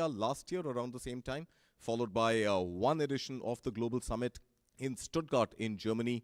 last year around the same time, followed by one edition of the Global Summit in Stuttgart in Germany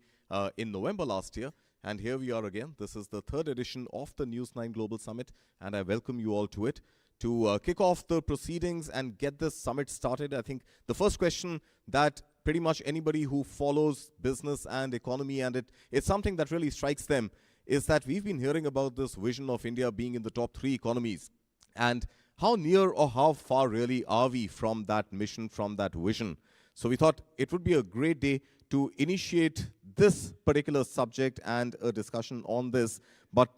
in November last year. And here we are again. This is the third edition of the News9 Global Summit, and I welcome you all to it. To kick off the proceedings and get this summit started, I think the first question that pretty much anybody who follows business and economy, and it's something that really strikes them, is that we've been hearing about this vision of India being in the top 3 economies. And how near or how far really are we from that mission, from that vision? So we thought it would be a great day to initiate this particular subject and a discussion on this. But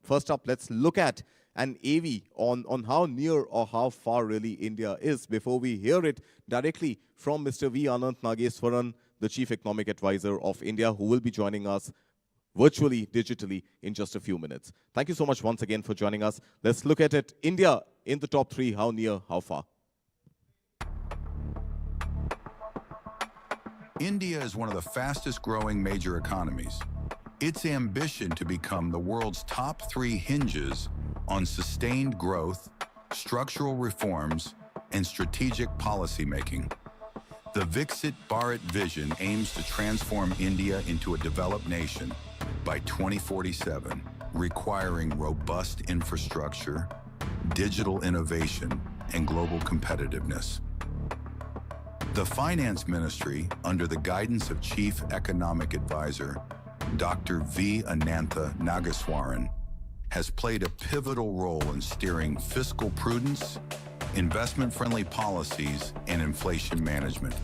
first up, let's look at an AV on how near or how far really India is before we hear it directly from Mr. V. Anant Nageswaran, the Chief Economic Advisor of India, who will be joining us virtually, digitally, in just a few minutes. Thank you so much once again for joining us. Let's look at it. India in the top 3, how near, how far? India is one of the fastest growing major economies. Its ambition to become the world's top 3 hinges on sustained growth, structural reforms, and strategic policymaking. The Viksit Bharat vision aims to transform India into a developed nation by 2047, requiring robust infrastructure, digital innovation, and global competitiveness. The Finance Ministry, under the guidance of Chief Economic Advisor Dr. V. Anantha Nageswaran, has played a pivotal role in steering fiscal prudence, investment-friendly policies, and inflation management.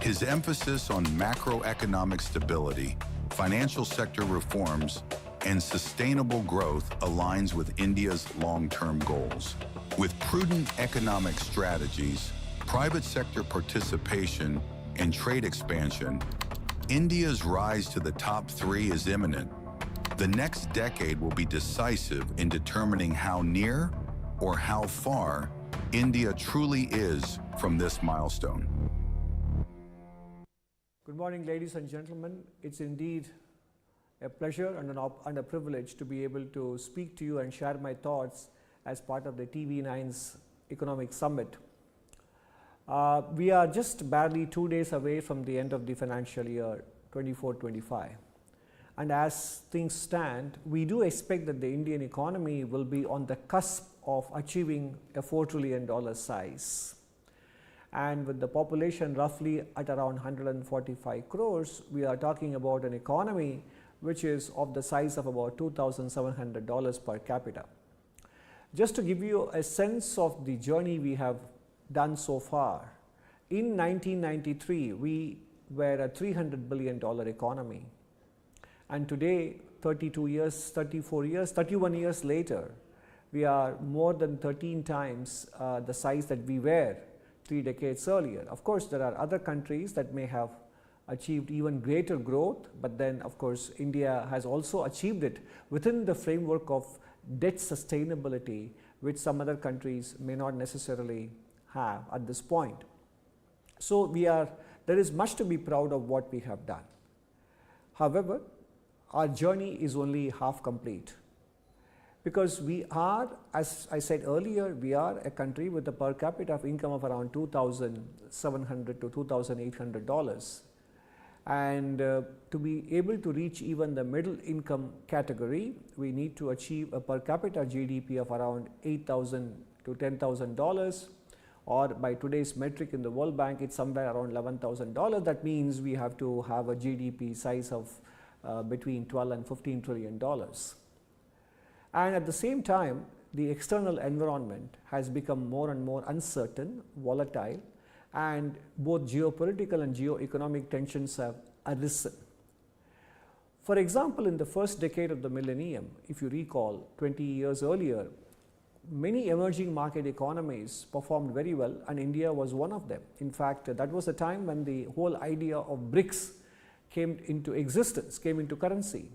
His emphasis on macroeconomic stability, financial sector reforms, and sustainable growth aligns with India's long-term goals. With prudent economic strategies, private sector participation, and trade expansion, India's rise to the top 3 is imminent. The next decade will be decisive in determining how near or how far India truly is from this milestone. Good morning, ladies and gentlemen. It's indeed a pleasure and a privilege to be able to speak to you and share my thoughts as part of the TV9's Economic Summit. We are just barely 2 days away from the end of the financial year 24-25. And as things stand, we do expect that the Indian economy will be on the cusp of achieving a $4 trillion size. And with the population roughly at around 145 crores, we are talking about an economy which is of the size of about $2,700 per capita. Just to give you a sense of the journey we have done so far, in 1993, we were a $300 billion economy. And today, 31 years later, we are more than 13 times the size that we were 3 decades earlier. Of course, there are other countries that may have achieved even greater growth, but then of course, India has also achieved it within the framework of debt sustainability, which some other countries may not necessarily have at this point. So there is much to be proud of what we have done. However, our journey is only half complete, because we are, as I said earlier, we are a country with a per capita of income of around $2,700 to $2,800. And to be able to reach even the middle income category, we need to achieve a per capita GDP of around $8,000 to $10,000, or by today's metric in the World Bank, it's somewhere around $11,000. That means we have to have a GDP size of between $12 and $15 trillion. And at the same time, the external environment has become more and more uncertain, volatile, and both geopolitical and geo-economic tensions have arisen. For example, in the first decade of the millennium, if you recall, 20 years earlier, many emerging market economies performed very well, and India was one of them. In fact, that was a time when the whole idea of BRICS came into existence, came into currency.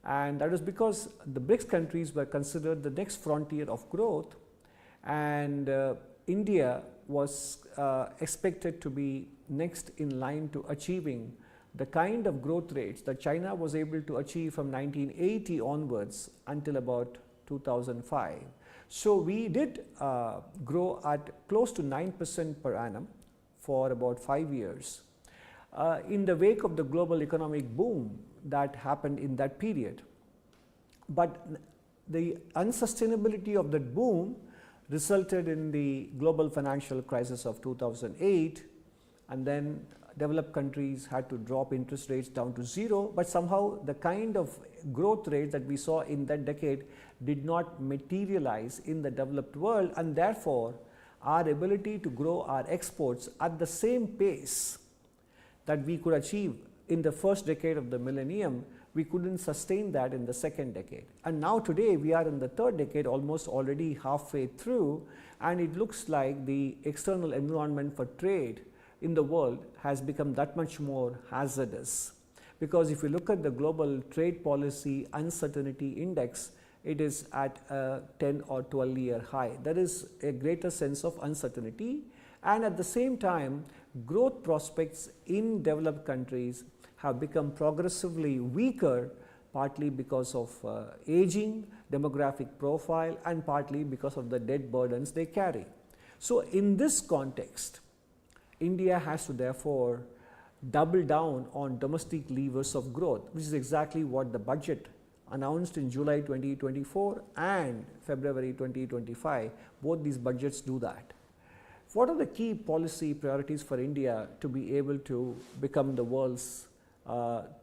And that is because the BRICS countries were considered the next frontier of growth, and India was expected to be next in line to achieving the kind of growth rates that China was able to achieve from 1980 onwards until about 2005. So we did grow at close to 9% per annum for about 5 years in the wake of the global economic boom that happened in that period. But the unsustainability of that boom resulted in the global financial crisis of 2008, and then developed countries had to drop interest rates down to zero, but somehow the kind of growth rate that we saw in that decade did not materialize in the developed world, and therefore our ability to grow our exports at the same pace that we could achieve in the first decade of the millennium, we couldn't sustain that in the second decade. And now today we are in the third decade, almost already halfway through, and it looks like the external environment for trade in the world has become that much more hazardous. Because if you look at the global trade policy uncertainty index, it is at a 10 or 12-year high. There is a greater sense of uncertainty, and at the same time, growth prospects in developed countries have become progressively weaker, partly because of aging, demographic profile, and partly because of the debt burdens they carry. So in this context, India has to therefore double down on domestic levers of growth, which is exactly what the budget announced in July 2024 and February 2025, both these budgets do that. What are the key policy priorities for India to be able to become the world's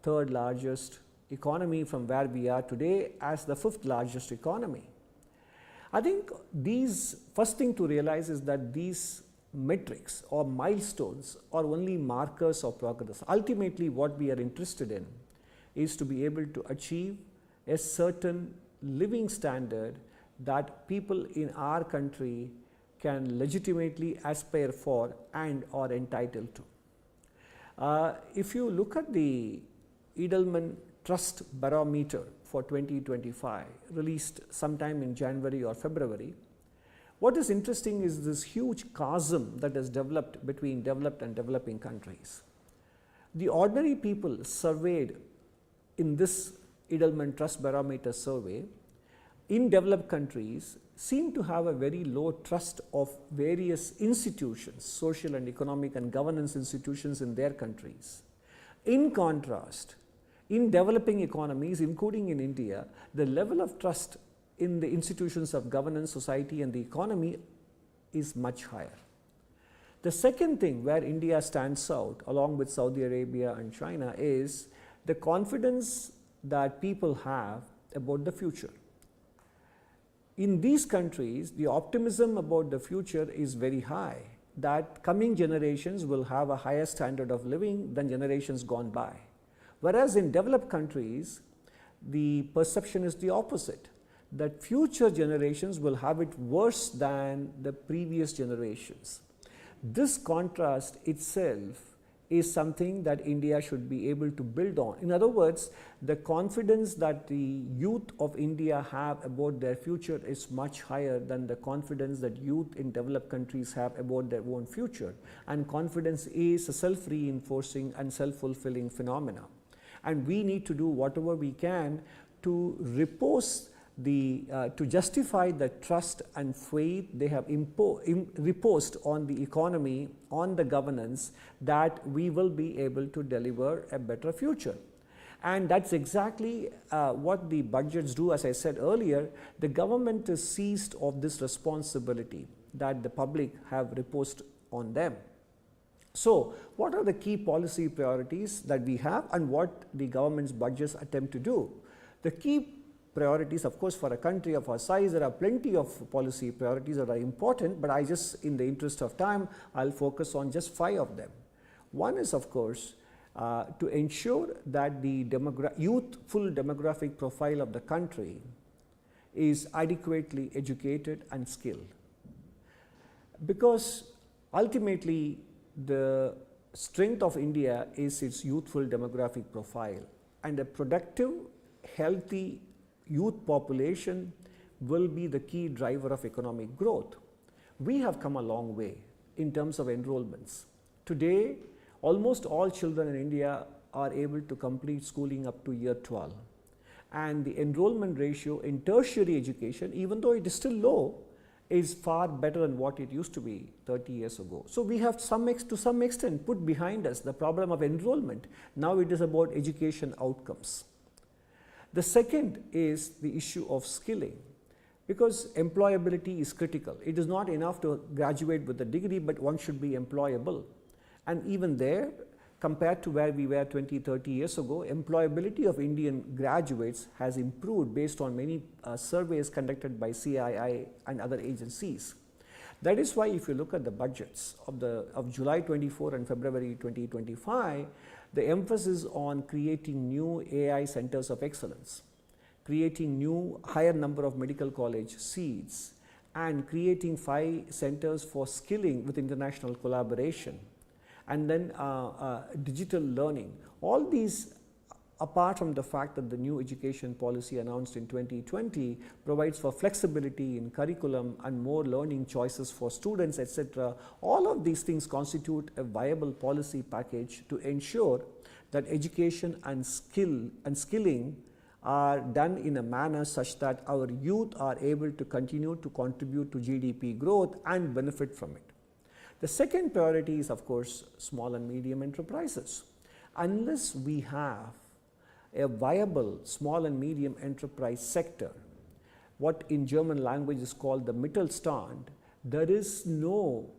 third largest economy from where we are today as the fifth largest economy? I think these, first thing to realize is that these metrics or milestones are only markers of progress. Ultimately, what we are interested in is to be able to achieve a certain living standard that people in our country can legitimately aspire for and are entitled to. If you look at the Edelman Trust Barometer for 2025, released sometime in January or February, what is interesting is this huge chasm that has developed between developed and developing countries. The ordinary people surveyed in this Edelman Trust Barometer survey in developed countries seem to have a very low trust of various institutions, social and economic and governance institutions in their countries. In contrast, in developing economies, including in India, the level of trust in the institutions of governance, society and the economy is much higher. The second thing where India stands out along with Saudi Arabia and China is the confidence that people have about the future. In these countries, the optimism about the future is very high, that coming generations will have a higher standard of living than generations gone by. Whereas in developed countries, the perception is the opposite, that future generations will have it worse than the previous generations. This contrast itself is something that India should be able to build on. In other words, the confidence that the youth of India have about their future is much higher than the confidence that youth in developed countries have about their own future. And confidence is a self-reinforcing and self-fulfilling phenomena. And we need to do whatever we can to repose to justify the trust and faith they have reposed on the economy, on the governance, that we will be able to deliver a better future. And that's exactly what the budgets do. As I said earlier, the government is seized of this responsibility that the public have reposed on them. So, what are the key policy priorities that we have and what the government's budgets attempt to do? The key priorities, of course, for a country of our size, there are plenty of policy priorities that are important, but I just, in the interest of time, I'll focus on just 5 of them. One is, of course, to ensure that the youthful demographic profile of the country is adequately educated and skilled. Because ultimately, the strength of India is its youthful demographic profile, and a productive, healthy youth population will be the key driver of economic growth. We have come a long way in terms of enrollments. Today, almost all children in India are able to complete schooling up to year 12. and the enrollment ratio in tertiary education, even though it is still low, is far better than what it used to be 30 years ago. So we have to some extent put behind us the problem of enrollment. Now it is about education outcomes. The second is the issue of skilling, because employability is critical. It is not enough to graduate with a degree, but one should be employable. And even there, compared to where we were 20, 30 years ago, employability of Indian graduates has improved based on many surveys conducted by CII and other agencies. That is why if you look at the budgets of July 24 and February 2025, the emphasis on creating new AI centers of excellence, creating new higher number of medical college seats, and creating 5 centers for skilling with international collaboration, and then digital learning. All these, apart from the fact that the new education policy announced in 2020 provides for flexibility in curriculum and more learning choices for students, etc., all of these things constitute a viable policy package to ensure that education and skilling are done in a manner such that our youth are able to continue to contribute to GDP growth and benefit from it. The second priority is, of course, small and medium enterprises. Unless we have a viable small and medium enterprise sector, what in German language is called the Mittelstand, there is no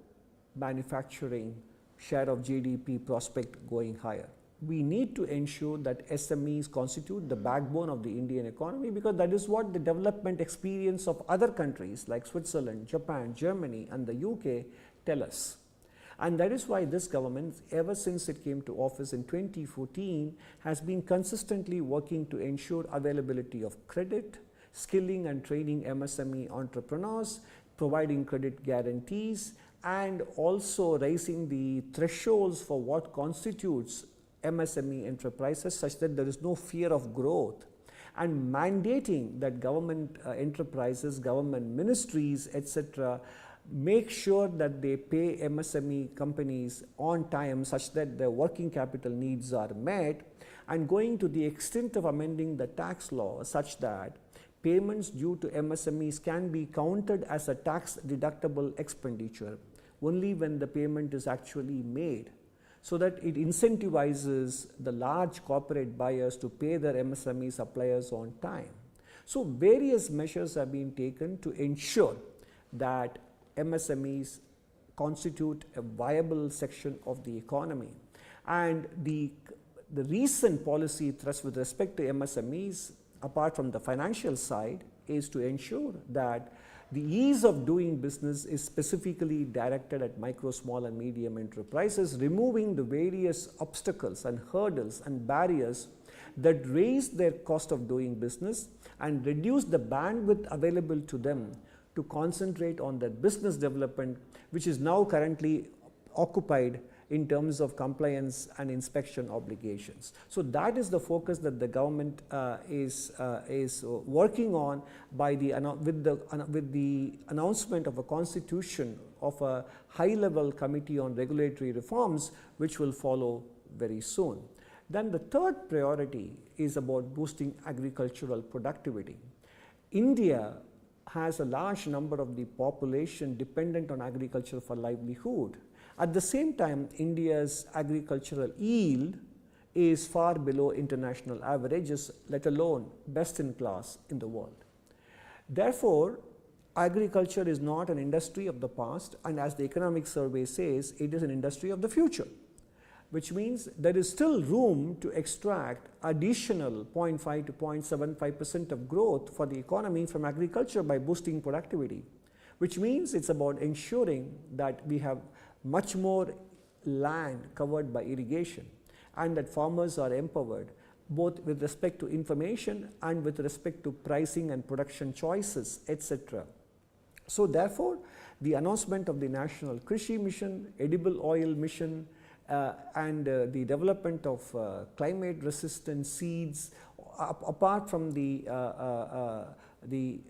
manufacturing share of GDP prospect going higher. We need to ensure that SMEs constitute the backbone of the Indian economy, because that is what the development experience of other countries like Switzerland, Japan, Germany and the UK tell us. And that is why this government, ever since it came to office in 2014, has been consistently working to ensure availability of credit, skilling and training MSME entrepreneurs, providing credit guarantees, and also raising the thresholds for what constitutes MSME enterprises such that there is no fear of growth, and mandating that government enterprises, government ministries, etc., make sure that they pay MSME companies on time such that their working capital needs are met, and going to the extent of amending the tax law such that payments due to MSMEs can be counted as a tax deductible expenditure only when the payment is actually made, so that it incentivizes the large corporate buyers to pay their MSME suppliers on time. So various measures have been taken to ensure that MSMEs constitute a viable section of the economy. And the recent policy thrust with respect to MSMEs, apart from the financial side, is to ensure that the ease of doing business is specifically directed at micro, small and medium enterprises, removing the various obstacles and hurdles and barriers that raise their cost of doing business and reduce the bandwidth available to them to concentrate on their business development, which is now currently occupied in terms of compliance and inspection obligations. So that is the focus that the government is working on by with the announcement of a constitution of a high-level committee on regulatory reforms, which will follow very soon. Then the third priority is about boosting agricultural productivity. India has a large number of the population dependent on agriculture for livelihood. At the same time, India's agricultural yield is far below international averages, let alone best in class in the world. Therefore, agriculture is not an industry of the past, and as the economic survey says, it is an industry of the future, which means there is still room to extract additional 0.5 to 0.75% of growth for the economy from agriculture by boosting productivity, which means it's about ensuring that we have much more land covered by irrigation and that farmers are empowered both with respect to information and with respect to pricing and production choices, etc. So therefore, the announcement of the National Krishi Mission, Edible Oil Mission, and the development of climate resistant seeds, apart from the the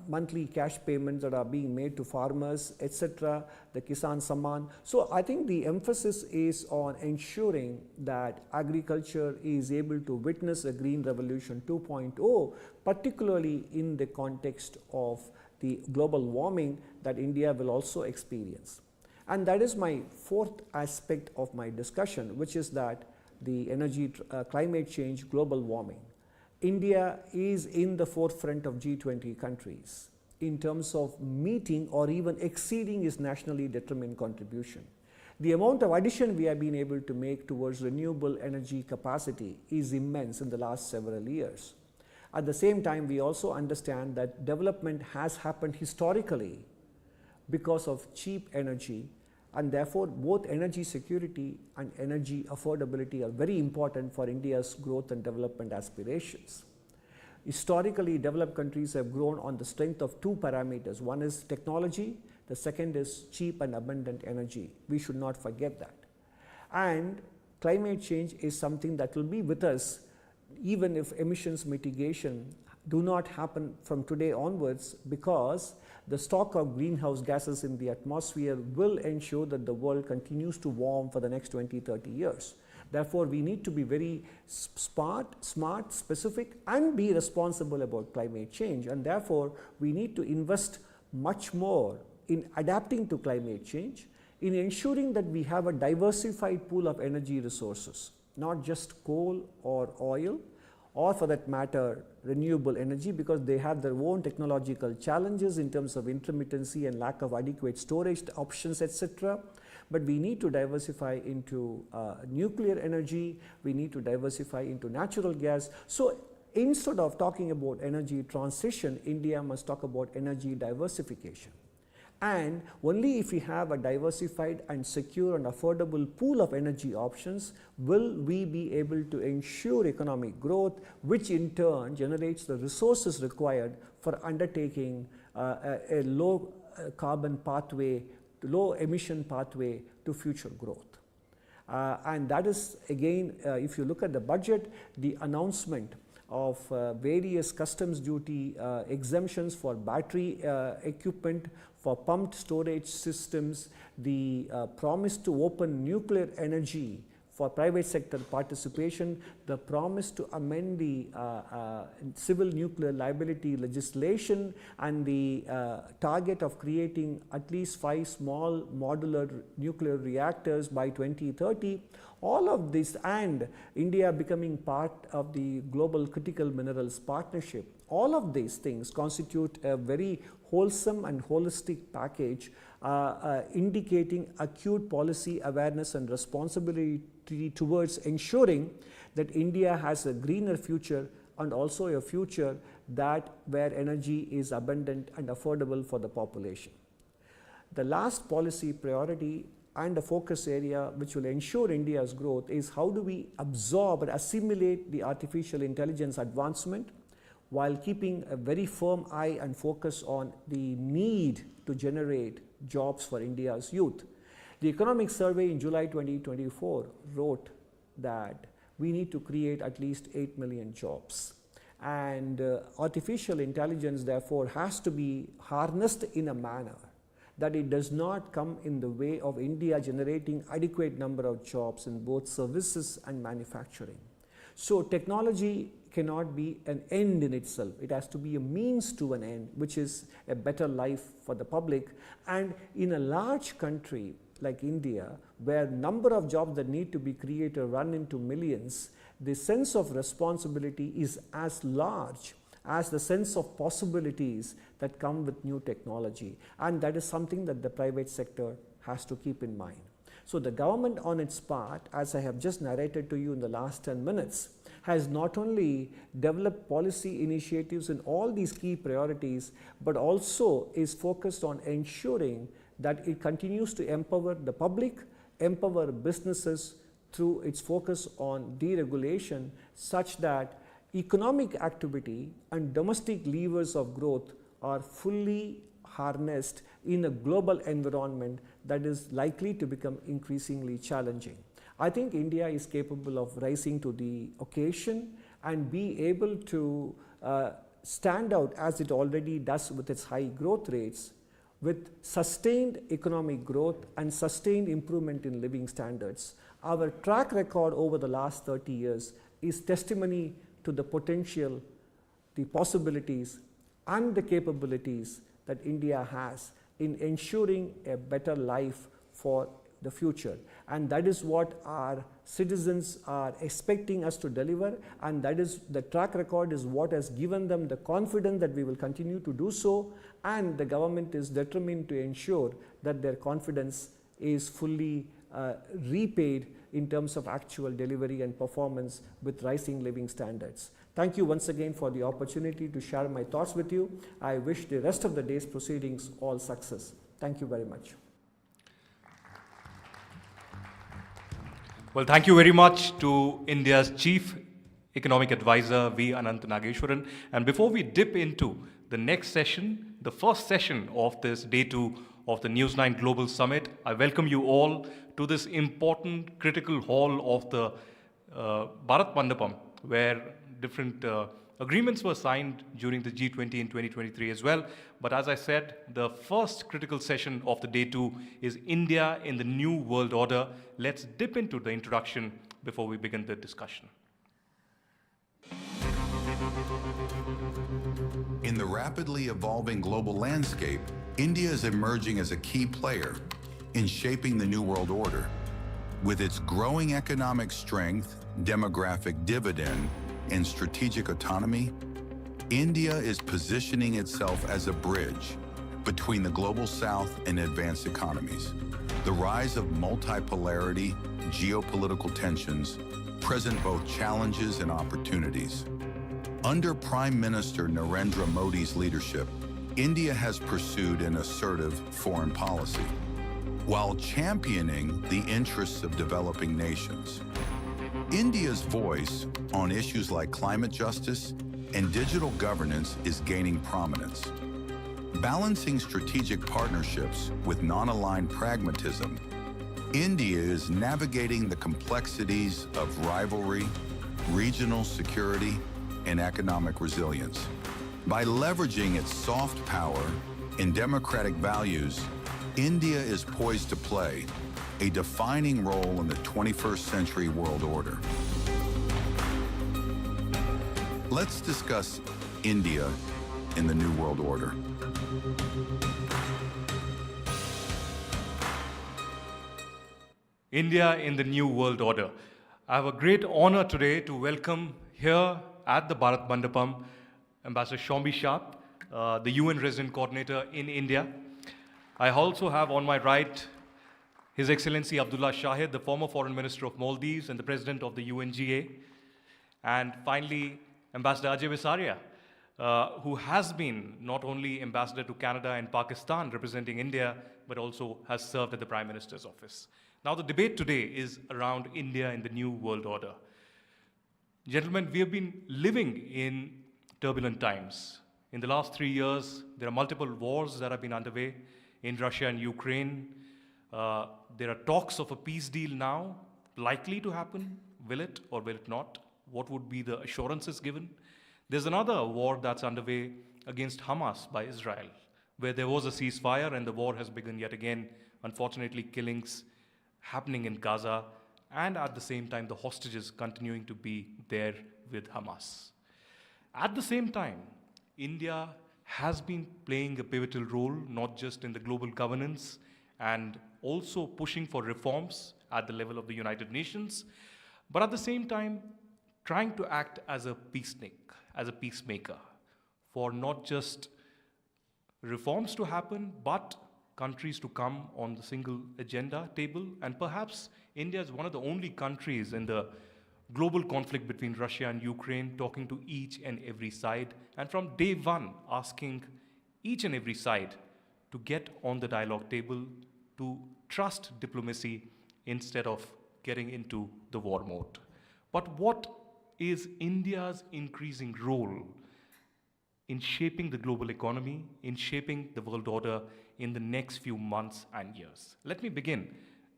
monthly cash payments that are being made to farmers, etc., the Kisan Samman. So I think the emphasis is on ensuring that agriculture is able to witness a green revolution 2.0, particularly in the context of the global warming that India will also experience. And that is my fourth aspect of my discussion, which is that the energy, climate change, global warming. India is in the forefront of G20 countries in terms of meeting or even exceeding its nationally determined contribution. The amount of addition we have been able to make towards renewable energy capacity is immense in the last several years. At the same time, we also understand that development has happened historically because of cheap energy, and therefore both energy security and energy affordability are very important for India's growth and development aspirations. Historically, developed countries have grown on the strength of two parameters. One is technology, the second is cheap and abundant energy. We should not forget that. And climate change is something that will be with us even if emissions mitigation do not happen from today onwards, because the stock of greenhouse gases in the atmosphere will ensure that the world continues to warm for the next 20, 30 years. Therefore, we need to be very smart, specific, and be responsible about climate change. And therefore, we need to invest much more in adapting to climate change, in ensuring that we have a diversified pool of energy resources, not just coal or oil, or for that matter renewable energy, because they have their own technological challenges in terms of intermittency and lack of adequate storage options, etc. But we need to diversify into nuclear energy, we need to diversify into natural gas. So instead of talking about energy transition, India must talk about energy diversification. And only if we have a diversified and secure and affordable pool of energy options will we be able to ensure economic growth, which in turn generates the resources required for undertaking a low carbon pathway, low emission pathway to future growth. And that is again, if you look at the budget, the announcement of various customs duty exemptions for battery equipment, for pumped storage systems, the promise to open nuclear energy for private sector participation, the promise to amend the civil nuclear liability legislation, and the target of creating at least 5 small modular nuclear reactors by 2030. All of this, and India becoming part of the Global Critical Minerals Partnership, all of these things constitute a very wholesome and holistic package indicating acute policy awareness and responsibility towards ensuring that India has a greener future and also a future that where energy is abundant and affordable for the population. The last policy priority and a focus area which will ensure India's growth is how do we absorb and assimilate the artificial intelligence advancement while keeping a very firm eye and focus on the need to generate jobs for India's youth. The Economic Survey in July 2024 wrote that we need to create at least 8 million jobs. And artificial intelligence therefore has to be harnessed in a manner that it does not come in the way of India generating adequate number of jobs in both services and manufacturing. So technology cannot be an end in itself. It has to be a means to an end, which is a better life for the public. And in a large country like India, where number of jobs that need to be created run into millions, the sense of responsibility is as large as the sense of possibilities that come with new technology. And that is something that the private sector has to keep in mind. So the government on its part, as I have just narrated to you in the last 10 minutes, has not only developed policy initiatives in all these key priorities, but also is focused on ensuring that it continues to empower the public, empower businesses through its focus on deregulation, such that economic activity and domestic levers of growth are fully harnessed in a global environment that is likely to become increasingly challenging. I think India is capable of rising to the occasion and be able to stand out as it already does with its high growth rates, with sustained economic growth and sustained improvement in living standards. Our track record over the last 30 years is testimony to the potential, the possibilities, and the capabilities that India has in ensuring a better life for the future. And that is what our citizens are expecting us to deliver, and that is the track record is what has given them the confidence that we will continue to do so, and the government is determined to ensure that their confidence is fully repaid in terms of actual delivery and performance with rising living standards. Thank you once again for the opportunity to share my thoughts with you. I wish the rest of the day's proceedings all success. Thank you very much. Well, thank you very much to India's Chief Economic Advisor, V. Anant Nageshwaran. And before we dip into the next session, the first session of this day 2 of the News9 Global Summit, I welcome you all to this important critical hall of the Bharat Mandapam, where different agreements were signed during the G20 in 2023 as well. But as I said, the first critical session of the day 2 is India in the New World Order. Let's dip into the introduction before we begin the discussion. In the rapidly evolving global landscape, India is emerging as a key player in shaping the New World Order. With its growing economic strength, demographic dividend, and strategic autonomy, India is positioning itself as a bridge between the global south and advanced economies. The rise of multipolarity, geopolitical tensions present both challenges and opportunities. Under Prime Minister Narendra Modi's leadership, India has pursued an assertive foreign policy, while championing the interests of developing nations. India's voice on issues like climate justice and digital governance is gaining prominence. Balancing strategic partnerships with non-aligned pragmatism, India is navigating the complexities of rivalry, regional security, and economic resilience. By leveraging its soft power and democratic values, India is poised to play a defining role in the 21st century world order. Let's discuss India in the New World Order. India in the New World Order. I have a great honor today to welcome here at the Bharat Mandapam Ambassador Shombi Sharp, the UN Resident Coordinator in India. I also have on my right His Excellency Abdullah Shahid, the former Foreign Minister of Maldives and the President of the UNGA. And finally, Ambassador Ajay Visaria, who has been not only Ambassador to Canada and Pakistan representing India, but also has served at the Prime Minister's office. Now the debate today is around India in the New World Order. Gentlemen, we have been living in turbulent times. In the last 3 years, there are multiple wars that have been underway in Russia and Ukraine. There are talks of a peace deal now, likely to happen. Will it or will it not? What would be the assurances given? There's another war that's underway against Hamas by Israel, where there was a ceasefire and the war has begun yet again. Unfortunately, killings happening in Gaza, and at the same time, the hostages continuing to be there with Hamas. At the same time, India has been playing a pivotal role, not just in the global governance, and also pushing for reforms at the level of the United Nations, but at the same time, trying to act as a peacemaker, for not just reforms to happen, but countries to come on the single agenda table. And perhaps India is one of the only countries in the global conflict between Russia and Ukraine, talking to each and every side, and from day one, asking each and every side to get on the dialogue table, to trust diplomacy instead of getting into the war mode. But what is India's increasing role in shaping the global economy, in shaping the world order in the next few months and years? Let me begin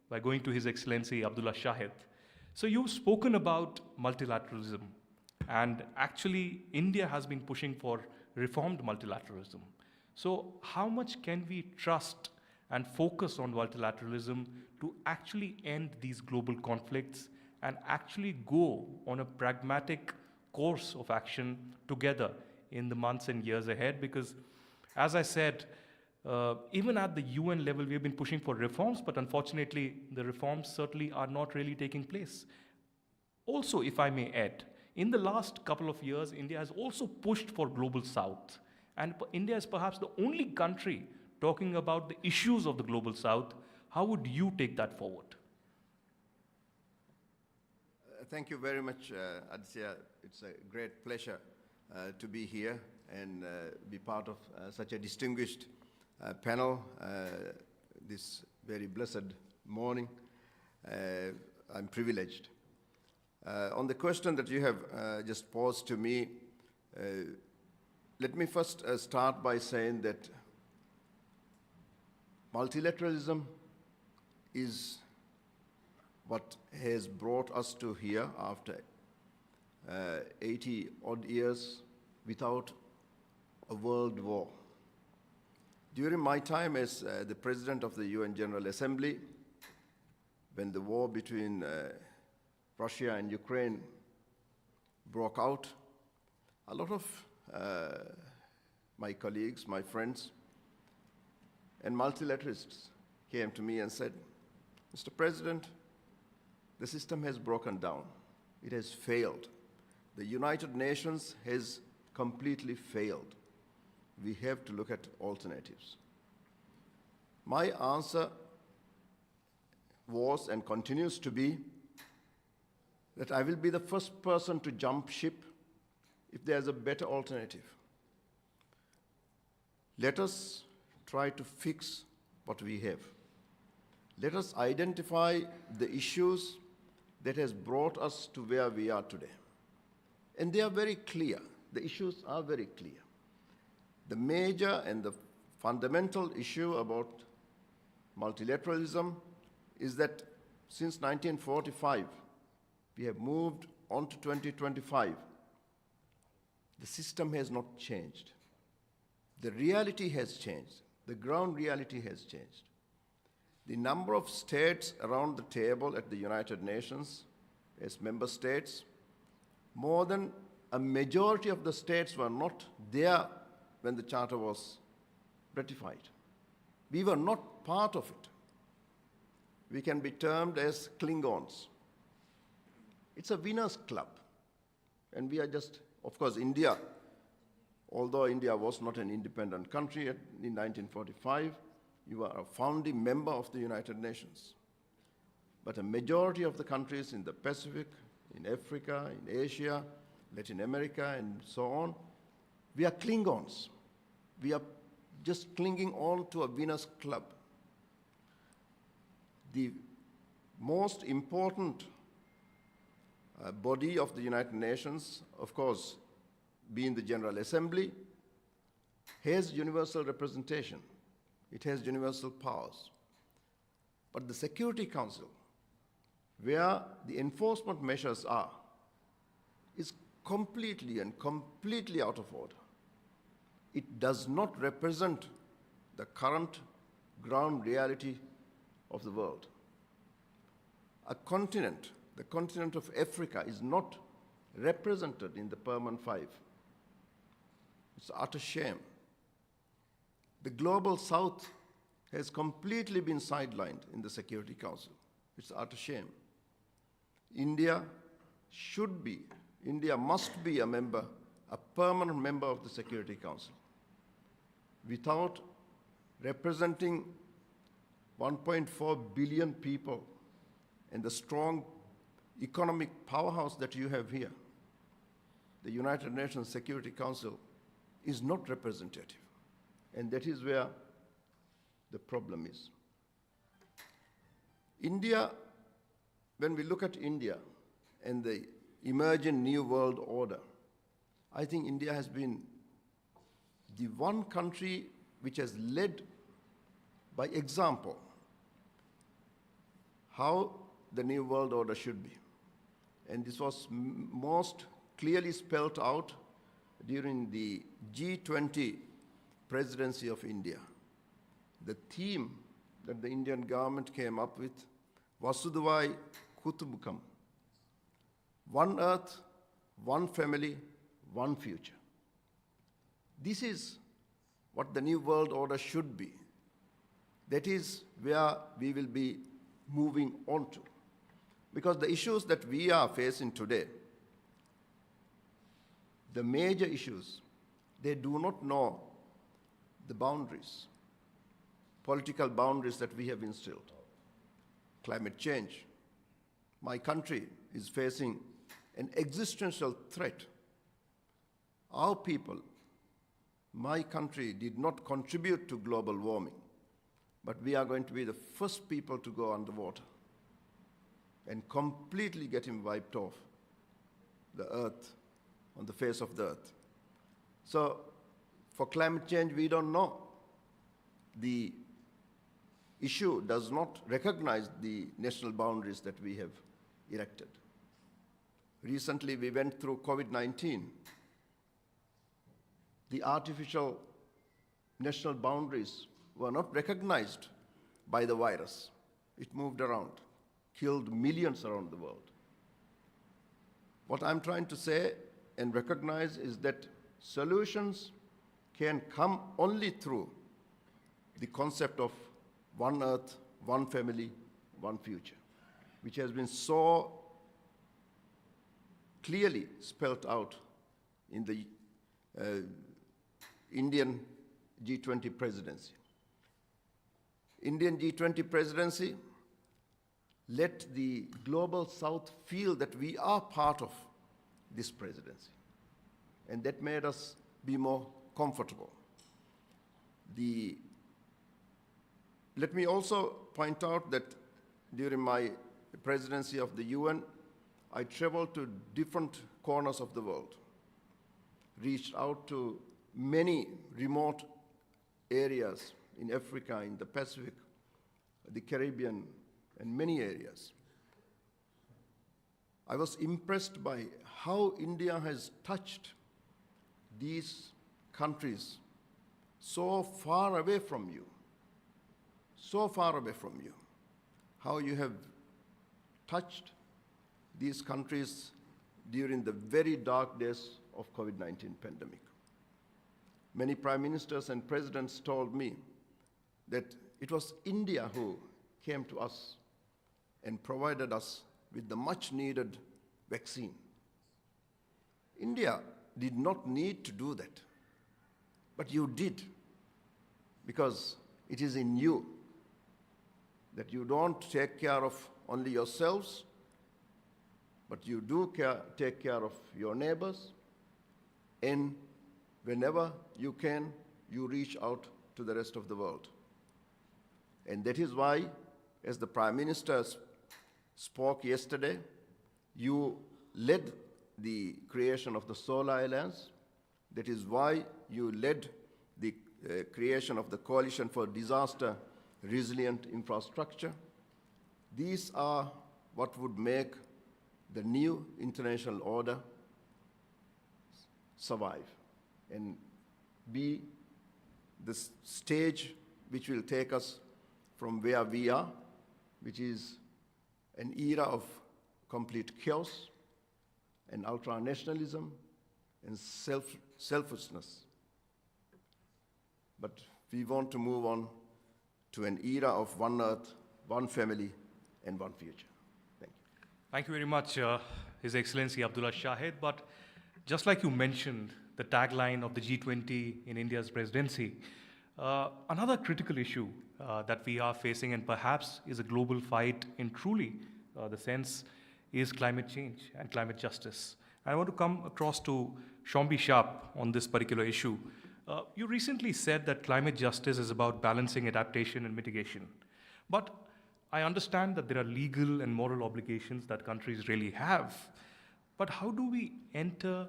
by going to His Excellency Abdullah Shahid. So you've spoken about multilateralism, and actually India has been pushing for reformed multilateralism. So how much can we trust and focus on multilateralism to actually end these global conflicts and actually go on a pragmatic course of action together in the months and years ahead? Because, as I said, even at the UN level, we've been pushing for reforms, but unfortunately, the reforms certainly are not really taking place. Also, if I may add, in the last couple of years, India has also pushed for Global South. And India is perhaps the only country talking about the issues of the Global South. How would you take that forward? Thank you very much, Aditya. It's a great pleasure to be here and be part of such a distinguished panel this very blessed morning. I'm privileged. On the question that you have just posed to me, let me first start by saying that multilateralism is what has brought us to here after 80 odd years without a world war. During my time as the President of the UN General Assembly, when the war between Russia and Ukraine broke out, a lot of my colleagues, my friends, and multilateralists came to me and said, Mr. President, the system has broken down. It has failed. The United Nations has completely failed. We have to look at alternatives. My answer was and continues to be that I will be the first person to jump ship if there's a better alternative. Let us try to fix what we have. Let us identify the issues that has brought us to where we are today. And they are very clear. The issues are very clear. The major and the fundamental issue about multilateralism is that since 1945, we have moved on to 2025. The system has not changed. The reality has changed. The ground reality has changed. The number of states around the table at the United Nations as member states, more than a majority of the states were not there when the Charter was ratified. We were not part of it. We can be termed as Klingons. It's a winners' club. And we are just, of course, India, although India was not an independent country in 1945, you are a founding member of the United Nations. But a majority of the countries in the Pacific, in Africa, in Asia, Latin America, and so on, we are Klingons. We are just clinging on to a winners' club. The most important body of the United Nations, of course, being the General Assembly, has universal representation. It has universal powers. But the Security Council, where the enforcement measures are, is completely out of order. It does not represent the current ground reality of the world. A continent, the continent of Africa, is not represented in the Permanent Five. It's an utter shame. The Global South has completely been sidelined in the Security Council. It's an utter shame. India must be a member, a permanent member of the Security Council. Without representing 1.4 billion people and the strong economic powerhouse that you have here, the United Nations Security Council is not representative. And that is where the problem is. India, when we look at India and the emerging new world order, I think India has been the one country which has led by example how the new world order should be. And this was most clearly spelled out during the G20 presidency of India, the theme that the Indian government came up with, Vasudhaiva Kutumbakam, one earth, one family, one future. This is what the new world order should be. That is where we will be moving on to. Because the issues that we are facing today, the major issues, they do not know the boundaries, political boundaries that we have instilled. Climate change. My country is facing an existential threat. Our people, my country did not contribute to global warming, but we are going to be the first people to go underwater and completely get him wiped off the earth, on the face of the earth. So for climate change, we don't know. The issue does not recognize the national boundaries that we have erected. Recently, we went through COVID-19. The artificial national boundaries were not recognized by the virus. It moved around, killed millions around the world. What I'm trying to say and recognize is that solutions can come only through the concept of one earth, one family, one future, which has been so clearly spelled out in the Indian G20 presidency. Indian G20 presidency let the global south feel that we are part of this presidency. And that made us be more comfortable. Let me also point out that during my presidency of the UN, I traveled to different corners of the world, reached out to many remote areas in Africa, in the Pacific, the Caribbean, and many areas. I was impressed by how India has touched these countries so far away from you, how you have touched these countries during the very dark days of COVID-19 pandemic. Many prime ministers and presidents told me that it was India who came to us and provided us with the much needed vaccine. India did not need to do that, but you did, because it is in you that you don't take care of only yourselves, but you do take care of your neighbors, and whenever you can, you reach out to the rest of the world. And that is why, as the Prime Minister spoke yesterday, you led the creation of the Solar Alliance. That is why you led the creation of the Coalition for Disaster Resilient Infrastructure. These are what would make the new international order survive and be the stage which will take us from where we are, which is an era of complete chaos and ultra-nationalism and selfishness. But we want to move on to an era of one earth, one family, and one future. Thank you. Thank you very much, His Excellency Abdullah Shahid. But just like you mentioned, the tagline of the G20 in India's presidency, another critical issue that we are facing, and perhaps is a global fight in truly the sense, is climate change and climate justice. I want to come across to Shombi Sharp on this particular issue. You recently said that climate justice is about balancing adaptation and mitigation. But I understand that there are legal and moral obligations that countries really have. But how do we enter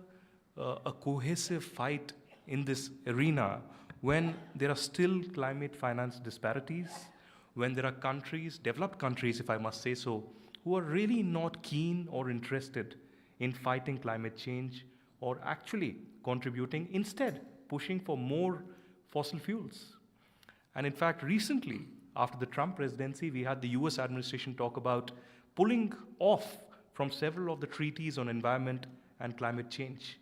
a cohesive fight in this arena when there are still climate finance disparities, when there are countries, developed countries if I must say so, who are really not keen or interested in fighting climate change, or actually contributing, instead pushing for more fossil fuels? And in fact, recently, after the Trump presidency, we had the US administration talk about pulling off from several of the treaties on environment and climate change.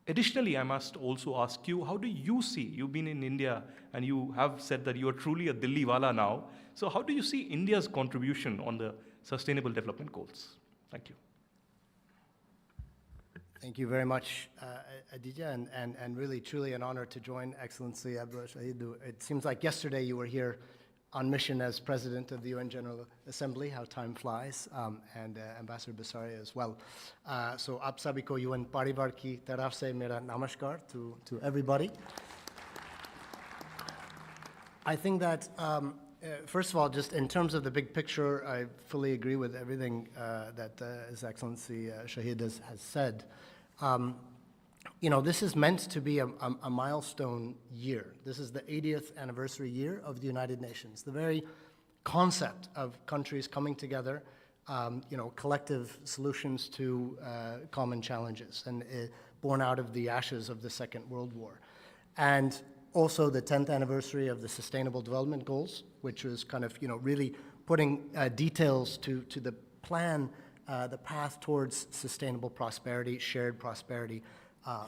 Additionally, I must also ask you, how do you see, you've been in India and you have said that you are truly a Dilli wala now, so how do you see India's contribution on the Sustainable Development Goals? Thank you. Thank you very much, Aditya, and really truly an honor to join Excellency Abdul Shahid. It seems like yesterday you were here on mission as President of the UN General Assembly, how time flies, and Ambassador Basaria as well. So aap sabhi ko UN Parivar ki taraf se mera namaskar to everybody. I think that, first of all, just in terms of the big picture, I fully agree with everything that His Excellency Shahid has said. You know, this is meant to be a milestone year. This is the 80th anniversary year of the United Nations. The very concept of countries coming together, you know, collective solutions to common challenges, and born out of the ashes of the Second World War. And also the 10th anniversary of the Sustainable Development Goals, which was kind of, you know, really putting details to the plan, the path towards sustainable prosperity, shared prosperity,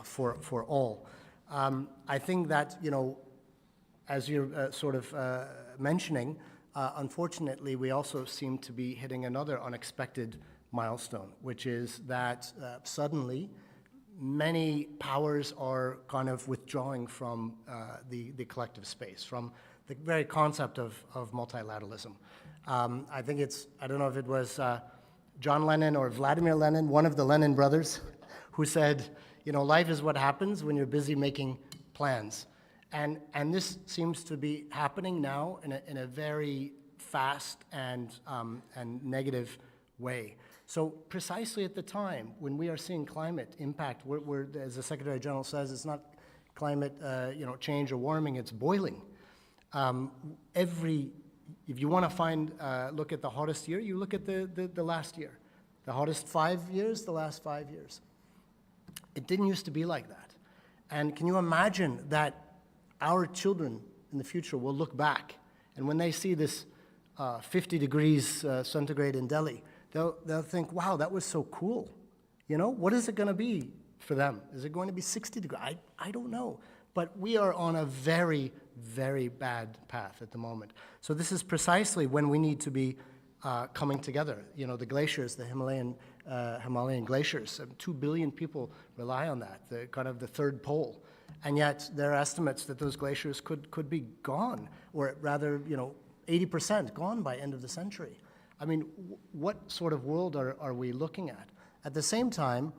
for all. I think that, you know, as you're sort of mentioning, unfortunately, we also seem to be hitting another unexpected milestone, which is that suddenly many powers are kind of withdrawing from the collective space, from the very concept of multilateralism. I think it's, I don't know if it was John Lennon or Vladimir Lenin, one of the Lenin brothers, who said, you know, life is what happens when you're busy making plans. And this seems to be happening now in a very fast and negative way. So precisely at the time when we are seeing climate impact, we're, as the Secretary General says, it's not climate you know, change or warming, it's boiling. If you want to find, look at the hottest year, you look at the last year. The hottest 5 years, the last 5 years. It didn't used to be like that. And can you imagine that our children in the future will look back, and when they see this 50 degrees centigrade in Delhi, they'll think, wow, that was so cool. You know, what is it going to be for them? Is it going to be 60 degrees? I don't know. But we are on a very, very bad path at the moment. So this is precisely when we need to be coming together. You know, the glaciers, the Himalayan glaciers, 2 billion people rely on that, the kind of the third pole. And yet there are estimates that those glaciers could be gone, or rather, you know, 80% gone by end of the century. I mean, what sort of world are we looking at? At the same time,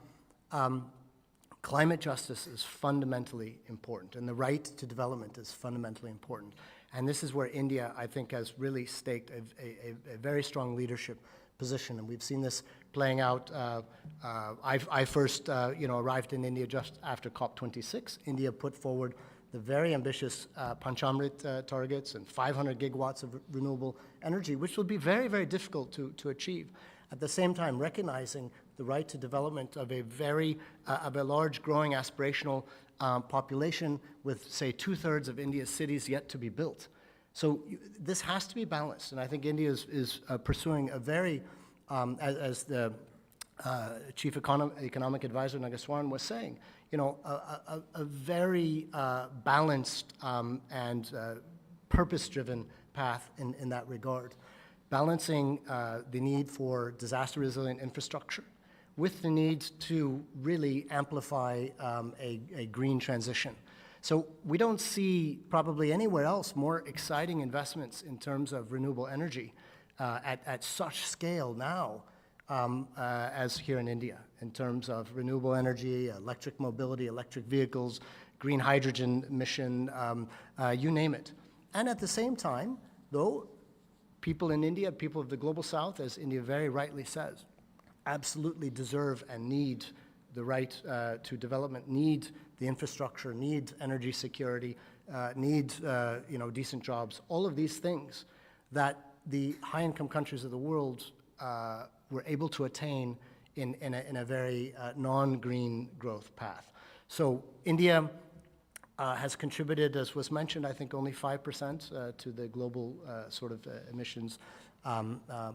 climate justice is fundamentally important, and the right to development is fundamentally important. And this is where India, I think, has really staked a very strong leadership position, and we've seen this playing out. I first, you know, arrived in India just after COP26. India put forward the very ambitious Panchamrit targets and 500 gigawatts of renewable energy, which will be very, very difficult to achieve. At the same time, recognizing the right to development of a very, of a large, growing, aspirational population with, say, 2/3 of India's cities yet to be built. So this has to be balanced, and I think India is pursuing a very, as the Chief Economic Advisor Nageswaran was saying, you know, a very balanced and purpose-driven path in that regard, balancing the need for disaster-resilient infrastructure with the need to really amplify a green transition. So we don't see probably anywhere else more exciting investments in terms of renewable energy at such scale now as here in India, in terms of renewable energy, electric mobility, electric vehicles, green hydrogen mission, you name it. And at the same time, though, people in India, people of the Global South, as India very rightly says, absolutely deserve and need the right to development, need the infrastructure, need energy security, need you know, decent jobs, all of these things that the high-income countries of the world were able to attain in a very non-green growth path. So India has contributed, as was mentioned, I think only 5% to the global sort of emissions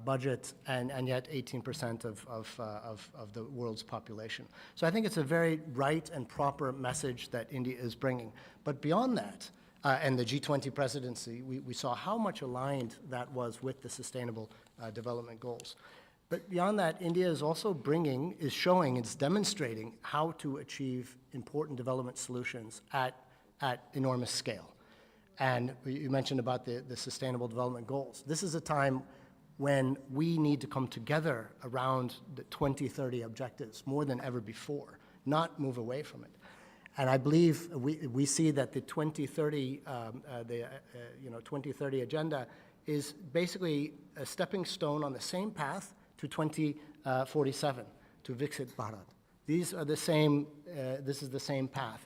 budget, and yet 18% of the world's population. So I think it's a very right and proper message that India is bringing. But beyond that, and the G20 presidency, we saw how much aligned that was with the Sustainable Development Goals. But beyond that, India is also is showing, it's demonstrating how to achieve important development solutions at enormous scale. And you mentioned about the Sustainable Development Goals. This is a time when we need to come together around the 2030 objectives more than ever before, not move away from it. And I believe we see that the 2030, 2030 agenda is basically a stepping stone on the same path to 2047, to Viksit Bharat. These are the same, this is the same path,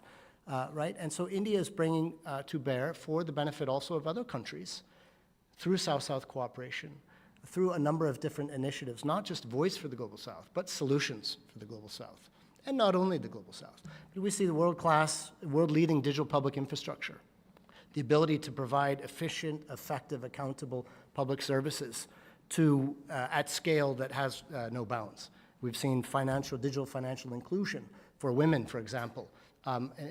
right? And so India is bringing to bear, for the benefit also of other countries, through South-South cooperation, through a number of different initiatives, not just voice for the Global South, but solutions for the Global South. And not only the Global South. We see the world-class, world-leading digital public infrastructure, the ability to provide efficient, effective, accountable public services at scale that has no bounds. We've seen digital financial inclusion for women, for example.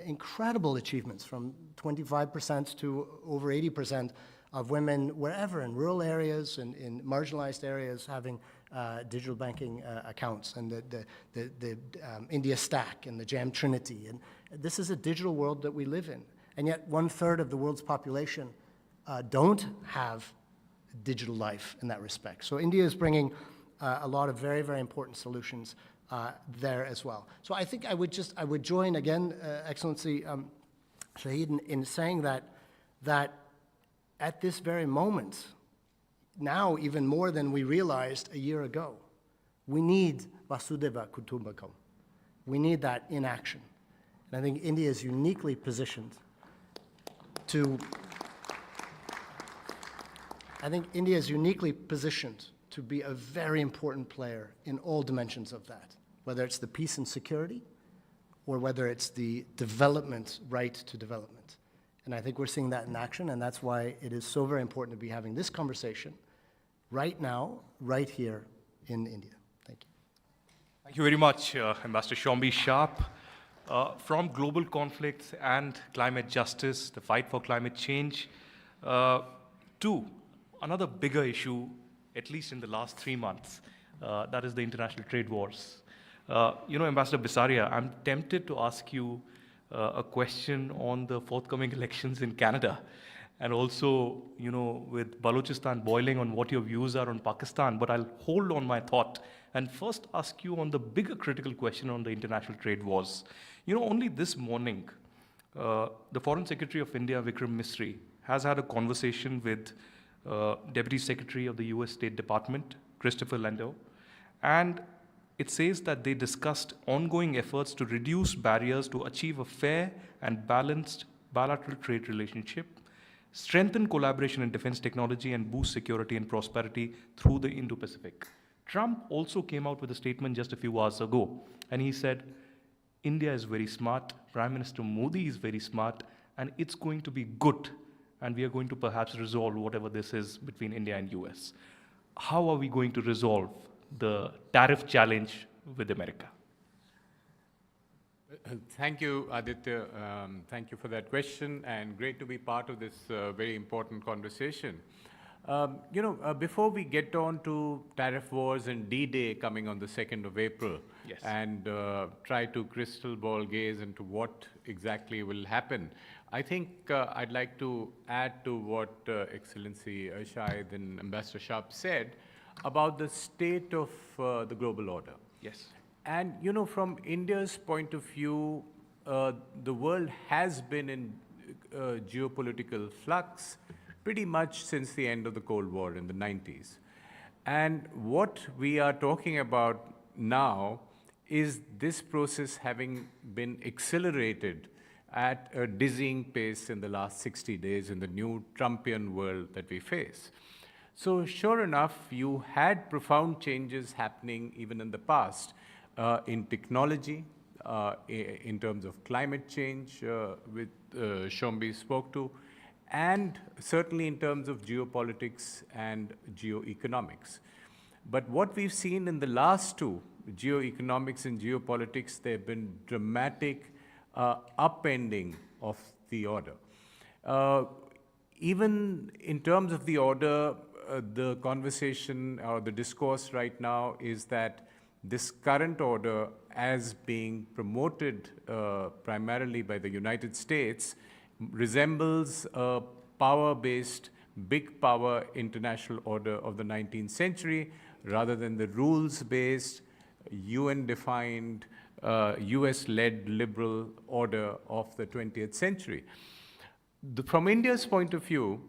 Incredible achievements, from 25% to over 80% of women wherever, in rural areas and in marginalized areas, having digital banking accounts, and the India Stack and the Jam Trinity. And this is a digital world that we live in. And yet 1/3 of the world's population don't have digital life in that respect. So India is bringing a lot of very, very important solutions there as well. So I think I would join again, Excellency Shahid, in saying that at this very moment, now even more than we realized a year ago, we need Vasudhaiva Kutumbakam. We need that in action. And I think India is uniquely positioned to be a very important player in all dimensions of that, whether it's the peace and security or whether it's the development, right to development. And I think we're seeing that in action, and that's why it is so very important to be having this conversation right now, right here in India. Thank you. Thank you very much, Ambassador Shombi Sharp. From global conflicts and climate justice, the fight for climate change, to another bigger issue, at least in the last 3 months, that is the international trade wars. Ambassador Bisaria, I'm tempted to ask you a question on the forthcoming elections in Canada, and also, with Balochistan boiling, on what your views are on Pakistan, but I'll hold on my thought and first ask you on the bigger critical question on the international trade wars. Only this morning, the Foreign Secretary of India, Vikram Misri, has had a conversation with Deputy Secretary of the US State Department, Christopher Landau, and it says that they discussed ongoing efforts to reduce barriers to achieve a fair and balanced bilateral trade relationship, strengthen collaboration in defense technology, and boost security and prosperity through the Indo-Pacific. Trump also came out with a statement just a few hours ago, and he said, India is very smart, Prime Minister Modi is very smart, and it's going to be good, and we are going to perhaps resolve whatever this is between India and US. How are we going to resolve the tariff challenge with America? Thank you, Aditya. Thank you for that question, and great to be part of this very important conversation. Before we get on to tariff wars and D-Day coming on the 2nd of April, yes, and try to crystal ball gaze into what exactly will happen, I think I'd like to add to what Excellency Shahid and Ambassador Sharp said about the state of the global order. Yes. And, from India's point of view, the world has been in geopolitical flux pretty much since the end of the Cold War in the 90s. And what we are talking about now is this process having been accelerated at a dizzying pace in the last 60 days in the new Trumpian world that we face. So sure enough, you had profound changes happening even in the past, in technology, in terms of climate change, which Shombi spoke to, and certainly in terms of geopolitics and geoeconomics. But what we've seen in the last two, geoeconomics and geopolitics, there have been dramatic upending of the order. Even in terms of the order, the conversation or the discourse right now is that this current order, as being promoted primarily by the United States, resembles a power-based, big power international order of the 19th century, rather than the rules-based, UN-defined, US-led liberal order of the 20th century. From India's point of view,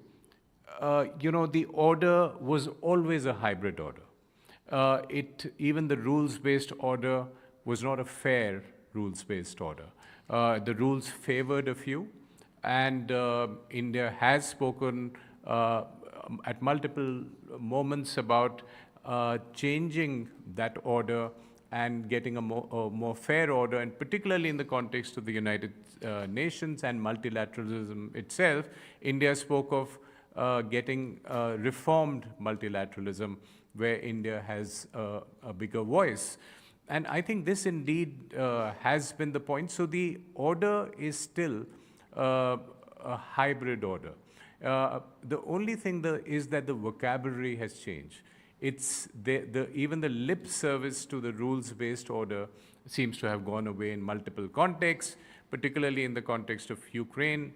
the order was always a hybrid order. Even the rules-based order was not a fair rules-based order. The rules favored a few, and India has spoken at multiple moments about changing that order and getting a more fair order, and particularly in the context of the United Nations and multilateralism itself, India spoke of getting reformed multilateralism, where India has a bigger voice. And I think this indeed has been the point. So the order is still a hybrid order. The only thing is that the vocabulary has changed. It's even the lip service to the rules-based order seems to have gone away in multiple contexts, particularly in the context of Ukraine,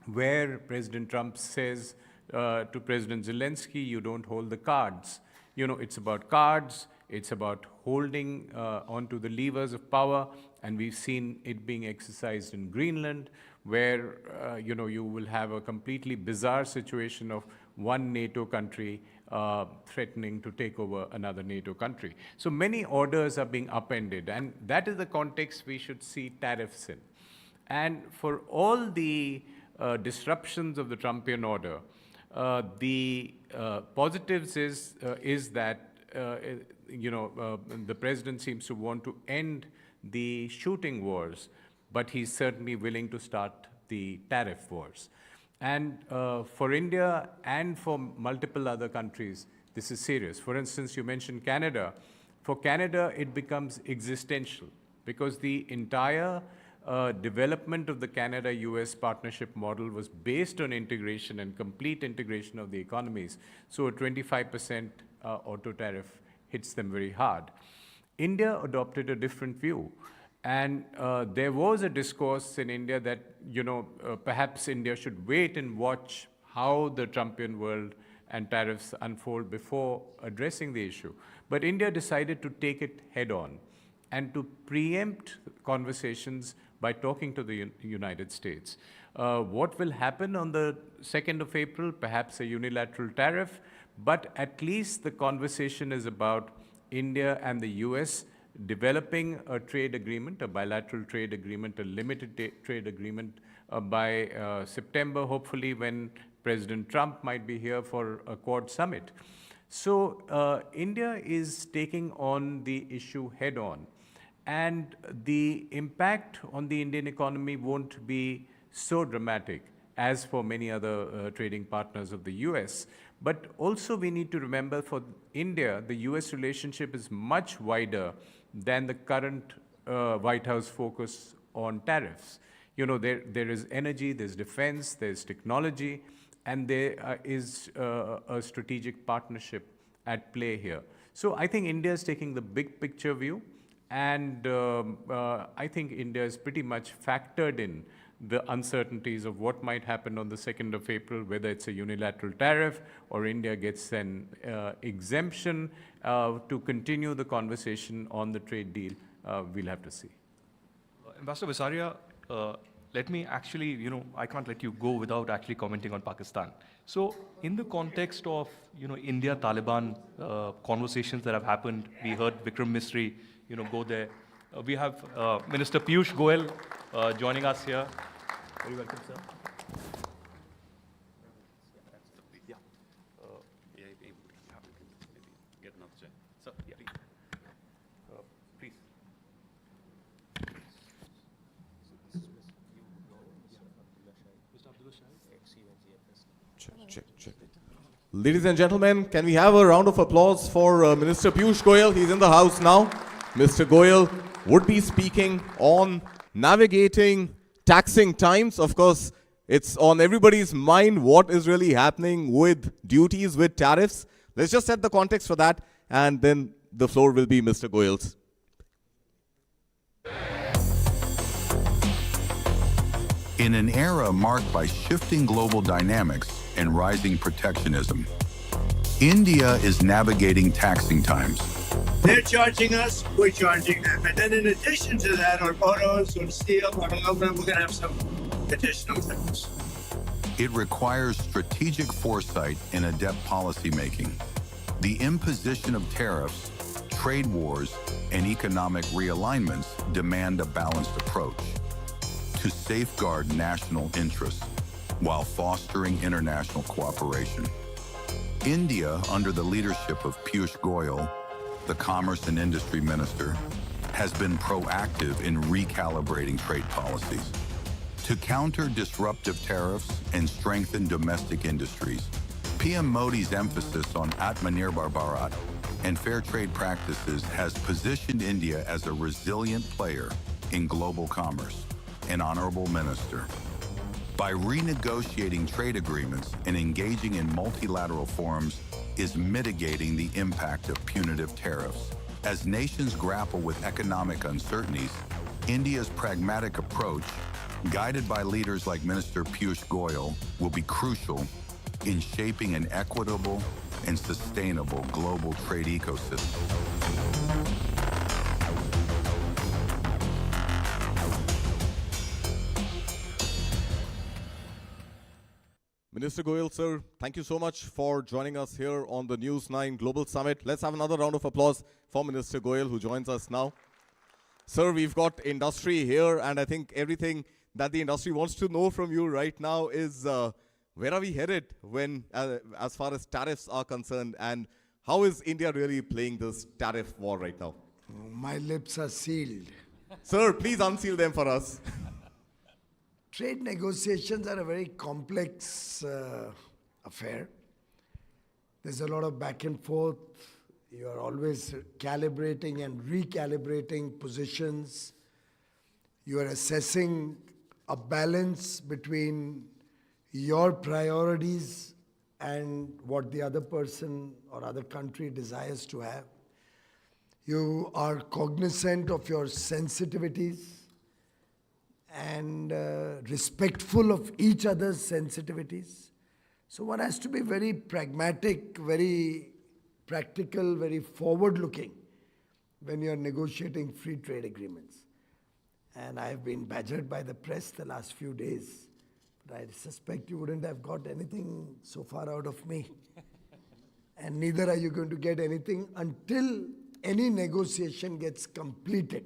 where President Trump says to President Zelensky, you don't hold the cards. It's about cards, it's about holding onto the levers of power, and we've seen it being exercised in Greenland, where you will have a completely bizarre situation of one NATO country threatening to take over another NATO country. So many orders are being upended, and that is the context we should see tariffs in. And for all the disruptions of the Trumpian order, the positives is that the president seems to want to end the shooting wars, but he's certainly willing to start the tariff wars. And for India and for multiple other countries, this is serious. For instance, you mentioned Canada. For Canada, it becomes existential, because the entire development of the Canada-US partnership model was based on integration and complete integration of the economies. So a 25% auto tariff hits them very hard. India adopted a different view. And there was a discourse in India that, perhaps India should wait and watch how the Trumpian world and tariffs unfold before addressing the issue. But India decided to take it head on and to preempt conversations by talking to the United States. What will happen on the 2nd of April? Perhaps a unilateral tariff, but at least the conversation is about India and the US developing a trade agreement, a bilateral trade agreement, a limited trade agreement by September, hopefully, when President Trump might be here for a Quad summit. So India is taking on the issue head on. And the impact on the Indian economy won't be so dramatic as for many other trading partners of the US. But also we need to remember, for India, the US relationship is much wider than the current White House focus on tariffs. There is energy, there's defense, there's technology, and there is a strategic partnership at play here. So I think India is taking the big picture view, and I think India is pretty much factored in the uncertainties of what might happen on the 2nd of April, whether it's a unilateral tariff or India gets an exemption to continue the conversation on the trade deal. We'll have to see. Ambassador Visaria, let me actually, I can't let you go without actually commenting on Pakistan. So in the context of, India-Taliban conversations that have happened, we heard Vikram Misri, go there. We have Minister Piyush Goyal joining us here. Very welcome, sir. Yeah. Get another chair. Sir, yeah. Please. Ladies and gentlemen, can we have a round of applause for Minister Piyush Goyal? He's in the house now. Mr. Goyal would be speaking on navigating taxing times. Of course, it's on everybody's mind what is really happening with duties, with tariffs. Let's just set the context for that, and then the floor will be Mr. Goyal's. In an era marked by shifting global dynamics and rising protectionism, India is navigating taxing times. They're charging us, we're charging them. And then in addition to that, on autos, on steel, on aluminum, we're going to have some additional things. It requires strategic foresight and adept policymaking. The imposition of tariffs, trade wars, and economic realignments demand a balanced approach to safeguard national interests while fostering international cooperation. India, under the leadership of Piyush Goyal, the Commerce and Industry Minister, has been proactive in recalibrating trade policies. To counter disruptive tariffs and strengthen domestic industries, PM Modi's emphasis on Atmanirbhar Bharat and fair trade practices has positioned India as a resilient player in global commerce. An honorable minister. By renegotiating trade agreements and engaging in multilateral forums is mitigating the impact of punitive tariffs. As nations grapple with economic uncertainties, India's pragmatic approach, guided by leaders like Minister Piyush Goyal, will be crucial in shaping an equitable and sustainable global trade ecosystem. Minister Goyal, sir, thank you so much for joining us here on the News9 Global Summit. Let's have another round of applause for Minister Goyal, who joins us now. Sir, we've got industry here, and I think everything that the industry wants to know from you right now is where are we headed when, as far as tariffs are concerned, and how is India really playing this tariff war right now? My lips are sealed. Sir, please unseal them for us. Trade negotiations are a very complex affair. There's a lot of back and forth. You are always calibrating and recalibrating positions. You are assessing a balance between your priorities and what the other person or other country desires to have. You are cognizant of your sensitivities and respectful of each other's sensitivities. So one has to be very pragmatic, very practical, very forward-looking when you're negotiating free trade agreements. And I've been badgered by the press the last few days, but I suspect you wouldn't have got anything so far out of me. And neither are you going to get anything until any negotiation gets completed.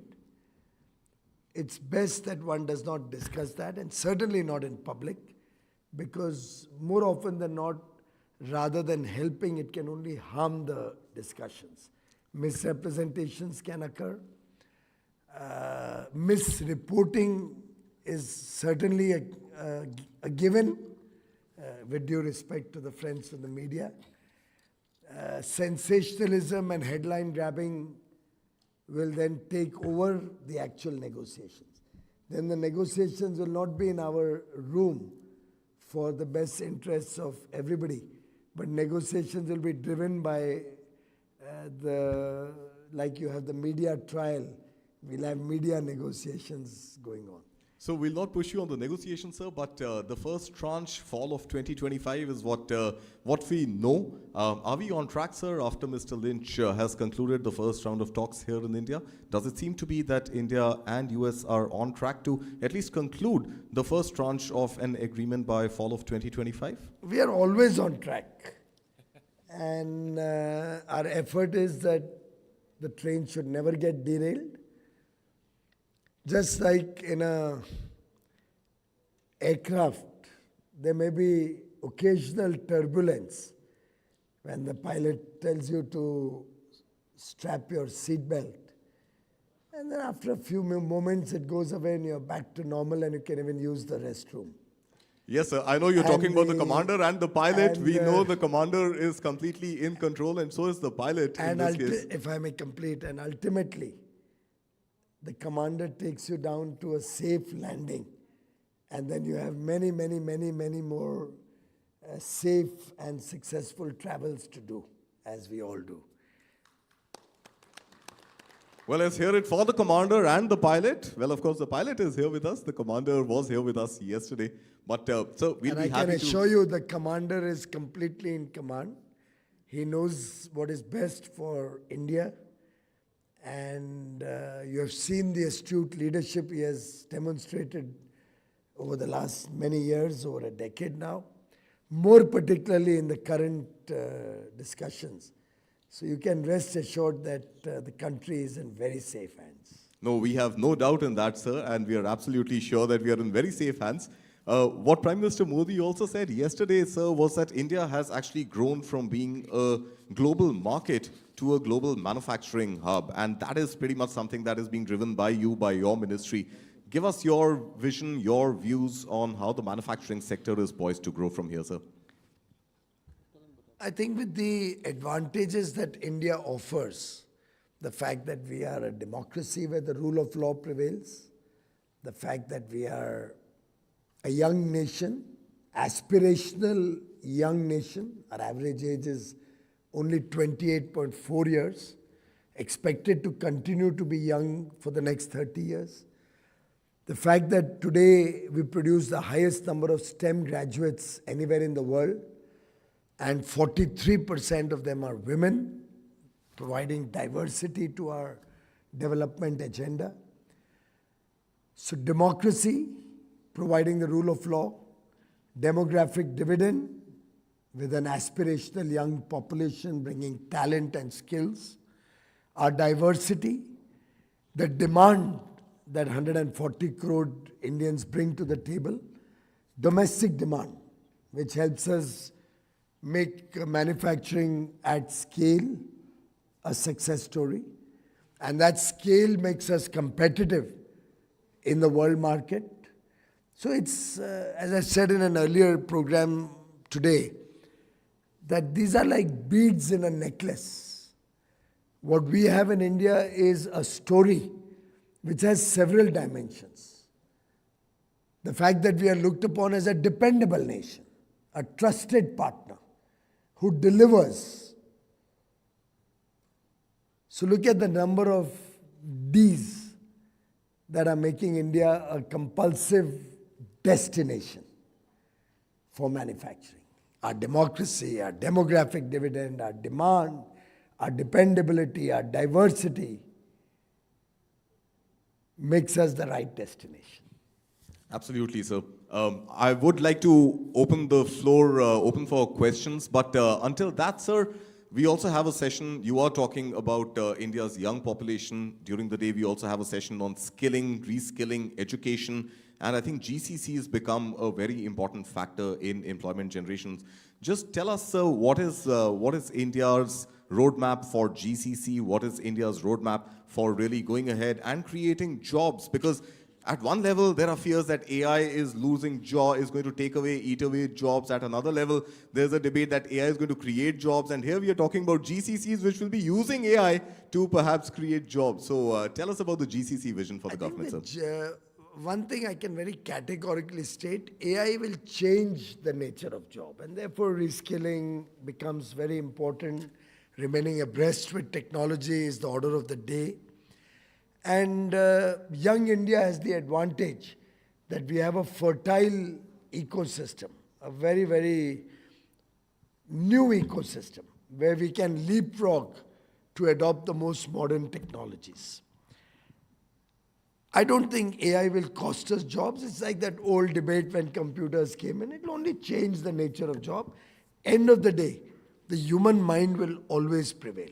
It's best that one does not discuss that, and certainly not in public, because more often than not, rather than helping, it can only harm the discussions. Misrepresentations can occur. Misreporting is certainly a given, with due respect to the friends of the media. Sensationalism and headline grabbing will then take over the actual negotiations. Then the negotiations will not be in our room for the best interests of everybody, but negotiations will be driven by like you have the media trial, we'll have media negotiations going on. So we'll not push you on the negotiation, sir, but the first tranche, fall of 2025, is what we know. Are we on track, sir, after Mr. Lynch has concluded the first round of talks here in India? Does it seem to be that India and US are on track to at least conclude the first tranche of an agreement by fall of 2025? We are always on track. And our effort is that the train should never get derailed. Just like in a aircraft, there may be occasional turbulence when the pilot tells you to strap your seatbelt. And then after a few moments, it goes away and you're back to normal and you can even use the restroom. Yes, sir. I know you're talking about the commander and the pilot. and, We know the commander is completely in control, and so is the pilot in And this case. if I may complete, and ultimately, the commander takes you down to a safe landing. And then you have many, many, many, many more safe and successful travels to do, as we all do. Well, let's hear it for the commander and the pilot. Well, of course, the pilot is here with us. The commander was here with us yesterday. But, so we'll And be I can happy assure you the commander is completely in command. He knows what is best for India. And you have seen the astute leadership he has demonstrated over the last many years, over a decade now, more particularly in the current discussions. So you can rest assured that the country is in very safe hands. No, we have no doubt in that, sir, and we are absolutely sure that we are in very safe hands. What Prime Minister Modi also said yesterday, sir, was that India has actually grown from being a global market to a global manufacturing hub, and that is pretty much something that is being driven by you, by your ministry. Give us your vision, your views on how the manufacturing sector is poised to grow from here, sir. I think with the advantages that India offers, the fact that we are a democracy where the rule of law prevails, the fact that we are a young nation, aspirational young nation, our average age is only 28.4 years, expected to continue to be young for the next 30 years. The fact that today we produce the highest number of STEM graduates anywhere in the world, and 43% of them are women, providing diversity to our development agenda. So democracy, providing the rule of law, demographic dividend with an aspirational young population bringing talent and skills, our diversity, the demand that 140 crore Indians bring to the table, domestic demand, which helps us make manufacturing at scale a success story. And that scale makes us competitive in the world market. So it's, as I said in an earlier program today, that these are like beads in a necklace. What we have in India is a story which has several dimensions. The fact that we are looked upon as a dependable nation, a trusted partner who delivers. So look at the number of Ds that are making India a compulsive destination for manufacturing. Our democracy, our demographic dividend, our demand, our dependability, our diversity makes us the right destination. Absolutely, sir. I would like to open the floor open for questions, but until that, sir, we also have a session. You are talking about India's young population. During the day, we also have a session on skilling, reskilling, education, and I think GCC has become a very important factor in employment generations. Just tell us, sir, what is India's roadmap for GCC? What is India's roadmap for really going ahead and creating jobs? Because at one level, there are fears that AI is losing jobs, is going to take away, eat away jobs. At another level, there's a debate that AI is going to create jobs. And here we are talking about GCCs, which will be using AI to perhaps create jobs. So tell us about the GCC vision for the government, sir. One thing I can very categorically state, AI will change the nature of job. And therefore, reskilling becomes very important. Remaining abreast with technology is the order of the day. And young India has the advantage that we have a fertile ecosystem, a very, very new ecosystem where we can leapfrog to adopt the most modern technologies. I don't think AI will cost us jobs. It's like that old debate when computers came in. It will only change the nature of job. End of the day, the human mind will always prevail.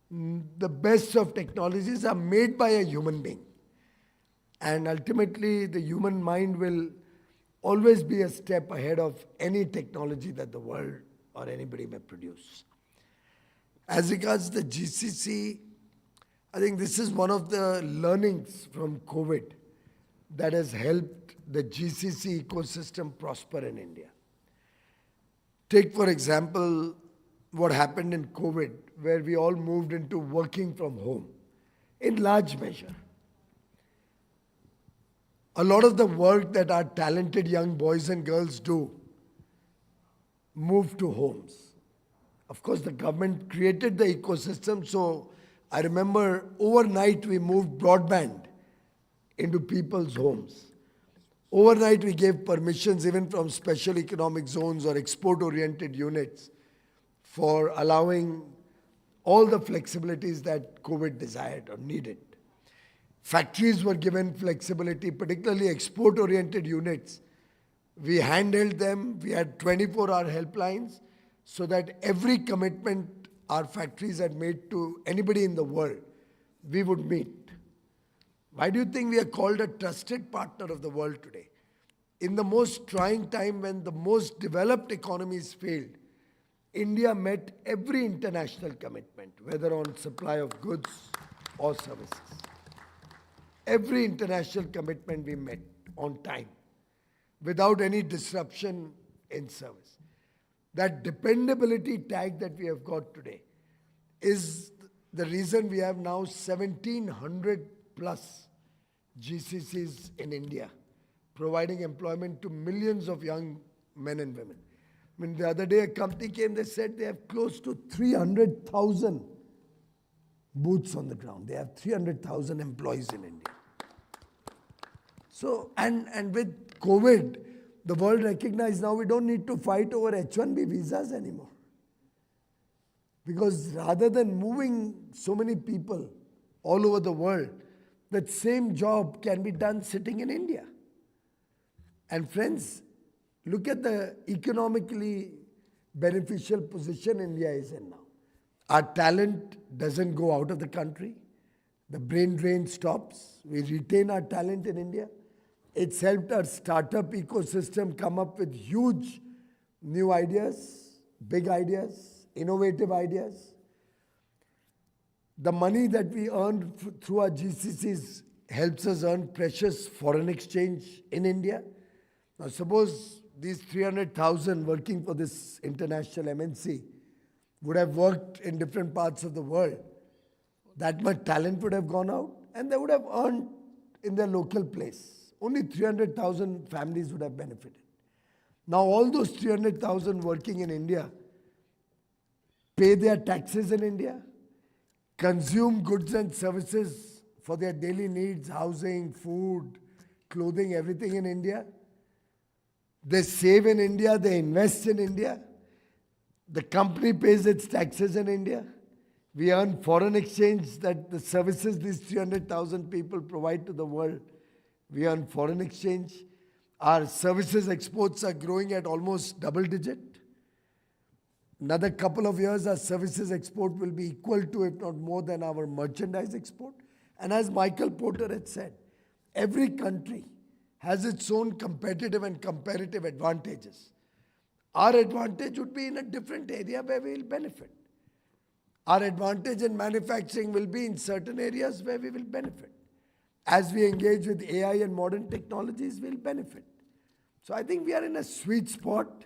The best of technologies are made by a human being. And ultimately, the human mind will always be a step ahead of any technology that the world or anybody may produce. As regards the GCC, I think this is one of the learnings from COVID, that has helped the GCC ecosystem prosper in India. Take, for example, what happened in COVID, where we all moved into working from home, in large measure. A lot of the work that our talented young boys and girls do moved to homes. Of course, the government created the ecosystem, so I remember overnight we moved broadband into people's homes. Overnight we gave permissions even from special economic zones or export-oriented units for allowing all the flexibilities that COVID desired or needed. Factories were given flexibility, particularly export-oriented units. We handheld them, we had 24-hour helplines so that every commitment our factories had made to anybody in the world, we would meet. Why do you think we are called a trusted partner of the world today? In the most trying time when the most developed economies failed, India met every international commitment, whether on supply of goods or services. Every international commitment we met on time, without any disruption in service. That dependability tag that we have got today is the reason we have now 1,700 plus GCCs in India, providing employment to millions of young men and women. I mean, the other day a company came, they said they have close to 300,000 boots on the ground. They have 300,000 employees in India. So, and with COVID, the world recognized now we don't need to fight over H-1B visas anymore. Because rather than moving so many people all over the world, that same job can be done sitting in India. And friends, look at the economically beneficial position India is in now. Our talent doesn't go out of the country. The brain drain stops. We retain our talent in India. It's helped our startup ecosystem come up with huge new ideas, big ideas, innovative ideas. The money that we earn through our GCCs helps us earn precious foreign exchange in India. Now suppose these 300,000 working for this international MNC would have worked in different parts of the world. That much talent would have gone out and they would have earned in their local place. Only 300,000 families would have benefited. Now all those 300,000 working in India pay their taxes in India, consume goods and services for their daily needs, housing, food, clothing, everything in India. They save in India, they invest in India. The company pays its taxes in India. We earn foreign exchange, that the services these 300,000 people provide to the world. We earn foreign exchange. Our services exports are growing at almost double digit. Another couple of years, our services export will be equal to, if not more than, our merchandise export. And as Michael Porter had said, every country has its own competitive and comparative advantages. Our advantage would be in a different area where we will benefit. Our advantage in manufacturing will be in certain areas where we will benefit. As we engage with AI and modern technologies, we'll benefit. So I think we are in a sweet spot.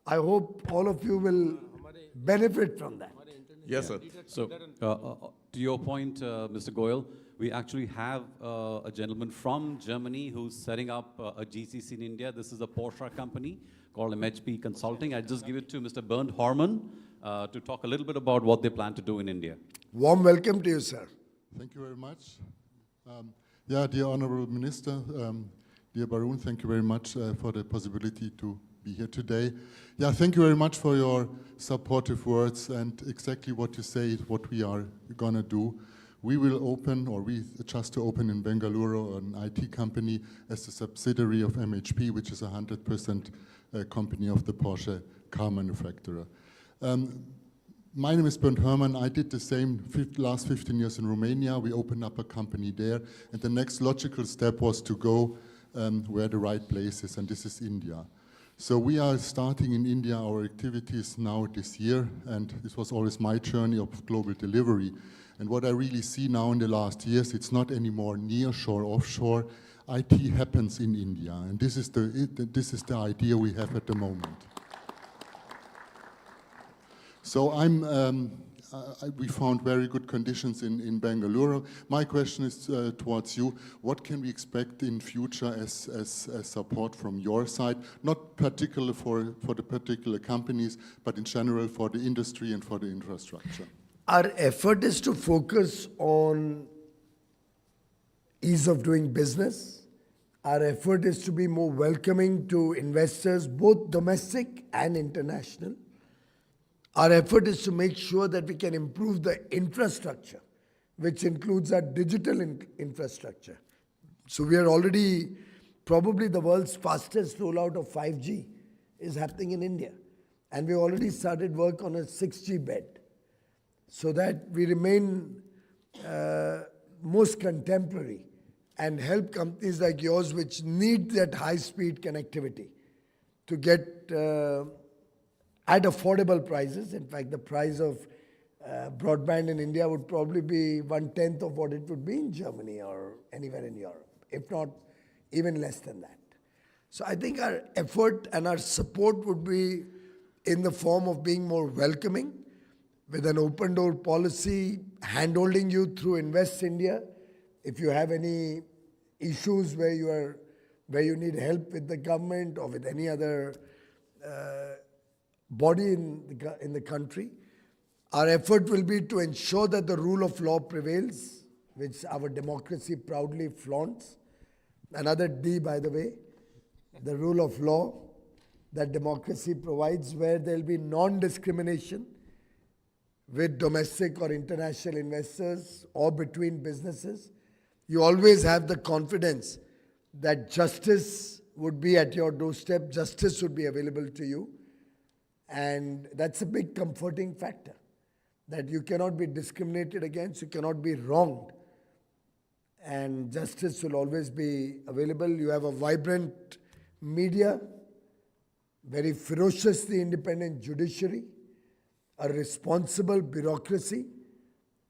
I hope all of you will benefit from that. Yes, sir. So, to your point, Mr. Goyal, we actually have a gentleman from Germany who's setting up a GCC in India. This is a Porsche company called MHP Consulting. I just give it to Mr. Bernd Hormann to talk a little bit about what they plan to do in India. Warm welcome to you, sir. Thank you very much. Dear Honorable Minister, dear Barun, thank you very much for the possibility to be here today. Thank you very much for your supportive words, and exactly what you say is what we are going to do. We will open, or we just to open in Bengaluru, an IT company as a subsidiary of MHP, which is a 100% company of the Porsche car manufacturer. My name is Bernd Hermann. I did the same last 15 years in Romania. We opened up a company there, and the next logical step was to go where the right place is, and this is India. So we are starting in India our activities now this year, and this was always my journey of global delivery. And what I really see now in the last years, it's not anymore near shore, offshore. IT happens in India, and this is the idea we have at the moment. So we found very good conditions in Bangalore. My question is towards you. What can we expect in future as support from your side, not particularly for the particular companies, but in general for the industry and for the infrastructure? Our effort is to focus on ease of doing business. Our effort is to be more welcoming to investors, both domestic and international. Our effort is to make sure that we can improve the infrastructure, which includes our digital infrastructure. So we are already probably the world's fastest rollout of 5G is happening in India. And we already started work on a 6G bed so that we remain most contemporary and help companies like yours which need that high-speed connectivity to get at affordable prices. In fact, the price of broadband in India would probably be 1/10 of what it would be in Germany or anywhere in Europe, if not even less than that. So I think our effort and our support would be in the form of being more welcoming, with an open door policy, hand-holding you through Invest India. If you have any issues where you need help with the government or with any other body in the country, our effort will be to ensure that the rule of law prevails, which our democracy proudly flaunts. Another D, by the way, the rule of law that democracy provides, where there will be non-discrimination with domestic or international investors or between businesses. You always have the confidence that justice would be at your doorstep, justice would be available to you. And that's a big comforting factor, that you cannot be discriminated against, you cannot be wronged. And justice will always be available. You have a vibrant media, very ferociously independent judiciary, a responsible bureaucracy,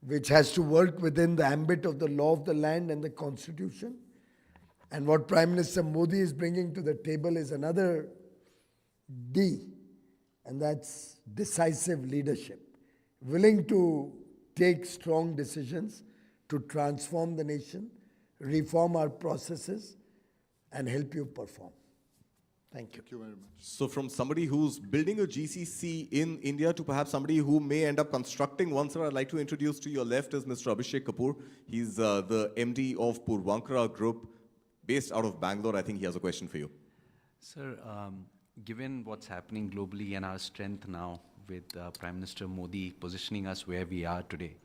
which has to work within the ambit of the law of the land and the constitution. And what Prime Minister Modi is bringing to the table is another D, and that's decisive leadership, willing to take strong decisions to transform the nation, reform our processes, and help you perform. Thank you. Thank you very much. So from somebody who's building a GCC in India to perhaps somebody who may end up constructing one, sir, I'd like to introduce to your left is Mr. Abhishek Kapoor. He's the MD of Puravankara Group, based out of Bangalore. I think he has a question for you. Sir, given what's happening globally and our strength now with Prime Minister Modi positioning us where we are today,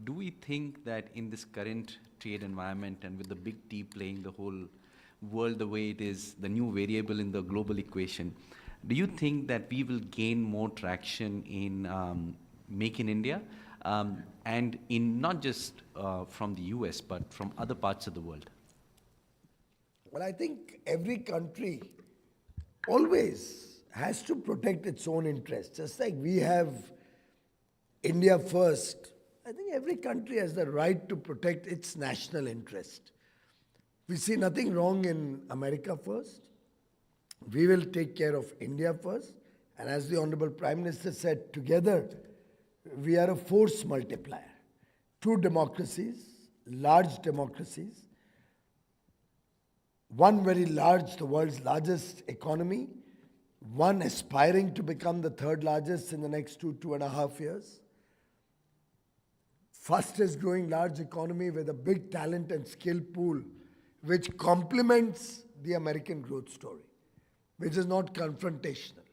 do we think that in this current trade environment and with the big T playing the whole world the way it is, the new variable in the global equation, do you think that we will gain more traction in Make in India and in not just from the US but from other parts of the world? Well, I think every country always has to protect its own interests. Just like we have India first, I think every country has the right to protect its national interest. We see nothing wrong in America first. We will take care of India first. And as the Honorable Prime Minister said, together we are a force multiplier. Two democracies, large democracies, one very large, the world's largest economy, one aspiring to become the third largest in the next 2.5 years. Fastest growing large economy with a big talent and skill pool, which complements the American growth story, which is not confrontational,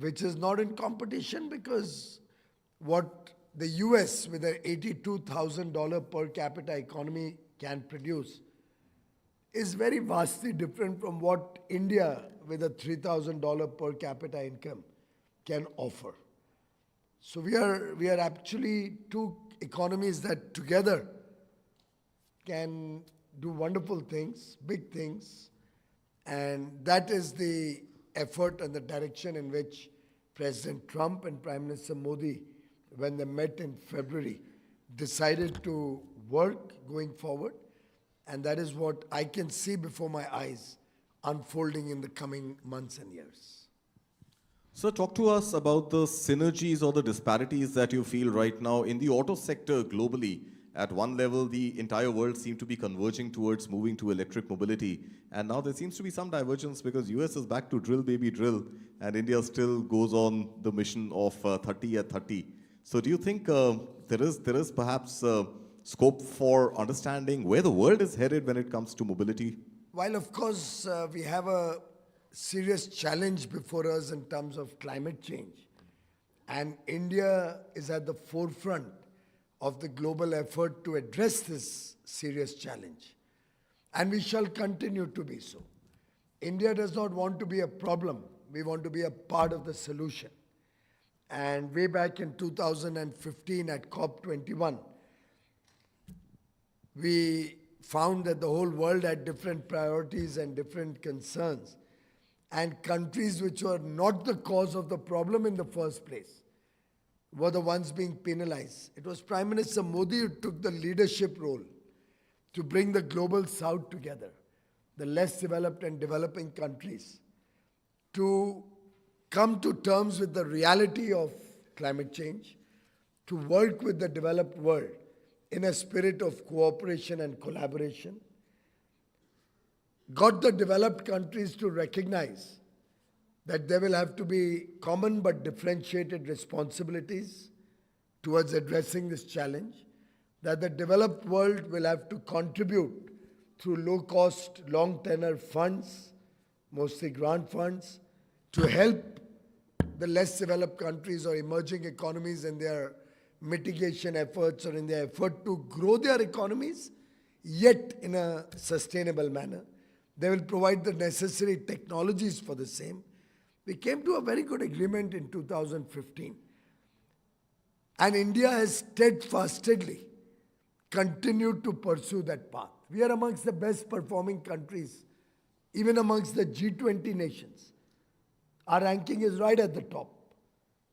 which is not in competition, because what the US with an $82,000 per capita economy can produce is very vastly different from what India with a $3,000 per capita income can offer. So we are actually two economies that together can do wonderful things, big things, and that is the effort and the direction in which President Trump and Prime Minister Modi, when they met in February, decided to work going forward. And that is what I can see before my eyes unfolding in the coming months and years. So talk to us about the synergies or the disparities that you feel right now in the auto sector globally. At one level, the entire world seemed to be converging towards moving to electric mobility. And now there seems to be some divergence because US is back to drill, baby, drill. And India still goes on the mission of 30 at 30. So do you think there is perhaps scope for understanding where the world is headed when it comes to mobility? While, of course, we have a serious challenge before us in terms of climate change, and India is at the forefront of the global effort to address this serious challenge, and we shall continue to be so. India does not want to be a problem. We want to be a part of the solution. And way back in 2015 at COP21, we found that the whole world had different priorities and different concerns. And countries which were not the cause of the problem in the first place were the ones being penalized. It was Prime Minister Modi who took the leadership role to bring the global south together, the less developed and developing countries, to come to terms with the reality of climate change, to work with the developed world in a spirit of cooperation and collaboration, got the developed countries to recognize that there will have to be common but differentiated responsibilities towards addressing this challenge, that the developed world will have to contribute through low-cost, long-tenor funds, mostly grant funds, to help the less developed countries or emerging economies in their mitigation efforts or in their effort to grow their economies, yet in a sustainable manner. They will provide the necessary technologies for the same. We came to a very good agreement in 2015. And India has steadfastly continued to pursue that path. We are amongst the best performing countries, even amongst the G20 nations. Our ranking is right at the top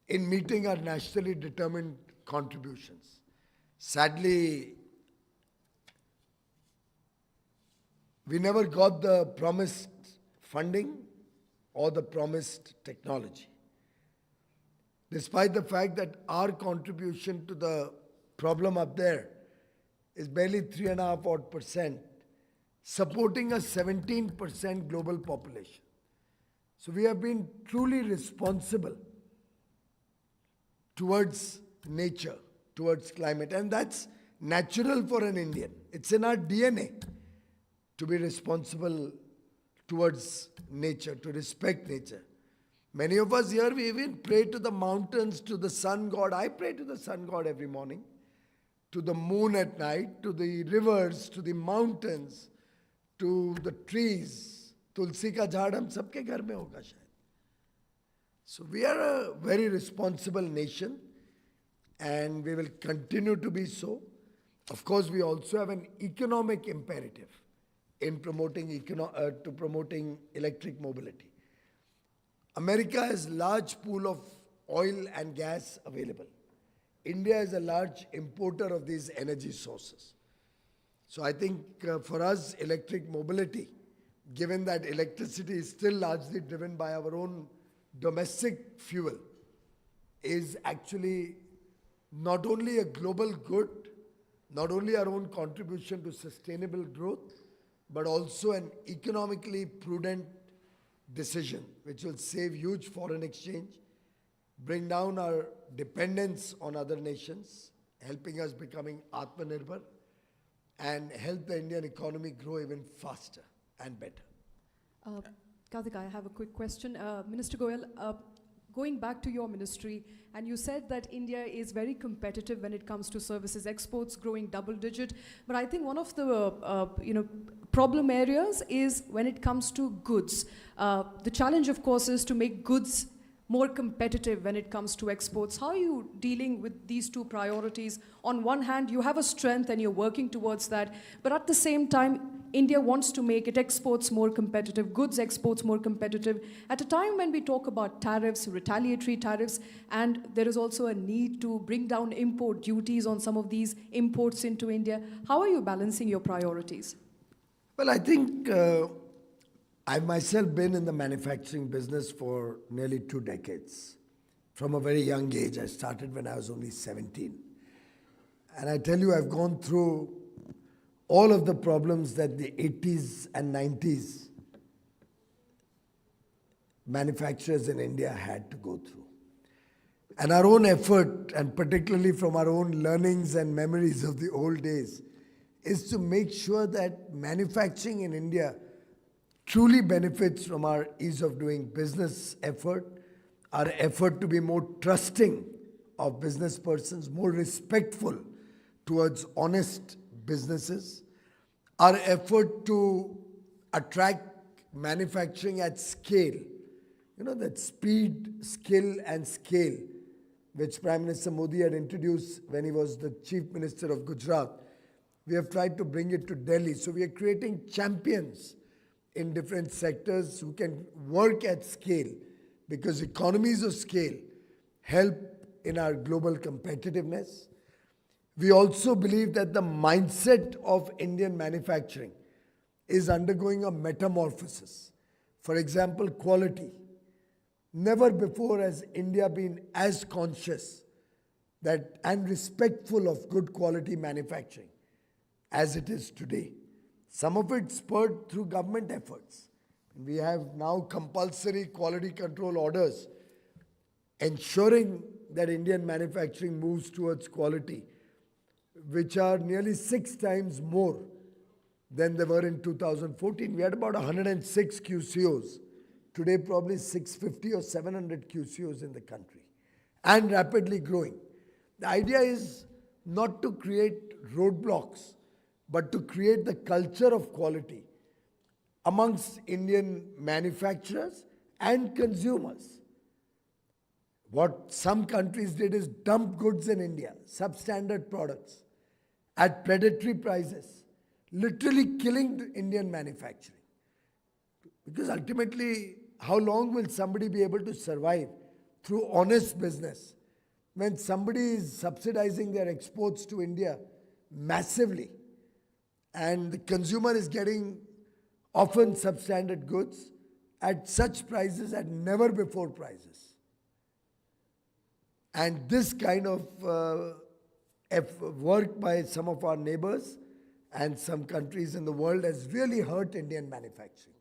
in meeting our nationally determined contributions. Sadly, we never got the promised funding or the promised technology. Despite the fact that our contribution to the problem up there is barely 3.5%, supporting a 17% global population. So we have been truly responsible towards nature, towards climate, and that's natural for an Indian. It's in our DNA to be responsible towards nature, to respect nature. Many of us here, we even pray to the mountains, to the sun god. I pray to the sun god every morning, to the moon at night, to the rivers, to the mountains, to the trees. Tulsi ka jhaad hum sabke ghar mein hoga shayad. So we are a very responsible nation, and we will continue to be so. Of course, we also have an economic imperative in promoting electric mobility. America has large pool of oil and gas available. India is a large importer of these energy sources. So I think for us, electric mobility, given that electricity is still largely driven by our own domestic fuel, is actually not only a global good, not only our own contribution to sustainable growth, but also an economically prudent decision, which will save huge foreign exchange, bring down our dependence on other nations, helping us becoming Atmanirbhar, and help the Indian economy grow even faster and better. Karthik, I have a quick question. Minister Goyal, going back to your ministry, and you said that India is very competitive when it comes to services exports, growing double-digit. But I think one of the problem areas is when it comes to goods. The challenge, of course, is to make goods more competitive when it comes to exports. How are you dealing with these two priorities? On one hand, you have a strength and you're working towards that, but at the same time, India wants to make its exports more competitive, goods exports more competitive, at a time when we talk about tariffs, retaliatory tariffs, and there is also a need to bring down import duties on some of these imports into India. How are you balancing your priorities? Well, I think I've myself been in the manufacturing business for nearly 2 decades. From a very young age, I started when I was only 17. And I tell you, I've gone through all of the problems that the 80s and 90s manufacturers in India had to go through. And our own effort, and particularly from our own learnings and memories of the old days, is to make sure that manufacturing in India truly benefits from our ease of doing business effort, our effort to be more trusting of business persons, more respectful towards honest businesses, our effort to attract manufacturing at scale. You know, that speed, skill and scale, which Prime Minister Modi had introduced when he was the Chief Minister of Gujarat. We have tried to bring it to Delhi. So we are creating champions in different sectors who can work at scale, because economies of scale help in our global competitiveness. We also believe that the mindset of Indian manufacturing is undergoing a metamorphosis. For example, quality. Never before has India been as conscious that and respectful of good quality manufacturing as it is today. Some of it spurred through government efforts. We have now compulsory quality control orders ensuring that Indian manufacturing moves towards quality, which are nearly 6 times more than they were in 2014. We had about 106 QCOs. Today, probably 650 or 700 QCOs in the country, and rapidly growing. The idea is not to create roadblocks, but to create the culture of quality amongst Indian manufacturers and consumers. What some countries did is dump goods in India, substandard products, at predatory prices, literally killing Indian manufacturing. Because ultimately, how long will somebody be able to survive through honest business when somebody is subsidizing their exports to India massively and the consumer is getting often substandard goods at such prices at never before prices? And this kind of work by some of our neighbors and some countries in the world has really hurt Indian manufacturing.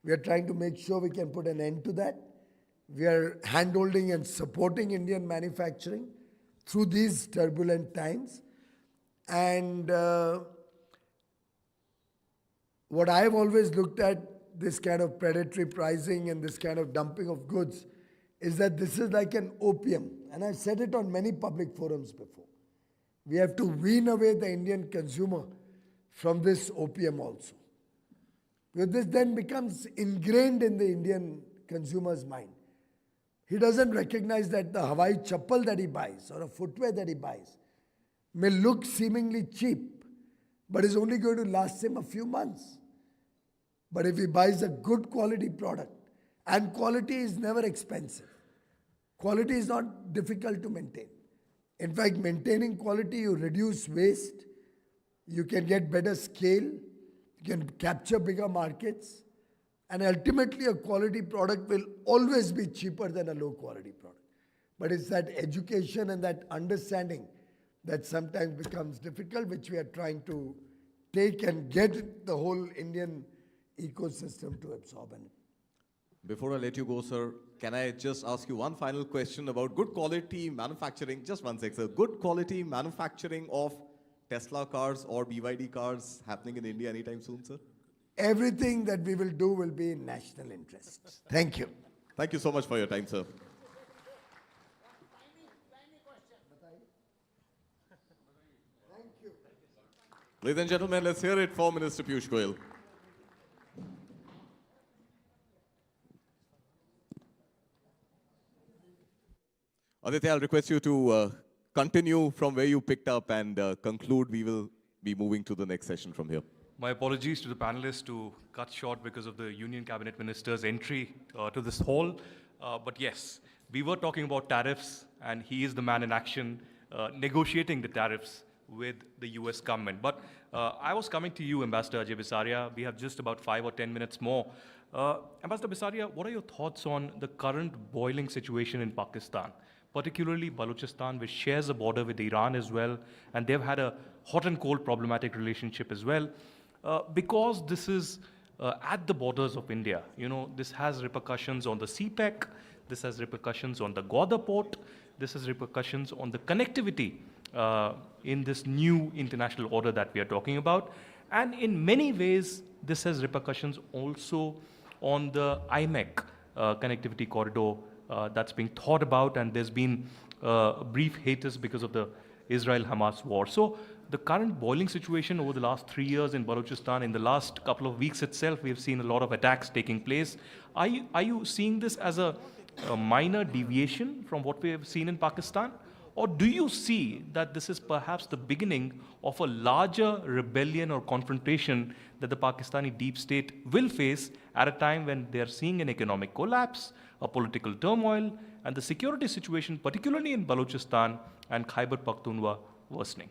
We are trying to make sure we can put an end to that. We are handholding and supporting Indian manufacturing through these turbulent times. And what I have always looked at, this kind of predatory pricing and this kind of dumping of goods, is that this is like an opium. And I've said it on many public forums before. We have to wean away the Indian consumer from this opium also. Because this then becomes ingrained in the Indian consumer's mind. He doesn't recognize that the Hawaii chappal that he buys or a footwear that he buys may look seemingly cheap, but is only going to last him a few months. But if he buys a good quality product, and quality is never expensive. Quality is not difficult to maintain. In fact, maintaining quality, you reduce waste, you can get better scale, you can capture bigger markets, and ultimately a quality product will always be cheaper than a low quality product. But it's that education and that understanding that sometimes becomes difficult, which we are trying to take and get the whole Indian ecosystem to absorb. And before I let you go, sir, can I just ask you one final question about good quality manufacturing? Just one sec, sir. Good quality manufacturing of Tesla cars or BYD cars happening in India anytime soon, sir? everything that we will do will be in national interest. Thank you. Thank you so much for your time, sir. Ladies and gentlemen, let's hear it for Minister Piyush Goyal. Aditya, I'll request you to continue from where you picked up and conclude. We will be moving to the next session from here. My apologies to the panelists to cut short because of the Union Cabinet Minister's entry to this hall. But yes, we were talking about tariffs, and he is the man in action negotiating the tariffs with the US government. But I was coming to you, Ambassador Ajay Bisaria. We have just about 5 or 10 minutes more. Ambassador Bisaria, what are your thoughts on the current boiling situation in Pakistan, particularly Balochistan, which shares a border with Iran as well, and they've had a hot and cold problematic relationship as well. Because this is at the borders of India, this has repercussions on the CPEC, this has repercussions on the Gwadar port, this has repercussions on the connectivity in this new international order that we are talking about. And in many ways, this has repercussions also on the IMEC connectivity corridor that's being thought about, and there's been brief hiatus because of the Israel-Hamas war. So the current boiling situation over the last 3 years in Balochistan, in the last couple of weeks itself, we've seen a lot of attacks taking place. Are you seeing this as a minor deviation from what we have seen in Pakistan? Or do you see that this is perhaps the beginning of a larger rebellion or confrontation that the Pakistani deep state will face at a time when they are seeing an economic collapse, a political turmoil, and the security situation, particularly in Balochistan and Khyber Pakhtunkhwa, worsening?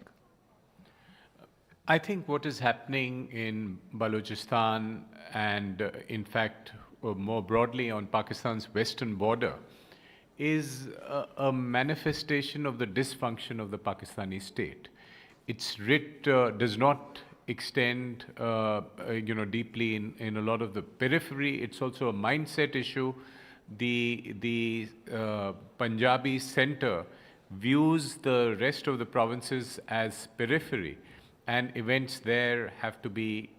I think what is happening in Balochistan and in fact more broadly on Pakistan's western border is a manifestation of the dysfunction of the Pakistani state. Its writ does not extend deeply in a lot of the periphery. It's also a mindset issue. The Punjabi center views the rest of the provinces as periphery, and events there have to be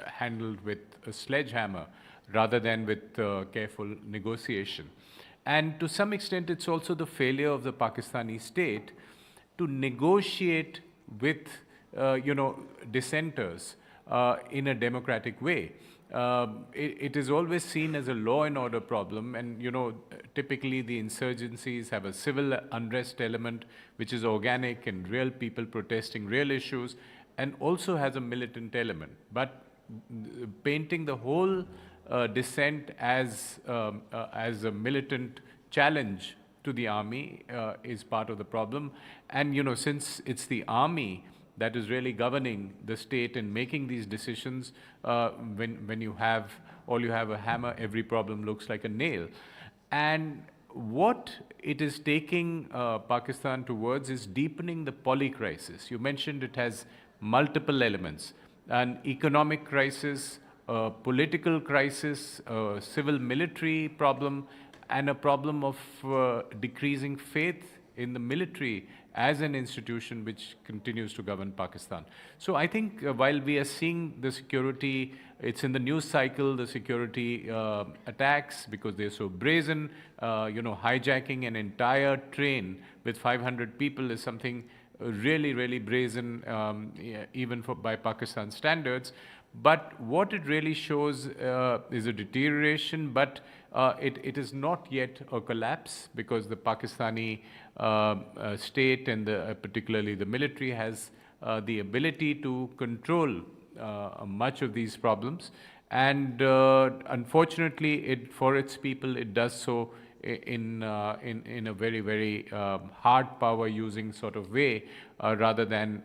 handled with a sledgehammer rather than with careful negotiation. And to some extent, it's also the failure of the Pakistani state to negotiate with, dissenters in a democratic way. It is always seen as a law and order problem, and typically the insurgencies have a civil unrest element, which is organic and real people protesting real issues, and also has a militant element. But painting the whole dissent as a militant challenge to the army is part of the problem. And since it's the army that is really governing the state and making these decisions, when you have a hammer, every problem looks like a nail. And what it is taking Pakistan towards is deepening the poly crisis. You mentioned it has multiple elements: an economic crisis, a political crisis, a civil military problem, and a problem of decreasing faith in the military as an institution which continues to govern Pakistan. So I think while we are seeing the security, it's in the news cycle, the security attacks, because they're so brazen, hijacking an entire train with 500 people is something really, really brazen, even by Pakistan standards. But what it really shows is a deterioration, but it is not yet a collapse, because the Pakistani state and particularly the military has the ability to control much of these problems. And unfortunately, for its people, it does so in a very, very hard power using sort of way, rather than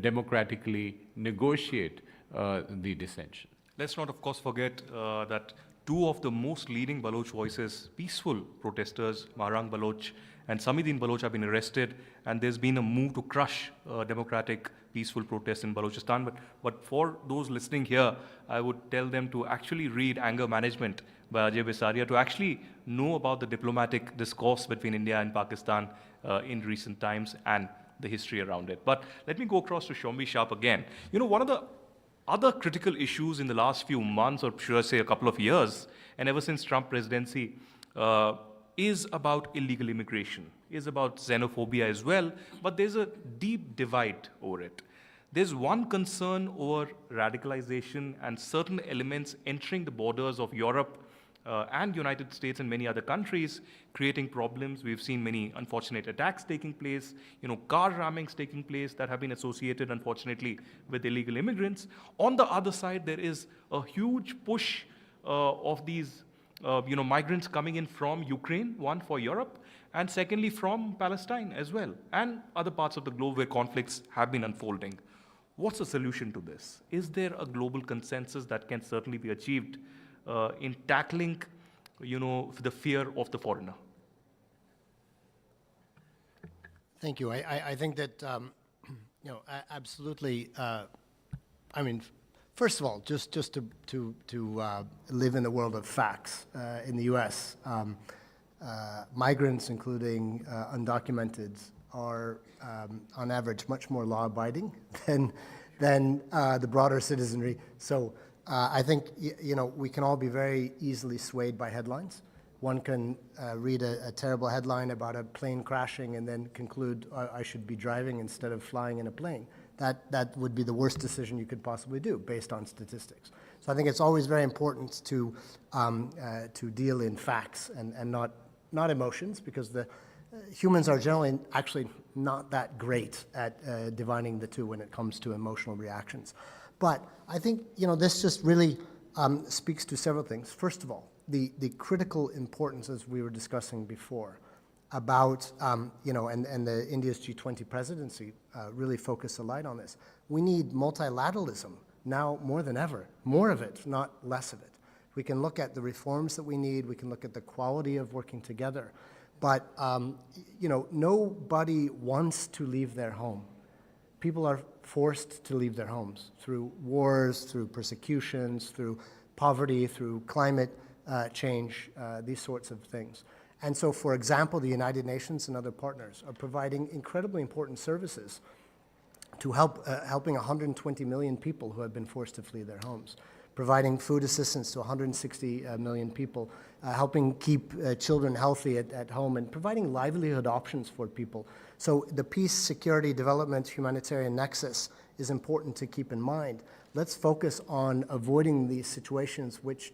democratically negotiate the dissension. Let's not, of course, forget that two of the most leading Baloch voices, peaceful protesters, Mahrang Baloch and Samidin Baloch, have been arrested, and there's been a move to crush democratic, peaceful protests in Balochistan. But for those listening here, I would tell them to actually read Anger Management by Ajay Bisaria to actually know about the diplomatic discourse between India and Pakistan in recent times and the history around it. But let me go across to Shombi Sharp again. One of the other critical issues in the last few months, or should I say a couple of years, and ever since Trump presidency, is about illegal immigration, is about xenophobia as well, but there's a deep divide over it. There's one concern over radicalization and certain elements entering the borders of Europe and United States and many other countries, creating problems. We've seen many unfortunate attacks taking place, car rammings taking place that have been associated, unfortunately, with illegal immigrants. On the other side, there is a huge push of these migrants coming in from Ukraine, one for Europe, and secondly from Palestine as well, and other parts of the globe where conflicts have been unfolding. What's the solution to this? Is there a global consensus that can certainly be achieved in tackling, the fear of the foreigner? Thank you. I think that, absolutely, first of all, just to live in the world of facts, in the U.S., migrants, including undocumented, are on average much more law-abiding than the broader citizenry. So I think we can all be very easily swayed by headlines. One can read a terrible headline about a plane crashing and then conclude I should be driving instead of flying in a plane. That would be the worst decision you could possibly do based on statistics. So I think it's always very important to deal in facts and not emotions, because the humans are generally actually not that great at dividing the two when it comes to emotional reactions. But I think this just really speaks to several things. First of all, the critical importance, as we were discussing before, about and the India's G20 presidency really focused a light on this. We need multilateralism now more than ever, more of it, not less of it. We can look at the reforms that we need. We can look at the quality of working together. But, nobody wants to leave their home. People are forced to leave their homes through wars, through persecutions, through poverty, through climate change, these sorts of things. And so, for example, the United Nations and other partners are providing incredibly important services to helping 120 million people who have been forced to flee their homes, providing food assistance to 160 million people, helping keep children healthy at home, and providing livelihood options for people. So the peace, security, development, humanitarian nexus is important to keep in mind. Let's focus on avoiding these situations which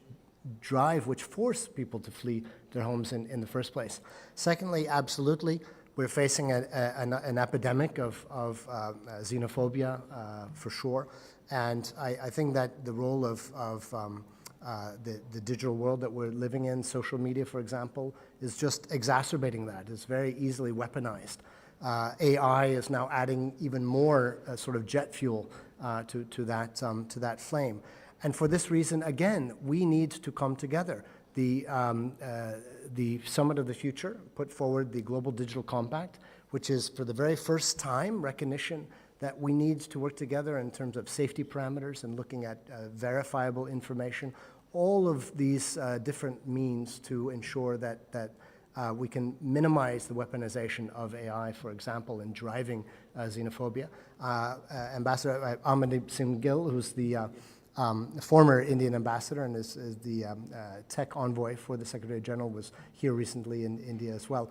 force people to flee their homes in the first place. Secondly, absolutely, we're facing an epidemic of xenophobia, for sure. And I think that the role of the digital world that we're living in, social media, for example, is just exacerbating that. It's very easily weaponized. AI is now adding even more sort of jet fuel to that flame. And for this reason, again, we need to come together. The Summit of the Future put forward the Global Digital Compact, which is for the very first time recognition that we need to work together in terms of safety parameters and looking at verifiable information, all of these different means to ensure that we can minimize the weaponization of AI, for example, in driving xenophobia. Ambassador Amandeep Singh Gill, who's the former Indian ambassador and is the tech envoy for the Secretary General, was here recently in India as well,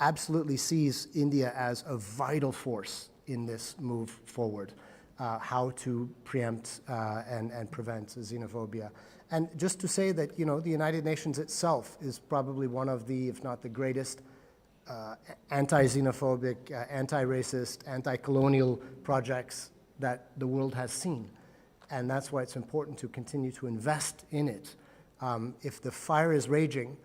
absolutely sees India as a vital force in this move forward, how to preempt and prevent xenophobia. And just to say that, the United Nations itself is probably one of the, if not the greatest, anti-xenophobic, anti-racist, anti-colonial projects that the world has seen. And that's why it's important to continue to invest in it. If the fire is raging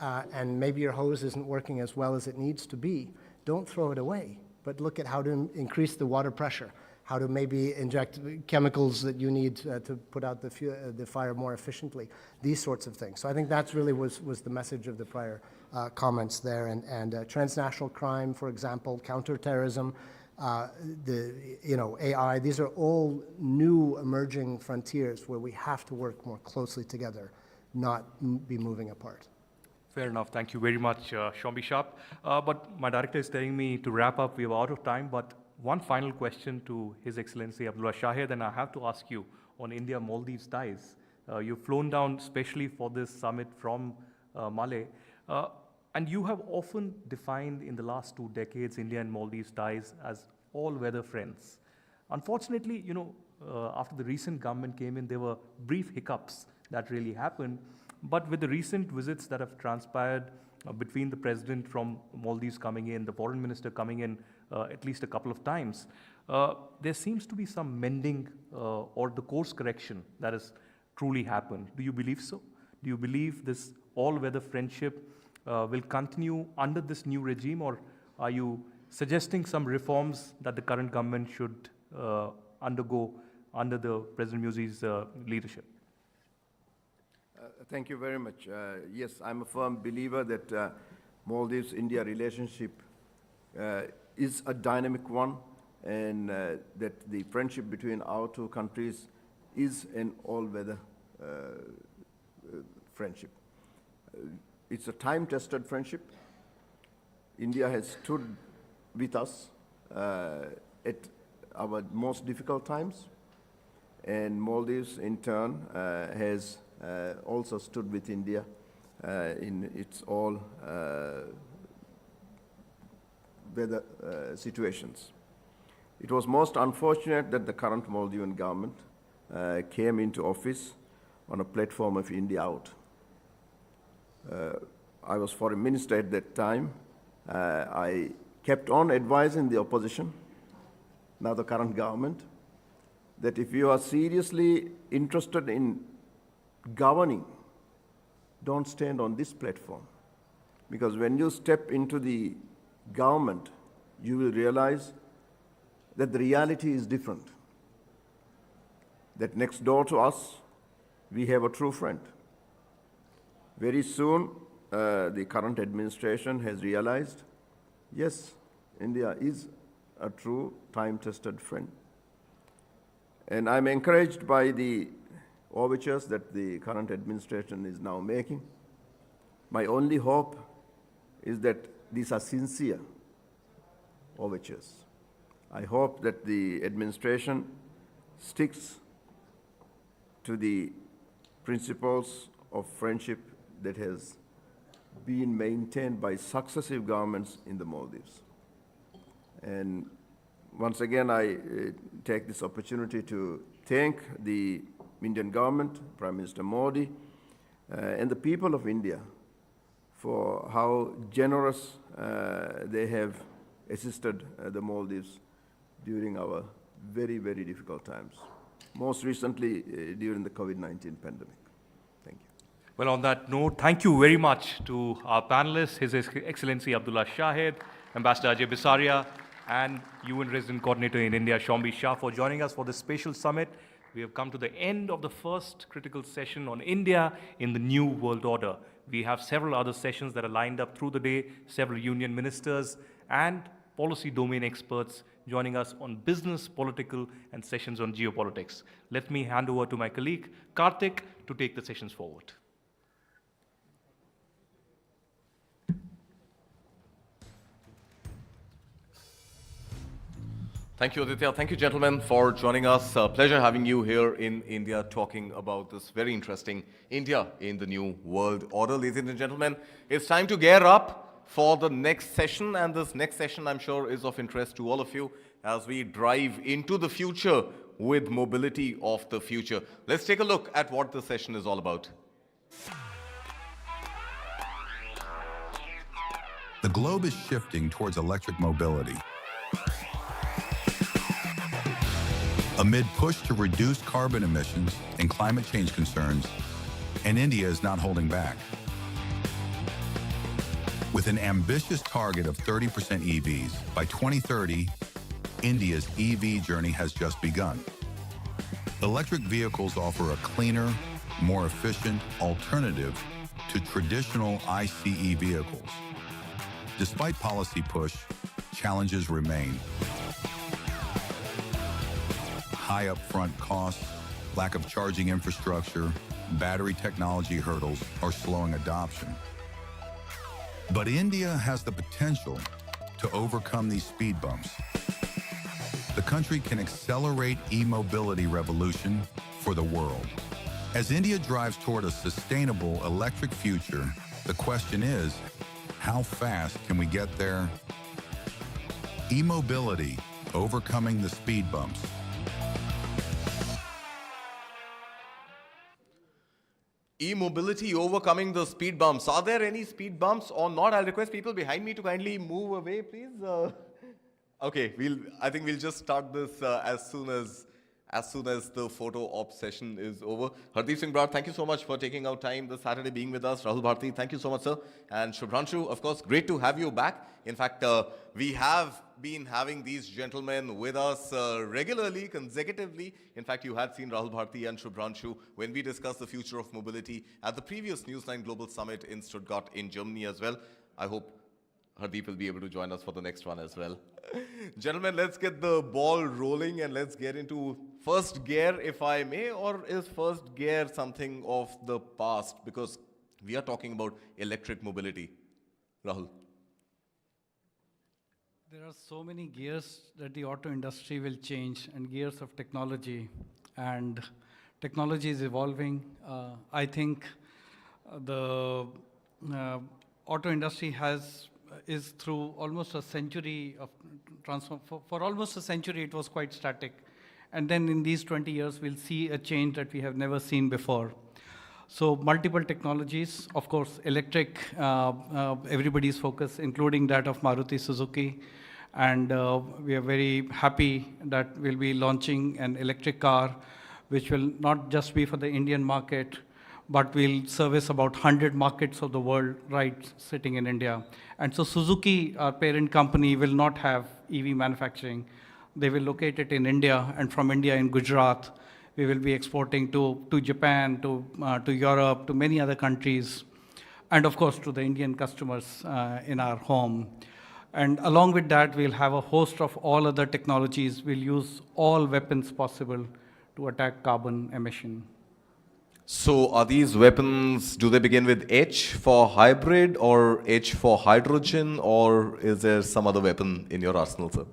and maybe your hose isn't working as well as it needs to be, don't throw it away, but look at how to increase the water pressure, how to maybe inject chemicals that you need to put out the fire more efficiently, these sorts of things. So I think that's really was the message of the prior comments there. And transnational crime, for example, counterterrorism, AI, these are all new emerging frontiers where we have to work more closely together, not be moving apart. Fair enough. Thank you very much, Shombi Sharp. But my director is telling me to wrap up. We are out of time. But one final question to His Excellency Abdullah Shahid, and I have to ask you on India-Maldives ties. You've flown down specially for this summit from Malé. And you have often defined in the last 2 decades India and Maldives ties as all-weather friends. Unfortunately, after the recent government came in, there were brief hiccups that really happened. But with the recent visits that have transpired between the president from Maldives coming in, the foreign minister coming in at least a couple of times, there seems to be some mending or the course correction that has truly happened. Do you believe so? Do you believe this all-weather friendship will continue under this new regime, or are you suggesting some reforms that the current government should undergo under the President Modi's leadership? Thank you very much. Yes, I'm a firm believer that Maldives-India relationship is a dynamic one, and that the friendship between our two countries is an all-weather friendship. It's a time-tested friendship. India has stood with us at our most difficult times, and Maldives, in turn, has also stood with India in its all weather situations. It was most unfortunate that the current Maldivian government came into office on a platform of India out. I was foreign minister at that time. I kept on advising the opposition, now the current government, that if you are seriously interested in governing, don't stand on this platform. Because when you step into the government, you will realize that the reality is different. That next door to us, we have a true friend. Very soon, the current administration has realized, yes, India is a true time-tested friend. And I'm encouraged by the overtures that the current administration is now making. My only hope is that these are sincere overtures. I hope that the administration sticks to the principles of friendship that has been maintained by successive governments in the Maldives. And once again, I take this opportunity to thank the Indian government, Prime Minister Modi, and the people of India for how generous they have assisted the Maldives during our very, very difficult times, most recently during the COVID-19 pandemic. Thank you. Well, on that note, thank you very much to our panelists, His Excellency Abdullah Shahid, Ambassador Ajay Bisaria, and UN Resident Coordinator in India, Shombi Shah, for joining us for this special summit. We have come to the end of the first critical session on India in the new world order. We have several other sessions that are lined up through the day, several union ministers and policy domain experts joining us on business, political, and sessions on geopolitics. Let me hand over to my colleague, Karthik, to take the sessions forward. Thank you, Aditya. Thank you, gentlemen, for joining us. Pleasure having you here in India talking about this very interesting India in the new world order. Ladies and gentlemen, it's time to gear up for the next session. And this next session, I'm sure, is of interest to all of you as we drive into the future with mobility of the future. Let's take a look at what this session is all about. The globe is shifting towards electric mobility. Amid push to reduce carbon emissions and climate change concerns, and India is not holding back. With an ambitious target of 30% EVs, by 2030, India's EV journey has just begun. Electric vehicles offer a cleaner, more efficient alternative to traditional ICE vehicles. Despite policy push, challenges remain. High upfront costs, lack of charging infrastructure, battery technology hurdles are slowing adoption. But India has the potential to overcome these speed bumps. The country can accelerate e-mobility revolution for the world. As India drives toward a sustainable electric future, the question is, how fast can we get there? E-mobility, overcoming the speed bumps. E-mobility overcoming the speed bumps. Are there any speed bumps or not? I'll request people behind me to kindly move away, please. Okay, I think we'll just start this as soon as soon as the photo op session is over. Hardeep Singh Brar, thank you so much for taking out time this Saturday being with us. Rahul Bharti, thank you so much, sir. And Shubhranshu, of course, great to have you back. In fact, we have been having these gentlemen with us regularly, consecutively. In fact, you had seen Rahul Bharti and Shubhranshu when we discussed the future of mobility at the previous News9 Global Summit in Stuttgart in Germany as well. I hope Hardeep will be able to join us for the next one as well. Gentlemen, let's get the ball rolling and let's get into first gear, if I may. Or is first gear something of the past? Because we are talking about electric mobility. Rahul. There are so many gears that the auto industry will change, and gears of technology. And technology is evolving. I think the auto industry is through almost a century of transform. For almost a century, it was quite static. And then in these 20 years, we'll see a change that we have never seen before. So multiple technologies, of course, electric, everybody's focus, including that of Maruti Suzuki. And we are very happy that we'll be launching an electric car, which will not just be for the Indian market, but will service about 100 markets of the world right sitting in India. And so Suzuki, our parent company, will not have EV manufacturing. They will locate it in India, and from India in Gujarat, we will be exporting to Japan, to Europe, to many other countries, and of course to the Indian customers in our home. And along with that, we'll have a host of all other technologies. We'll use all weapons possible to attack carbon emission. So are these weapons, do they begin with H for hybrid or H for hydrogen, or is there some other weapon in your arsenal, sir?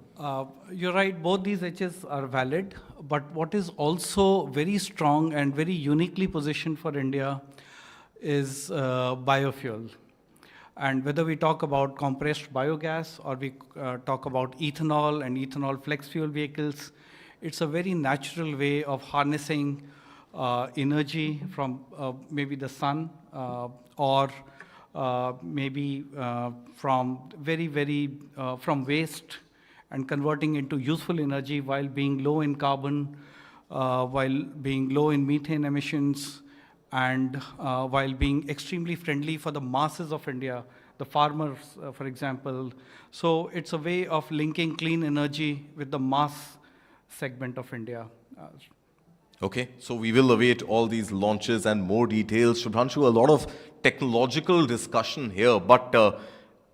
You're right, both these H's are valid, but what is also very strong and very uniquely positioned for India is biofuel. And whether we talk about compressed biogas or we talk about ethanol and ethanol flex fuel vehicles, it's a very natural way of harnessing energy from maybe the sun or maybe from from waste, and converting into useful energy while being low in carbon, while being low in methane emissions, and while being extremely friendly for the masses of India, the farmers, for example. So it's a way of linking clean energy with the mass segment of India. Okay, so we will await all these launches and more details. Shubhranshu, a lot of technological discussion here, but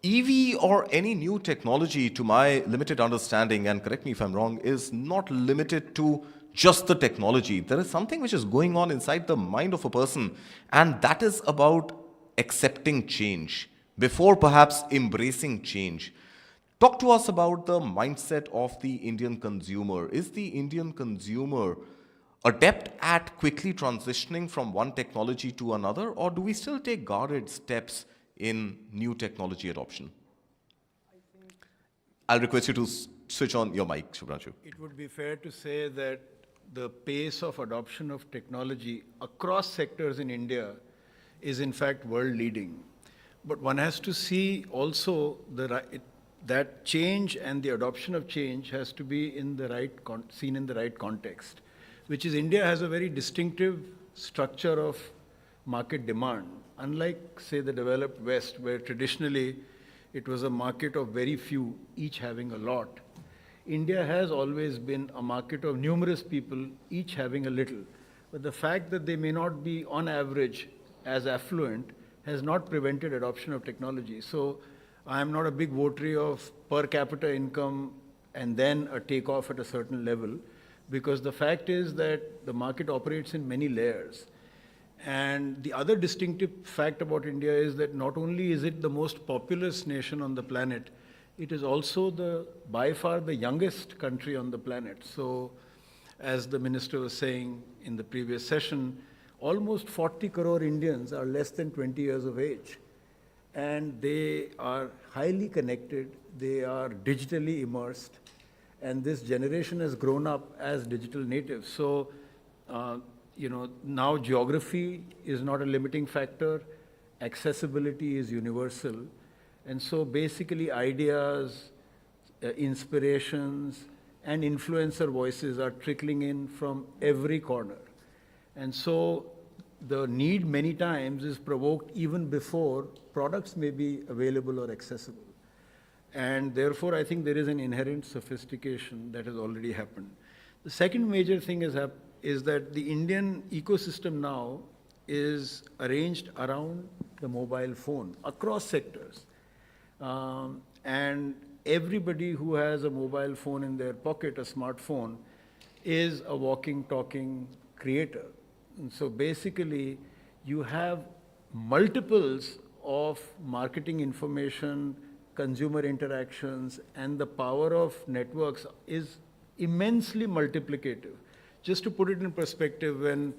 EV or any new technology, to my limited understanding, and correct me if I'm wrong, is not limited to just the technology. There is something which is going on inside the mind of a person, and that is about accepting change before perhaps embracing change. Talk to us about the mindset of the Indian consumer. Is the Indian consumer adept at quickly transitioning from one technology to another, or do we still take guarded steps in new technology adoption? I'll request you to switch on your mic, Shubhranshu. It would be fair to say that the pace of adoption of technology across sectors in India is in fact world leading. But one has to see also that change and the adoption of change has to be in the right seen in the right context, which is India has a very distinctive structure of market demand, unlike, say, the developed West, where traditionally it was a market of very few, each having a lot. India has always been a market of numerous people, each having a little. But the fact that they may not be, on average, as affluent has not prevented adoption of technology. So I am not a big votary of per capita income and then a takeoff at a certain level, because the fact is that the market operates in many layers. And the other distinctive fact about India is that not only is it the most populous nation on the planet, it is also by far the youngest country on the planet. So, as the minister was saying in the previous session, almost 40 crore Indians are less than 20 years of age. And they are highly connected, they are digitally immersed, and this generation has grown up as digital natives. So, now geography is not a limiting factor, accessibility is universal. And so basically ideas, inspirations, and influencer voices are trickling in from every corner. And so the need many times is provoked even before products may be available or accessible. And therefore, I think there is an inherent sophistication that has already happened. The second major thing is that the Indian ecosystem now is arranged around the mobile phone across sectors. And everybody who has a mobile phone in their pocket, a smartphone, is a walking, talking creator. And so basically, you have multiples of marketing information, consumer interactions, and the power of networks is immensely multiplicative. Just to put it in perspective, when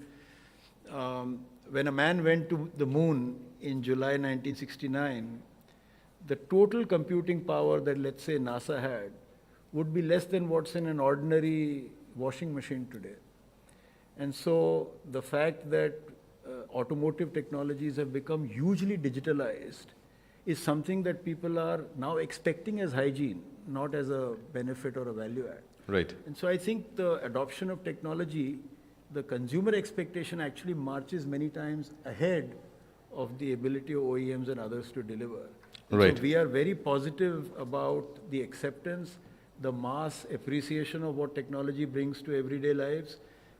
a man went to the moon in July 1969, the total computing power that, let's say, NASA had would be less than what's in an ordinary washing machine today. And so the fact that automotive technologies have become hugely digitalized is something that people are now expecting as hygiene, not as a benefit or a value add. Right. And so I think the adoption of technology, the consumer expectation actually marches many times ahead of the ability of OEMs and others to deliver. Right. So we are very positive about the acceptance, the mass appreciation of what technology brings to everyday lives,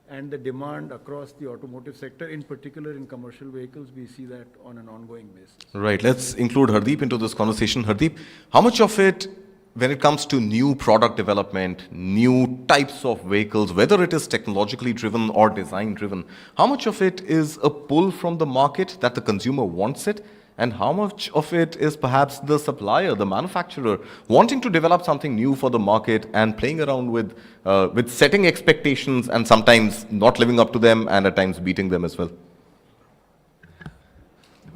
and the demand across the automotive sector, in particular in commercial vehicles. We see that on an ongoing basis. Right. Let's include Hardeep into this conversation. Hardeep, how much of it, when it comes to new product development, new types of vehicles, whether it is technologically driven or design driven, how much of it is a pull from the market that the consumer wants it? And how much of it is perhaps the supplier, the manufacturer, wanting to develop something new for the market and playing around with setting expectations and sometimes not living up to them and at times beating them as well?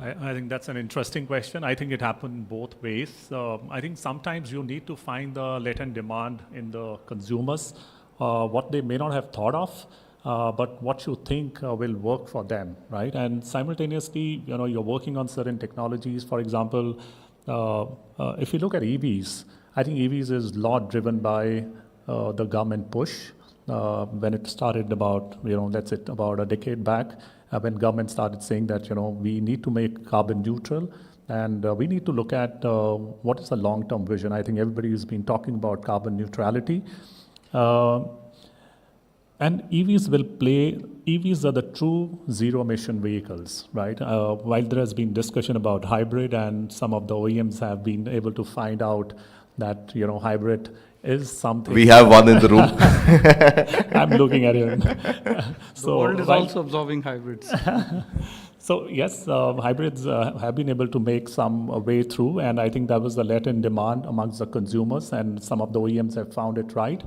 I think that's an interesting question. I think it happened both ways. I think sometimes you need to find the latent demand in the consumers, what they may not have thought of, but what you think will work for them, right? And simultaneously, you're working on certain technologies. For example, if you look at EVs, I think EVs is a lot driven by the government push. When it started about, let's say about a decade back, when government started saying that, we need to make carbon neutral and we need to look at what is the long-term vision. I think everybody has been talking about carbon neutrality. And EVs are the true zero-emission vehicles, right? While there has been discussion about hybrid and some of the OEMs have been able to find out that, hybrid is something. We have one in the room. I'm looking at him. So the world is also absorbing hybrids. So yes, hybrids have been able to make some way through, and I think that was the latent demand amongst the consumers, and some of the OEMs have found it right.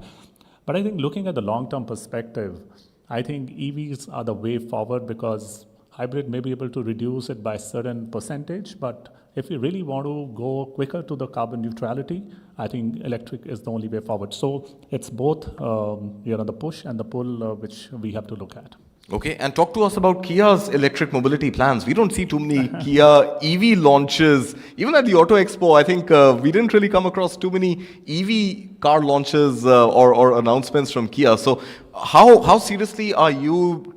But I think looking at the long-term perspective, I think EVs are the way forward because hybrid may be able to reduce it by a certain percentage, but if you really want to go quicker to the carbon neutrality, I think electric is the only way forward. So it's both, the push and the pull, which we have to look at. Okay, and talk to us about Kia's electric mobility plans. We don't see too many Kia EV launches. Even at the Auto Expo, I think we didn't really come across too many EV car launches or announcements from Kia. So how seriously are you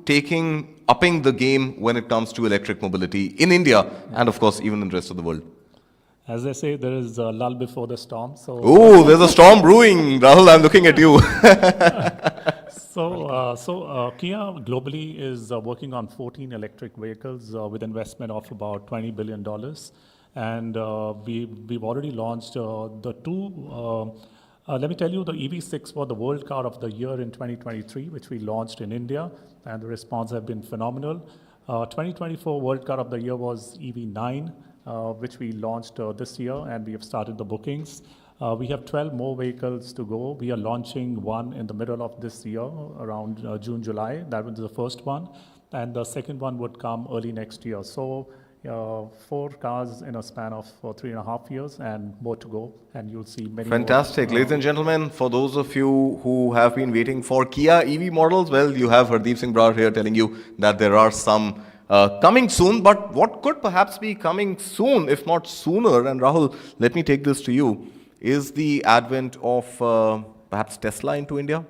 upping the game when it comes to electric mobility in India and, of course, even in the rest of the world? As I say, there is a lull before the storm. So oh, there's a storm brewing. Rahul, I'm looking at you. So Kia globally is working on 14 electric vehicles with investment of about $20 billion. And we've already launched the two. Let me tell you, the EV6 was the World Car of the Year in 2023, which we launched in India, and the response have been phenomenal. 2024 World Car of the Year was EV9, which we launched this year, and we have started the bookings. We have 12 more vehicles to go. We are launching one in the middle of this year, around June, July. That was the first one. And the second one would come early next year. So 4 cars in a span of 3.5 years and more to go. And you'll see many Fantastic. more. Ladies and gentlemen, for those of you who have been waiting for Kia EV models, well, you have Hardeep Singh Brar here telling you that there are some coming soon. But what could perhaps be coming soon, if not sooner, and Rahul, let me take this to you, is the advent of perhaps Tesla into India?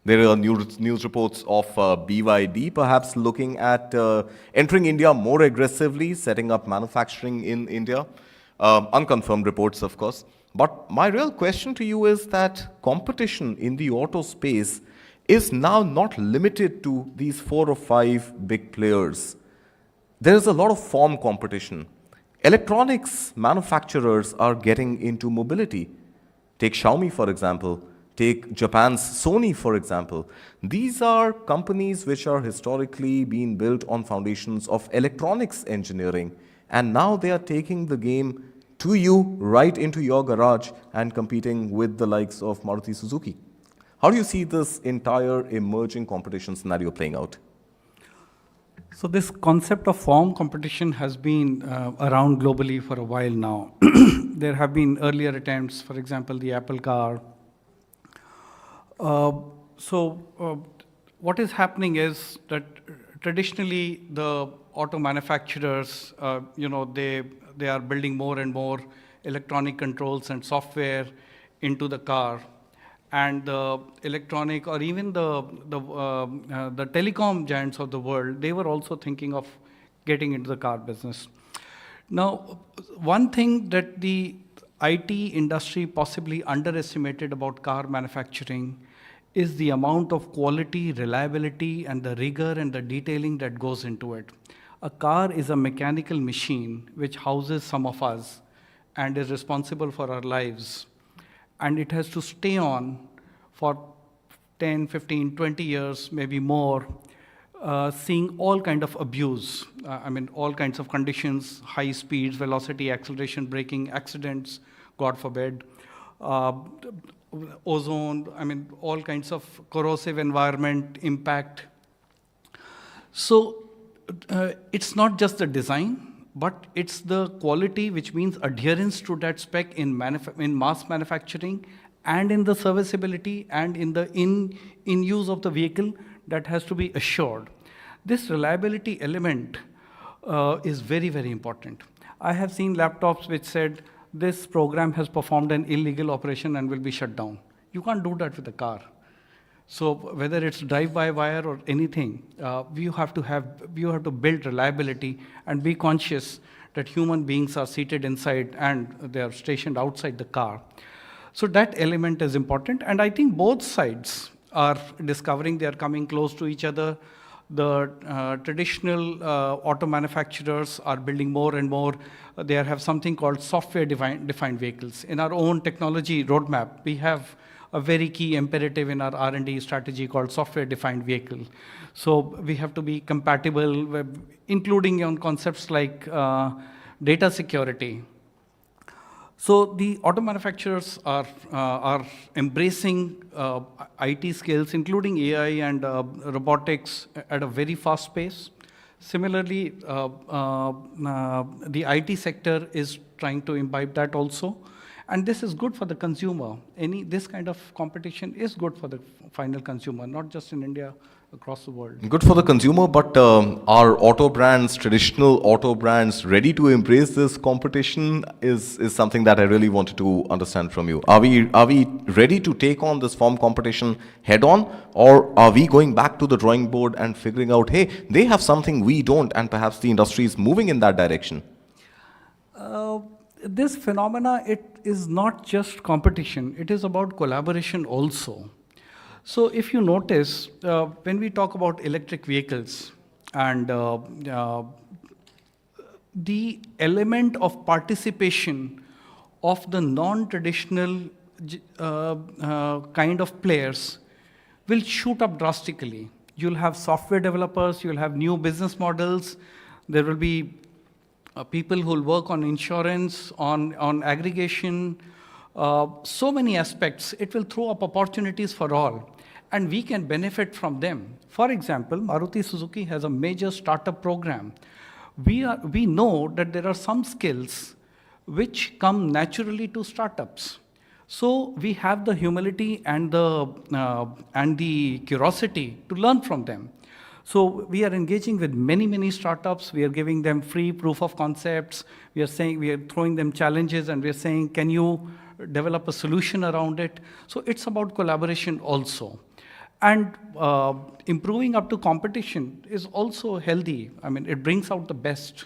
There are news reports of BYD perhaps looking at entering India more aggressively, setting up manufacturing in India. Unconfirmed reports, of course. But my real question to you is that competition in the auto space is now not limited to these 4 or 5 big players. There is a lot of form competition. Electronics manufacturers are getting into mobility. Take Xiaomi, for example. Take Japan's Sony, for example. These are companies which are historically being built on foundations of electronics engineering, and now they are taking the game to you, right into your garage, and competing with the likes of Maruti Suzuki. How do you see this entire emerging competition scenario playing out? So this concept of form competition has been around globally for a while now. There have been earlier attempts, for example, the Apple car. What is happening is that traditionally the auto manufacturers, they are building more and more electronic controls and software into the car, and the electronic or even the telecom giants of the world, they were also thinking of getting into the car business. Now, one thing that the IT industry possibly underestimated about car manufacturing is the amount of quality, reliability, and the rigor and the detailing that goes into it. A car is a mechanical machine which houses some of us and is responsible for our lives. And it has to stay on for 10, 15, 20 years, maybe more, seeing all kind of abuse. All kinds of conditions, high speeds, velocity, acceleration, braking, accidents, God forbid. Ozone, all kinds of corrosive environment impact. So it's not just the design, but it's the quality, which means adherence to that spec in mass manufacturing and in the serviceability and in the in use of the vehicle that has to be assured. This reliability element is very, very important. I have seen laptops which said, this program has performed an illegal operation and will be shut down. You can't do that with a car. So whether it's drive-by-wire or anything, you have to build reliability and be conscious that human beings are seated inside and they are stationed outside the car. So that element is important, and I think both sides are discovering they are coming close to each other. The traditional auto manufacturers are building more and more. They have something called software-defined vehicles. In our own technology roadmap, we have a very key imperative in our R&D strategy called software-defined vehicle. So we have to be compatible, including on concepts like data security. So the auto manufacturers are embracing IT skills, including AI and robotics at a very fast pace. Similarly, the IT sector is trying to imbibe that also. And this is good for the consumer. This kind of competition is good for the final consumer, not just in India, across the world. Good for the consumer, but are auto brands, traditional auto brands, ready to embrace this competition is something that I really wanted to understand from you. Are we ready to take on this form competition head on, or are we going back to the drawing board and figuring out, hey, they have something we don't, and perhaps the industry is moving in that direction? This phenomena, it is not just competition, it is about collaboration also. So if you notice, when we talk about electric vehicles and the element of participation of the non-traditional kind of players will shoot up drastically. You'll have software developers, you'll have new business models, there will be people who will work on insurance, on aggregation, so many aspects. It will throw up opportunities for all, and we can benefit from them. For example, Maruti Suzuki has a major startup program. We know that there are some skills which come naturally to startups. So we have the humility and the curiosity to learn from them. So we are engaging with many startups. We are giving them free proof of concepts. We are throwing them challenges, and we are saying, can you develop a solution around it. So it's about collaboration also. And improving up to competition is also healthy. I mean, it brings out the best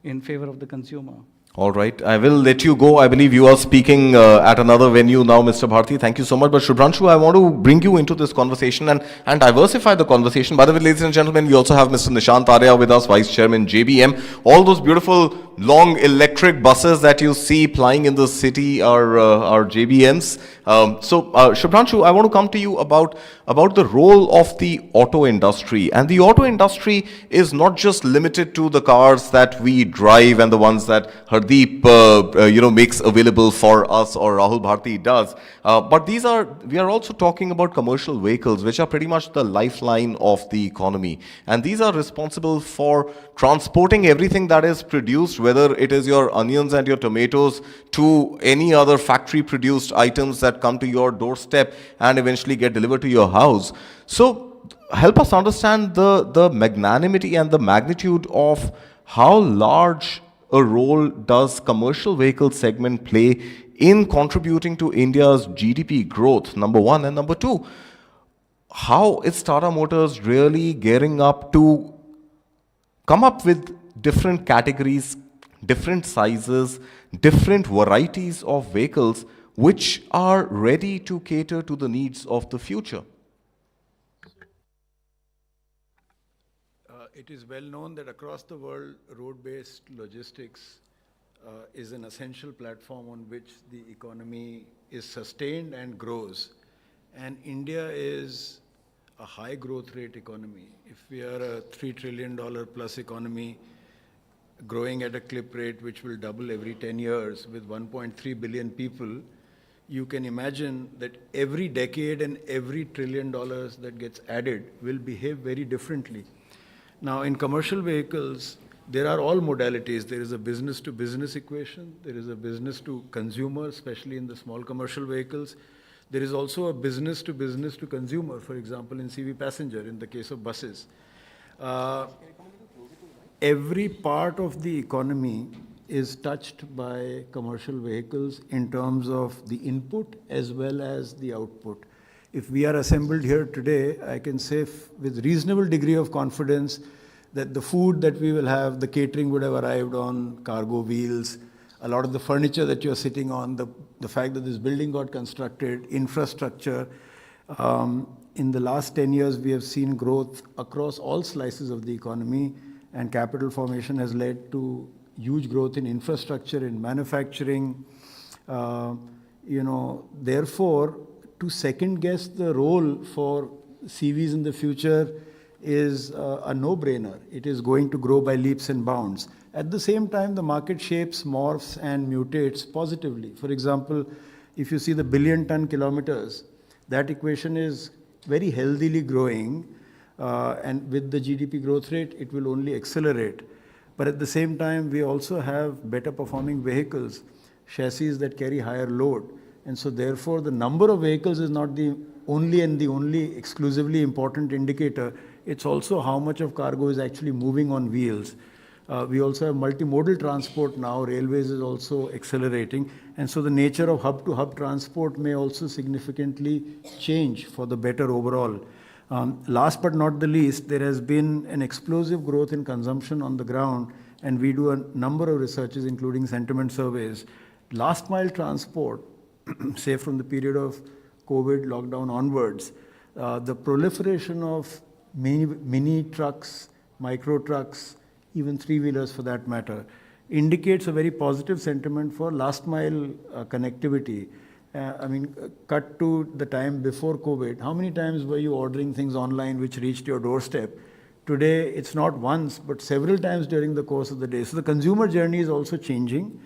in favor of the consumer. All right, I will let you go. I believe you are speaking at another venue now, Mr. Bharti. Thank you so much. But Shubhranshu, I want to bring you into this conversation and diversify the conversation. By the way, ladies and gentlemen, we also have Mr. Nishant Arya with us, Vice Chairman, JBM. All those beautiful long electric buses that you see plying in the city are JBMs. Shubhranshu, I want to come to you about the role of the auto industry. And the auto industry is not just limited to the cars that we drive and the ones that Hardeep makes available for us, or Rahul Bharti does. But we are also talking about commercial vehicles, which are pretty much the lifeline of the economy. And these are responsible for transporting everything that is produced, whether it is your onions and your tomatoes to any other factory produced items that come to your doorstep and eventually get delivered to your house. So help us understand the magnanimity and the magnitude of how large a role does commercial vehicle segment play in contributing to India's GDP growth, number one. And number two, how is Tata Motors really gearing up to come up with different categories, different sizes, different varieties of vehicles which are ready to cater to the needs of the future? It is well known that across the world, road-based logistics is an essential platform on which the economy is sustained and grows. And India is a high growth rate economy. If we are a $3 trillion plus economy growing at a clip rate which will double every 10 years with 1.3 billion people, you can imagine that every decade and every $1 trillion that gets added will behave very differently. Now, in commercial vehicles, there are all modalities. There is a business-to-business equation. There is a business-to-consumer, especially in the small commercial vehicles. There is also a business-to-business-to-consumer, for example, in CV passenger, in the case of buses. Every part of the economy is touched by commercial vehicles in terms of the input as well as the output. If we are assembled here today, I can say with reasonable degree of confidence that the food that we will have, the catering would have arrived on cargo wheels. A lot of the furniture that you're sitting on, the fact that this building got constructed, infrastructure. In the last 10 years, we have seen growth across all slices of the economy, and capital formation has led to huge growth in infrastructure, in manufacturing. Therefore, to second guess the role for CVs in the future is a no-brainer. It is going to grow by leaps and bounds. At the same time, the market shapes, morphs, and mutates positively. For example, if you see the billion-ton kilometers, that equation is very healthily growing, and with the GDP growth rate, it will only accelerate. But at the same time, we also have better performing vehicles, chassis that carry higher load. And so therefore, the number of vehicles is not the only exclusively important indicator. It's also how much of cargo is actually moving on wheels. We also have multimodal transport now. Railways is also accelerating. And so the nature of hub-to-hub transport may also significantly change for the better overall. Last but not the least, there has been an explosive growth in consumption on the ground, and we do a number of researches, including sentiment surveys. Last mile transport, say from the period of COVID lockdown onwards, the proliferation of mini trucks, micro trucks, even three-wheelers for that matter, indicates a very positive sentiment for last mile connectivity. Cut to the time before COVID, how many times were you ordering things online which reached your doorstep? Today, it's not once, but several times during the course of the day. So the consumer journey is also changing.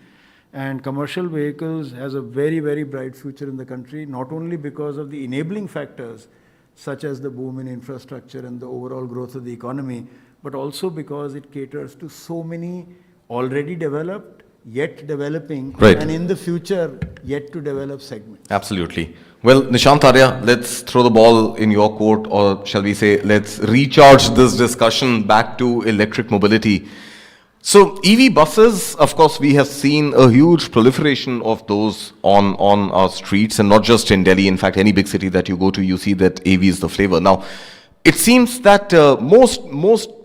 And commercial vehicles has a very, very bright future in the country, not only because of the enabling factors, such as the boom in infrastructure and the overall growth of the economy, but also because it caters to so many already developed, yet developing, and in the future, yet to develop segments. Absolutely. Well, Nishant Arya, let's throw the ball in your court, or shall we say, let's recharge this discussion back to electric mobility. So EV buses, of course, we have seen a huge proliferation of those on our streets, and not just in Delhi. In fact, any big city that you go to, you see that EV is the flavor. Now, it seems that most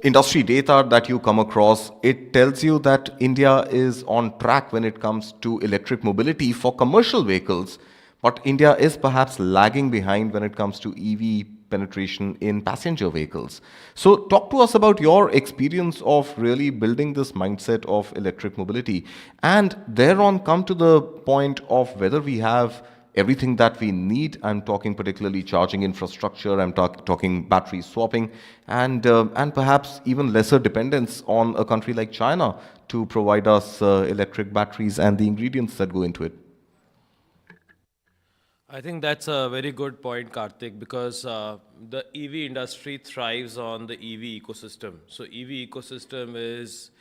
industry data that you come across, it tells you that India is on track when it comes to electric mobility for commercial vehicles, but India is perhaps lagging behind when it comes to EV penetration in passenger vehicles. So talk to us about your experience of really building this mindset of electric mobility, and thereon come to the point of whether we have everything that we need. I'm talking particularly charging infrastructure, I'm talking battery swapping, and perhaps even lesser dependence on a country like China to provide us electric batteries and the ingredients that go into it. I think that's a very good point, Karthik, because the EV industry thrives on the EV ecosystem. So EV ecosystem is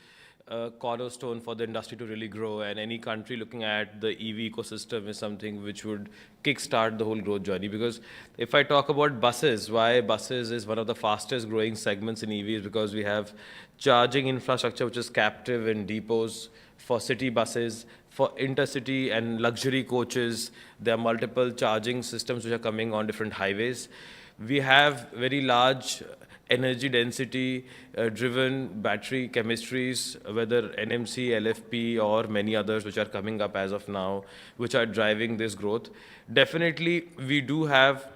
a cornerstone for the industry to really grow, and any country looking at the EV ecosystem is something which would kickstart the whole growth journey. Because if I talk about buses, why buses is one of the fastest growing segments in EVs, because we have charging infrastructure which is captive in depots for city buses, for intercity and luxury coaches. There are multiple charging systems which are coming on different highways. We have very large energy density driven battery chemistries, whether NMC, LFP, or many others which are coming up as of now, which are driving this growth. Definitely, we do have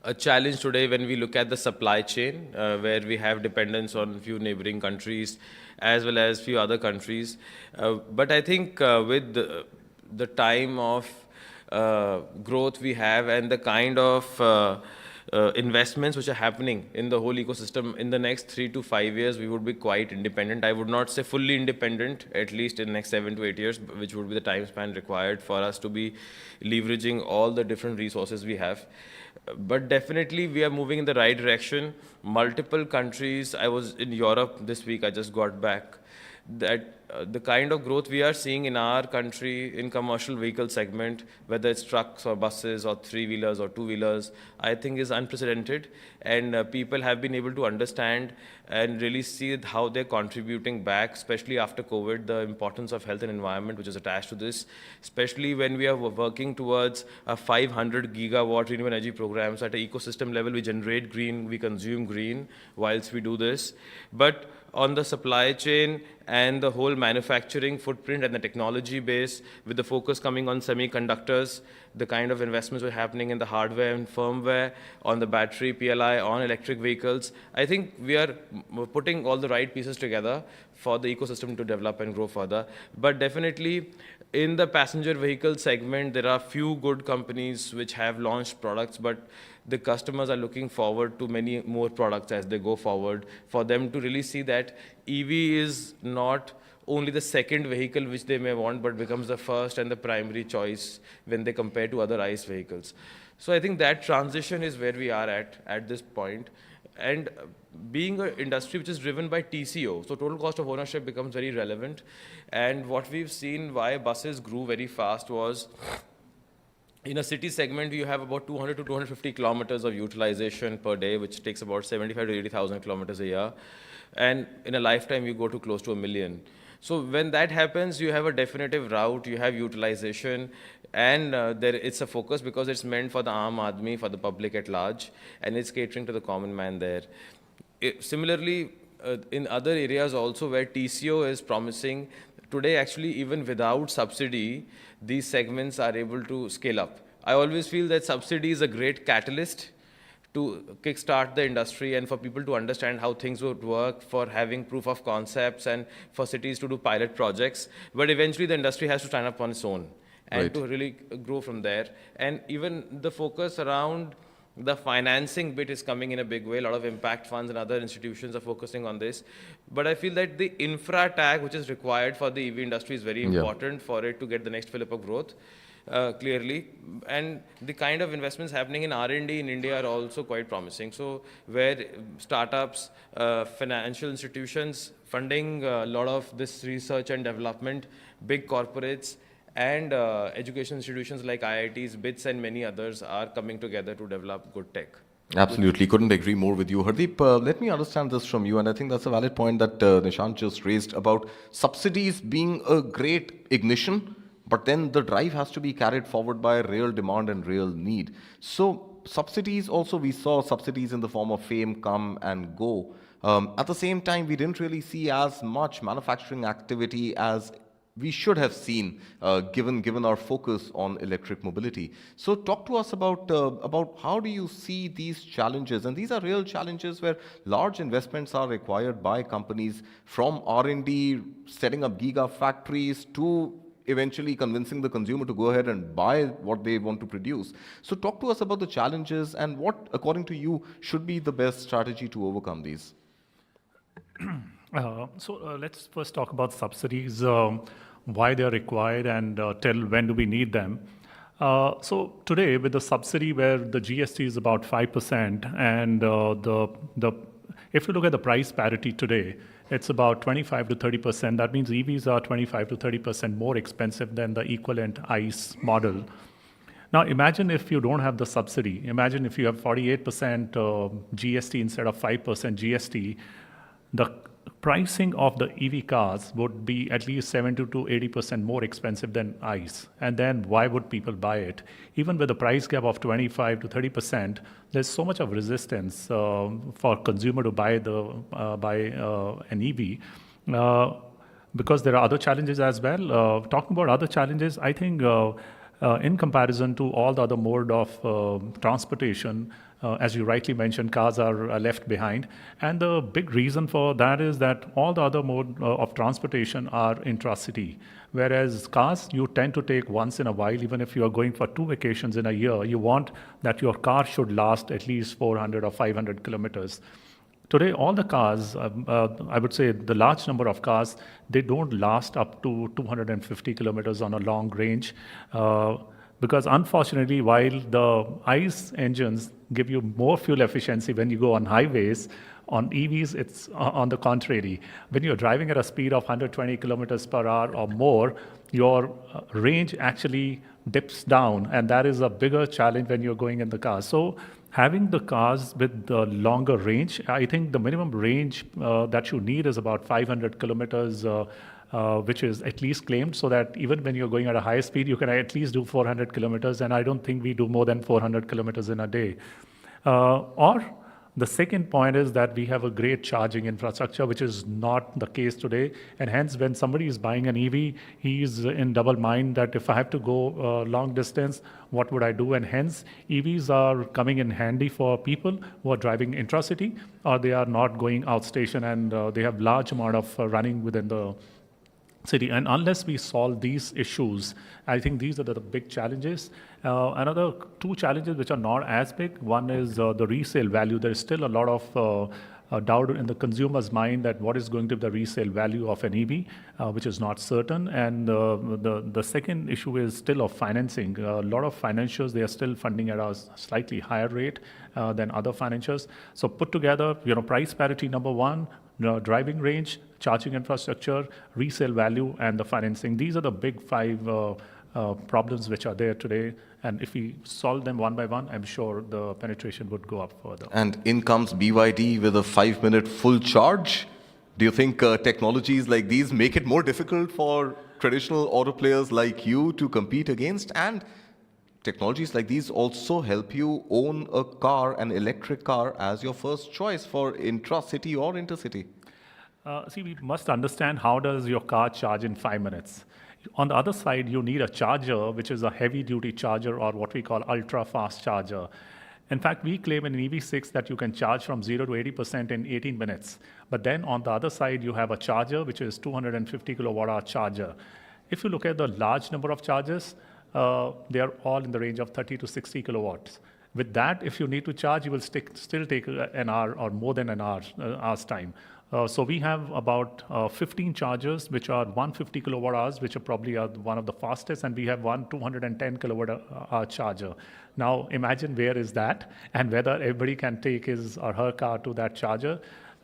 a challenge today when we look at the supply chain, where we have dependence on a few neighboring countries as well as few other countries. But I think with the time of growth we have and the kind of investments which are happening in the whole ecosystem, in the next 3 to 5 years, we would be quite independent. I would not say fully independent, at least in the next 7 to 8 years, which would be the time span required for us to be leveraging all the different resources we have. But definitely we are moving in the right direction. Multiple countries, I was in Europe this week, I just got back, that the kind of growth we are seeing in our country in commercial vehicle segment, whether it's trucks or buses or three-wheelers or two-wheelers, I think is unprecedented. And people have been able to understand and really see how they're contributing back, especially after COVID, the importance of health and environment which is attached to this, especially when we are working towards a 500 gigawatt renewable energy programs. At an ecosystem level, we generate green, we consume green whilst we do this. But on the supply chain and the whole manufacturing footprint and the technology base, with the focus coming on semiconductors, the kind of investments were happening in the hardware and firmware, on the battery, PLI, on electric vehicles, I think we are putting all the right pieces together for the ecosystem to develop and grow further. But definitely, in the passenger vehicle segment, there are few good companies which have launched products, but the customers are looking forward to many more products as they go forward, for them to really see that EV is not only the second vehicle which they may want, but becomes the first and the primary choice when they compare to other ICE vehicles. So I think that transition is where we are at this point. And being an industry which is driven by TCO, so total cost of ownership becomes very relevant. And what we've seen why buses grew very fast was, in a city segment, you have about 200 to 250 kilometers of utilization per day, which takes about 75 to 80,000 kilometers a year. And in a lifetime, you go to close to 1 million. So when that happens, you have a definitive route, you have utilization, and it's a focus because it's meant for the Aam Aadmi, for the public at large, and it's catering to the common man there. Similarly, in other areas also where TCO is promising, today actually even without subsidy, these segments are able to scale up. I always feel that subsidy is a great catalyst to kickstart the industry and for people to understand how things would work, for having proof of concepts and for cities to do pilot projects. But eventually the industry has to stand up on its own and to really grow from there. And even the focus around the financing bit is coming in a big way. A lot of impact funds and other institutions are focusing on this. But I feel that the infra tag which is required for the EV industry is very important for it to get the next fillip of growth. Clearly, and the kind of investments happening in R&D in India are also quite promising. So where startups, financial institutions funding a lot of this research and development, big corporates and education institutions like IITs, BITS and many others are coming together to develop good tech. Absolutely, couldn't agree more with you. Hardeep, let me understand this from you, and I think that's a valid point that Nishant just raised about subsidies being a great ignition, but then the drive has to be carried forward by real demand and real need. So, subsidies also, we saw subsidies in the form of fame come and go. At the same time, we didn't really see as much manufacturing activity as we should have seen, given our focus on electric mobility. So, talk to us about how do you see these challenges, and these are real challenges where large investments are required by companies, from R&D, setting up giga factories, to eventually convincing the consumer to go ahead and buy what they want to produce. So, talk to us about the challenges and what, according to you, should be the best strategy to overcome these. Let's first talk about subsidies, why they're required, and tell when do we need them. So today, with the subsidy where the GST is about 5%, and if you look at the price parity today, it's about 25 to 30%. That means EVs are 25 to 30% more expensive than the equivalent ICE model. Now, imagine if you don't have the subsidy. Imagine if you have 48% GST instead of 5% GST. The pricing of the EV cars would be at least 70 to 80% more expensive than ICE. And then why would people buy it? Even with a price gap of 25 to 30%, there's so much of resistance for consumer to buy an EV because there are other challenges as well. Talking about other challenges, I think in comparison to all the other mode of transportation, as you rightly mentioned, cars are left behind. And the big reason for that is that all the other mode of transportation are intra-city. Whereas cars, you tend to take once in a while. Even if you are going for 2 vacations in a year, you want that your car should last at least 400 or 500 kilometers. Today, all the cars, I would say the large number of cars, they don't last up to 250 kilometers on a long range. Because unfortunately, while the ICE engines give you more fuel efficiency when you go on highways, on EVs, it's on the contrary. When you're driving at a speed of 120 kilometers per hour or more, your range actually dips down, and that is a bigger challenge when you're going in the car. So having the cars with the longer range, I think the minimum range that you need is about 500 kilometers, which is at least claimed, so that even when you're going at a high speed, you can at least do 400 kilometers, and I don't think we do more than 400 kilometers in a day. Or the second point is that we have a great charging infrastructure, which is not the case today. And hence, when somebody is buying an EV, he's in double mind that if I have to go long distance, what would I do? And hence, EVs are coming in handy for people who are driving intracity, or they are not going outstation, and they have large amount of running within the city. And unless we solve these issues, I think these are the big challenges. Another 2 challenges which are not as big. One is the resale value. There is still a lot of doubt in the consumer's mind that what is going to be the resale value of an EV, which is not certain. And the second issue is still of financing. A lot of financiers, they are still funding at a slightly higher rate than other financiers. So put together, price parity number 1, driving range, charging infrastructure, resale value, and the financing. These are the big 5 problems which are there today. And if we solve them one by one, I'm sure the penetration would go up further. And in comes BYD with a 5-minute full charge. Do you think technologies like these make it more difficult for traditional auto players like you to compete against? And technologies like these also help you own a car, an electric car, as your first choice for intra-city or intercity. See, we must understand how does your car charge in 5 minutes. On the other side, you need a charger, which is a heavy-duty charger, or what we call ultra-fast charger. In fact, we claim in an EV6 that you can charge from 0 to 80% in 18 minutes. But then on the other side, you have a charger, which is 250 kilowatt-hour charger. If you look at the large number of chargers, they are all in the range of 30 to 60 kilowatts. With that, if you need to charge, you will still take an hour or more than an hour's time. So we have about 15 chargers, which are 150 kilowatt hours, which are probably one of the fastest, and we have one 210 kilowatt hour charger. Now imagine where is that, and whether everybody can take his or her car to that charger.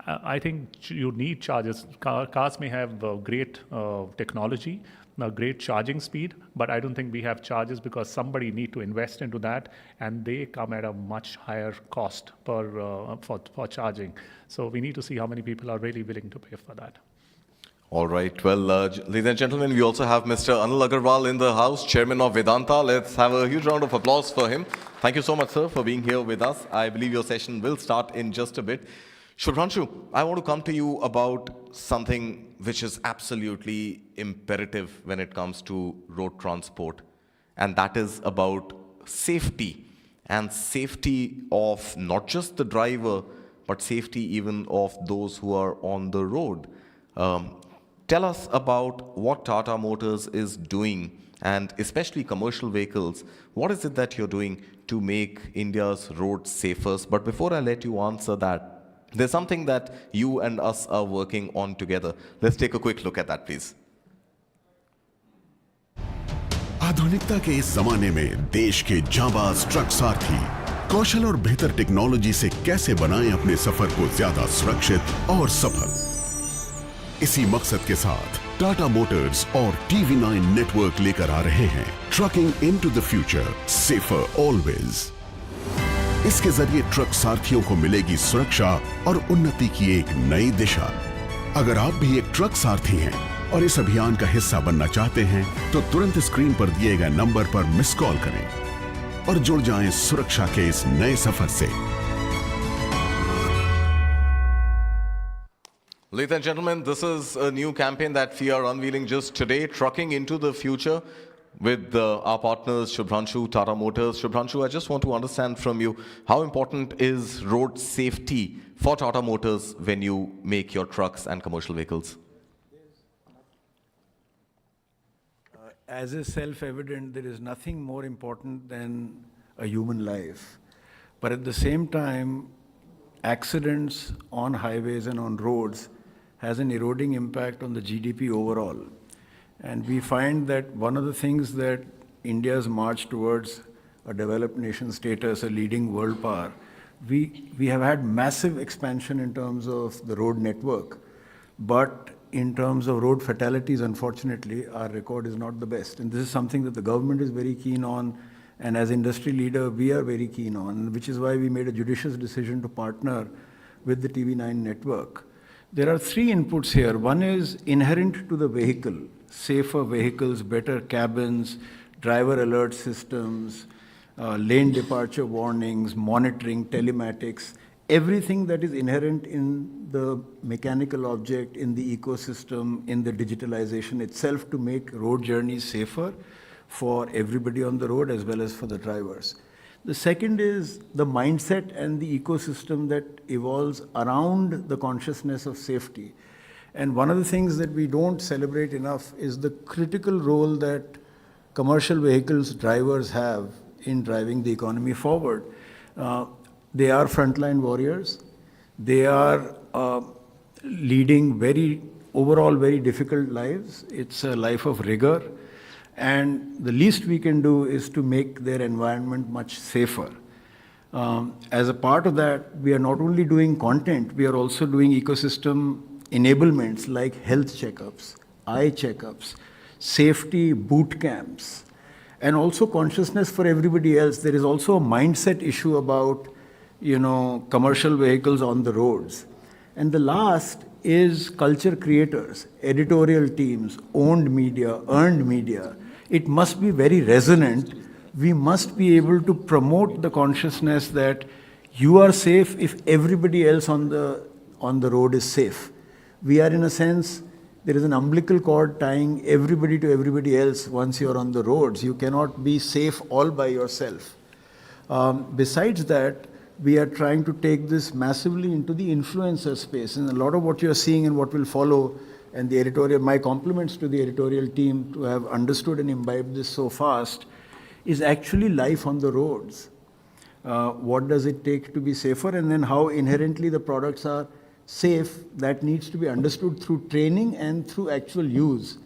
I think you need chargers. Cars may have great technology, great charging speed, but I don't think we have charges because somebody need to invest into that, and they come at a much higher cost for charging. So we need to see how many people are really willing to pay for that. All right. Well, ladies and gentlemen, we also have Mr. Anil Agarwal in the house, Chairman of Vedanta. Let's have a huge round of applause for him. Thank you so much, sir, for being here with us. I believe your session will start in just a bit. Shubhranshu, I want to come to you about something which is absolutely imperative when it comes to road transport, and that is about safety, and safety of not just the driver, but safety even of those who are on the road. Tell us about what Tata Motors is doing, and especially commercial vehicles. What is it that you're doing to make India's roads safer? But before I let you answer that, there's something that you and us are working on together. Let's take a quick look at that, please. आधुनिकता के इस जमाने में देश के जांबाज truck सारथी कौशल और बेहतर टेक्नोलॉजी से कैसे बनाएं अपने सफर को ज्यादा सुरक्षित और सफल। इसी मकसद के साथ टाटा मोटर्स और TV9 नेटवर्क लेकर आ रहे हैं trucking into the future, safer always. इसके जरिए ट्रक सारथियों को मिलेगी सुरक्षा और उन्नति की एक नई दिशा। अगर आप भी एक ट्रक सारथी हैं और इस अभियान का हिस्सा बनना चाहते हैं तो तुरंत स्क्रीन पर दिए गए नंबर पर मिस कॉल करें और जुड़ जाएं सुरक्षा के इस नए सफर से। Ladies and gentlemen, this is a new campaign that we are unveiling just today, Trucking into the Future, with our partners Shubhranshu, Tata Motors. Shubhranshu, I just want to understand from you, how important is road safety for Tata Motors when you make your trucks and commercial vehicles? As is self-evident, there is nothing more important than a human life. But at the same time, accidents on highways and on roads has an eroding impact on the GDP overall. And we find that one of the things that India's march towards a developed nation status, a leading world power, we have had massive expansion in terms of the road network. But in terms of road fatalities, unfortunately, our record is not the best. And this is something that the government is very keen on, and as industry leader, we are very keen on, which is why we made a judicious decision to partner with the TV9 network. There are three inputs here. One is inherent to the vehicle: safer vehicles, better cabins, driver alert systems, lane departure warnings, monitoring, telematics, everything that is inherent in the mechanical object, in the ecosystem, in the digitalization itself to make road journeys safer for everybody on the road as well as for the drivers. The second is the mindset and the ecosystem that evolves around the consciousness of safety. And one of the things that we don't celebrate enough is the critical role that commercial vehicles drivers have in driving the economy forward. They are frontline warriors. They are leading overall very difficult lives. It's a life of rigor. And the least we can do is to make their environment much safer. As a part of that, we are not only doing content, we are also doing ecosystem enablements like health checkups, eye checkups, safety boot camps, and also consciousness for everybody else. There is also a mindset issue about, commercial vehicles on the roads. And the last is culture creators, editorial teams, owned media, earned media. It must be very resonant. We must be able to promote the consciousness that you are safe if everybody else on the road is safe. We are, in a sense, there is an umbilical cord tying everybody to everybody else once you're on the roads. You cannot be safe all by yourself. Besides that, we are trying to take this massively into the influencer space. And a lot of what you're seeing and what will follow, and the editorial, my compliments to the editorial team to have understood and imbibed this so fast, is actually life on the roads. What does it take to be safer? And then how inherently the products are safe, that needs to be understood through training and through actual use.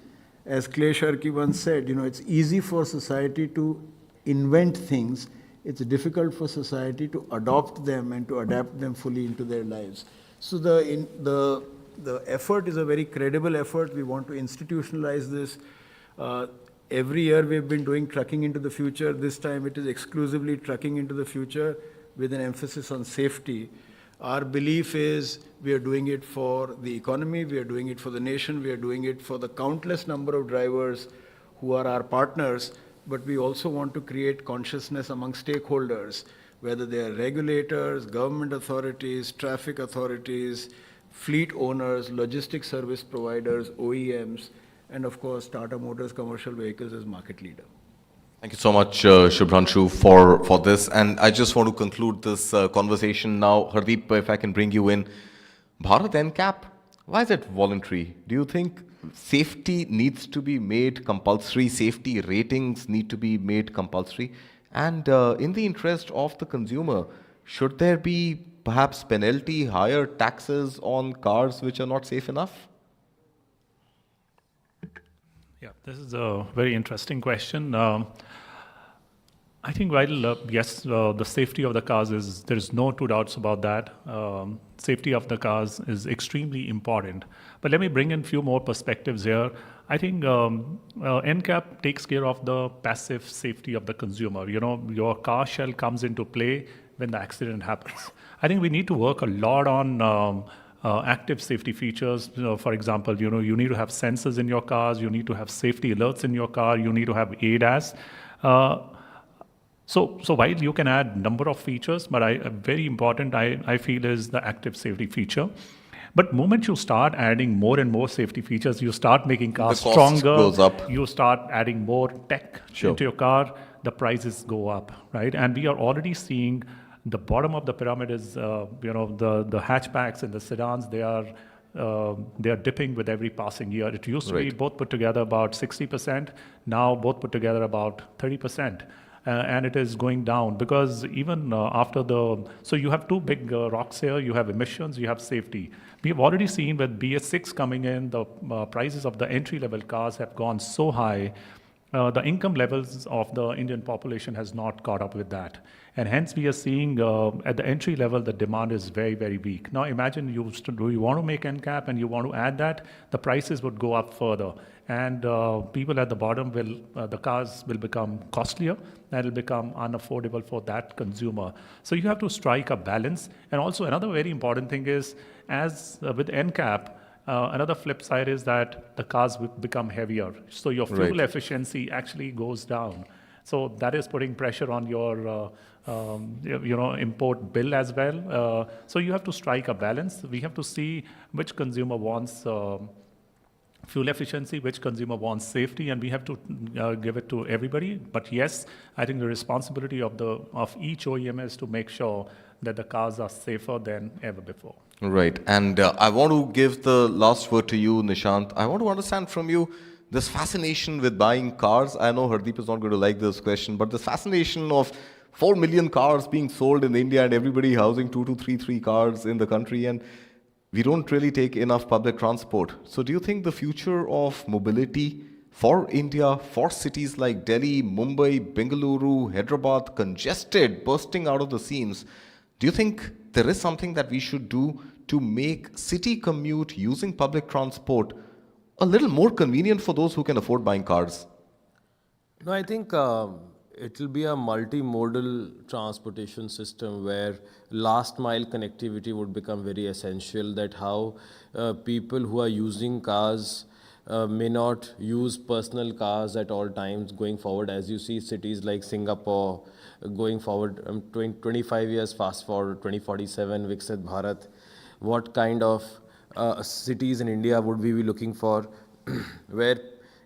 As Clay Sharkey once said, it's easy for society to invent things. It's difficult for society to adopt them and to adapt them fully into their lives. So the effort is a very credible effort. We want to institutionalize this. Every year we've been doing trucking into the future. This time it is exclusively trucking into the future with an emphasis on safety. Our belief is we are doing it for the economy, we are doing it for the nation, we are doing it for the countless number of drivers who are our partners, but we also want to create consciousness among stakeholders, whether they are regulators, government authorities, traffic authorities, fleet owners, logistics service providers, OEMs, and of course Tata Motors Commercial Vehicles as market leader. Thank you so much, Shubhranshu, for this. And I just want to conclude this conversation now. Hardeep, if I can bring you in. Bharat NCAP, why is it voluntary? Do you think safety needs to be made compulsory? Safety ratings need to be made compulsory? And in the interest of the consumer, should there be perhaps penalty, higher taxes on cars which are not safe enough? Yeah, this is a very interesting question. I think while, yes, the safety of the cars is, there's no two doubts about that. Safety of the cars is extremely important. But let me bring in a few more perspectives here. I think NCAP takes care of the passive safety of the consumer. You know, your car shell comes into play when the accident happens. I think we need to work a lot on active safety features. You know, for example, you know, you need to have sensors in your cars, you need to have safety alerts in your car, you need to have ADAS. So while you can add number of features, but very important, I feel, is the active safety feature. But moment you start adding more and more safety features, you start making cars stronger, goes up. You start adding more tech into your car, the prices go up, right? And we are already seeing the bottom of the pyramid is, you know, the hatchbacks and the sedans, they are dipping with every passing year. It used to be both put together about 60%, now both put together about 30%. And it is going down because even after so you have two big rocks here, you have emissions, you have safety. We have already seen with BS6 coming in, the prices of the entry-level cars have gone so high, the income levels of the Indian population has not caught up with that. And hence we are seeing at the entry level, the demand is very, very weak. Now imagine you want to make NCAP and you want to add that, the prices would go up further. And people at the bottom the cars will become costlier and it will become unaffordable for that consumer. So you have to strike a balance. And also another very important thing is, as with NCAP, another flip side is that the cars will become heavier. So your fuel efficiency actually goes down. So that is putting pressure on your you know, import bill as well. So you have to strike a balance. We have to see which consumer wants fuel efficiency, which consumer wants safety, and we have to give it to everybody. But yes, I think the responsibility of each OEM is to make sure that the cars are safer than ever before. Right, and I want to give the last word to you, Nishant. I want to understand from you this fascination with buying cars. I know Hardeep is not going to like this question, but this fascination of 4 million cars being sold in India and everybody housing 2 to 3 cars in the country, and we don't really take enough public transport. So do you think the future of mobility for India, for cities like Delhi, Mumbai, Bengaluru, Hyderabad, congested, bursting out of the seams, do you think there is something that we should do to make city commute using public transport a little more convenient for those who can afford buying cars? No, I think it will be a multimodal transportation system where last mile connectivity would become very essential, that how people who are using cars may not use personal cars at all times going forward. As you see cities like Singapore going forward, 25 years fast forward, 2047, Viksit Bharat, what kind of cities in India would we be looking for where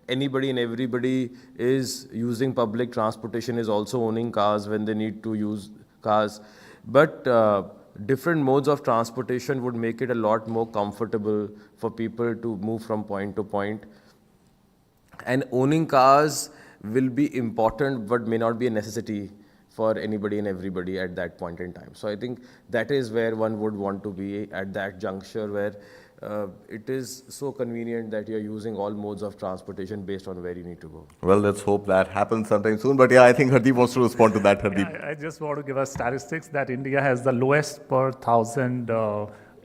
anybody and everybody is using public transportation, is also owning cars when they need to use cars. But different modes of transportation would make it a lot more comfortable for people to move from point to point. And owning cars will be important but may not be a necessity for anybody and everybody at that point in time. So I think that is where one would want to be at that juncture, where it is so convenient that you're using all modes of transportation based on where you need to go. Well, let's hope that happens sometime soon. But yeah, I think Hardeep wants to respond to that. Hardeep. Yeah, I just want to give us statistics that India has the lowest per 1,000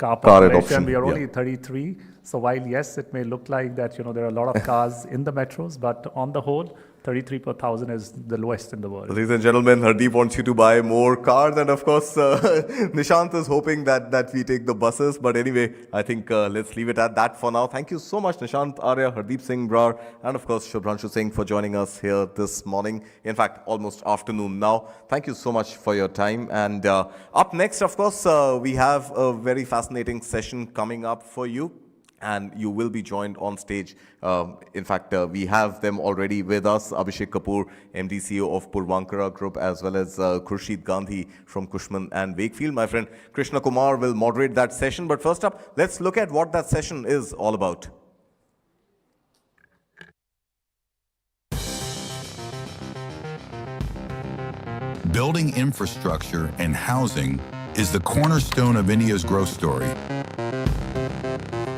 car Car population. adoption, We are yeah. only 33. So while, yes, it may look like that, there are a lot of cars in the metros, but on the whole, 33 per thousand is the lowest in the world. Ladies and gentlemen, Hardeep wants you to buy more cars, and of course, Nishant is hoping that we take the buses. But anyway, I think let's leave it at that for now. Thank you so much, Nishant Arya, Hardeep Singh Brar, and of course, Shubhranshu Singh for joining us here this morning. In fact, almost afternoon now. Thank you so much for your time. And up next, of course, we have a very fascinating session coming up for you. And you will be joined on stage. In fact, we have them already with us, Abhishek Kapoor, MD CEO of Puravankara Group, as well as Khurshid Gandhi from Cushman and Wakefield. My friend Krishna Kumar will moderate that session. But first up, let's look at what that session is all about. Building infrastructure and housing is the cornerstone of India's growth story.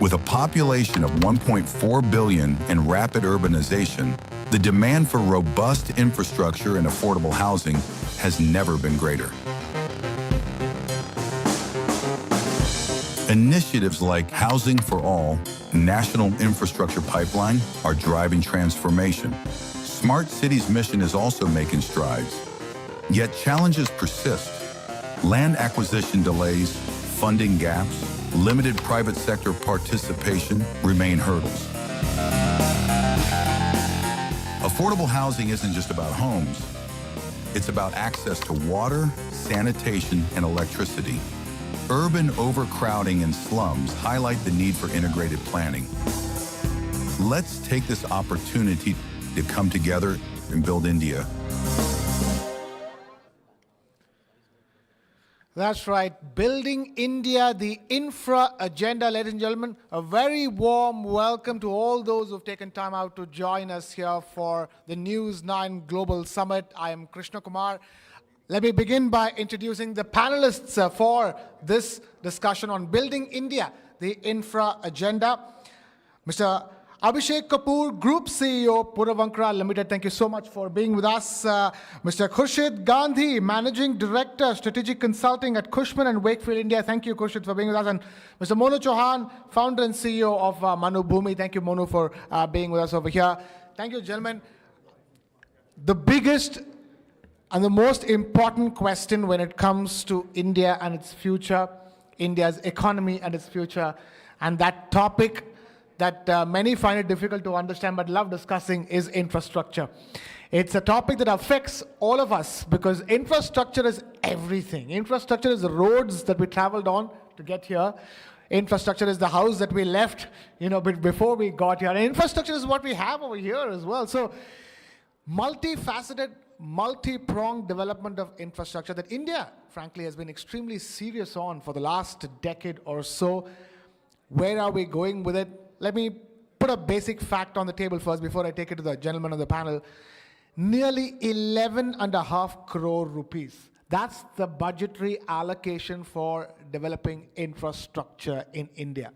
With a population of 1.4 billion and rapid urbanization, the demand for robust infrastructure and affordable housing has never been greater. Initiatives like Housing for All, National Infrastructure Pipeline are driving transformation. Smart Cities mission is also making strides. Yet challenges persist. Land acquisition delays, funding gaps, limited private sector participation remain hurdles. Affordable housing isn't just about homes. It's about access to water, sanitation, and electricity. Urban overcrowding and slums highlight the need for integrated planning. Let's take this opportunity to come together and build India. That's right. Building India, the Infra Agenda. Ladies and gentlemen, a very warm welcome to all those who've taken time out to join us here for the News9 Global Summit. I am Krishna Kumar. Let me begin by introducing the panelists for this discussion on Building India, the Infra Agenda. Mr. Abhishek Kapoor, Group CEO, Puravankara Limited. Thank you so much for being with us. Mr. Khurshid Gandhi, Managing Director, Strategic Consulting at Cushman and Wakefield, India. Thank you, Khurshid, for being with us. And Mr. Monu Chauhan, Founder and CEO of Manu Bhumi. Thank you, Monu, for being with us over here. Thank you, gentlemen. The biggest and the most important question when it comes to India and its future, India's economy and its future, and that topic that many find it difficult to understand but love discussing is infrastructure. It's a topic that affects all of us because infrastructure is everything. Infrastructure is the roads that we traveled on to get here. Infrastructure is the house that we left, before we got here. And infrastructure is what we have over here as well. So multifaceted, multi-pronged development of infrastructure that India, frankly, has been extremely serious on for the last decade or so. Where are we going with it? Let me put a basic fact on the table first before I take it to the gentlemen on the panel. Nearly 11.5 crore rupees. That's the budgetary allocation for developing infrastructure in India.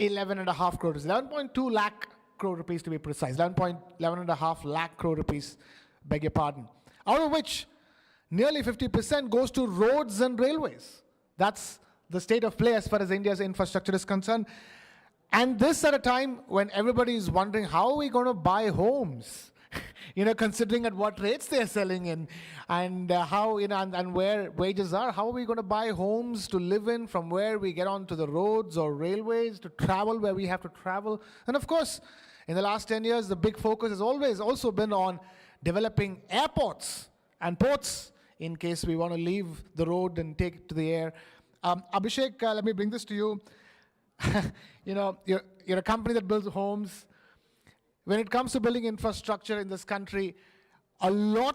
11.5 crores, 11.2 lakh crore rupees to be precise, 11.5 lakh crore rupees, beg your pardon. Out of which, nearly 50% goes to roads and railways. That's the state of play as far as India's infrastructure is concerned. And this at a time when everybody is wondering, how are we going to buy homes? Considering at what rates they're selling in and how, and where wages are, how are we going to buy homes to live in from where we get onto the roads or railways to travel where we have to travel? And of course, in the last 10 years, the big focus has always also been on developing airports and ports in case we want to leave the road and take it to the air. Abhishek, let me bring this to you. You're a company that builds homes. When it comes to building infrastructure in this country, your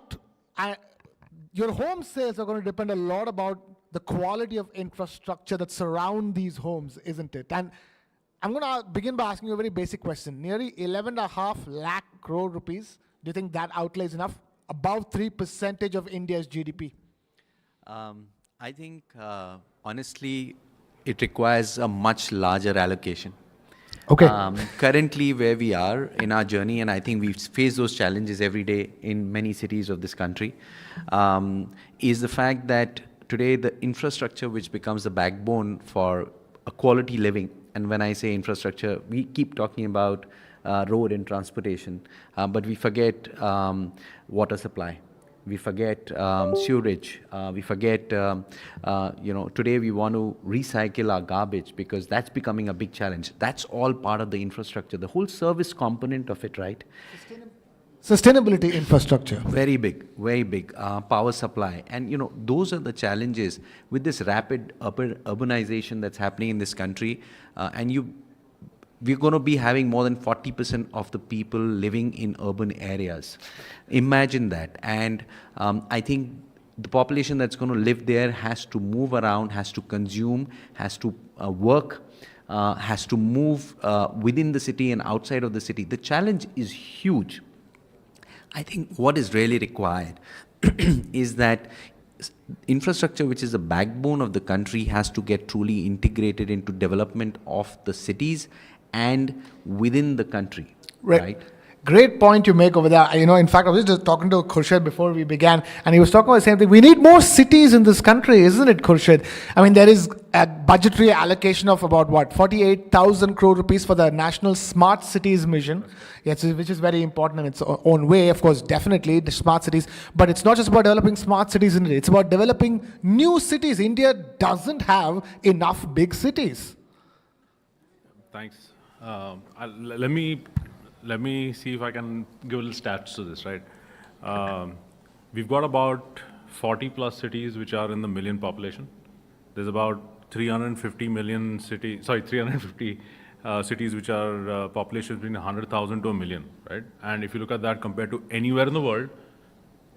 home sales are going to depend a lot about the quality of infrastructure that surround these homes, isn't it? And I'm going to begin by asking you a very basic question. Nearly 11.5 lakh crore rupees. Do you think that outlay is enough? About 3% of India's GDP. I think, honestly, it requires a much larger allocation. Okay. Currently, where we are in our journey, and I think we face those challenges every day in many cities of this country, is the fact that today the infrastructure which becomes the backbone for a quality living. And when I say infrastructure, we keep talking about road and transportation, but we forget water supply. We forget sewerage. We forget, today we want to recycle our garbage because that's becoming a big challenge. That's all part of the infrastructure, the whole service component of it, right? Sustainability infrastructure. Very big, very big. Power supply. And, those are the challenges with this rapid urbanization that's happening in this country. We're going to be having more than 40% of the people living in urban areas. Imagine that. And I think the population that's going to live there has to move around, has to consume, has to work, has to move within the city and outside of the city. The challenge is huge. I think what is really required is that infrastructure, which is the backbone of the country, has to get truly integrated into development of the cities and within the country, right? Great point you make over there. In fact, I was just talking to Khurshid before we began, and he was talking about the same thing. We need more cities in this country, isn't it, Khurshid? I mean, there is a budgetary allocation of about, 48,000 crore rupees for the National Smart Cities Mission, yes, which is very important in its own way, of course, definitely, the smart cities. But it's not just about developing smart cities in India, it's about developing new cities. India doesn't have enough big cities. Thanks. Let me see if I can give a little stats to this, right? We've got about 40 plus cities which are in the million population. There's about 350 cities which are population between 100,000 to a million, right? And if you look at that compared to anywhere in the world,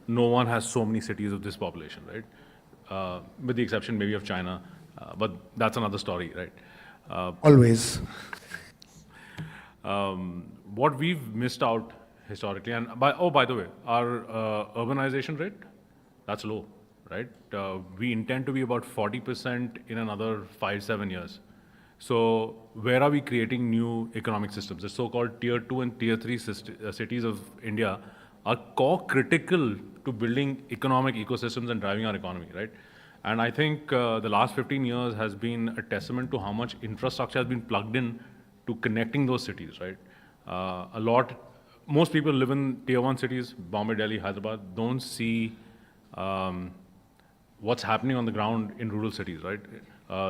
no one has so many cities of this population, right? With the exception maybe of China, but that's another story, right? Always. What we've missed out historically, and by the way, our urbanization rate, that's low, right? We intend to be about 40% in another 5-7 years. So where are we creating new economic systems? The so-called tier 2 and tier 3 cities of India are core critical to building economic ecosystems and driving our economy, right? And I think the last 15 years has been a testament to how much infrastructure has been plugged in to connecting those cities, right? Most people live in tier 1 cities, Bombay, Delhi, Hyderabad, don't see what's happening on the ground in rural cities, right?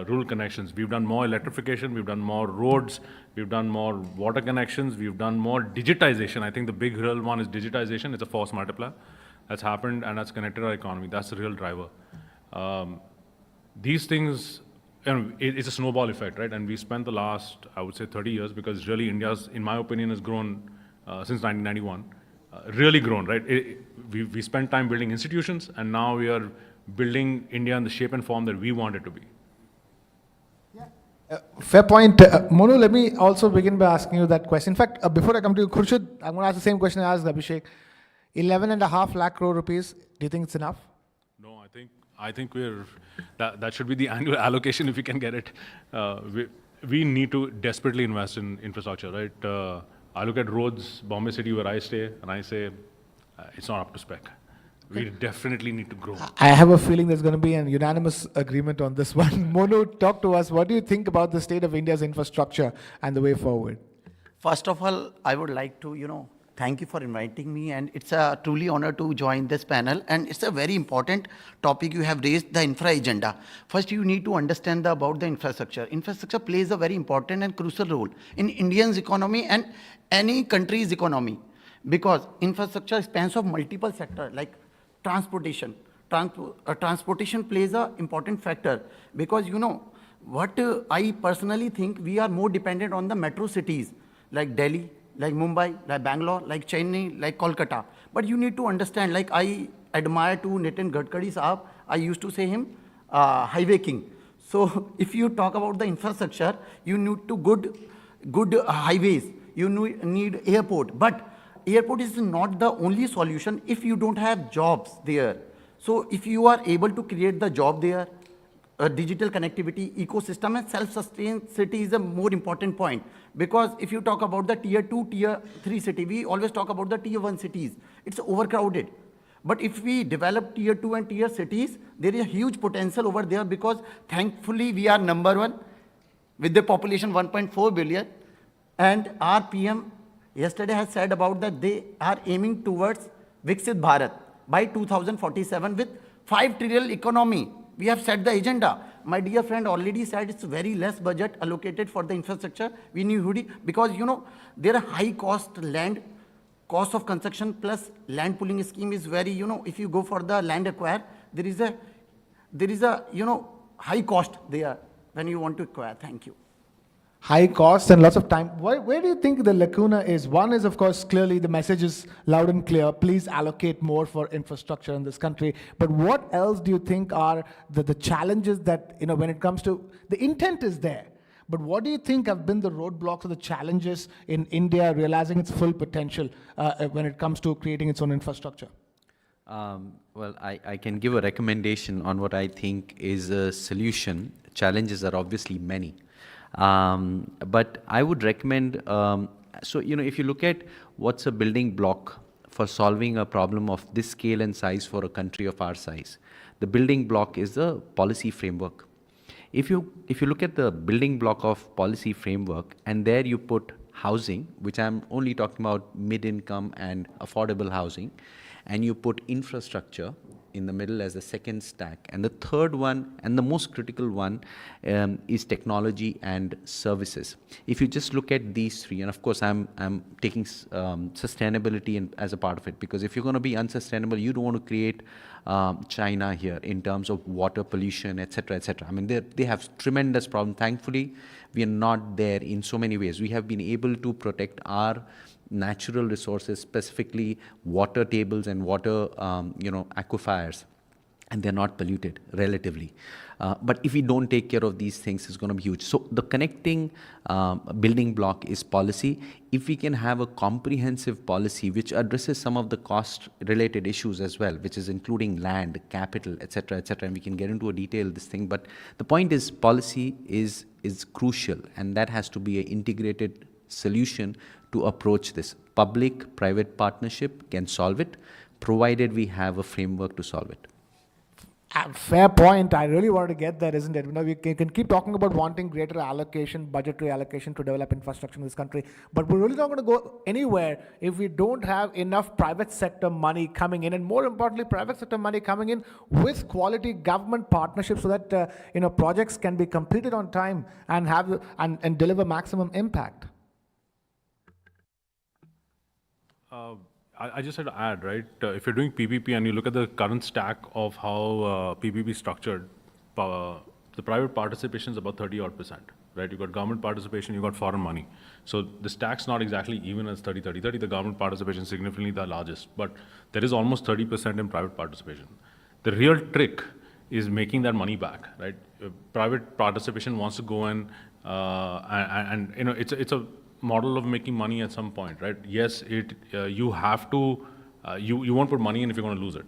Rural connections. We've done more electrification, we've done more roads, we've done more water connections, we've done more digitization. I think the big real one is digitization. It's a force multiplier that's happened and that's connected our economy. That's the real driver. These things, it's a snowball effect, right? And we spent the last, I would say, 30 years, because really India's, in my opinion, has grown since 1991. Really grown, right? We spent time building institutions, and now we are building India in the shape and form that we want it to be. Fair point. Monu, let me also begin by asking you that question. In fact, before I come to you, Khurshid, I'm going to ask the same question I asked Abhishek. 11.5 lakh crore rupees, do you think it's enough? No, I think that should be the annual allocation if we can get it. We need to desperately invest in infrastructure, right? I look at roads, Bombay City where I stay, and I say, it's not up to spec. We definitely need to grow. I have a feeling there's going to be an unanimous agreement on this one. Monu, talk to us. What do you think about the state of India's infrastructure and the way forward? First of all, I would like to, thank you for inviting me, and it's a truly honor to join this panel. And it's a very important topic you have raised, the infra agenda. First, you need to understand about the infrastructure. Infrastructure plays a very important and crucial role in India's economy and any country's economy, because infrastructure spans of multiple sectors like transportation. Transportation plays an important factor because, what I personally think, we are more dependent on the metro cities like Delhi, like Mumbai, like Bangalore, like Chennai, like Kolkata. But you need to understand, like I admire to Nitin Gadkari saab, I used to say him, highway king. So if you talk about the infrastructure, you need to good highways, you need airport. But airport is not the only solution if you don't have jobs there. So if you are able to create the job there, digital connectivity, ecosystem, and self-sustained city is a more important point. Because if you talk about the tier 2, tier 3 city, we always talk about the tier 1 cities. It's overcrowded. But if we develop tier 2 and tier cities, there is a huge potential over there because thankfully we are number 1. with the population 1.4 billion. And our PM yesterday has said about that they are aiming towards Viksit Bharat by 2047 with 5 trillion economy. We have set the agenda. My dear friend already said it's very less budget allocated for the infrastructure. We need, because there are high cost land, cost of construction plus land pooling scheme is very, if you go for the land acquire, there is a high cost there when you want to acquire. Thank you. High costs and lots of time. Where do you think the lacuna is? One is, of course, clearly the message is loud and clear. Please allocate more for infrastructure in this country. But what else do you think are the challenges that, when it comes to, the intent is there. But what do you think have been the roadblocks or the challenges in India realizing its full potential when it comes to creating its own infrastructure? Well, I can give a recommendation on what I think is a solution. Challenges are obviously many. But I would recommend, if you look at what's a building block for solving a problem of this scale and size for a country of our size, the building block is the policy framework. If you look at the building block of policy framework and there you put housing, which I'm only talking about mid-income and affordable housing, and you put infrastructure in the middle as the second stack. And the third one, and the most critical one, is technology and services. If you just look at these three, and of course I'm taking sustainability as a part of it, because if you're going to be unsustainable, you don't want to create China here in terms of water pollution, etc., etc. I mean, they have tremendous problem. Thankfully, we are not there in so many ways. We have been able to protect our natural resources, specifically water tables and water, aquifers, and they're not polluted relatively. But if we don't take care of these things, it's going to be huge. So the connecting building block is policy. If we can have a comprehensive policy which addresses some of the cost-related issues as well, which is including land, capital, etc., etc., and we can get into a detail this thing. But the point is, policy is crucial, and that has to be an integrated solution to approach this. Public-private partnership can solve it, provided we have a framework to solve it. Fair point. I really wanted to get there, isn't it? We can keep talking about wanting greater allocation, budgetary allocation to develop infrastructure in this country, but we're really not going to go anywhere if we don't have enough private sector money coming in, and more importantly, private sector money coming in with quality government partnerships so that projects can be completed on time and have and deliver maximum impact. I just had to add, right, if you're doing PPP and you look at the current stack of how PPP is structured, the private participation is about 30-odd%, right? You've got government participation, you've got foreign money. So the stack's not exactly even as 30-30-30. The government participation is significantly the largest, but there is almost 30% in private participation. The real trick is making that money back, right? Private participation wants to go in, it's a model of making money at some point, right? Yes, you have to, you won't put money in if you're going to lose it.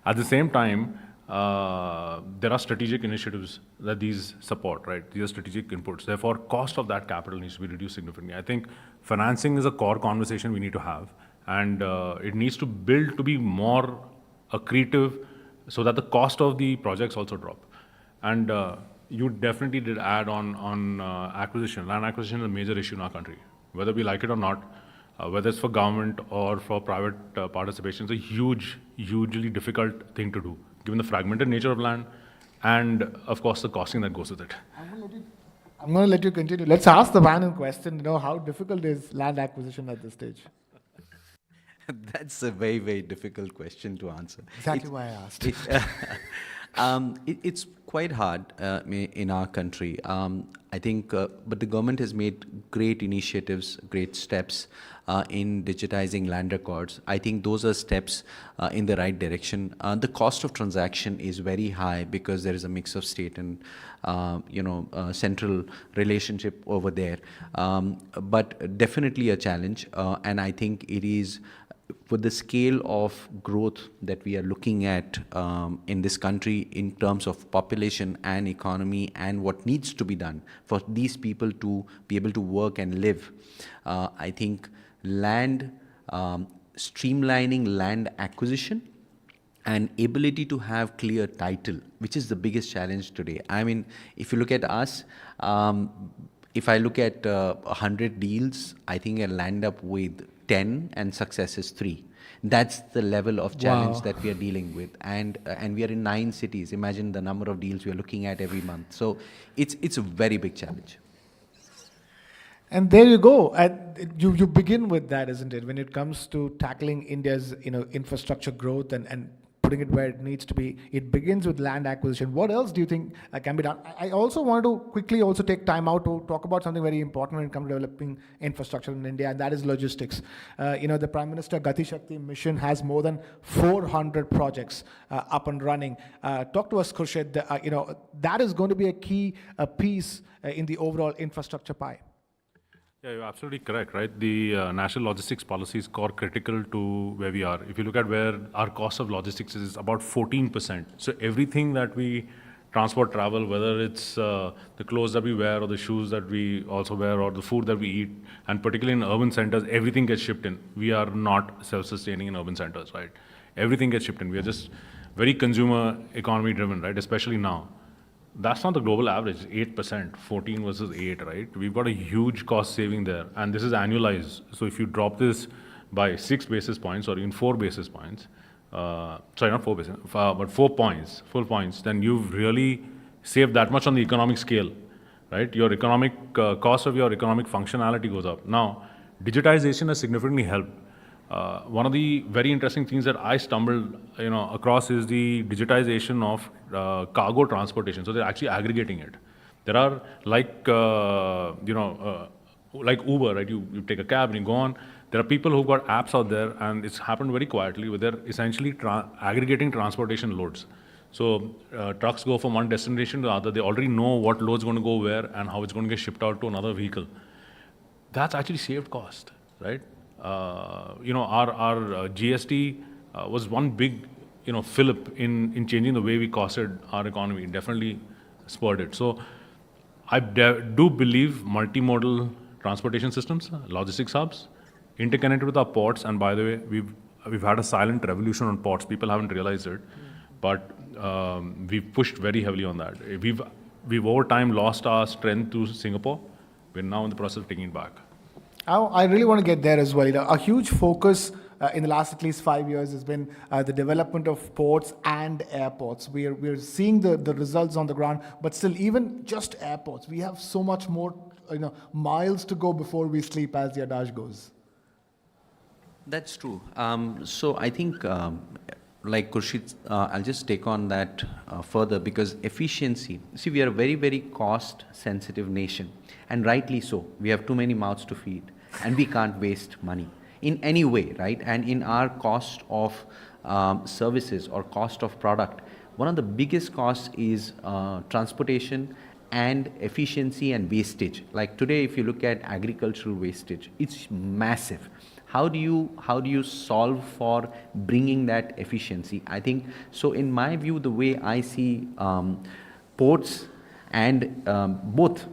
At the same time, there are strategic initiatives that these support, right? These are strategic inputs. Therefore, cost of that capital needs to be reduced significantly. I think financing is a core conversation we need to have, and it needs to build to be more accretive so that the cost of the projects also drop. And you definitely did add on acquisition. Land acquisition is a major issue in our country. Whether we like it or not, whether it's for government or for private participation, it's a hugely difficult thing to do, given the fragmented nature of land and, of course, the costing that goes with it. I'm going to let you continue. Let's ask the man in question, how difficult is land acquisition at this stage? That's a very, very difficult question to answer. Exactly why I asked. It's quite hard in our country. I think, but the government has made great initiatives, great steps in digitizing land records. I think those are steps in the right direction. The cost of transaction is very high because there is a mix of state and central relationship over there. But definitely a challenge, and I think it is, with the scale of growth that we are looking at in this country in terms of population and economy and what needs to be done for these people to be able to work and live, I think land, streamlining land acquisition and ability to have clear title, which is the biggest challenge today. I mean, if you look at us, if I look at 100 deals, I think I'll land up with 10 and success is 3. That's the level of challenge that we are dealing with. And we are in 9 cities. Imagine the number of deals we are looking at every month. So it's a very big challenge. And there you go. You begin with that, isn't it? When it comes to tackling India's infrastructure growth and putting it where it needs to be, it begins with land acquisition. What else do you think can be done? I also want to quickly also take time out to talk about something very important when it comes to developing infrastructure in India, and that is logistics. The Prime Minister Gati Shakti mission has more than 400 projects up and running. Talk to us, Khurshid. That is going to be a key piece in the overall infrastructure pie. Yeah, you're absolutely correct, right? The national logistics policy is core critical to where we are. If you look at where our cost of logistics is about 14%. So everything that we transport, travel, whether it's the clothes that we wear or the shoes that we also wear or the food that we eat, and particularly in urban centers, everything gets shipped in. We are not self-sustaining in urban centers, right? Everything gets shipped in. We are just very consumer economy driven, right? Especially now. That's not the global average, 8%, 14 versus 8, right? We've got a huge cost saving there, and this is annualized. So if you drop this by 6 basis points or even 4 basis points, sorry, not 4 basis, but 4 points, full points, then you've really saved that much on the economic scale, right? Your economic cost of your economic functionality goes up. Now, digitization has significantly helped. One of the very interesting things that I stumbled across is the digitization of cargo transportation. So they're actually aggregating it. There are like Uber, right? You take a cab and you go on. There are people who've got apps out there, and it's happened very quietly, where they're essentially aggregating transportation loads. So trucks go from one destination to the other. They already know what load's going to go where and how it's going to get shipped out to another vehicle. That's actually saved cost, right? Our GST was one big, fillip in changing the way we costed our economy. It definitely spurred it. So I do believe multimodal transportation systems, logistics hubs, interconnected with our ports. And by the way, we've had a silent revolution on ports. People haven't realized it, but we've pushed very heavily on that. We've over time lost our strength to Singapore. We're now in the process of taking it back. I really want to get there as well. A huge focus in the last at least 5 years has been the development of ports and airports. We're seeing the results on the ground, but still, even just airports, we have so much more miles to go before we sleep, as the adage goes. That's true. So I think, like Khurshid, I'll just take on that further, because efficiency. See, we are a very, very cost-sensitive nation, and rightly so. We have too many mouths to feed, and we can't waste money in any way, right? And in our cost of services or cost of product, one of the biggest costs is transportation and efficiency and wastage. Like today, if you look at agricultural wastage, it's massive. How do you solve for bringing that efficiency? I think, so in my view, the way I see ports and both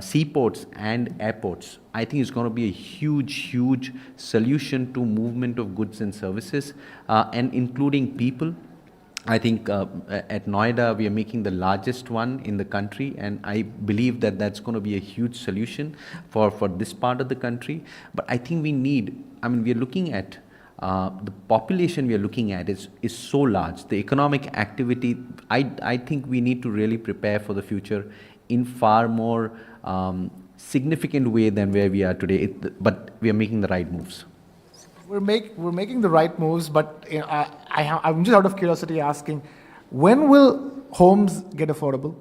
seaports and airports, I think it's going to be a huge solution to movement of goods and services, and including people. I think at Noida, we are making the largest one in the country, and I believe that that's going to be a huge solution for this part of the country. But I think we are looking at the population we are looking at is so large. The economic activity, I think we need to really prepare for the future in far more significant way than where we are today. But we are making the right moves. We're making the right moves, but I'm just out of curiosity asking, when will homes get affordable?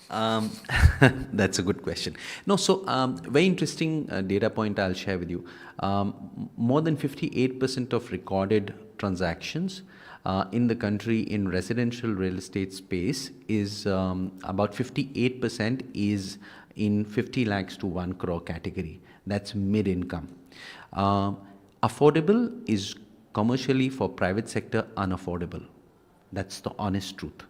That's a good question. No, so very interesting data point I'll share with you. More than 58% of recorded transactions in the country in residential real estate space is about 58% is in 50 lakhs to 1 crore category. That's mid-income. Affordable is commercially for private sector unaffordable. That's the honest truth.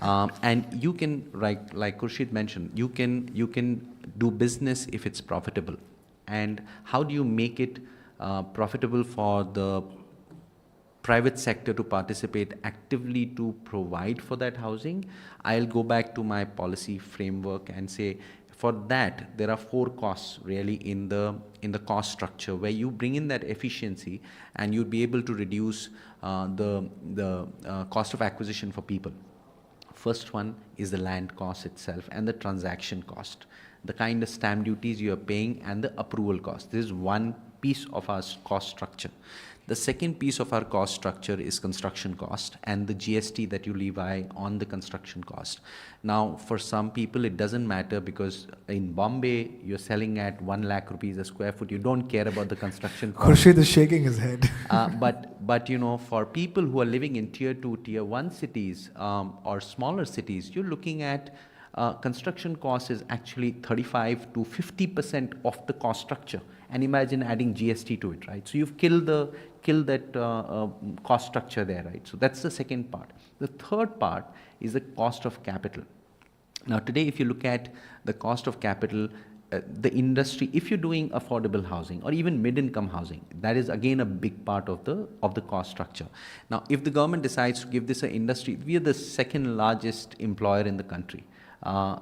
And you can, like Khurshid mentioned, you can do business if it's profitable. And how do you make it profitable for the private sector to participate actively to provide for that housing, I'll go back to my policy framework and say, for that, there are 4 costs really in the cost structure where you bring in that efficiency and you'd be able to reduce the cost of acquisition for people. First one is the land cost itself and the transaction cost, the kind of stamp duties you are paying and the approval cost. This is one piece of our cost structure. The second piece of our cost structure is construction cost and the GST that you levy on the construction cost. Now, for some people, it doesn't matter because in Bombay, you're selling at 1 lakh rupees a square foot. You don't care about the construction cost. Khurshid is shaking his head. But you know, for people who are living in tier 2, tier 1 cities or smaller cities, you're looking at construction cost is actually 35 to 50% of the cost structure. And imagine adding GST to it, right? So you've killed that cost structure there, right? So that's the second part. The third part is the cost of capital. Now today, if you look at the cost of capital, the industry, if you're doing affordable housing or even mid-income housing, that is again a big part of the cost structure. Now, if the government decides to give this an industry, we are the second largest employer in the country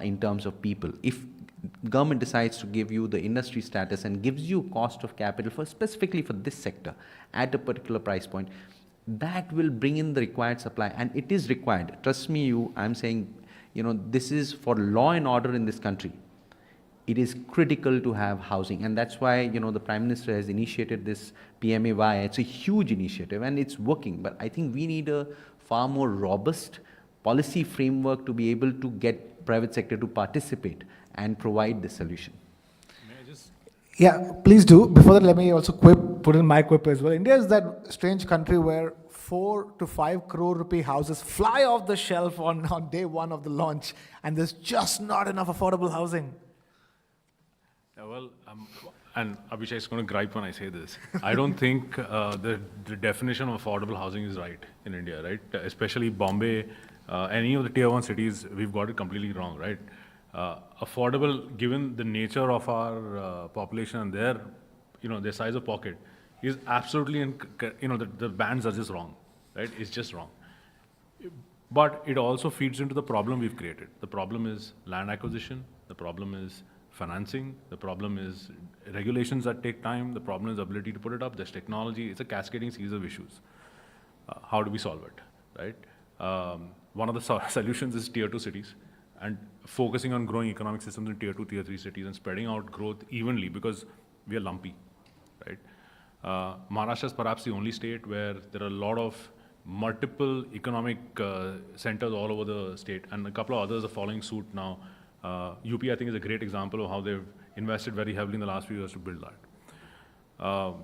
in terms of people. If government decides to give you the industry status and gives you cost of capital for specifically for this sector at a particular price point, that will bring in the required supply, and it is required. Trust me, I'm saying, you know, this is for law and order in this country. It is critical to have housing, and that's why, you know, the Prime Minister has initiated this PMAY. It's a huge initiative and it's working, but I think we need a far more robust policy framework to be able to get private sector to participate and provide the solution. Yeah, please do. Before that, let me also put in my quip as well. India is that strange country where 4 to 5 crore rupee houses fly off the shelf on day 1 of the launch, and there's just not enough affordable housing. Yeah, well, and Abhishek is going to gripe when I say this. I don't think the definition of affordable housing is right in India, right? Especially Bombay, any of the tier 1 cities, we've got it completely wrong, right? Affordable, given the nature of our population and their, you know, their size of pocket, is absolutely, you know, the bands are just wrong, right? It's just wrong. But it also feeds into the problem we've created. The problem is land acquisition. The problem is financing. The problem is regulations that take time. The problem is ability to put it up. There's technology. It's a cascading series of issues. How do we solve it, right? One of the solutions is tier 2 cities and focusing on growing economic systems in tier 2, tier 3 cities and spreading out growth evenly because we are lumpy, right? Maharashtra is perhaps the only state where there are a lot of multiple economic centers all over the state, and a couple of others are following suit now. UP, I think, is a great example of how they've invested very heavily in the last few years to build that.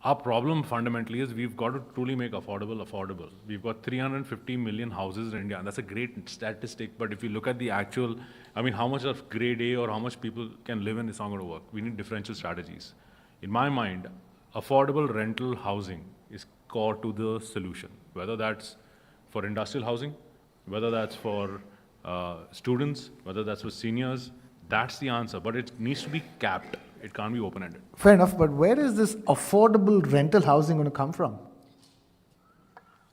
Our problem fundamentally is we've got to truly make affordable. We've got 350 million houses in India, and that's a great statistic, but if you look at the actual, I mean, how much of grade A or how much people can live in, it's not going to work. We need differential strategies. In my mind, affordable rental housing is core to the solution, whether that's for industrial housing, whether that's for students, whether that's for seniors. That's the answer, but it needs to be capped. It can't be open-ended. Fair enough, but where is this affordable rental housing going to come from?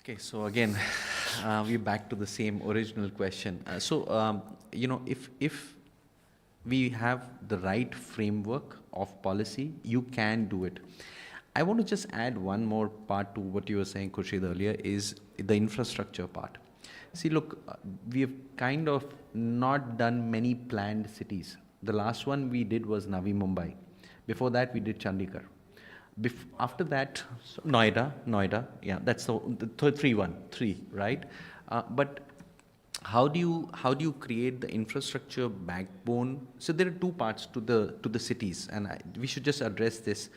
Okay, so again, we're back to the same original question. You know, if we have the right framework of policy, you can do it. I want to just add one more part to what you were saying, Khurshid, earlier, is the infrastructure part. See, look, we have kind of not done many planned cities. The last one we did was Navi Mumbai. Before that, we did Chandigarh. After that, so Noida, yeah, that's the three, right? But how do you create the infrastructure backbone? So there are two parts to the cities, and we should just address this.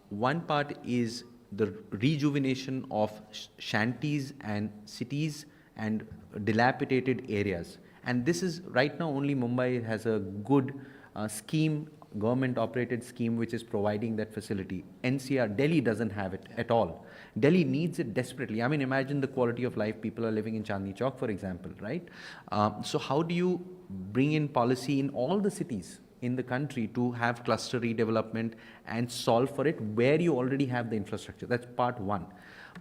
One part is the rejuvenation of shanties and cities and dilapidated areas. And this is, right now, only Mumbai has a good scheme, government-operated scheme, which is providing that facility. NCR, Delhi doesn't have it at all. Delhi needs it desperately. I mean, imagine the quality of life people are living in Chandni Chowk, for example, right? So how do you bring in policy in all the cities in the country to have cluster redevelopment and solve for it where you already have the infrastructure. That's part one.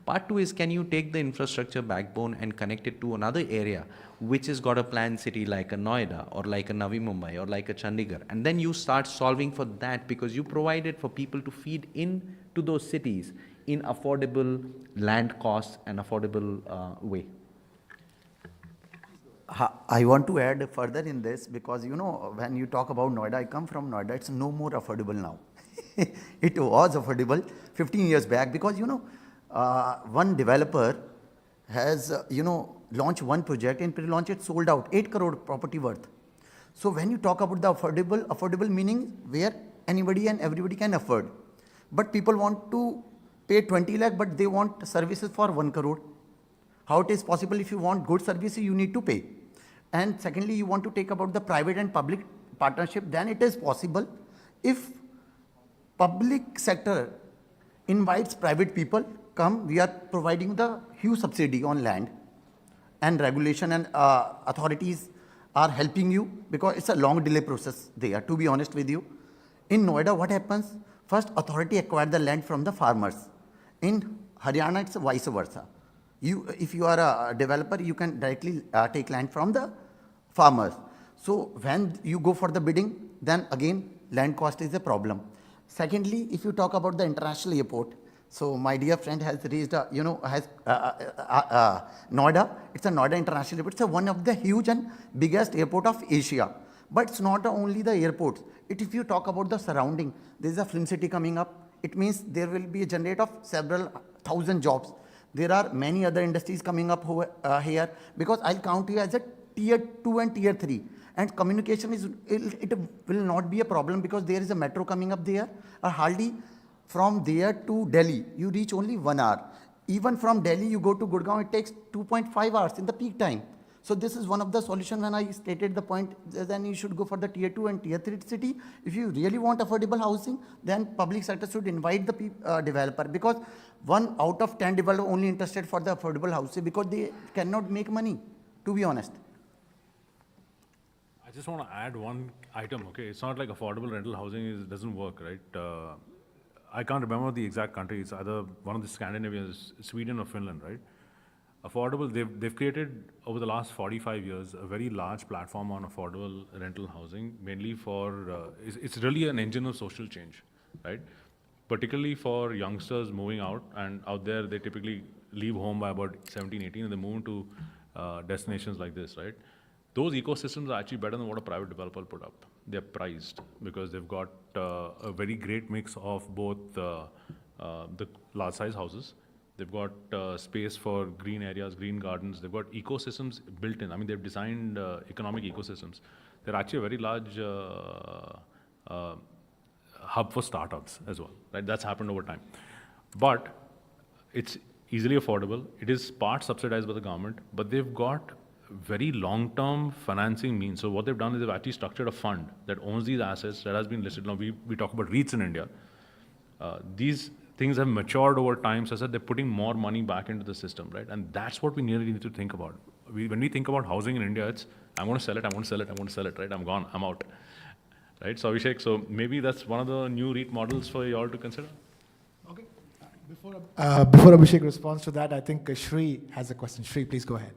Part two is, can you take the infrastructure backbone and connect it to another area which has got a planned city like a Noida or like a Navi Mumbai or like a Chandigarh, and then you start solving for that because you provided for people to feed in to those cities in affordable land costs and affordable way. I want to add further in this because, you know, when you talk about Noida, I come from Noida, it's no more affordable now. It was affordable 15 years back because, you know, one developer has, launched one project and pre-launch it sold out, 8 crore property worth. So when you talk about the affordable meaning where anybody and everybody can afford. But people want to pay 20 lakh, but they want services for 1 crore. How it is possible? If you want good services, you need to pay. And secondly, you want to take about the private and public partnership, then it is possible if public sector invites private people, come, we are providing the huge subsidy on land and regulation, and authorities are helping you because it's a long delay process there, to be honest with you. In Noida, what happens? First, authority acquire the land from the farmers. In Haryana, it's vice versa. If you are a developer, you can directly take land from the farmers. So when you go for the bidding, then again, land cost is a problem. Secondly, if you talk about the international airport, so my dear friend has raised, Noida. It's a Noida International Airport. It's one of the huge and biggest airport of Asia. But it's not only the airports. If you talk about the surrounding, there is a film city coming up. It means there will be a generate of several thousand jobs. There are many other industries coming up here because I'll count you as a tier 2 and tier 3. And communication it will not be a problem because there is a metro coming up there. Hardly from there to Delhi, you reach only 1 hour. Even from Delhi, you go to Gurgaon, it takes 2.5 hours in the peak time. So this is one of the solutions when I stated the point, then you should go for the tier 2 and tier 3 city. If you really want affordable housing, then public sector should invite the developer because 1 out of 10 developers only interested for the affordable housing because they cannot make money, to be honest. I just want to add one item, okay? It's not like affordable rental housing doesn't work, right? I can't remember the exact country. It's either one of the Scandinavians, Sweden or Finland, right? Affordable, they've created over the last 45 years a very large platform on affordable rental housing, mainly for, it's really an engine of social change, right? Particularly for youngsters moving out, and out there they typically leave home by about 17, 18 and they move into destinations like this, right? Those ecosystems are actually better than what a private developer put up. They're priced because they've got a very great mix of both the large size houses. They've got space for green areas, green gardens. They've got ecosystems built in. I mean, they've designed economic ecosystems. They're actually a very large hub for startups as well, right? That's happened over time. But it's easily affordable. It is part subsidized by the government, but they've got very long-term financing means. So what they've done is they've actually structured a fund that owns these assets that has been listed. Now we talk about REITs in India. These things have matured over time such that they're putting more money back into the system, right? And that's what we really need to think about. When we think about housing in India, it's, I'm going to sell it, I'm going to sell it, I'm going to sell it, right? I'm gone, I'm out, right? So Abhishek, so maybe that's one of the new REIT models for you all to consider. Okay. Before Abhishek responds to that, I think Shri has a question. Shri, please go ahead.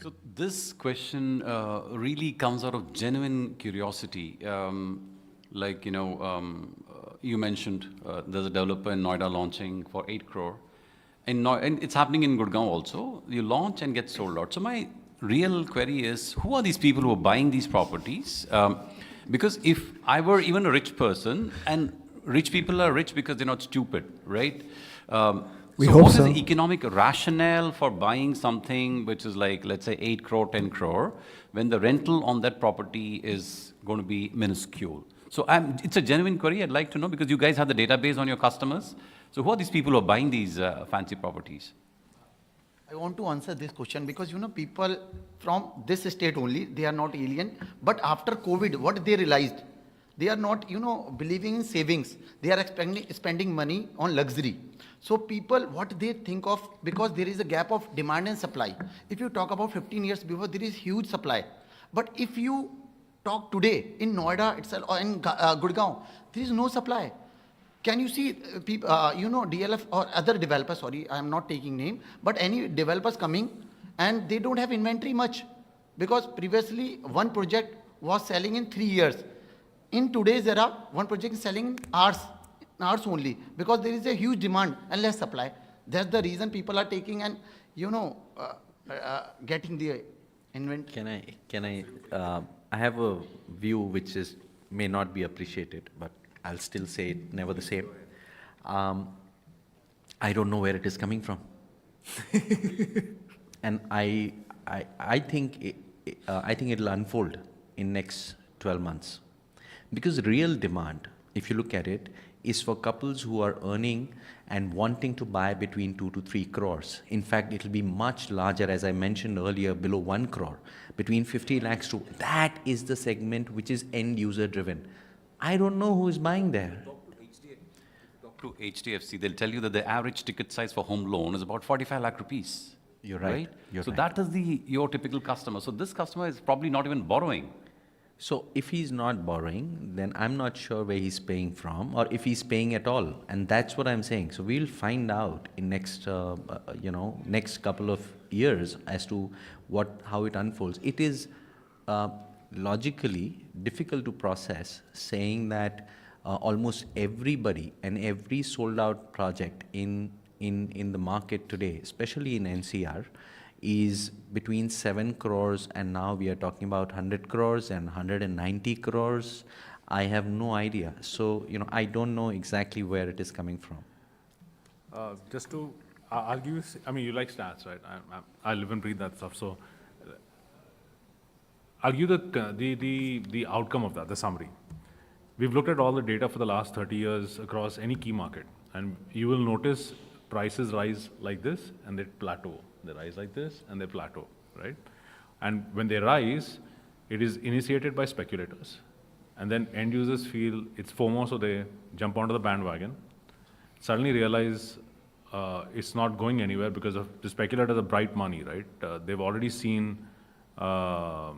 So this question really comes out of genuine curiosity. You mentioned there's a developer in Noida launching for 8 crore. And it's happening in Gurgaon also. You launch and get sold out. So my real query is, who are these people who are buying these properties? Because if I were even a rich person, and rich people are rich because they're not stupid, right? What is the economic rationale for buying something which is like, let's say 8 crore, 10 crore, when the rental on that property is going to be minuscule? So it's a genuine query I'd like to know because you guys have the database on your customers. So who are these people who are buying these fancy properties? I want to answer this question because, people from this state only, they are not alien. But after COVID, what they realized, they are not, believing in savings. They are spending money on luxury. So people, what they think of, because there is a gap of demand and supply. If you talk about 15 years before, there is huge supply. But if you talk today in Noida itself or in Gurgaon, there is no supply. Can you see people, DLF or other developers, sorry, I am not taking name, but any developers coming and they don't have inventory much because previously one project was selling in 3 years. In today's era, one project is selling in hours only because there is a huge demand and less supply. That's the reason people are taking and, getting the inventory. I have a view which may not be appreciated, but I'll still say it never the same. I don't know where it is coming from. And I think it'll unfold in next 12 months. Because real demand, if you look at it, is for couples who are earning and wanting to buy between 2 to 3 crores. In fact, it'll be much larger, as I mentioned earlier, below 1 crore, between 50 lakhs to, that is the segment which is end user driven. I don't know who is buying there. Talk to HDFC, they'll tell you that the average ticket size for home loan is about 45 lakh rupees. You're right. So that is your typical customer. So this customer is probably not even borrowing. So if he's not borrowing, then I'm not sure where he's paying from or if he's paying at all. And that's what I'm saying. So we'll find out in next couple of years as to how it unfolds. It is logically difficult to process saying that almost everybody and every sold out project in the market today, especially in NCR, is between 7 crores and now we are talking about 100 crores and 190 crores. I have no idea. So, I don't know exactly where it is coming from. I'll give you, you like stats, right? I live and breathe that stuff. So I'll give you the outcome of that, the summary. We've looked at all the data for the last 30 years across any key market, and you will notice prices rise like this and they plateau. They rise like this and they plateau, right? And when they rise, it is initiated by speculators. And then end users feel it's FOMO, so they jump onto the bandwagon, suddenly realize it's not going anywhere because of the speculators are bright money, right? They've already seen, the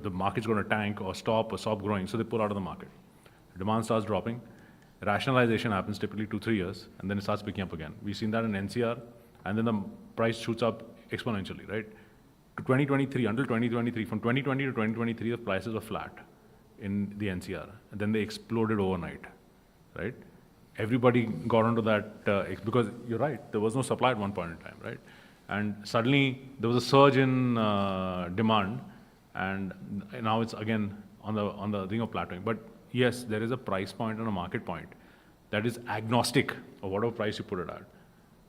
market's going to tank or stop growing, so they pull out of the market. Demand starts dropping. Rationalization happens typically 2-3 years, and then it starts picking up again. We've seen that in NCR, and then the price shoots up exponentially, right? To 2023, until 2023, from 2020 to 2023, the prices were flat in the NCR, and then they exploded overnight, right? Everybody got onto that, because you're right, there was no supply at one point in time, right? And suddenly, there was a surge in demand, and now it's again on the thing of plateauing. But yes, there is a price point and a market point that is agnostic of whatever price you put it at.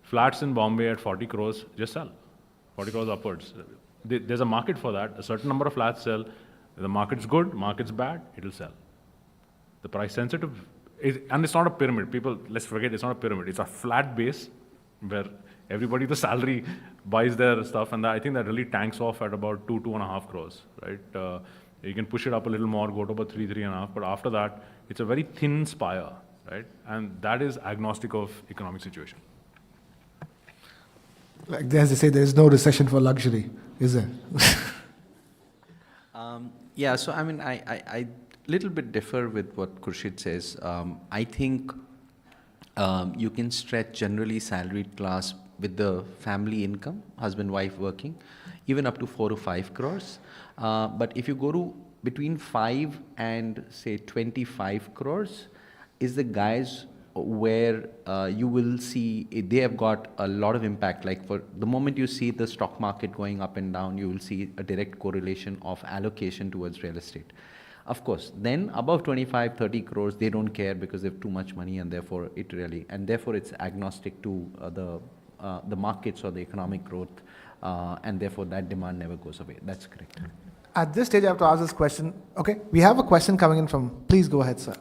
Flats in Bombay at 40 crores, just sell. 40 crores upwards. There's a market for that. A certain number of flats sell. If the market's good, market's bad, it'll sell. The price sensitive, and it's not a pyramid. People, let's forget, it's not a pyramid. It's a flat base where everybody, the salary, buys their stuff, and I think that really tanks off at about 2.5 crores, right? You can push it up a little more, go to about 3.5, but after that, it's a very thin spire, right? And that is agnostic of economic situation. Like as they say, there is no recession for luxury, is there? Yeah, so I little bit differ with what Khurshid says. I think you can stretch generally salaried class with the family income, husband, wife working, even up to 4 to 5 crores. But if you go to between 5 and say 25 crores, is the guys where you will see they have got a lot of impact. Like for the moment you see the stock market going up and down, you will see a direct correlation of allocation towards real estate. Of course, then above 25, 30 crores, they don't care because they have too much money, and therefore it's agnostic to the markets or the economic growth, and therefore that demand never goes away. That's correct. At this stage, I have to ask this question. Okay, we have a question coming in from, please go ahead, sir.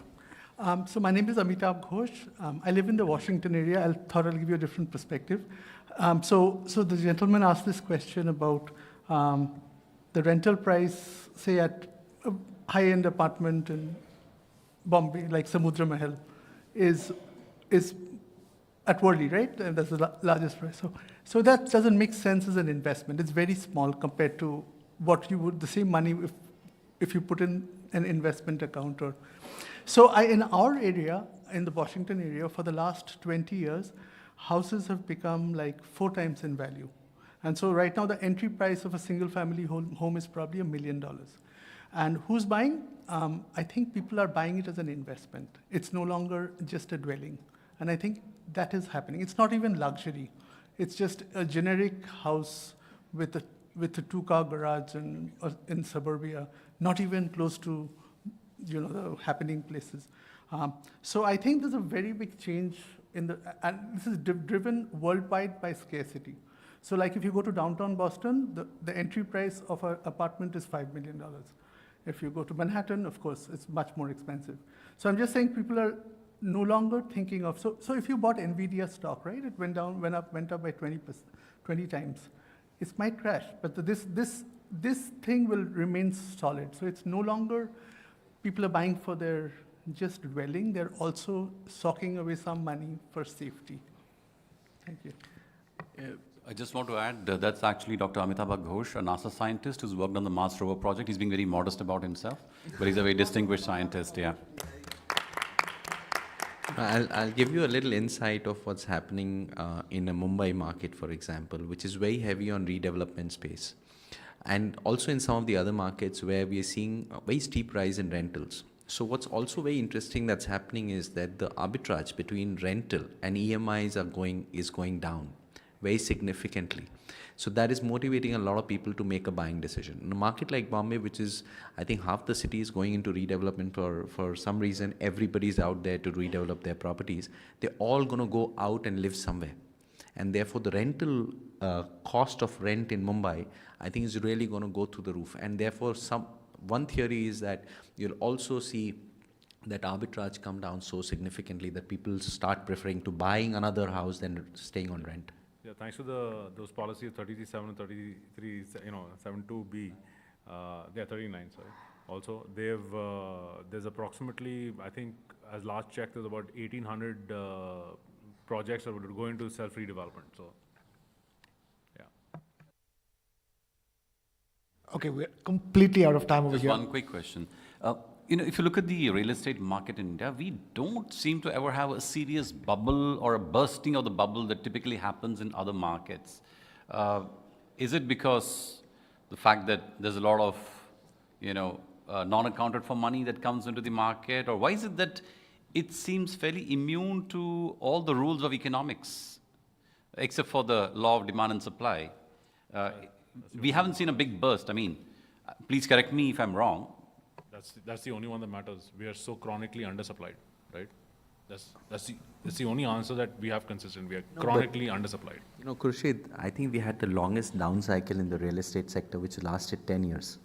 So my name is Amitabh Ghosh. I live in the Washington area. I thought I'll give you a different perspective. So the gentleman asked this question about the rental price, say at a high-end apartment in Bombay, like Samudra Mahal, is at Worli, right? And that's the largest price. So that doesn't make sense as an investment. It's very small compared to what you would, the same money if you put in an investment account. Or so in our area, in the Washington area, for the last 20 years, houses have become like 4 times in value. And so right now the entry price of a single family home is probably $1 million. And who's buying? I think people are buying it as an investment. It's no longer just a dwelling. And I think that is happening. It's not even luxury. It's just a generic house with a 2-car garage in suburbia, not even close to the happening places. So I think there's a very big change and this is driven worldwide by scarcity. So like if you go to downtown Boston, the entry price of an apartment is $5 million. If you go to Manhattan, of course, it's much more expensive. So I'm just saying people are no longer thinking of, so if you bought NVIDIA stock, right, it went up by 20 times. It might crash, but this thing will remain solid. So it's no longer people are buying for their just dwelling, they're also socking away some money for safety. Thank you. I just want to add, that's actually Dr. Amitabh Ghosh, a NASA scientist who's worked on the Mars rover project. He's being very modest about himself, but he's a very distinguished scientist, yeah. I'll give you a little insight of what's happening in a Mumbai market, for example, which is very heavy on redevelopment space. And also in some of the other markets where we are seeing a very steep rise in rentals. So what's also very interesting that's happening is that the arbitrage between rental and EMIs is going down very significantly. So that is motivating a lot of people to make a buying decision. In a market like Bombay, which is, I think half the city is going into redevelopment for some reason, everybody's out there to redevelop their properties, they're all going to go out and live somewhere. And therefore the rental cost of rent in Mumbai, I think is really going to go through the roof. And therefore one theory is that you'll also see that arbitrage come down so significantly that people start preferring to buying another house than staying on rent. Yeah, thanks to those policies 33.7 and 33.72B, 39, sorry. Also, there's approximately, I think, as last check, there's about 1,800 projects that would go into self-redevelopment. So, yeah. Okay, we're completely out of time over Just here. one quick question. If you look at the real estate market in India, we don't seem to ever have a serious bubble or a bursting of the bubble that typically happens in other markets. Is it because the fact that there's a lot of, non-accounted for money that comes into the market, or why is it that it seems fairly immune to all the rules of economics, except for the law of demand and supply? We haven't seen a big burst. I mean, please correct me if I'm wrong. That's the only one that matters. We are so chronically undersupplied, right? That's the only answer that we have consistent. We are chronically undersupplied. Khurshid, I think we had the longest down cycle in the real estate sector, which lasted 10 years.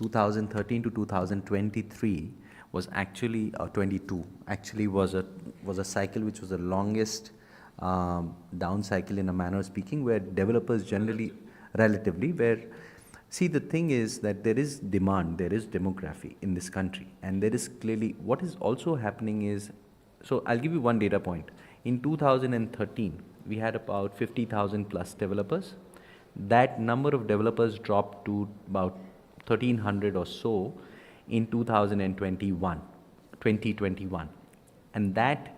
2013 to 2023 was actually 22. Actually, was a cycle which was the longest down cycle in a manner of speaking, where developers generally, relatively, where. See, the thing is that there is demand, there is demography in this country, and there is clearly, what is also happening is, so I'll give you one data point. In 2013, we had about 50,000 plus developers. That number of developers dropped to about 1,300 or so in 2021. And that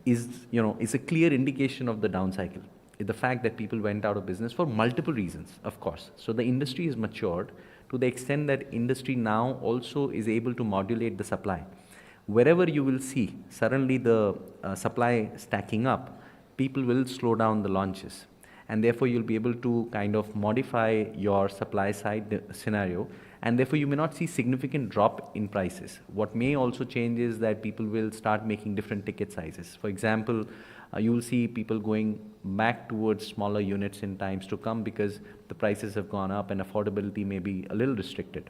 is, is a clear indication of the down cycle. The fact that people went out of business for multiple reasons, of course. So the industry is matured to the extent that industry now also is able to modulate the supply. Wherever you will see suddenly the supply stacking up, people will slow down the launches. And therefore you'll be able to kind of modify your supply side scenario, and therefore you may not see significant drop in prices. What may also change is that people will start making different ticket sizes. For example, you will see people going back towards smaller units in times to come because the prices have gone up and affordability may be a little restricted.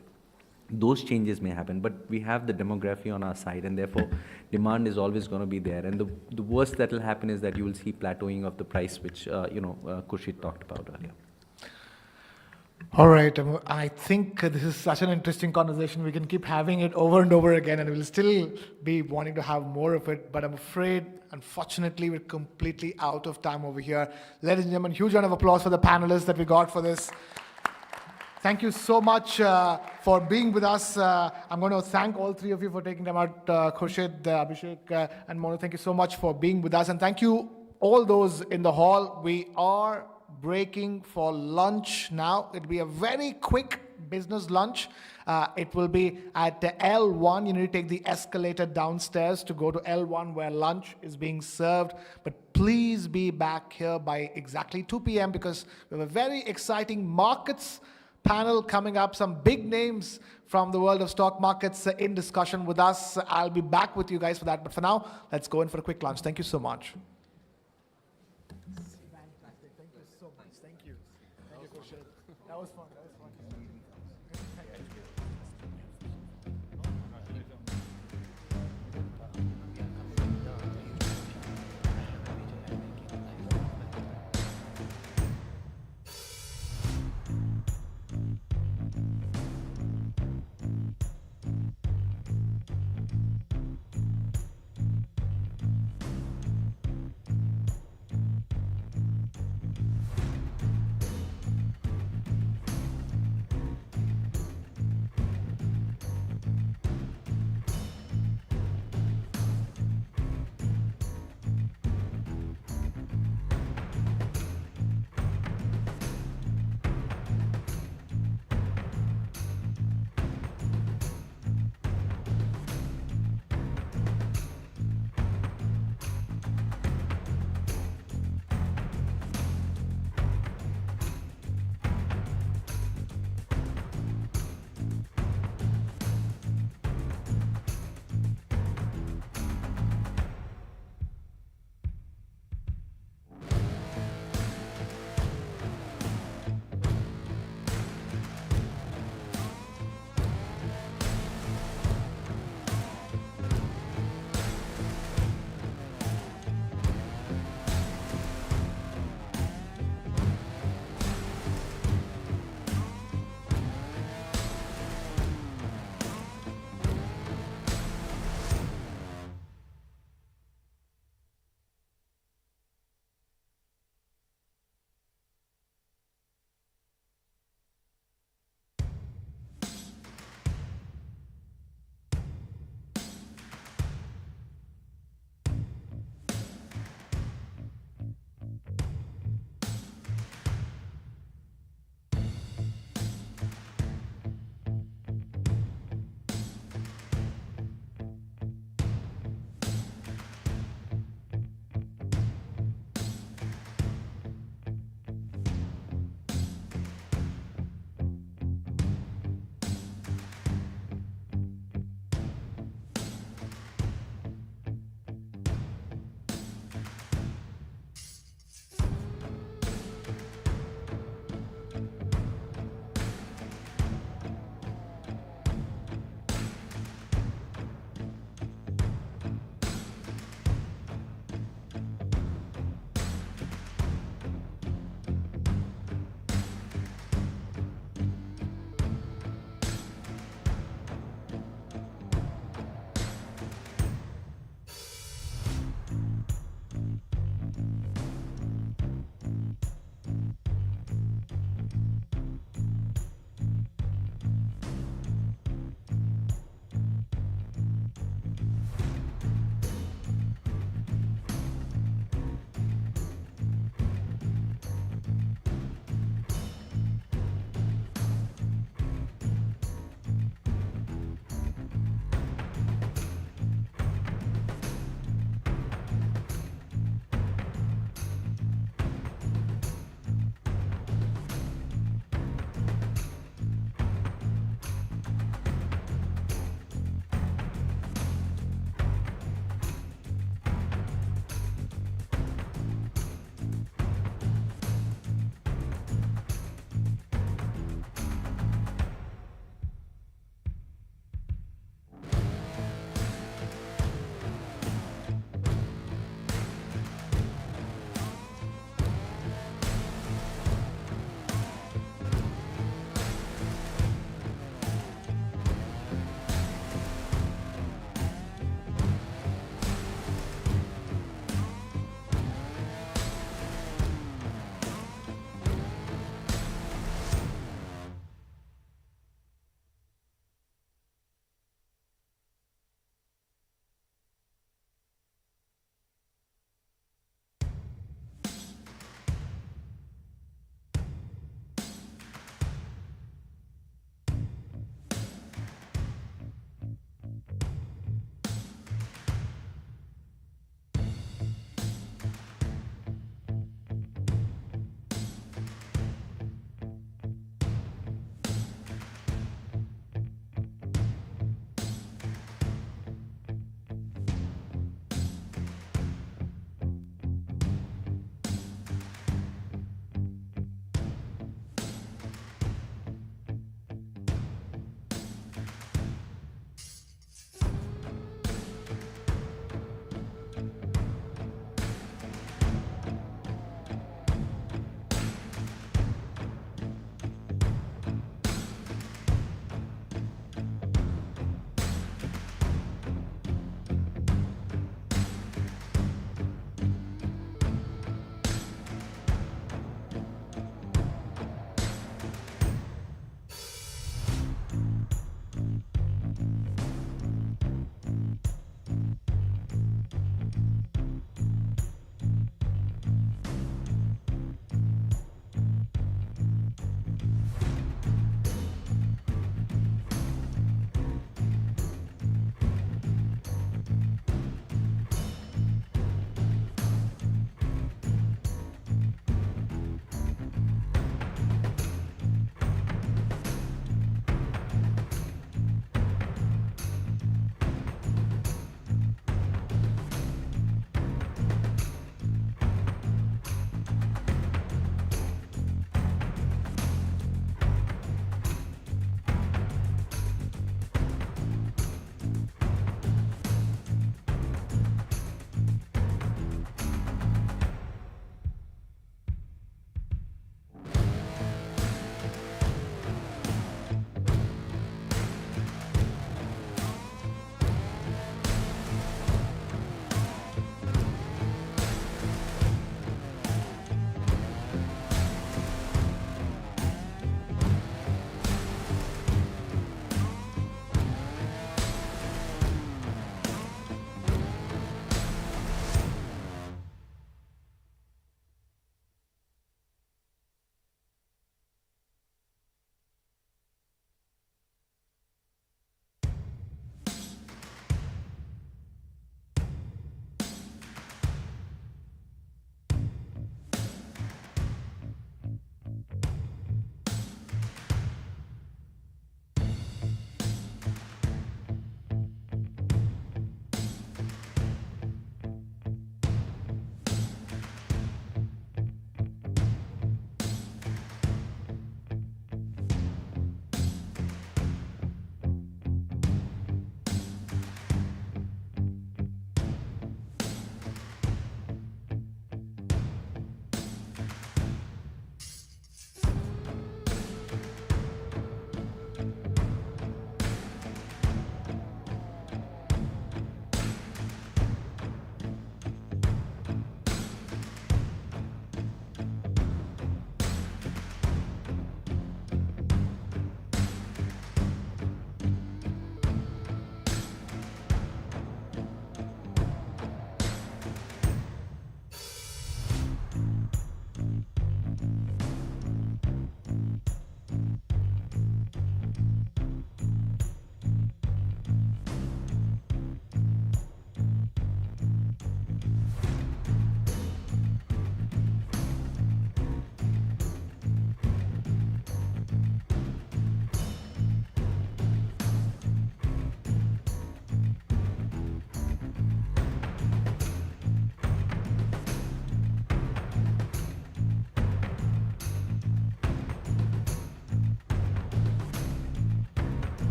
Those changes may happen, but we have the demography on our side, and therefore demand is always going to be there. And the worst that will happen is that you will see plateauing of the price, which Khurshid talked about earlier. All right, I think this is such an interesting conversation. We can keep having it over and over again, and we'll still be wanting to have more of it, but I'm afraid, unfortunately, we're completely out of time over here. Ladies and gentlemen, huge round of applause for the panelists that we got for this. Thank you so much for being with us. I'm going to thank all three of you for taking time out. Khurshid, Abhishek, and Monu, thank you so much for being with us. And thank you all those in the hall. We are breaking for lunch now. It'll be a very quick business lunch. It will be at L1. You need to take the escalator downstairs to go to L1 where lunch is being served. But please be back here by exactly 2 p.m. because we have a very exciting markets panel coming up. Some big names from the world of stock markets in discussion with us. I'll be back with you guys for that. But for now, let's go in for a quick lunch. Thank you so much. Fantastic. Thank you so much. Thank you. Thank you, Khurshid. That was fun. That was fun.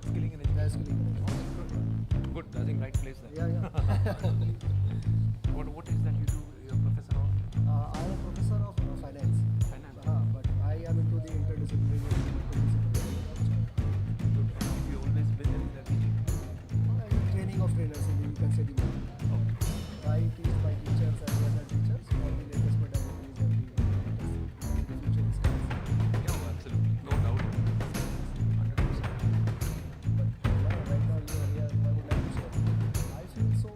Skilling and education. Good, I think right place there. What is that you do? You're a professor of? I am a professor of finance. Finance. But I am into the interdisciplinary Have you always been in the teaching? training of trainers, and you can say the model. I teach my teachers as well as teachers all the latest modalities and the future skills. Yeah, absolutely. No doubt. 100%. But right now you are here, I would like to say, I feel so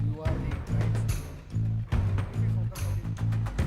you are the right. If we focus on the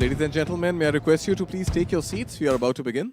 Ladies and gentlemen, may I request you to please take your seats? We are about to begin.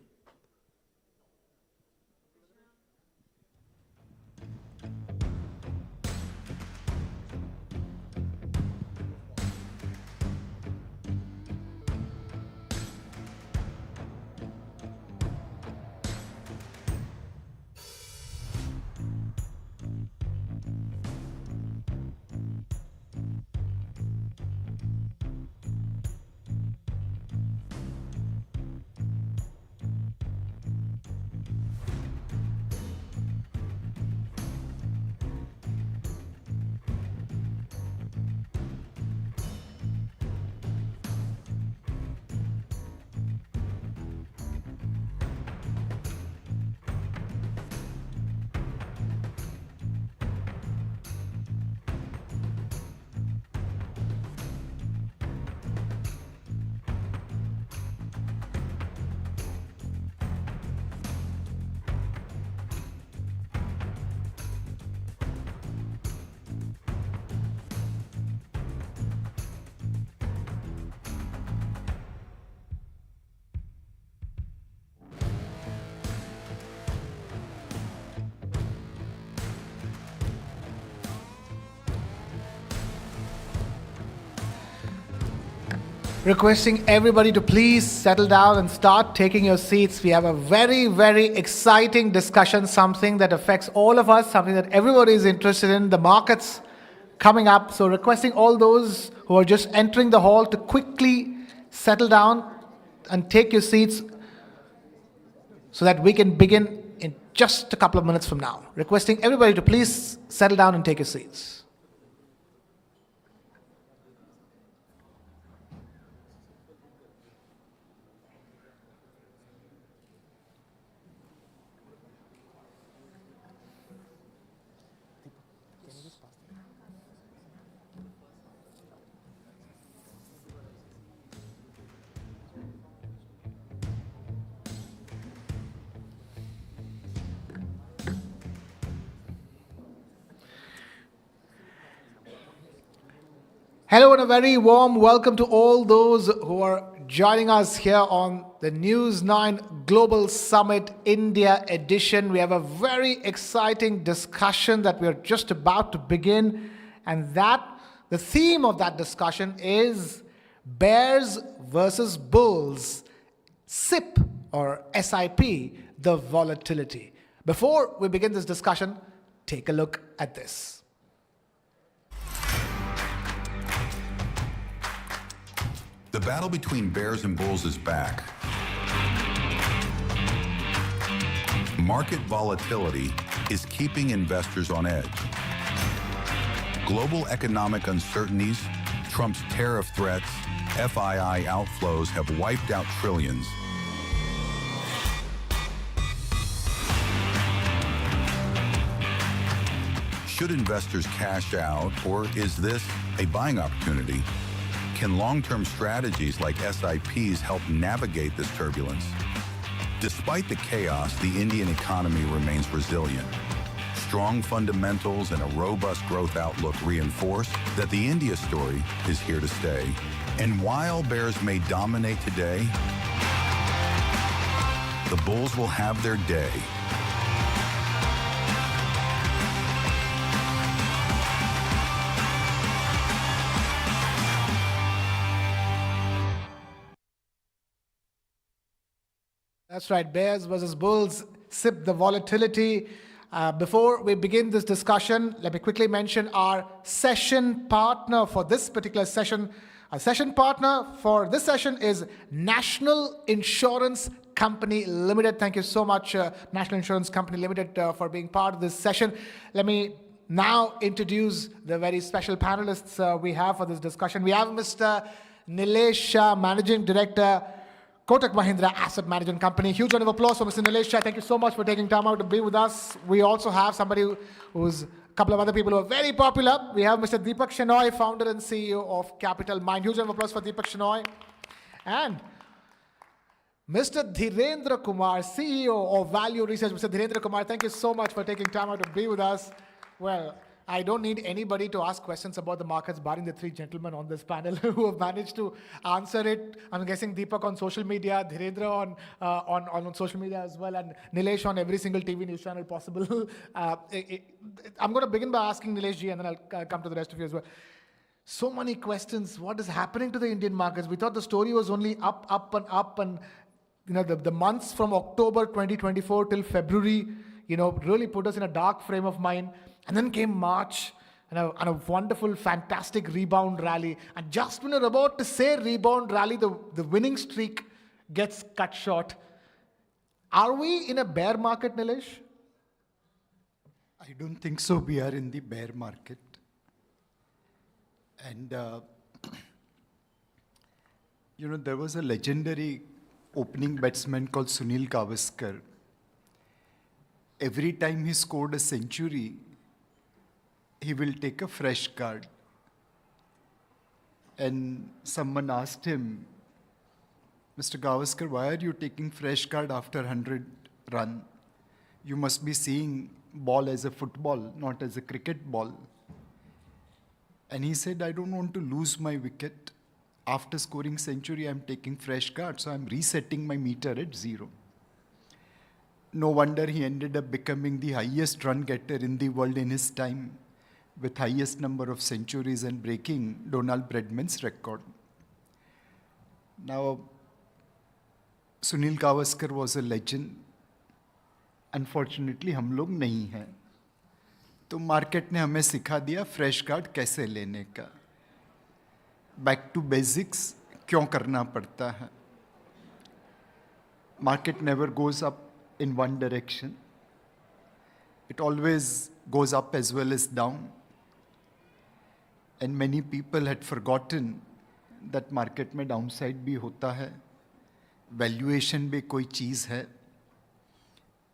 Requesting everybody to please settle down and start taking your seats. We have a very, very exciting discussion, something that affects all of us, something that everybody is interested in, the markets coming up. So requesting all those who are just entering the hall to quickly settle down and take your seats so that we can begin in just a couple of minutes from now. Requesting everybody to please settle down and take your seats. Hello and a very warm welcome to all those who are joining us here on the News9 Global Summit India edition. We have a very exciting discussion that we are just about to begin, and the theme of that discussion is bears versus bulls, SIP or SIP, the volatility. Before we begin this discussion, take a look at this. The battle between bears and bulls is back. Market volatility is keeping investors on edge. Global economic uncertainties, Trump's tariff threats, FII outflows have wiped out trillions. Should investors cash out, or is this a buying opportunity? Can long-term strategies like SIPs help navigate this turbulence? Despite the chaos, the Indian economy remains resilient. Strong fundamentals and a robust growth outlook reinforce that the India story is here to stay. And while bears may dominate today, the bulls will have their day. That's right, bears versus bulls, SIP the volatility. Before we begin this discussion, let me quickly mention our session partner for this particular session. Our session partner for this session is National Insurance Company Limited. Thank you so much, National Insurance Company Limited, for being part of this session. Let me now introduce the very special panelists we have for this discussion. We have Mr. Nilesh Shah, Managing Director, Kotak Mahindra Asset Management Company. Huge round of applause for Mr. Nilesh Shah. Thank you so much for taking time out to be with us. We also have somebody who's a couple of other people who are very popular. We have Mr. Deepak Shenoy, founder and CEO of Capital Mind. Huge round of applause for Deepak Shenoy. And Mr. Dhirendra Kumar, CEO of Value Research. Mr. Dhirendra Kumar, thank you so much for taking time out to be with us. Well, I don't need anybody to ask questions about the markets, barring the three gentlemen on this panel who have managed to answer it. I'm guessing Deepak on social media, Dhirendra on social media as well, and Nilesh on every single TV news channel possible. I'm going to begin by asking Nilesh ji, and then I'll come to the rest of you as well. So many questions. What is happening to the Indian markets? We thought the story was only up, and the months from October 2024 till February, really put us in a dark frame of mind. And then came March, and a wonderful, fantastic rebound rally. And just when you're about to say rebound rally, the winning streak gets cut short. Are we in a bear market, Nilesh? I don't think so. We are in the bear market. And, there was a legendary opening batsman called Sunil Gavaskar. Every time he scored a century, he will take a fresh card. And someone asked him, Mr. Gavaskar, why are you taking fresh card after 100 run? You must be seeing ball as a football, not as a cricket ball. And he said, I don't want to lose my wicket. After scoring century, I'm taking fresh card, so I'm resetting my meter at 0. No wonder he ended up becoming the highest run getter in the world in his time, with highest number of centuries and breaking Donald Bradman's record. Now, Sunil Gavaskar was a legend. Unfortunately, हम लोग नहीं हैं. तो market ने हमें सिखा दिया fresh card कैसे लेने का. Back to basics, क्यों करना पड़ता है. Market never goes up in one direction. It always goes up as well as down. And many people had forgotten that market में downside भी होता है, valuation भी कोई चीज़ है,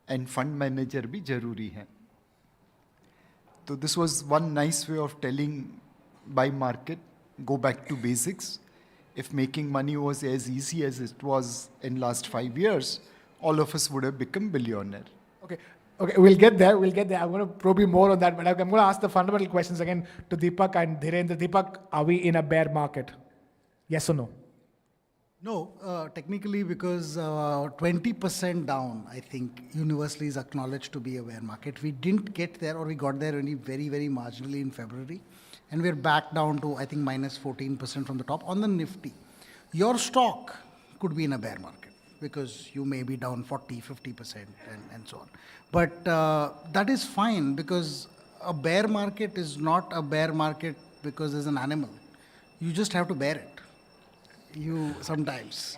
and fund manager भी जरूरी है. So this was one nice way of telling buy market, go back to basics. If making money was as easy as it was in last 5 years, all of us would have become billionaire. Okay, we'll get there. I'm going to probe you more on that, but I'm going to ask the fundamental questions again to Deepak and Dhirendra. Deepak, are we in a bear market? Yes or no? No, technically because 20% down, I think, universally is acknowledged to be a bear market. We didn't get there, or we got there only very, very marginally in February. And we're back down to, I think, minus 14% from the top on the Nifty. Your stock could be in a bear market, because you may be down 40, 50% and so on. But that is fine, because a bear market is not a bear market because there's an animal. You just have to bear it. You sometimes.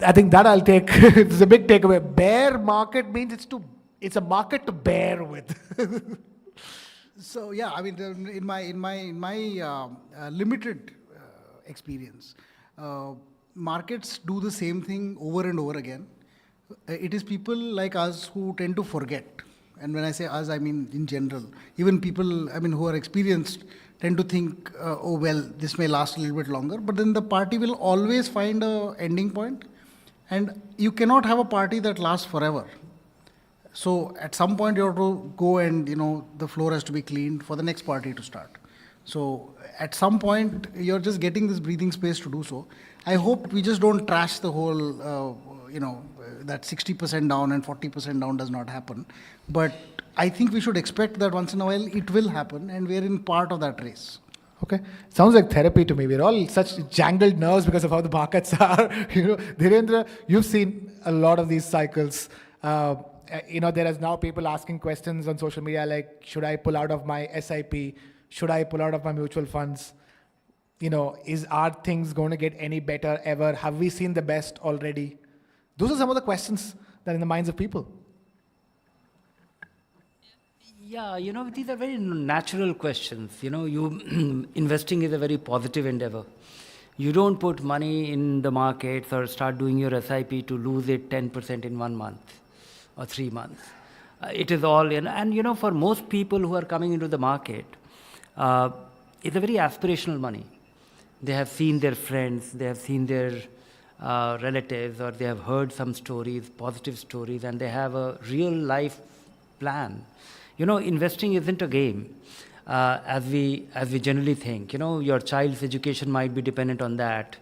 I think that I'll take. It's a big takeaway. Bear market means it's a market to bear with. So yeah, I mean, in my limited experience, markets do the same thing over and over again. It is people like us who tend to forget. And when I say us, I mean in general. Even people, I mean, who are experienced tend to think, oh, well, this may last a little bit longer. But then the party will always find an ending point. And you cannot have a party that lasts forever. So at some point you have to go and, the floor has to be cleaned for the next party to start. So at some point, you're just getting this breathing space to do so. I hope we just don't trash the whole, that 60% down and 40% down does not happen. But I think we should expect that once in a while it will happen, and we're in part of that race. Okay. Sounds like therapy to me. We're all such jangled nerves because of how the markets are. Dhirendra, you've seen a lot of these cycles. There is now people asking questions on social media like, should I pull out of my SIP? Should I pull out of my mutual funds? Are things going to get any better ever? Have we seen the best already? Those are some of the questions that are in the minds of people. Yeah, these are very natural questions. Investing is a very positive endeavor. You don't put money in the markets or start doing your SIP to lose it 10% in 1 month or 3 months. It is all, and for most people who are coming into the market, it's a very aspirational money. They have seen their friends, they have seen their relatives, or they have heard some stories, positive stories, and they have a real life plan. Investing isn't a game. as we generally think. You know, your child's education might be dependent on that.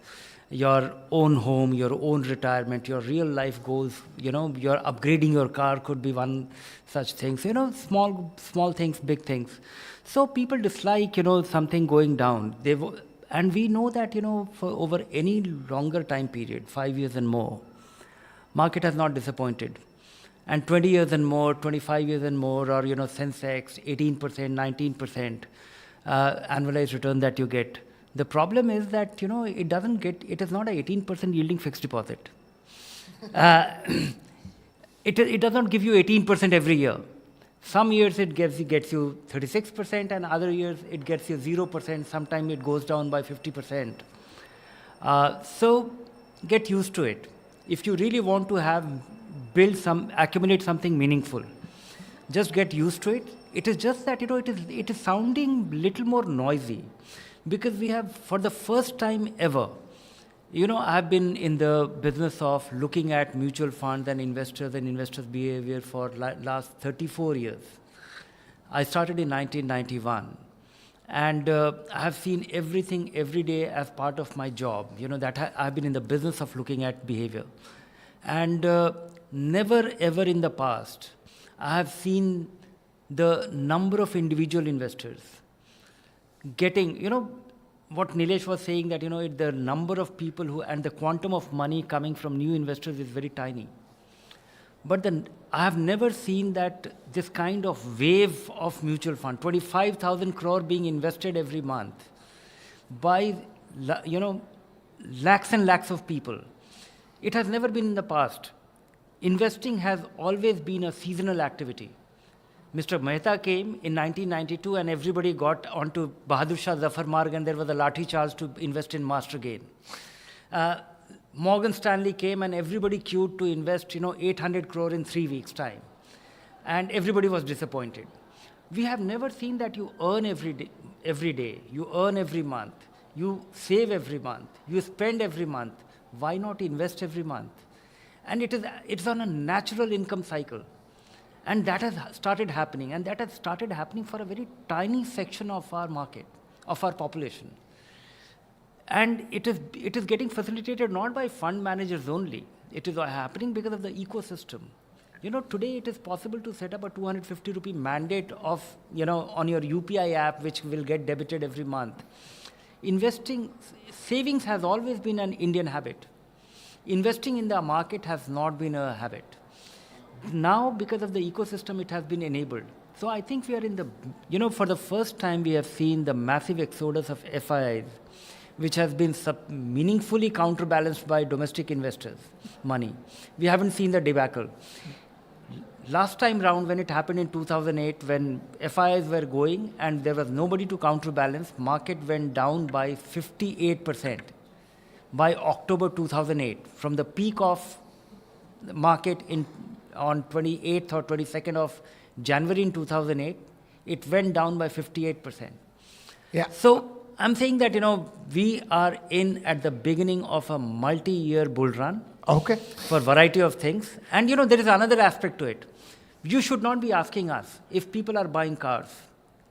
Your own home, your own retirement, your real life goals, you know, your upgrading your car could be one such thing. So, you know, small things, big things. So people dislike, you know, something going down. And we know that, you know, for over any longer time period, 5 years and more, market has not disappointed. And 20 years and more, 25 years and more, or, you know, Sensex, 18%, 19% annualized return that you get. The problem is that, you know, it is not an 18% yielding fixed deposit. It does not give you 18% every year. Some years it gets you 36%, and other years it gets you 0%. Sometimes it goes down by 50%. So get used to it. If you really want to accumulate something meaningful, just get used to it. It is just that, you know, it is sounding little more noisy, because we have, for the first time ever, you know, I've been in the business of looking at mutual funds and investors' behavior for last 34 years. I started in 1991, and I have seen everything every day as part of my job. You know, that I've been in the business of looking at behavior. And never ever in the past, I have seen the number of individual investors getting, you know, what Nilesh was saying, that, you know, the number of people and the quantum of money coming from new investors is very tiny. But I have never seen that this kind of wave of mutual fund, 25,000 crore being invested every month by, you know, lakhs and lakhs of people. It has never been in the past. Investing has always been a seasonal activity. Mr. Mehta came in 1992, and everybody got onto Bahadur Shah Zafar Marg, and there was a lathi charge to invest in Master Gain. Morgan Stanley came, and everybody queued to invest, you know, 800 crore in 3 weeks' time. And everybody was disappointed. We have never seen that you earn every day, you earn every month, you save every month, you spend every month. Why not invest every month? And it's on a natural income cycle. And that has started happening, and that has started happening for a very tiny section of our market, of our population. And it is getting facilitated not by fund managers only. It is happening because of the ecosystem. You know, today it is possible to set up a 250 rupee mandate of, you know, on your UPI app, which will get debited every month. Savings has always been an Indian habit. Investing in the market has not been a habit. Now, because of the ecosystem, it has been enabled. So I think we are in the, you know, for the first time we have seen the massive exodus of FIIs, which has been meaningfully counterbalanced by domestic investors' money. We haven't seen the debacle. Last time round, when it happened in 2008, when FIIs were going and there was nobody to counterbalance, market went down by 58% by October 2008. From the peak of the market on 28th or 22nd of January in 2008, it went down by 58%. Yeah. So I'm saying that, you know, we are at the beginning of a multi-year bull run. Okay. For a variety of things. And, you know, there is another aspect to it. You should not be asking us if people are buying cars,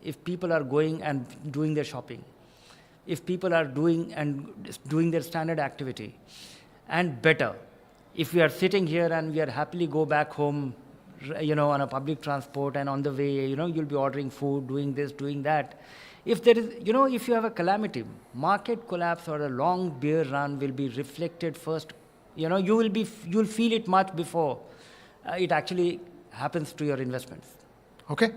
if people are going and doing their shopping, if people are doing their standard activity, and better. If we are sitting here and we are happily go back home, you know, on a public transport, and on the way, you know, you'll be ordering food, doing this, doing that. If there is, you know, if you have a calamity, market collapse or a long bear run will be reflected first. You know, you'll feel it much before it actually happens to your investments. Okay.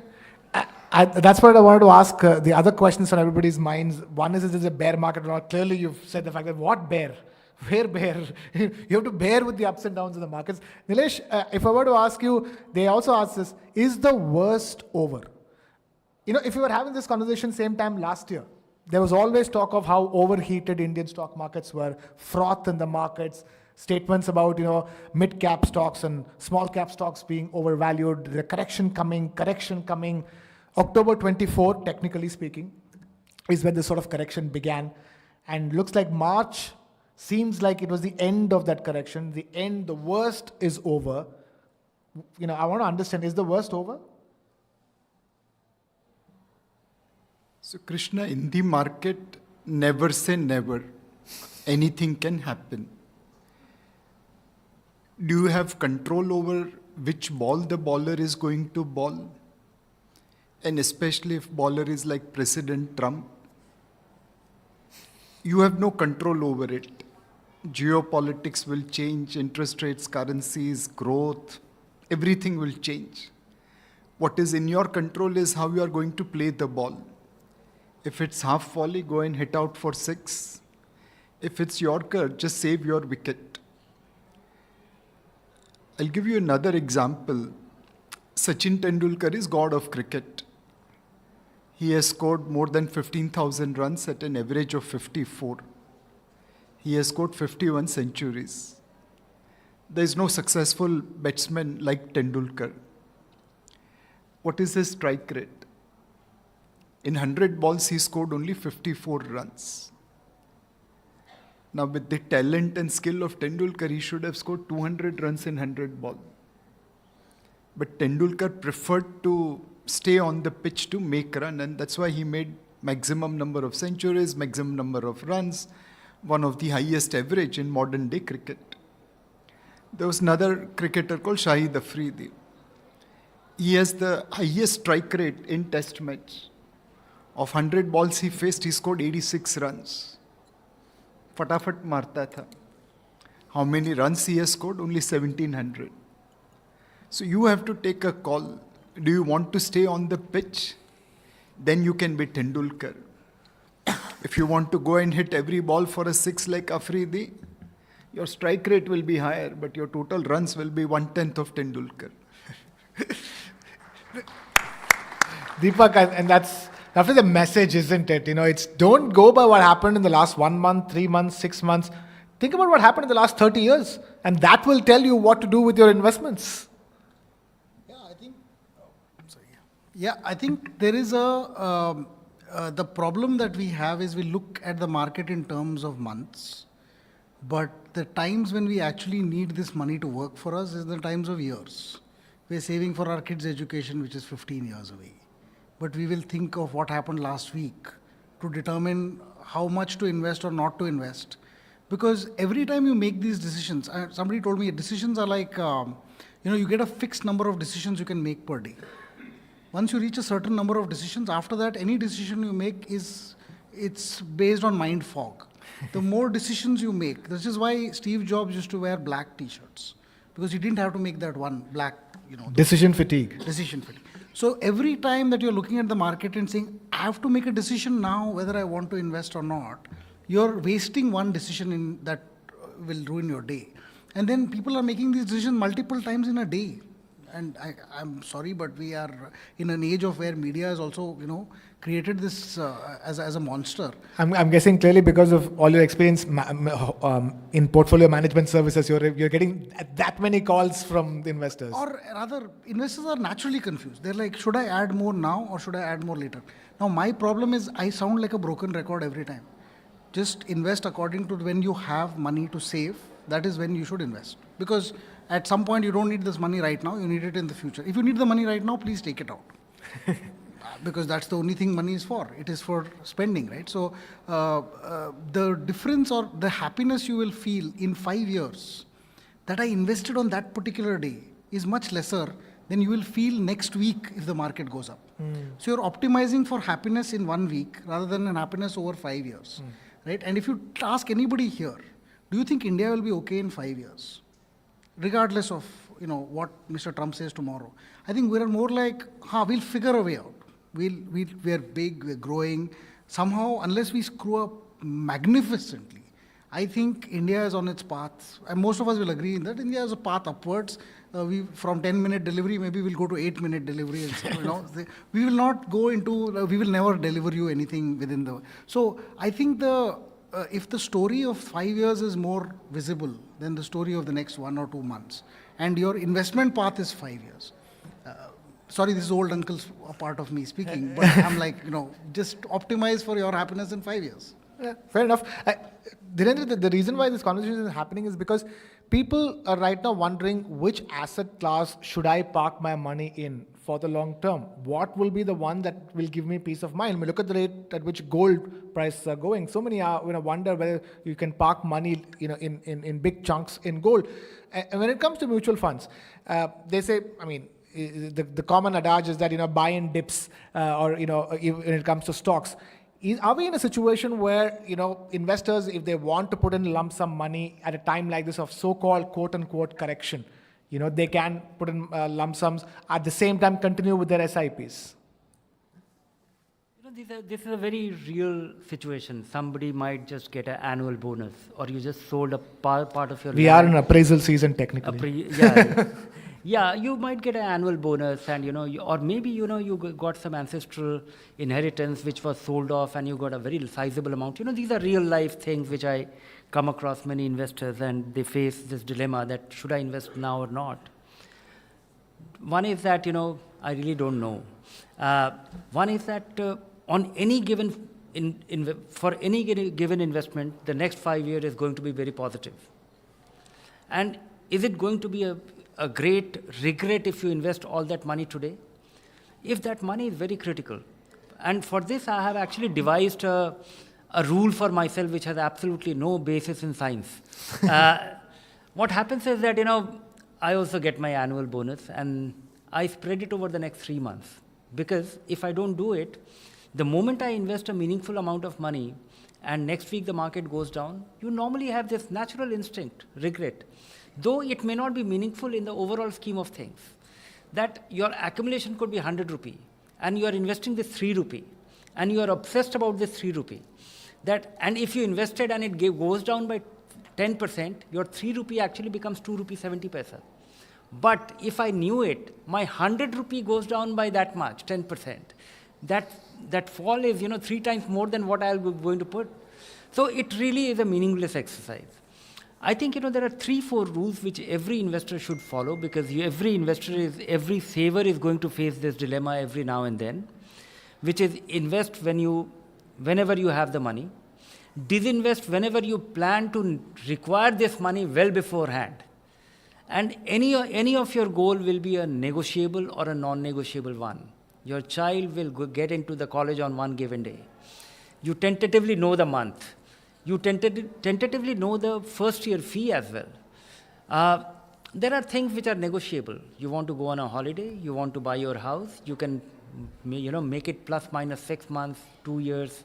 That's what I wanted to ask. The other questions on everybody's minds. One is it a bear market or not? Clearly, you've said the fact that what bear? Where bear? You have to bear with the ups and downs of the markets. Nilesh, if I were to ask you, they also ask this, is the worst over? You know, if you were having this conversation same time last year, there was always talk of how overheated Indian stock markets were, froth in the markets, statements about, you know, mid-cap stocks and small-cap stocks being overvalued, the correction coming. October 24, technically speaking, is when this sort of correction began. And looks like March seems like it was the end of that correction. The worst is over. You know, I want to understand, is the worst over? So Krishna, in the market, never say never. Anything can happen. Do you have control over which ball the bowler is going to bowl? And especially if bowler is like President Trump, you have no control over it. Geopolitics will change, interest rates, currencies, growth, everything will change. What is in your control is how you are going to play the ball. If it's half volley, go and hit out for 6. If it's Yorker, just save your wicket. I'll give you another example. Sachin Tendulkar is god of cricket. He has scored more than 15,000 runs at an average of 54. He has scored 51 centuries. There is no successful batsman like Tendulkar. What is his strike rate? In 100 balls, he scored only 54 runs. Now, with the talent and skill of Tendulkar, he should have scored 200 runs in 100 balls. But Tendulkar preferred to stay on the pitch to make run, and that's why he made maximum number of centuries, maximum number of runs, one of the highest average in modern day cricket. There was another cricketer called Shahid Afridi. He has the highest strike rate in test match. Of 100 balls he faced, he scored 86 runs. Fatafat marta tha. How many runs he has scored? Only 1700. So you have to take a call. Do you want to stay on the pitch? Then you can be Tendulkar. If you want to go and hit every ball for a 6 like Afridi, your strike rate will be higher, but your total runs will be 1/10 of Tendulkar. Deepak, and that's the message, isn't it? It's don't go by what happened in the last 1 month, 3 months, 6 months. Think about what happened in the last 30 years, and that will tell you what to do with your investments. Yeah, I think there is the problem that we have is we look at the market in terms of months, but the times when we actually need this money to work for us is the times of years. We're saving for our kids' education, which is 15 years away. But we will think of what happened last week to determine how much to invest or not to invest. Because every time you make these decisions, somebody told me decisions are like, you get a fixed number of decisions you can make per day. Once you reach a certain number of decisions, after that, any decision you make it's based on mind fog. The more decisions you make, this is why Steve Jobs used to wear black t-shirts, because he didn't have to make that one black, Decision fatigue. Decision fatigue. So every time that you're looking at the market and saying, I have to make a decision now whether I want to invest or not, you're wasting one decision that will ruin your day. And then people are making these decisions multiple times in a day. And I'm sorry, but we are in an age of where media has also, created this as a monster. I'm guessing clearly because of all your experience in portfolio management services, you're getting that many calls from the investors. Or rather, investors are naturally confused. They're like, should I add more now or should I add more later? Now, my problem is I sound like a broken record every time. Just invest according to when you have money to save. That is when you should invest. Because at some point, you don't need this money right now. You need it in the future. If you need the money right now, please take it out. Because that's the only thing money is for. It is for spending, right? So the difference or the happiness you will feel in 5 years that I invested on that particular day is much lesser than you will feel next week if the market goes up. So you're optimizing for happiness in 1 week rather than an happiness over 5 years, right? And if you ask anybody here, do you think India will be okay in 5 years? Regardless of what Mr. Trump says tomorrow. I think we're more like, we'll figure a way out. We're big, we're growing. Somehow, unless we screw up magnificently, I think India is on its path. And most of us will agree in that India has a path upwards. From 10-minute delivery, maybe we'll go to 8-minute delivery. And we will not go into, we will never deliver you anything within the. So I think if the story of 5 years is more visible than the story of the next 1 or 2 months, and your investment path is 5 years. Sorry, this is old uncle's part of me speaking, but I'm like, just optimize for your happiness in 5 years. Yeah, fair enough. Dhirendra, the reason why this conversation is happening is because people are right now wondering which asset class should I park my money in for the long term? What will be the one that will give me peace of mind? I mean, look at the rate at which gold prices are going. So many are wonder whether you can park money in big chunks in gold. And when it comes to mutual funds, they say, I mean, the common adage is that buy in dips or when it comes to stocks. Are we in a situation where investors, if they want to put in lump sum money at a time like this of so-called quote-unquote correction, they can put in lump sums at the same time continue with their SIPs? This is a very real situation. Somebody might just get an annual bonus, or you just sold a part of your. We are in appraisal season technically. Yeah, you might get an annual bonus, and or maybe you got some ancestral inheritance which was sold off, and you got a very sizable amount. These are real life things which I come across many investors, and they face this dilemma that should I invest now or not. One is that I really don't know. One is that on any given for any given investment, the next 5 years is going to be very positive. And is it going to be a great regret if you invest all that money today? If that money is very critical. And for this, I have actually devised a rule for myself which has absolutely no basis in science. What happens is that, I also get my annual bonus, and I spread it over the next 3 months. Because if I don't do it, the moment I invest a meaningful amount of money and next week the market goes down, you normally have this natural instinct, regret. Though it may not be meaningful in the overall scheme of things, that your accumulation could be 100 rupee and you are investing this 3 rupee and you are obsessed about this 3 rupee. And if you invested and it goes down by 10%, your 3 rupee actually becomes 2 rupee 70 paisa. But if I knew it, my 100 rupee goes down by that much, 10%. That fall is 3 times more than what I'm going to put. So it really is a meaningless exercise. I think there are 3-4 rules which every investor should follow, because every saver is going to face this dilemma every now and then, which is invest whenever you have the money, disinvest whenever you plan to require this money well beforehand, and any of your goal will be a negotiable or a non-negotiable one. Your child will get into the college on one given day. You tentatively know the month. You tentatively know the first year fee as well. There are things which are negotiable. You want to go on a holiday, you want to buy your house, you can make it plus minus 6 months, 2 years,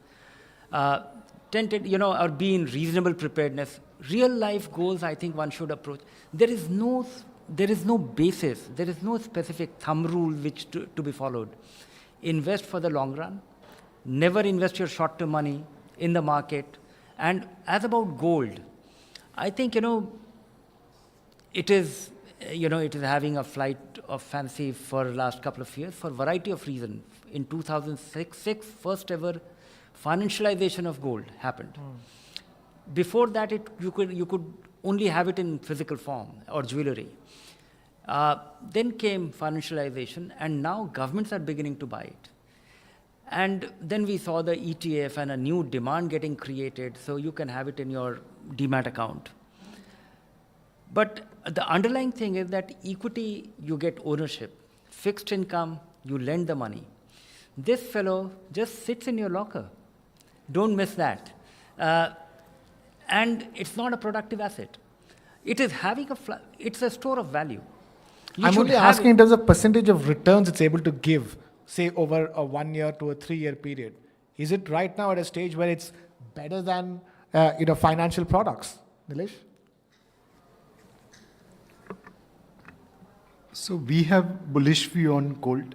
or be in reasonable preparedness. Real life goals, I think one should approach. There is no basis, there is no specific thumb rule which to be followed. Invest for the long run. Never invest your short-term money in the market. And as about gold, I think, it is having a flight of fancy for the last couple of years for a variety of reasons. In 2006, first ever financialization of gold happened. Before that, you could only have it in physical form or jewelry. Then came financialization, and now governments are beginning to buy it. And then we saw the ETF and a new demand getting created, so you can have it in your demat account. But the underlying thing is that equity, you get ownership. Fixed income, you lend the money. This fellow just sits in your locker. Don't miss that. And it's not a productive asset. It is it's a store of value. I'm only asking in terms of percentage of returns it's able to give, say over a 1 year to a 3 year period. Is it right now at a stage where it's better than financial products? Nilesh? So we have bullish view on gold.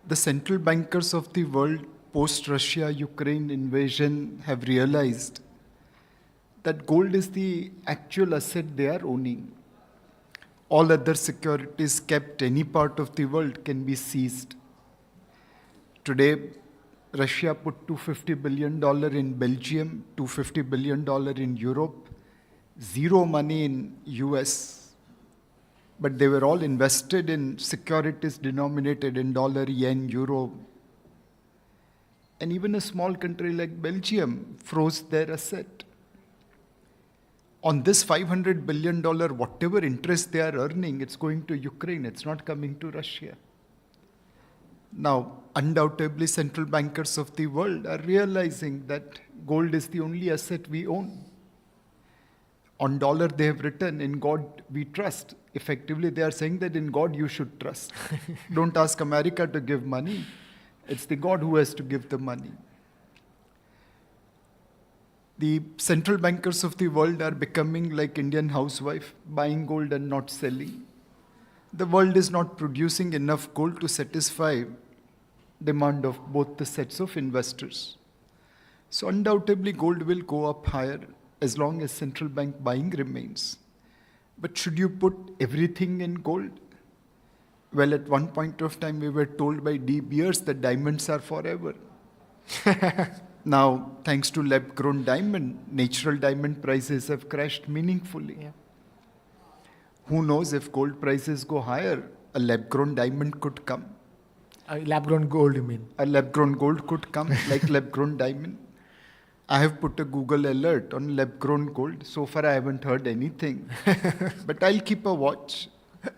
The central bankers of the world post-Russia-Ukraine invasion have realized that gold is the actual asset they are owning. All other securities kept any part of the world can be seized. Today, Russia put $250 billion in Belgium, $250 billion in Europe, zero money in US, but they were all invested in securities denominated in dollar, yen, euro. And even a small country like Belgium froze their asset. On this $500 billion, whatever interest they are earning, it's going to Ukraine, it's not coming to Russia. Now, undoubtedly, central bankers of the world are realizing that gold is the only asset we own. On dollar, they have written, in God we trust. Effectively, they are saying that in God you should trust. Don't ask America to give money. It's the God who has to give the money. The central bankers of the world are becoming like Indian housewife, buying gold and not selling. The world is not producing enough gold to satisfy demand of both the sets of investors. So undoubtedly gold will go up higher as long as central bank buying remains. But should you put everything in gold? Well, at one point of time we were told by De Beers that diamonds are forever. Now, thanks to lab-grown diamond, natural diamond prices have crashed meaningfully. Yeah. Who knows, if gold prices go higher, a lab-grown diamond could come. Lab-grown gold, you mean? A lab-grown gold could come, like lab-grown diamond. I have put a Google alert on lab-grown gold. So far, I haven't heard anything. But I'll keep a watch.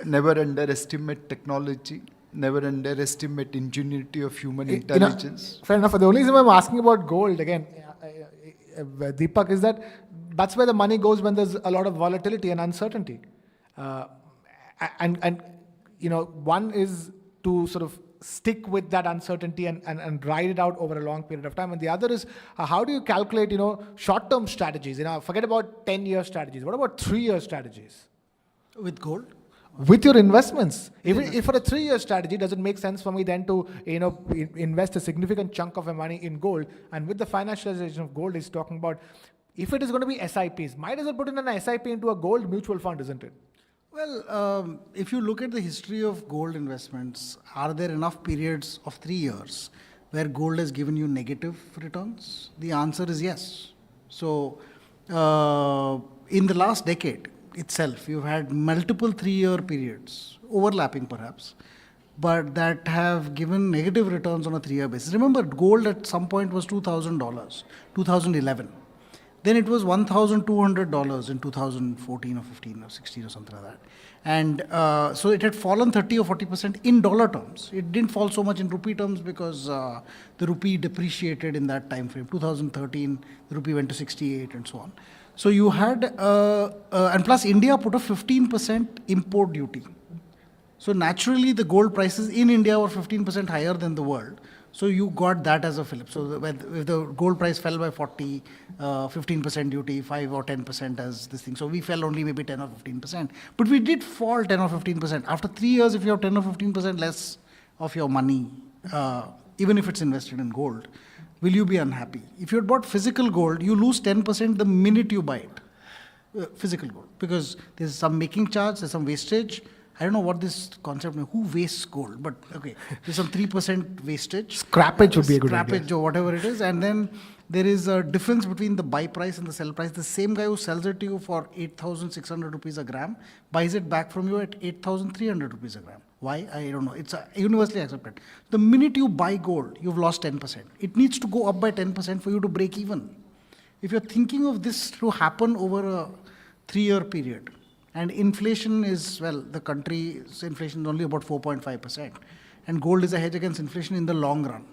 Never underestimate technology. Never underestimate ingenuity of human intelligence. Fair enough. The only reason I'm asking about gold, again, Deepak, is that that's where the money goes when there's a lot of volatility and uncertainty. And one is to sort of stick with that uncertainty and ride it out over a long period of time. And the other is, how do you calculate, short-term strategies? Forget about 10-year strategies. What about 3-year strategies? With gold? With your investments. If for a 3-year strategy, does it make sense for me then to, invest a significant chunk of my money in gold? And with the financialization of gold, he's talking about, if it is going to be SIPs, might as well put in an SIP into a gold mutual fund, isn't it? Well, if you look at the history of gold investments, are there enough periods of 3 years where gold has given you negative returns? The answer is yes. So, in the last decade itself, you've had multiple 3-year periods, overlapping perhaps, but that have given negative returns on a 3-year basis. Remember, gold at some point was $2,000, 2011. Then it was $1,200 in 2014 or 15 or 16 or something like that. And so it had fallen 30 or 40% in dollar terms. It didn't fall so much in rupee terms because the rupee depreciated in that time frame. 2013, the rupee went to 68 and so on. So you had, and plus India put a 15% import duty. So naturally the gold prices in India were 15% higher than the world. So you got that as a flip. So if the gold price fell by 40, 15% duty, 5 or 10% as this thing. So we fell only maybe 10 or 15%. But we did fall 10 or 15%. After 3 years, if you have 10 or 15% less of your money, even if it's invested in gold, will you be unhappy? If you had bought physical gold, you lose 10% the minute you buy it. Physical gold. Because there's some making charge, there's some wastage. I don't know what this concept means. Who wastes gold? But okay, there's some 3% wastage. Scrappage would be a good idea. Scrappage or whatever it is. And then there is a difference between the buy price and the sell price. The same guy who sells it to you for 8,600 rupees a gram buys it back from you at 8,300 rupees a gram. Why? I don't know. It's universally accepted. The minute you buy gold, you've lost 10%. It needs to go up by 10% for you to break even. If you're thinking of this to happen over a 3-year period, and inflation is, well, the country's inflation is only about 4.5%. And gold is a hedge against inflation in the long run.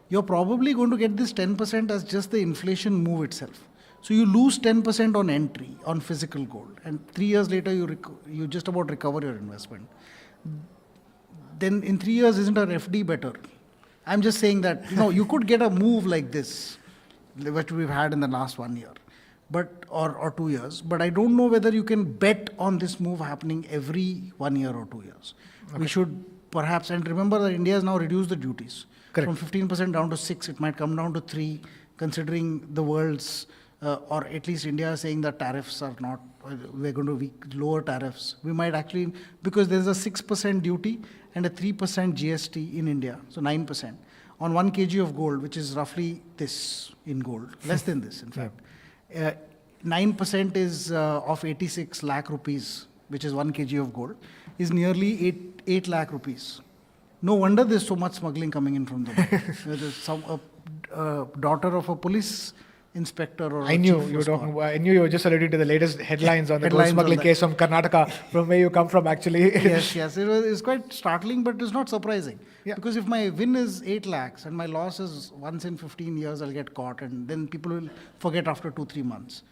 You're probably going to get this 10% as just the inflation move itself. So you lose 10% on entry, on physical gold. And 3 years later, you just about recover your investment. Then in 3 years, isn't our FD better? I'm just saying that, you could get a move like this, which we've had in the last 1 year. Or 2 years, but I don't know whether you can bet on this move happening every 1 year or 2 years. Okay. We should perhaps, and remember that India has now reduced the duties. Correct. From 15% down to 6, it might come down to 3, considering the world's, or at least India is saying that tariffs are not, we're going to lower tariffs. We might actually, because there's a 6% duty and a 3% GST in India, so 9%, on 1 kg of gold, which is roughly this in gold, less than this in fact. 9% is of 86 lakh rupees, which is 1 kg of gold, is nearly 8 lakh rupees. No wonder there's so much smuggling coming in from the world. There's daughter of a police inspector or I a knew chief you were was caught. talking. I knew you were just alluding to the latest headlines on the gold Headlines on smuggling that. case from Karnataka, from where you come from, actually. Yes. It's quite startling, but it's not surprising. Yeah. Because if my win is 8 lakhs and my loss is once in 15 years, I'll get caught, and then people will forget after 2-3 months.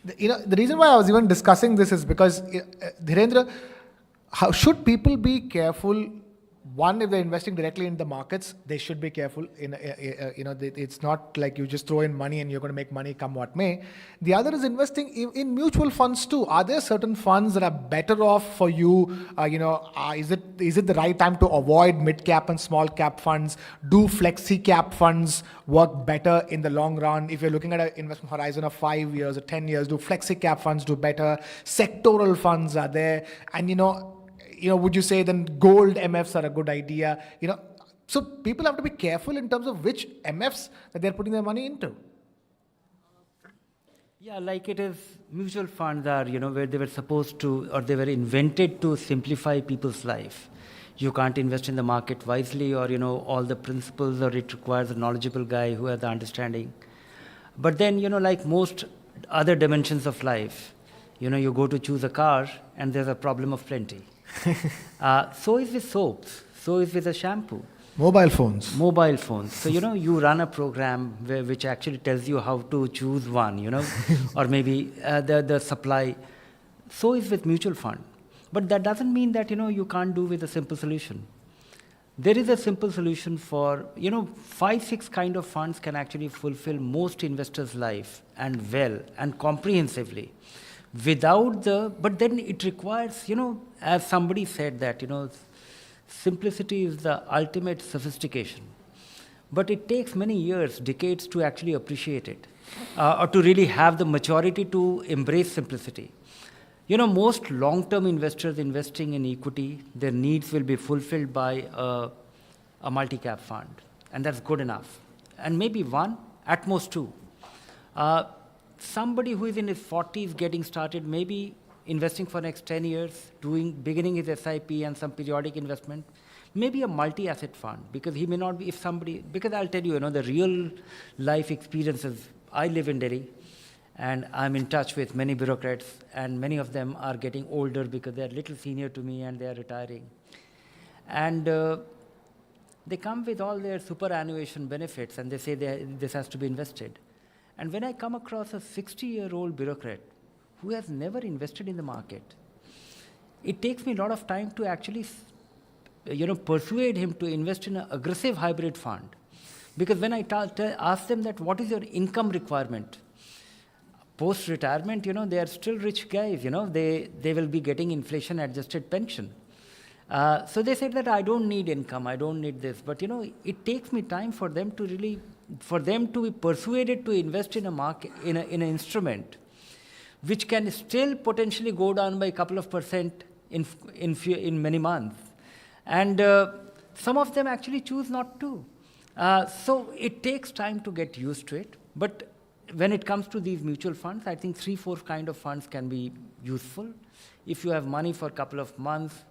The reason why I was even discussing this is because, Dhirendra, how should people be careful? One, if they're investing directly in the markets, they should be careful. It's not like you just throw in money and you're going to make money come what may. The other is investing in mutual funds too. Are there certain funds that are better off for you? Is it the right time to avoid mid-cap and small-cap funds? Do flexi-cap funds work better in the long run? If you're looking at an investment horizon of 5 years or 10 years, do flexi-cap funds do better? Sectoral funds are there. And, would you say then gold MFs are a good idea? So people have to be careful in terms of which MFs that they're putting their money into. Yeah, like it is, mutual funds are, where they were supposed to, or they were invented to simplify people's life. You can't invest in the market wisely, or, all the principles, or it requires a knowledgeable guy who has the understanding. But then, like most other dimensions of life, you go to choose a car and there's a problem of plenty. So is with soaps, so is with a shampoo. Mobile phones. So, you run a program which actually tells you how to choose one, or maybe the supply. So is with mutual fund. But that doesn't mean that, you can't do with a simple solution. There is a simple solution for, 5-6 kind of funds can actually fulfill most investors' life and well and comprehensively. But then it requires, as somebody said that, simplicity is the ultimate sophistication. But it takes many years, decades to actually appreciate it, or to really have the maturity to embrace simplicity. Most long-term investors investing in equity, their needs will be fulfilled by a multi-cap fund, and that's good enough. And maybe one, at most two. Somebody who is in his 40s getting started, maybe investing for next 10 years, beginning his SIP and some periodic investment, maybe a multi-asset fund, because he may not be, because I'll tell you, the real life experiences. I live in Delhi, and I'm in touch with many bureaucrats, and many of them are getting older because they're a little senior to me and they're retiring. And they come with all their superannuation benefits, and they say this has to be invested. And when I come across a 60-year-old bureaucrat who has never invested in the market, it takes me a lot of time to actually, persuade him to invest in an aggressive hybrid fund. Because when I ask them that, what is your income requirement? Post-retirement, they are still rich guys, they will be getting inflation-adjusted pension. So they said that I don't need income, I don't need this. But, it takes me time for them to be persuaded to invest in a market, in an instrument, which can still potentially go down by a couple of percent in many months. And some of them actually choose not to. So it takes time to get used to it. But when it comes to these mutual funds, I think 3-4 kind of funds can be useful. If you have money for a couple of months,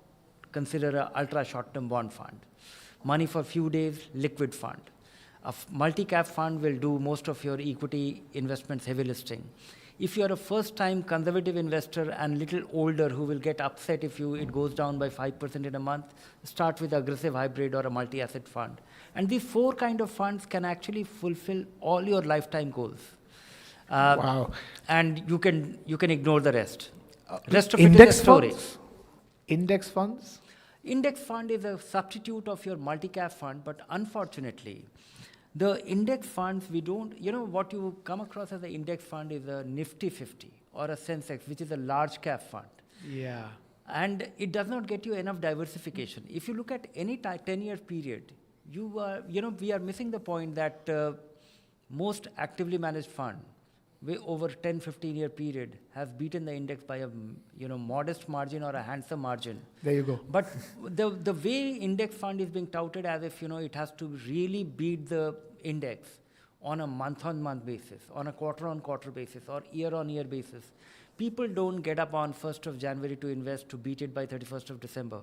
consider an ultra short-term bond fund. Money for a few days, liquid fund. A multi-cap fund will do most of your equity investments heavy listing. If you are a first-time conservative investor and little older who will get upset if it goes down by 5% in a month, start with aggressive hybrid or a multi-asset fund. And these 4 kind of funds can actually fulfill all your lifetime goals. Wow. And you can ignore the rest. Rest of Index it is a story. funds? Index funds? Index fund is a substitute of your multi-cap fund, but unfortunately, the index funds, we don't, what you come across as an index fund is a Nifty 50 or a Sensex, which is a large cap fund. Yeah. And it does not get you enough diversification. If you look at any 10-year period, we are missing the point that most actively managed fund, over 10-15-year period, has beaten the index by a modest margin or a handsome margin. There you go. But the way index fund is being touted as if it has to really beat the index on a month-on-month basis, on a quarter-on-quarter basis, or year-on-year basis, people don't get up on 1st of January to invest to beat it by 31st of December.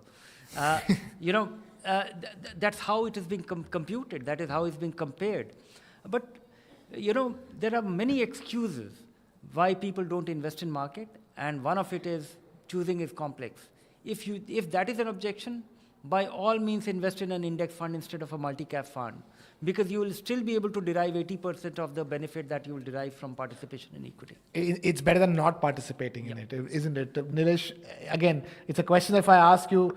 That's how it is being computed. That is how it's being compared. But, there are many excuses why people don't invest in market, and one of it is choosing is complex. If that is an objection, by all means invest in an index fund instead of a multi-cap fund, because you will still be able to derive 80% of the benefit that you will derive from participation in equity. It's better than not participating in it, isn't it? Nilesh, again, it's a question if I ask you,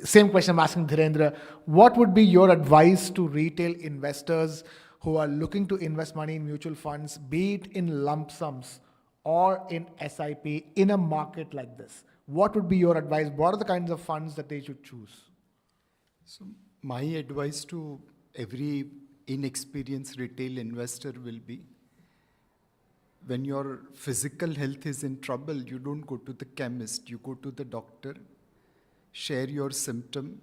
same question I'm asking Dhirendra, what would be your advice to retail investors who are looking to invest money in mutual funds, be it in lump sums or in SIP, in a market like this? What would be your advice? What are the kinds of funds that they should choose? So my advice to every inexperienced retail investor will be, when your physical health is in trouble, you don't go to the chemist, you go to the doctor, share your symptom,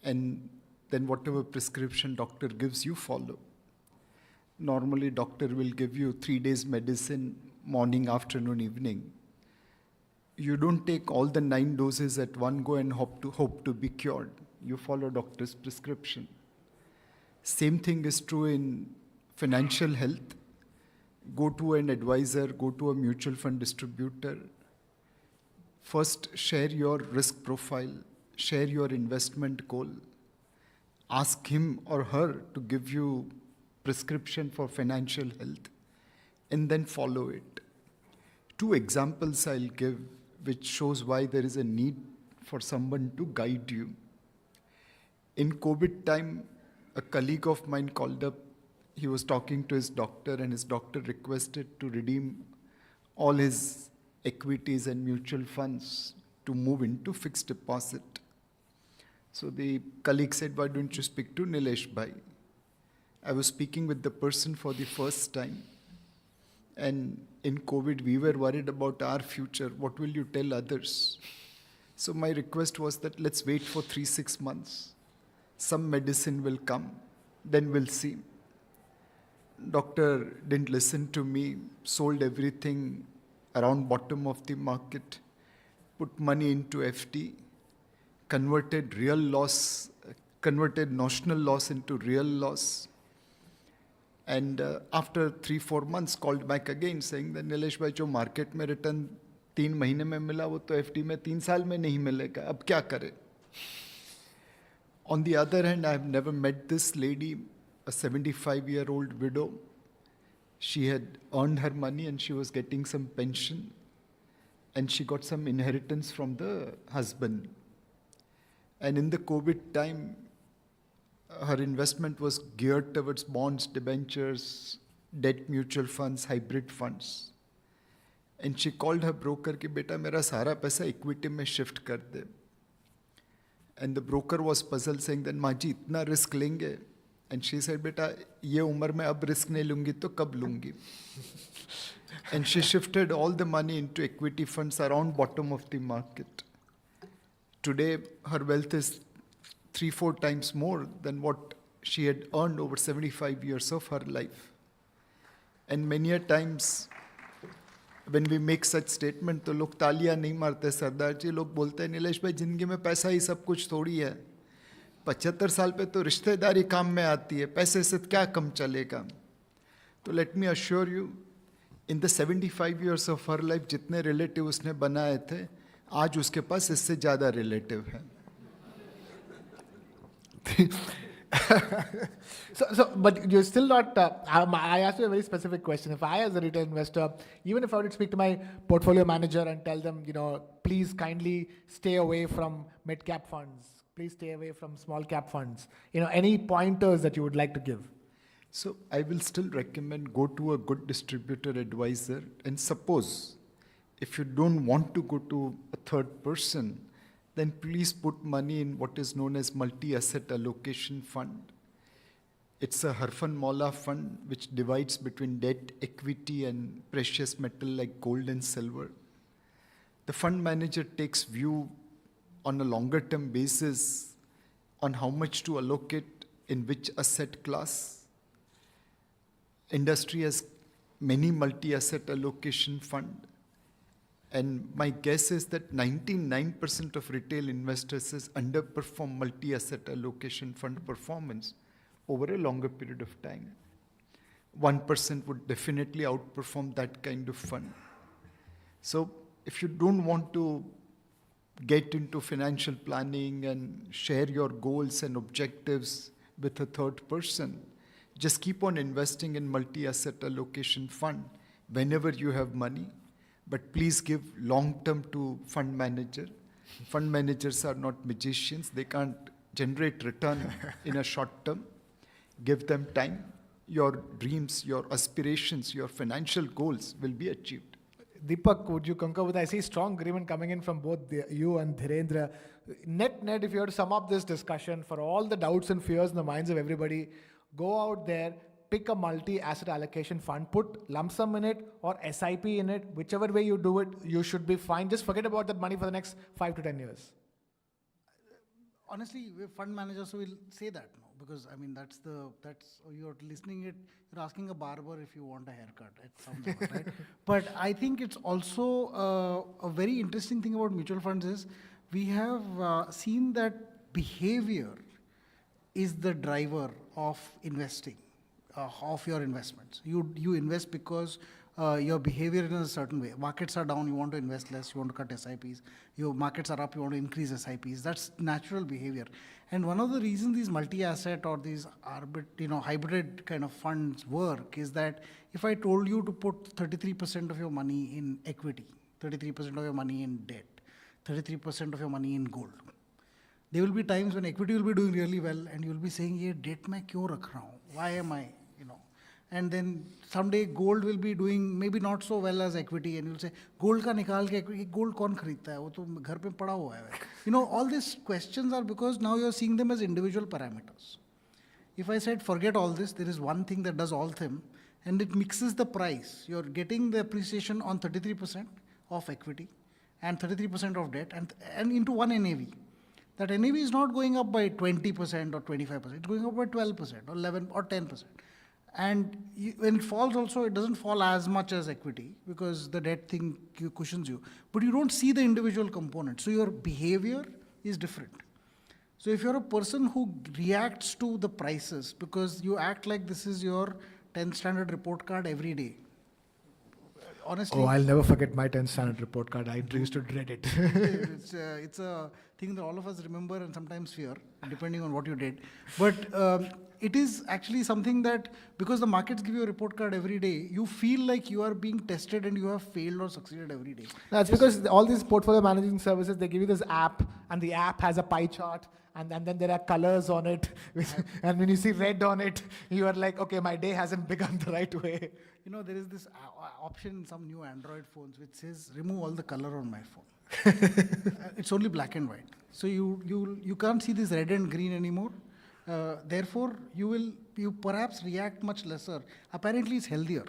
and then whatever prescription doctor gives you, follow. Normally doctor will give you 3 days medicine, morning, afternoon, evening. You don't take all the 9 doses at one go and hope to be cured. You follow doctor's prescription. Same thing is true in financial health. Go to an advisor, go to a mutual fund distributor. First, share your risk profile, share your investment goal. Ask him or her to give you prescription for financial health, and then follow it. 2 examples I'll give which shows why there is a need for someone to guide you. In COVID time, a colleague of mine called up. He was talking to his doctor, and his doctor requested to redeem all his equities and mutual funds to move into fixed deposit. So the colleague said, why don't you speak to Nilesh Bhai? I was speaking with the person for the first time. And in COVID, we were worried about our future. What will you tell others? So my request was that let's wait for 3-6 months. Some medicine will come, then we'll see. Doctor didn't listen to me, sold everything around bottom of the market, put money into FD, converted notional loss into real loss. And after 3-4 months, called back again saying that Nilesh bhai, jo market mein return 3 mahine mein mila, wo to FD mein 3 saal mein nahi milega. Ab kya kare? On the other hand, I have never met this lady, a 75-year-old widow. She had earned her money and she was getting some pension, and she got some inheritance from the husband. And in the COVID time, her investment was geared towards bonds, debentures, debt mutual funds, hybrid funds. And she called her broker कि बेटा मेरा सारा पैसा equity में shift कर दे. And the broker was puzzled, saying that माँ जी इतना risk लेंगे? And she said, बेटा ये उम्र में अब risk नहीं लूँगी तो कब लूँगी? And she shifted all the money into equity funds around bottom of the market. Today, her wealth is 3-4 times more than what she had earned over 75 years of her life. And many a times, when we make such statement, तो लोग तालियां नहीं मारते सरदार जी, लोग बोलते हैं नीलेश भाई जिंदगी में पैसा ही सब कुछ थोड़ी है, 75 साल पे तो रिश्तेदारी काम में आती है, पैसे से क्या कम चलेगा? तो let me assure you, in the 75 years of her life, जितने relative उसने बनाए थे, आज उसके पास इससे ज़्यादा relative हैं. But you're still not, I asked you a very specific question. If I, as a retail investor, even if I would speak to my portfolio manager and tell them, please kindly stay away from mid-cap funds, please stay away from small-cap funds, any pointers that you would like to give? So I will still recommend go to a good distributor advisor, and suppose if you don't want to go to a third person, then please put money in what is known as multi-asset allocation fund. It's a Harfan Maula fund which divides between debt, equity, and precious metal like gold and silver. The fund manager takes view on a longer term basis on how much to allocate in which asset class. Industry has many multi-asset allocation fund. And my guess is that 99% of retail investors has underperform multi-asset allocation fund performance over a longer period of time. 1% would definitely outperform that kind of fund. So if you don't want to get into financial planning and share your goals and objectives with a third person, just keep on investing in multi-asset allocation fund whenever you have money. But please give long-term to fund manager. Fund managers are not magicians. They can't generate return in a short term. Give them time. Your dreams, your aspirations, your financial goals will be achieved. Deepak, would you concur with that? I see strong agreement coming in from both you and Dhirendra. Net, if you were to sum up this discussion for all the doubts and fears in the minds of everybody, go out there, pick a multi-asset allocation fund, put lump sum in it or SIP in it, whichever way you do it, you should be fine. Just forget about that money for the next 5 to 10 years. Honestly, fund managers will say that, no, because I mean you're listening it. You're asking a barber if you want a haircut at some level, right? But I think it's also a very interesting thing about mutual funds is we have seen that behavior is the driver of investing, of your investments. You invest because your behavior is in a certain way. Markets are down, you want to invest less, you want to cut SIPs. Your markets are up, you want to increase SIPs. That's natural behavior. And one of the reasons these multi-asset or these hybrid kind of funds work is that if I told you to put 33% of your money in equity, 33% of your money in debt, 33% of your money in gold, there will be times when equity will be doing really well and you will be saying, "Ye debt mein kyun rakh raha hu? Why am I?" And then someday gold will be doing maybe not so well as equity, and you'll say, "Gold ka nikal ke equity, gold kaun khareedta hai? Wo to ghar pe pada hua hai." All these questions are because now you're seeing them as individual parameters. If I said, forget all this, there is one thing that does all them, and it mixes the price. You're getting the appreciation on 33% of equity and 33% of debt and into one NAV. That NAV is not going up by 20% or 25%. It's going up by 12% or 11% or 10%. And when it falls also, it doesn't fall as much as equity because the debt thing cushions you. But you don't see the individual component. So your behavior is different. So if you're a person who reacts to the prices because you act like this is your 10th standard report card every day. Honestly, I'll never forget my 10th standard report card. I used to dread it. It's a thing that all of us remember and sometimes fear, depending on what you did. But it is actually something that, because the markets give you a report card every day, you feel like you are being tested and you have failed or succeeded every day. That's because all these portfolio managing services, they give you this app, and the app has a pie chart, and then there are colors on it. And when you see red on it, you are like, okay, my day hasn't begun the right way. There is this option in some new Android phones which says, remove all the color on my phone. It's only black and white. So you can't see this red and green anymore. Therefore, you perhaps react much lesser. Apparently, it's healthier.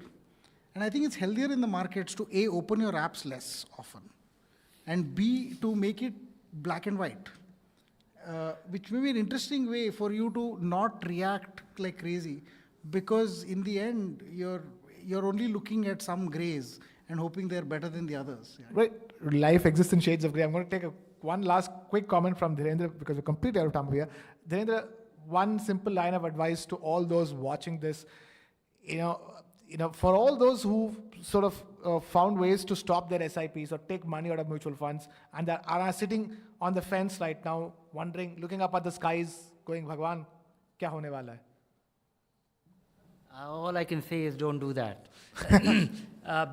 And I think it's healthier in the markets to A, open your apps less often, and B, to make it black and white, which may be an interesting way for you to not react like crazy, because in the end, you're only looking at some grays and hoping they're better than the others. Yeah. Right. Life exists in shades of gray. I'm going to take one last quick comment from Dhirendra because we're completely out of time here. Dhirendra, one simple line of advice to all those watching this, for all those who sort of found ways to stop their SIPs or take money out of mutual funds and are sitting on the fence right now, wondering, looking up at the skies, going, Bhagwan, kya hone wala hai? All I can say is don't do that.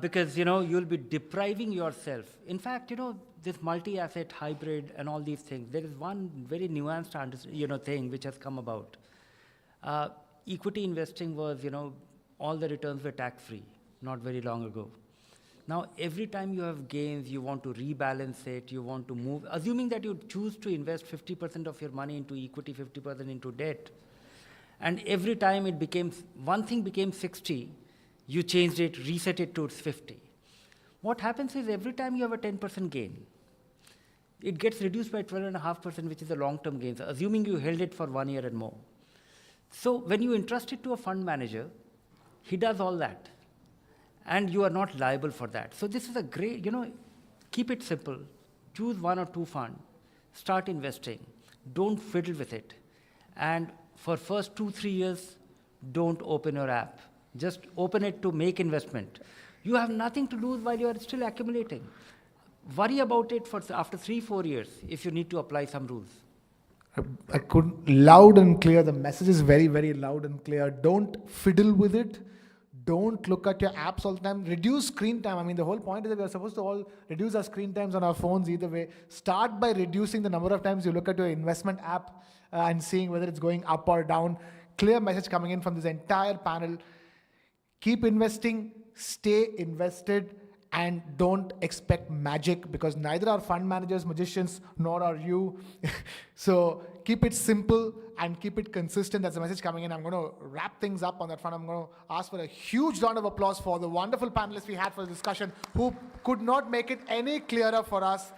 Because, you'll be depriving yourself. In fact, this multi-asset hybrid and all these things, there is one very nuanced, thing which has come about. Equity investing was, all the returns were tax-free not very long ago. Now, every time you have gains, you want to rebalance it, you want to move, assuming that you choose to invest 50% of your money into equity, 50% into debt. And every time one thing became 60, you changed it, reset it to 50. What happens is every time you have a 10% gain, it gets reduced by 12.5%, which is the long-term gains, assuming you held it for 1 year and more. So when you entrust it to a fund manager, he does all that. And you are not liable for that. So this is a great, keep it simple. Choose 1 or 2 funds. Start investing. Don't fiddle with it. And for first 2-3 years, don't open your app. Just open it to make investment. You have nothing to lose while you are still accumulating. Worry about it for after 3-4 years if you need to apply some rules. I couldn't, loud and clear, the message is very, very loud and clear. Don't fiddle with it. Don't look at your apps all the time. Reduce screen time. I mean, the whole point is that we are supposed to all reduce our screen times on our phones either way. Start by reducing the number of times you look at your investment app and seeing whether it's going up or down. Clear message coming in from this entire panel. Keep investing, stay invested, and don't expect magic, because neither are fund managers magicians, nor are you. So keep it simple and keep it consistent. That's the message coming in. I'm going to wrap things up on that front. I'm going to ask for a huge round of applause for the wonderful panelists we had for the discussion who could not make it any clearer for us.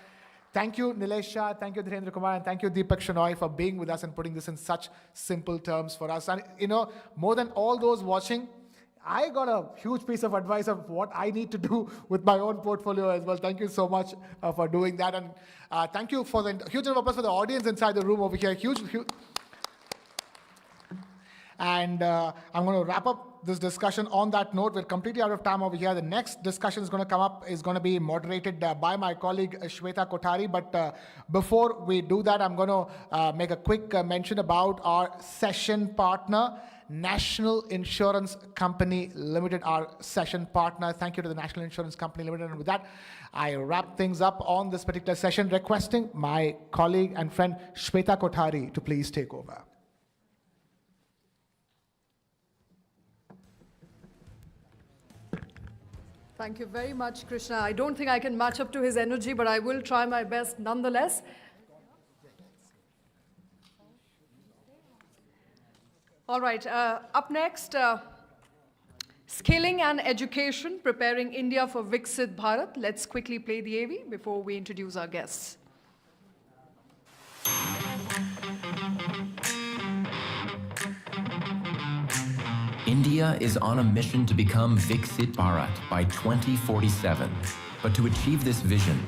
Thank you, Nilesh Shah. Thank you, Dhirendra Kumar. And thank you, Deepak Shenoy, for being with us and putting this in such simple terms for us. And, you know, more than all those watching, I got a huge piece of advice of what I need to do with my own portfolio as well. Thank you so much for doing that. And thank you for the huge round of applause for the audience inside the room over here. Huge. And I'm going to wrap up this discussion on that note. We're completely out of time over here. The next discussion is going to come up, is going to be moderated by my colleague Shweta Kothari. But before we do that, I'm going to make a quick mention about our session partner, National Insurance Company Limited, our session partner. Thank you to the National Insurance Company Limited. And with that, I wrap things up on this particular session, requesting my colleague and friend Shweta Kothari to please take over. Thank you very much, Krishna. I don't think I can match up to his energy, but I will try my best nonetheless. All right, up next, skilling and education, preparing India for Viksit Bharat. Let's quickly play the AV before we introduce our guests. India is on a mission to become Viksit Bharat by 2047. But to achieve this vision,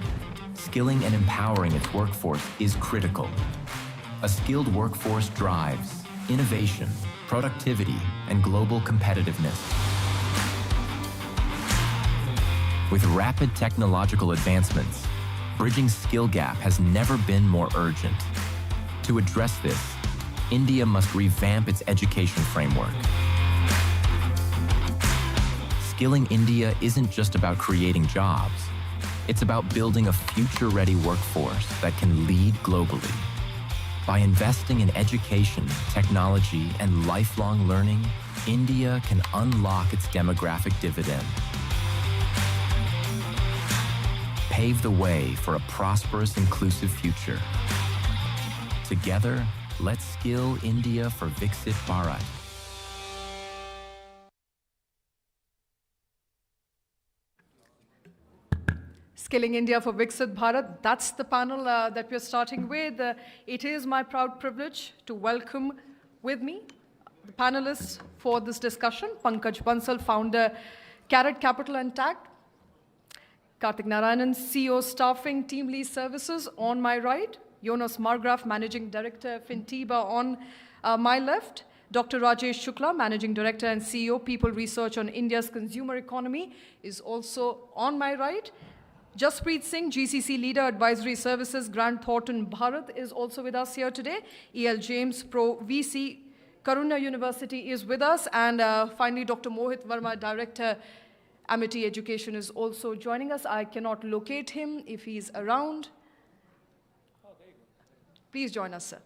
skilling and empowering its workforce is critical. A skilled workforce drives innovation, productivity, and global competitiveness. With rapid technological advancements, bridging skill gap has never been more urgent. To address this, India must revamp its education framework. Skilling India isn't just about creating jobs. It's about building a future-ready workforce that can lead globally. By investing in education, technology, and lifelong learning, India can unlock its demographic dividend. Pave the way for a prosperous, inclusive future. Together, let's skill India for Viksit Bharat. Skilling India for Viksit Bharat, that's the panel that we're starting with. It is my proud privilege to welcome with me the panelists for this discussion. Pankaj Bansal, founder, Carrot Capital and Tact. Karthik Narayanan, CEO, Staffing, Team Lead Services on my right. Jonas Margraf, Managing Director, Fintiba on my left. Dr. Rajesh Shukla, Managing Director and CEO, People Research on India's Consumer Economy, is also on my right. Jaspreet Singh, GCC Leader, Advisory Services, Grant Thornton Bharat, is also with us here today. E.L. James, Pro VC, Karuna University, is with us. And finally, Dr. Mohit Verma, Director, Amity Education, is also joining us. I cannot locate him if he's around. Please join us, sir.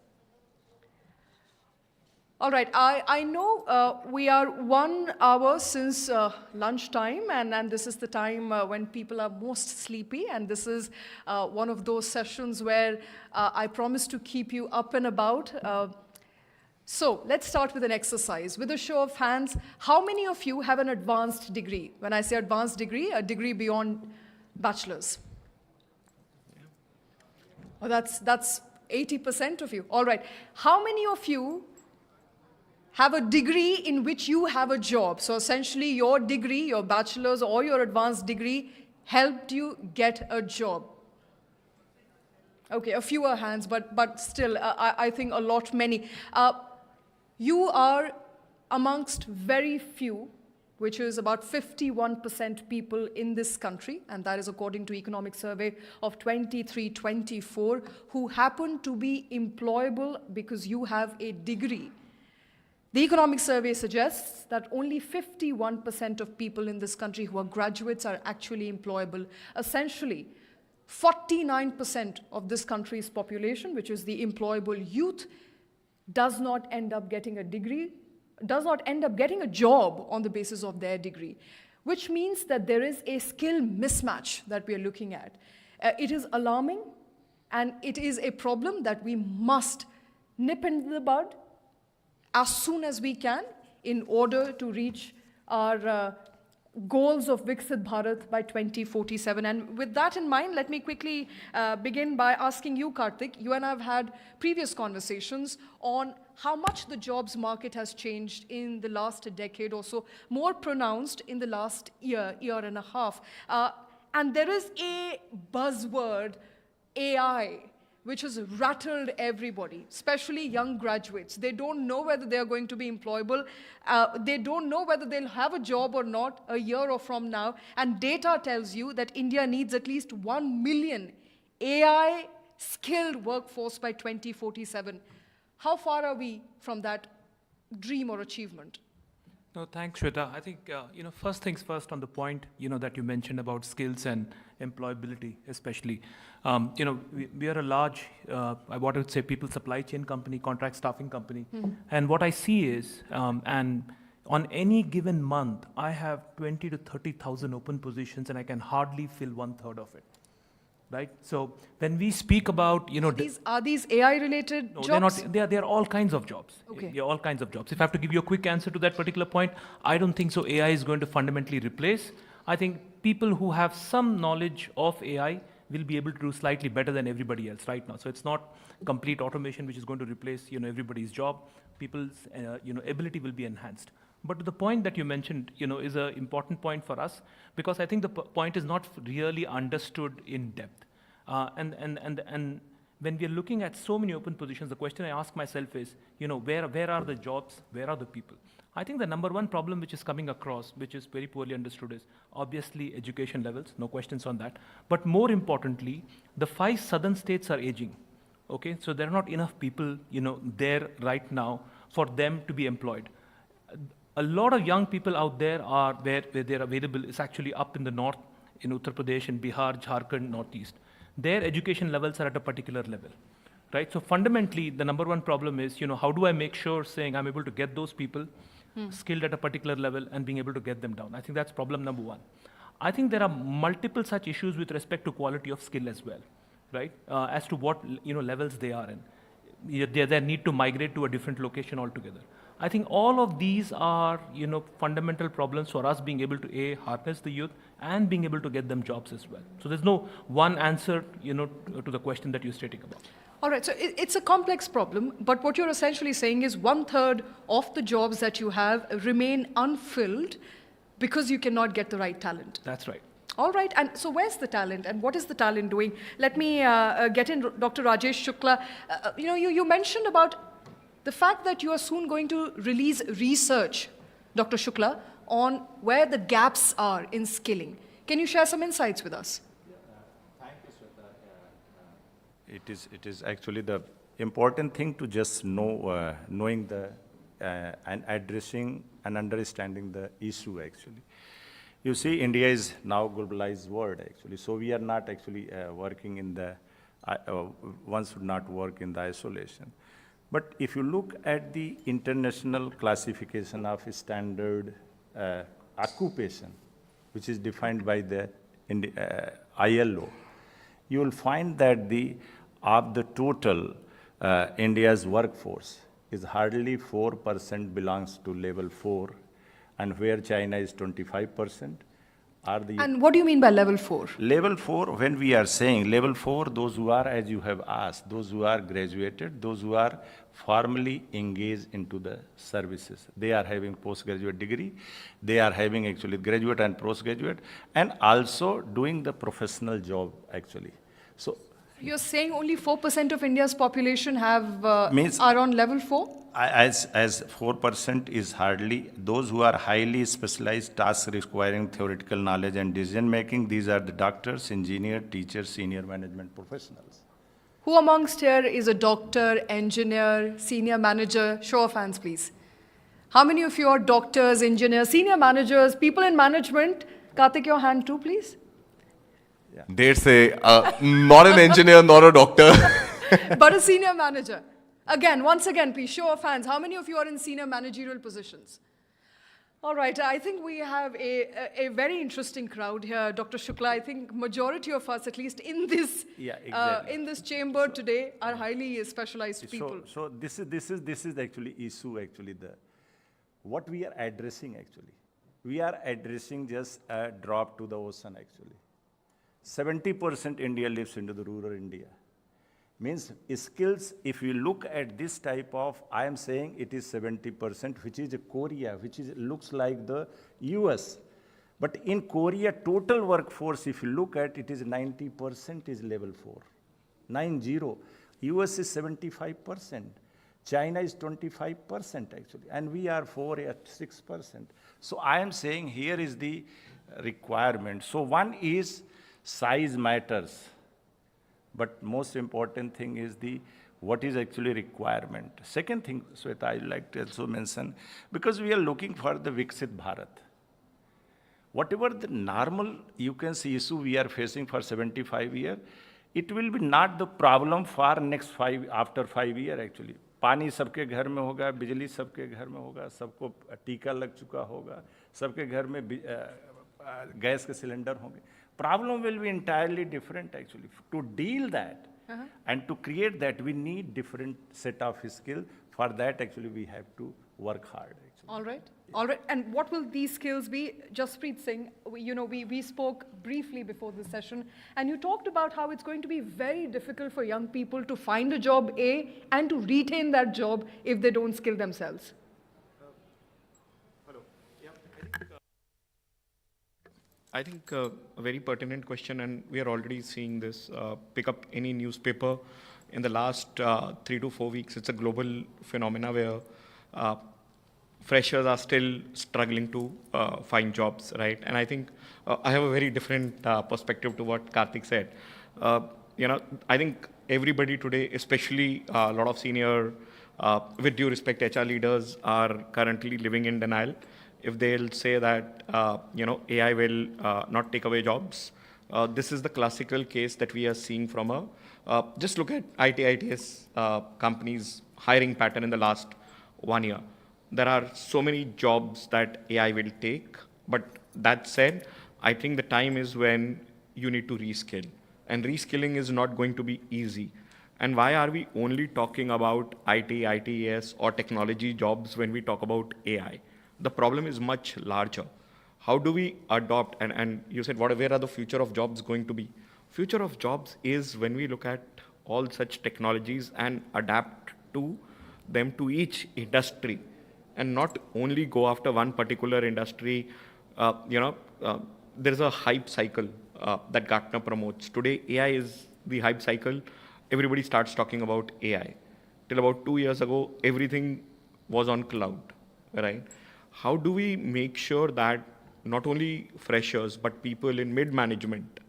All right, I know we are 1 hour since lunchtime, and this is the time when people are most sleepy, and this is one of those sessions where I promise to keep you up and about. So let's start with an exercise. With a show of hands, how many of you have an advanced degree? When I say advanced degree, a degree beyond bachelor's. Oh, that's 80% of you. All right, how many of you have a degree in which you have a job? So essentially your degree, your bachelor's or your advanced degree helped you get a job. Okay, a fewer hands, but still, I think a lot many. You are amongst very few, which is about 51% people in this country, and that is according to Economic Survey of 23-24, who happen to be employable because you have a degree. The Economic Survey suggests that only 51% of people in this country who are graduates are actually employable. Essentially, 49% of this country's population, which is the employable youth, does not end up getting a degree, does not end up getting a job on the basis of their degree, which means that there is a skill mismatch that we are looking at. It is alarming, and it is a problem that we must nip in the bud as soon as we can in order to reach our goals of Viksit Bharat by 2047. And with that in mind, let me quickly begin by asking you, Karthik. You and I have had previous conversations on how much the jobs market has changed in the last decade or so, more pronounced in the last year and a half. And there is a buzzword, AI, which has rattled everybody, especially young graduates. They don't know whether they're going to be employable. They don't know whether they'll have a job or not a year or from now. And data tells you that India needs at least 1 million AI-skilled workforce by 2047. How far are we from that dream or achievement? No, thanks, Shweta. I think, first things first on the point, that you mentioned about skills and employability, especially. We are a large, I want to say people supply chain company, contract staffing company. And what I see is, and on any given month, I have 20 to 30,000 open positions and I can hardly fill 1/3 of it. Right? So when we speak about, Are these AI-related jobs? They're not, they're all kinds of jobs. Okay. They're all kinds of jobs. If I have to give you a quick answer to that particular point, I don't think so AI is going to fundamentally replace. I think people who have some knowledge of AI will be able to do slightly better than everybody else right now. So it's not complete automation which is going to replace, everybody's job. People's, ability will be enhanced. But to the point that you mentioned, is an important point for us, because I think the point is not really understood in depth. And when we are looking at so many open positions, the question I ask myself is, where are the jobs? Where are the people? I think the number one problem which is coming across, which is very poorly understood, is obviously education levels, no questions on that. But more importantly, the 5 southern states are aging. Okay, so there are not enough people, there right now for them to be employed. A lot of young people out there are where they're available is actually up in the north, in Uttar Pradesh, in Bihar, Jharkhand, Northeast. Their education levels are at a particular level, right? So fundamentally, the number one problem is, how do I make sure saying I'm able to get those people skilled at a particular level and being able to get them down? I think that's problem number one. I think there are multiple such issues with respect to quality of skill as well, right? As to what levels they are in. They need to migrate to a different location altogether. I think all of these are, fundamental problems for us being able to harness the youth and being able to get them jobs as well. So there's no one answer, to the question that you're stating about. All right, so it's a complex problem, but what you're essentially saying is 1/3 of the jobs that you have remain unfilled because you cannot get the right talent. That's right. All right, and so where's the talent and what is the talent doing? Let me get in Dr. Rajesh Shukla. You mentioned about the fact that you are soon going to release research, Dr. Shukla, on where the gaps are in skilling. Can you share some insights with us? Thank you, Shweta. It is actually the important thing to just know, knowing the and addressing and understanding the issue actually. You see, India is now globalized world actually, so we are not actually working in the, one should not work in the isolation. But if you look at the international classification of standard occupation, which is defined by the ILO, you will find that of the total India's workforce is hardly 4% belongs to level 4, and where China is 25%. And what do you mean by level 4? Level 4, when we are saying level 4, those who are, as you have asked, those who are graduated, those who are formally engaged into the services. They are having postgraduate degree, they are having actually graduate and postgraduate, and also doing the professional job actually. So You're saying only 4% of India's population have Means- are on level 4? As 4% is hardly, those who are highly specialized tasks requiring theoretical knowledge and decision making, these are the doctors, engineers, teachers, senior management professionals. Who amongst here is a doctor, engineer, senior manager? Show of hands, please. How many of you are doctors, engineers, senior managers, people in management? Karthik, your hand too, please. Dare say, not an engineer, not a doctor. But a senior manager. Again, once again, please, show of hands. How many of you are in senior managerial positions? All right, I think we have a very interesting crowd here, Dr. Shukla. I think majority of us, at least in this, in this chamber today, are highly specialized people. So this is actually issue actually what we are addressing actually. We are addressing just a drop to the ocean actually. 70% India lives into the rural India. Means skills, if you look at this type of, I am saying it is 70%, which is Korea, which is looks like the US. But in Korea, total workforce, if you look at it, is 90% is level 4. 90. US is 75%. China is 25% actually. And we are 6%. So I am saying here is the requirement. So one is size matters. But most important thing is what is actually requirement. Second thing, Sweta, I would like to also mention, because we are looking for the Viksit Bharat. Whatever the normal, you can see, issue we are facing for 75 years, it will be not the problem for next after 5 years actually. पानी सबके घर में होगा, बिजली सबके घर में होगा, सबको टीका लग चुका होगा, सबके घर में गैस के सिलेंडर होंगे. Problem will be entirely different actually. To deal that and to create that, we need different set of skills. For that, actually, we have to work hard. Actually. All right. All right. And what will these skills be? Jaspreet Singh, we spoke briefly before this session, and you talked about how it's going to be very difficult for young people to find a job, and to retain that job if they don't skill themselves. I think a very pertinent question, and we are already seeing this. Pick up any newspaper in the last 3 to 4 weeks. It's a global phenomena where freshers are still struggling to find jobs, right? And I think I have a very different perspective to what Karthik said. I think everybody today, especially a lot of senior, with due respect, HR leaders are currently living in denial. If they'll say that, AI will not take away jobs. This is the classical case that we are seeing from just look at ITS companies' hiring pattern in the last 1 year. There are so many jobs that AI will take, but that said, I think the time is when you need to reskill. And reskilling is not going to be easy. And why are we only talking about IT, ITES, or technology jobs when we talk about AI? The problem is much larger. How do we adopt, and you said, where are the future of jobs going to be? Future of jobs is when we look at all such technologies and adapt to them to each industry, and not only go after one particular industry. There's a hype cycle that Gartner promotes. Today, AI is the hype cycle. Everybody starts talking about AI. Till about 2 years ago, everything was on cloud, right? How do we make sure that not only freshers, but people in mid-management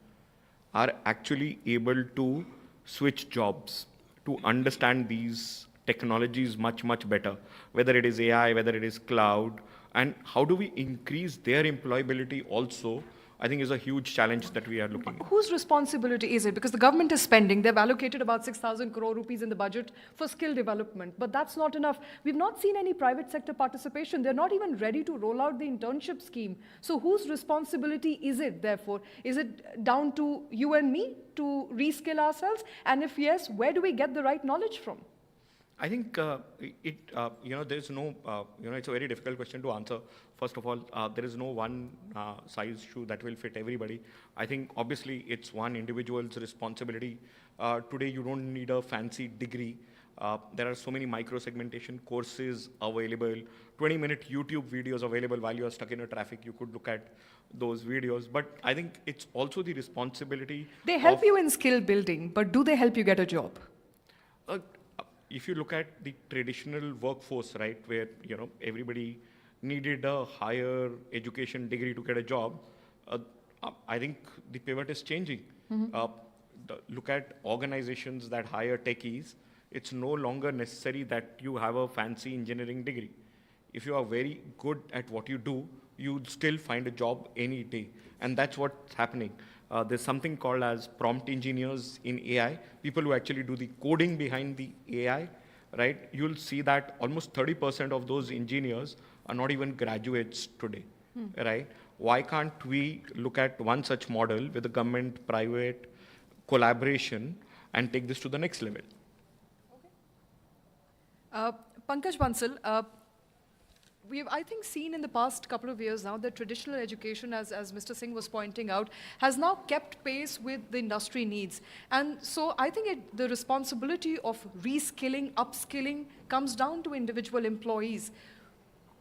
are actually able to switch jobs, to understand these technologies much, much better, whether it is AI, whether it is cloud, and how do we increase their employability also, I think is a huge challenge that we are looking at. Whose responsibility is it? Because the government is spending, they've allocated about 6,000 crore rupees in the budget for skill development, but that's not enough. We've not seen any private sector participation. They're not even ready to roll out the internship scheme. So whose responsibility is it, therefore? Is it down to you and me to reskill ourselves? And if yes, where do we get the right knowledge from? I think there's no, it's a very difficult question to answer. First of all, there is no one size shoe that will fit everybody. I think obviously it's one individual's responsibility. Today you don't need a fancy degree. There are so many micro-segmentation courses available, 20-minute YouTube videos available while you are stuck in a traffic. You could look at those videos. But I think it's also the responsibility. They help you in skill building, but do they help you get a job? If you look at the traditional workforce, right, where everybody needed a higher education degree to get a job, I think the pivot is changing. Look at organizations that hire techies. It's no longer necessary that you have a fancy engineering degree. If you are very good at what you do, you'd still find a job any day. And that's what's happening. There's something called as prompt engineers in AI, people who actually do the coding behind the AI, right? You'll see that almost 30% of those engineers are not even graduates today, right? Why can't we look at one such model with the government-private collaboration and take this to the next level? Pankaj Bansal, we've, I think, seen in the past couple of years now that traditional education, as Mr. Singh was pointing out, has now kept pace with the industry needs. And so I think the responsibility of reskilling, upskilling comes down to individual employees.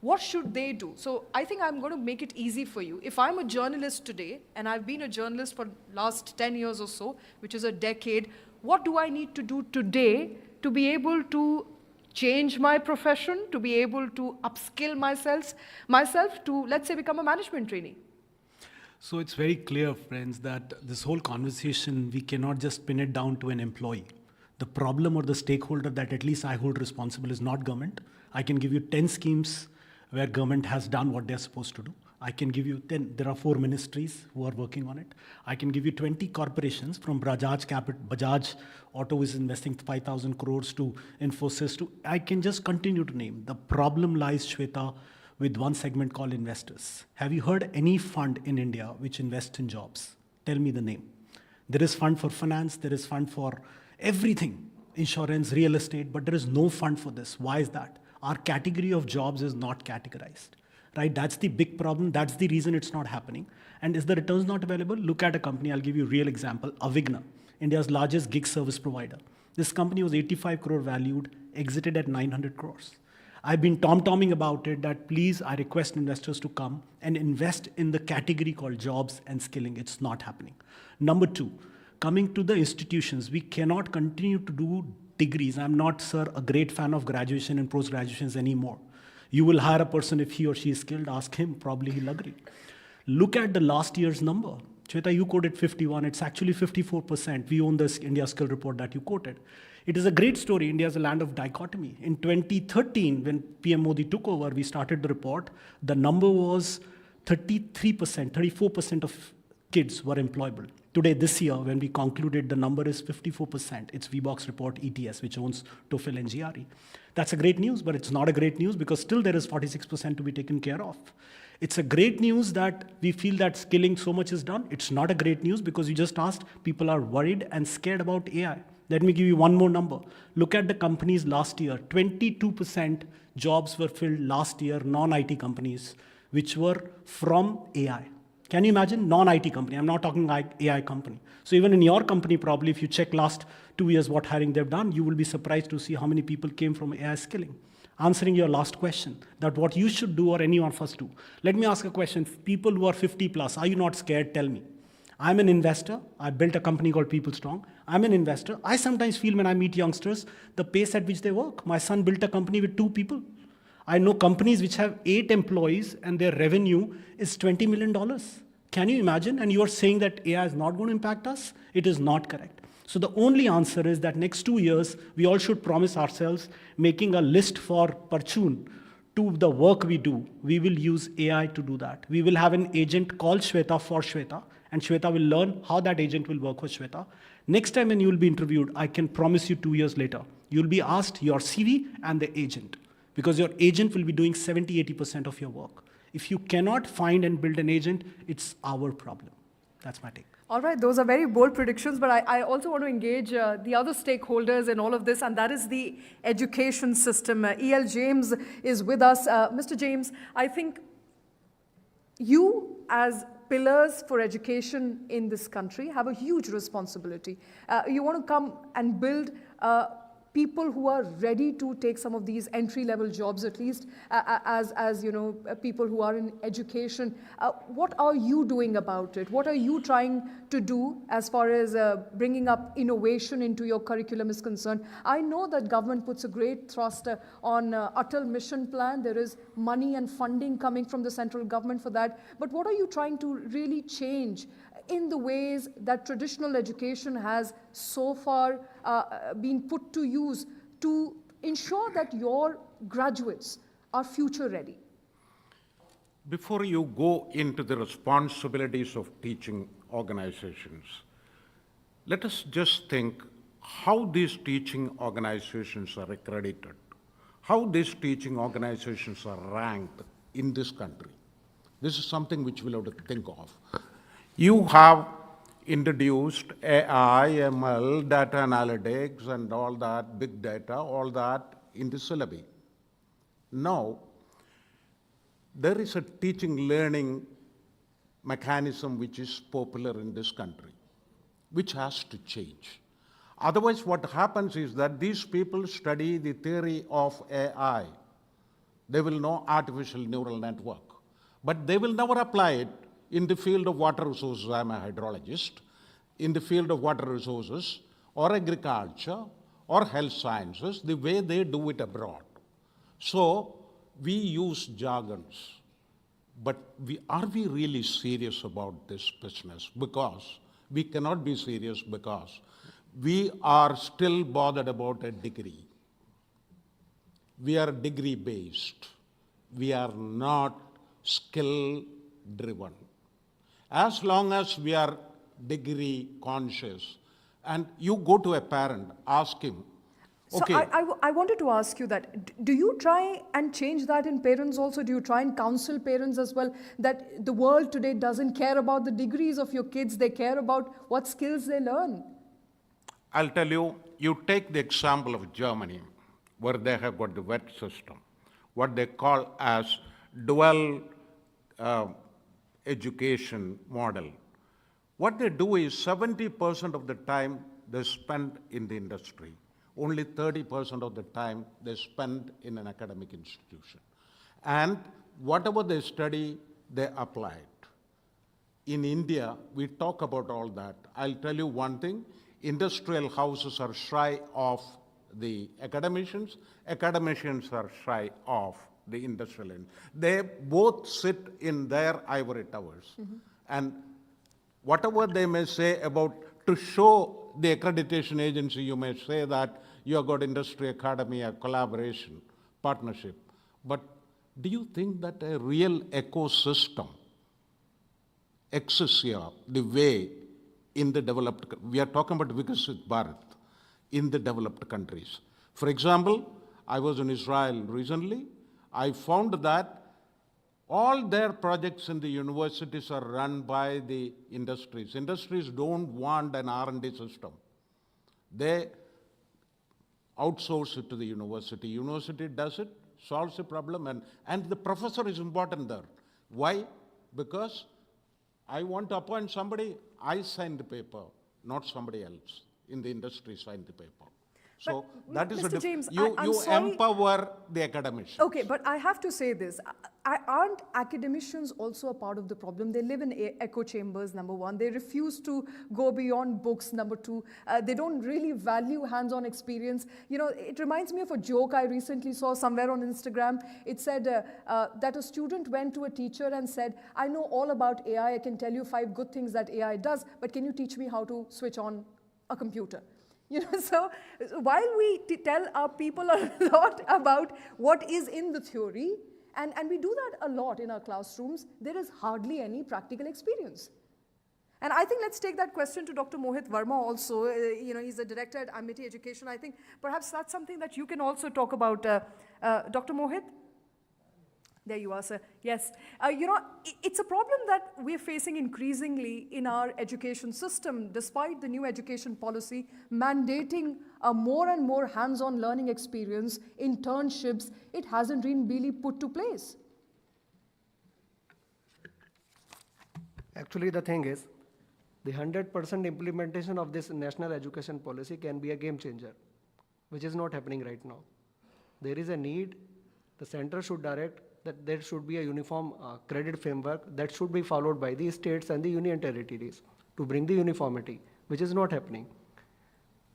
What should they do? So I think I'm going to make it easy for you. If I'm a journalist today, and I've been a journalist for the last 10 years or so, which is a decade, what do I need to do today to be able to change my profession, to be able to upskill myself to, let's say, become a management trainee? So it's very clear, friends, that this whole conversation, we cannot just pin it down to an employee. The problem or the stakeholder that at least I hold responsible is not government. I can give you 10 schemes where government has done what they're supposed to do. I can give you 10, there are 4 ministries who are working on it. I can give you 20 corporations from Bajaj Auto is investing 5,000 crores to Infosys to, I can just continue to name. The problem lies, Shweta, with one segment called investors. Have you heard any fund in India which invests in jobs? Tell me the name. There is fund for finance, there is fund for everything, insurance, real estate, but there is no fund for this. Why is that? Our category of jobs is not categorized. Right? That's the big problem. That's the reason it's not happening. And is the returns not available? Look at a company. I'll give you a real example. Avigna, India's largest gig service provider. This company was 85 crore valued, exited at 900 crores. I've been tom-tomming about it that please, I request investors to come and invest in the category called jobs and skilling. It's not happening. Number 2, coming to the institutions, we cannot continue to do degrees. I'm not, sir, a great fan of graduation and post-graduations anymore. You will hire a person if he or she is skilled, ask him, probably he'll agree. Look at the last year's number. Shweta, you quoted 51, it's actually 54%. We own this India Skill Report that you quoted. It is a great story. India is a land of dichotomy. In 2013, when PM Modi took over, we started the report. The number was 33%, 34% of kids were employable. Today, this year, when we concluded, the number is 54%. It's VBox Report ETS, which owns TOEFL and GRE. That's a great news, but it's not a great news because still there is 46% to be taken care of. It's a great news that we feel that skilling so much is done. It's not a great news because you just asked, people are worried and scared about AI. Let me give you one more number. Look at the companies last year. 22% jobs were filled last year, non-IT companies, which were from AI. Can you imagine? Non-IT company. I'm not talking like AI company. So even in your company, probably if you check last 2 years what hiring they've done, you will be surprised to see how many people came from AI skilling. Answering your last question, that what you should do or any of us do. Let me ask a question. People who are 50 plus, are you not scared? Tell me. I'm an investor. I built a company called People Strong. I'm an investor. I sometimes feel when I meet youngsters, the pace at which they work. My son built a company with 2 people. I know companies which have 8 employees and their revenue is $20 million. Can you imagine? And you are saying that AI is not going to impact us? It is not correct. So the only answer is that next 2 years, we all should promise ourselves making a list for Parchun to the work we do. We will use AI to do that. We will have an agent called Shweta for Shweta, and Shweta will learn how that agent will work with Shweta. Next time when you will be interviewed, I can promise you 2 years later, you'll be asked your CV and the agent, because your agent will be doing 70-80% of your work. If you cannot find and build an agent, it's our problem. That's my take. All right, those are very bold predictions, but I also want to engage the other stakeholders in all of this, and that is the education system. E.L. James is with us. Mr. James, I think you as pillars for education in this country have a huge responsibility. You want to come and build people who are ready to take some of these entry-level jobs, at least as you know, people who are in education. What are you doing about it? What are you trying to do as far as bringing up innovation into your curriculum is concerned? I know that government puts a great thrust on Atal Mission Plan. There is money and funding coming from the central government for that. But what are you trying to really change in the ways that traditional education has so far been put to use to ensure that your graduates are future ready? Before you go into the responsibilities of teaching organizations, let us just think how these teaching organizations are accredited, how these teaching organizations are ranked in this country. This is something which we'll have to think of. You have introduced AI, ML, data analytics, and all that, big data, all that in the syllabi. Now, there is a teaching learning mechanism which is popular in this country, which has to change. Otherwise, what happens is that these people study the theory of AI. They will know artificial neural network, but they will never apply it in the field of water resources. I'm a hydrologist. In the field of water resources or agriculture or health sciences, the way they do it abroad. So we use jargons, but are we really serious about this business? Because we cannot be serious because we are still bothered about a degree. We are degree based. We are not skill driven. As long as we are degree conscious, and you go to a parent, ask him, okay. So I wanted to ask you that, do you try and change that in parents also? Do you try and counsel parents as well that the world today doesn't care about the degrees of your kids, they care about what skills they learn? I'll tell you, you take the example of Germany, where they have got the WITT system, what they call as dual education model. What they do is 70% of the time they spend in the industry. Only 30% of the time they spend in an academic institution. And whatever they study, they apply it. In India, we talk about all that. I'll tell you one thing, industrial houses are shy of the academicians are shy of the industrial end. They both sit in their ivory towers. Mm-hmm. And whatever they may say about, to show the accreditation agency, you may say that you have got industry, academia, collaboration, partnership. But do you think that a real ecosystem exists here the way in the developed, we are talking about Viksit Bharat, in the developed countries. For example, I was in Israel recently. I found that all their projects in the universities are run by the industries. Industries don't want an R&D system. They outsource it to the university. University does it, solves the problem, and the professor is important there. Why? Because I want to appoint somebody, I sign the paper, not somebody else in the industry sign the paper. So but, that is Mr. James, you empower the academicians. Okay, but I have to say this. Aren't academicians also a part of the problem? They live in echo chambers, number one. They refuse to go beyond books, number two. They don't really value hands-on experience. You know, it reminds me of a joke I recently saw somewhere on Instagram. It said that a student went to a teacher and said, I know all about AI. I can tell you 5 good things that AI does, but can you teach me how to switch on a computer? You know, so while we tell our people a lot about what is in the theory, and we do that a lot in our classrooms, there is hardly any practical experience. And I think let's take that question to Dr. Mohit Verma also. You know, he's the director at Amity Education. I think perhaps that's something that you can also talk about. Dr. Mohit? There you are, sir. Yes. You know, it's a problem that we're facing increasingly in our education system, despite the new education policy mandating a more and more hands-on learning experience, internships, it hasn't been really put to place. Actually, the thing is, the 100% implementation of this national education policy can be a game changer. which is not happening right now. There is a need, the center should direct that there should be a uniform credit framework that should be followed by the states and the union territories to bring the uniformity, which is not happening.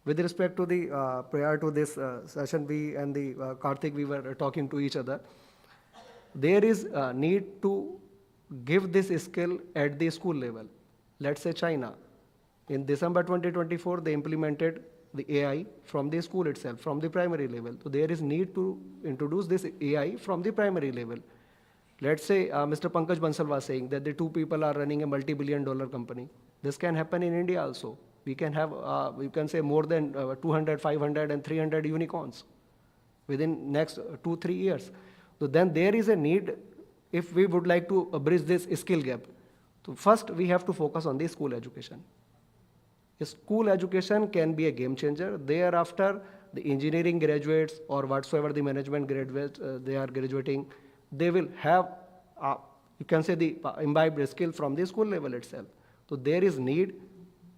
With respect to the, prior to this session, we and the Karthik, we were talking to each other. There is a need to give this skill at the school level. Let's say China. In December 2024, they implemented the AI from the school itself, from the primary level. So there is need to introduce this AI from the primary level. Let's say Mr. Pankaj Bansal was saying that the two people are running a multi-billion-dollar company. This can happen in India also. We can have, you can say more than 200, 500 and 300 unicorns within next 2-3 years. So then there is a need, if we would like to bridge this skill gap. So first we have to focus on the school education. School education can be a game changer. Thereafter, the engineering graduates or whatsoever the management graduates they are graduating, they will have, you can say, the imbibed skill from the school level itself. So there is need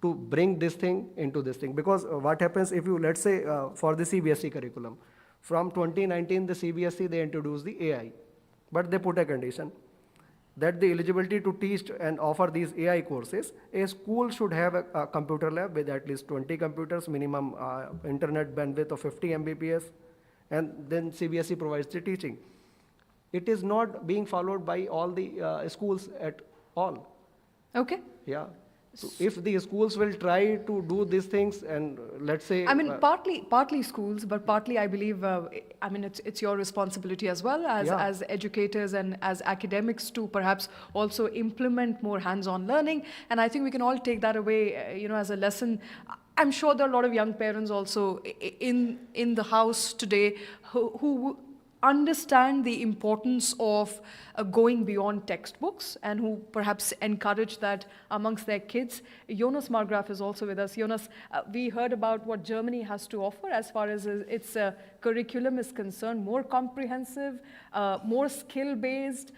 to bring this thing into this thing. Because what happens if you, let's say, for the CBSE curriculum, from 2019, the CBSE, they introduced the AI, but they put a condition that the eligibility to teach and offer these AI courses, a school should have a computer lab with at least 20 computers, minimum internet bandwidth of 50 Mbps, and then CBSE provides the teaching. It is not being followed by all the schools at all. Okay. Yeah. So if the schools will try to do these things, and let's say, I mean, partly schools, but partly I believe, I mean, it's your responsibility as well as educators and as academics to perhaps also implement more hands-on learning. And I think we can all take that away, you know, as a lesson. I'm sure there are a lot of young parents also in the house today who understand the importance of going beyond textbooks and who perhaps encourage that amongst their kids. Jonas Margraf is also with us. Jonas, we heard about what Germany has to offer as far as its curriculum is concerned, more comprehensive, more skill-based.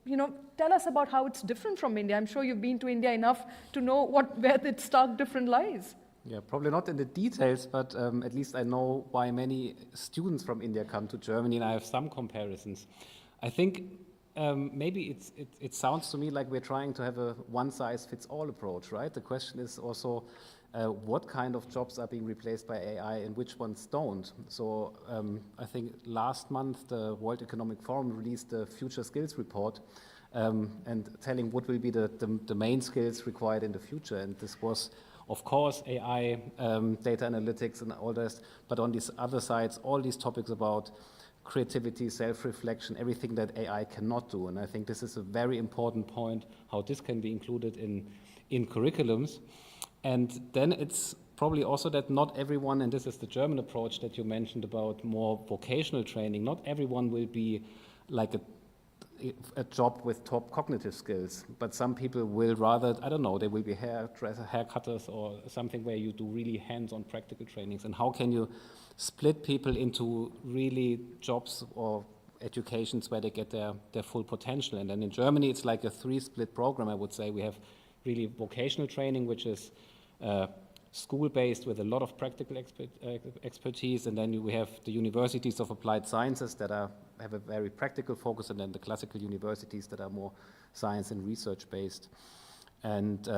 You know, tell us about how it's different from India. I'm sure you've been to India enough to know where the stark difference lies. Yeah, probably not in the details, but at least I know why many students from India come to Germany, and I have some comparisons. I think maybe it sounds to me like we're trying to have a one-size-fits-all approach, right? The question is also what kind of jobs are being replaced by AI and which ones don't. So I think last month the World Economic Forum released the Future Skills Report, and telling what will be the main skills required in the future. And this was, of course, AI, data analytics and all this, but on these other sides, all these topics about creativity, self-reflection, everything that AI cannot do. And I think this is a very important point, how this can be included in curriculums. And then it's probably also that not everyone, and this is the German approach that you mentioned about more vocational training, not everyone will be like a job with top cognitive skills, but some people will rather, I don't know, they will be haircutters or something where you do really hands-on practical trainings. And how can you split people into really jobs or educations where they get their full potential? And then in Germany, it's like a 3-split program, I would say. We have really vocational training, which is school-based with a lot of practical expertise, and then we have the universities of applied sciences that have a very practical focus, and then the classical universities that are more science and research-based. And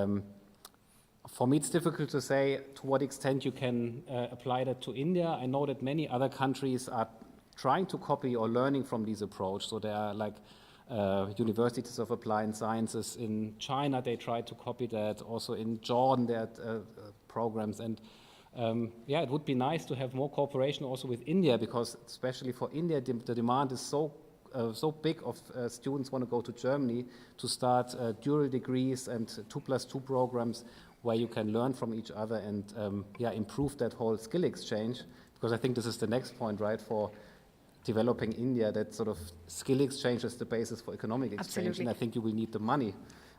for me, it's difficult to say to what extent you can apply that to India. I know that many other countries are trying to copy or learning from this approach. So there are like universities of applied sciences in China, they try to copy that. Also in Jordan, there are programs. And yeah, it would be nice to have more cooperation also with India, because especially for India, the demand is so big of students want to go to Germany to start dual degrees and 2+2 programs where you can learn from each other and yeah, improve that whole skill exchange. Because I think this is the next point, right, for developing India, that sort of skill exchange is the basis for economic exchange. Absolutely. And I think you will need the money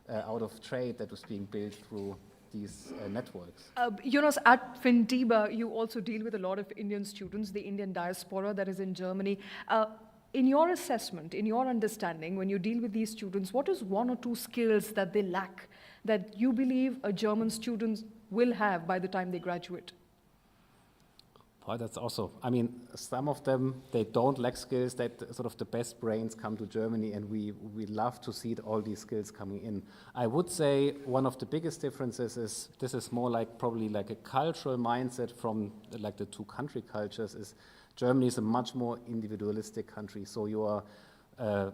out of trade that was being built through these networks. Jonas, at FinTiba, you also deal with a lot of Indian students, the Indian diaspora that is in Germany. In your assessment, in your understanding, when you deal with these students, what is 1 or 2 skills that they lack that you believe a German student will have by the time they graduate? Oh, that's also, I mean, some of them, they don't lack skills, that sort of the best brains come to Germany, and we love to see all these skills coming in. I would say one of the biggest differences is, this is more like probably like a cultural mindset from like the two country cultures, is Germany is a much more individualistic country, so you are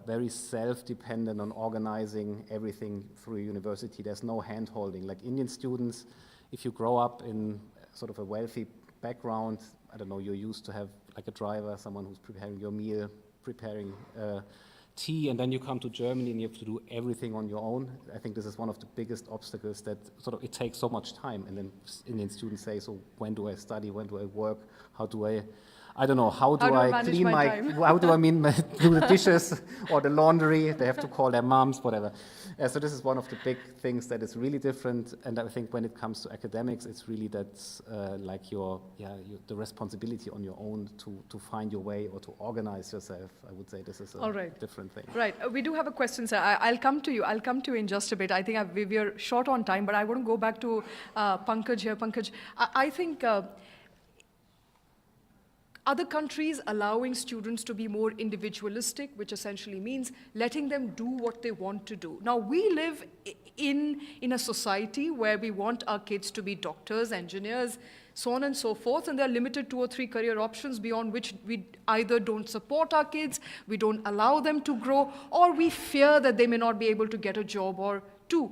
very self-dependent on organizing everything through university. There's no hand-holding. Like Indian students, if you grow up in sort of a wealthy background, I don't know, you're used to have like a driver, someone who's preparing your meal, preparing tea, and then you come to Germany and you have to do everything on your own. I think this is one of the biggest obstacles, that sort of it takes so much time, and then Indian students say, so when do I study, when do I work, how do I don't know, how do I clean how do I do the dishes or the laundry? They have to call their moms, whatever. So this is one of the big things that is really different. And I think when it comes to academics, it's really that like the responsibility on your own to find your way or to organize yourself. I would say this is a different thing. Right. We do have a question, sir. I'll come to you. I'll come to you in just a bit. I think we are short on time, but I want to go back to Pankaj here. Pankaj, I think other countries allowing students to be more individualistic, which essentially means letting them do what they want to do. Now, we live in a society where we want our kids to be doctors, engineers, so on and so forth, and there are limited 2 or 3 career options beyond which we either don't support our kids, we don't allow them to grow, or we fear that they may not be able to get a job or two.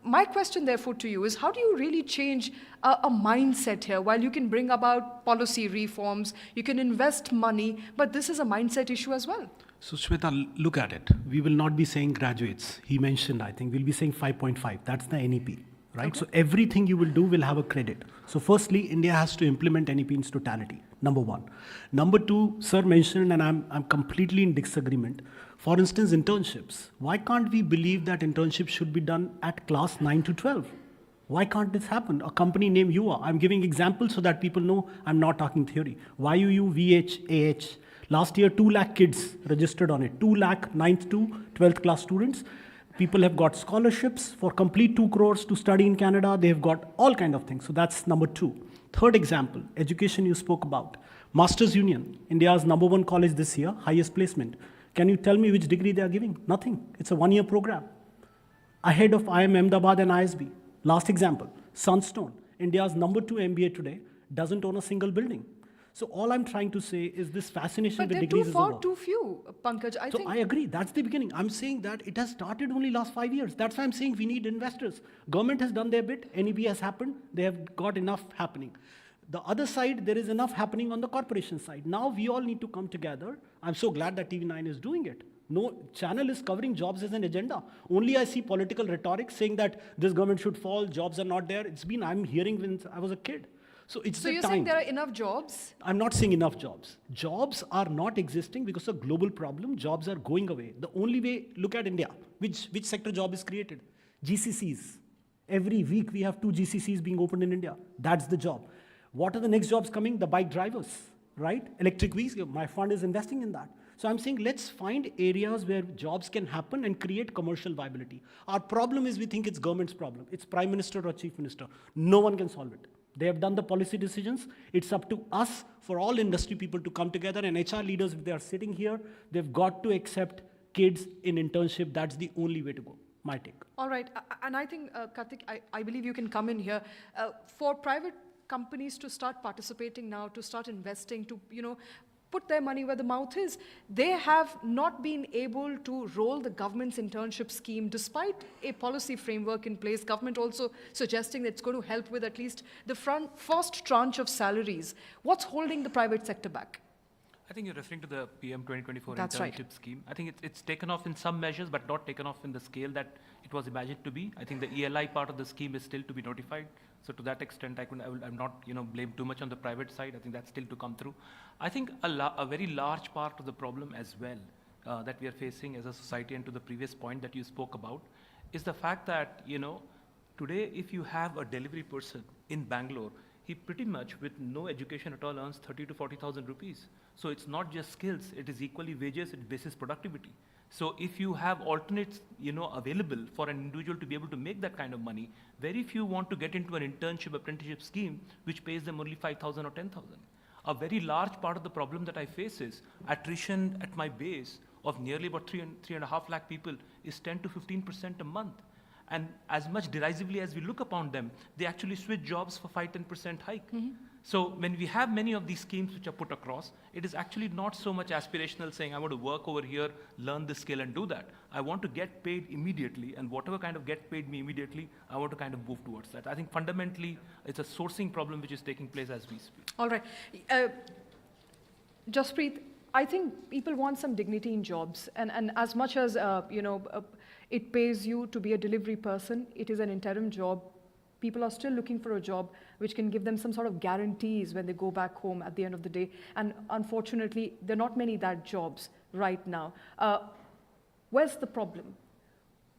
My question, therefore, to you is, how do you really change a mindset here? While you can bring about policy reforms, you can invest money, but this is a mindset issue as well. So Shweta, look at it. We will not be saying graduates. He mentioned, I think, we'll be saying 5.5. That's the NEP, right? Okay. So everything you will do will have a credit. So firstly, India has to implement NEP in its totality, number one. Number two, sir mentioned, and I'm completely in disagreement. For instance, internships. Why can't we believe that internships should be done at class 9 to 12? Why can't this happen? A company named UA. I'm giving examples so that people know I'm not talking theory. YUU, VH, AH. Last year, 2 lakh kids registered on it. 2 lakh 9th to 12th class students. People have got scholarships for complete 2 crores to study in Canada. They've got all kind of things. So that's number 2. Third example, education you spoke about. Masters Union, India's #1 college this year, highest placement. Can you tell me which degree they are giving? Nothing. It's a 1-year program. Ahead of IIM Ahmedabad and ISB. Last example, Sunstone, India's #2 MBA today, doesn't own a single building. So all I'm trying to say is this fascination with degrees is over. But they're too few, Pankaj. I agree. That's the beginning. I'm saying that it has started only last 5 years. That's why I'm saying we need investors. Government has done their bit. NEP has happened. They have got enough happening. The other side, there is enough happening on the corporation side. Now we all need to come together. I'm so glad that TV9 is doing it. No channel is covering jobs as an agenda. Only I see political rhetoric saying that this government should fall, jobs are not there. I'm hearing since I was a kid. So it's the time. So you're saying there are enough jobs? I'm not saying enough jobs. Jobs are not existing because of a global problem. Jobs are going away. The only way, look at India. Which sector job is created? GCCs. Every week we have 2 GCCs being opened in India. That's the job. What are the next jobs coming? The bike drivers, right? Electric vehicles. My fund is investing in that. So I'm saying let's find areas where jobs can happen and create commercial viability. Our problem is we think it's government's problem. It's prime minister or chief minister. No one can solve it. They have done the policy decisions. It's up to us, for all industry people to come together, and HR leaders, if they are sitting here, they've got to accept kids in internship. That's the only way to go. My take. All right. And I think, Karthik, I believe you can come in here. For private companies to start participating now, to start investing, to, put their money where the mouth is. They have not been able to roll the government's internship scheme despite a policy framework in place. Government also suggesting that it's going to help with at least the first tranche of salaries. What's holding the private sector back? I think you're referring to the PM 2024 That's internship right. scheme. I think it's taken off in some measures, but not taken off in the scale that it was imagined to be. I think the ELI part of the scheme is still to be notified. So to that extent, I'm not blame too much on the private side. I think that's still to come through. I think a very large part of the problem as well that we are facing as a society, and to the previous point that you spoke about, is the fact that today if you have a delivery person in Bangalore, he pretty much with no education at all earns 30 to 40,000 rupees. So it's not just skills, it is equally wages, it bases productivity. So if you have alternates, available for an individual to be able to make that kind of money, very few want to get into an internship apprenticeship scheme which pays them only 5,000 or 10,000. A very large part of the problem that I face is attrition at my base of nearly about 3.5 lakh people is 10 to 15% a month. And as much derisively as we look upon them, they actually switch jobs for 5-10% hike. So when we have many of these schemes which are put across, it is actually not so much aspirational saying, I want to work over here, learn this skill and do that. I want to get paid immediately, and whatever kind of get paid me immediately, I want to kind of move towards that. I think fundamentally, it's a sourcing problem which is taking place as we speak. All right. Jaspreet, I think people want some dignity in jobs. And as much as, it pays you to be a delivery person, it is an interim job. People are still looking for a job which can give them some sort of guarantees when they go back home at the end of the day. And unfortunately, there are not many that jobs right now. Where's the problem?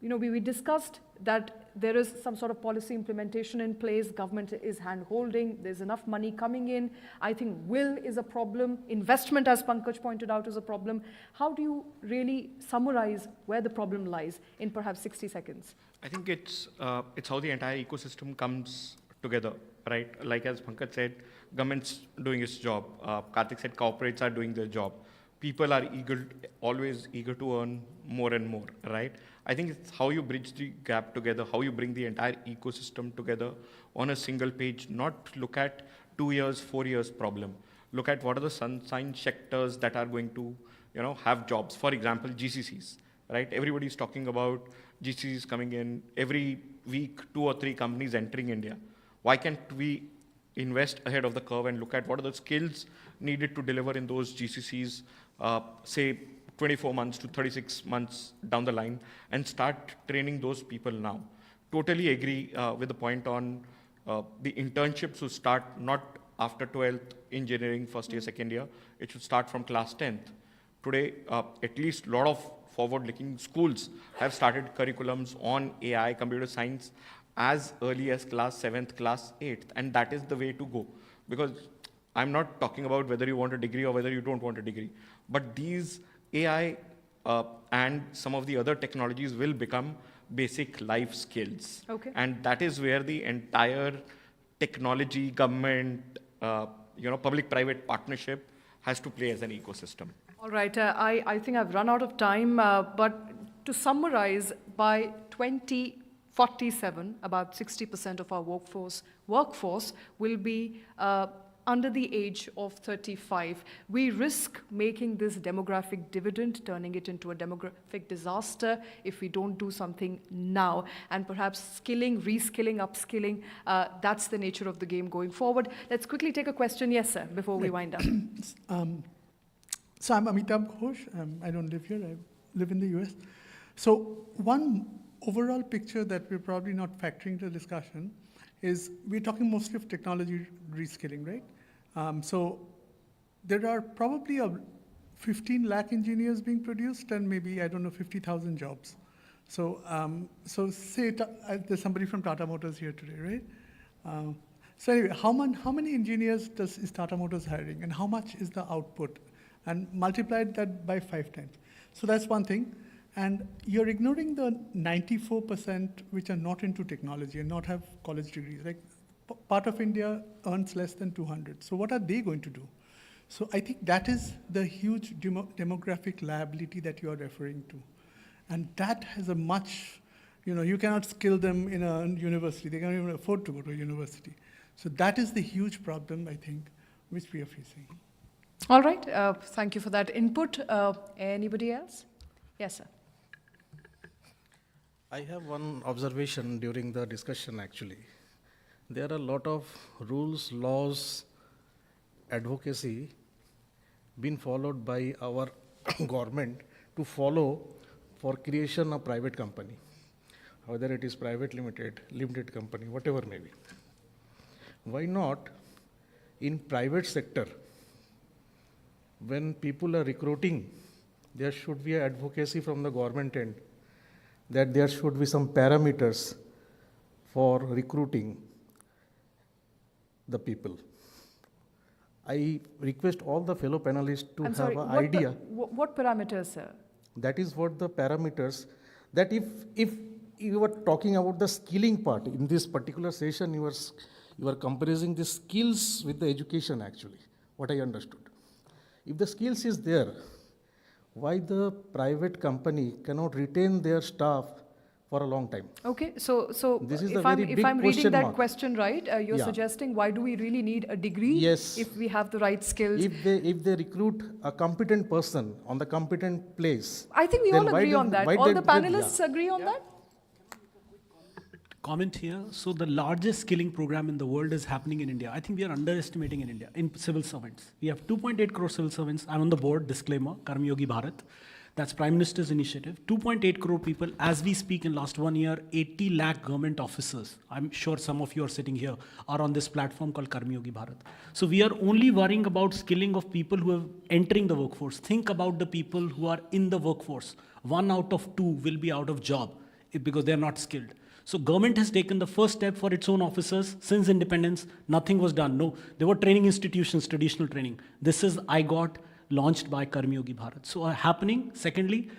We discussed that there is some sort of policy implementation in place, government is hand-holding, there's enough money coming in. I think will is a problem, investment, as Pankaj pointed out, is a problem. How do you really summarize where the problem lies in perhaps 60 seconds? I think it's how the entire ecosystem comes together, right? Like as Pankaj said, government's doing its job. Karthik said corporates are doing their job. People are always eager to earn more and more, right? I think it's how you bridge the gap together, how you bring the entire ecosystem together on a single page, not look at 2 years, 4 years problem. Look at what are the sunshine sectors that are going to, have jobs. For example, GCCs, right? Everybody's talking about GCCs coming in every week, 2 or 3 companies entering India. Why can't we invest ahead of the curve and look at what are the skills needed to deliver in those GCCs, say 24 months to 36 months down the line, and start training those people now. Totally agree with the point on the internships should start not after 12th engineering, first year, second year. It should start from class 10th. Today, at least a lot of forward-looking schools have started curriculums on AI, computer science, as early as class 7th, class 8th, and that is the way to go. Because I'm not talking about whether you want a degree or whether you don't want a degree, but these AI and some of the other technologies will become basic life skills. Okay. And that is where the entire technology, government, public-private partnership has to play as an ecosystem. All right, I think I've run out of time, but to summarize, by 2047, about 60% of our workforce will be under the age of 35. We risk making this demographic dividend, turning it into a demographic disaster if we don't do something now. And perhaps skilling, reskilling, upskilling, that's the nature of the game going forward. Let's quickly take a question. Yes, sir, before we wind up. So I'm Amitabh Ghosh. I don't live here. I live in the US. So one overall picture that we're probably not factoring into the discussion is we're talking mostly of technology reskilling, right? So there are probably 15 lakh engineers being produced and maybe, 50,000 jobs. So, say there's somebody from Tata Motors here today, right? So anyway, how many engineers is Tata Motors hiring, and how much is the output? And multiply that by 5 times. So that's one thing. And you're ignoring the 94% which are not into technology and not have college degrees. Like part of India earns less than 200. So what are they going to do? So I think that is the huge demographic liability that you are referring to. And that has a much, you cannot skill them in a university. They can't even afford to go to a university. So that is the huge problem, I think, which we are facing. All right, thank you for that input. Anybody else? Yes, sir. I have one observation during the discussion, actually. There are a lot of rules, laws, advocacy being followed by our government to follow for creation of private company, whether it is private limited company, whatever may be. Why not in private sector, when people are recruiting, there should be advocacy from the government end that there should be some parameters for recruiting the people. I request all the fellow panelists to have an idea. What parameters, sir? That is what the parameters, that if you were talking about the skilling part, in this particular session you are comparing the skills with the education actually. what I understood. If the skills is there, why the private company cannot retain their staff for a long time? Okay, so This is if the I'm, very if big I'm reading question that mark. question right, you're Yeah. suggesting why do we really need a degree Yes. if we have the right skills? If they recruit a competent person on the competent place, I think we then all why agree did- on that. why All did the they- panelists yeah. agree on that? Comment here. So the largest skilling program in the world is happening in India. I think we are underestimating in India, in civil servants. We have 2.8 crore civil servants. I'm on the board, disclaimer, Karma Yogi Bharat. That's Prime Minister's initiative. 2.8 crore people. As we speak in last 1 year, 80 lakh government officers. I'm sure some of you are sitting here are on this platform called Karma Yogi Bharat. So we are only worrying about skilling of people who are entering the workforce. Think about the people who are in the workforce. 1 out of 2 will be out of job because they're not skilled. So government has taken the first step for its own officers. Since independence, nothing was done. No, there were training institutions, traditional training. This is IGOT, launched by Karma Yogi Bharat. So happening. Secondly,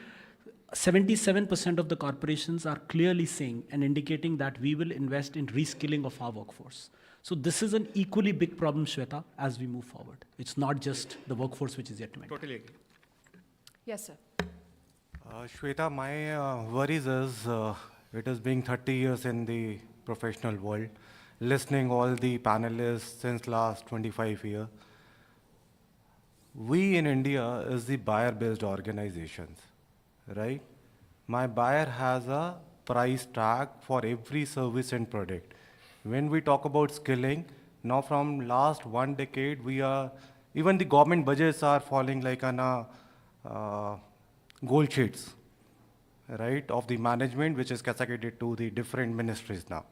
77% of the corporations are clearly saying and indicating that we will invest in reskilling of our workforce. So this is an equally big problem, Shweta, as we move forward. It's not just the workforce which is yet to make. Totally agree. Yes, sir. Shweta, my worries is it has been 30 years in the professional world, listening all the panelists since last 25 years. We in India is the buyer-based organizations, right? My buyer has a price tag for every service and product. When we talk about skilling, now from last 1 decade, even the government budgets are falling like on gold sheets, right, of the management, which is cascaded to the different ministries now.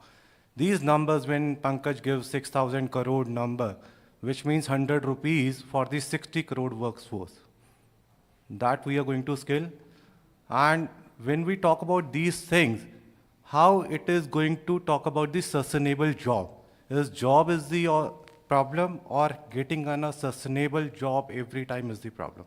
These numbers, when Pankaj gives 6,000 crore number, which means 100 rupees for the 60 crore workforce, that we are going to skill. And when we talk about these things, how it is going to talk about the sustainable job? Is job is the problem, or getting on a sustainable job every time is the problem?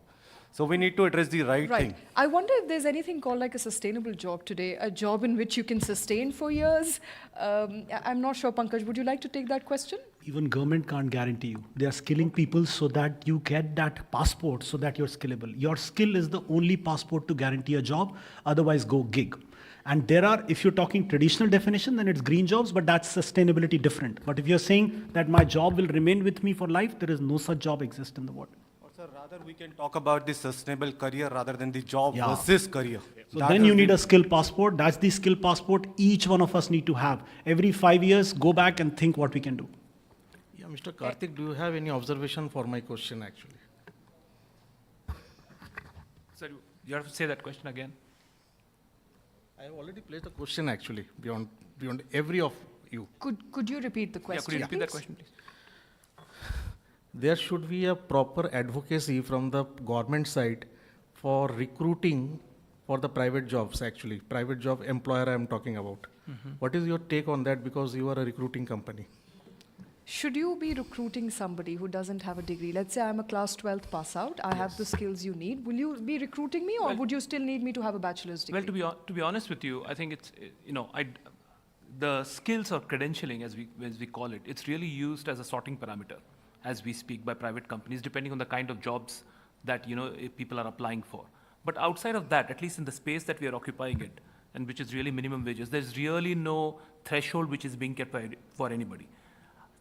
So we need to address the right thing. I wonder if there's anything called like a sustainable job today, a job in which you can sustain for years. I'm not sure, Pankaj, would you like to take that question? Even government can't guarantee you. They are skilling people so that you get that passport so that you're skillable. Your skill is the only passport to guarantee a job, otherwise go gig. And there are, if you're talking traditional definition, then it's green jobs, but that's sustainability different. But if you're saying that my job will remain with me for life, there is no such job exist in the world. Sir, rather we can talk about the sustainable career rather than the job versus career. So then you need a skill passport. That's the skill passport each one of us need to have. Every 5 years, go back and think what we can do. Yeah, Mr. Karthik, do you have any observation for my question actually? Sir, you have to say that question again. I have already placed a question actually beyond every of you. Could you repeat the question? Yeah, could you repeat that please? question, please? There should be a proper advocacy from the government side for recruiting for the private jobs actually, private job employer I am talking about. What is your take on that, because you are a recruiting company? Should you be recruiting somebody who doesn't have a degree? Let's say I'm a class 12th pass out, I have the skills you need. Will you be recruiting me, or would you still need me to have a bachelor's degree? Well, to be honest with you, I think it's, the skills or credentialing, as we call it, it's really used as a sorting parameter as we speak by private companies, depending on the kind of jobs that people are applying for. But outside of that, at least in the space that we are occupying it, and which is really minimum wages, there's really no threshold which is being kept for anybody.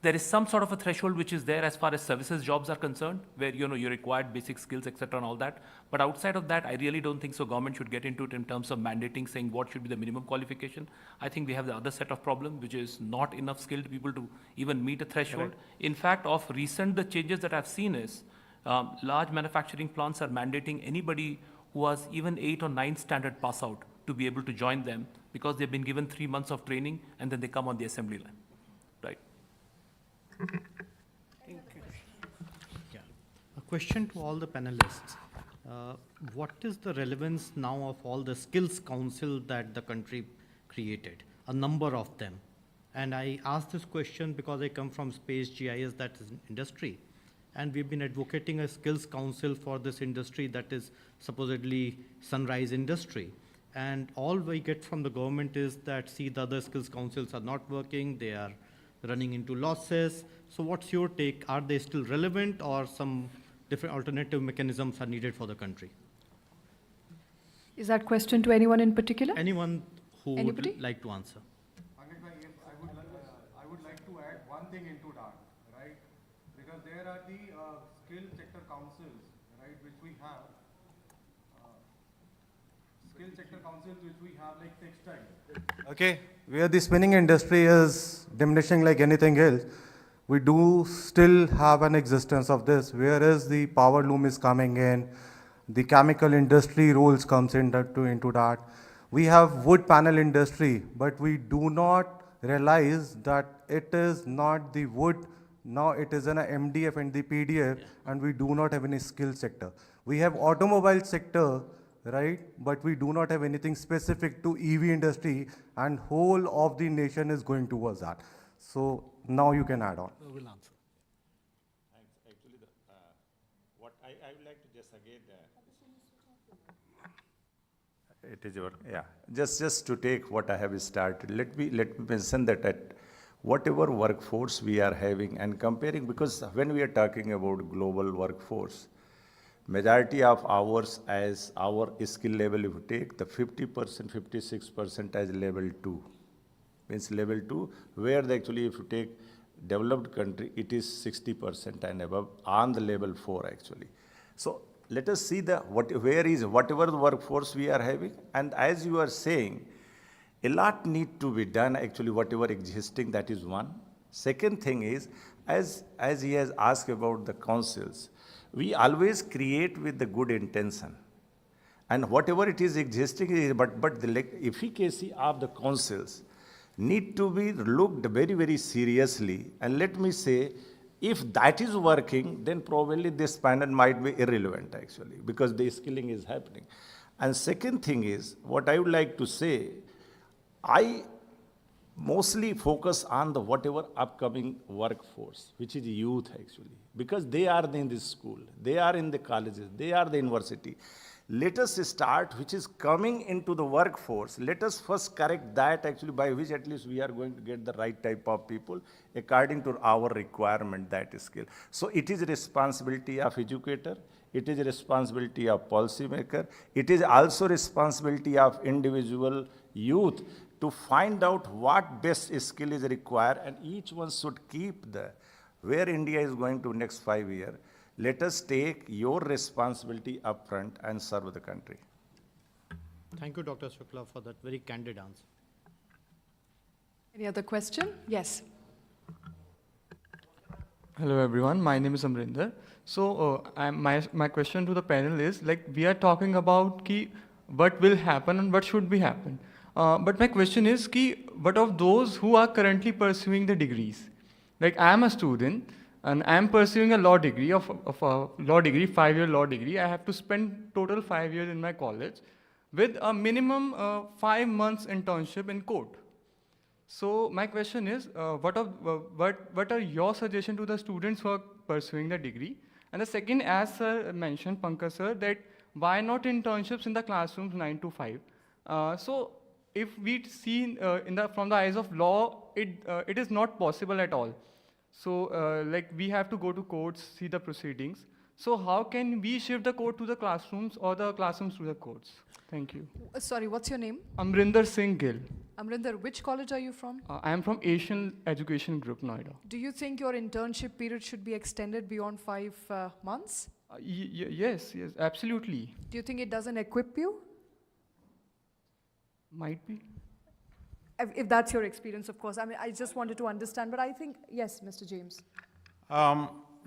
There is some sort of a threshold which is there as far as services jobs are concerned, where you required basic skills, etc., and all that. But outside of that, I really don't think so. Government should get into it in terms of mandating, saying what should be the minimum qualification. I think we have the other set of problem, which is not enough skilled people to even meet a threshold. Right. In fact, of recent, the changes that I've seen is large manufacturing plants are mandating anybody who was even 8 or 9 standard pass out to be able to join them, because they've been given 3 months of training and then they come on the assembly line. Right. Thank you. Yeah. A question to all the panelists. What is the relevance now of all the skills council that the country created? A number of them. And I ask this question because I come from space GIS, that is an industry. And we've been advocating a skills council for this industry that is supposedly sunrise industry. And all we get from the government is that, see, the other skills councils are not working, they are running into losses. So what's your take? Are they still relevant, or some different alternative mechanisms are needed for the country? Is that question to anyone in particular? Anyone who Anybody? would like to answer. I would like to add one thing into that, right? Because there are the skill sector councils, right, which we have. Skill sector councils which we have like textile. Okay, where the spinning industry is diminishing like anything else, we do still have an existence of this. Whereas the power loom is coming in, the chemical industry roles comes into that. We have wood panel industry, but we do not realize that it is not the wood. Now it is an MDF and the PDF, and we do not have any skill sector. We have automobile sector, right? But we do not have anything specific to EV industry, and whole of the nation is going towards that. So now you can add on. We'll answer. Thanks. Actually, what I would like to just again, it is your, yeah. Just to take what I have started, let me mention that at whatever workforce we are having and comparing, because when we are talking about global workforce, majority of ours as our skill level, if you take the 50%, 56% as level 2. Means level 2, where actually if you take developed country, it is 60% and above on the level 4 actually. So let us see whatever the workforce we are having, and as you are saying, a lot need to be done actually whatever existing, that is one. Second thing is, as he has asked about the councils, we always create with the good intention. And whatever it is existing, but the efficacy of the councils need to be looked very, very seriously. And let me say, if that is working, then probably this panel might be irrelevant actually, because the skilling is happening. And second thing is, what I would like to say, I mostly focus on the whatever upcoming workforce, which is youth actually, because they are in the school, they are in the colleges, they are the university. Let us start, which is coming into the workforce. Let us first correct that actually, by which at least we are going to get the right type of people according to our requirement, that skill. So it is a responsibility of educator, it is a responsibility of policymaker, it is also responsibility of individual youth to find out what best skill is required, and each one should keep where India is going to next 5 years. Let us take your responsibility up front and serve the country. Thank you, Dr. Shukla, for that very candid answer. Any other question? Yes. Hello everyone, my name is Amrinder. So my question to the panel is, like, we are talking about what will happen and what should be happen. But my question is, what of those who are currently pursuing the degrees? Like, I am a student and I am pursuing a law degree, 5-year law degree. I have to spend total 5 years in my college with a minimum 5 months internship in court. So my question is, what are your suggestions to the students who are pursuing the degree? And the second, as sir mentioned, Pankaj sir, that why not internships in the classrooms 9 to 5? So if we see from the eyes of law, it is not possible at all. So like, we have to go to courts, see the proceedings. So how can we shift the court to the classrooms or the classrooms to the courts? Thank you. Sorry, what's your name? Amrinder Singh Gill. Amrinder, which college are you from? I am from Asian Education Group, Noida. Do you think your internship period should be extended beyond 5 months? Yes, absolutely. Do you think it doesn't equip you? Might be. If that's your experience, of course. I mean, I just wanted to understand, but I think, yes, Mr. James.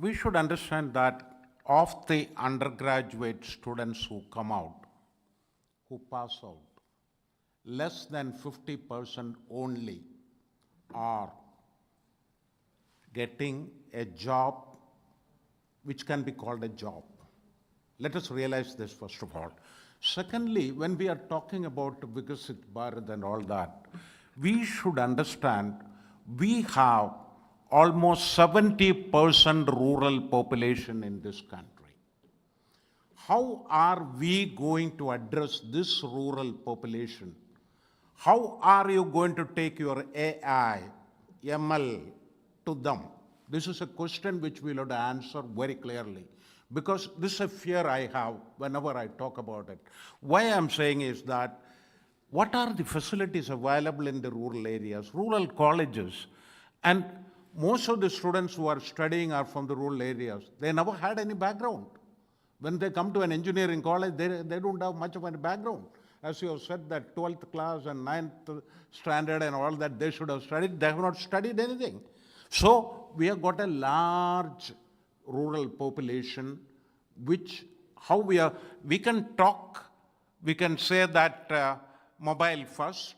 We should understand that of the undergraduate students who come out, who pass out, less than 50% only are getting a job which can be called a job. Let us realize this first of all. Secondly, when we are talking about Viksit Bharat and all that, we should understand we have almost 70% rural population in this country. How are we going to address this rural population? How are you going to take your AI, ML, to them? This is a question which we'll have to answer very clearly, because this is a fear I have whenever I talk about it. Why I'm saying is that, what are the facilities available in the rural areas, rural colleges? And most of the students who are studying are from the rural areas. They never had any background. When they come to an engineering college, they don't have much of a background. As you have said, that 12th class and 9th standard and all that they should have studied, they have not studied anything. So we have got a large rural population, which we can talk, we can say that mobile first,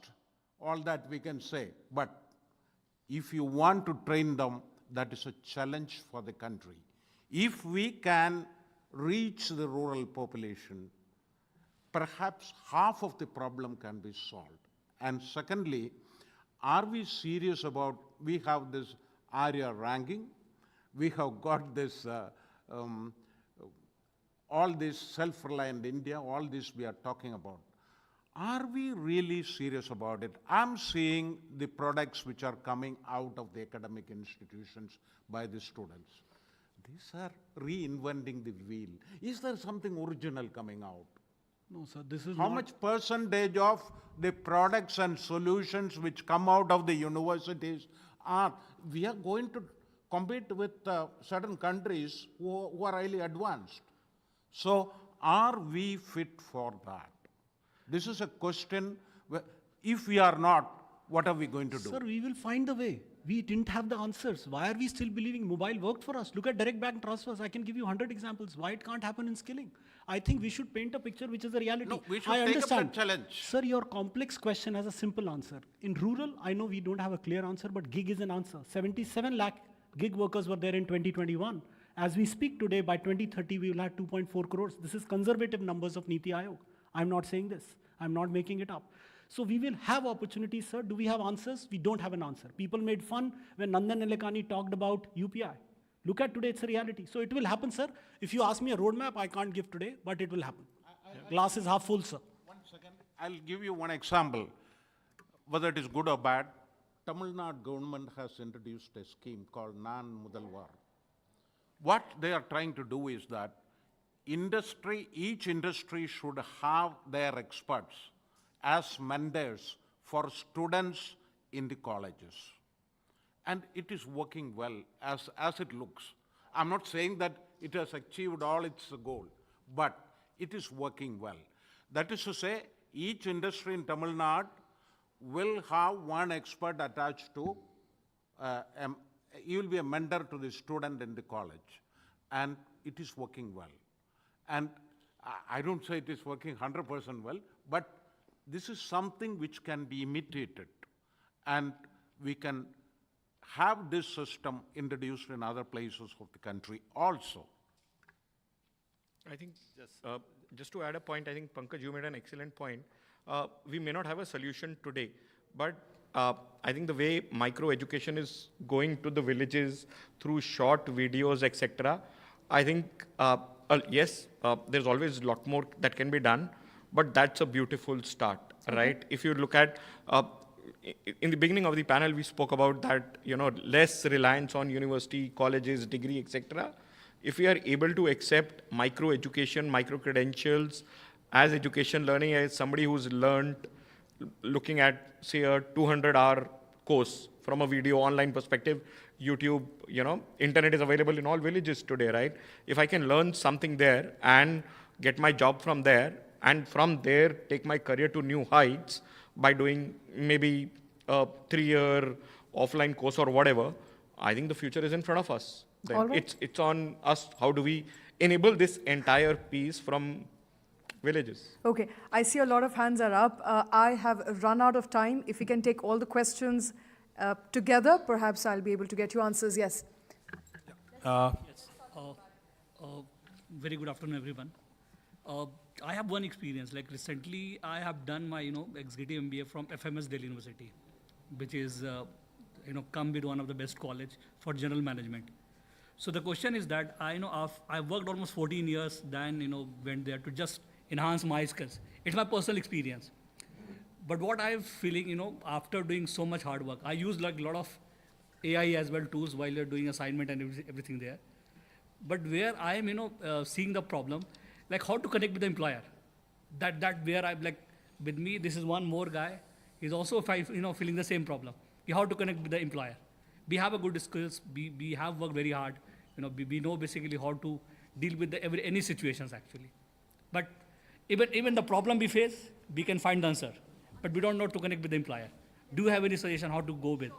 all that we can say, but if you want to train them, that is a challenge for the country. If we can reach the rural population, perhaps half of the problem can be solved. And secondly, are we serious about, we have this area ranking, we have got this, all this self-reliant India, all this we are talking about. Are we really serious about it? I'm seeing the products which are coming out of the academic institutions by the students. These are reinventing the wheel. Is there something original coming out? No, sir, this is How much percentage of the products and solutions which come out of the universities are, we are going to compete with certain countries who are highly advanced. So are we fit for that? This is a question, if we are not, what are we going to do? Sir, we will find a way. We didn't have the answers. Why are we still believing mobile worked for us? Look at direct bank transfers. I can give you 100 examples why it can't happen in skilling. I think we should paint a picture which is a reality. No, we should I take understand. up that challenge. Sir, your complex question has a simple answer. In rural, I know we don't have a clear answer, but gig is an answer. 77 lakh gig workers were there in 2021. As we speak today, by 2030, we will have 2.4 crores. This is conservative numbers of Niti Aayog. I'm not saying this. I'm not making it up. So we will have opportunities, sir. Do we have answers? We don't have an answer. People made fun when Nandan Nilekani talked about UPI. Look at today, it's a reality. So it will happen, sir. If you ask me a roadmap, I can't give today, but it will happen. Glass is half full, sir. 1 second. I'll give you one example. Whether it is good or bad, Tamil Nadu government has introduced a scheme called Nan Mudalvar. What they are trying to do is that each industry should have their experts as mentors for students in the colleges. And it is working well as it looks. I'm not saying that it has achieved all its goal, but it is working well. That is to say, each industry in Tamil Nadu will have one expert attached to, he will be a mentor to the student in the college. And it is working well. And I don't say it is working 100% well, but this is something which can be imitated. And we can have this system introduced in other places of the country also. I think, just to add a point, I think Pankaj, you made an excellent point. We may not have a solution today, but I think the way micro-education is going to the villages through short videos, etc., I think, yes, there's always a lot more that can be done, but that's a beautiful start, right? If you look at, in the beginning of the panel, we spoke about that, less reliance on university, colleges, degree, etc. If we are able to accept micro-education, micro-credentials as education learning, as somebody who's learned looking at, say, a 200-hour course from a video online perspective, YouTube, internet is available in all villages today, right? If I can learn something there and get my job from there, and from there take my career to new heights by doing maybe a 3-year offline course or whatever, I think the future is in front of us. Then All right. it's on us. How do we enable this entire piece from villages? Okay, I see a lot of hands are up. I have run out of time. If we can take all the questions together, perhaps I'll be able to get you answers. Yes. Very good afternoon, everyone. I have one experience. Like recently, I have done my executive MBA from FMS Delhi University, which is come with one of the best college for general management. So the question is that I've worked almost 14 years. Then went there to just enhance my skills. It's my personal experience. But what I'm feeling, after doing so much hard work, I use like a lot of AI as well tools while you're doing assignment and everything there. But where I am, seeing the problem, like how to connect with the employer. That where I'm like, with me, this is one more guy. He's also, feeling the same problem. You have to connect with the employer. We have a good skills. We have worked very hard. We know basically how to deal with any situations actually. But even the problem we face, we can find the answer. But we don't know to connect with the employer. Do you have any suggestion how to go with?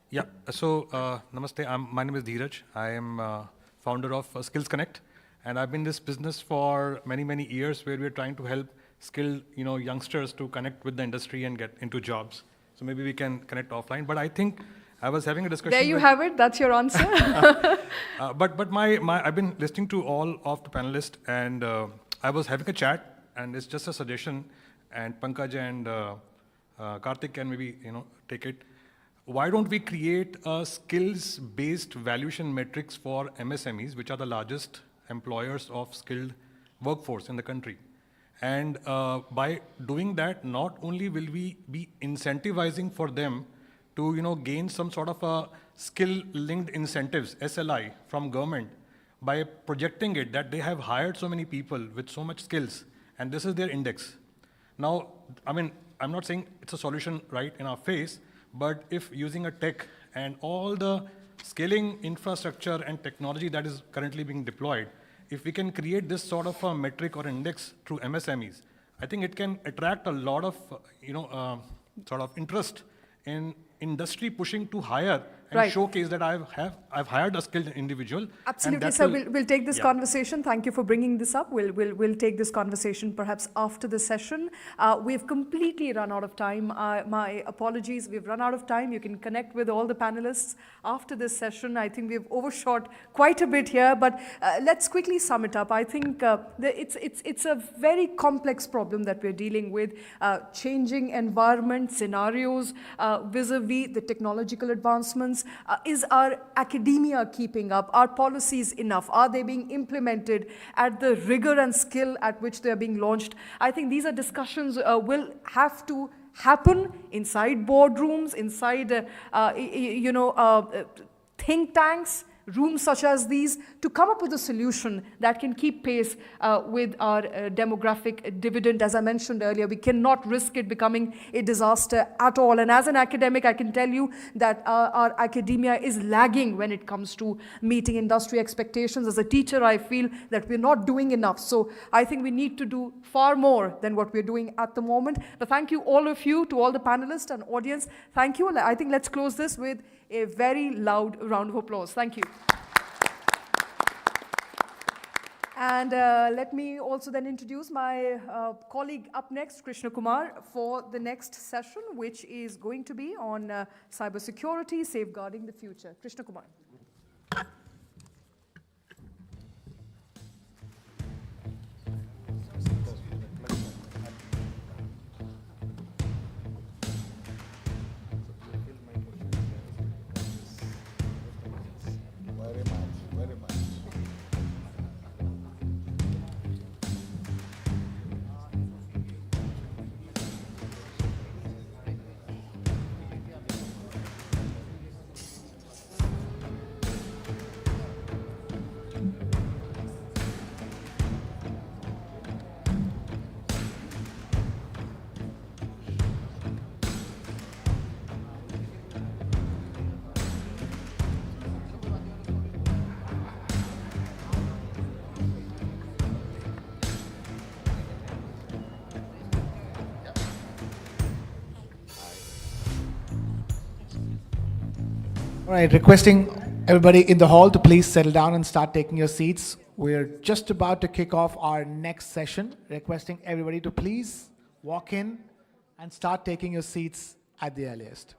Yeah, so namaste, my name is Dheeraj. I am founder of Skills Connect, and I've been in this business for many, many years where we're trying to help skilled youngsters to connect with the industry and get into jobs. So maybe we can connect offline, but I think I was having a discussion. There you have it, that's your answer. But I've been listening to all of the panelists, and I was having a chat, and it's just a suggestion, and Pankaj and Karthik can maybe take it. Why don't we create a skills-based valuation metrics for MSMEs, which are the largest employers of skilled workforce in the country? And by doing that, not only will we be incentivizing for them to gain some sort of a skill-linked incentives, SLI, from government, by projecting it that they have hired so many people with so much skills, and this is their index. Now, I mean, I'm not saying it's a solution right in our face, but if using a tech and all the scaling infrastructure and technology that is currently being deployed, if we can create this sort of a metric or index through MSMEs, I think it can attract a lot of sort of interest in industry pushing to hire and showcase that I've hired a skilled individual. Absolutely, sir. We'll take this conversation. Thank you for bringing this up. We'll take this conversation perhaps after the session. We've completely run out of time. My apologies. We've run out of time. You can connect with all the panelists after this session. I think we've overshot quite a bit here, but let's quickly sum it up. I think it's a very complex problem that we're dealing with. Changing environment scenarios vis-a-vis the technological advancements. Is our academia keeping up? Are policies enough? Are they being implemented at the rigor and skill at which they are being launched? I think these are discussions will have to happen inside boardrooms, inside think tanks, rooms such as these, to come up with a solution that can keep pace with our demographic dividend. As I mentioned earlier, we cannot risk it becoming a disaster at all. And as an academic, I can tell you that our academia is lagging when it comes to meeting industry expectations. As a teacher, I feel that we're not doing enough. So I think we need to do far more than what we're doing at the moment. But thank you, all of you, to all the panelists and audience. Thank you. I think let's close this with a very loud round of applause. Thank you. And let me also then introduce my colleague up next, Krishna Kumar, for the next session, which is going to be on cybersecurity, safeguarding the future. Krishna Kumar. All right, requesting everybody in the hall to please settle down and start taking your seats. We're just about to kick off our next session. Requesting everybody to please walk in and start taking your seats at the earliest.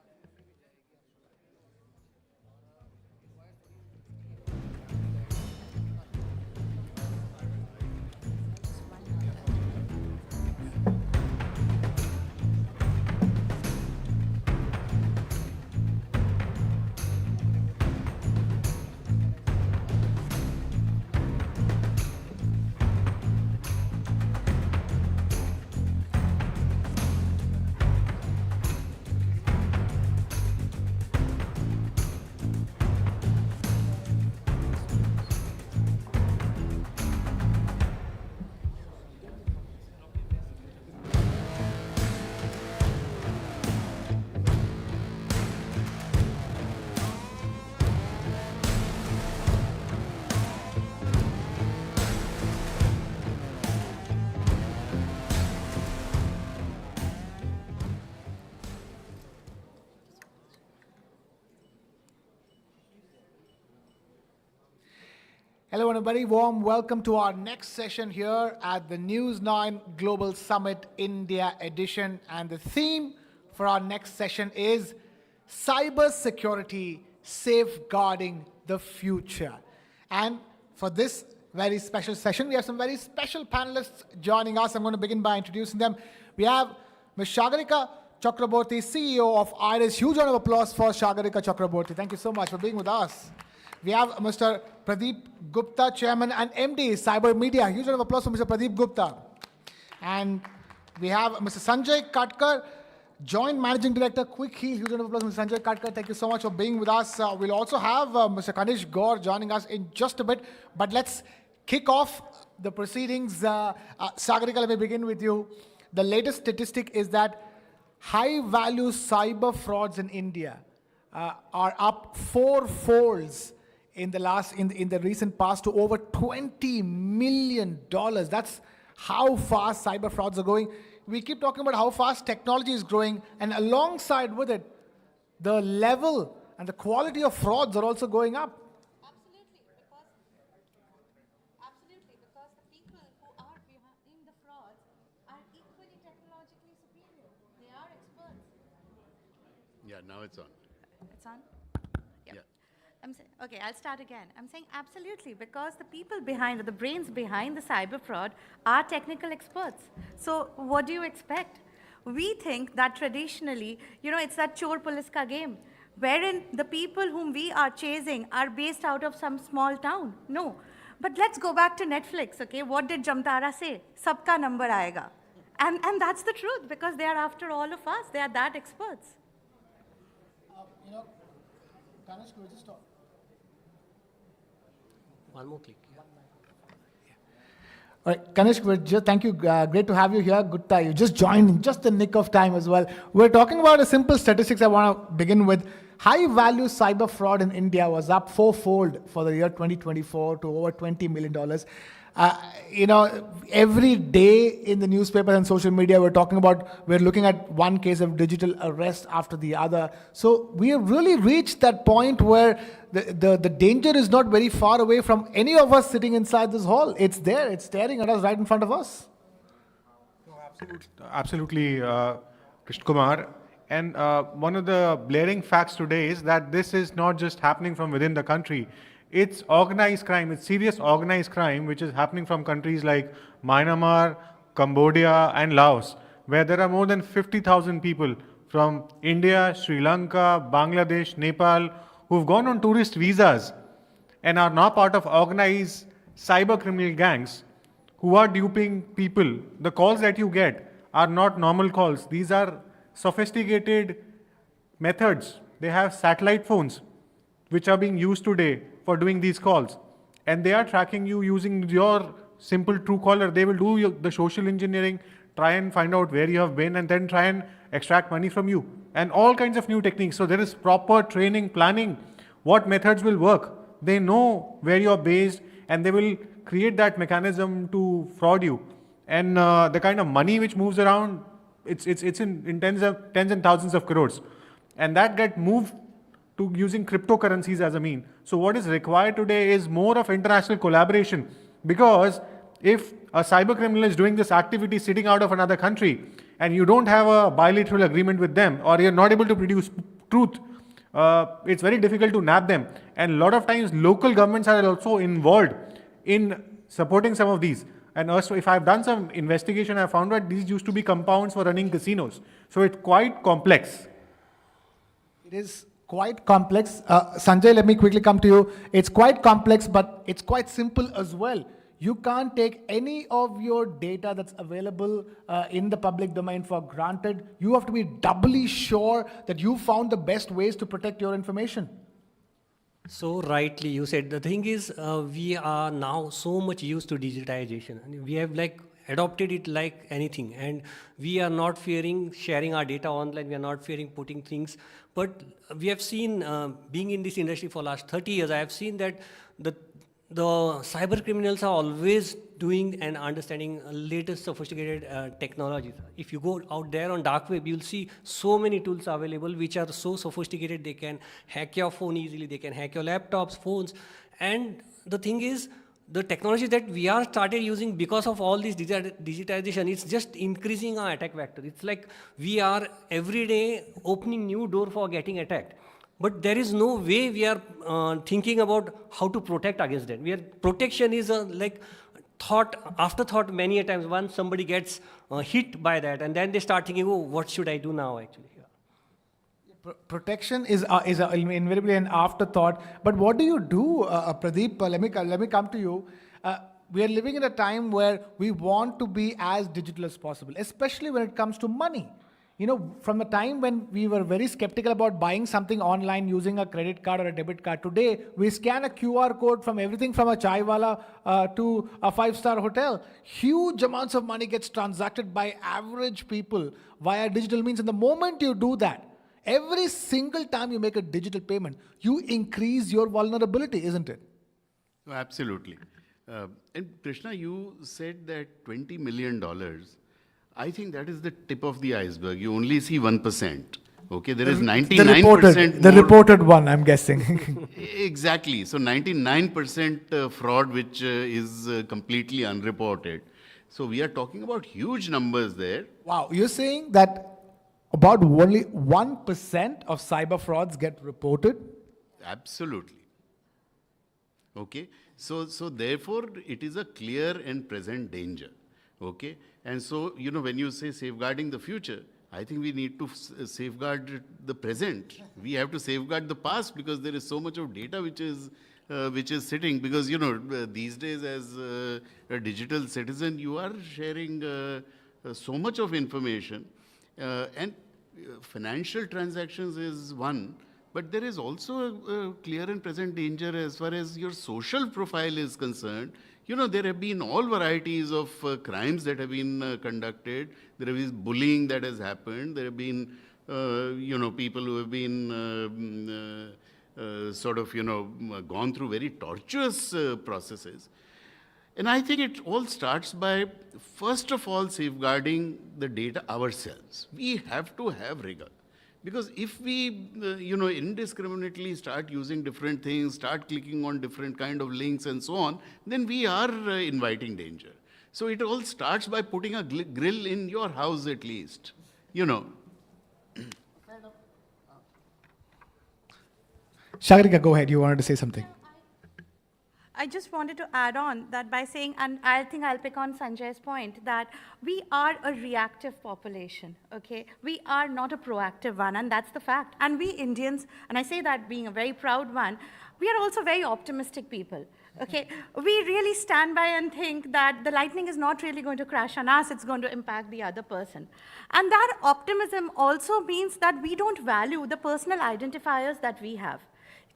Hello and a very warm welcome to our next session here at the News9 Global Summit India edition. And the theme for our next session is Cyber Security Safeguarding the Future. And for this very special session, we have some very special panelists joining us. I'm going to begin by introducing them. We have Ms. Sagarika Chakraborty, CEO of IRIS. Huge round of applause for Sagarika Chakraborty. Thank you so much for being with us. We have Mr. Pradeep Gupta, Chairman and MD, Cyber Media. Huge round of applause for Mr. Pradeep Gupta. And we have Mr. Sanjay Katkar, Joint Managing Director, Quick Heal. Huge round of applause, Mr. Sanjay Katkar. Thank you so much for being with us. We'll also have Mr. Kanish Gaur joining us in just a bit. But let's kick off the proceedings. Sagarika, let me begin with you. The latest statistic is that high-value cyber frauds in India are up fourfolds in the recent past to over $20 million. That's how fast cyber frauds are going. We keep talking about how fast technology is growing, and alongside with it, the level and the quality of frauds are also going up. Absolutely, because the people who are behind the frauds are equally technologically superior. They are experts. Yeah, now it's on. It's on? Yeah. Okay, I'll start again. I'm saying absolutely, because the people behind, or the brains behind the cyber fraud are technical experts. So what do you expect? We think that traditionally, it's that chor police ka game, wherein the people whom we are chasing are based out of some small town. No. But let's go back to Netflix, okay? What did Jamtara say? Sabka number aayega. And that's the truth, because they are after all of us. They are that experts. Kanish, could you just stop? One more click. All right, Kanish, thank you. Great to have you here. Good time. You just joined in just the nick of time as well. We're talking about a simple statistics I want to begin with. High-value cyber fraud in India was up fourfold for the year 2024 to over $20 million. Every day in the newspaper and social media, we're looking at one case of digital arrest after the other. So we have really reached that point where the danger is not very far away from any of us sitting inside this hall. It's there, it's staring at us right in front of us. Absolutely, Krishna Kumar. And one of the blaring facts today is that this is not just happening from within the country. It's organized crime, it's serious organized crime, which is happening from countries like Myanmar, Cambodia, and Laos, where there are more than 50,000 people from India, Sri Lanka, Bangladesh, Nepal, who've gone on tourist visas and are now part of organized cyber criminal gangs who are duping people. The calls that you get are not normal calls. These are sophisticated methods. They have satellite phones, which are being used today for doing these calls. And they are tracking you using your simple Truecaller. They will do the social engineering, try and find out where you have been, and then try and extract money from you. And all kinds of new techniques. So there is proper training, planning, what methods will work. They know where you are based, and they will create that mechanism to fraud you. And the kind of money which moves around, it's in tens and thousands of crores. And that get moved to using cryptocurrencies as a mean. So what is required today is more of international collaboration, because if a cyber criminal is doing this activity sitting out of another country and you don't have a bilateral agreement with them, or you're not able to produce truth, it's very difficult to nab them. And a lot of times local governments are also involved in supporting some of these. And also, if I've done some investigation, I found that these used to be compounds for running casinos. So it's quite complex. It is quite complex. Sanjay, let me quickly come to you. It's quite complex, but it's quite simple as well. You can't take any of your data that's available in the public domain for granted. You have to be doubly sure that you found the best ways to protect your information. So rightly you said, the thing is we are now so much used to digitization. We have adopted it like anything, and we are not fearing sharing our data online, we are not fearing putting things. But we have seen, being in this industry for the last 30 years, I have seen that the cyber criminals are always doing and understanding latest sophisticated technologies. If you go out there on dark web, you'll see so many tools available which are so sophisticated. They can hack your phone easily, they can hack your laptops, phones. And the thing is, the technology that we are started using because of all this digitization, it's just increasing our attack vector. It's like we are every day opening new door for getting attacked. But there is no way we are thinking about how to protect against that. Protection is like afterthought many a times. Once somebody gets hit by that, and then they start thinking, oh, what should I do now actually? Protection is invariably an afterthought. But what do you do, Pradeep? Let me come to you. We are living in a time where we want to be as digital as possible, especially when it comes to money. You know, from the time when we were very skeptical about buying something online using a credit card or a debit card, today we scan a QR code from everything from a chai wala to a 5-star hotel. Huge amounts of money gets transacted by average people via digital means. And the moment you do that, every single time you make a digital payment, you increase your vulnerability, isn't it? Oh, absolutely. And Krishna, you said that $20 million, I think that is the tip of the iceberg. You only see 1%. Okay, there is 99% the reported one, I'm guessing. Exactly. So 99% fraud, which is completely unreported. So we are talking about huge numbers there. Wow, you're saying that about only 1% of cyber frauds get reported? Absolutely. Okay, so therefore it is a clear and present danger. Okay, and so, you know, when you say safeguarding the future, I think we need to safeguard the present. We have to safeguard the past because there is so much of data which is sitting. Because, you know, these days as a digital citizen, you are sharing so much of information, and financial transactions is one. But there is also a clear and present danger as far as your social profile is concerned. You know, there have been all varieties of crimes that have been conducted. There have been bullying that has happened. There have been, you know, people who have been sort of, you know, gone through very tortuous processes. And I think it all starts by, first of all, safeguarding the data ourselves. We have to have rigor. Because if we, you know, indiscriminately start using different things, start clicking on different kind of links and so on, then we are inviting danger. So it all starts by putting a grill in your house at least, you know. Shagarika, go ahead. You wanted to say something. I just wanted to add on that by saying, and I think I'll pick on Sanjay's point, that we are a reactive population, okay? We are not a proactive one, and that's the fact. And we Indians, and I say that being a very proud one, we are also very optimistic people, okay? We really stand by and think that the lightning is not really going to crash on us, it's going to impact the other person. And that optimism also means that we don't value the personal identifiers that we have.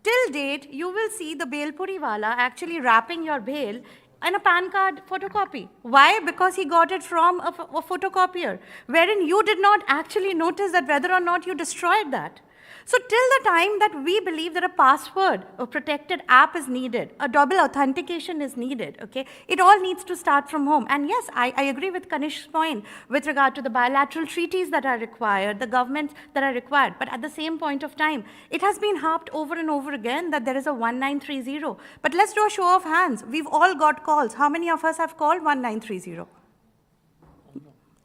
Till date, you will see the bail puri wala actually wrapping your bail in a PAN card photocopy. Why? Because he got it from a photocopier, wherein you did not actually notice that whether or not you destroyed that. So till the time that we believe that a password, a protected app is needed, a double authentication is needed, okay, it all needs to start from home. And yes, I agree with Kanish's point with regard to the bilateral treaties that are required, the governments that are required. But at the same point of time, it has been harped over and over again that there is a 1930. But let's do a show of hands. We've all got calls. How many of us have called 1930?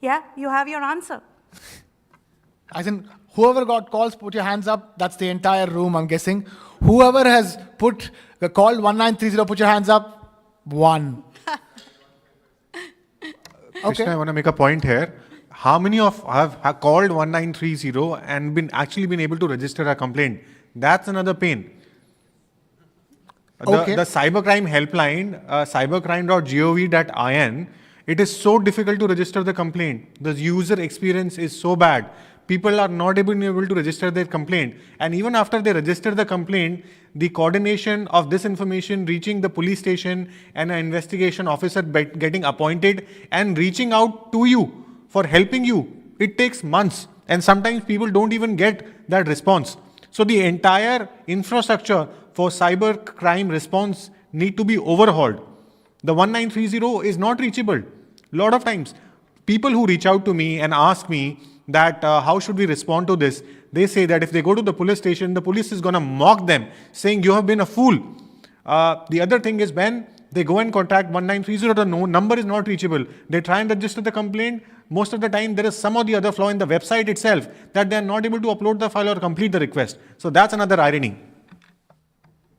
Yeah, you have your answer. As in, whoever got calls, put your hands up. That's the entire room, I'm guessing. Whoever has called 1930, put your hands up. One. Krishna, I want to make a point here. How many of have called 1930 and actually been able to register a complaint? That's another pain. Okay. The cybercrime helpline, cybercrime.gov.in, it is so difficult to register the complaint. The user experience is so bad. People are not able to register their complaint. And even after they register the complaint, the coordination of this information reaching the police station and an investigation officer getting appointed and reaching out to you for helping you, it takes months. And sometimes people don't even get that response. So the entire infrastructure for cyber crime response need to be overhauled. The 1930 is not reachable. A lot of times, people who reach out to me and ask me that how should we respond to this, they say that if they go to the police station, the police is going to mock them, saying you have been a fool. The other thing is when They go and contact 1930, the number is not reachable. They try and register the complaint. Most of the time, there is some or the other flaw in the website itself that they are not able to upload the file or complete the request. So that's another irony.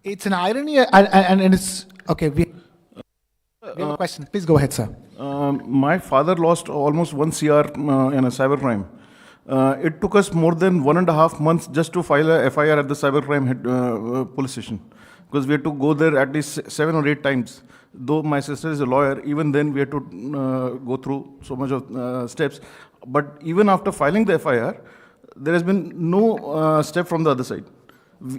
It's an irony, and it's okay. We have a question. Please go ahead, sir. My father lost almost 1 CR in a cybercrime. It took us more than 1.5 months just to file a FIR at the cybercrime police station, because we had to go there at least 7 or 8 times. Though my sister is a lawyer, even then we had to go through so much of steps. But even after filing the FIR, there has been no step from the other side.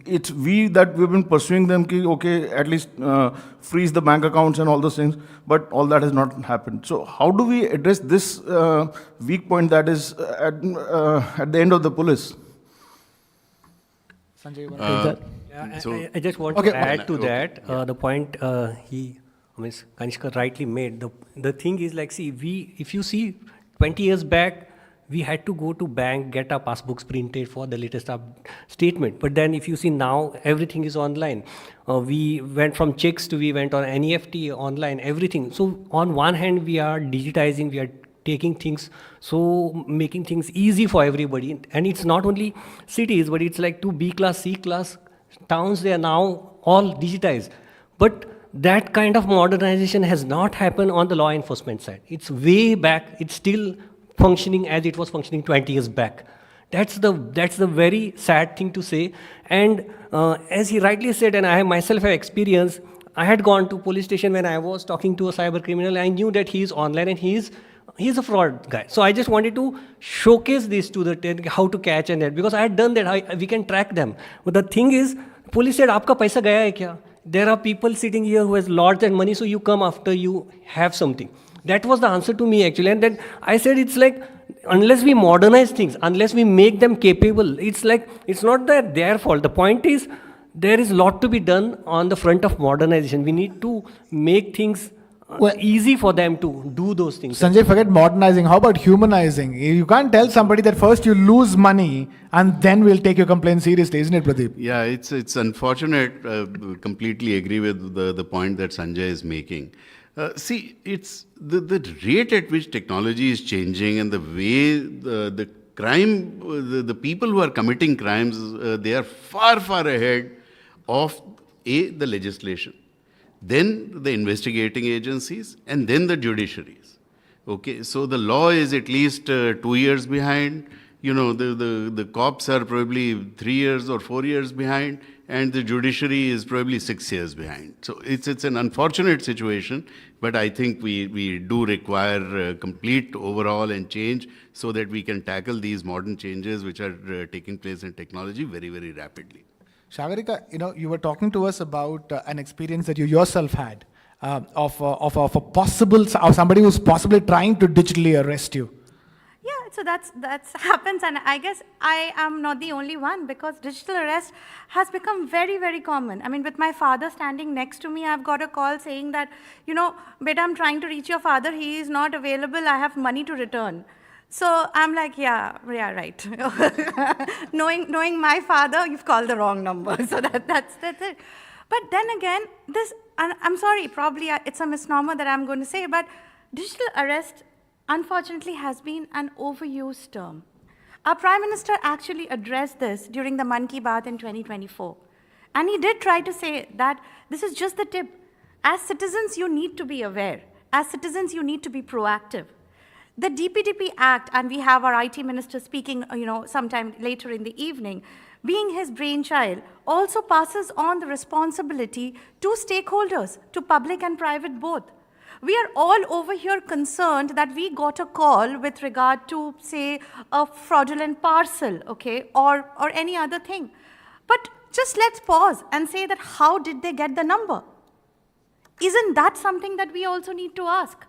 It's we that we've been pursuing them, okay, at least freeze the bank accounts and all those things, but all that has not happened. So how do we address this weak point that is at the end of the police? Sanjay, you want to take that? Yeah, I just want to add to that the point Kanishka rightly made. The thing is like, see, if you see 20 years back, we had to go to bank, get our passbooks printed for the latest statement. But then if you see now, everything is online. We went from checks to we went on NEFT online, everything. So on one hand, we are digitizing, we are taking things, so making things easy for everybody. And it's not only cities, but it's like 2 B class, C class towns, they are now all digitized. But that kind of modernization has not happened on the law enforcement side. It's way back, it's still functioning as it was functioning 20 years back. That's the very sad thing to say. And as he rightly said, and I myself have experience, I had gone to police station when I was talking to a cyber criminal. I knew that he is online and he's a fraud guy. So I just wanted to showcase this to the how to catch and that, because I had done that, we can track them. But the thing is, police said, "Aapka paisa gaya hai kya?" There are people sitting here who has lots and money, so you come after you have something. That was the answer to me actually. And then I said, it's like, unless we modernize things, unless we make them capable, it's like, it's not that their fault. The point is, there is a lot to be done on the front of modernization. We need to make things easy for them to do those things. Sanjay, forget modernizing. How about humanizing? You can't tell somebody that first you lose money and then we'll take your complaint seriously, isn't it, Pradeep? Yeah, it's unfortunate. Completely agree with the point that Sanjay is making. See, it's the rate at which technology is changing and the way the crime, the people who are committing crimes, they are far, far ahead of the legislation, then the investigating agencies, and then the judiciaries. Okay, so the law is at least 2 years behind. You know, the cops are probably 3 years or 4 years behind, and the judiciary is probably 6 years behind. So it's an unfortunate situation, but I think we do require complete overhaul and change so that we can tackle these modern changes which are taking place in technology very, very rapidly. Shagarika, you were talking to us about an experience that you yourself had of somebody who's possibly trying to digitally arrest you. Yeah, so that's happens, and I guess I am not the only one, because digital arrest has become very, very common. I mean, with my father standing next to me, I've got a call saying that, beta, I'm trying to reach your father, he is not available, I have money to return. So I'm like, yeah, right. knowing my father, you've called the wrong number. So that's it. But then again, and I'm sorry, probably it's a misnomer that I'm going to say, but digital arrest, unfortunately, has been an overused term. Our Prime Minister actually addressed this during the Mann Ki Baat in 2024. And he did try to say that this is just the tip. As citizens, you need to be aware. As citizens, you need to be proactive. The DPDP Act, and we have our IT Minister speaking, sometime later in the evening, being his brainchild, also passes on the responsibility to stakeholders, to public and private both. We are all over here concerned that we got a call with regard to, say, a fraudulent parcel, okay, or any other thing. But just let's pause and say that how did they get the number? Isn't that something that we also need to ask?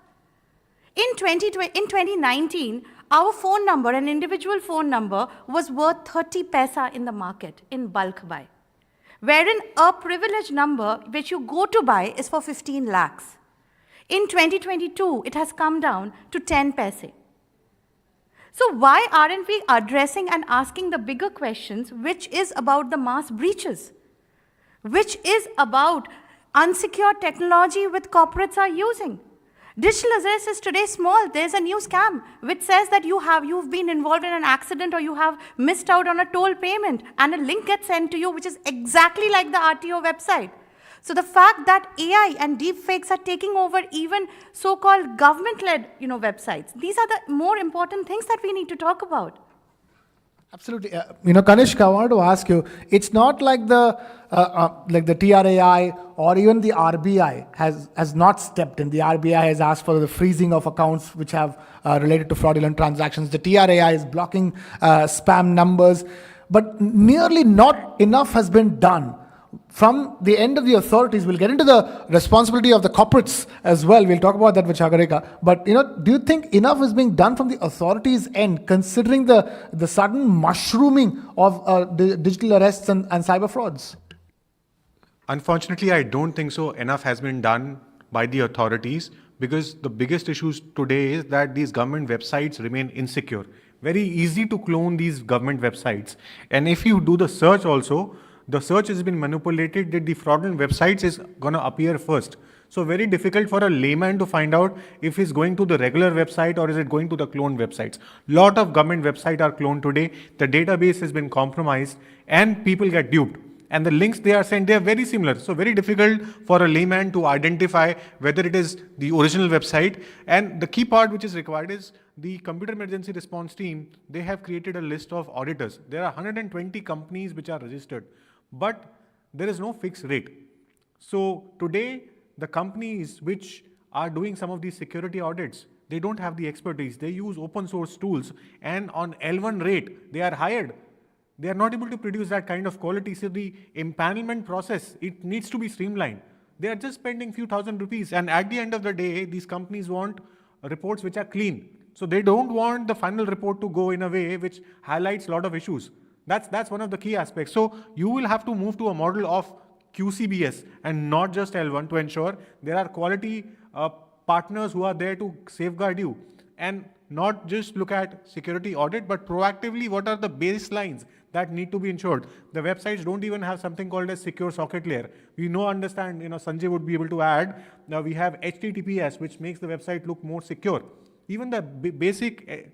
In 2019, our phone number, an individual phone number, was worth 30 paisa in the market, in bulk buy, wherein a privileged number which you go to buy is for 15 lakhs. In 2022, it has come down to 10 paise. So why aren't we addressing and asking the bigger questions, which is about the mass breaches, which is about unsecured technology which corporates are using. Digital arrest is today small. There's a new scam which says that you've been involved in an accident or you have missed out on a toll payment, and a link gets sent to you which is exactly like the RTO website. So the fact that AI and deepfakes are taking over even so-called government-led, websites, these are the more important things that we need to talk about. Absolutely. Kanishka, I wanted to ask you, it's not like the TRAI or even the RBI has not stepped in. The RBI has asked for the freezing of accounts which have related to fraudulent transactions. The TRAI is blocking spam numbers. But nearly not enough has been done. From the end of the authorities, we'll get into the responsibility of the corporates as well. We'll talk about that with Chagarika. But do you think enough is being done from the authorities' end, considering the sudden mushrooming of digital arrests and cyber frauds? Unfortunately, I don't think so. Enough has been done by the authorities, because the biggest issues today is that these government websites remain insecure. Very easy to clone these government websites. And if you do the search also, the search has been manipulated that the fraudulent websites is going to appear first. So very difficult for a layman to find out if he's going to the regular website or is it going to the cloned websites. Lot of government websites are cloned today. The database has been compromised and people get duped. And the links they are sent, they are very similar. So very difficult for a layman to identify whether it is the original website. And the key part which is required is the Computer Emergency Response Team. They have created a list of auditors. There are 120 companies which are registered, but there is no fixed rate. So today, the companies which are doing some of these security audits, they don't have the expertise. They use open source tools, and on L1 rate, they are hired. They are not able to produce that kind of quality. So the empanelment process, it needs to be streamlined. They are just spending few thousand rupees, and at the end of the day, these companies want reports which are clean. So they don't want the final report to go in a way which highlights a lot of issues. That's one of the key aspects. So you will have to move to a model of QCBS and not just L1 to ensure there are quality partners who are there to safeguard you, and not just look at security audit, but proactively what are the baselines that need to be ensured. The websites don't even have something called a secure socket layer. We understand, Sanjay would be able to add, now we have HTTPS, which makes the website look more secure. Even the basic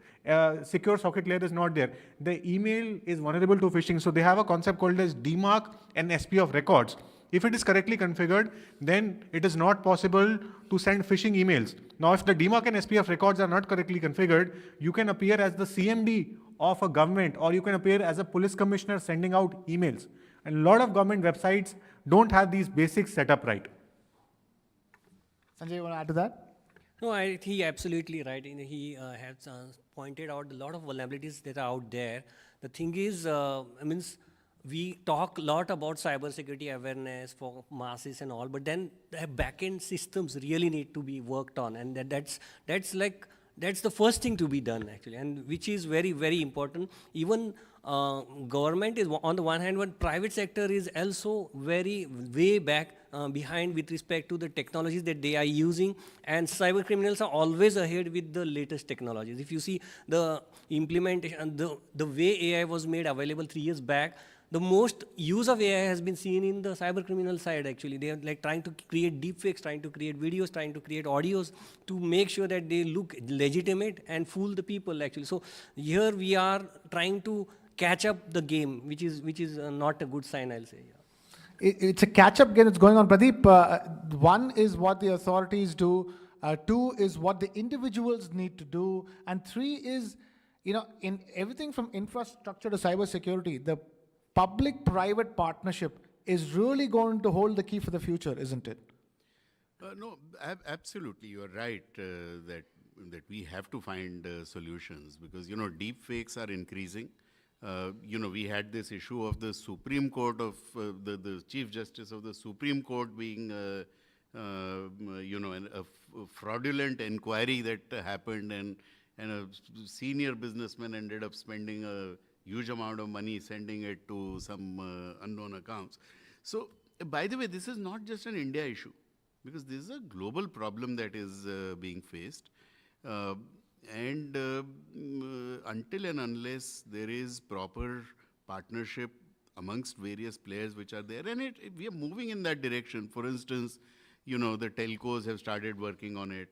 secure socket layer is not there. The email is vulnerable to phishing. So they have a concept called as DMARC and SP of records. If it is correctly configured, then it is not possible to send phishing emails. Now, if the DMARC and SP of records are not correctly configured, you can appear as the CMD of a government, or you can appear as a police commissioner sending out emails. And a lot of government websites don't have these basics set up right. Sanjay, you want to add to that? No, he absolutely right. He has pointed out a lot of vulnerabilities that are out there. The thing is, we talk a lot about cybersecurity awareness for masses and all, but then the back-end systems really need to be worked on, and that's the first thing to be done actually, and which is very, very important. Even government is on the one hand, but private sector is also way back behind with respect to the technologies that they are using, and cyber criminals are always ahead with the latest technologies. If you see the implementation, the way AI was made available 3 years back, the most use of AI has been seen in the cyber criminal side actually. They are like trying to create deepfakes, trying to create videos, trying to create audios to make sure that they look legitimate and fool the people actually. So here we are trying to catch up the game, which is not a good sign, I'll say. Yeah. It's a catch-up game that's going on. Pradeep, one is what the authorities do, two is what the individuals need to do, and three is, in everything from infrastructure to cybersecurity, the public-private partnership is really going to hold the key for the future, isn't it? No, absolutely. You're right that we have to find solutions because, deep fakes are increasing. We had this issue of the Supreme Court of the Chief Justice of the Supreme Court being, a fraudulent inquiry that happened, and a senior businessman ended up spending a huge amount of money sending it to some unknown accounts. So, by the way, this is not just an India issue, because this is a global problem that is being faced. Until and unless there is proper partnership amongst various players which are there, and we are moving in that direction. For instance, you know, the telcos have started working on it.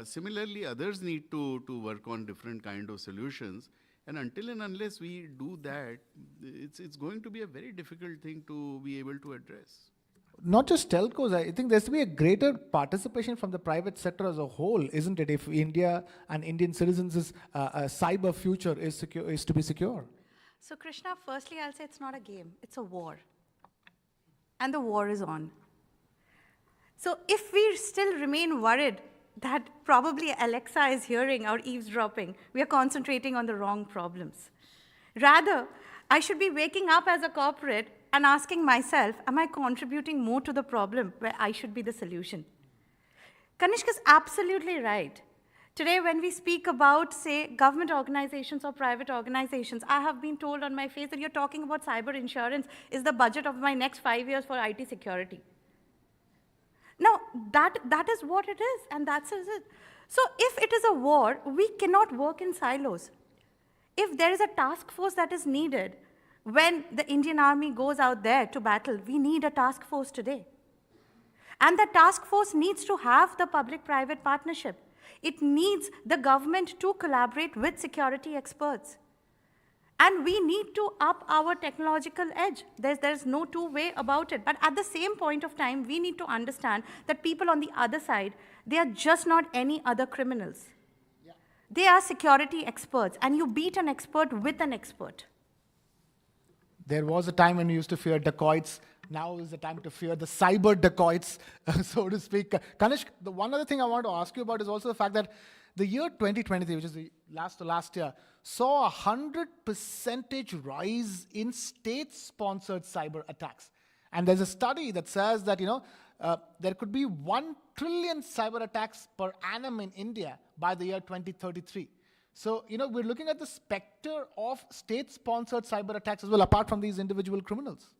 Similarly, others need to work on different kind of solutions. And until and unless we do that, it's going to be a very difficult thing to be able to address. Not just telcos, I think there's to be a greater participation from the private sector as a whole, isn't it? If India and Indian citizens' cyber future is to be secure. So Krishna, firstly, I'll say it's not a game, it's a war. And the war is on. So if we still remain worried that probably Alexa is hearing or eavesdropping, we are concentrating on the wrong problems. Rather, I should be waking up as a corporate and asking myself, am I contributing more to the problem where I should be the solution? Kanishk is absolutely right. Today, when we speak about, say, government organizations or private organizations, I have been told on my face that you're talking about cyber insurance is the budget of my next 5 years for IT security. Now, that is what it is, and that's it. So if it is a war, we cannot work in silos. If there is a task force that is needed, when the Indian Army goes out there to battle, we need a task force today. And the task force needs to have the public-private partnership. It needs the government to collaborate with security experts. And we need to up our technological edge. There's no two way about it. But at the same point of time, we need to understand that people on the other side, they are just not any other criminals. Yeah. They are security experts, and you beat an expert with an expert. There was a time when we used to fear dacoits. Now is the time to fear the cyber dacoits, so to speak. Kanishk, the one other thing I want to ask you about is also the fact that the year 2023, which is the last year, saw a 100% rise in state-sponsored cyber attacks. And there's a study that says that, there could be 1 trillion cyber attacks per annum in India by the year 2033. So, we're looking at the specter of state-sponsored cyber attacks as well, apart from these individual criminals.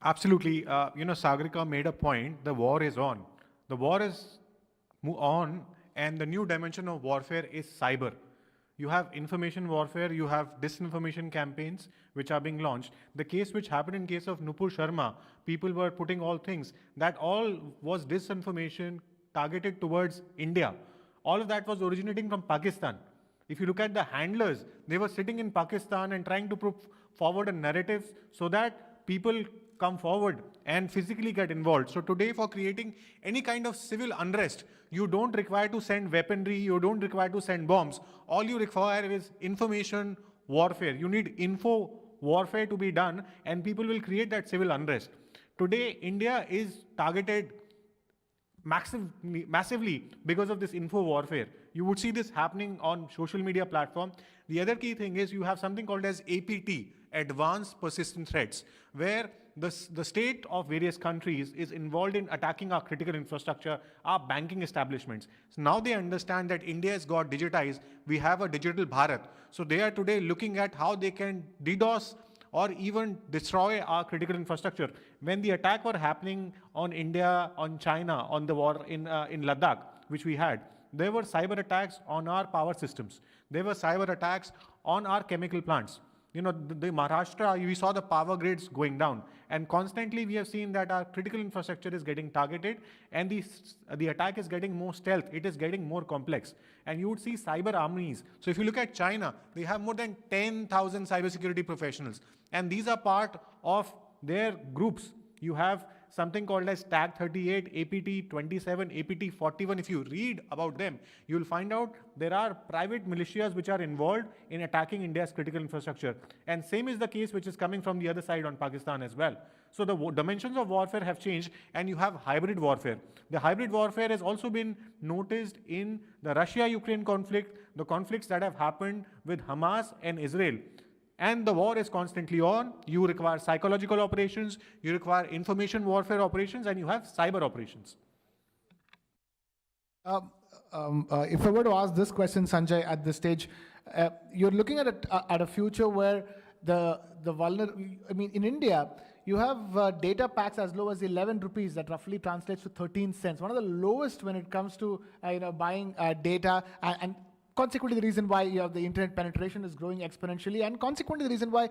Absolutely. Sagarika made a point. The war is on. The war is on, and the new dimension of warfare is cyber. You have information warfare, you have disinformation campaigns which are being launched. The case which happened in case of Nupur Sharma, people were putting all things. That all was disinformation targeted towards India. All of that was originating from Pakistan. If you look at the handlers, they were sitting in Pakistan and trying to put forward a narrative so that people come forward and physically get involved. So today, for creating any kind of civil unrest, you don't require to send weaponry, you don't require to send bombs. All you require is information warfare. You need info warfare to be done, and people will create that civil unrest. Today, India is targeted massively because of this info warfare. You would see this happening on social media platform. The other key thing is you have something called as APT, Advanced Persistent Threats, where the state of various countries is involved in attacking our critical infrastructure, our banking establishments. So now they understand that India has got digitized. We have a digital Bharat. So they are today looking at how they can DDoS or even destroy our critical infrastructure. When the attack were happening on India, on China, on the war in Ladakh, which we had, there were cyber attacks on our power systems. There were cyber attacks on our chemical plants. The Maharashtra, we saw the power grids going down. And constantly we have seen that our critical infrastructure is getting targeted, and the attack is getting more stealth. It is getting more complex. And you would see cyber armies. So if you look at China, they have more than 10,000 cybersecurity professionals. And these are part of their groups. You have something called as Tag 38, APT 27, APT 41. If you read about them, you'll find out there are private militias which are involved in attacking India's critical infrastructure. And same is the case which is coming from the other side on Pakistan as well. So the dimensions of warfare have changed, and you have hybrid warfare. The hybrid warfare has also been noticed in the Russia-Ukraine conflict, the conflicts that have happened with Hamas and Israel. And the war is constantly on. You require psychological operations, you require information warfare operations, and you have cyber operations. If I were to ask this question, Sanjay, at this stage, you're looking at a future where in India, you have data packs as low as 11 rupees, that roughly translates to 13 cents. One of the lowest when it comes to buying data, and consequently, the reason why the internet penetration is growing exponentially, and consequently, the reason why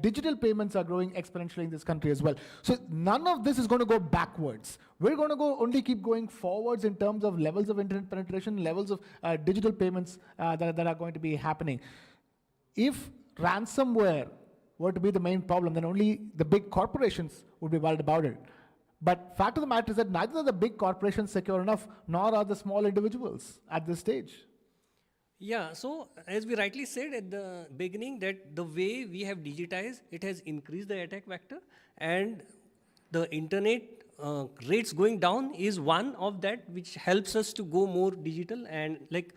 digital payments are growing exponentially in this country as well. So none of this is going to go backwards. We're going to only keep going forwards in terms of levels of internet penetration, levels of digital payments that are going to be happening. If ransomware were to be the main problem, then only the big corporations would be worried about it. But fact of the matter is that neither are the big corporations secure enough, nor are the small individuals at this stage. Yeah, so as we rightly said at the beginning, that the way we have digitized, it has increased the attack vector, and the internet rates going down is one of that which helps us to go more digital, and like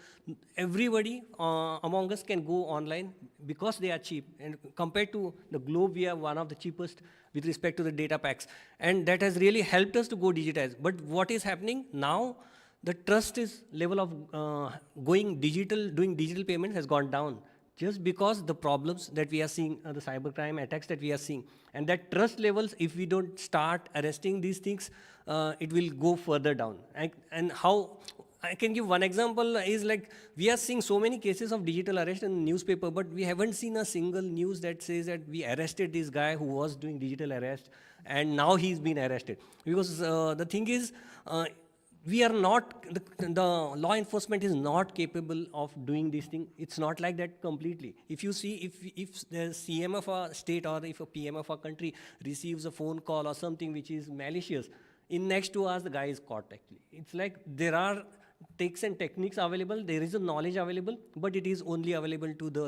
everybody among us can go online because they are cheap, and compared to the globe, we are one of the cheapest with respect to the data packs, and that has really helped us to go digitize. But what is happening now, the trust is level of going digital, doing digital payments has gone down, just because the problems that we are seeing, the cybercrime attacks that we are seeing. And that trust levels, if we don't start arresting these things, it will go further down. And how, I can give one example, is like, we are seeing so many cases of digital arrest in the newspaper, but we haven't seen a single news that says that we arrested this guy who was doing digital arrest, and now he's been arrested. Because the thing is, we are not, the law enforcement is not capable of doing this thing. It's not like that completely. If you see, if the CM of a state or if a PM of a country receives a phone call or something which is malicious, in next 2 hours, the guy is caught actually. It's like there are tricks and techniques available, there is a knowledge available, but it is only available to the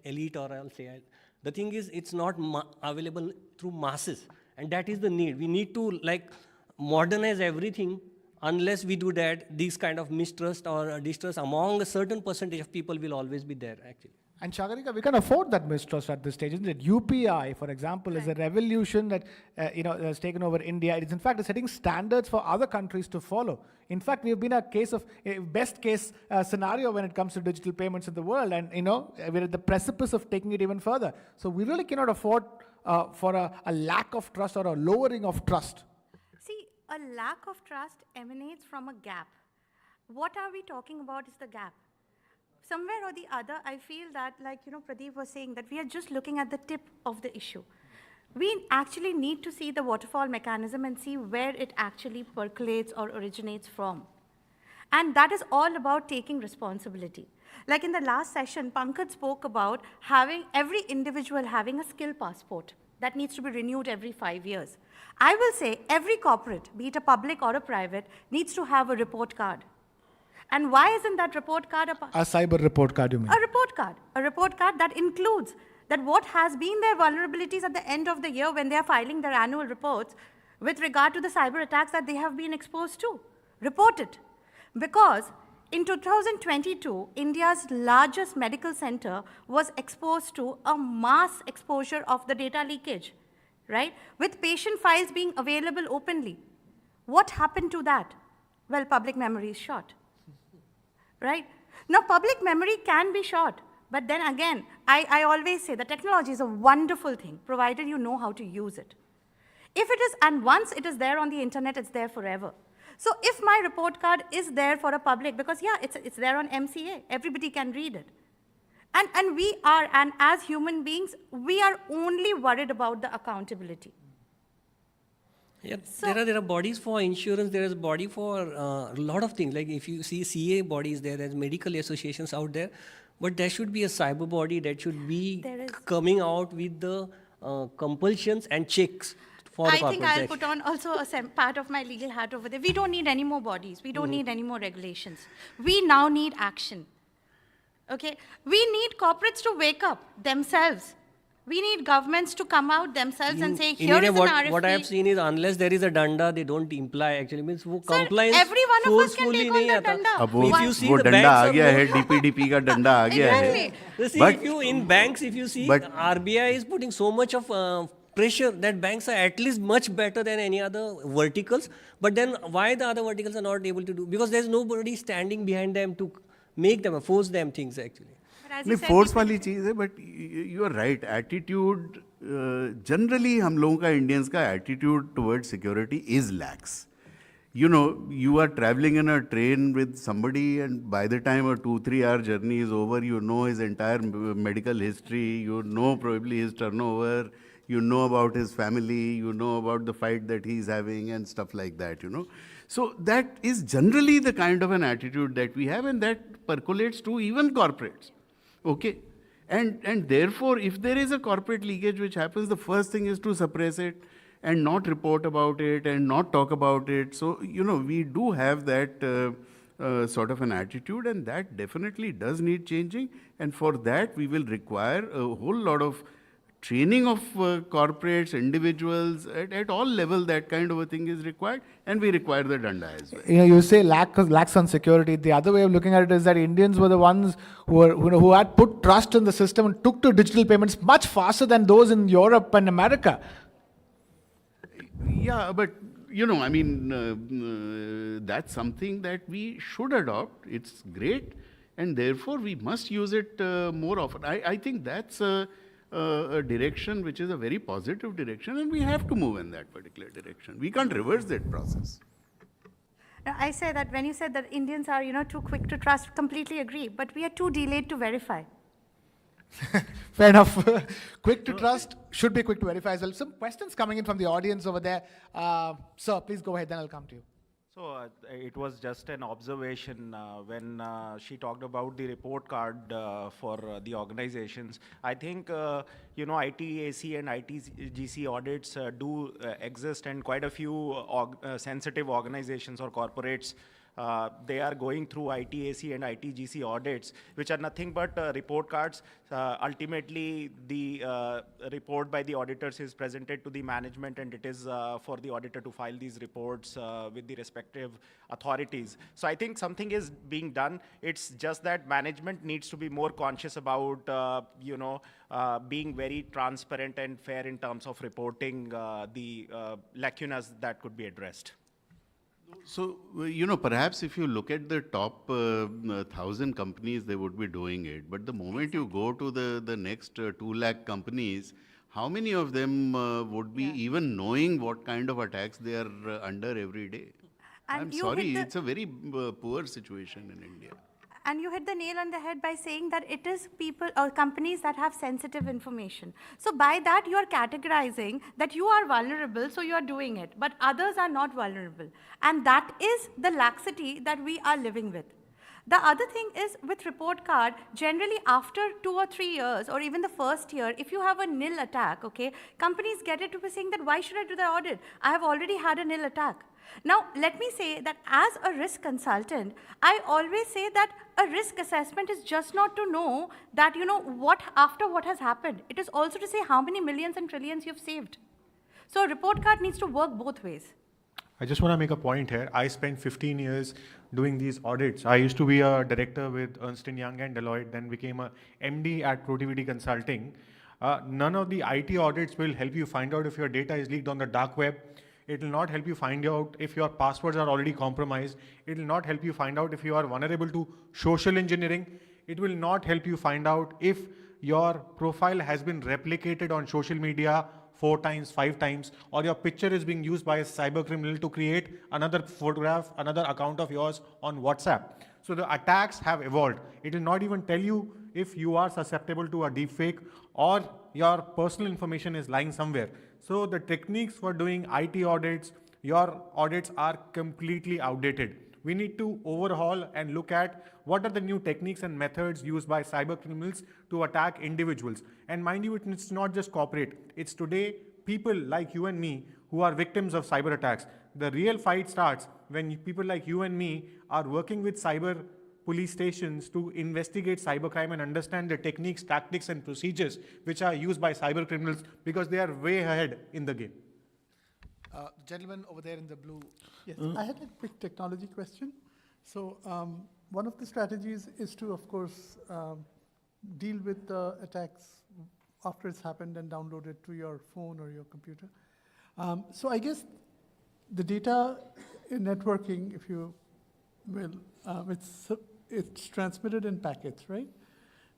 elite, or I'll say. The thing is, it's not available through masses, and that is the need. We need to like modernize everything. Unless we do that, these kind of mistrust or distrust among a certain percentage of people will always be there, actually. And Shagarika, we can afford that mistrust at this stage, isn't it? UPI, for example, is a revolution that has taken over India. It is in fact setting standards for other countries to follow. In fact, we have been a best case scenario when it comes to digital payments in the world, and we're at the precipice of taking it even further. So we really cannot afford for a lack of trust or a lowering of trust. See, a lack of trust emanates from a gap. What are we talking about is the gap. Somewhere or the other, I feel that, like, Pradeep was saying, that we are just looking at the tip of the issue. We actually need to see the waterfall mechanism and see where it actually percolates or originates from. And that is all about taking responsibility. Like in the last session, Pankaj spoke about every individual having a skill passport that needs to be renewed every 5 years. I will say every corporate, be it a public or a private, needs to have a report card. And why isn't that report card a cyber report card, you mean? A report card that includes that what has been their vulnerabilities at the end of the year when they are filing their annual reports with regard to the cyber attacks that they have been exposed to. Report it. Because in 2022, India's largest medical center was exposed to a mass exposure of the data leakage, right? With patient files being available openly. What happened to that? Well, public memory is short. Right? Now, public memory can be short, but then again, I always say the technology is a wonderful thing, provided you know how to use it. If it is, and once it is there on the internet, it's there forever. So if my report card is there for a public, because yeah, it's there on MCA, everybody can read it. And we are, and as human beings, we are only worried about the accountability. Yeah, so there are bodies for insurance, there is a body for a lot of things. Like if you see CA bodies, there's medical associations out there, but there should be a cyber body that should be coming out with the compulsions and checks for the I think I'll put on also a part of my legal hat over there. We don't need any more bodies. We don't need any more regulations. We now need action. Okay? We need corporates to wake up themselves. We need governments to come out themselves and say, here is an RFP. What I have seen is, unless there is a danda, they don't imply actually. Means wo Sir, compliance every one of us can take on that danda. अब वो डंडा आ गया है, DPDP का डंडा आ गया है. But if you in banks, if you see, RBI is putting so much of pressure that banks are at least much better than any other verticals. But then why the other verticals are not able to do? Because there's nobody standing behind them to make them, force them things actually. नहीं force वाली चीज़ है, but you are right. Attitude generally हम लोगों का, Indians का attitude toward security is lax. you know, you are traveling in a train with somebody, and by the time a 2-3 hour journey is over, you know his entire medical history, you know probably his turnover, you know about his family, you know about the fight that he's having and stuff like that, you know. So that is generally the kind of an attitude that we have, and that percolates to even corporates. Okay? And therefore, if there is a corporate leakage which happens, the first thing is to suppress it and not report about it and not talk about it. So, you know, we do have that sort of an attitude, and that definitely does need changing. And for that, we will require a whole lot of training of corporates, individuals, at all level. That kind of a thing is required, and we require the danda as well. You know, you say lacks on security. The other way of looking at it is that Indians were the ones who had put trust in the system and took to digital payments much faster than those in Europe and America. Yeah, but you know, I mean, that's something that we should adopt. It's great, and therefore we must use it more often. I think that's a direction which is a very positive direction, and we have to move in that particular direction. We can't reverse that process. Now, I say that when you said that Indians are, you know, too quick to trust, completely agree, but we are too delayed to verify. Fair enough. Quick to trust, should be quick to verify as well. Some questions coming in from the audience over there. Sir, please go ahead, then I'll come to you. So it was just an observation when she talked about the report card for the organizations. I think, you know, ITAC and ITGC audits do exist, and quite a few sensitive organizations or corporates they are going through ITAC and ITGC audits, which are nothing but report cards. Ultimately, the report by the auditors is presented to the management, and it is for the auditor to file these reports with the respective authorities. So I think something is being done. It's just that management needs to be more conscious about, you know, being very transparent and fair in terms of reporting the lacunas that could be addressed. So, you know, perhaps if you look at the top 1,000 companies, they would be doing it. But the moment you go to the next 2 lakh companies, how many of them would be even knowing what kind of attacks they are under every day? And I'm sorry, it's a very poor situation in India. And you hit the nail on the head by saying that it is people or companies that have sensitive information. So by that, you are categorizing that you are vulnerable, so you are doing it, but others are not vulnerable. And that is the laxity that we are living with. The other thing is with report card, generally after 2 or 3 years, or even the first year, if you have a nil attack, okay, companies get it to be saying that, why should I do the audit? I have already had a nil attack. Now, let me say that as a risk consultant, I always say that a risk assessment is just not to know that, you know, after what has happened. It is also to say how many millions and trillions you've saved. So a report card needs to work both ways. I just want to make a point here. I spent 15 years doing these audits. I used to be a director with Ernst & Young and Deloitte, then became a MD at Productivity Consulting. None of the IT audits will help you find out if your data is leaked on the dark web. It will not help you find out if your passwords are already compromised. It will not help you find out if you are vulnerable to social engineering. It will not help you find out if your profile has been replicated on social media 4 times, 5 times, or your picture is being used by a cyber criminal to create another photograph, another account of yours on WhatsApp. So the attacks have evolved. It will not even tell you if you are susceptible to a deepfake or your personal information is lying somewhere. So the techniques for doing IT audits, your audits are completely outdated. We need to overhaul and look at what are the new techniques and methods used by cyber criminals to attack individuals. And mind you, it's not just corporate. It's today people like you and me who are victims of cyber attacks. The real fight starts when people like you and me are working with cyber police stations to investigate cybercrime and understand the techniques, tactics, and procedures which are used by cyber criminals, because they are way ahead in the game. Gentleman over there in the blue. Yes, I had a quick technology question. So one of the strategies is to, of course, deal with the attacks after it's happened and download it to your phone or your computer. So I guess the data in networking, if you will, it's transmitted in packets, right?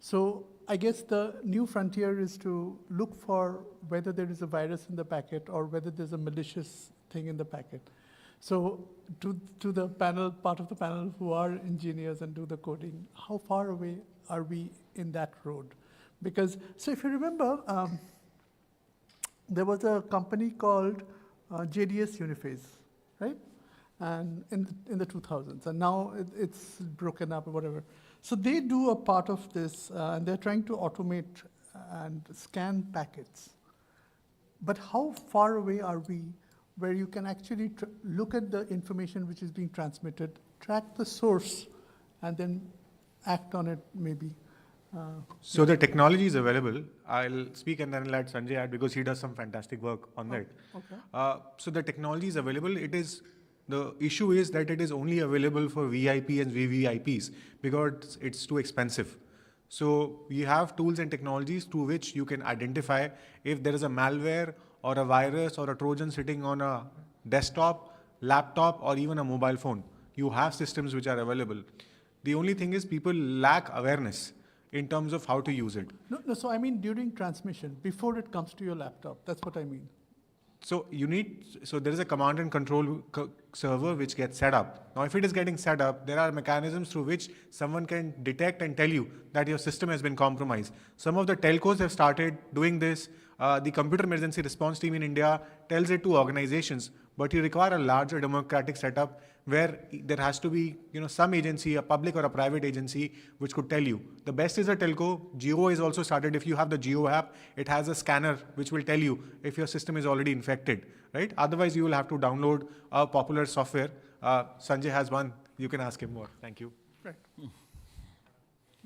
So I guess the new frontier is to look for whether there is a virus in the packet or whether there's a malicious thing in the packet. So to the panel, part of the panel who are engineers and do the coding, how far away are we in that road? Because, so if you remember, there was a company called JDS Uniphase, right? And in the 2000s, and now it's broken up or whatever. So they do a part of this, and they're trying to automate and scan packets. But how far away are we where you can actually look at the information which is being transmitted, track the source, and then act on it maybe? So the technology is available. I'll speak and then let Sanjay add because he does some fantastic work on that. Okay. So the technology is available. The issue is that it is only available for VIP and VVIPs because it's too expensive. So we have tools and technologies through which you can identify if there is a malware or a virus or a Trojan sitting on a desktop, laptop, or even a mobile phone. You have systems which are available. The only thing is people lack awareness in terms of how to use it. No, so I mean during transmission, before it comes to your laptop, that's what I mean. So there is a command and control server which gets set up. Now, if it is getting set up, there are mechanisms through which someone can detect and tell you that your system has been compromised. Some of the telcos have started doing this. The Computer Emergency Response Team in India tells it to organizations, but you require a larger democratic setup where there has to be, some agency, a public or a private agency, which could tell you. The best is a telco. Jio is also started. If you have the Jio app, it has a scanner which will tell you if your system is already infected, right? Otherwise, you will have to download a popular software. Sanjay has one. You can ask him more. Thank you. Right.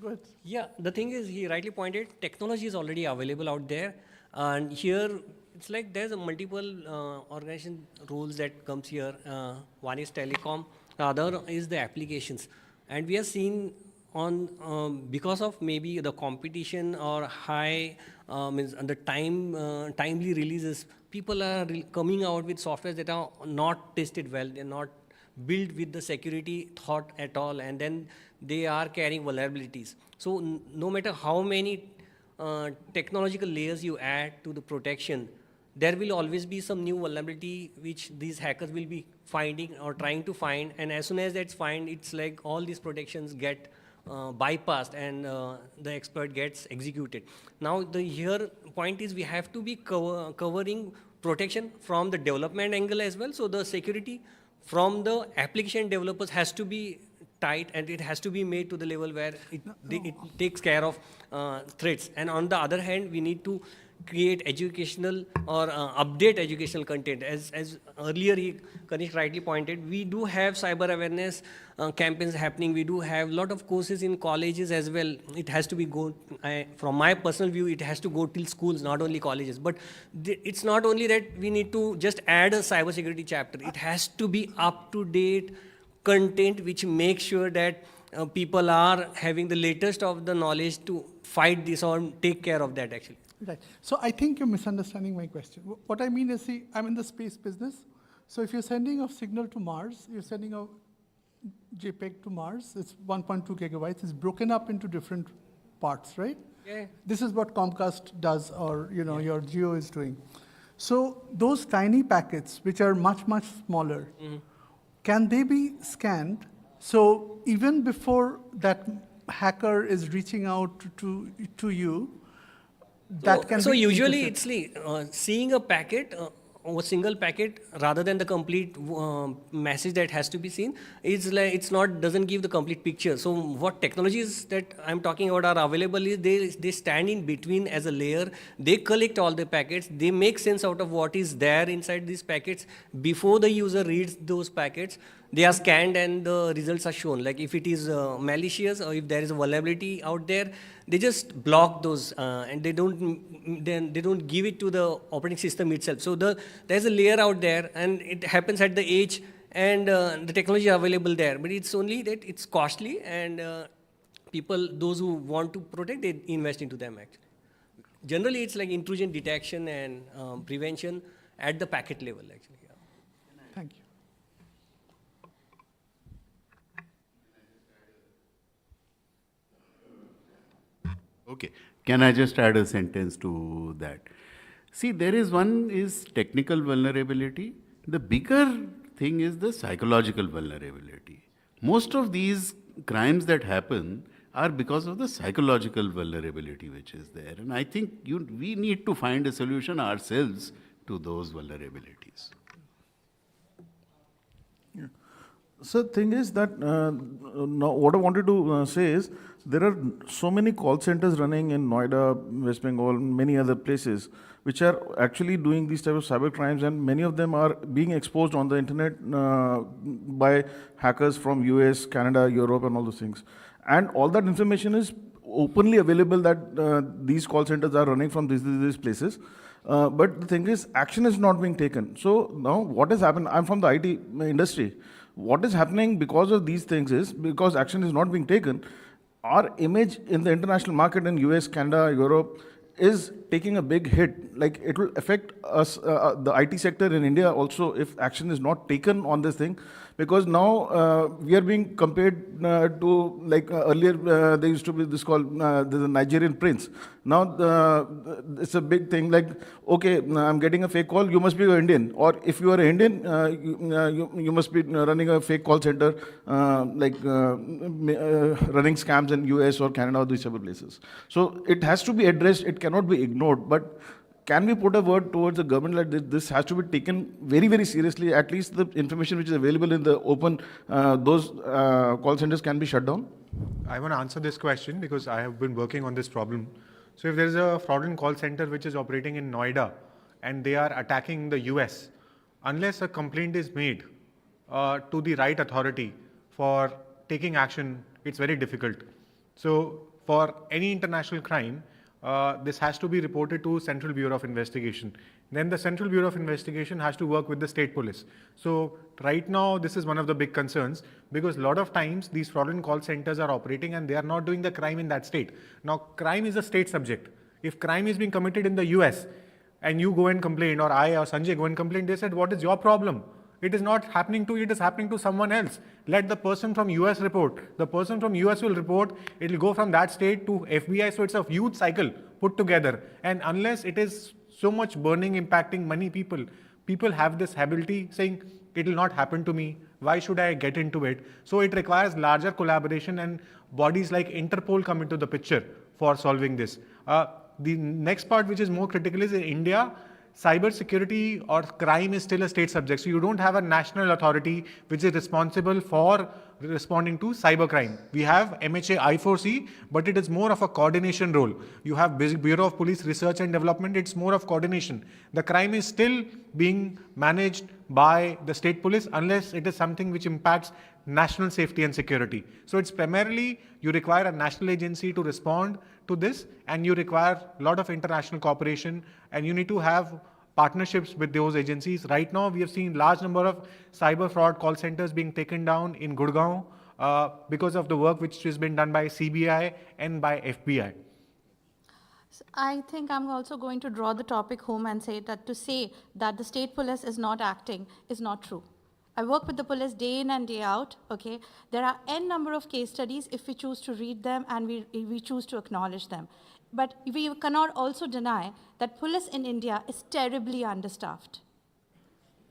Go ahead. Yeah, the thing is, he rightly pointed, technology is already available out there. And here, it's like there's a multiple organization roles that comes here. One is telecom, the other is the applications. And we have seen because of maybe the competition or high, means the timely releases, people are coming out with softwares that are not tested well, they're not built with the security thought at all, and then they are carrying vulnerabilities. So no matter how many technological layers you add to the protection, there will always be some new vulnerability which these hackers will be finding or trying to find, and as soon as that's found, it's like all these protections get bypassed and the exploit gets executed. Now the point is we have to be covering protection from the development angle as well, so the security from the application developers has to be tight and it has to be made to the level where it takes care of threats. And on the other hand, we need to create educational or update educational content. As earlier Kanish rightly pointed, we do have cyber awareness campaigns happening. We do have a lot of courses in colleges as well. It has to be from my personal view, it has to go till schools, not only colleges. But it's not only that we need to just add a cybersecurity chapter. It has to be up-to-date content which makes sure that people are having the latest of the knowledge to fight this or take care of that actually. Right. So I think you're misunderstanding my question. What I mean is, see, I'm in the space business. So if you're sending a signal to Mars, you're sending a JPEG to Mars, it's 1.2 gigabytes. It's broken up into different parts, right? Yeah. This is what Comcast does, or your Geo is doing. So those tiny packets, which are much, much smaller, can they be scanned? So even before that hacker is reaching out to you, that can so be usually intercepted. it's like seeing a packet, a single packet, rather than the complete message that has to be seen, doesn't give the complete picture. So what technologies that I'm talking about are available is they stand in between as a layer. They collect all the packets. They make sense out of what is there inside these packets before the user reads those packets. They are scanned and the results are shown. Like if it is malicious or if there is a vulnerability out there, they just block those and they don't give it to the operating system itself. So there's a layer out there and it happens at the edge and the technology is available there. But it's only that it's costly and those who want to protect, they invest into them actually. Generally, it's like intrusion detection and prevention at the packet level actually. Yeah. Thank you. Okay, can I just add a sentence to that? See, there is one is technical vulnerability. The bigger thing is the psychological vulnerability. Most of these crimes that happen are because of the psychological vulnerability which is there. And I think we need to find a solution ourselves to those vulnerabilities. So the thing is that now what I wanted to say is there are so many call centers running in Noida, West Bengal, many other places which are actually doing these type of cyber crimes, and many of them are being exposed on the internet by hackers from US, Canada, Europe, and all those things. And all that information is openly available that these call centers are running from these places. But the thing is, action is not being taken. So now what has happened, I'm from the IT industry. What is happening because of these things is, because action is not being taken, our image in the international market in US, Canada, Europe is taking a big hit. Like it will affect us, the IT sector in India also, if action is not taken on this thing. Because now we are being compared to, like earlier there used to be this called the Nigerian prince. Now it's a big thing like, okay, I'm getting a fake call, you must be an Indian. Or if you are an Indian, you must be running a fake call center, running scams in US or Canada or these other places. So it has to be addressed, it cannot be ignored. But can we put a word towards the government that this has to be taken very, very seriously? At least the information which is available in the open, those call centers can be shut down? I want to answer this question because I have been working on this problem. So if there is a fraudulent call center which is operating in Noida and they are attacking the US, unless a complaint is made to the right authority for taking action, it's very difficult. So for any international crime, this has to be reported to Central Bureau of Investigation. Then the Central Bureau of Investigation has to work with the state police. So right now, this is one of the big concerns because a lot of times these fraudulent call centers are operating and they are not doing the crime in that state. Now, crime is a state subject. If crime is being committed in the US and you go and complain, or I or Sanjay go and complain, they said, what is your problem? It is not happening to you, it is happening to someone else. Let the person from US report. The person from US will report, it will go from that state to FBI, so it's a huge cycle put together. And unless it is so much burning, impacting many people, people have this ability saying, it will not happen to me, why should I get into it? So it requires larger collaboration and bodies like Interpol come into the picture for solving this. The next part which is more critical is in India, cybersecurity or crime is still a state subject. So you don't have a national authority which is responsible for responding to cybercrime. We have MHA I4C, but it is more of a coordination role. You have Bureau of Police Research and Development, it's more of coordination. The crime is still being managed by the state police unless it is something which impacts national safety and security. So it's primarily you require a national agency to respond to this, and you require a lot of international cooperation, and you need to have partnerships with those agencies. Right now, we have seen large number of cyber fraud call centers being taken down in Gurgaon because of the work which has been done by CBI and by FBI. So I think I'm also going to draw the topic home and say that to say that the state police is not acting is not true. I work with the police day in and day out, okay? There are n number of case studies if we choose to read them and we choose to acknowledge them. But we cannot also deny that police in India is terribly understaffed,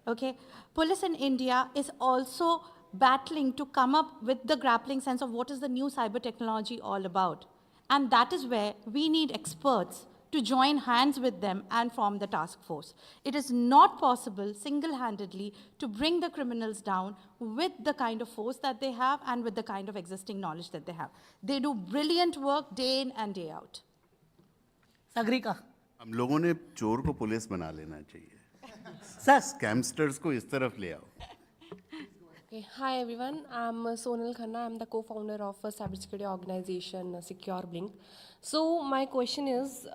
okay? Police in India is also battling to come up with the grappling sense of what is the new cyber technology all about. And that is where we need experts to join hands with them and form the task force. It is not possible single-handedly to bring the criminals down with the kind of force that they have and with the kind of existing knowledge that they have. They do brilliant work day in and day out. Sagrika. हम लोगों ने चोर को police बना लेना चाहिए. Sir. Scamsters को इस तरफ ले आओ. Okay. Hi everyone, I'm Sonal Khanna. I'm the co-founder of a cybersecurity organization, Secure Blink. So my question is,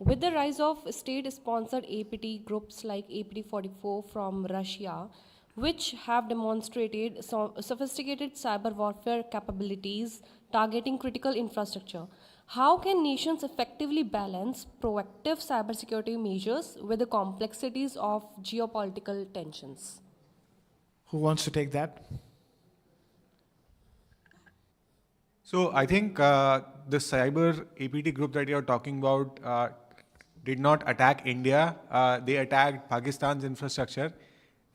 with the rise of state-sponsored APT groups like APT44 from Russia, which have demonstrated sophisticated cyber warfare capabilities targeting critical infrastructure, how can nations effectively balance proactive cybersecurity measures with the complexities of geopolitical tensions? Who wants to take that? So I think the cyber APT group that you're talking about did not attack India. They attacked Pakistan's infrastructure.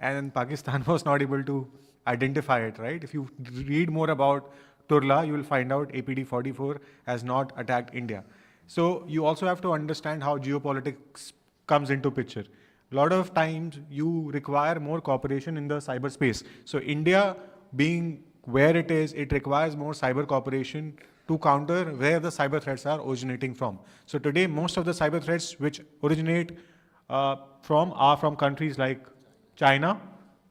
and Pakistan was not able to identify it, right? If you read more about Turla, you will find out APD 44 has not attacked India. So you also have to understand how geopolitics comes into picture. A lot of times you require more cooperation in the cyberspace. So India being where it is, it requires more cyber cooperation to counter where the cyber threats are originating from. So today, most of the cyber threats which originate from are from countries like China,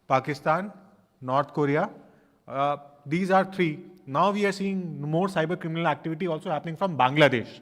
Pakistan, North Korea. These are three. Now we are seeing more cyber criminal activity also happening from Bangladesh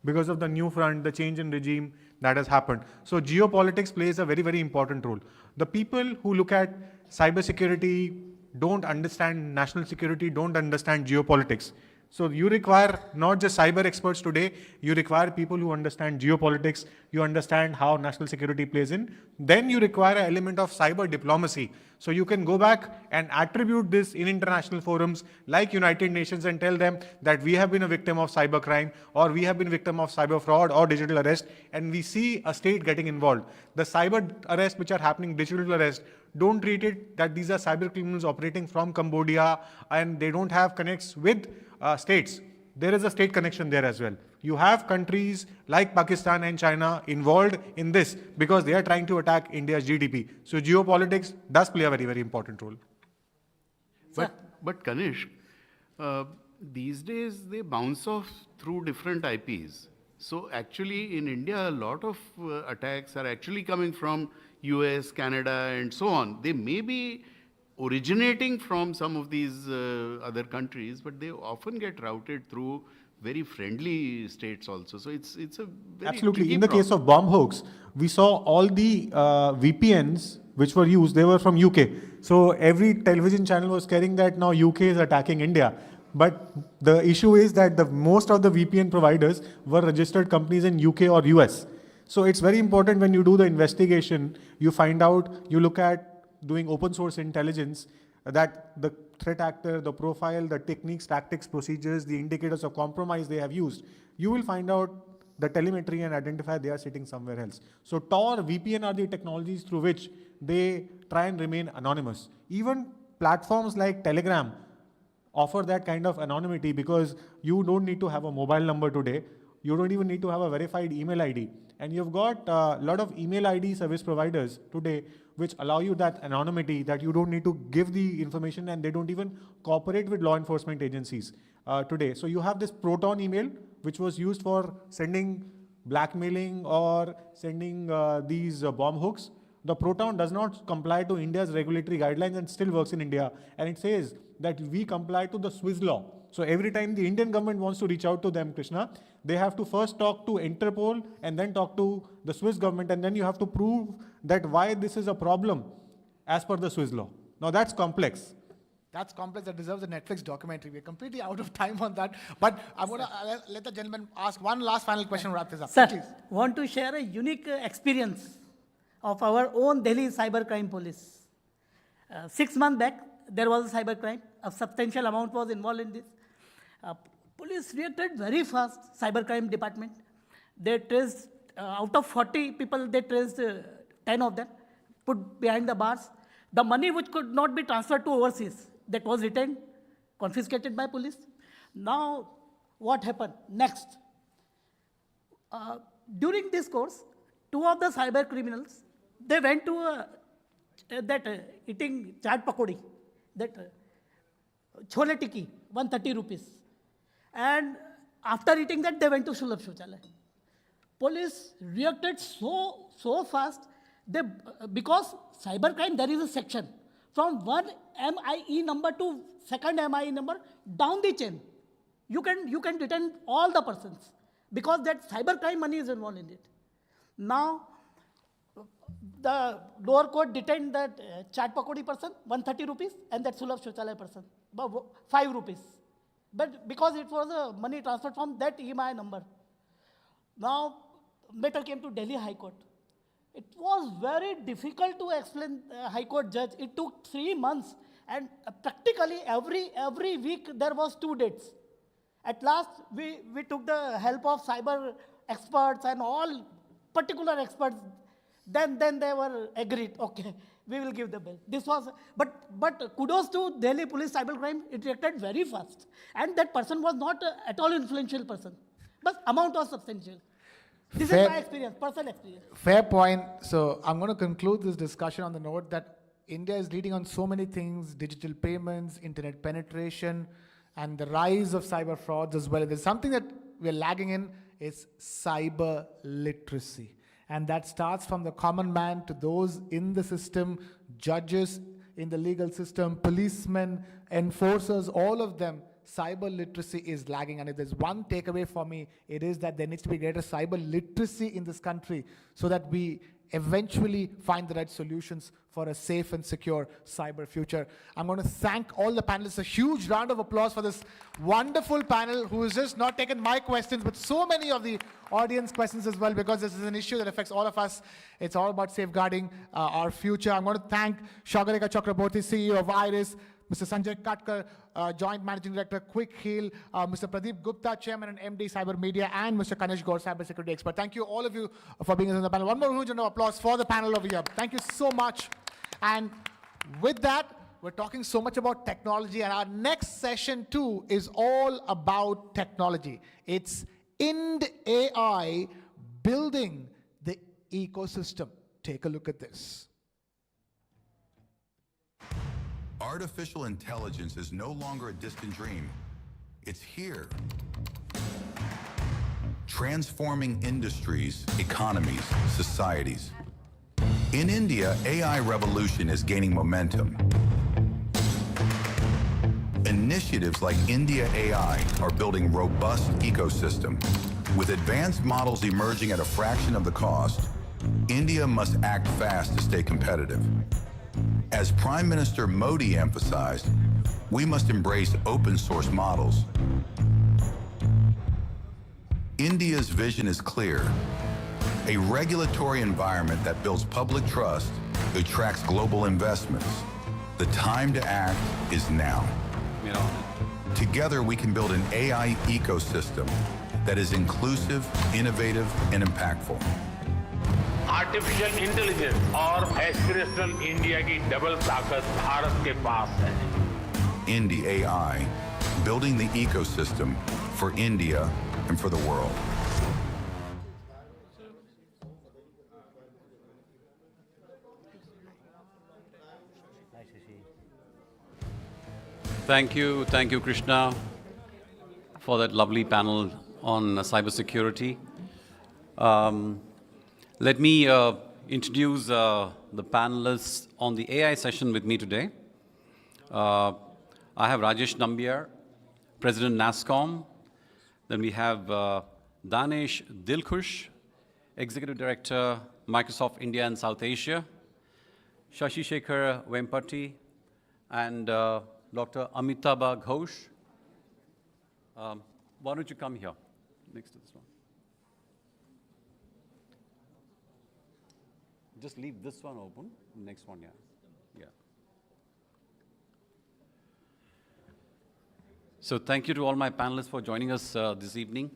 because of the new front, the change in regime that has happened. So geopolitics plays a very, very important role. The people who look at cybersecurity don't understand national security, don't understand geopolitics. So you require not just cyber experts today, you require people who understand geopolitics, you understand how national security plays in. Then you require an element of cyber diplomacy. So you can go back and attribute this in international forums like United Nations and tell them that we have been a victim of cybercrime, or we have been victim of cyber fraud or digital arrest, and we see a state getting involved. The cyber arrests which are happening, digital arrest, don't treat it that these are cyber criminals operating from Cambodia and they don't have connects with states. There is a state connection there as well. You have countries like Pakistan and China involved in this because they are trying to attack India's GDP. So geopolitics does play a very, very important role. But Kanishk, these days they bounce off through different IPs. So actually in India, a lot of attacks are actually coming from US, Canada, and so on. They may be originating from some of these other countries, but they often get routed through very friendly states also. So it's a very Absolutely. tricky In the problem. case of bomb hoax, we saw all the VPNs which were used, they were from UK. So every television channel was carrying that now UK is attacking India. But the issue is that most of the VPN providers were registered companies in UK or US. So it's very important when you do the investigation, you find out, you look at doing open source intelligence, that the threat actor, the profile, the techniques, tactics, procedures, the indicators of compromise they have used, you will find out the telemetry and identify they are sitting somewhere else. So Tor, VPN are the technologies through which they try and remain anonymous. Even platforms like Telegram offer that kind of anonymity because you don't need to have a mobile number today. You don't even need to have a verified email ID. And you've got a lot of email ID service providers today which allow you that anonymity, that you don't need to give the information, and they don't even cooperate with law enforcement agencies today. So you have this Proton email which was used for sending blackmailing or sending these bomb hooks. The Proton does not comply to India's regulatory guidelines and still works in India. And it says that we comply to the Swiss law. So every time the Indian government wants to reach out to them, Krishna, they have to first talk to Interpol and then talk to the Swiss government, and then you have to prove that why this is a problem as per the Swiss law. Now that's complex. That's complex. That deserves a Netflix documentary. We're completely out of time on that. But I'm going to let the gentleman ask one last final question to wrap this up. Sir, Please. want to share a unique experience of our own Delhi cybercrime police. 6 months back, there was a cybercrime. A substantial amount was involved in this. Police reacted very fast, cybercrime department. They traced, out of 40 people, they traced 10 of them, put behind the bars. The money which could not be transferred to overseas, that was retained, confiscated by police. Now, what happened next? During this course, 2 of the cyber criminals, they went to eating chaat pakodi, that chole tikki, 130 rupees. And after eating that, they went to Sulabh Shauchalaya. Police reacted so fast, because cybercrime, there is a section from one MIE number to second MIE number down the chain. You can detain all the persons because that cybercrime money is involved in it. Now, the lower court detained that chaat pakodi person, 130 rupees, and that Sulabh Shauchalaya person, 5 rupees. But because it was a money transferred from that EMI number. Now, matter came to Delhi High Court. It was very difficult to explain High Court judge. It took 3 months, and practically every week there was 2 dates. At last, we took the help of cyber experts and all particular experts. Then they were agreed, okay, we will give the bill. This was, but kudos to Delhi police cybercrime, it reacted very fast. And that person was not at all influential person, but amount was substantial. This is my experience, personal experience. Fair point. So I'm going to conclude this discussion on the note that India is leading on so many things, digital payments, internet penetration, and the rise of cyber frauds as well. There's something that we're lagging in, is cyber literacy. And that starts from the common man to those in the system, judges in the legal system, policemen, enforcers, all of them. Cyber literacy is lagging. And if there's one takeaway for me, it is that there needs to be greater cyber literacy in this country so that we eventually find the right solutions for a safe and secure cyber future. I'm going to thank all the panelists. A huge round of applause for this wonderful panel who has just not taken my questions, but so many of the audience questions as well, because this is an issue that affects all of us. It's all about safeguarding our future. I'm going to thank Shagarika Chakraborty, CEO of IRIS, Mr. Sanjay Katkar, Joint Managing Director, Quick Heal, Mr. Pradeep Gupta, Chairman and MD Cyber Media, and Mr. Kanesh Gaur, Cybersecurity Expert. Thank you, all of you, for being on the panel. One more huge round of applause for the panel over here. Thank you so much. And with that, we're talking so much about technology, and our next session too is all about technology. It's Ind AI, building the ecosystem. Take a look at this. Artificial intelligence is no longer a distant dream. It's here. Transforming industries, economies, societies. In India, AI revolution is gaining momentum. Initiatives like India AI are building robust ecosystem. With advanced models emerging at a fraction of the cost, India must act fast to stay competitive. As Prime Minister Modi emphasized, we must embrace open source models. India's vision is clear. A regulatory environment that builds public trust, attracts global investments. The time to act is now. Together we can build an AI ecosystem that is inclusive, innovative, and impactful. Artificial intelligence और aspirational India की double ताकत भारत के पास है. India AI, building the ecosystem for India and for the world. Thank you, Krishna, for that lovely panel on cybersecurity. Let me introduce the panelists on the AI session with me today. I have Rajesh Nambiar, President NASSCOM. Then we have Danesh Dilkhush, Executive Director, Microsoft India and South Asia, Shashi Shekhar Vempati, and Dr. Amitabh Ghosh. Why don't you come here, next to this one? Just leave this one open, next one, yeah. So thank you to all my panelists for joining us this evening.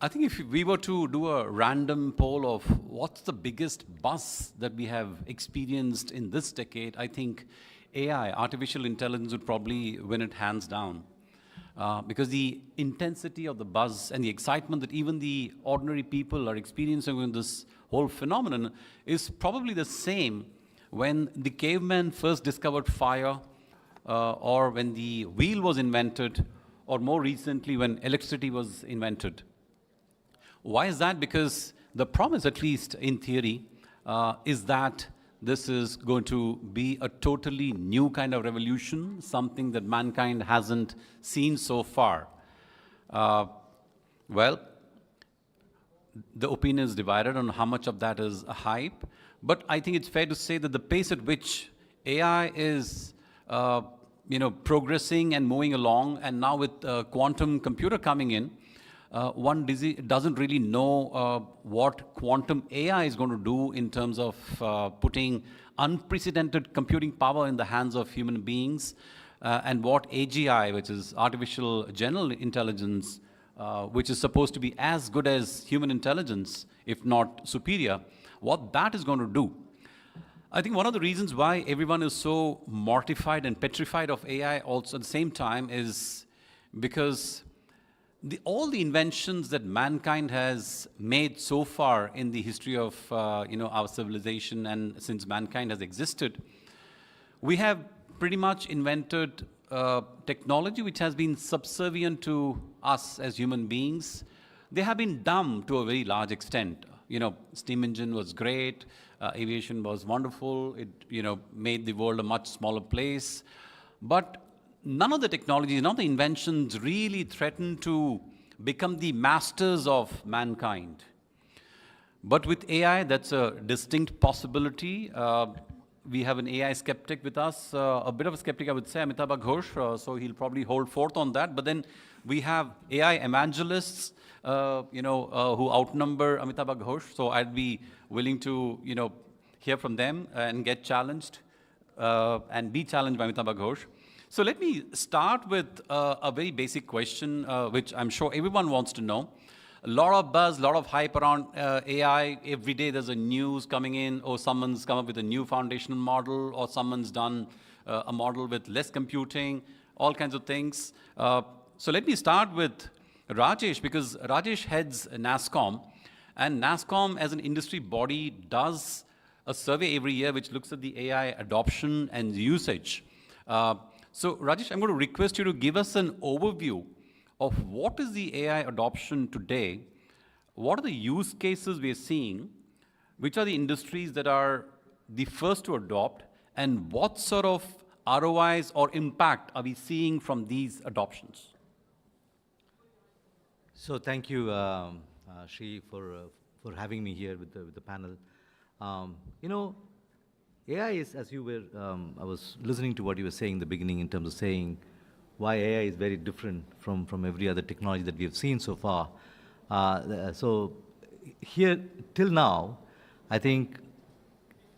I think if we were to do a random poll of what's the biggest buzz that we have experienced in this decade, I think AI, artificial intelligence, would probably win it hands down. Because the intensity of the buzz and the excitement that even the ordinary people are experiencing in this whole phenomenon is probably the same when the caveman first discovered fire, or when the wheel was invented, or more recently when electricity was invented. Why is that? Because the promise, at least in theory, is that this is going to be a totally new kind of revolution, something that mankind hasn't seen so far. Well, the opinion is divided on how much of that is a hype, but I think it's fair to say that the pace at which AI is progressing and moving along, and now with quantum computer coming in, one doesn't really know what quantum AI is going to do in terms of putting unprecedented computing power in the hands of human beings, and what AGI, which is artificial general intelligence, which is supposed to be as good as human intelligence, if not superior, what that is going to do. I think one of the reasons why everyone is so mortified and petrified of AI also at the same time is because all the inventions that mankind has made so far in the history of our civilization and since mankind has existed, we have pretty much invented technology which has been subservient to us as human beings. They have been dumb to a very large extent. Steam engine was great, aviation was wonderful, it made the world a much smaller place, but none of the technologies, none of the inventions really threaten to become the masters of mankind. But with AI, that's a distinct possibility. We have an AI skeptic with us, a bit of a skeptic, I would say, Amitabh Ghosh, so he'll probably hold forth on that. But then we have AI evangelists, who outnumber Amitabh Ghosh, so I'd be willing to, hear from them and get challenged and be challenged by Amitabh Ghosh. So let me start with a very basic question, which I'm sure everyone wants to know. A lot of buzz, a lot of hype around AI. Every day there's a news coming in, or someone's come up with a new foundational model, or someone's done a model with less computing, all kinds of things. So let me start with Rajesh, because Rajesh heads NASSCOM, and NASSCOM as an industry body does a survey every year which looks at the AI adoption and usage. So Rajesh, I'm going to request you to give us an overview of what is the AI adoption today, what are the use cases we are seeing, which are the industries that are the first to adopt, and what sort of ROIs or impact are we seeing from these adoptions? So thank you, Shri, for having me here with the panel. AI is, as you were, I was listening to what you were saying in the beginning in terms of saying why AI is very different from every other technology that we have seen so far. So here, till now, I think,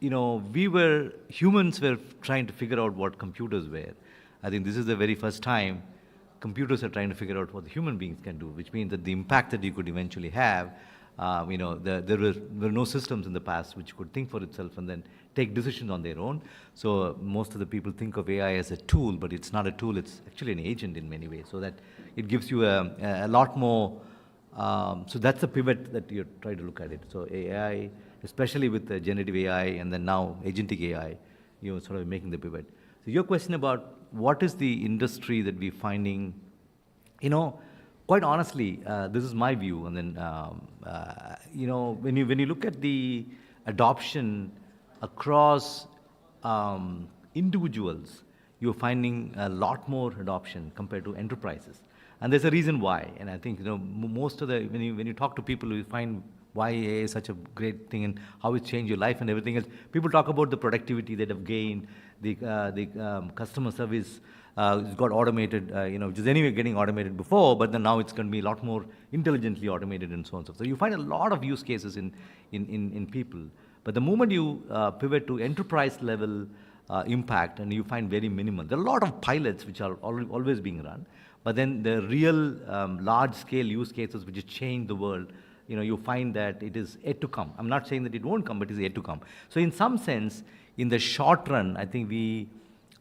humans were trying to figure out what computers were. I think this is the very first time computers are trying to figure out what the human beings can do, which means that the impact that you could eventually have, there were no systems in the past which could think for itself and then take decisions on their own. So most of the people think of AI as a tool, but it's not a tool, it's actually an agent in many ways, so that it gives you a lot more, so that's the pivot that you're trying to look at it. So AI, especially with the generative AI and then now agentic AI, you're sort of making the pivot. So your question about what is the industry that we're finding, quite honestly, this is my view, and then, when you look at the adoption across individuals, you're finding a lot more adoption compared to enterprises. And there's a reason why, and I think, most of when you talk to people, you find why AI is such a great thing and how it changed your life and everything else. People talk about the productivity that have gained, the customer service got automated, which is anyway getting automated before, but then now it's going to be a lot more intelligently automated and so on and so forth. So you find a lot of use cases in people. But the moment you pivot to enterprise level impact, and you find very minimal. There are a lot of pilots which are always being run, but then the real large scale use cases which change the world, you find that it is yet to come. I'm not saying that it won't come, but it is yet to come. So in some sense, in the short run, I think we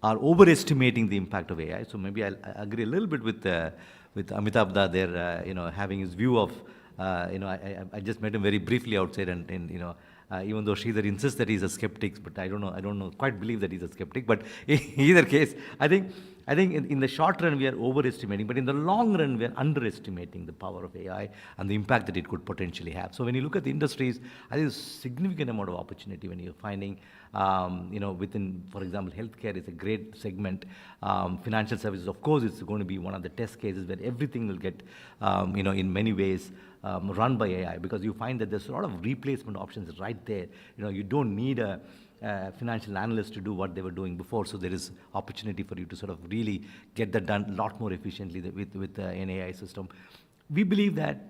are overestimating the impact of AI. So maybe I'll agree a little bit with Amitabh Da there, having his view of, I just met him very briefly outside, and even though Sridhar insists that he's a skeptic, but I don't quite believe that he's a skeptic. But in either case, I think in the short run we are overestimating, but in the long run we are underestimating the power of AI and the impact that it could potentially have. So when you look at the industries, I think there's a significant amount of opportunity when you're finding, within, for example, healthcare is a great segment. Financial services, of course, is going to be one of the test cases where everything will get, in many ways, run by AI, because you find that there's a lot of replacement options right there. You don't need a financial analyst to do what they were doing before, so there is opportunity for you to sort of really get that done a lot more efficiently with an AI system. We believe that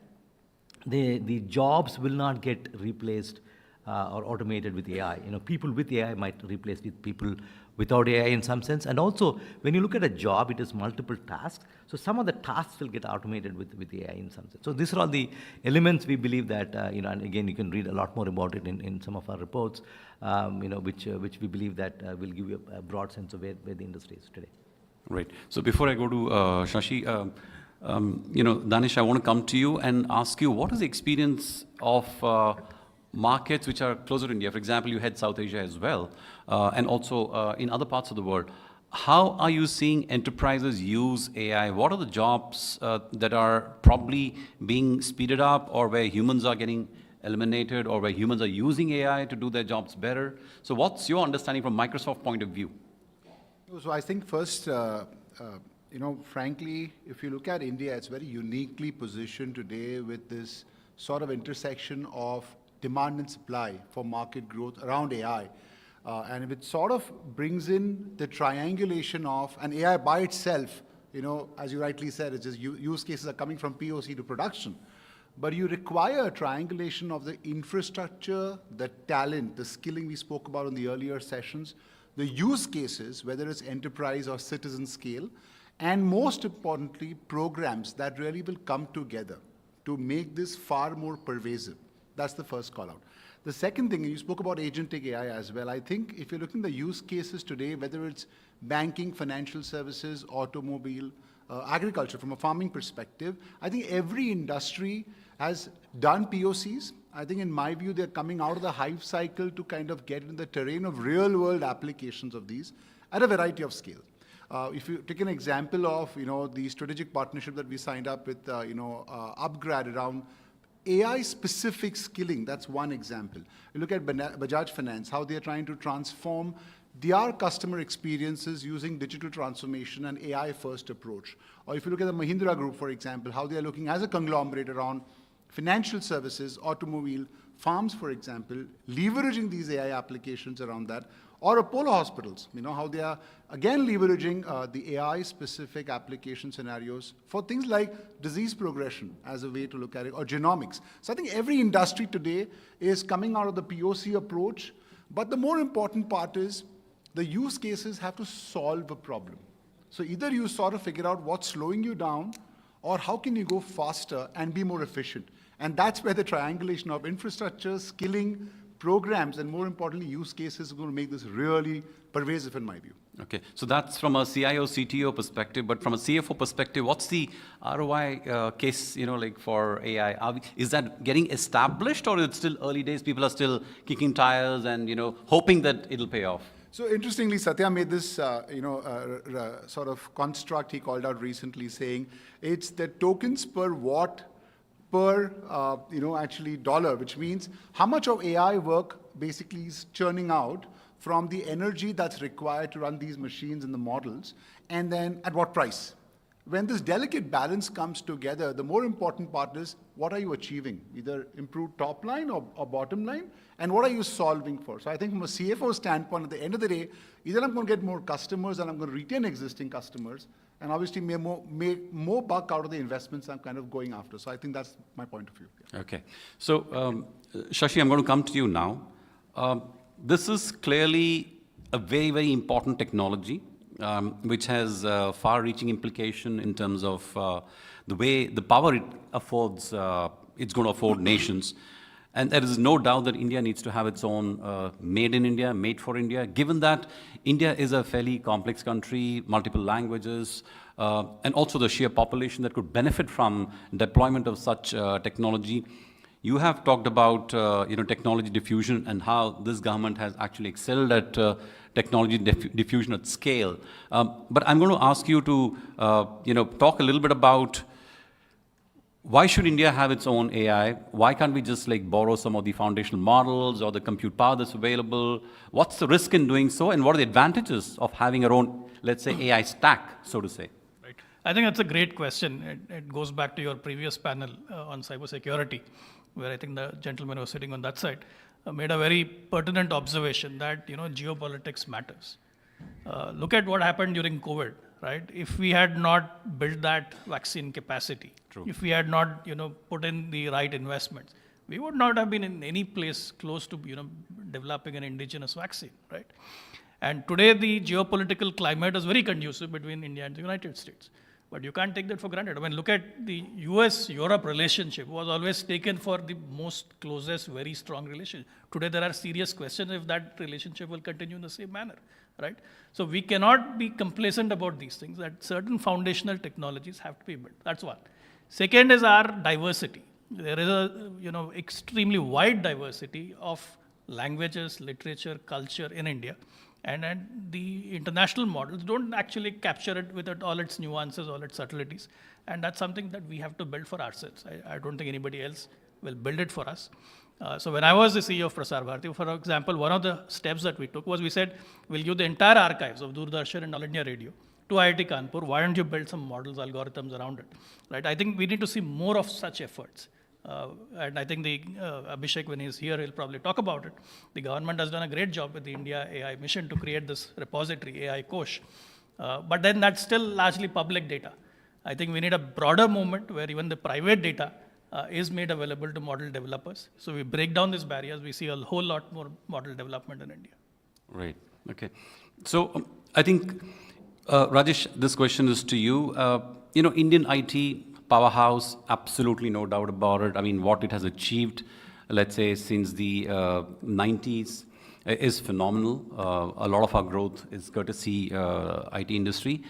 the jobs will not get replaced or automated with AI. People with AI might replace with people without AI in some sense. And also, when you look at a job, it is multiple tasks. So some of the tasks will get automated with AI in some sense. So these are all the elements we believe that, and again, you can read a lot more about it in some of our reports, which we believe that will give you a broad sense of where the industry is today. Right. So before I go to Shashi, Danish, I want to come to you and ask you, what is the experience of markets which are closer to India? For example, you head South Asia as well, and also in other parts of the world. How are you seeing enterprises use AI? What are the jobs that are probably being speeded up, or where humans are getting eliminated, or where humans are using AI to do their jobs better? So what's your understanding from Microsoft point of view? So I think first, frankly, if you look at India, it's very uniquely positioned today with this sort of intersection of demand and supply for market growth around AI. And it sort of brings in the triangulation of, and AI by itself, as you rightly said, it's just use cases are coming from POC to production. But you require a triangulation of the infrastructure, the talent, the skilling we spoke about in the earlier sessions, the use cases, whether it's enterprise or citizen scale, and most importantly, programs that really will come together to make this far more pervasive. That's the first call out. The second thing, you spoke about agentic AI as well. I think if you're looking at the use cases today, whether it's banking, financial services, automobile, agriculture, from a farming perspective, I think every industry has done POCs. I think in my view, they're coming out of the hype cycle to kind of get in the terrain of real world applications of these at a variety of scale. If you take an example of, the strategic partnership that we signed up with, Upgrad around AI-specific skilling, that's one example. You look at Bajaj Finance, how they're trying to transform their customer experiences using digital transformation and AI-first approach. Or if you look at the Mahindra Group, for example, how they're looking as a conglomerate around financial services, automobile, farms, for example, leveraging these AI applications around that. Or Apollo Hospitals, how they are, again, leveraging the AI-specific application scenarios for things like disease progression as a way to look at it, or genomics. So I think every industry today is coming out of the POC approach, but the more important part is the use cases have to solve a problem. So either you sort of figure out what's slowing you down, or how can you go faster and be more efficient. And that's where the triangulation of infrastructure, skilling, programs, and more importantly, use cases are going to make this really pervasive in my view. Okay, so that's from a CIO, CTO perspective, but from a CFO perspective, what's the ROI case, for AI? Is that getting established, or is it still early days? People are still kicking tires and, hoping that it'll pay off? So interestingly, Satya made this, sort of construct he called out recently, saying it's the tokens per watt per, actually dollar, which means how much of AI work basically is churning out from the energy that's required to run these machines and the models, and then at what price. When this delicate balance comes together, the more important part is what are you achieving? Either improved top line or bottom line, and what are you solving for? So I think from a CFO standpoint, at the end of the day, either I'm going to get more customers and I'm going to retain existing customers, and obviously make more buck out of the investments I'm kind of going after. So I think that's my point of view. Yeah. Okay. So, Shashi, I'm going to come to you now. This is clearly a very, very important technology, which has far-reaching implication in terms of the power it affords, it's going to afford nations. And there is no doubt that India needs to have its own made in India, made for India, given that India is a fairly complex country, multiple languages, and also the sheer population that could benefit from deployment of such technology. You have talked about technology diffusion and how this government has actually excelled at technology diffusion at scale. But I'm going to ask you to talk a little bit about why should India have its own AI? Why can't we just borrow some of the foundational models or the compute power that's available? What's the risk in doing so, and what are the advantages of having our own, let's say, AI stack, so to say? Right. I think that's a great question. It goes back to your previous panel on cybersecurity, where I think the gentleman who was sitting on that side made a very pertinent observation that geopolitics matters. Look at what happened during COVID, right? If we had not built that vaccine capacity, if we had not put in the right investments, we would not have been in any place close to developing an indigenous vaccine, right? And today, the geopolitical climate is very conducive between India and the United States. But you can't take that for granted. I mean, look at the US-Europe relationship was always taken for the most closest, very strong relationship. Today, there are serious questions if that relationship will continue in the same manner, right? So we cannot be complacent about these things, that certain foundational technologies have to be built. That's one. Second is our diversity. There is a, extremely wide diversity of languages, literature, culture in India. And the international models don't actually capture it with all its nuances, all its subtleties. And that's something that we have to build for ourselves. I don't think anybody else will build it for us. So when I was the CEO of Prasar Bharati, for example, one of the steps that we took was we said, we'll give the entire archives of Doordarshan and All India Radio to IIT Kanpur. Why don't you build some models, algorithms around it? Right? I think we need to see more of such efforts. And I think Abhishek, when he's here, he'll probably talk about it. The government has done a great job with the India AI mission to create this repository, AI Kosh. But then that's still largely public data. I think we need a broader movement where even the private data is made available to model developers. So we break down these barriers. We see a whole lot more model development in India. Right. Okay. So I think, Rajesh, this question is to you. Indian IT powerhouse, absolutely no doubt about it. I mean, what it has achieved, let's say, since the 90s is phenomenal. A lot of our growth is courtesy IT industry.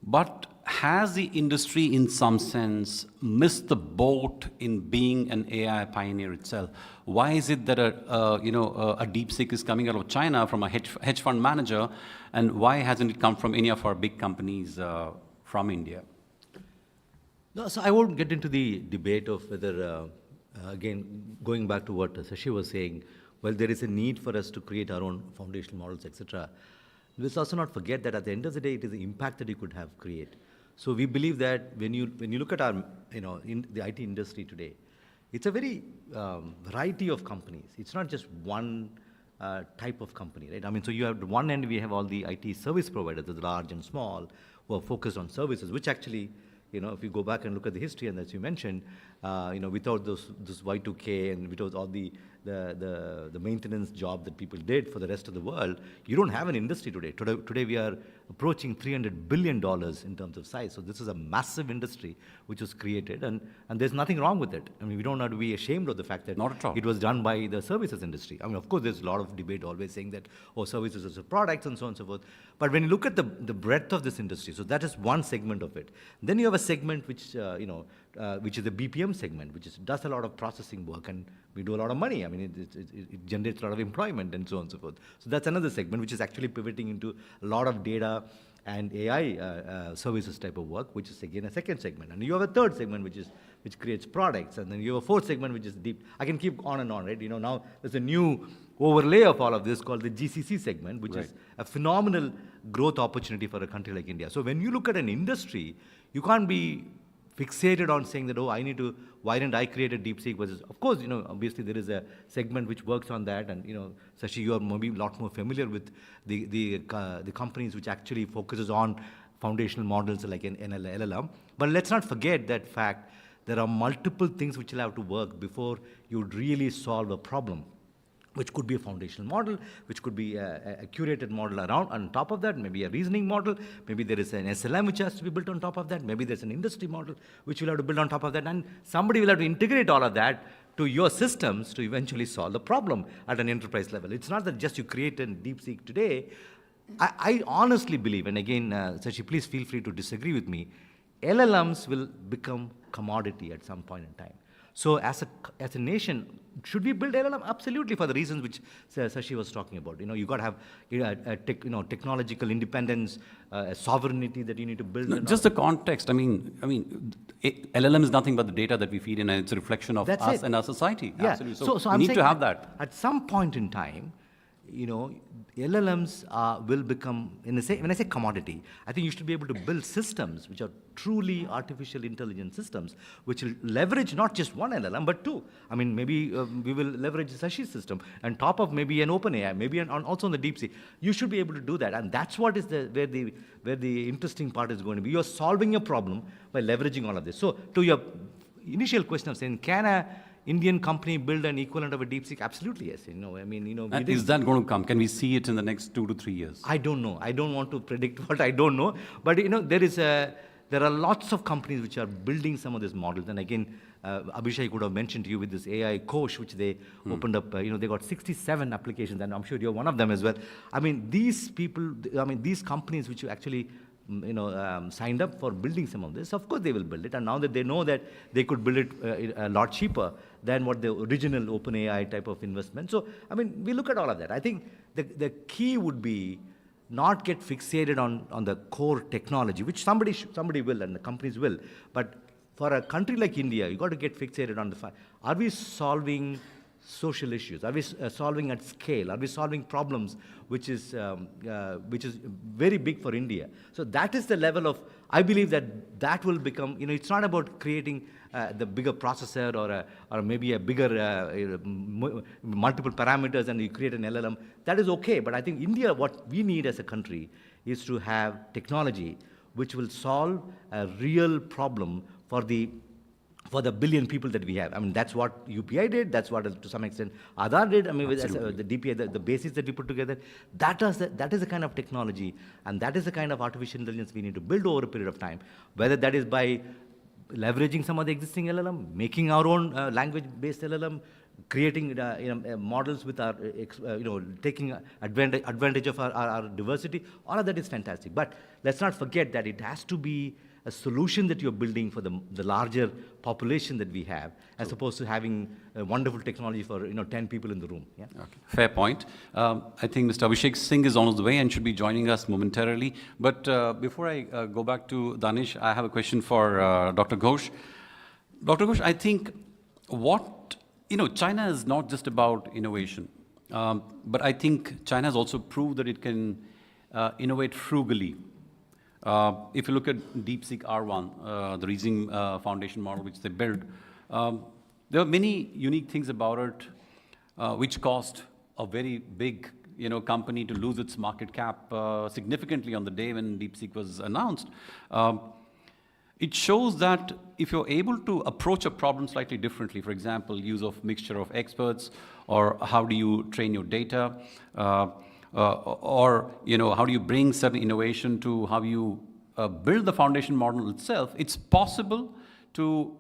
But has the industry, in some sense, missed the boat in being an AI pioneer itself? Why is it that a DeepSeek is coming out of China from a hedge fund manager, and why hasn't it come from any of our big companies from India? No, so I won't get into the debate of whether, again, going back to what Sashi was saying, well, there is a need for us to create our own foundational models, etc. Let's also not forget that at the end of the day, it is the impact that you could have create. So we believe that when you look at our, in the IT industry today, it's a very variety of companies. It's not just one type of company, right? I mean, so you have one end, we have all the IT service providers, the large and small, who are focused on services, which actually, if you go back and look at the history, and as you mentioned, without this Y2K and without all the maintenance job that people did for the rest of the world, you don't have an industry today. Today we are approaching $300 billion in terms of size. So this is a massive industry which was created, and there's nothing wrong with it. I mean, we don't have to be ashamed of the fact that not at all. It was done by the services industry. I mean, of course, there's a lot of debate always saying that, services is a products and so on and so forth. But when you look at the breadth of this industry, so that is one segment of it. Then you have a segment which, which is the BPM segment, which does a lot of processing work, and we do a lot of money. I mean, it generates a lot of employment and so on and so forth. So that's another segment which is actually pivoting into a lot of data and AI services type of work, which is again a second segment. And you have a third segment which creates products, and then you have a fourth segment which is deep. I can keep on and on, right? Now there's a new overlay of all of this called the GCC segment, which is a phenomenal growth opportunity for a country like India. So when you look at an industry, you can't be fixated on saying that, why didn't I create a DeepSeek versus, of course, obviously there is a segment which works on that, and, Sashi, you are maybe a lot more familiar with the companies which actually focuses on foundational models like an LLM. But let's not forget that fact, there are multiple things which will have to work before you would really solve a problem, which could be a foundational model, which could be a curated model around. On top of that, maybe a reasoning model, maybe there is an SLM which has to be built on top of that, maybe there's an industry model which will have to build on top of that, and somebody will have to integrate all of that to your systems to eventually solve the problem at an enterprise level. It's not that just you create a DeepSeek today. I honestly believe, and again, Sashi, please feel free to disagree with me, LLMs will become commodity at some point in time. So as a nation, should we build LLM? Absolutely, for the reasons which Sashi was talking about. You got to have technological independence, sovereignty that you need to build. No, just the context. I mean, LLM is nothing but the data that we feed in, and it's a reflection of us and our society. Yeah. Absolutely. So I'm we need saying to have that. At some point in time, LLMs will become, when I say commodity, I think you should be able to build systems which are truly artificial intelligence systems, which will leverage not just one LLM, but two. I mean, maybe we will leverage Sashi's system on top of maybe an OpenAI, maybe also on the DeepSeek. You should be able to do that, and that's what is where the interesting part is going to be. You're solving a problem by leveraging all of this. So to your initial question of saying, can a Indian company build an equivalent of a DeepSeek? Absolutely, yes. I mean, we And is that going to come? Can we see it in the next 2 to 3 years? I don't know. I don't want to predict what I don't know. But there are lots of companies which are building some of these models. And again, Abhishek would have mentioned to you with this AI Kosh, which they opened up. They got 67 applications, and I'm sure you're one of them as well. I mean, these companies which you actually signed up for building some of this, of course they will build it. And now that they know that they could build it a lot cheaper than what the original OpenAI type of investment. So, I mean, we look at all of that. I think the key would be not get fixated on the core technology, which somebody will and the companies will. But for a country like India, you got to get fixated on the fact, are we solving social issues? Are we solving at scale? Are we solving problems which is very big for India? So that is the level of, I believe that will become, it's not about creating the bigger processor or maybe a bigger multiple parameters and you create an LLM. That is okay, but I think India, what we need as a country is to have technology which will solve a real problem for the billion people that we have. I mean, that's what UPI did. That's what, to some extent, Aadhaar did. I mean, with the DPI, the basis that we put together, that is the kind of technology, and that is the kind of artificial intelligence we need to build over a period of time. Whether that is by leveraging some of the existing LLM, making our own language-based LLM, creating models with our, taking advantage of our diversity. All of that is fantastic. But let's not forget that it has to be a solution that you're building for the larger population that we have, as opposed to having a wonderful technology for 10 people in the room. Yeah. Okay. Fair point. I think Mr. Abhishek Singh is on his way and should be joining us momentarily. But before I go back to Danish, I have a question for Dr. Ghosh. Dr. Ghosh, I think China is not just about innovation, but I think China has also proved that it can innovate frugally. If you look at DeepSeek R1, the reasoning foundation model which they built, there are many unique things about it which caused a very big company to lose its market cap significantly on the day when DeepSeek was announced. It shows that if you're able to approach a problem slightly differently, for example, use of mixture of experts, or how do you train your data, or how do you bring certain innovation to how you build the foundation model itself, it's possible to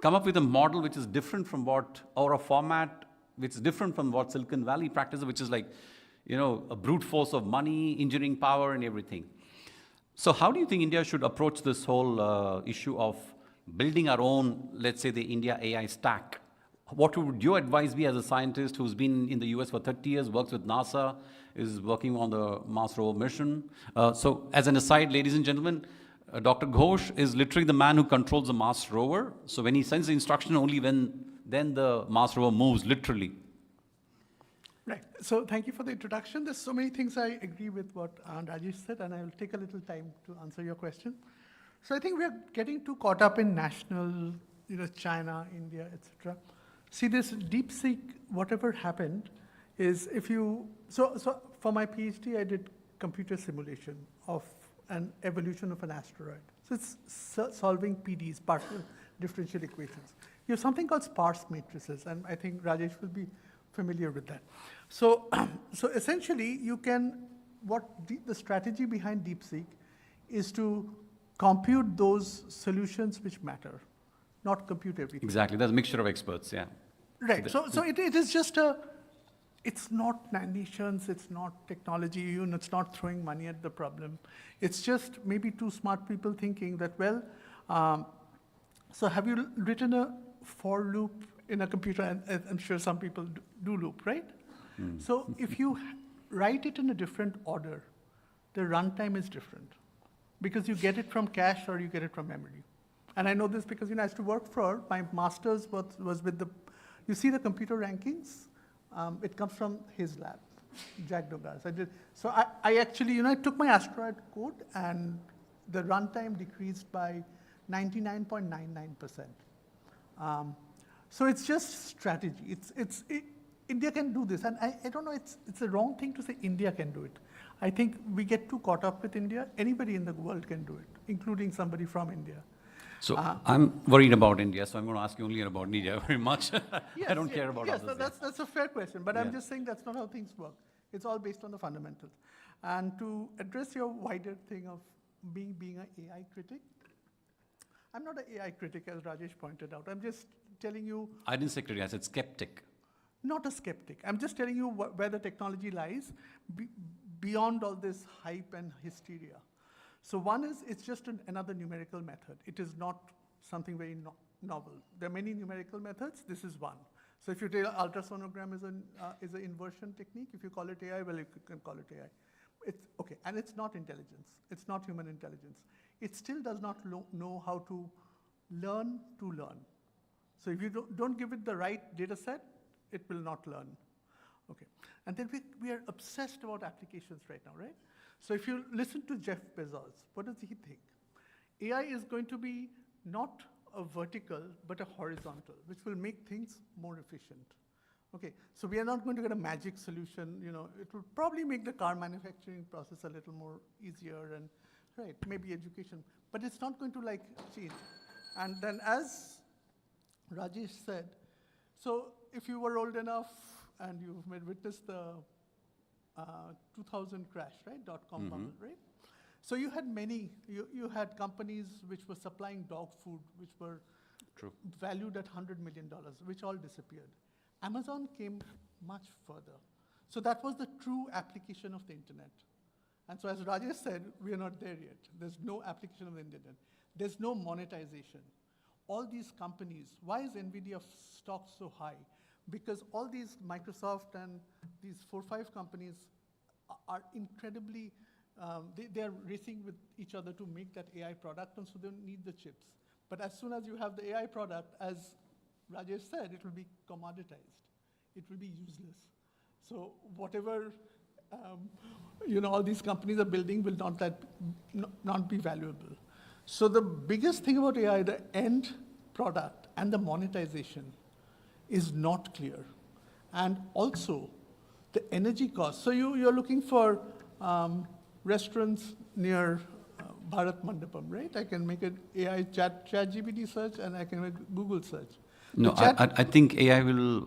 come up with a model which is different from or a format which is different from what Silicon Valley practices, which is like, a brute force of money, engineering power, and everything. So how do you think India should approach this whole issue of building our own, let's say, the India AI stack? What would your advice be as a scientist who's been in the US for 30 years, works with NASA, is working on the Mars rover mission? So as an aside, ladies and gentlemen, Dr. Ghosh is literally the man who controls the Mars rover. So when he sends the instruction, only then the Mars rover moves, literally. Right. So thank you for the introduction. There's so many things I agree with what Rajesh said, and I will take a little time to answer your question. So I think we are getting too caught up in national, China, India, etc. See, this DeepSeek, whatever happened, is so for my PhD, I did computer simulation of an evolution of an asteroid. So it's solving PDEs, partial differential equations. You have something called sparse matrices, and I think Rajesh will be familiar with that. So essentially, the strategy behind DeepSeek is to compute those solutions which matter, not compute everything. Exactly, there's a mixture of experts, yeah. Right, so it is just it's not nations, it's not technology, it's not throwing money at the problem. It's just maybe two smart people thinking that, so have you written a for loop in a computer? And I'm sure some people do loop, right? So if you write it in a different order, the runtime is different because you get it from cache or you get it from memory. And I know this because I used to work for, my master's was with you see the computer rankings? It comes from his lab, Jack Douglas. So I actually, I took my asteroid code and the runtime decreased by 99.99%. So it's just strategy. India can do this, and I don't know, it's the wrong thing to say India can do it. I think we get too caught up with India. Anybody in the world can do it, including somebody from India. So I'm worried about India, so I'm going to ask you only about India very much. I don't care about yes, others. that's a fair question, but Yeah. I'm just saying that's not how things work. It's all based on the fundamentals. And to address your wider thing of being an AI critic, I'm not an AI critic, as Rajesh pointed out. I'm just telling you, I didn't say critic, I said skeptic. not a skeptic. I'm just telling you where the technology lies beyond all this hype and hysteria. So one is, it's just another numerical method. It is not something very novel. There are many numerical methods. This is one. So if you tell ultrasonogram is an inversion technique, if you call it AI, well, you can call it AI. It's okay, and it's not intelligence. It's not human intelligence. It still does not know how to learn to learn. So if you don't give it the right data set, it will not learn. Okay, and then we are obsessed about applications right now, right? So if you listen to Jeff Bezos, what does he think? AI is going to be not a vertical, but a horizontal, which will make things more efficient. Okay, so we are not going to get a magic solution. It will probably make the car manufacturing process a little more easier and, right, maybe education, but it's not going to change. And then as Rajesh said, so if you were old enough and you witnessed the 2000 crash, right, .com bubble, right? So you had you had companies which were supplying dog food, which were valued at $100 million, which all disappeared. Amazon came much further. So that was the true application of the internet. And so as Rajesh said, we are not there yet. There's no application of the internet. There's no monetization. All these companies, why is NVIDIA stock so high? Because all these Microsoft and these 4 or 5 companies are incredibly, they are racing with each other to make that AI product, and so they don't need the chips. But as soon as you have the AI product, as Rajesh said, it will be commoditized. It will be useless. So whatever all these companies are building will not be valuable. So the biggest thing about AI, the end product and the monetization is not clear. And also the energy cost. So you're looking for restaurants near Bharat Mandapam, right? I can make an AI chat GPT search and I can make Google search. No, I think AI will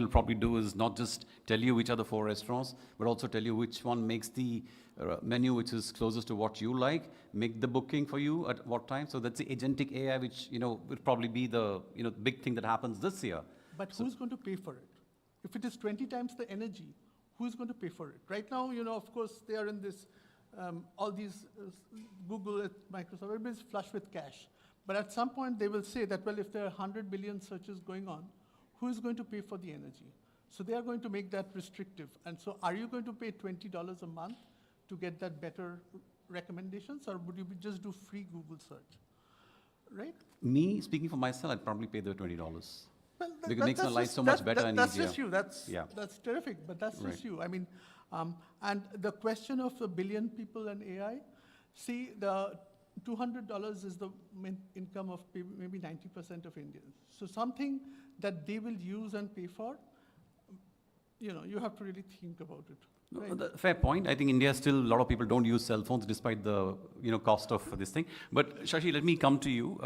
probably do is not just tell you which are the 4 restaurants, but also tell you which one makes the menu which is closest to what you like, make the booking for you at what time. So that's the agentic AI, which will probably be the big thing that happens this year. But who's going to pay for it? If it is 20 times the energy, who's going to pay for it? Right now, of course, they are in this, all these Google, Microsoft, everybody's flush with cash. But at some point, they will say that, well, if there are 100 billion searches going on, who is going to pay for the energy? So they are going to make that restrictive. And so are you going to pay $20 a month to get that better recommendations, or would you just do free Google search, right? Me, speaking for myself, I'd probably pay the $20. Well, because it makes my life so much better and that's easier. Just you. That's terrific, but that's just you. I mean, and the question of the billion people and AI, see, the $200 is the income of maybe 90% of Indians. So something that they will use and pay for, you have to really think about it. Right? Fair point. I think India still, a lot of people don't use cell phones despite the cost of this thing. But Shashi, let me come to you.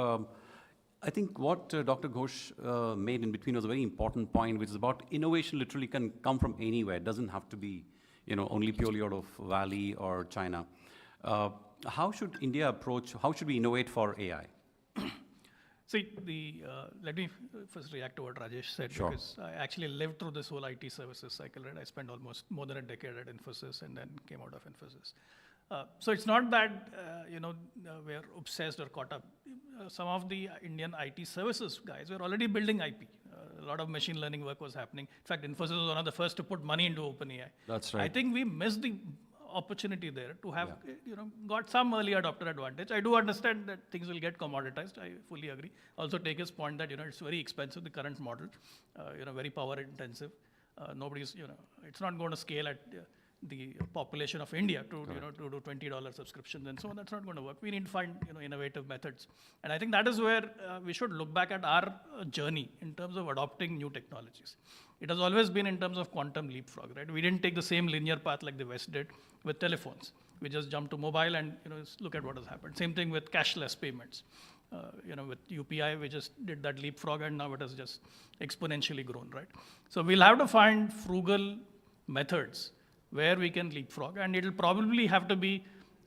I think what Dr. Ghosh made in between was a very important point, which is about innovation literally can come from anywhere. It doesn't have to be only purely out of Valley or China. How should India approach, how should we innovate for AI? See, let me first react to what Rajesh said, Sure. because I actually lived through this whole IT services cycle, right? I spent almost more than a decade at Infosys and then came out of Infosys. So it's not that, we're obsessed or caught up. Some of the Indian IT services guys were already building IP. A lot of machine learning work was happening. In fact, Infosys was one of the first to put money into OpenAI. That's right. I think we missed the opportunity there to have, got some early adopter advantage. I do understand that things will get commoditized. I fully agree. Also take his point that, it's very expensive, the current model, very power intensive. Nobody's, it's not going to scale at the population of India to, to do $20 subscriptions and so on. That's not going to work. We need to find, innovative methods. And I think that is where we should look back at our journey in terms of adopting new technologies. It has always been in terms of quantum leapfrog, right? We didn't take the same linear path like the West did with telephones. We just jumped to mobile and, look at what has happened. Same thing with cashless payments. With UPI, we just did that leapfrog, and now it has just exponentially grown, right? So we'll have to find frugal methods where we can leapfrog, and it'll probably have to be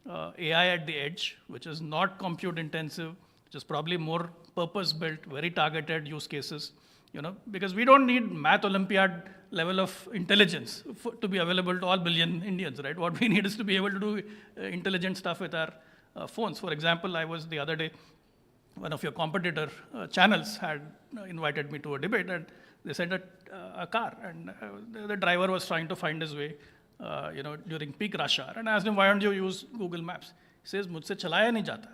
AI at the edge, which is not compute intensive, which is probably more purpose-built, very targeted use cases, because we don't need math Olympiad level of intelligence to be available to all billion Indians, right? What we need is to be able to do intelligent stuff with our phones. For example, I was the other day, one of your competitor channels had invited me to a debate, and they sent a car, and the driver was trying to find his way, during peak rush hour, and I asked him, why don't you use Google Maps? He says, mujhse chalaya nahi jata.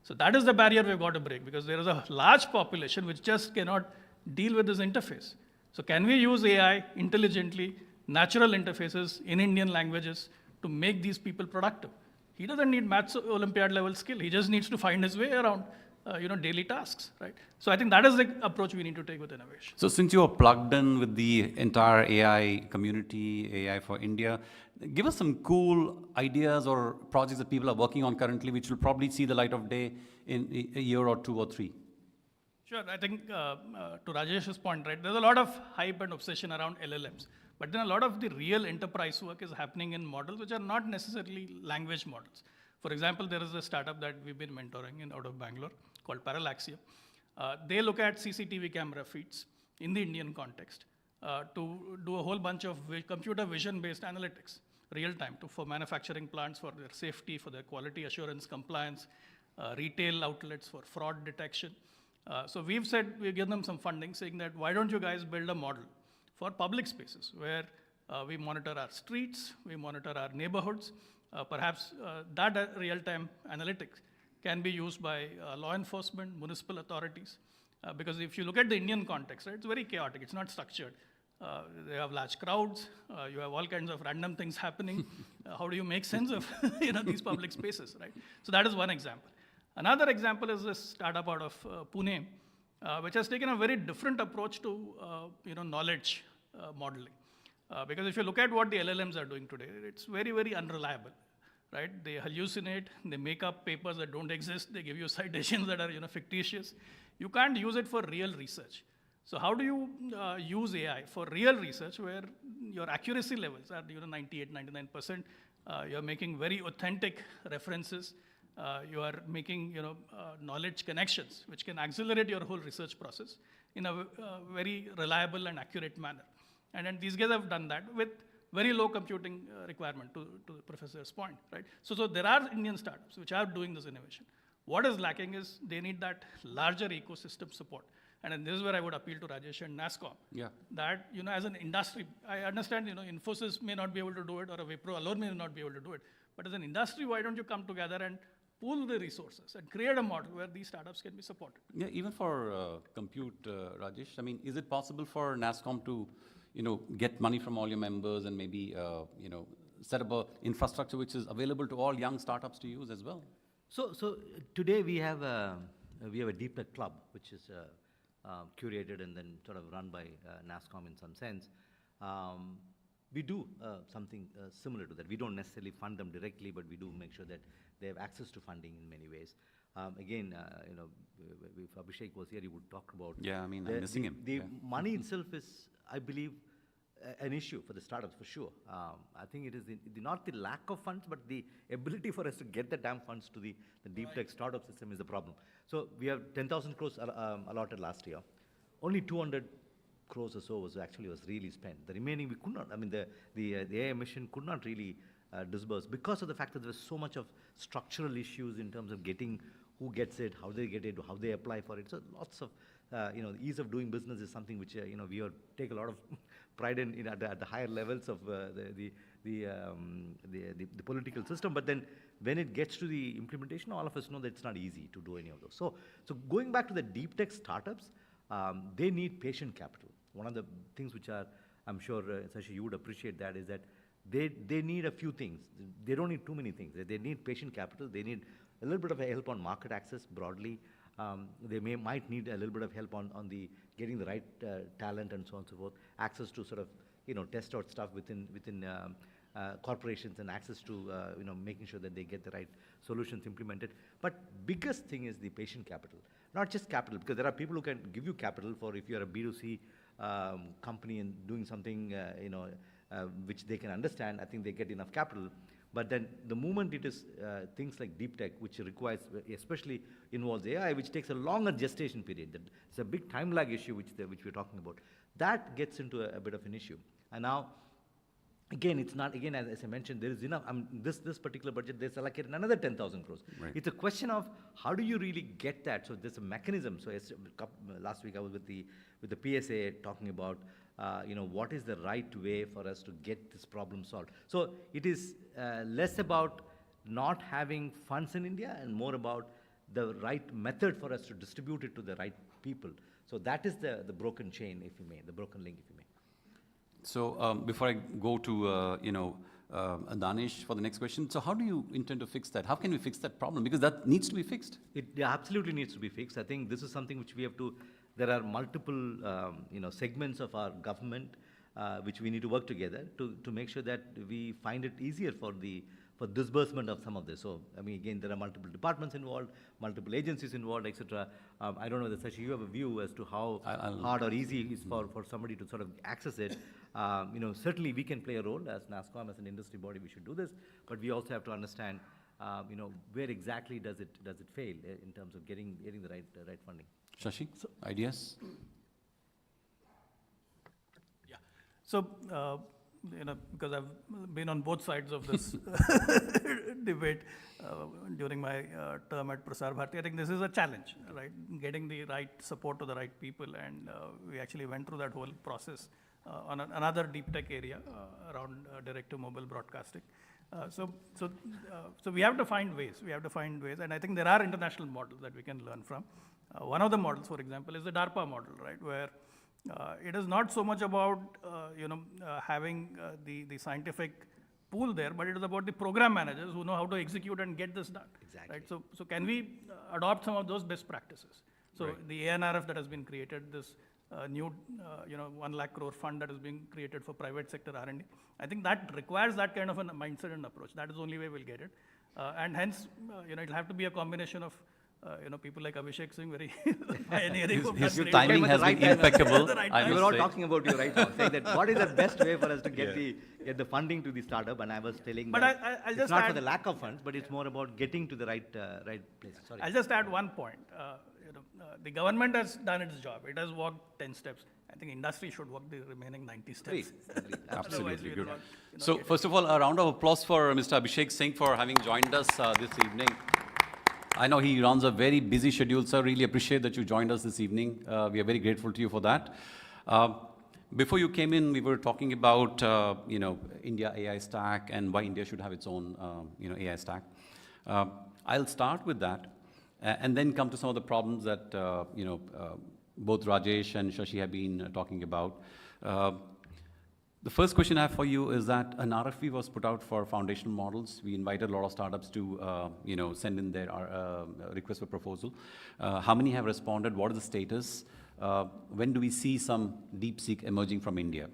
So that is the barrier we've got to break, because there is a large population which just cannot deal with this interface. So can we use AI intelligently, natural interfaces in Indian languages to make these people productive? He doesn't need maths Olympiad level skill. He just needs to find his way around, daily tasks, right? So I think that is the approach we need to take with innovation. So since you are plugged in with the entire AI community, AI for India, give us some cool ideas or projects that people are working on currently, which will probably see the light of day in a year or 2 or 3. Sure, I think to Rajesh's point, right, there's a lot of hype and obsession around LLMs, but then a lot of the real enterprise work is happening in models which are not necessarily language models. For example, there is a startup that we've been mentoring out of Bangalore called Parallaxia. They look at CCTV camera feeds in the Indian context to do a whole bunch of computer vision-based analytics, real time, for manufacturing plants, for their safety, for their quality assurance, compliance, retail outlets for fraud detection. So we've said, we've given them some funding saying that, why don't you guys build a model for public spaces where we monitor our streets, we monitor our neighborhoods, perhaps that real-time analytics can be used by law enforcement, municipal authorities. Because if you look at the Indian context, right, it's very chaotic, it's not structured. They have large crowds, you have all kinds of random things happening. How do you make sense of these public spaces, right? So that is one example. Another example is this startup out of Pune, which has taken a very different approach to knowledge modeling. Because if you look at what the LLMs are doing today, it's very, very unreliable, right? They hallucinate, they make up papers that don't exist, they give you citations that are fictitious. You can't use it for real research. So how do you use AI for real research where your accuracy levels are 98, 99%, you're making very authentic references, you are making knowledge connections which can accelerate your whole research process in a very reliable and accurate manner. And then these guys have done that with very low computing requirement, to the professor's point, right? So there are Indian startups which are doing this innovation. What is lacking is they need that larger ecosystem support. And then this is where I would appeal to Rajesh and NASSCOM. Yeah. That, as an industry, I understand, Infosys may not be able to do it, or a Wipro alone may not be able to do it. But as an industry, why don't you come together and pool the resources and create a model where these startups can be supported? Yeah, even for compute, Rajesh, I mean, is it possible for NASSCOM to, get money from all your members and maybe, set up a infrastructure which is available to all young startups to use as well? So today we have a deep tech club, which is curated and then sort of run by NASSCOM in some sense. We do something similar to that. We don't necessarily fund them directly, but we do make sure that they have access to funding in many ways. Again, if Abhishek was here, he would talk about. Yeah, I mean, I'm missing him. The money itself is, I believe, an issue for the startups, for sure. I think it is not the lack of funds, but the ability for us to get the damn funds to the deep tech startup system is the problem. So we have 10,000 crores allotted last year. Only 200 crores or so was really spent. The remaining we could not. I mean, the AI mission could not really disburse because of the fact that there was so much of structural issues in terms of getting who gets it, how they get it, how they apply for it. So lots of the ease of doing business is something which we take a lot of pride in at the higher levels of the political system. But then when it gets to the implementation, all of us know that it's not easy to do any of those. So going back to the deep tech startups, they need patient capital. One of the things which are, I'm sure, Sashi, you would appreciate that, is that they need a few things. They don't need too many things. They need patient capital. They need a little bit of help on market access broadly. They might need a little bit of help on the getting the right talent and so on and so forth. Access to sort of test out stuff within corporations and access to making sure that they get the right solutions implemented. But biggest thing is the patient capital, not just capital, because there are people who can give you capital for if you are a B2C company and doing something which they can understand. I think they get enough capital. But then the moment it is things like deep tech, which requires, especially involves AI, which takes a longer gestation period, that it's a big time lag issue which we're talking about, that gets into a bit of an issue. And now, again, it's not, again, as I mentioned, there is enough, this particular budget, they allocated another 10,000 crores. Right. It's a question of how do you really get that? So there's a mechanism. So last week I was with the PSA talking about, what is the right way for us to get this problem solved. So it is less about not having funds in India and more about the right method for us to distribute it to the right people. So that is the broken chain, if you may, the broken link, if you may. So before I go to, Danish for the next question, so how do you intend to fix that? How can we fix that problem? Because that needs to be fixed. It absolutely needs to be fixed. I think this is something which we have to, there are multiple, segments of our government which we need to work together to make sure that we find it easier for disbursement of some of this. So, I mean, again, there are multiple departments involved, multiple agencies involved, etc. I don't know whether, Sashi, you have a view as to how hard or easy it is for somebody to sort of access it. Certainly we can play a role as NASSCOM, as an industry body, we should do this, but we also have to understand, where exactly does it fail in terms of getting the right funding. Shashi, ideas? Yeah. So, because I've been on both sides of this debate during my term at Prasar Bharati, I think this is a challenge, right? Getting the right support to the right people, and we actually went through that whole process on another deep tech area around direct-to-mobile broadcasting. So we have to find ways. And I think there are international models that we can learn from. One of the models, for example, is the DARPA model, right, where it is not so much about having the scientific pool there, but it is about the program managers who know how to execute and get this done. Exactly. Right? So can we adopt some of those best practices? So the ANRF that has been created, this new 1 lakh crore fund that is being created for private sector R&D, I think that requires that kind of a mindset and approach. That is the only way we'll get it. And hence, it'll have to be a combination of people like Abhishek Singh, very pioneering. His timing has been impeccable. We were all talking about you right now, saying that what is the best way for us to get the funding to the startup, and I was telling that I'll it's just not add, for the lack of funds, but it's more about getting to the right place. Sorry. I'll just add one point. The government has done its job. It has walked 10 steps. I think industry should walk the remaining 90 steps. Agreed. Absolutely good. So first of all, a round of applause for Mr. Abhishek Singh for having joined us this evening. I know he runs a very busy schedule, sir. Really appreciate that you joined us this evening. We are very grateful to you for that. Before you came in, we were talking about, India AI stack and why India should have its own, AI stack. I'll start with that and then come to some of the problems that, both Rajesh and Shashi have been talking about. The first question I have for you is that an RFP was put out for foundational models. We invited a lot of startups to, send in their request for proposal. How many have responded? What is the status? When do we see some DeepSeek emerging from India?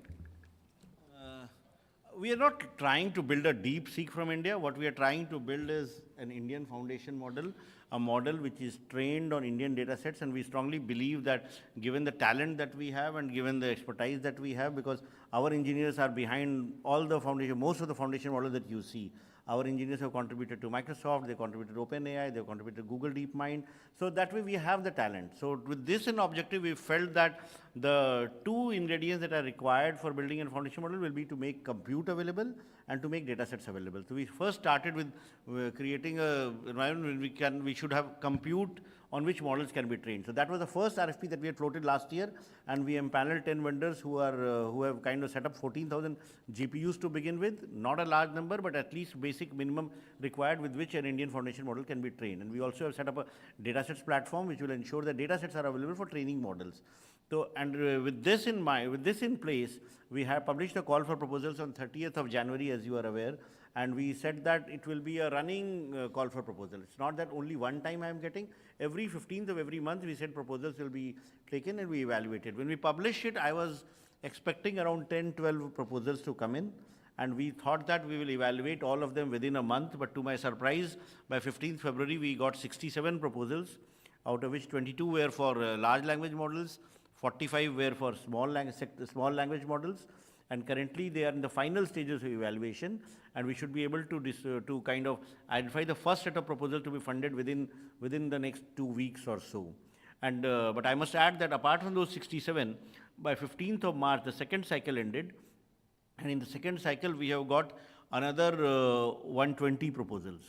We are not trying to build a DeepSeek from India. What we are trying to build is an Indian foundation model, a model which is trained on Indian data sets, and we strongly believe that given the talent that we have and given the expertise that we have, because our engineers are behind all the foundation, most of the foundation models that you see. Our engineers have contributed to Microsoft, they contributed to OpenAI, they contributed to Google DeepMind. So that way we have the talent. So with this in objective, we felt that the two ingredients that are required for building a foundation model will be to make compute available and to make data sets available. So we first started with creating an environment where we should have compute on which models can be trained. So that was the first RFP that we had floated last year, and we empaneled 10 vendors who have kind of set up 14,000 GPUs to begin with. Not a large number, but at least basic minimum required with which an Indian foundation model can be trained. And we also have set up a datasets platform which will ensure that datasets are available for training models. So, and with this in mind, with this in place, we have published a call for proposals on 30th of January, as you are aware, and we said that it will be a running call for proposal. It's not that only one time I am getting. Every 15th of every month, we said proposals will be taken and we evaluated. When we published it, I was expecting around 10, 12 proposals to come in. and we thought that we will evaluate all of them within a month, but to my surprise, by 15th February, we got 67 proposals, out of which 22 were for large language models, 45 were for small language models, and currently they are in the final stages of evaluation, and we should be able to kind of identify the first set of proposals to be funded within the next 2 weeks or so. And but I must add that apart from those 67, by 15th of March, the second cycle ended, and in the second cycle we have got another 120 proposals.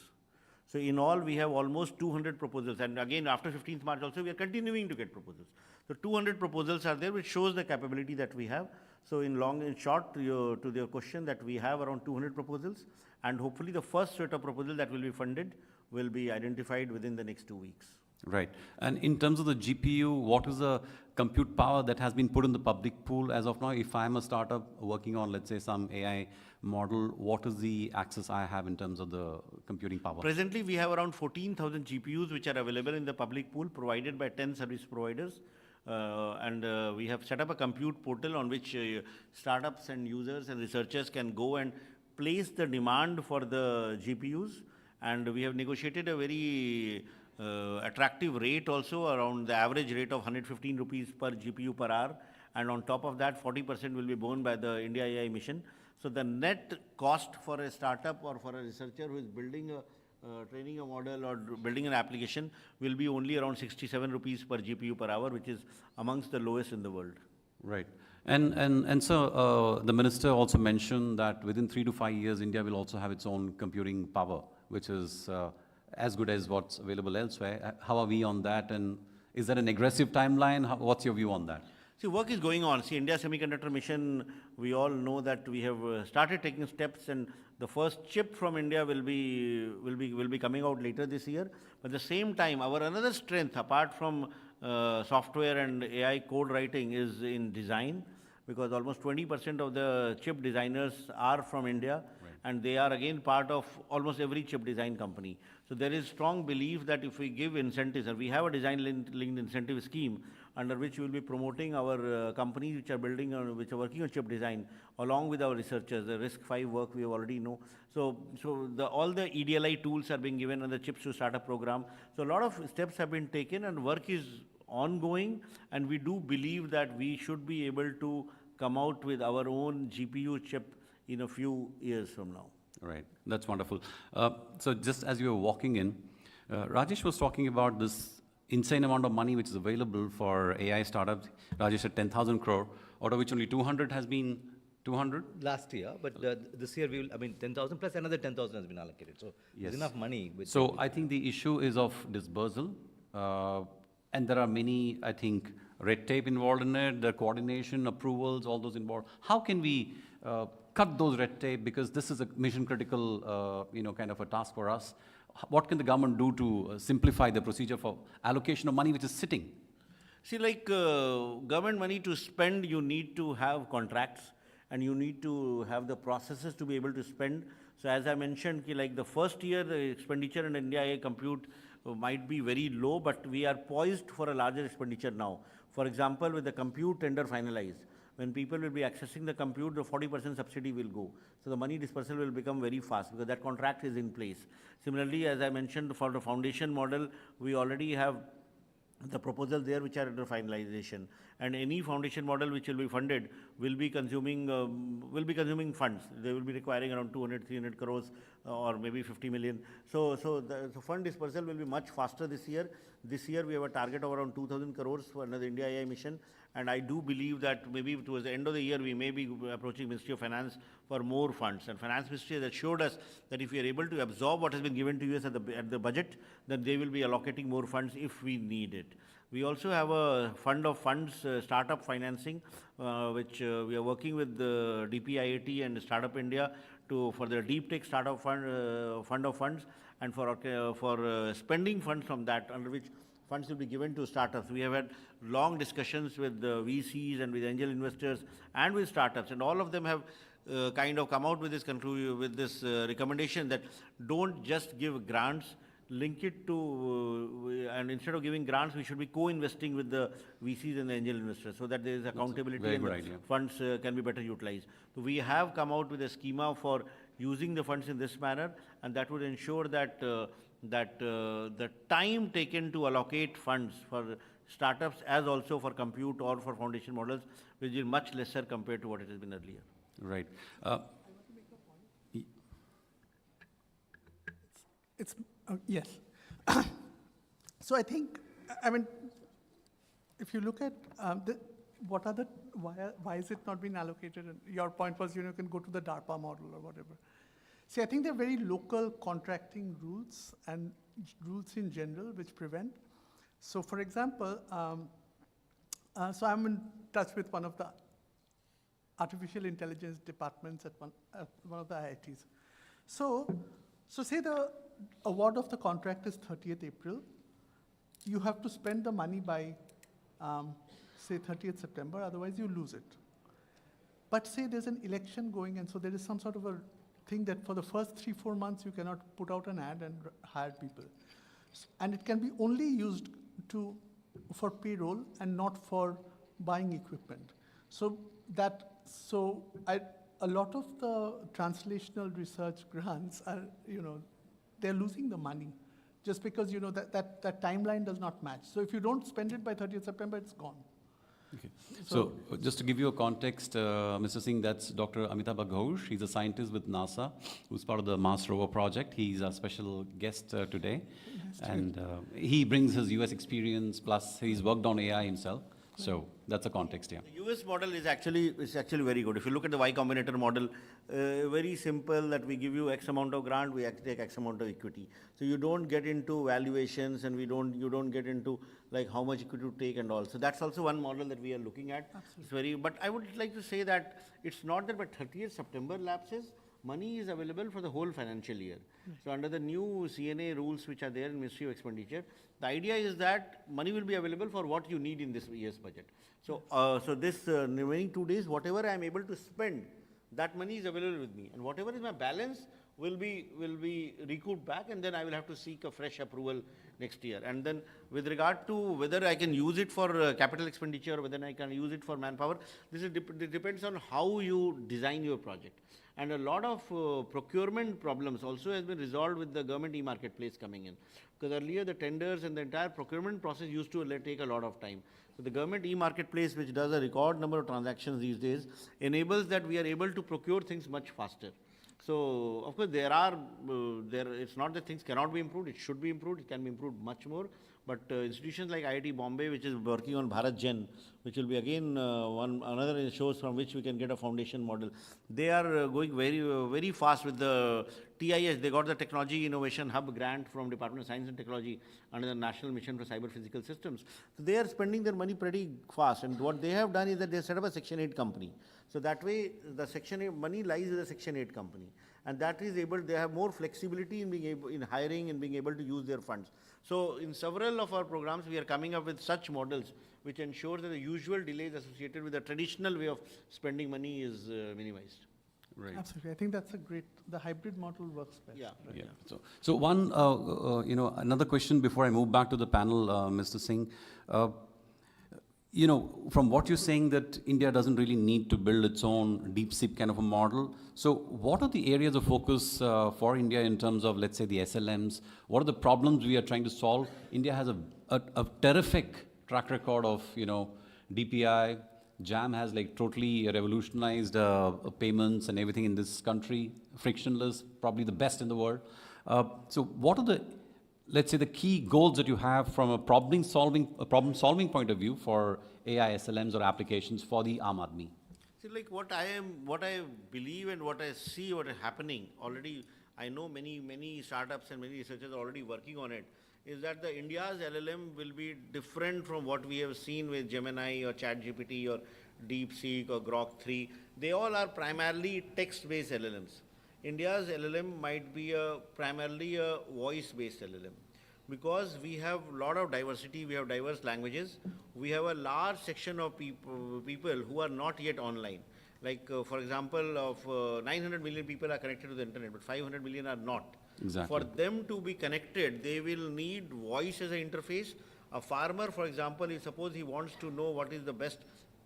So in all, we have almost 200 proposals, and again after 15th March also we are continuing to get proposals. So 200 proposals are there, which shows the capability that we have. So in short, to your question, that we have around 200 proposals, and hopefully the first set of proposals that will be funded will be identified within the next 2 weeks. Right. And in terms of the GPU, what is the compute power that has been put in the public pool as of now? If I'm a startup working on, let's say, some AI model, what is the access I have in terms of the computing power? Presently, we have around 14,000 GPUs which are available in the public pool provided by 10 service providers. And we have set up a compute portal on which startups and users and researchers can go and place the demand for the GPUs. And we have negotiated a very attractive rate also, around the average rate of 115 rupees per GPU per hour. And on top of that, 40% will be borne by the India AI mission. So the net cost for a startup or for a researcher who is building training a model or building an application will be only around 67 rupees per GPU per hour, which is amongst the lowest in the world. Right. And so the minister also mentioned that within 3 to 5 years, India will also have its own computing power, which is as good as what's available elsewhere. How are we on that? And is that an aggressive timeline? What's your view on that? See, work is going on. See, India Semiconductor Mission, we all know that we have started taking steps, and the first chip from India will be coming out later this year. But at the same time, our another strength, apart from software and AI code writing, is in design, because almost 20% of the chip designers are from India, and they are again part of almost every chip design company. So there is strong belief that if we give incentives, and we have a design-linked incentive scheme under which we will be promoting our companies which are working on chip design, along with our researchers. The RISC-V work we already know. So all the EDLI tools are being given under the Chips to Startup program. So a lot of steps have been taken, and work is ongoing, and we do believe that we should be able to come out with our own GPU chip in a few years from now. Right, that's wonderful. So just as you were walking in, Rajesh was talking about this insane amount of money which is available for AI startups. Rajesh said 10,000 crore, out of which only 200 has been 200? Last year, but this year we will, 10,000 plus another 10,000 has been allocated. So there's enough money. So I think the issue is of dispersal, and there are many, I think, red tape involved in it, the coordination, approvals, all those involved. How can we cut those red tape, because this is a mission critical, kind of a task for us? What can the government do to simplify the procedure for allocation of money which is sitting? See, like government money to spend, you need to have contracts, and you need to have the processes to be able to spend. So as I mentioned, like the first year, the expenditure in India AI compute might be very low, but we are poised for a larger expenditure now. For example, with the compute tender finalized, when people will be accessing the compute, the 40% subsidy will go. So the money dispersal will become very fast because that contract is in place. Similarly, as I mentioned, for the foundation model, we already have the proposals there which are under finalization. And any foundation model which will be funded will be consuming funds. They will be requiring around 200, 300 crores or maybe 50 million. So the fund dispersal will be much faster this year. This year we have a target of around 2,000 crores for another India AI mission. And I do believe that maybe towards the end of the year, we may be approaching Ministry of Finance for more funds. And Finance Ministry has assured us that if we are able to absorb what has been given to us at the budget, then they will be allocating more funds if we need it. We also have a fund of funds, startup financing, which we are working with the DPIIT and Startup India for the deep tech startup fund of funds, and for spending funds from that, under which funds will be given to startups. We have had long discussions with the VCs and with angel investors and with startups, and all of them have kind of come out with this conclusion, with this recommendation that don't just give grants, link it to, and instead of giving grants, we should be co-investing with the VCs and the angel investors so that there is accountability and the funds can be better utilized. So we have come out with a schema for using the funds in this manner, and that would ensure that the time taken to allocate funds for startups as also for compute or for foundation models will be much lesser compared to what it has been earlier. Right. Yes. So I think, I mean, if you look at why is it not being allocated? And your point was, you can go to the DARPA model or whatever. See, I think there are very local contracting rules and rules in general which prevent. So for example, so I'm in touch with one of the artificial intelligence departments at one of the IITs. So say the award of the contract is 30th April. You have to spend the money by, say, 30th September, otherwise you lose it. But say there's an election going, and so there is some sort of a thing that for the first 3-4 months you cannot put out an ad and hire people. And it can be only used for payroll and not for buying equipment. So a lot of the translational research grants are, they're losing the money just because, that timeline does not match. So if you don't spend it by 30th September, it's gone. Okay. So just to give you a context, Mr. Singh, that's Dr. Amitabh Ghosh. He's a scientist with NASA who's part of the Mars rover project. He's our special guest today. And he brings his US experience, plus he's worked on AI himself. So that's the context, yeah. The US model is actually very good. If you look at the Y Combinator model, very simple that we give you X amount of grant, we take X amount of equity. So you don't get into valuations and you don't get into like how much equity to take and all. So that's also one model that we are looking at. Absolutely. It's very, but I would like to say that it's not that by 30th September lapses, money is available for the whole financial year. So under the new CNA rules which are there in Ministry of Expenditure, the idea is that money will be available for what you need in this year's budget. So, so this remaining 2 days, whatever I am able to spend, that money is available with me, and whatever is my balance will be recouped back, and then I will have to seek a fresh approval next year. And then with regard to whether I can use it for capital expenditure or whether I can use it for manpower, this depends on how you design your project. And a lot of procurement problems also has been resolved with the government e-marketplace coming in. Because earlier the tenders and the entire procurement process used to take a lot of time. So the government e-marketplace, which does a record number of transactions these days, enables that we are able to procure things much faster. So of course it's not that things cannot be improved, it should be improved, it can be improved much more. But institutions like IIT Bombay, which is working on Bharat Gen, which will be again another shows from which we can get a foundation model. They are going very fast with the TIS. They got the Technology Innovation Hub grant from Department of Science and Technology under the National Mission for Cyber Physical Systems. So they are spending their money pretty fast. And what they have done is that they set up a Section 8 company. So that way, the Section 8 money lies with the Section 8 company. And that is they have more flexibility in hiring and being able to use their funds. So in several of our programs, we are coming up with such models which ensure that the usual delays associated with the traditional way of spending money is minimized. Right. Absolutely. I think that's the hybrid model works best. Yeah. Right. Yeah. So one, another question before I move back to the panel, Mr. Singh. From what you're saying that India doesn't really need to build its own DeepSeek kind of a model. So what are the areas of focus for India in terms of, let's say, the SLMs? What are the problems we are trying to solve? India has a terrific track record of, DPI. JAM has like totally revolutionized payments and everything in this country. Frictionless, probably the best in the world. So what are let's say the key goals that you have from a problem solving point of view for AI SLMs or applications for the Aam Aadmi? See, like what I believe and what I see what is happening already, I know many startups and many researchers are already working on it, is that the India's LLM will be different from what we have seen with Gemini or ChatGPT or DeepSeek or Grok 3. They all are primarily text-based LLMs. India's LLM might be primarily a voice-based LLM because we have a lot of diversity, we have diverse languages, we have a large section of people who are not yet online. Like, for example, of 900 million people are connected to the internet, but 500 million are not. Exactly. For them to be connected, they will need voice as an interface. A farmer, for example, if suppose he wants to know what is the best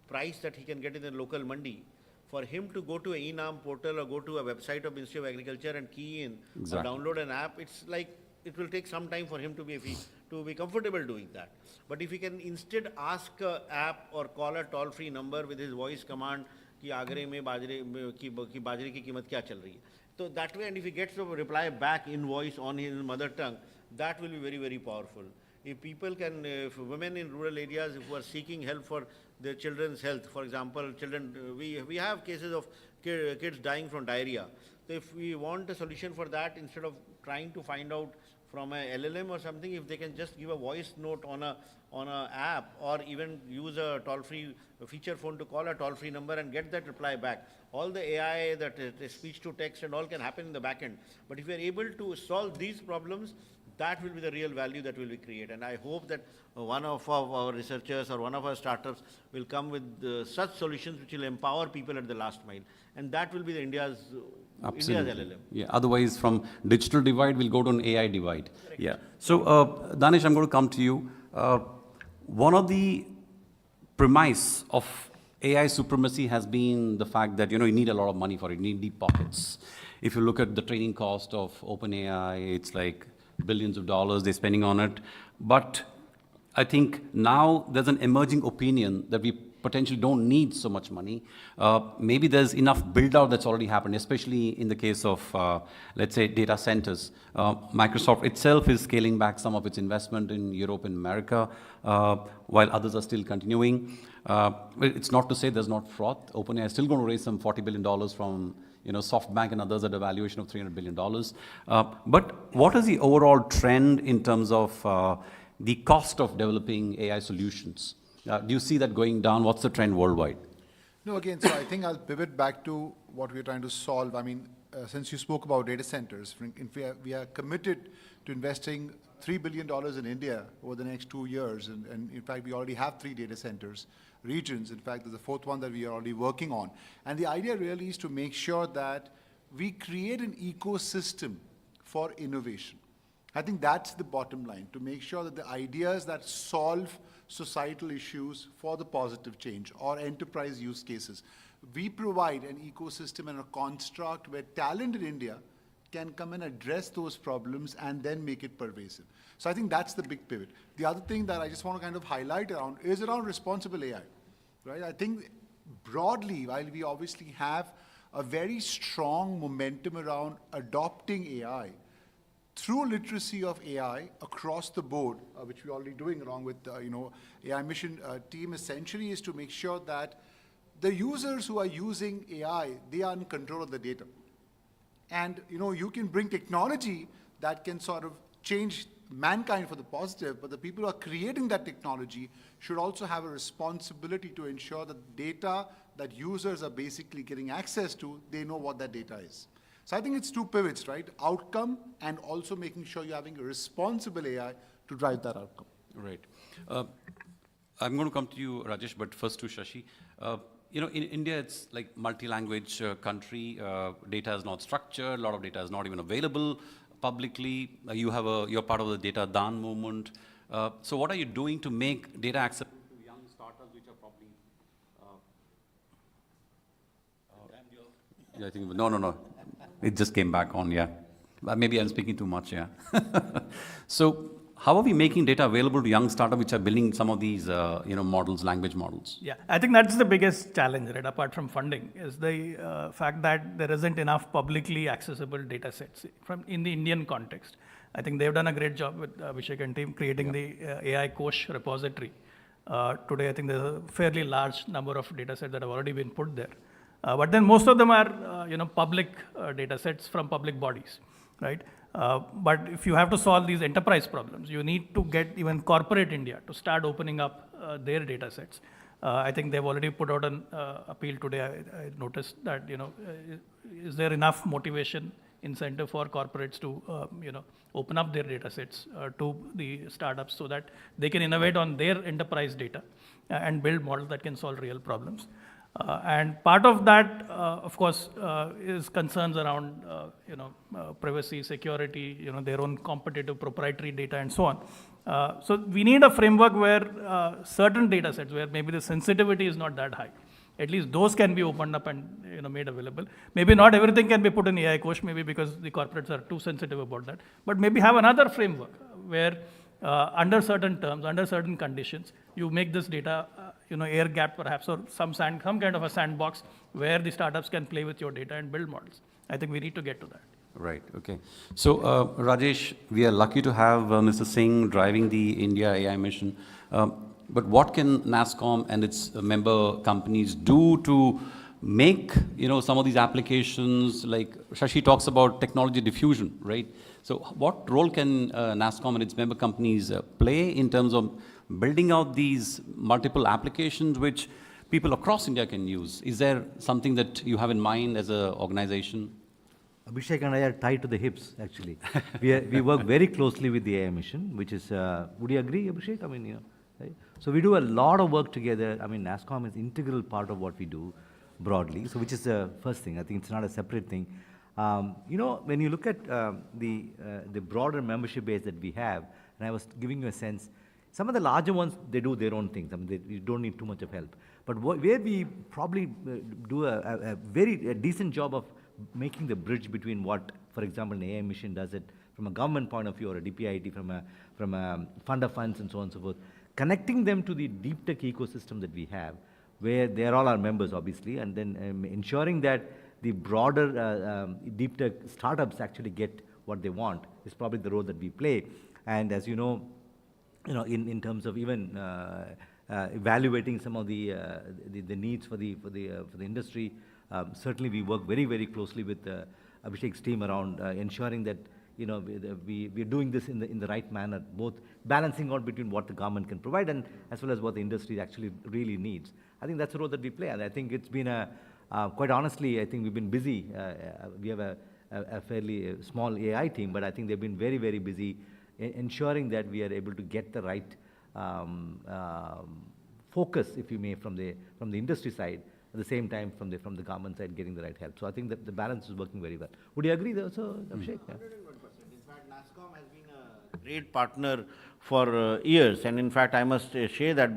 price that he can get in the local mandi, for him to go to a e-Naam portal or go to a website of Ministry of Agriculture and key in Exactly. or download an app, it's like it will take some time for him to be comfortable doing that. But if he can instead ask a app or call a toll-free number with his voice command कि आगरे में बाजरे की कीमत क्या चल रही है, so that way, and if he gets a reply back in voice on his mother tongue, that will be very, very powerful. If people can, if women in rural areas who are seeking help for their children's health, for example, children, we have cases of kids dying from diarrhea. So if we want a solution for that, instead of trying to find out from a LLM or something, if they can just give a voice note on a app, or even use a toll-free feature phone to call a toll-free number and get that reply back. All the AI, that speech to text and all can happen in the back end. But if we are able to solve these problems, that will be the real value that will be created. And I hope that one of our researchers or one of our startups will come with such solutions which will empower people at the last mile. And that will be the India's LLM. Yeah. Otherwise, from digital divide, we'll go to an AI divide. Correct. Yeah. So, Danish, I'm going to come to you. One of the premise of AI supremacy has been the fact that, you need a lot of money for it, you need deep pockets. If you look at the training cost of OpenAI, it's like billions of dollars they're spending on it. But I think now there's an emerging opinion that we potentially don't need so much money. Maybe there's enough build-out that's already happened, especially in the case of, let's say, data centers. Microsoft itself is scaling back some of its investment in Europe and America, while others are still continuing. It's not to say there's not fraud. OpenAI is still going to raise some $40 billion from SoftBank and others at a valuation of $300 billion. But what is the overall trend in terms of the cost of developing AI solutions? Do you see that going down? What's the trend worldwide? No, again, so I think I'll pivot back to what we're trying to solve. I mean, since you spoke about data centers, we are committed to investing $3 billion in India over the next 2 years. And in fact, we already have 3 data centers, regions. In fact, there's a 4th one that we are already working on. And the idea really is to make sure that we create an ecosystem for innovation. I think that's the bottom line, to make sure that the ideas that solve societal issues for the positive change or enterprise use cases, we provide an ecosystem and a construct where talent in India can come and address those problems and then make it pervasive. So I think that's the big pivot. The other thing that I just want to kind of highlight around is around responsible AI, right? I think broadly, while we obviously have a very strong momentum around adopting AI, through literacy of AI across the board, which we're already doing along with AI mission team, essentially is to make sure that the users who are using AI, they are in control of the data. And you can bring technology that can sort of change mankind for the positive, but the people who are creating that technology should also have a responsibility to ensure that data that users are basically getting access to, they know what that data is. So I think it's 2 pivots, right? Outcome and also making sure you're having a responsible AI to drive that outcome. Right. I'm going to come to you, Rajesh, but first to Shashi. In India, it's like multi-language country. Data is not structured. A lot of data is not even available publicly. You're part of the Data Dan movement. So what are you doing to make data accessible to young startups, which are probably... I think, no. It just came back on, yeah. Maybe I'm speaking too much, yeah. So how are we making data available to young startups which are building some of these, models, language models? Yeah, I think that's the biggest challenge, right, apart from funding, is the fact that there isn't enough publicly accessible data sets in the Indian context. I think they've done a great job with Abhishek and team creating the AI Kosh repository. Today, I think there's a fairly large number of data sets that have already been put there. But then most of them are, public data sets from public bodies, right? But if you have to solve these enterprise problems, you need to get even corporate India to start opening up their data sets. I think they've already put out an appeal today. I noticed that, is there enough motivation, incentive for corporates to, open up their data sets to the startups so that they can innovate on their enterprise data and build models that can solve real problems. And part of that, of course, is concerns around, privacy, security, their own competitive proprietary data and so on. So we need a framework where certain data sets, where maybe the sensitivity is not that high, at least those can be opened up and made available. Maybe not everything can be put in AI Kosh, maybe because the corporates are too sensitive about that. But maybe have another framework where under certain terms, under certain conditions, you make this data air gap perhaps, or some kind of a sandbox where the startups can play with your data and build models. I think we need to get to that. Right, okay. So, Rajesh, we are lucky to have Mr. Singh driving the India AI mission. But what can NASSCOM and its member companies do to make, some of these applications, like Shashi talks about technology diffusion, right? So what role can NASSCOM and its member companies play in terms of building out these multiple applications which people across India can use? Is there something that you have in mind as an organization? Abhishek and I are tied to the hips, actually. We work very closely with the AI mission, which is, would you agree, Abhishek? I mean, right? So we do a lot of work together. I mean, NASSCOM is an integral part of what we do broadly, so which is the first thing. I think it's not a separate thing. When you look at the broader membership base that we have, and I was giving you a sense, some of the larger ones, they do their own things. I mean, you don't need too much of help. But where we probably do a very decent job of making the bridge between what, for example, an AI mission does it from a government point of view, or a DPIIT from a fund of funds and so on and so forth, connecting them to the deep tech ecosystem that we have, where they're all our members, obviously, and then ensuring that the broader deep tech startups actually get what they want is probably the role that we play. And as you know, in terms of even evaluating some of the needs for the industry, certainly we work very, very closely with Abhishek's team around ensuring that we're doing this in the right manner, both balancing out between what the government can provide and as well as what the industry actually really needs. I think that's the role that we play, and I think it's been quite honestly, I think we've been busy. We have a fairly small AI team, but I think they've been very, very busy ensuring that we are able to get the right focus, if you may, from the industry side, at the same time from the government side getting the right help. So I think that the balance is working very well. Would you agree there also, Abhishek? 101%. In fact, NASSCOM has been a great partner for years, and in fact, I must say that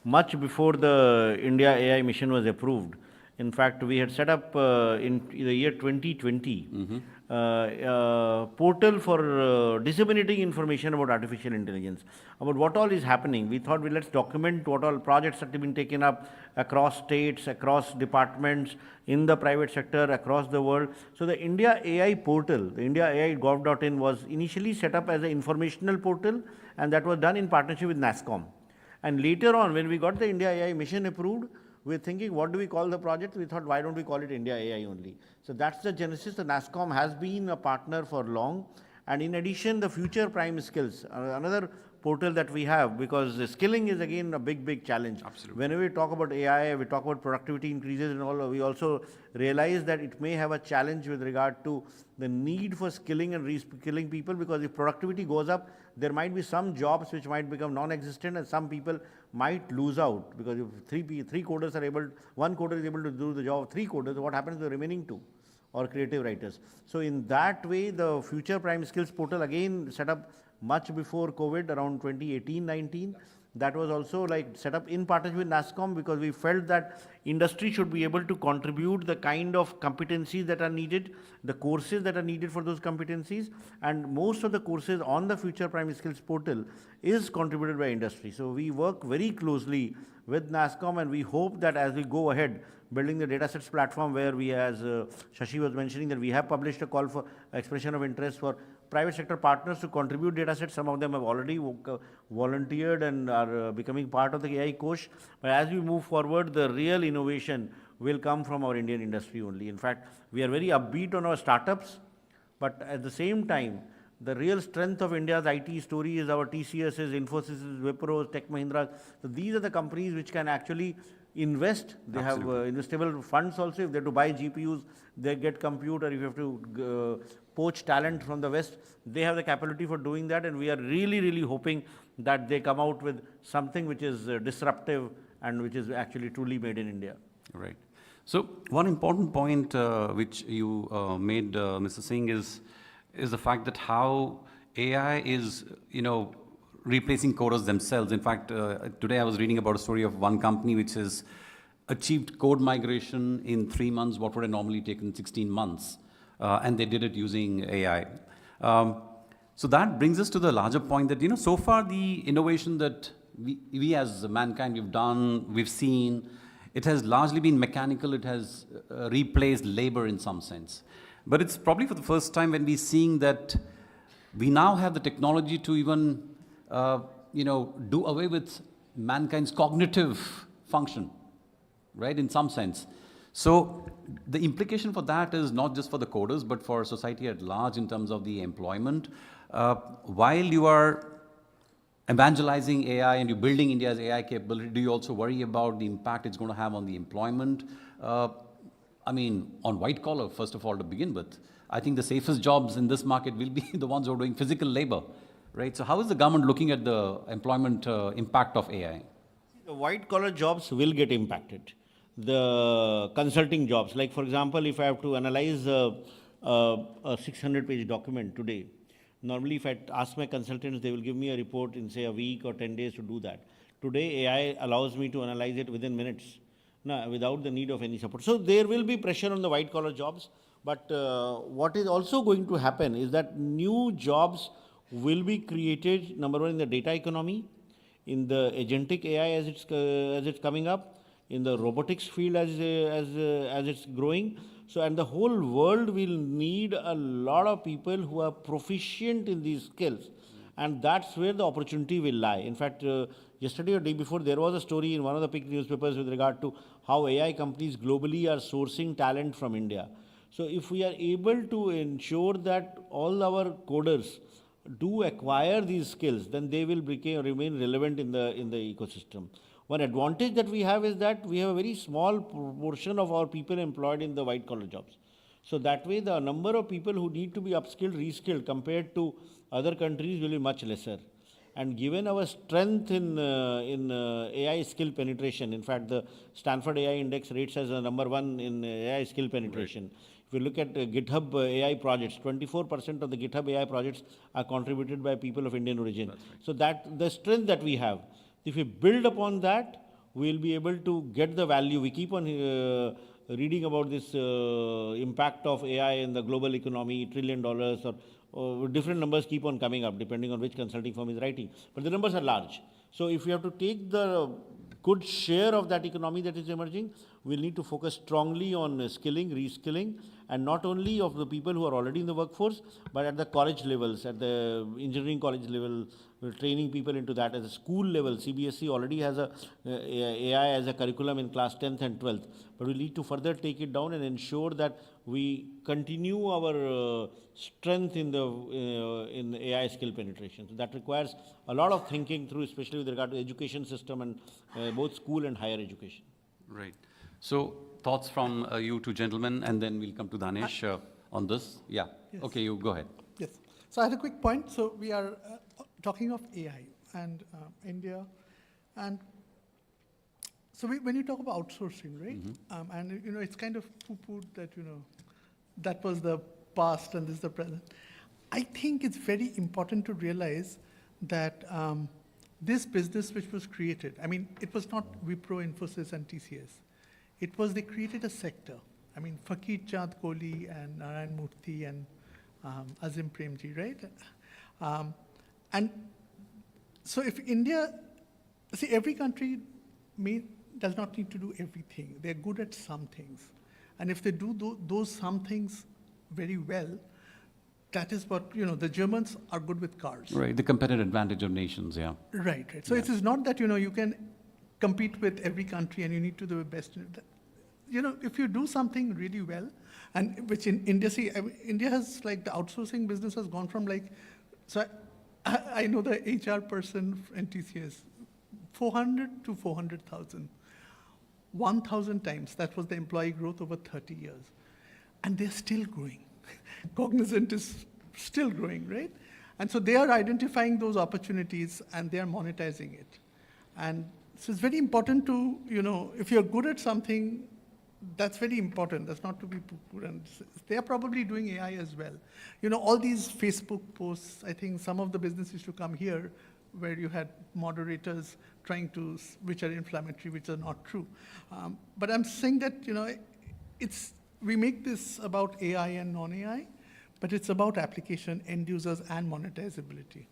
much before the India AI mission was approved, in fact, we had set up in the year 2020 portal for disseminating information about artificial intelligence, about what all is happening. We thought, let's document what all projects have been taken up across states, across departments, in the private sector, across the world. So the India AI portal, the India AI Gov.in, was initially set up as an informational portal, and that was done in partnership with NASSCOM. And later on, when we got the India AI mission approved, we're thinking, what do we call the project? We thought, why don't we call it India AI only? So that's the genesis. The NASSCOM has been a partner for long. And in addition, the Future Prime Skills, another portal that we have, because the skilling is again a big, big challenge. Absolutely. Whenever we talk about AI, we talk about productivity increases and all, we also realize that it may have a challenge with regard to the need for skilling and reskilling people, because if productivity goes up, there might be some jobs which might become non-existent, and some people might lose out, because if one coder is able to do the job of 3 coders, what happens to the remaining 2? Or creative writers. So in that way, the Future Prime Skills portal, again set up much before COVID, around 2018-19, that was also set up in partnership with NASSCOM, because we felt that industry should be able to contribute the kind of competencies that are needed, the courses that are needed for those competencies, and most of the courses on the Future Prime Skills portal is contributed by industry. So we work very closely with NASSCOM, and we hope that as we go ahead, building the datasets platform, where we, as Shashi was mentioning, that we have published a call for expression of interest for private sector partners to contribute datasets. Some of them have already volunteered and are becoming part of the AI Kosh. But as we move forward, the real innovation will come from our Indian industry only. In fact, we are very upbeat on our startups, but at the same time, the real strength of India's IT story is our TCSs, Infosys, Wipros, Tech Mahindra. So these are the companies which can actually invest. They have investable funds also. If they have to buy GPUs, they get compute, or if you have to poach talent from the West, they have the capability for doing that, and we are really, really hoping that they come out with something which is disruptive and which is actually truly made in India. Right. So one important point which you made, Mr. Singh, is the fact that how AI is, replacing coders themselves. In fact, today I was reading about a story of one company which has achieved code migration in 3 months, what would have normally taken 16 months, and they did it using AI. So that brings us to the larger point that, so far the innovation that we as mankind we've seen, it has largely been mechanical, it has replaced labor in some sense. But it's probably for the first time when we're seeing that we now have the technology to even, do away with mankind's cognitive function, right, in some sense. So the implication for that is not just for the coders, but for society at large in terms of the employment. While you are evangelizing AI and you're building India's AI capability, do you also worry about the impact it's going to have on the employment? On white collar, first of all, to begin with. I think the safest jobs in this market will be the ones who are doing physical labor, right? So how is the government looking at the employment impact of AI? The white collar jobs will get impacted. The consulting jobs, like for example, if I have to analyze a 600-page document today, normally if I ask my consultants, they will give me a report in say a week or 10 days to do that. Today, AI allows me to analyze it within minutes, without the need of any support. So there will be pressure on the white collar jobs, but what is also going to happen is that new jobs will be created, number one, in the data economy, in the agentic AI as it's coming up, in the robotics field as it's growing. So, and the whole world will need a lot of people who are proficient in these skills. And that's where the opportunity will lie. In fact, yesterday or day before, there was a story in one of the big newspapers with regard to how AI companies globally are sourcing talent from India. So if we are able to ensure that all our coders do acquire these skills, then they will remain relevant in the ecosystem. One advantage that we have is that we have a very small proportion of our people employed in the white collar jobs. So that way the number of people who need to be upskilled, reskilled compared to other countries will be much lesser. And given our strength in AI skill penetration, in fact the Stanford AI Index rates as a number 1 in AI skill penetration. Right. If you look at GitHub AI projects, 24% of the GitHub AI projects are contributed by people of Indian origin. Right. So that the strength that we have, if we build upon that, we'll be able to get the value. We keep on reading about this impact of AI in the global economy, $1 trillion or different numbers keep on coming up depending on which consulting firm is writing. But the numbers are large. So if we have to take the good share of that economy that is emerging, we'll need to focus strongly on skilling, reskilling, and not only of the people who are already in the workforce, but at the college levels, at the engineering college level, we're training people into that. At the school level, CBSE already has a AI as a curriculum in class 10th and 12th, but we need to further take it down and ensure that we continue our strength in in AI skill penetration. So that requires a lot of thinking through, especially with regard to education system and both school and higher education. Right. So thoughts from you two gentlemen, and then we'll come to Danesh on this. Yeah. Yes. Okay, you go ahead. Yes. So I had a quick point. So we are talking of AI and India, and so when you talk about outsourcing, right? Mm-hmm. And it's kind of poo-pooed that that was the past and this is the present. I think it's very important to realize that this business which was created, it was not Wipro, Infosys, and TCS. It was they created a sector. Fakir Chand Kohli and Narayan Murthy and Azim Premji, right? And so if India, every country does not need to do everything. They're good at some things. And if they do those some things very well, that is what, the Germans are good with cars. Right, the competitive advantage of nations, yeah. Right. So it is not that, you can compete with every country and you need to do the best. If you do something really well, and which in India, India has the outsourcing business has gone from so I know the HR person in TCS, 400 to 400,000. 1,000 times, that was the employee growth over 30 years. And they're still growing. Cognizant is still growing, right? And so they are identifying those opportunities and they are monetizing it. And so it's very important to, if you're good at something, That's very important. That's not to be poo-pooed. And they are probably doing AI as well. You know, all these Facebook posts, I think some of the business used to come here where you had moderators trying to, which are inflammatory, which are not true. But I'm saying that, you know, we make this about AI and non-AI, but it's about application, end users, and monetizability.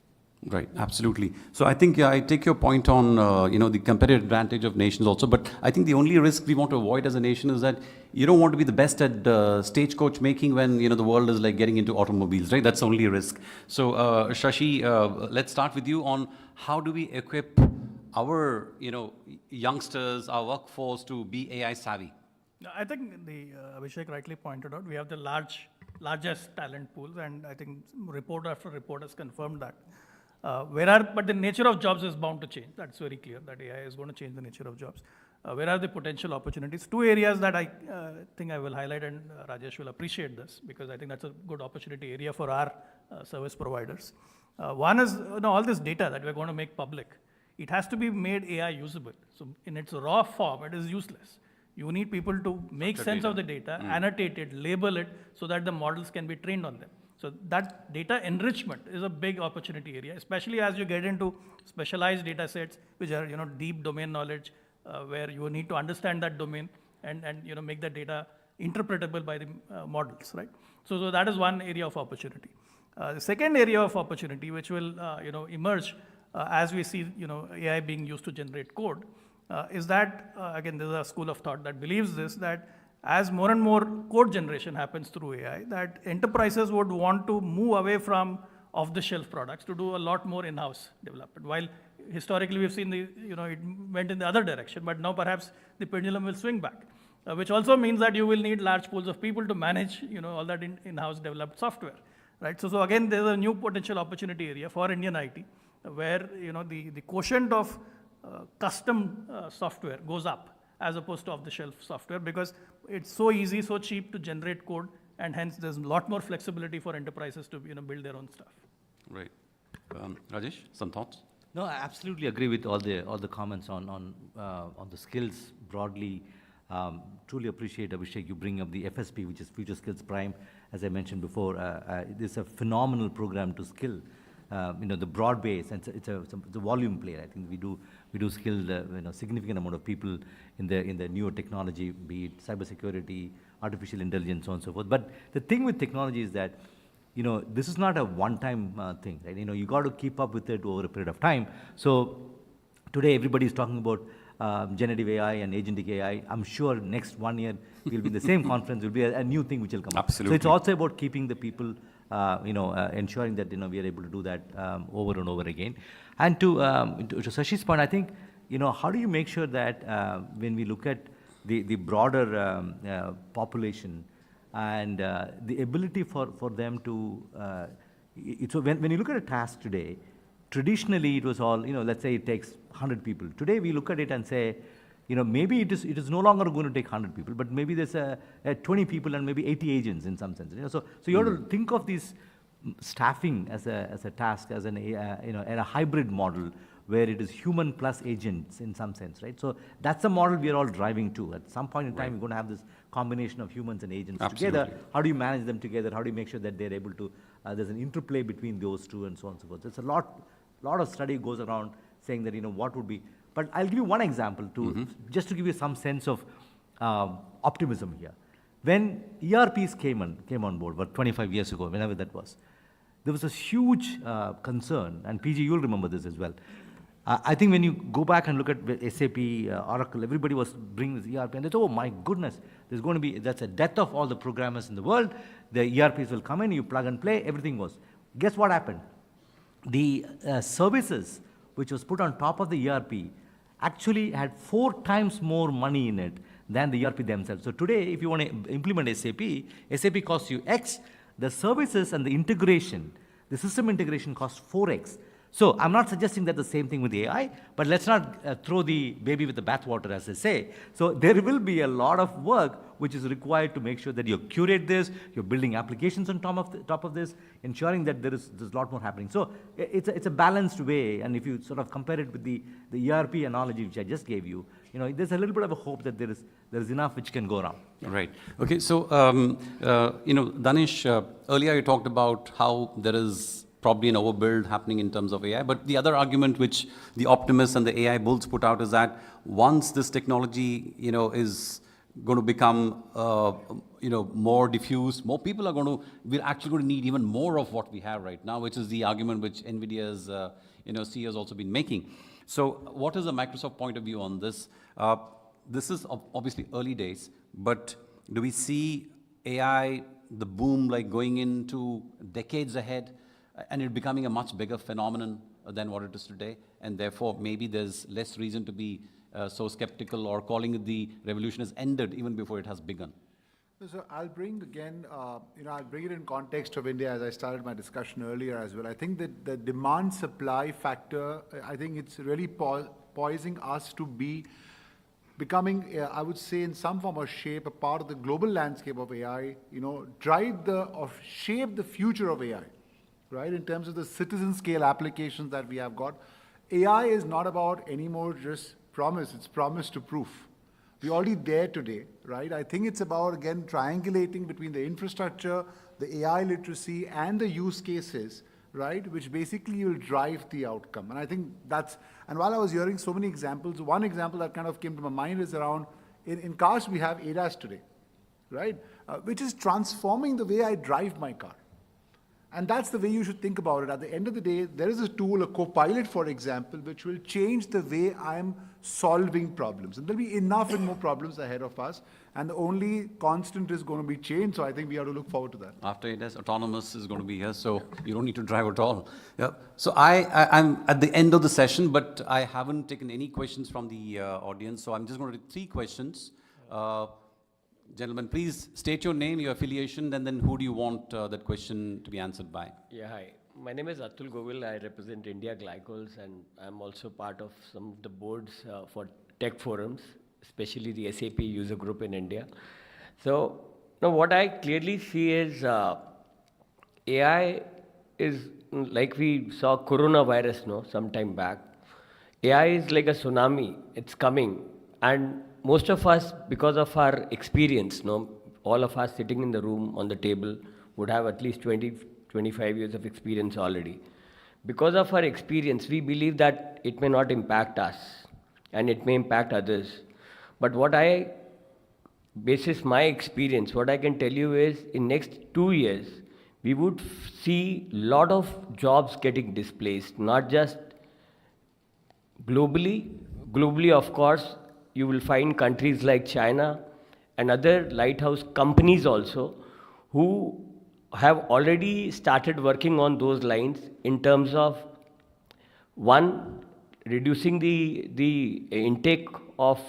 Right, absolutely. So I think I take your point on the competitive advantage of nations also, but I think the only risk we want to avoid as a nation is that you don't want to be the best at stagecoach making when the world is like getting into automobiles, right? That's the only risk. So Shashi, let's start with you on how do we equip our youngsters, our workforce to be AI savvy? I think Abhishek rightly pointed out, we have the largest talent pools, and I think report after report has confirmed that. But the nature of jobs is bound to change. That's very clear, that AI is going to change the nature of jobs. Where are the potential opportunities? Two areas that I think I will highlight, and Rajesh will appreciate this, because I think that's a good opportunity area for our service providers. One is all this data that we're going to make public. It has to be made AI usable. So in its raw form, it is useless. You need people to make sense of the data, annotate it, label it, so that the models can be trained on them. So that data enrichment is a big opportunity area, especially as you get into specialized data sets, which are deep domain knowledge, where you need to understand that domain and make that data interpretable by the models, right? So that is one area of opportunity. The second area of opportunity, which will emerge as we see AI being used to generate code, is that again, there's a school of thought that believes this, that as more and more code generation happens through AI, that enterprises would want to move away from off-the-shelf products to do a lot more in-house development. While historically we've seen it went in the other direction, but now perhaps the pendulum will swing back, which also means that you will need large pools of people to manage all that in-house developed software, right? So again, there's a new potential opportunity area for Indian IT, where the quotient of custom software goes up as opposed to off-the-shelf software, because it's so easy, so cheap to generate code, and hence there's a lot more flexibility for enterprises to build their own stuff. Right. Rajesh, some thoughts? No, I absolutely agree with all the comments on the skills broadly. Truly appreciate, Abhishek, you bring up the FSP, which is Future Skills Prime. As I mentioned before, this is a phenomenal program to skill. The broad base, and it's a volume play. I think we do skill significant amount of people in the newer technology, be it cybersecurity, artificial intelligence, so on and so forth. But the thing with technology is that this is not a one-time thing, right? You got to keep up with it over a period of time. So today everybody is talking about generative AI and agentic AI. I'm sure next 1 year we'll be in the same conference. Will be a new thing which will come up. Absolutely. So it's also about keeping the people. Ensuring that we are able to do that over and over again. And to Sashi's point, I think how do you make sure that when we look at the broader population and the ability for them to so when you look at a task today, traditionally it was all let's say it takes 100 people. Today we look at it and say, maybe it is no longer going to take 100 people, but maybe there's 20 people and maybe 80 agents in some sense. So you have to think of this staffing as a task, as in a hybrid model where it is human plus agents in some sense, right? So that's the model we are all driving to. At some point in time, we're going to have this combination of humans and agents together. How do you manage them together? How do you make sure that they're able to? There's an interplay between those two, and so on and so forth. There's a lot of study goes around saying that what would be. But I'll give you one example just to give you some sense of optimism here. When ERPs came on board, 25 years ago, whenever that was, there was a huge concern, and PG, you'll remember this as well. I think when you go back and look at SAP, Oracle, everybody was bringing this ERP, and they thought, oh my goodness, that's a death of all the programmers in the world. The ERPs will come in, you plug and play, everything goes. Guess what happened? The services which was put on top of the ERP actually had 4 times more money in it than the ERP themselves. So today, if you want to implement SAP costs you X. The services and the integration, the system integration costs 4X. So I'm not suggesting that the same thing with AI, but let's not throw the baby with the bathwater, as they say. So there will be a lot of work which is required to make sure that you curate this, you're building applications on top of this, ensuring that there's a lot more happening. So it's a balanced way, and if you sort of compare it with the ERP analogy which I just gave you, there's a little bit of a hope that there is enough which can go around. Right. Okay. So, Danish, earlier you talked about how there is probably an overbuild happening in terms of AI. But the other argument which the optimists and the AI bulls put out is that once this technology, is going to become, more diffused, more people we're actually going to need even more of what we have right now, which is the argument which NVIDIA's, CEO has also been making. So what is the Microsoft point of view on this? This is obviously early days, but do we see AI, the boom, like going into decades ahead, and it becoming a much bigger phenomenon than what it is today, and therefore maybe there's less reason to be so skeptical or calling it the revolution has ended even before it has begun? So I'll bring again, I'll bring it in context of India as I started my discussion earlier as well. I think that the demand-supply factor, I think it's really poising us to be becoming, I would say, in some form or shape, a part of the global landscape of AI, shape the future of AI. Right, in terms of the citizen scale applications that we have got. AI is not about anymore just promise, it's promise to proof. We're already there today, right? I think it's about, again, triangulating between the infrastructure, the AI literacy, and the use cases, right, which basically will drive the outcome. And I think and while I was hearing so many examples, one example that kind of came to my mind is around, in cars we have ADAS today, right, which is transforming the way I drive my car. And that's the way you should think about it. At the end of the day, there is a tool, a co-pilot, for example, which will change the way I'm solving problems. And there'll be enough and more problems ahead of us. And the only constant is going to be change. So I think we have to look forward to that. After it is, autonomous is going to be here, so you don't need to drive at all. Yeah. So I'm at the end of the session, but I haven't taken any questions from the audience. So I'm just going to do 3 questions. Gentlemen, please state your name, your affiliation, and then who do you want that question to be answered by? Yeah, hi. My name is Atul Govil. I represent India Glycols, and I'm also part of some of the boards for tech forums, especially the SAP user group in India. So, now what I clearly see is AI is, like we saw coronavirus, some time back. AI is like a tsunami. It's coming. And most of us, because of our experience, all of us sitting in the room on the table would have at least 20, 25 years of experience already. Because of our experience, we believe that it may not impact us and it may impact others. But basis my experience, what I can tell you is in next 2 years, we would see a lot of jobs getting displaced, not just globally. Globally, of course, you will find countries like China and other lighthouse companies also who have already started working on those lines in terms of, one, reducing the intake of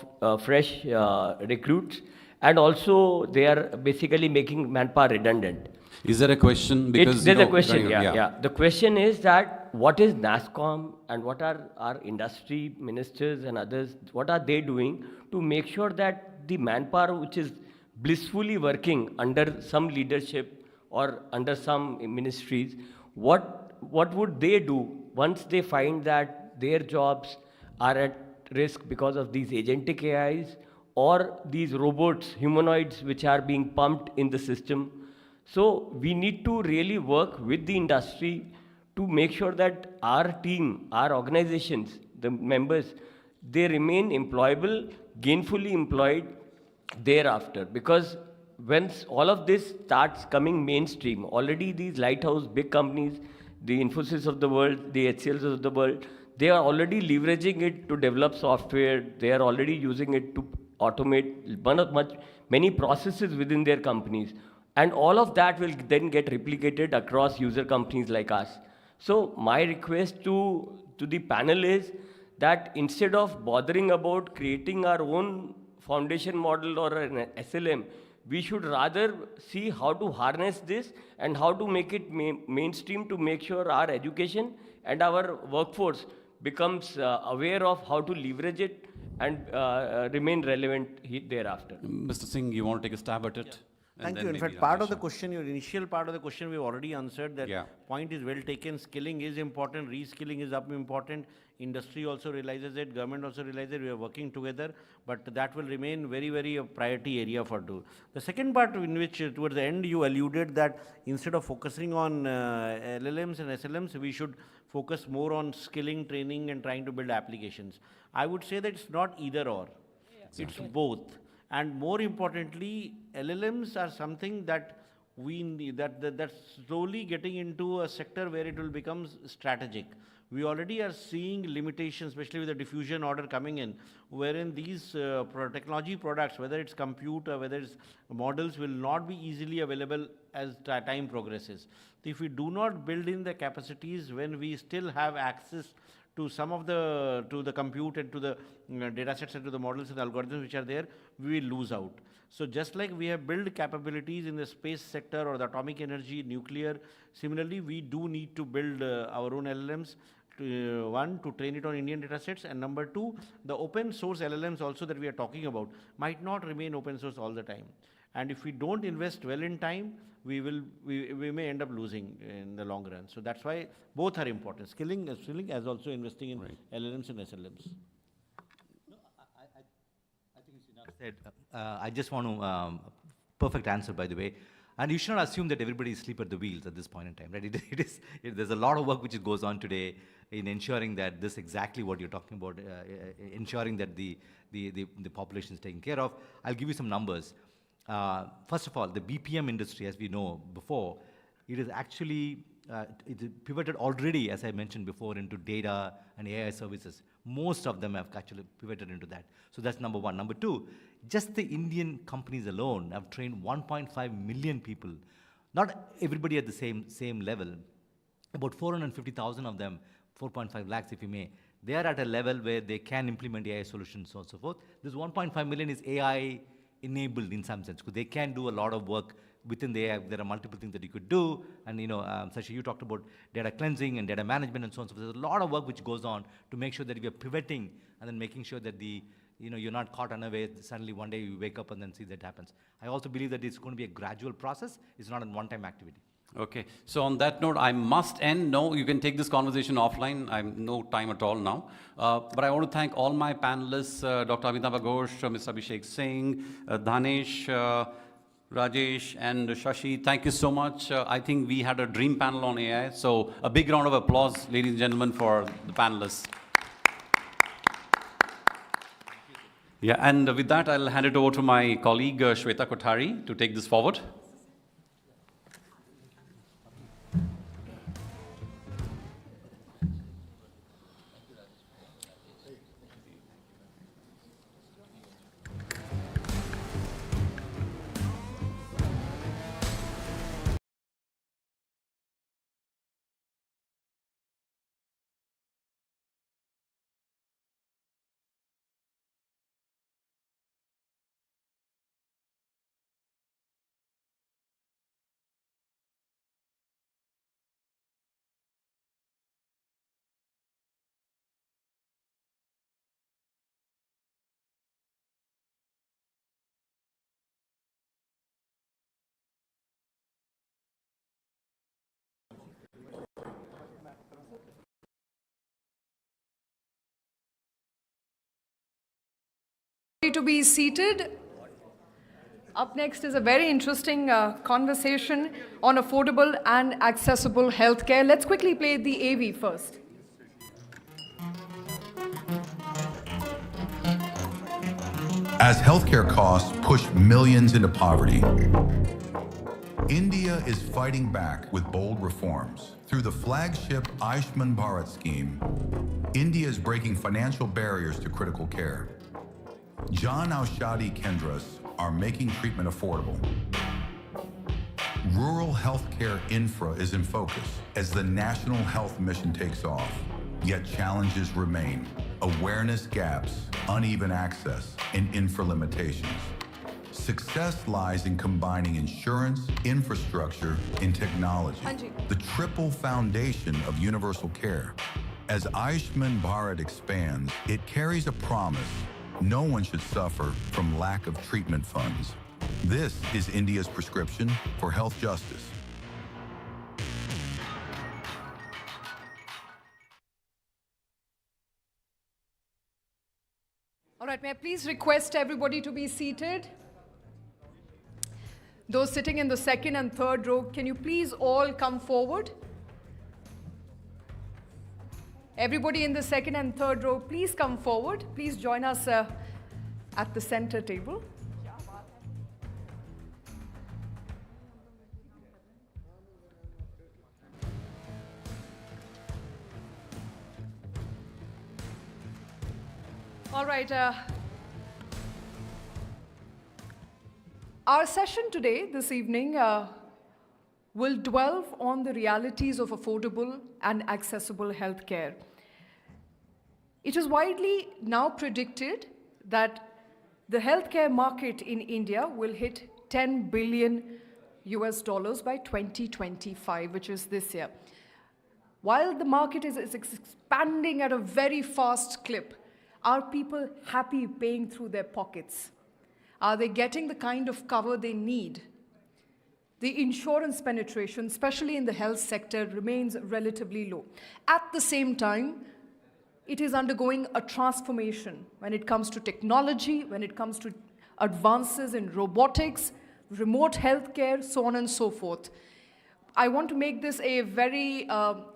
fresh recruits, and also they are basically making manpower redundant. Is there a question? Because there's a question, yeah. The question is that what is NASSCOM and what are our industry ministers and others, what are they doing to make sure that the manpower which is blissfully working under some leadership or under some ministries, what would they do once they find that their jobs are at risk because of these agentic AIs or these robots, humanoids, which are being pumped in the system? So we need to really work with the industry to make sure that our team, our organizations, the members, they remain employable, gainfully employed thereafter. Because once all of this starts coming mainstream, already these lighthouse big companies, the Infosys of the world, the HCLs of the world, they are already leveraging it to develop software. They are already using it to automate many processes within their companies. And all of that will then get replicated across user companies like us. So my request to the panel is that instead of bothering about creating our own foundation model or an SLM, We should rather see how to harness this and how to make it mainstream to make sure our education and our workforce becomes aware of how to leverage it and remain relevant thereafter. Mr. Singh, you want to take a stab at it? Thank you. In fact, part of the question, your initial part of the question, we've already answered. That point is well taken. Skilling is important. Reskilling is important. Industry also realizes it. Government also realizes it. We are working together. But that will remain very, very a priority area for do. The second part in which towards the end you alluded that instead of focusing on LLMs and SLMs, we should focus more on skilling, training and trying to build applications. I would say that it's not either or. It's both. And more importantly, LLMs are something that we need, that's slowly getting into a sector where it will become strategic. We already are seeing limitations, especially with the diffusion order coming in, wherein these technology products, whether it's compute or whether it's models, will not be easily available as time progresses. If we do not build in the capacities when we still have access to some of the compute and to the data sets and to the models and the algorithms which are there, we will lose out. So just like we have built capabilities in the space sector or the atomic energy, nuclear, similarly we do need to build our own LLMs. One, to train it on Indian data sets, and number two, the open source LLMs also that we are talking about might not remain open source all the time. And if we don't invest well in time, we may end up losing in the long run. So that's why both are important. Skilling as also investing in LLMs and SLMs. No, I think it's enough said. I just want to, perfect answer by the way. And you should not assume that everybody is asleep at the wheels at this point in time, right? There's a lot of work which goes on today in ensuring that this exactly what you're talking about, ensuring that the population is taken care of. I'll give you some numbers. First of all, the BPM industry, as we know before, it is actually it pivoted already, as I mentioned before, into data and AI services. Most of them have actually pivoted into that. So that's number one. Number two, just the Indian companies alone have trained 1.5 million people. Not everybody at the same level. About 450,000 of them, 4.5 lakhs if you may, they are at a level where they can implement AI solutions and so forth. This 1.5 million is AI enabled in some sense, because they can do a lot of work within the AI. There are multiple things that you could do, and Sashi, you talked about data cleansing and data management and so on. So there's a lot of work which goes on to make sure that we are pivoting and then making sure that you're not caught unaware. Suddenly one day you wake up and then see that happens. I also believe that it's going to be a gradual process. It's not a one-time activity. Okay, so on that note, I must end. No, you can take this conversation offline. I have no time at all now. But I want to thank all my panelists, Dr. Amitabh Ghosh, Mr. Abhishek Singh, Dhanesh, Rajesh, and Shashi. Thank you so much. I think we had a dream panel on AI. So a big round of applause, ladies and gentlemen, for the panelists. Yeah, and with that, I'll hand it over to my colleague, Shweta Kothari, to take this forward. To be seated. Up next is a very interesting conversation on affordable and accessible healthcare. Let's quickly play the AV first. As healthcare costs push millions into poverty, India is fighting back with bold reforms. Through the flagship Ayushman Bharat scheme, India is breaking financial barriers to critical care. Jan Aushadhi Kendras are making treatment affordable. Rural healthcare infra is in focus as the national health mission takes off. Yet challenges remain: awareness gaps, uneven access, and infra limitations. Success lies in combining insurance, infrastructure, and technology, the triple foundation of universal care. As Ayushman Bharat expands, it carries a promise: no one should suffer from lack of treatment funds. This is India's prescription for health justice. All right, may I please request everybody to be seated? Those sitting in the second and third row, can you please all come forward? Everybody in the second and third row, please come forward. Please join us at the center table. All right. Our session today, this evening, will delve on the realities of affordable and accessible healthcare. It is widely now predicted that the healthcare market in India will hit $10 billion by 2025, which is this year. While the market is expanding at a very fast clip, are people happy paying through their pockets? Are they getting the kind of cover they need? The insurance penetration, especially in the health sector, remains relatively low. At the same time, it is undergoing a transformation when it comes to technology, when it comes to advances in robotics, remote healthcare, so on and so forth. I want to make this a very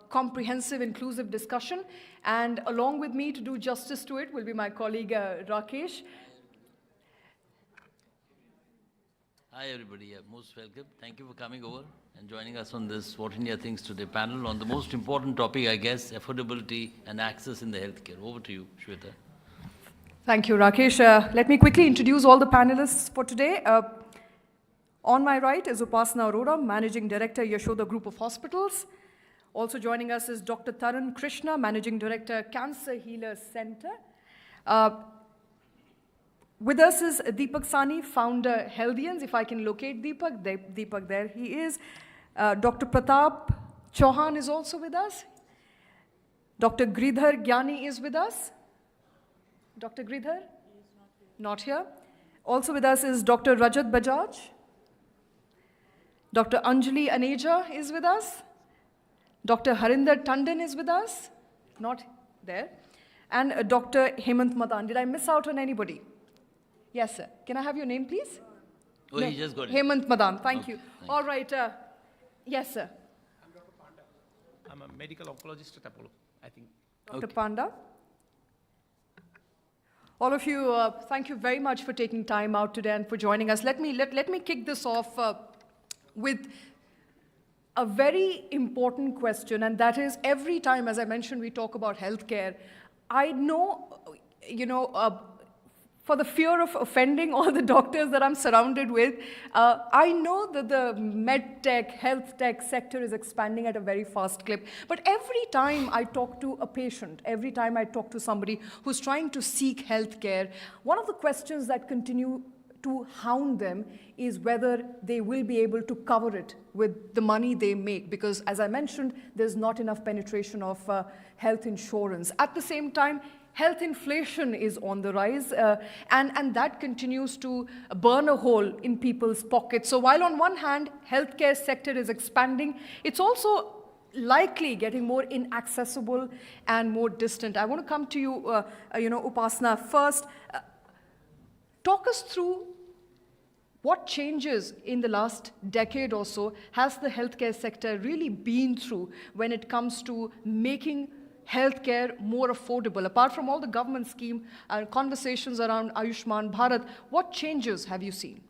comprehensive, inclusive discussion, and along with me to do justice to it will be my colleague Rakesh. Hi everybody, most welcome. Thank you for coming over and joining us on this What India Thinks Today panel on the most important topic, I guess, affordability and access in the healthcare. Over to you, Shweta. Thank you, Rakesh. Let me quickly introduce all the panelists for today. On my right is Upasana Arora, Managing Director, Yashoda Group of Hospitals. Also joining us is Dr. Taran Krishna, Managing Director, Cancer Healers Center. With us is Deepak Sani, founder, Healthians. If I can locate Deepak, there he is. Dr. Pratap Chauhan is also with us. Dr. Gridhar Gyani is with us. Dr. Gridhar? Not here. Also with us is Dr. Rajat Bajaj. Dr. Anjali Aneja is with us. Dr. Harinder Tandon is with us. Not there. And Dr. Hemant Madan. Did I miss out on anybody? Yes, sir. Can I have your name, please? Oh, no. He just got it. Hemant Madan. Thank you. All right. Yes, sir. I'm Dr. Panda. I'm a medical oncologist at Apollo, I think. Dr. Panda. All of you, thank you very much for taking time out today and for joining us. Let me kick this off with a very important question, and that is every time, as I mentioned, we talk about healthcare, I know, for the fear of offending all the doctors that I'm surrounded with, I know that the med tech, health tech sector is expanding at a very fast clip. But every time I talk to a patient, every time I talk to somebody who's trying to seek healthcare, one of the questions that continue to hound them is whether they will be able to cover it with the money they make, because as I mentioned, there's not enough penetration of health insurance. At the same time, health inflation is on the rise, and that continues to burn a hole in people's pockets. So while on one hand, healthcare sector is expanding, it's also likely getting more inaccessible and more distant. I want to come to you, Upasana, first. Talk us through what changes in the last decade or so has the healthcare sector really been through when it comes to making healthcare more affordable? Apart from all the government scheme and conversations around Ayushman Bharat, what changes have you seen?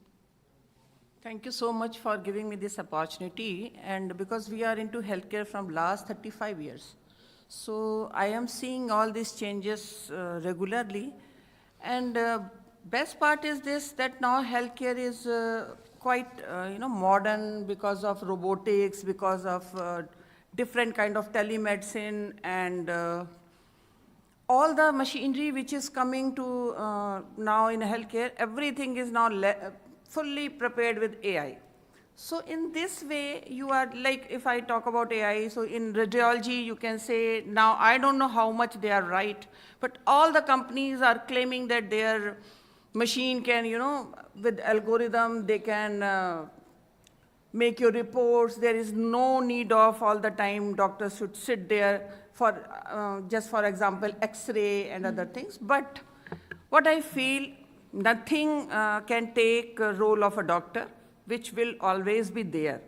Thank you so much for giving me this opportunity. And because we are into healthcare from last 35 years, so I am seeing all these changes regularly. And best part is this, that now healthcare is quite modern because of robotics, because of different kind of telemedicine, and all the machinery which is coming to now in healthcare, everything is now fully prepared with AI. So in this way, you are like, if I talk about AI, so in radiology, you can say, now I don't know how much they are right, but all the companies are claiming that their machine can, with algorithm, they can make your reports. There is no need of all the time doctors should sit there for, just for example, X-ray and other things. But what I feel, nothing can take a role of a doctor, which will always be there.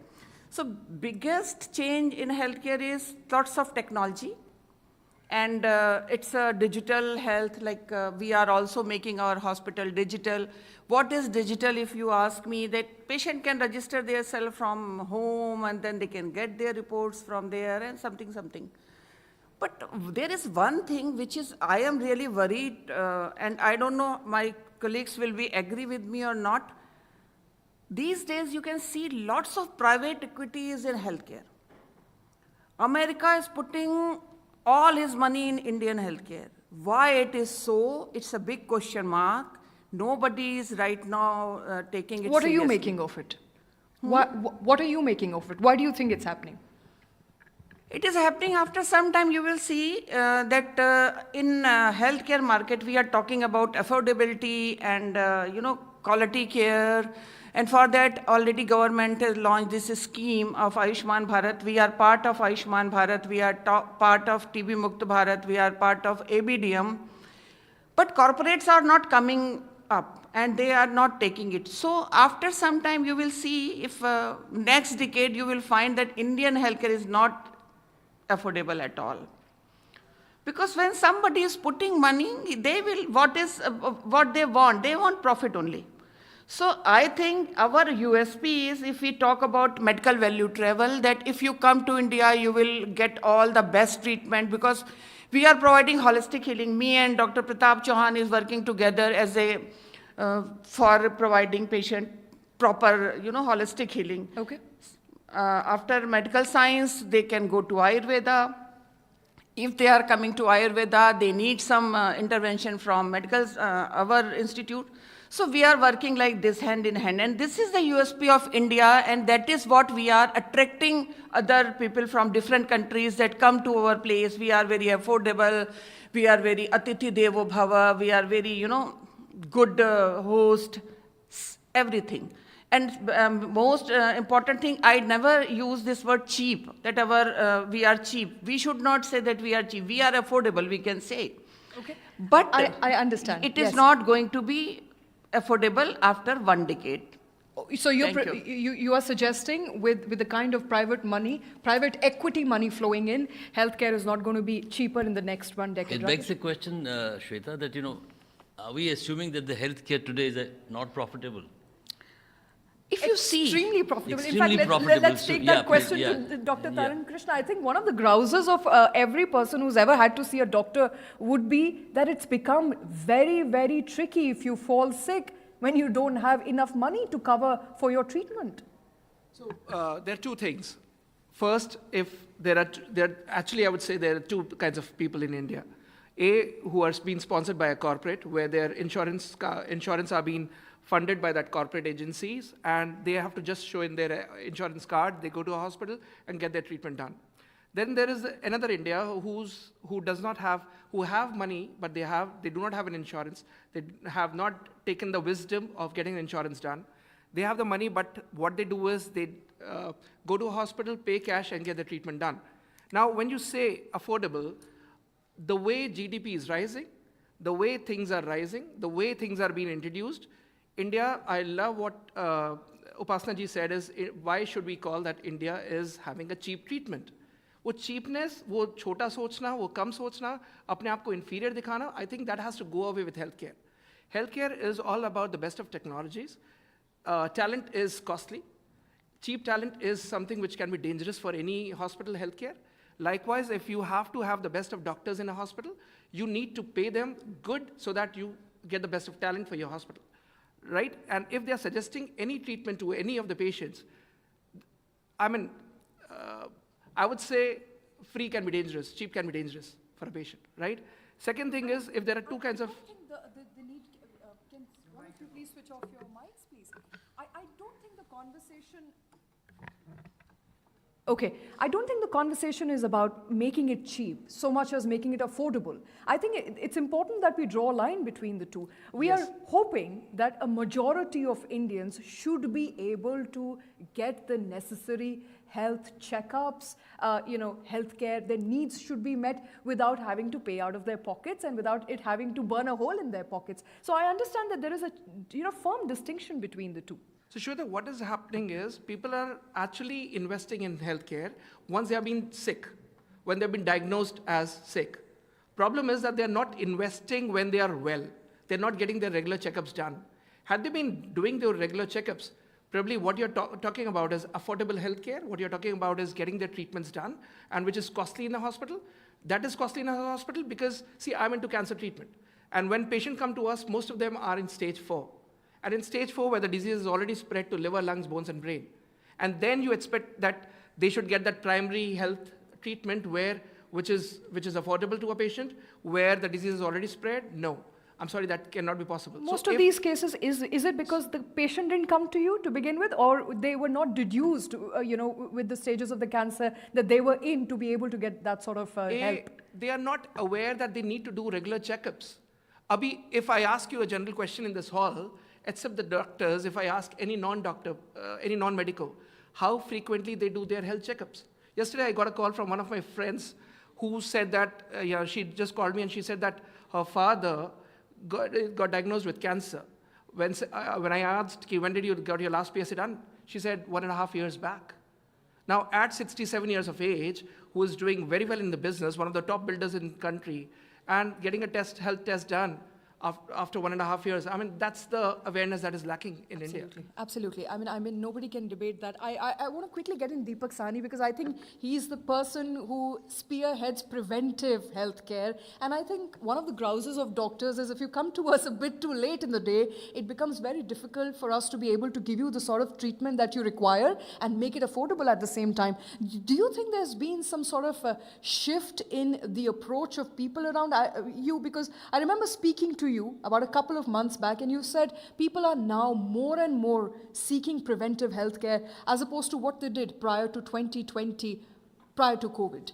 So biggest change in healthcare is lots of technology. And it's a digital health, like we are also making our hospital digital. What is digital, if you ask me? That patient can register themselves from home and then they can get their reports from there and something. But there is one thing which is, I am really worried, and I don't know, my colleagues will be agree with me or not. These days you can see lots of private equities in healthcare. America is putting all his money in Indian healthcare. Why it is so? It's a big question mark. Nobody is right now taking it What are you seriously. making of it? What are you making of it? Why do you think it's happening? It is happening after some time. You will see that in healthcare market, we are talking about affordability and quality care. And for that, already government has launched this scheme of Ayushman Bharat. We are part of Ayushman Bharat. We are part of TB Mukt Bharat. We are part of ABDM. But corporates are not coming up and they are not taking it. So after some time, you will see if next decade, you will find that Indian healthcare is not affordable at all. Because when somebody is putting money, they will, what they want profit only. So I think our USP is, if we talk about medical value travel, that if you come to India, you will get all the best treatment, because we are providing holistic healing. Me and Dr. Pratap Chauhan is working together as a, for providing patient proper, holistic healing. Okay. After medical science, they can go to Ayurveda. If they are coming to Ayurveda, they need some intervention from our institute. So we are working like this, hand in hand. And this is the USP of India, and that is what we are attracting other people from different countries that come to our place. We are very affordable. We are very Atithi Devo Bhava. We are very, good host, everything. And most important thing, I never use this word cheap, that we are cheap. We should not say that we are cheap. We are affordable, we can say. Okay. But I understand. It is not going to be affordable after 1 decade. So you are suggesting with the kind of private money, private equity money flowing in, healthcare is not going to be cheaper in the next 1 decade, It right? begs the question, Shweta, that, are we assuming that the healthcare today is not profitable? If you see, extremely profitable. Extremely in fact, profitable. let's take that question to Dr. Taran Krishna. I think one of the grouses of every person who's ever had to see a doctor would be that it's become very, very tricky if you fall sick when you don't have enough money to cover for your treatment. So there are two things. First, if actually I would say there are two kinds of people in India. A, who are being sponsored by a corporate, where their insurance are being funded by that corporate agencies, and they have to just show in their insurance card, they go to a hospital and get their treatment done. Then there is another India who have money, but they do not have an insurance. They have not taken the wisdom of getting insurance done. They have the money, but what they do is they go to a hospital, pay cash, and get the treatment done. Now, when you say affordable, the way GDP is rising, the way things are rising, the way things are being introduced, India, I love what Upasana ji said is, why should we call that India is having a cheap treatment? वो cheapness, वो छोटा सोचना, वो कम सोचना, अपने आप को inferior दिखाना, I think that has to go away with healthcare. Healthcare is all about the best of technologies. Talent is costly. Cheap talent is something which can be dangerous for any hospital healthcare. Likewise, if you have to have the best of doctors in a hospital, you need to pay them good so that you get the best of talent for your hospital. Right? And if they are suggesting any treatment to any of the patients, I mean, I would say free can be dangerous, cheap can be dangerous for a patient, right? Second thing is, if there are two kinds of... The need, can one of you please switch off your mics, please? conversation. Okay, I don't think the conversation is about making it cheap so much as making it affordable. I think it's important that we draw a line between the two. We are hoping that a majority of Indians should be able to get the necessary health checkups, healthcare. Their needs should be met without having to pay out of their pockets and without it having to burn a hole in their pockets. So I understand that there is a firm distinction between the two. So Shweta, what is happening is people are actually investing in healthcare once they have been sick, when they've been diagnosed as sick. Problem is that they're not investing when they are well. They're not getting their regular checkups done. Had they been doing their regular checkups, probably what you're talking about is affordable healthcare. What you're talking about is getting their treatments done, and which is costly in the hospital. That is costly in a hospital because, see, I'm into cancer treatment. And when patients come to us, most of them are in stage 4. And in stage 4, where the disease is already spread to liver, lungs, bones, and brain. And then you expect that they should get that primary health treatment which is affordable to a patient, where the disease is already spread? No. I'm sorry, that cannot be possible. Most of these cases, is it because the patient didn't come to you to begin with, or they were not deduced, with the stages of the cancer that they were in to be able to get that sort of help? They are not aware that they need to do regular checkups. Abhi, if I ask you a general question in this hall, except the doctors, if I ask any non-doctor, any non-medical, how frequently they do their health checkups. Yesterday, I got a call from one of my friends who said that, she just called me and she said that her father got diagnosed with cancer. When I asked, when did you got your last PSA done? She said 1.5 years back. Now, at 67 years of age, who is doing very well in the business, one of the top builders in the country, and getting a health test done after 1.5 years. I mean, that's the awareness that is lacking in India. Absolutely. I mean, nobody can debate that. I want to quickly get in Deepak Sahni because I think he's the person who spearheads preventive healthcare. And I think one of the grouses of doctors is if you come to us a bit too late in the day, it becomes very difficult for us to be able to give you the sort of treatment that you require and make it affordable at the same time. Do you think there's been some sort of a shift in the approach of people around you? Because I remember speaking to you about a couple of months back, and you said people are now more and more seeking preventive healthcare as opposed to what they did prior to 2020, prior to COVID.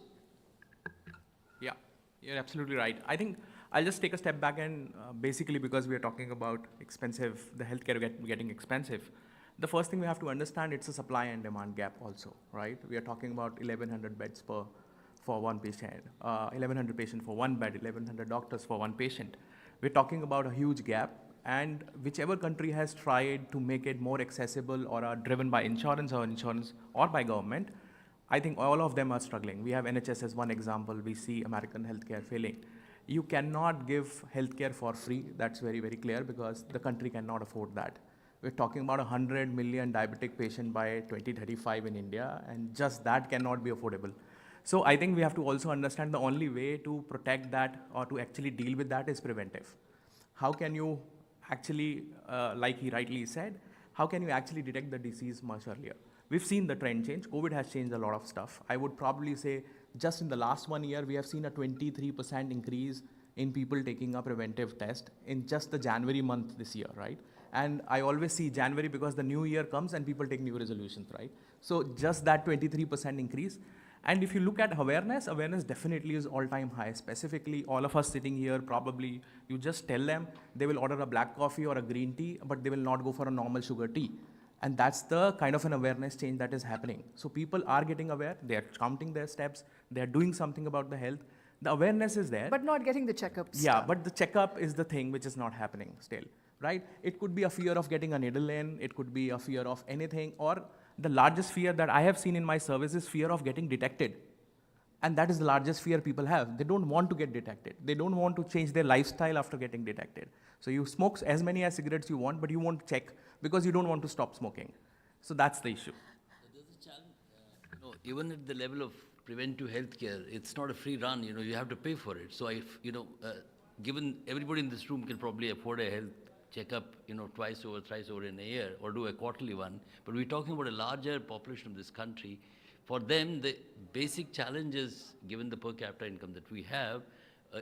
Yeah, you're absolutely right. I think I'll just take a step back and basically because we are talking about the healthcare getting expensive, the first thing we have to understand, it's a supply and demand gap also, right? We are talking about 1,100 beds for one patient, 1,100 patients for one bed, 1,100 doctors for one patient. We're talking about a huge gap, and whichever country has tried to make it more accessible or are driven by insurance or by government, I think all of them are struggling. We have NHS as one example. We see American healthcare failing. You cannot give healthcare for free. That's very, very clear because the country cannot afford that. We're talking about 100 million diabetic patients by 2035 in India, and just that cannot be affordable. So I think we have to also understand the only way to protect that or to actually deal with that is preventive. How can you actually, like he rightly said, how can you actually detect the disease much earlier? We've seen the trend change. COVID has changed a lot of stuff. I would probably say just in the last 1 year, we have seen a 23% increase in people taking a preventive test in just the January month this year, right? And I always see January because the new year comes and people take new resolutions, right? So just that 23% increase. And if you look at awareness definitely is all-time high. Specifically, all of us sitting here, probably, you just tell them, they will order a black coffee or a green tea, but they will not go for a normal sugar tea. And that's the kind of an awareness change that is happening. So people are getting aware, they are counting their steps, they are doing something about the health. The awareness is there. But not getting the checkups. Yeah, but the checkup is the thing which is not happening still, right? It could be a fear of getting a needle in, it could be a fear of anything, or the largest fear that I have seen in my service is fear of getting detected. And that is the largest fear people have. They don't want to get detected. They don't want to change their lifestyle after getting detected. So you smoke as many as cigarettes you want, but you won't check because you don't want to stop smoking. So that's the issue. There's a challenge. Even at the level of preventive healthcare, it's not a free run. You have to pay for it. So if, given everybody in this room can probably afford a health checkup, twice over, thrice over in a year, or do a quarterly one. But we're talking about a larger population of this country. For them, the basic challenge is, given the per capita income that we have,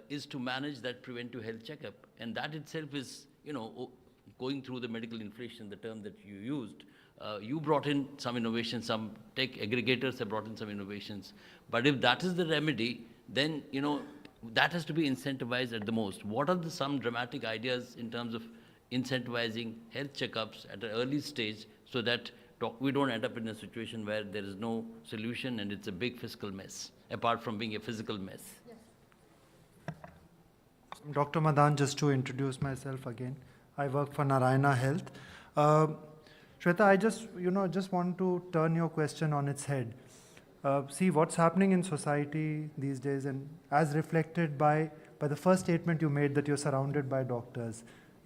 is to manage that preventive health checkup. And that itself is, going through the medical inflation, the term that you used, you brought in some innovations, some tech aggregators have brought in some innovations. But if that is the remedy, then, that has to be incentivized at the most. What are some dramatic ideas in terms of incentivizing health checkups at an early stage so that we don't end up in a situation where there is no solution and it's a big fiscal mess, apart from being a physical mess? Dr. Madan, just to introduce myself again, I work for Narayana Health. Shweta, I just want to turn your question on its head. See what's happening in society these days, and as reflected by the first statement you made that you're surrounded by doctors.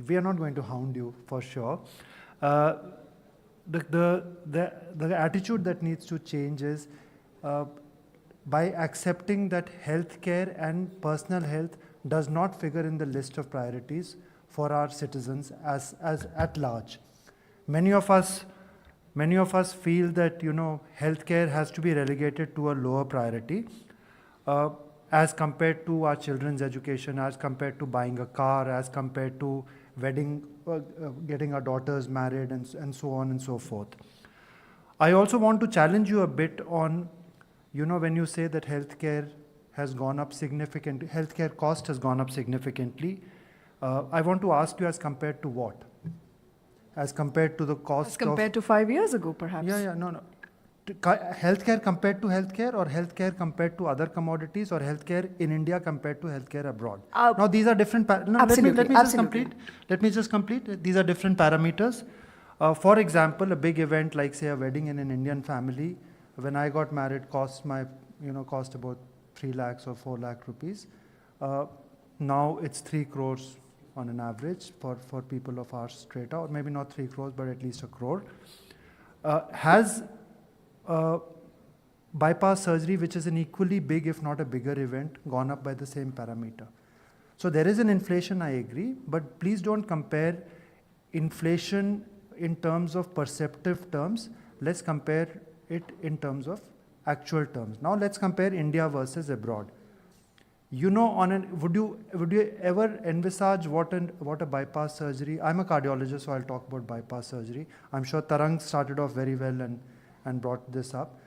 We are not going to hound you for sure. The attitude that needs to change is by accepting that healthcare and personal health does not figure in the list of priorities for our citizens as at large. Many of us feel that healthcare has to be relegated to a lower priority as compared to our children's education, as compared to buying a car, as compared to wedding, getting our daughters married, and so on and so forth. I also want to challenge you a bit on, when you say that healthcare has gone up significantly, healthcare cost has gone up significantly. I want to ask you, as compared to what? As compared to the cost As compared to 5 years ago, perhaps? No. Healthcare compared to healthcare, or healthcare compared to other commodities, or healthcare in India compared to healthcare abroad? Now, these are different. Let me just complete. These are different parameters. For example, a big event like, say, a wedding in an Indian family, when I got married, cost about 3 lakhs or 4 lakh rupees. Now it's 3 crores on an average for people of our strata, or maybe not 3 crores, but at least 1 crore. Has bypass surgery, which is an equally big, if not a bigger event, gone up by the same parameter? So there is an inflation, I agree, but please don't compare inflation in terms of perceptive terms. Let's compare it in terms of actual terms. Now let's compare India versus abroad. Would you ever envisage what a bypass surgery? I'm a cardiologist, so I'll talk about bypass surgery. I'm sure Tarang started off very well and brought this up.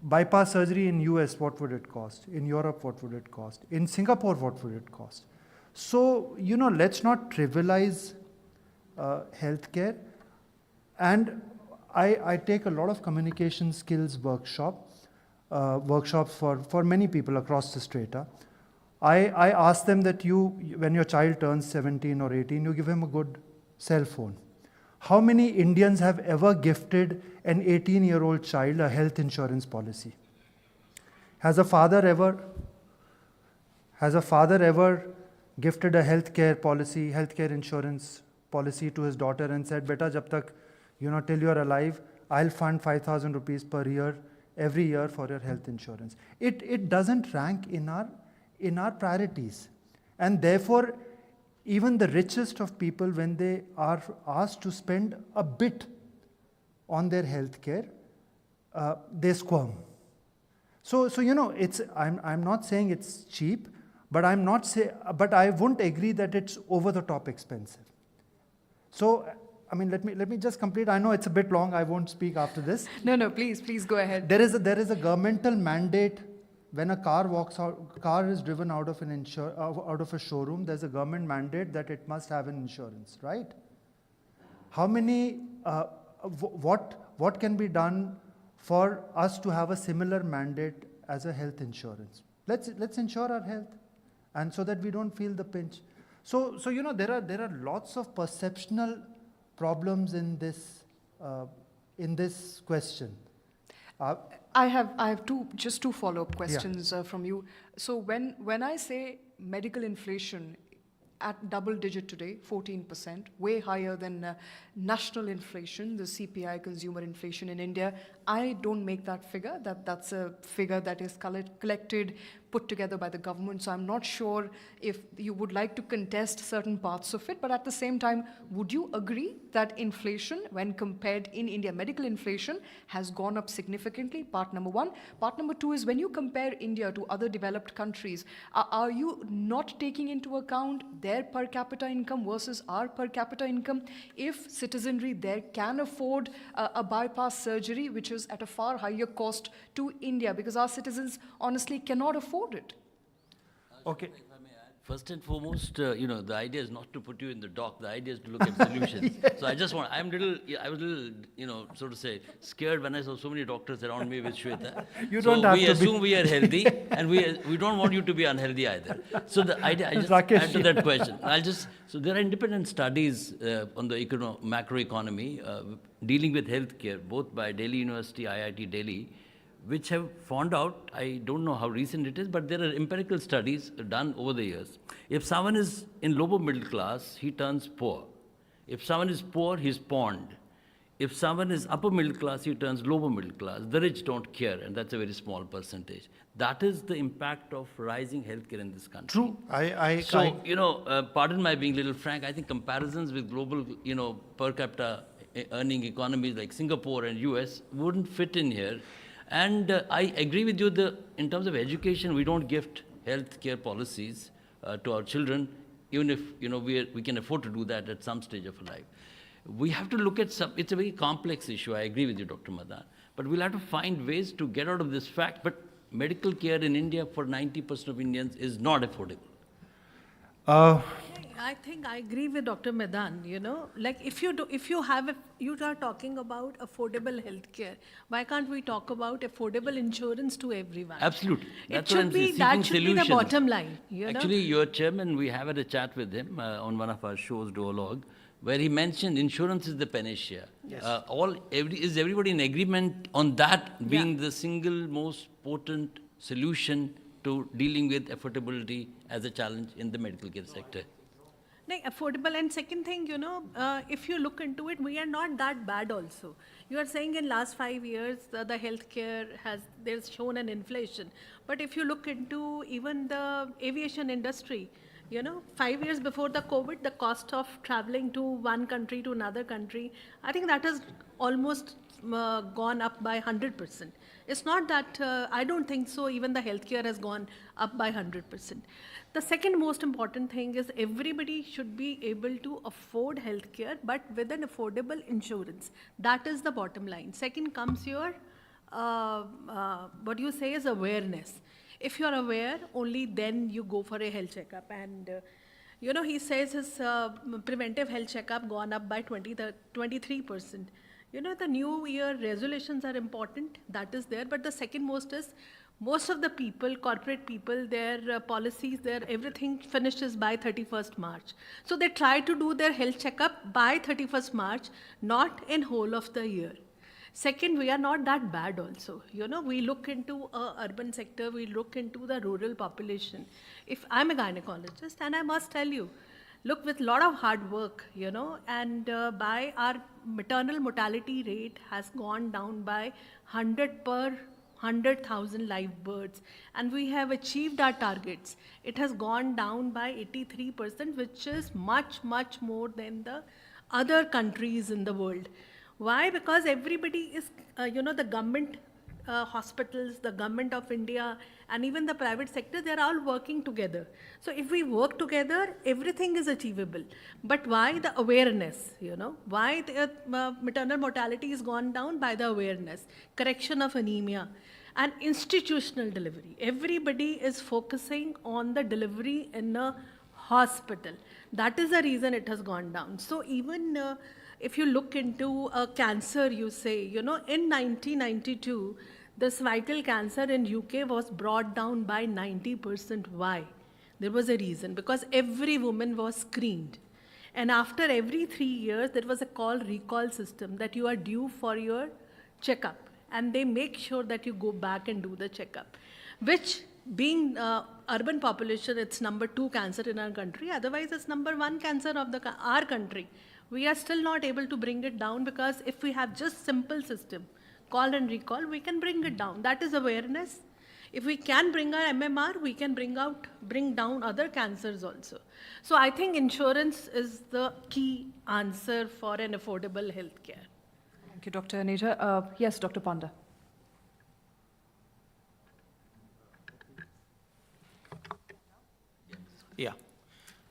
Bypass surgery in US, what would it cost? In Europe, what would it cost? In Singapore, what would it cost? So, let's not trivialize healthcare. And I take a lot of communication skills workshops for many people across the strata. I ask them that when your child turns 17 or 18, you give him a good cell phone. How many Indians have ever gifted an 18-year-old child a health insurance policy? Has a father ever gifted a healthcare insurance policy to his daughter and said, "Beta, jab tak, till you're alive, I'll fund 5,000 rupees per year, every year for your health insurance." It doesn't rank in our priorities. And therefore, even the richest of people, when they are asked to spend a bit on their healthcare, they squirm. So I'm not saying it's cheap, but I won't agree that it's over the top expensive. So, let me just complete. I know it's a bit long. I won't speak after this. No, please go ahead. There is a governmental mandate. When a car is driven out of a showroom, there's a government mandate that it must have an insurance, right? How many? What can be done for us to have a similar mandate as a health insurance? Let's insure our health, and so that we don't feel the pinch. So there are lots of perceptional problems in this question. I have two follow-up questions from you. So when I say medical inflation at double digit today, 14%, way higher than national inflation, the CPI, consumer inflation in India, I don't make that figure. That's a figure that is collected put together by the government. So I'm not sure if you would like to contest certain parts of it, but at the same time, would you agree that inflation, when compared in India, medical inflation has gone up significantly? Part number one. Part number two is when you compare India to other developed countries, are you not taking into account their per capita income versus our per capita income? If citizenry there can afford a bypass surgery, which is at a far higher cost to India, because our citizens honestly cannot afford it. Okay. First and foremost, the idea is not to put you in the dock. The idea is to look at solutions. So I just want, I was a little, so to say, scared when I saw so many doctors around me with Shweta. You So don't have we to assume be. we are healthy, and we don't want you to be unhealthy either. So the idea, I just Rakesh, add to that question. So there are independent studies on the macroeconomy dealing with healthcare, both by Delhi University, IIT Delhi, which have found out, I don't know how recent it is, but there are empirical studies done over the years. If someone is in lower middle class, he turns poor. If someone is poor, he's pawned. If someone is upper middle class, he turns lower middle class. The rich don't care, and that's a very small percentage. That is the impact of rising healthcare in this country. True. So, pardon my being a little frank, I think comparisons with global, per capita earning economies like Singapore and US wouldn't fit in here. And I agree with you, in terms of education, we don't gift healthcare policies to our children, even if we can afford to do that at some stage of life. We have to look at it's a very complex issue, I agree with you, Dr. Madan, but we'll have to find ways to get out of this fact. But medical care in India for 90% of Indians is not affordable. I think I agree with Dr. Madan, like if you are talking about affordable healthcare, why can't we talk about affordable insurance to everyone? Absolutely. That should be the bottom line. Actually, your chairman, we had a chat with him on one of our shows, Duologue, where he mentioned insurance is the panacea. Yes. Is everybody in agreement on that being the single most potent solution to dealing with affordability as a challenge in the medical care sector? Affordable. And second thing, if you look into it, we are not that bad also. You are saying in last 5 years, the healthcare there's shown an inflation. But if you look into even the aviation industry, 5 years before the COVID, the cost of traveling to one country to another country, I think that has almost gone up by 100%. It's not that, I don't think so, even the healthcare has gone up by 100%. The second most important thing is everybody should be able to afford healthcare, but with an affordable insurance. That is the bottom line. Second comes your, what you say is awareness. If you're aware, only then you go for a health checkup. And, he says his preventive health checkup gone up by 23%. The new year resolutions are important, that is there, but the second most is most of the people, corporate people, their policies, their everything finishes by 31st March. So they try to do their health checkup by 31st March, not in whole of the year. Second, we are not that bad also. We look into urban sector, we look into the rural population. If I'm a gynecologist, and I must tell you, look, with a lot of hard work, and by our maternal mortality rate has gone down by 100 per 100,000 live births, and we have achieved our targets. It has gone down by 83%, which is much, much more than the other countries in the world. Why? Because everybody is, the government hospitals, the government of India, and even the private sector, they're all working together. So if we work together, everything is achievable. But why the awareness, Why the maternal mortality has gone down? By the awareness, correction of anemia, and institutional delivery. Everybody is focusing on the delivery in a hospital. That is the reason it has gone down. So even if you look into cancer, you say, in 1992, the cervical cancer in UK was brought down by 90%. Why? There was a reason, because every woman was screened. And after every 3 years, there was a recall system that you are due for your checkup. And they make sure that you go back and do the checkup, which being urban population, it's number 2 cancer in our country. Otherwise, it's number 1 cancer of our country. We are still not able to bring it down, because if we have just simple system, call and recall, we can bring it down. That is awareness. If we can bring our MMR, we can bring down other cancers also. So I think insurance is the key answer for an affordable healthcare. Thank you, Dr. Aneja. Yes, Dr. Panda. Yeah.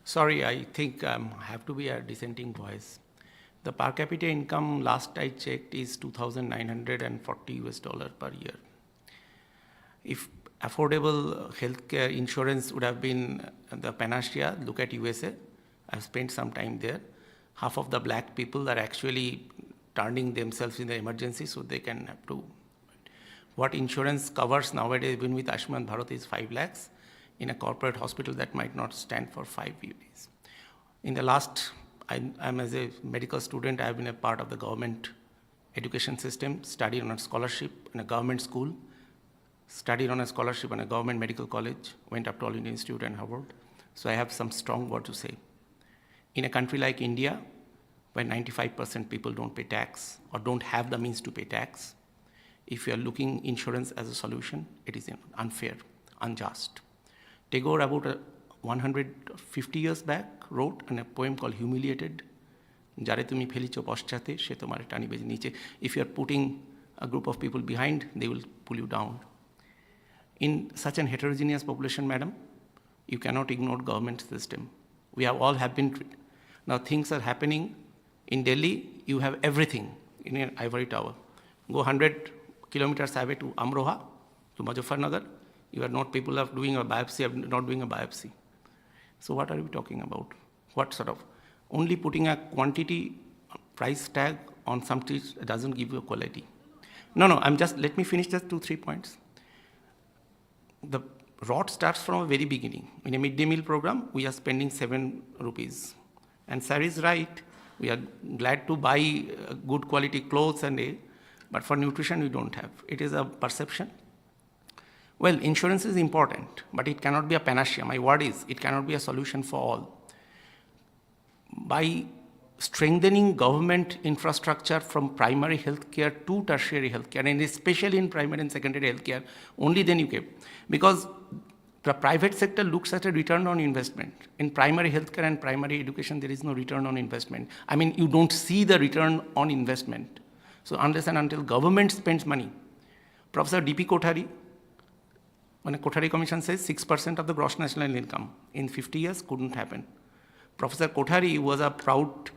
Sorry, I think I have to be a dissenting voice. The per capita income last I checked is $2,940 per year. If affordable healthcare insurance would have been the panacea, look at USA. I've spent some time there. Half of the black people are actually turning themselves in the emergency so they can have to. What insurance covers nowadays, even with Ayushman Bharat, is 5 lakhs. In a corporate hospital, that might not stand for 5 days. In the last, I'm as a medical student, I've been a part of the government education system, studied on a scholarship in a government school, studied on a scholarship in a government medical college, went up to All India Institute and Harvard. So I have some strong word to say. In a country like India, where 95% people don't pay tax or don't have the means to pay tax, if you are looking insurance as a solution, it is unfair, unjust. Tagore, about 150 years back, wrote in a poem called Humiliated. If you are putting a group of people behind, they will pull you down. In such an heterogeneous population, madam, you cannot ignore government system. We have been. Now things are happening. In Delhi, you have everything in an ivory tower. Go 100 kilometers away to Amroha, to Muzaffarnagar. You are not people are doing a biopsy, are not doing a biopsy. So what are we talking about? What sort of? Only putting a quantity price tag on something doesn't give you a quality. No, let me finish just 2-3 points. The rot starts from a very beginning. In a midday meal program, we are spending 7 rupees. And sir is right. We are glad to buy good quality clothes but for nutrition we don't have. It is a perception. Well, insurance is important, but it cannot be a panacea. My word is, it cannot be a solution for all. By strengthening government infrastructure from primary healthcare to tertiary healthcare, and especially in primary and secondary healthcare, only then you can. Because the private sector looks at a return on investment. In primary healthcare and primary education, there is no return on investment. I mean, you don't see the return on investment. So unless and until government spends money. Professor D.P. Kothari, when a Kothari Commission says 6% of the gross national income in 50 years couldn't happen. Professor Kothari was a proud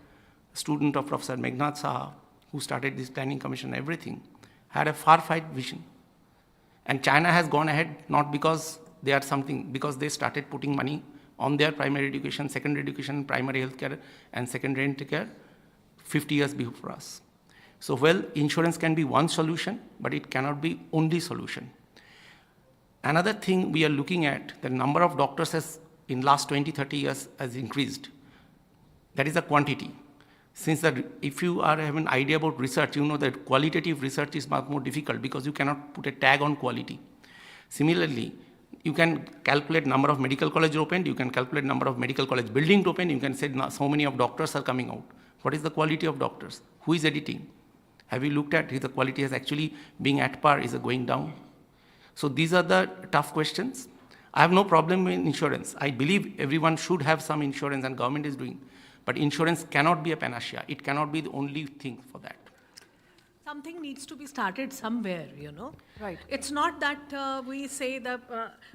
student of Professor Meghnad Saha, who started this planning commission and everything, had a far-fetched vision. And China has gone ahead not because they are something, because they started putting money on their primary education, secondary education, primary healthcare, and secondary healthcare 50 years before us. So, well, insurance can be one solution, but it cannot be only solution. Another thing we are looking at, the number of doctors has, in last 20-30 years, has increased. That is the quantity. Since that, if you have an idea about research, you know that qualitative research is much more difficult because you cannot put a tag on quality. Similarly, you can calculate number of medical colleges opened, you can calculate number of medical college buildings opened, you can say so many of doctors are coming out. What is the quality of doctors? Who is editing? Have you looked at if the quality is actually being at par, is it going down? So these are the tough questions. I have no problem with insurance. I believe everyone should have some insurance and government is doing. But insurance cannot be a panacea. It cannot be the only thing for that. Something needs to be started somewhere, you know. Right. It's not that we say that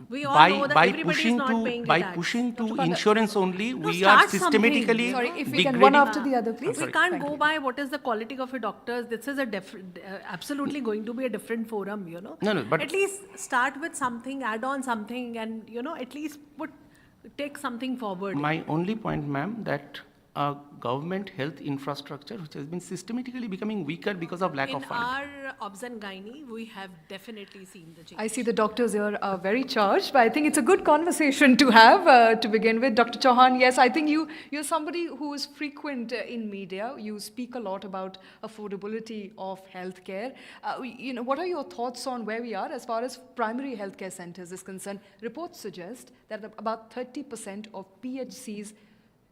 we all know that everybody is not paying by tax. pushing to insurance only, No, we are start systematically something. Sorry, if we can one after the other, please. We can't go by what is the quality of a doctor. This is absolutely going to be a different forum, you know. No, but at least start with something, add on something, and you know, at least take something forward. My only point, ma'am, that government health infrastructure, which has been systematically becoming weaker because of lack of funds. In our obs and gynae, we have definitely seen the change. I see the doctors here are very charged, but I think it's a good conversation to have to begin with. Dr. Chauhan, yes, I think you're somebody who is frequent in media. You speak a lot about affordability of healthcare. You know, what are your thoughts on where we are as far as primary healthcare centers is concerned? Reports suggest that about 30% of PHCs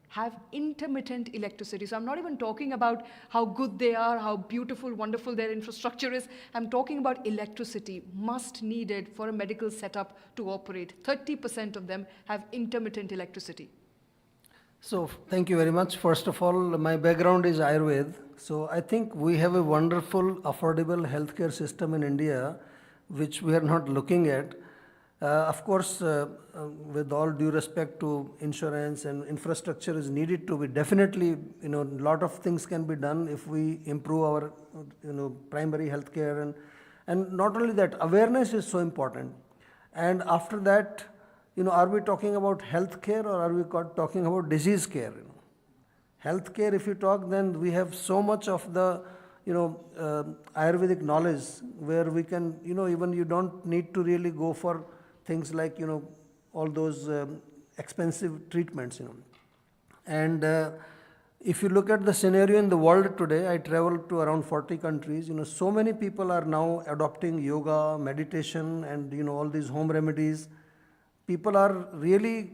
have intermittent electricity. So I'm not even talking about how good they are, how beautiful, wonderful their infrastructure is. I'm talking about electricity, must needed for a medical setup to operate. 30% of them have intermittent electricity. So thank you very much. First of all, my background is Ayurveda. So I think we have a wonderful, affordable healthcare system in India, which we are not looking at. Of course, with all due respect to insurance and infrastructure is needed to be definitely, a lot of things can be done if we improve our, primary healthcare, and not only that, awareness is so important. And after that, are we talking about healthcare or are we talking about disease care? Healthcare, if you talk, then we have so much of the, Ayurvedic knowledge where we can, even you don't need to really go for things like, all those expensive treatments, And if you look at the scenario in the world today, I traveled to around 40 countries, so many people are now adopting yoga, meditation, and, all these home remedies. People are really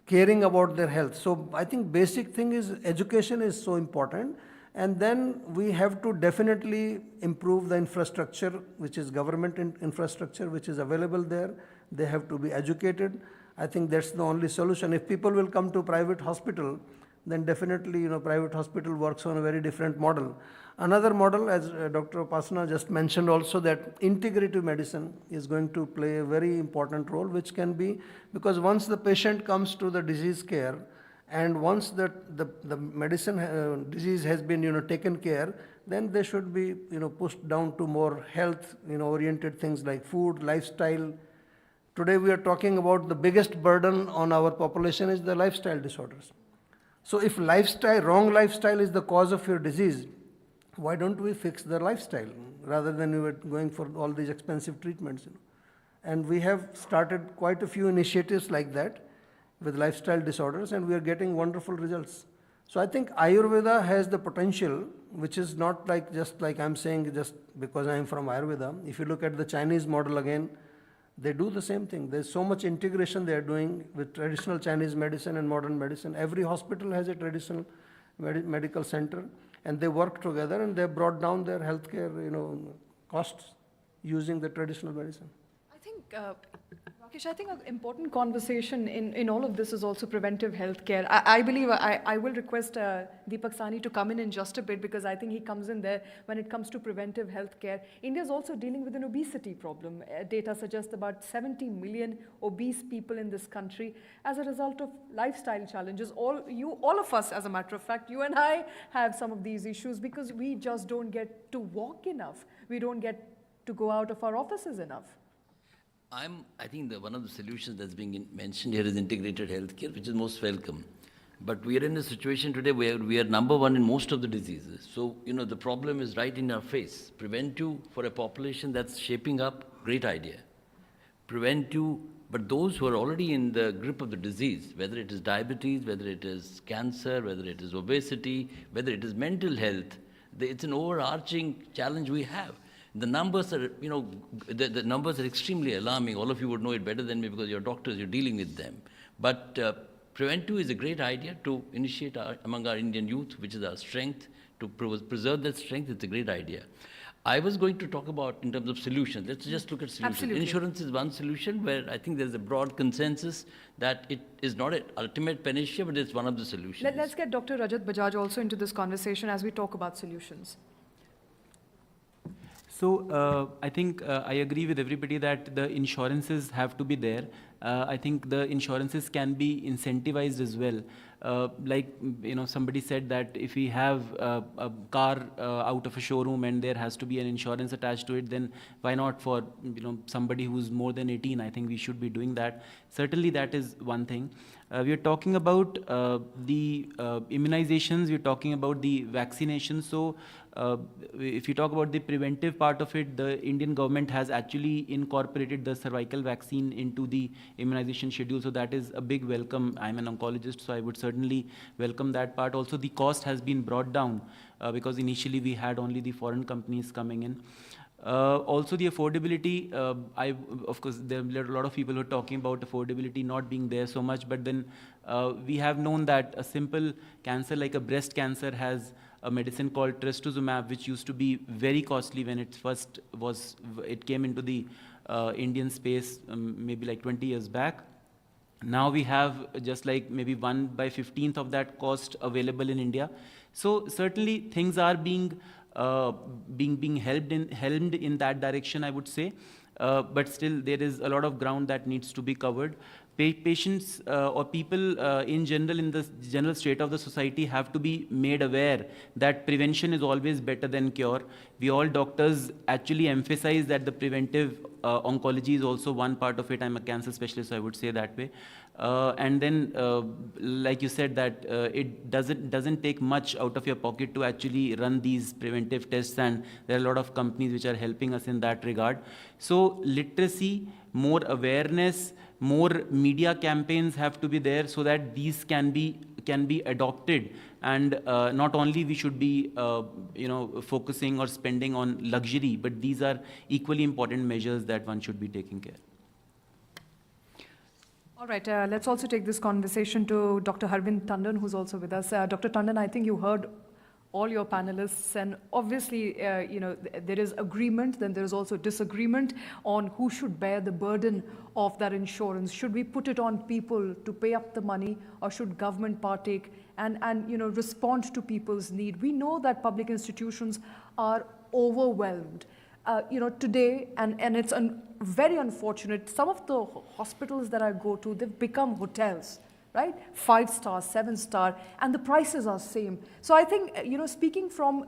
caring about their health. So I think basic thing is education is so important. And then we have to definitely improve the infrastructure, which is government infrastructure, which is available there. They have to be educated. I think that's the only solution. If people will come to private hospital, then definitely, private hospital works on a very different model. Another model, as Dr. Upasana just mentioned also, that integrative medicine is going to play a very important role, which can be, because once the patient comes to the disease care, and once the medicine disease has been, taken care, then they should be, pushed down to more health, oriented things like food, lifestyle. Today we are talking about the biggest burden on our population is the lifestyle disorders. So if wrong lifestyle is the cause of your disease, why don't we fix the lifestyle rather than we were going for all these expensive treatments? And we have started quite a few initiatives like that with lifestyle disorders, and we are getting wonderful results. So I think Ayurveda has the potential, which is not like just like I'm saying just because I'm from Ayurveda. If you look at the Chinese model again, they do the same thing. There's so much integration they are doing with traditional Chinese medicine and modern medicine. Every hospital has a traditional medical center, and they work together, and they brought down their healthcare, costs using the traditional medicine. I think, Rakesh, I think an important conversation in all of this is also preventive healthcare. I believe I will request Deepak Sahni to come in just a bit, because I think he comes in there when it comes to preventive healthcare. India is also dealing with an obesity problem. Data suggests about 70 million obese people in this country as a result of lifestyle challenges. All of us, as a matter of fact, you and I have some of these issues because we just don't get to walk enough. We don't get to go out of our offices enough. I think that one of the solutions that's being mentioned here is integrated healthcare, which is most welcome. But we are in a situation today where we are number one in most of the diseases. So, the problem is right in our face. Preventive for a population that's shaping up, great idea. Preventive, but those who are already in the grip of the disease, whether it is diabetes, whether it is cancer, whether it is obesity, whether it is mental health, it's an overarching challenge we have. The numbers are, the numbers are extremely alarming. All of you would know it better than me because you're doctors, you're dealing with them. But preventive is a great idea to initiate among our Indian youth, which is our strength, to preserve that strength. It's a great idea. I was going to talk about in terms of solutions. Let's just look at solutions. Absolutely. Insurance is one solution where I think there's a broad consensus that it is not an ultimate panacea, but it's one of the solutions. Let's get Dr. Rajat Bajaj also into this conversation as we talk about solutions. So I think I agree with everybody that the insurances have to be there. I think the insurances can be incentivized as well. Like, somebody said that if we have a car out of a showroom and there has to be an insurance attached to it, then why not for, somebody who's more than 18? I think we should be doing that. Certainly that is one thing. We are talking about the immunizations, we're talking about the vaccinations. So if you talk about the preventive part of it, the Indian government has actually incorporated the cervical vaccine into the immunization schedule. So that is a big welcome. I'm an oncologist, so I would certainly welcome that part. Also, the cost has been brought down because initially we had only the foreign companies coming in. Also the affordability, of course, there are a lot of people who are talking about affordability not being there so much, but then we have known that a simple cancer like a breast cancer has a medicine called trastuzumab, which used to be very costly when it came into the Indian space maybe like 20 years back. Now we have just like maybe 1/15 of that cost available in India. So certainly things are being helmed in that direction, I would say. But still there is a lot of ground that needs to be covered. Patients or people in general, in the general state of the society, have to be made aware that prevention is always better than cure. We all doctors actually emphasize that the preventive oncology is also one part of it. I'm a cancer specialist, so I would say that way. And then, like you said, that it doesn't take much out of your pocket to actually run these preventive tests, and there are a lot of companies which are helping us in that regard. So literacy, more awareness, more media campaigns have to be there so that these can be adopted, and not only we should be focusing or spending on luxury, but these are equally important measures that one should be taking care. All right, let's also take this conversation to Dr. Harvind Tandon, who's also with us. Dr. Tandon, I think you heard all your panelists, and obviously, there is agreement, then there is also disagreement on who should bear the burden of that insurance. Should we put it on people to pay up the money, or should government partake and respond to people's need? We know that public institutions are overwhelmed. Today, and it's very unfortunate, some of the hospitals that I go to, they've become hotels, right? 5-star, 7-star, and the prices are same. So I think, speaking from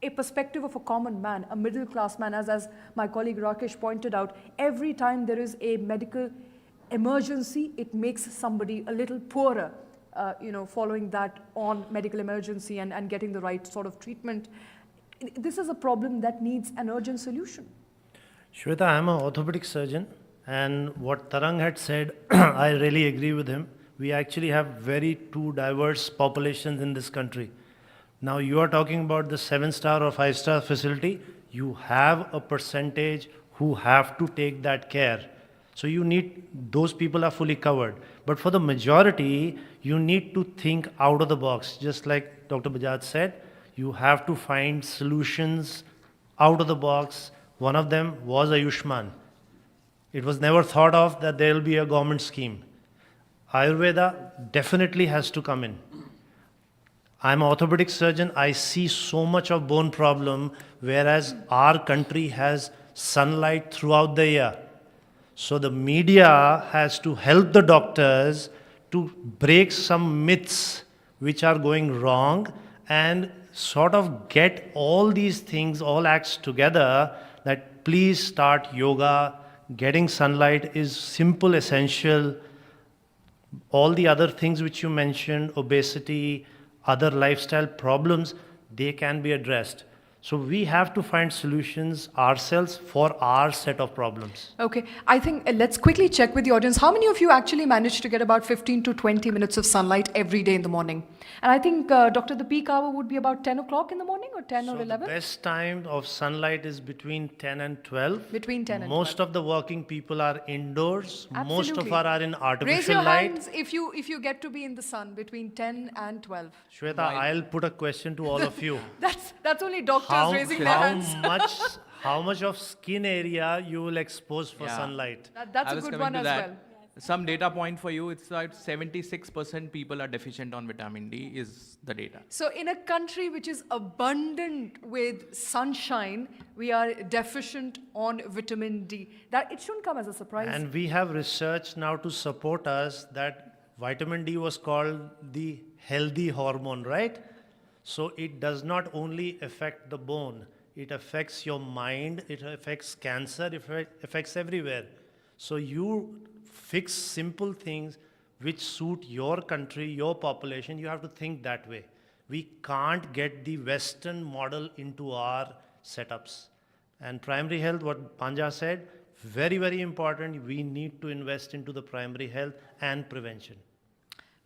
a perspective of a common man, a middle-class man, as my colleague Rakesh pointed out, every time there is a medical emergency, it makes somebody a little poorer, following that on medical emergency and getting the right sort of treatment. This is a problem that needs an urgent solution. Shweta, I am an orthopedic surgeon, and what Tarang had said, I really agree with him. We actually have very two diverse populations in this country. Now you are talking about the 7-star or 5-star facility. You have a percentage who have to take that care. So those people are fully covered. But for the majority, you need to think out of the box. Just like Dr. Bajaj said, you have to find solutions out of the box. One of them was Ayushman. It was never thought of that there will be a government scheme. Ayurveda definitely has to come in. I'm an orthopedic surgeon. I see so much of bone problem, whereas our country has sunlight throughout the year. So the media has to help the doctors to break some myths which are going wrong and sort of get all these things, all acts together, that please start yoga, getting sunlight is simple, essential. All the other things which you mentioned, obesity, other lifestyle problems, they can be addressed. So we have to find solutions ourselves for our set of problems. Okay, I think let's quickly check with the audience. How many of you actually manage to get about 15 to 20 minutes of sunlight every day in the morning? And I think, Doctor, the peak hour would be about 10 o'clock in the morning or 10 or 11? The best time of sunlight is between 10 and 12. Between 10 and 12. Most of the working people are indoors. Absolutely. Most of are in artificial Raise your light. hands if you get to be in the sun between 10 and 12. Shweta, I'll put a question to all of you. That's only doctors raising their hands. How much of skin area you will expose for sunlight? That's a good one as well. Some data point for you, it's like 76% people are deficient on vitamin D is the data. So in a country which is abundant with sunshine, we are deficient on vitamin D. That it shouldn't come as a surprise. And we have research now to support us that vitamin D was called the healthy hormone, right? So it does not only affect the bone, it affects your mind, it affects cancer, it affects everywhere. So you fix simple things which suit your country, your population. You have to think that way. We can't get the Western model into our setups. And primary health, what Panja said, very, very important. We need to invest into the primary health and prevention.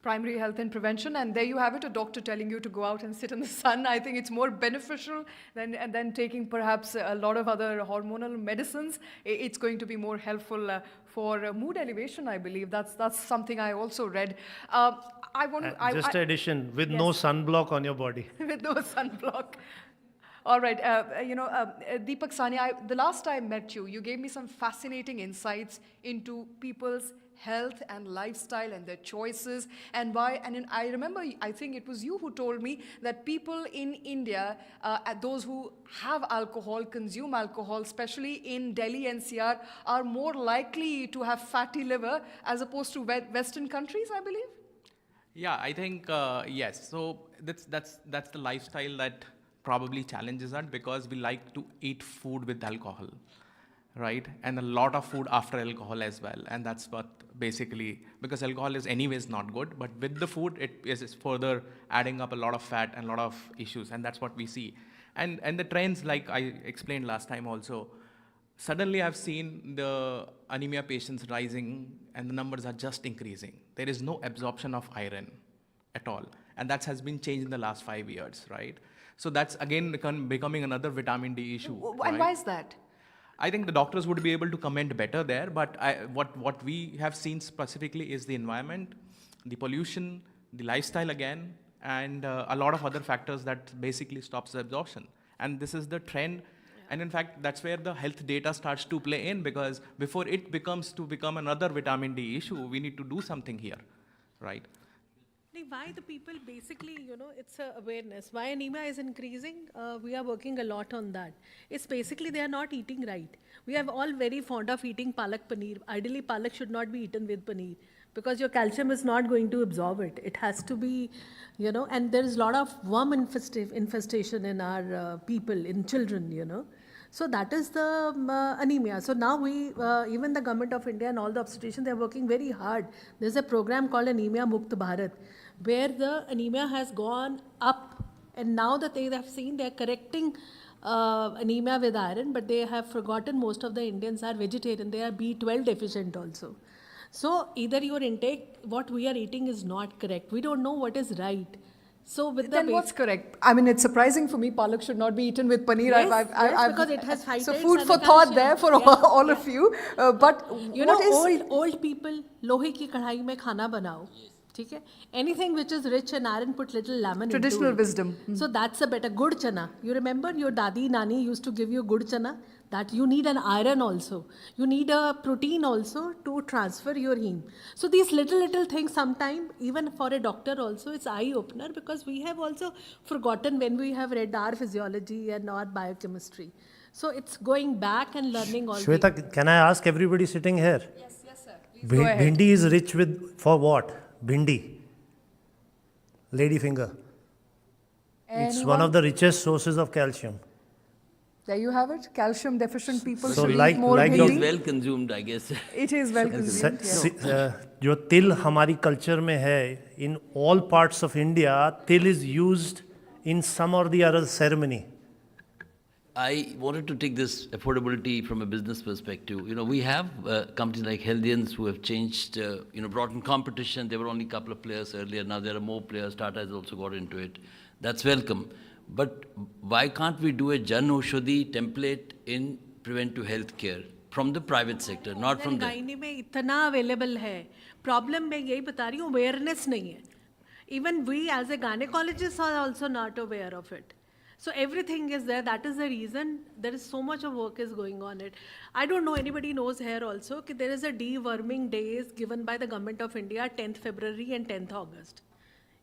primary health and prevention, and there you have it, a doctor telling you to go out and sit in the sun. I think it's more beneficial than taking perhaps a lot of other hormonal medicines. It's going to be more helpful for mood elevation, I believe. That's something I also read. I want to... Just an addition, with no sunblock on your body. With no sunblock. All right, Deepak Sani, the last time I met you, you gave me some fascinating insights into people's health and lifestyle and their choices and why. And I remember, I think it was you who told me that people in India, those who have alcohol, consume alcohol, especially in Delhi NCR, are more likely to have fatty liver as opposed to Western countries, I believe? Yeah, I think, yes. So that's the lifestyle that probably challenges that, because we like to eat food with alcohol, right? And a lot of food after alcohol as well. And that's what basically, because alcohol is anyways not good, but with the food, it is further adding up a lot of fat and a lot of issues. And that's what we see. And the trends, like I explained last time also, suddenly I've seen the anemia patients rising and the numbers are just increasing. There is no absorption of iron at all. And that has been changed in the last 5 years, right? So that's again becoming another vitamin D issue. And right? why is that? I think the doctors would be able to comment better there, but what we have seen specifically is the environment, the pollution, the lifestyle again, and a lot of other factors that basically stops the absorption. And this is the trend. And in fact, that's where the health data starts to play in, because before it become another vitamin D issue, we need to do something here, right? Why the people basically, it's a awareness. Why anemia is increasing? We are working a lot on that. It's basically they are not eating right. We are all very fond of eating palak paneer. Ideally, palak should not be eaten with paneer because your calcium is not going to absorb it. It has to be, and there is a lot of worm infestation in our people, in children, So that is the anemia. So now even the government of India and all the obstetricians, they are working very hard. There's a program called Anemia Mukt Bharat, where the anemia has gone up. And now that they have seen, they are correcting anemia with iron, but they have forgotten most of the Indians are vegetarian. They are B12 deficient also. So either your intake, what we are eating is not correct. We don't know what is right. So with then what's correct? I mean, it's surprising for me. Palak should not be eaten with paneer. Yes, because it has phytates. So food and for the thought calcium. there for all of you. But old people, lohe ki kadhai mein khana banao. Okay? Anything which is rich in iron, put little lemon Traditional into it. wisdom. So that's a better. Good chana. You remember your dadi, nani used to give you good chana? That you need an iron also. You need a protein also to transfer your heme. So these little things sometime, even for a doctor also, it's eye-opener, because we have also forgotten when we have read our physiology and our biochemistry. So it's going back and learning all Shweta, can I ask everybody sitting here? Yes, sir. Please go ahead. Bhindi is rich with, for what? Bhindi. Lady finger. It's one of the richest sources of calcium. There you have it. Calcium deficient people So should like- eat more like hindi. It's well consumed, I guess. It is well consumed. Yeah. जो तिल हमारी culture में है, in all parts of India, til is used in some or the other ceremony. I wanted to take this affordability from a business perspective. We have companies like Healthians who have changed, brought in competition. There were only a couple of players earlier. Now there are more players. Tata has also got into it. That's welcome. But why can't we do a Jan Aushadhi template in preventive health care from the private sector, not from the... gynae में इतना available है. Problem मैं यही बता रही हूँ, awareness नहीं है. Even we as a gynecologist are also not aware of it. So everything is there. That is the reason there is so much of work is going on it. I don't know, anybody knows here also, that there is a deworming days given by the government of India, 10th February and 10th August.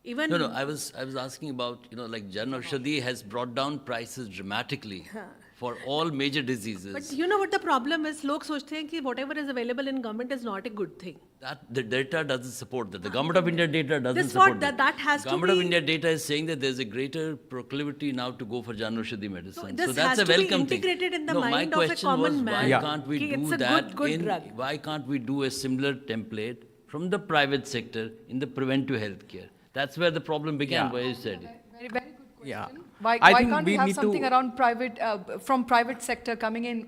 Even No, I was asking about, like Jan Aushadhi has brought down prices dramatically for all major diseases. But you know what the problem is? लोग सोचते हैं कि whatever is available in government is not a good thing. That the data doesn't support that. The Government of India data doesn't This support what that has to Government of be- India data is saying that there's a greater proclivity now to go for Jan Aushadhi medicine. this that's has a to be welcome thing. integrated in the no, mind my of a question common was, man. why can't we Ki do it's a that good drug. why can't we do a similar template from the private sector in the preventive health care? That's where the problem began, Yeah. where you said it. Very good question. Yeah. Why I think can't we we have need something to- around private, from private sector coming in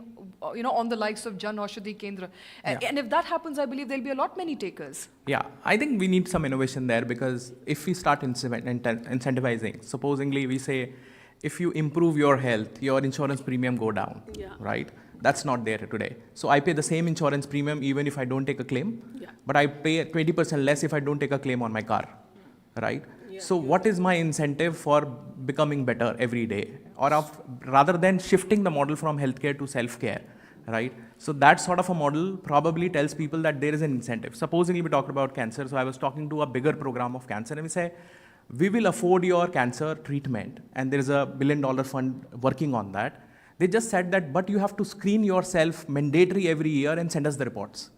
on the likes of Jan Aushadhi Kendra. And if that happens, I believe there'll be a lot many takers. Yeah, I think we need some innovation there, because if we start incentivizing, supposingly we say, if you improve your health, your insurance premium go down, right? That's not there today. So I pay the same insurance premium even if I don't take a claim, but I pay 20% less if I don't take a claim on my car, right? So what is my incentive for becoming better every day? Or rather than shifting the model from healthcare to self-care, right? So that sort of a model probably tells people that there is an incentive. Supposingly we talked about cancer, so I was talking to a bigger program of cancer, and we say, we will afford your cancer treatment, and there is a $1 billion fund working on that. They just said that, but you have to screen yourself mandatory every year and send us the reports.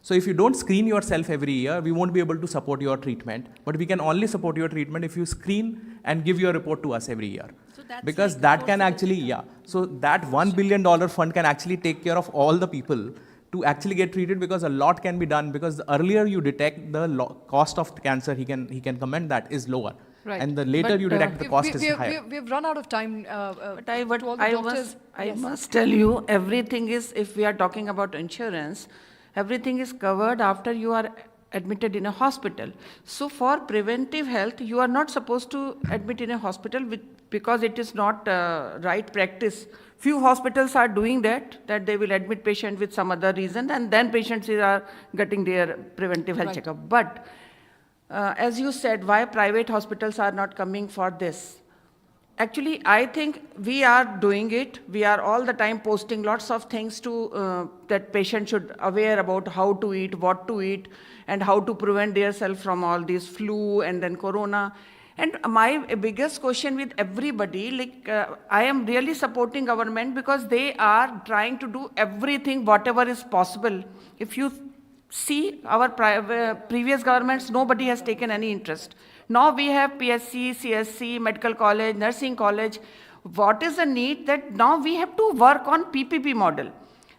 So if you don't screen yourself every year, we won't be able to support your treatment, but we can only support your treatment if you screen and give your report to us every year. So that's because like that can actually, so that $1 billion fund can actually take care of all the people to actually get treated, because a lot can be done, because the earlier you detect, the cost of the cancer, he can comment that is lower. Right. And the later you detect, the cost is higher. We've run out of time. But I Yes. must tell you, everything is, if we are talking about insurance, everything is covered after you are admitted in a hospital. So for preventive health, you are not supposed to admit in a hospital because it is not right practice. Few hospitals are doing that they will admit patient with some other reason, and then patients are getting their preventive health checkup. But as you said, why private hospitals are not coming for this? Actually, I think we are doing it. We are all the time posting lots of things to that patients should aware about how to eat, what to eat, and how to prevent themselves from all this flu and then corona. And my biggest question with everybody, like I am really supporting government because they are trying to do everything, whatever is possible. If you see our previous governments, nobody has taken any interest. Now we have PSC, CSC, medical college, nursing college. What is the need that now we have to work on PPP model?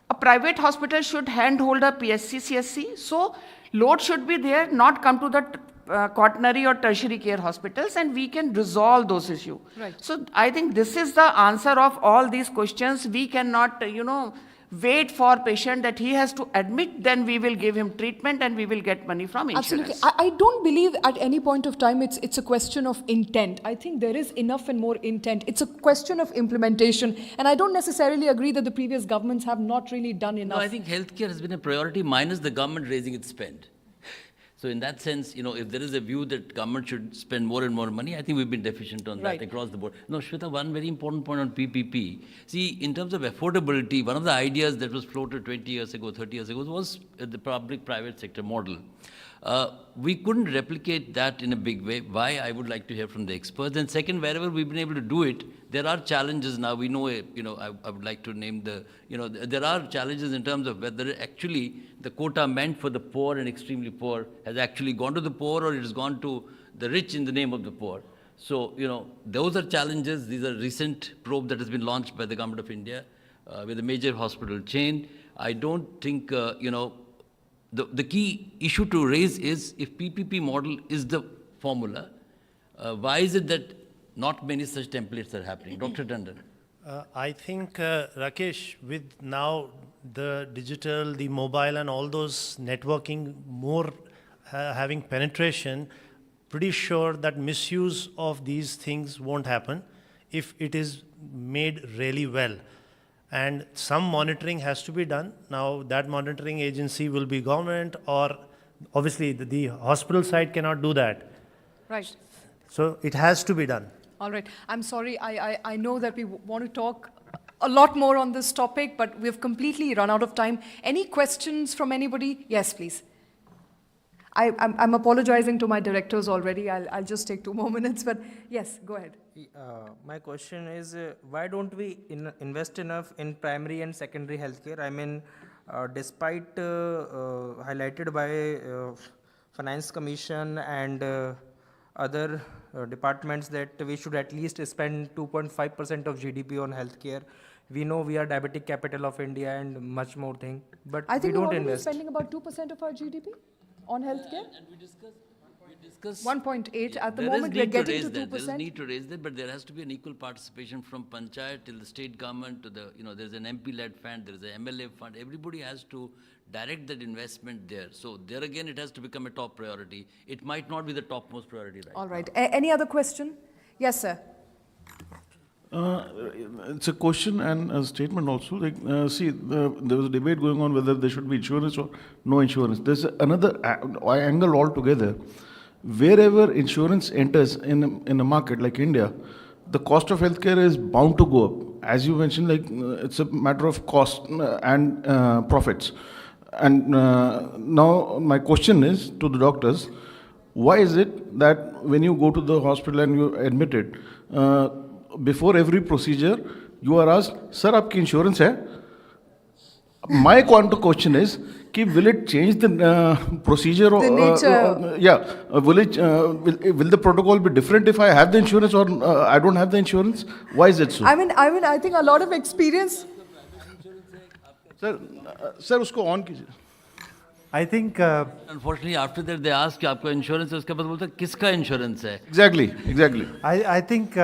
A private hospital should handhold a PSC, CSC. So load should be there, not come to the quaternary or tertiary care hospitals, and we can resolve those issues. Right. So I think this is the answer of all these questions. We cannot, wait for patient that he has to admit, then we will give him treatment and we will get money from insurance. Absolutely. I don't believe at any point of time it's a question of intent. I think there is enough and more intent. It's a question of implementation. And I don't necessarily agree that the previous governments have not really done enough. No, I think healthcare has been a priority minus the government raising its spend. So in that sense, if there is a view that government should spend more and more money, I think we've been deficient on that across the board. No, Shweta, one very important point on PPP. See, in terms of affordability, one of the ideas that was floated 20 years ago, 30 years ago, was the public-private sector model. We couldn't replicate that in a big way. Why? I would like to hear from the experts. And second, wherever we've been able to do it, there are challenges now. We know, I would like to name there are challenges in terms of whether actually the quota meant for the poor and extremely poor has actually gone to the poor, or it has gone to the rich in the name of the poor. So, those are challenges. These are recent probe that has been launched by the government of India with a major hospital chain. I don't think, the key issue to raise is, if PPP model is the formula, why is it that not many such templates are happening? Dr. Tandon. I think, Rakesh, with now the digital, the mobile and all those networking more having penetration, pretty sure that misuse of these things won't happen if it is made really well. And some monitoring has to be done. Now that monitoring agency will be government, or obviously the hospital side cannot do that. Right. So it has to be done. All right. I'm sorry. I know that we want to talk a lot more on this topic, but we've completely run out of time. Any questions from anybody? Yes, please. I'm apologizing to my directors already. I'll just take 2 more minutes, but yes, go ahead. My question is, why don't we invest enough in primary and secondary healthcare? I mean, despite highlighted by Finance Commission and other departments that we should at least spend 2.5% of GDP on healthcare. We know we are diabetic capital of India and much more thing, but I think we don't we're already invest. spending about 2% of our GDP on healthcare. And we discussed discuss. 1.8. At the There is moment, we're need to getting raise to that. There is 2%. need to raise that, but there has to be an equal participation from panchayat till the state government to the, there's an MP-led fund, there is an MLA fund. Everybody has to direct that investment there. So there again, it has to become a top priority. It might not be the topmost priority right All right. Any other question? Yes, sir. It's a question and a statement also. Like, see, there was a debate going on whether there should be insurance or no insurance. There's another angle altogether. Wherever insurance enters in a market like India, the cost of healthcare is bound to go up. As you mentioned, like it's a matter of cost and profits. And now my question is to the doctors: why is it that when you go to the hospital and you're admitted, before every procedure, you are asked, "Sir, आपकी insurance है?" My counter question is, will it change the procedure? The nature. Will the protocol be different if I have the insurance or I don't have the insurance? Why is it so? I mean, I think a lot of experience. Sir, usko on कीजिए. I think. Unfortunately, after that, they ask you, आपका insurance है, उसके बाद बोलते हैं, किसका insurance है? Exactly. I think,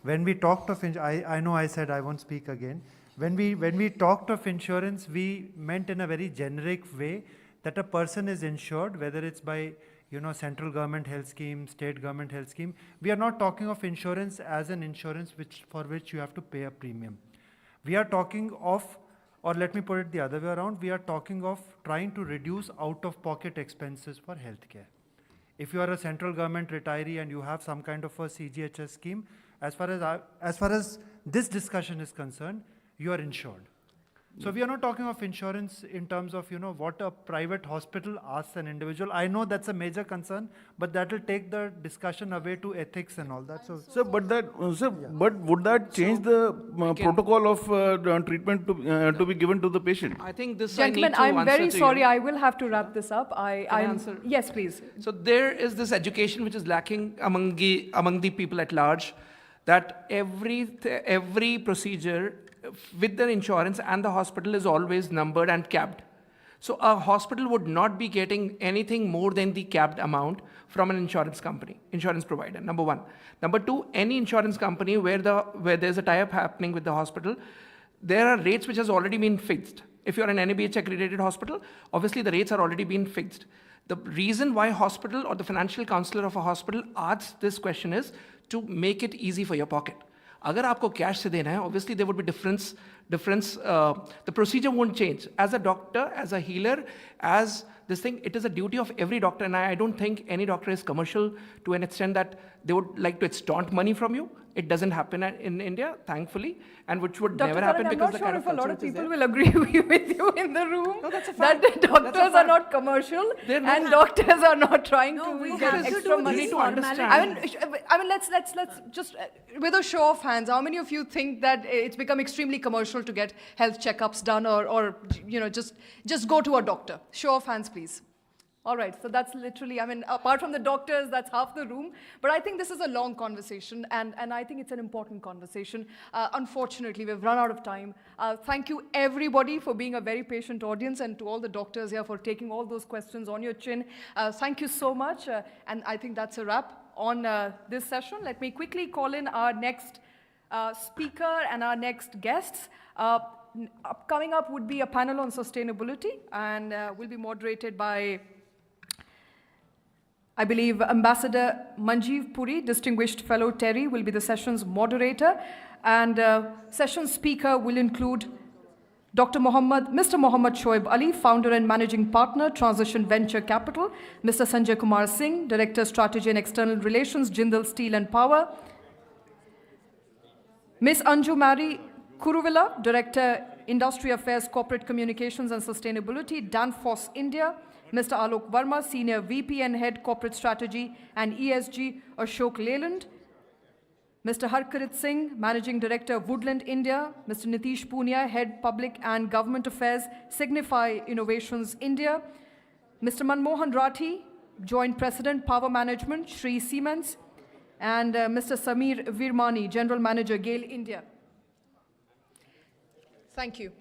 when we talked of, I know I said I won't speak again. When we talked of insurance, we meant in a very generic way that a person is insured, whether it's by, central government health scheme, state government health scheme. We are not talking of insurance as an insurance for which you have to pay a premium. We are talking of, or let me put it the other way around, we are talking of trying to reduce out-of-pocket expenses for healthcare. If you are a central government retiree and you have some kind of a CGHS scheme, as far as this discussion is concerned, you are insured. So we are not talking of insurance in terms of, what a private hospital asks an individual. I know that's a major concern, but that will take the discussion away to ethics and all that. So, Sir, but would that change the protocol of treatment to be given to the patient? I think this Gentlemen, I need to I'm very answer to sorry. you. I will have to wrap this up. Can I answer? Yes, please. So there is this education which is lacking among the people at large, that every procedure with the insurance and the hospital is always numbered and capped. So a hospital would not be getting anything more than the capped amount from an insurance provider, number one. Number two, any insurance company where there's a tie-up happening with the hospital, there are rates which has already been fixed. If you're an NABH accredited hospital, obviously the rates are already been fixed. The reason why hospital or the financial counselor of a hospital asks this question is to make it easy for your pocket. अगर आपको cash से देना है, obviously there would be difference. The procedure won't change. As a doctor, as a healer, as this thing, it is a duty of every doctor, and I don't think any doctor is commercial to an extent that they would like to extort money from you. It doesn't happen in India, thankfully, and which would Dr. never happen Karan, because I'm the not kind sure of if a lot culture of it is people there. will agree with you in the room that's a that fact. the doctors That's a are not fact. commercial They're not. and doctors are not trying to we get have to extra do money. these to understand. I mean, let's just with a show of hands, how many of you think that it's become extremely commercial to get health checkups done or just go to a doctor? Show of hands, please. All right, so that's literally, I mean, apart from the doctors, that's half the room. But I think this is a long conversation, and I think it's an important conversation. Unfortunately, we've run out of time. Thank you, everybody, for being a very patient audience, and to all the doctors here for taking all those questions on your chin. Thank you so much, and I think that's a wrap on this session. Let me quickly call in our next speaker and our next guests. Coming up would be a panel on sustainability, and will be moderated by, I believe, Ambassador Manjeev Puri, Distinguished Fellow Terry, will be the session's moderator. And session speaker will include Mr. Mohammad Shoaib Ali, Founder and Managing Partner, Transition Venture Capital, Mr. Sanjay Kumar Singh, Director, Strategy and External Relations, Jindal Steel and Power, Ms. Anju Mary Kuruvilla, Director, Industry Affairs, Corporate Communications and Sustainability, Danfoss India, Mr. Alok Verma, Senior VP and Head Corporate Strategy and ESG, Ashok Leland, Mr. Harkarit Singh, Managing Director, Woodland India, Mr. Nitish Punia, Head Public and Government Affairs, Signify Innovations India, Mr. Manmohan Rathi, Joint President, Power Management, Shree Siemens, and Mr. Samir Virmani, General Manager, GAIL India. Thank you.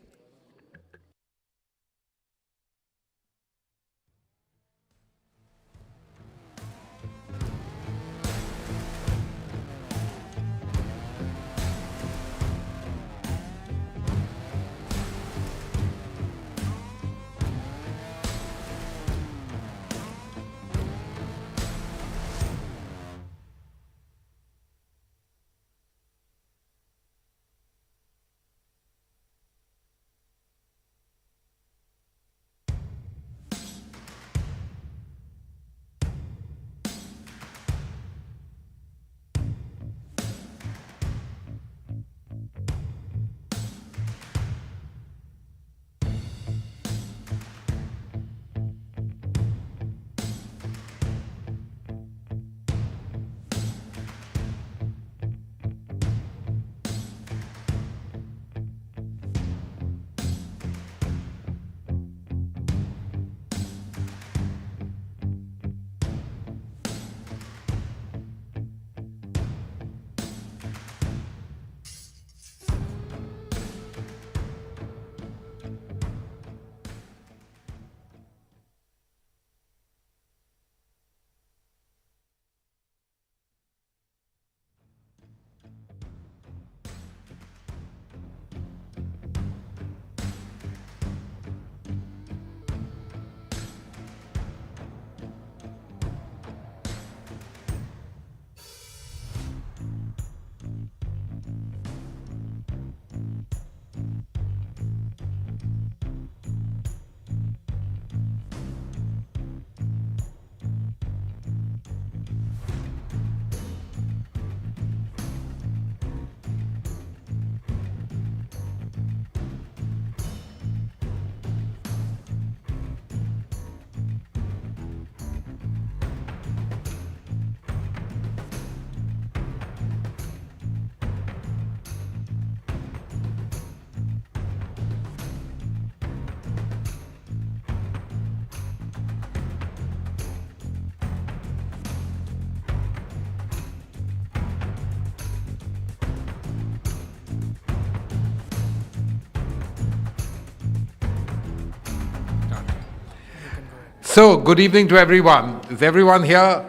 So, good evening to everyone. Is everyone here?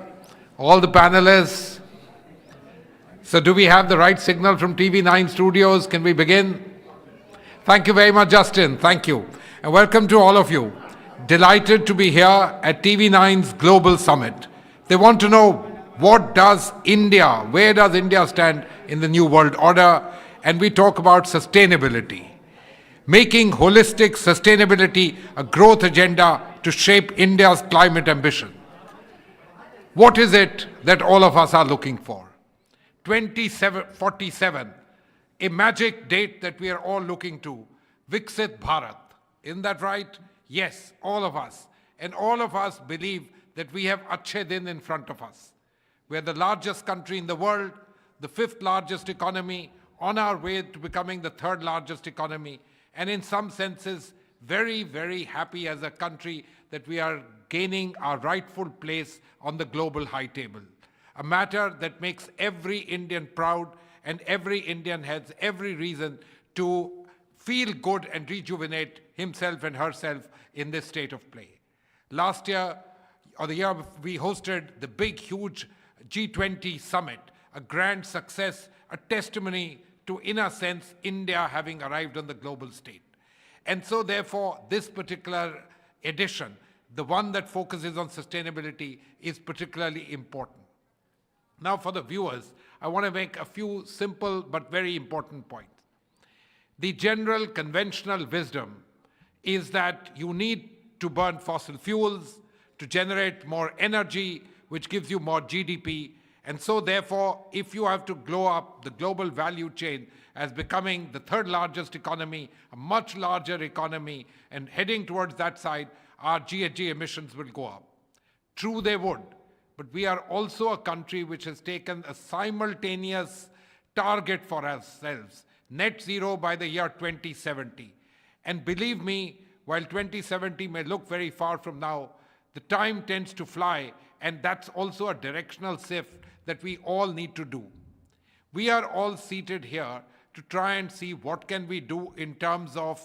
All the panelists? So, do we have the right signal from TV9 studios? Can we begin? Thank you very much, Justin. Thank you. And welcome to all of you. Delighted to be here at TV9's Global Summit. They want to know, what does India, where does India stand in the new world order? And we talk about sustainability. Making holistic sustainability a growth agenda to shape India's climate ambition. What is it that all of us are looking for? 2047, a magic date that we are all looking to, Viksit Bharat. Isn't that right? Yes, all of us. And all of us believe that we have Achhe Din in front of us. We are the largest country in the world, the 5th largest economy, on our way to becoming the 3rd largest economy, and in some senses, very, very happy as a country that we are gaining our rightful place on the global high table. A matter that makes every Indian proud, and every Indian has every reason to feel good and rejuvenate himself and herself in this state of play. Last year, or the year we hosted the big, huge G20 summit, a grand success, a testimony to, in a sense, India having arrived on the global stage. And so, therefore, this particular edition, the one that focuses on sustainability, is particularly important. Now, for the viewers, I want to make a few simple but very important points. The general conventional wisdom is that you need to burn fossil fuels to generate more energy, which gives you more GDP. And so, therefore, if you have to glow up the global value chain as becoming the 3rd largest economy, a much larger economy, and heading towards that side, our GHG emissions will go up. True, they would. But we are also a country which has taken a simultaneous target for ourselves, net zero by the year 2070. And believe me, while 2070 may look very far from now, the time tends to fly, and that's also a directional shift that we all need to do. We are all seated here to try and see what can we do in terms of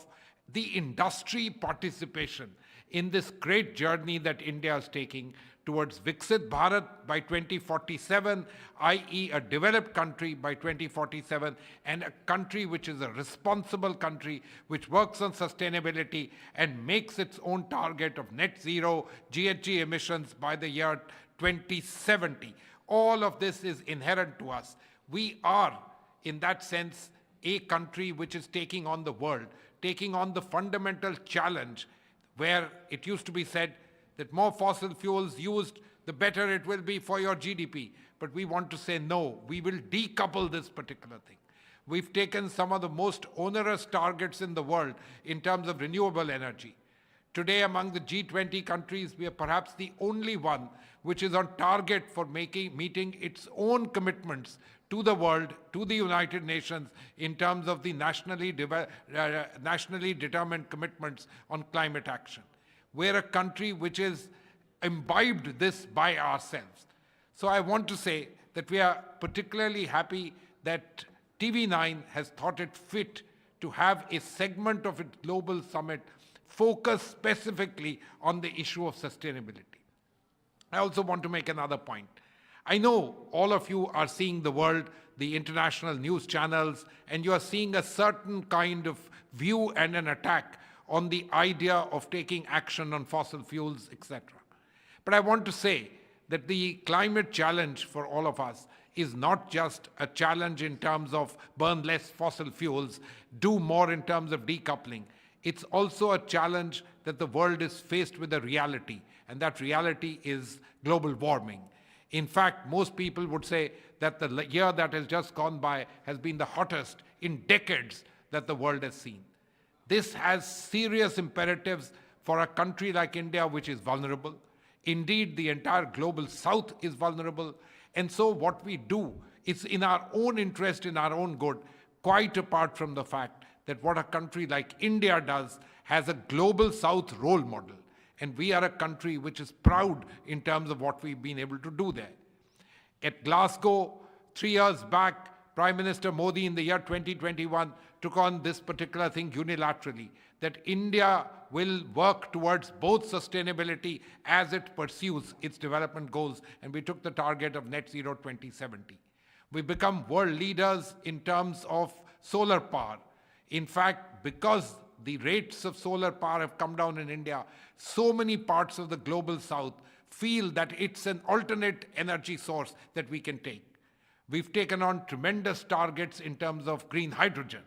the industry participation in this great journey that India is taking towards Viksit Bharat by 2047, i.e. a developed country by 2047, and a country which is a responsible country, which works on sustainability and makes its own target of net zero GHG emissions by the year 2070. All of this is inherent to us. We are, in that sense, a country which is taking on the world, taking on the fundamental challenge where it used to be said that more fossil fuels used, the better it will be for your GDP. But we want to say, no, we will decouple this particular thing. We've taken some of the most onerous targets in the world in terms of renewable energy. Today, among the G20 countries, we are perhaps the only one which is on target for meeting its own commitments to the world, to the United Nations, in terms of the nationally determined commitments on climate action. We're a country which is imbibed this by ourselves. So I want to say that we are particularly happy that TV9 has thought it fit to have a segment of its global summit focused specifically on the issue of sustainability. I also want to make another point. I know all of you are seeing the world, the international news channels, and you are seeing a certain kind of view and an attack on the idea of taking action on fossil fuels, etc. But I want to say that the climate challenge for all of us is not just a challenge in terms of burn less fossil fuels, do more in terms of decoupling. It's also a challenge that the world is faced with a reality, and that reality is global warming. In fact, most people would say that the year that has just gone by has been the hottest in decades that the world has seen. This has serious imperatives for a country like India, which is vulnerable. Indeed, the entire global south is vulnerable. And so what we do is in our own interest, in our own good, quite apart from the fact that what a country like India does has a global south role model. And we are a country which is proud in terms of what we've been able to do there. At Glasgow, 3 years back, Prime Minister Modi in the year 2021 took on this particular thing unilaterally, that India will work towards both sustainability as it pursues its development goals, and we took the target of net zero 2070. We become world leaders in terms of solar power. In fact, because the rates of solar power have come down in India, so many parts of the global south feel that it's an alternate energy source that we can take. We've taken on tremendous targets in terms of green hydrogen.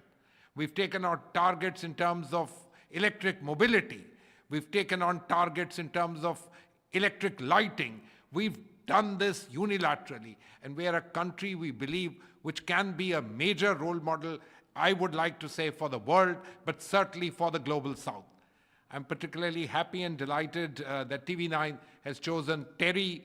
We've taken on targets in terms of electric mobility. We've taken on targets in terms of electric lighting. We've done this unilaterally, and we are a country, we believe, which can be a major role model, I would like to say, for the world, but certainly for the global south. I'm particularly happy and delighted that TV9 has chosen TERI,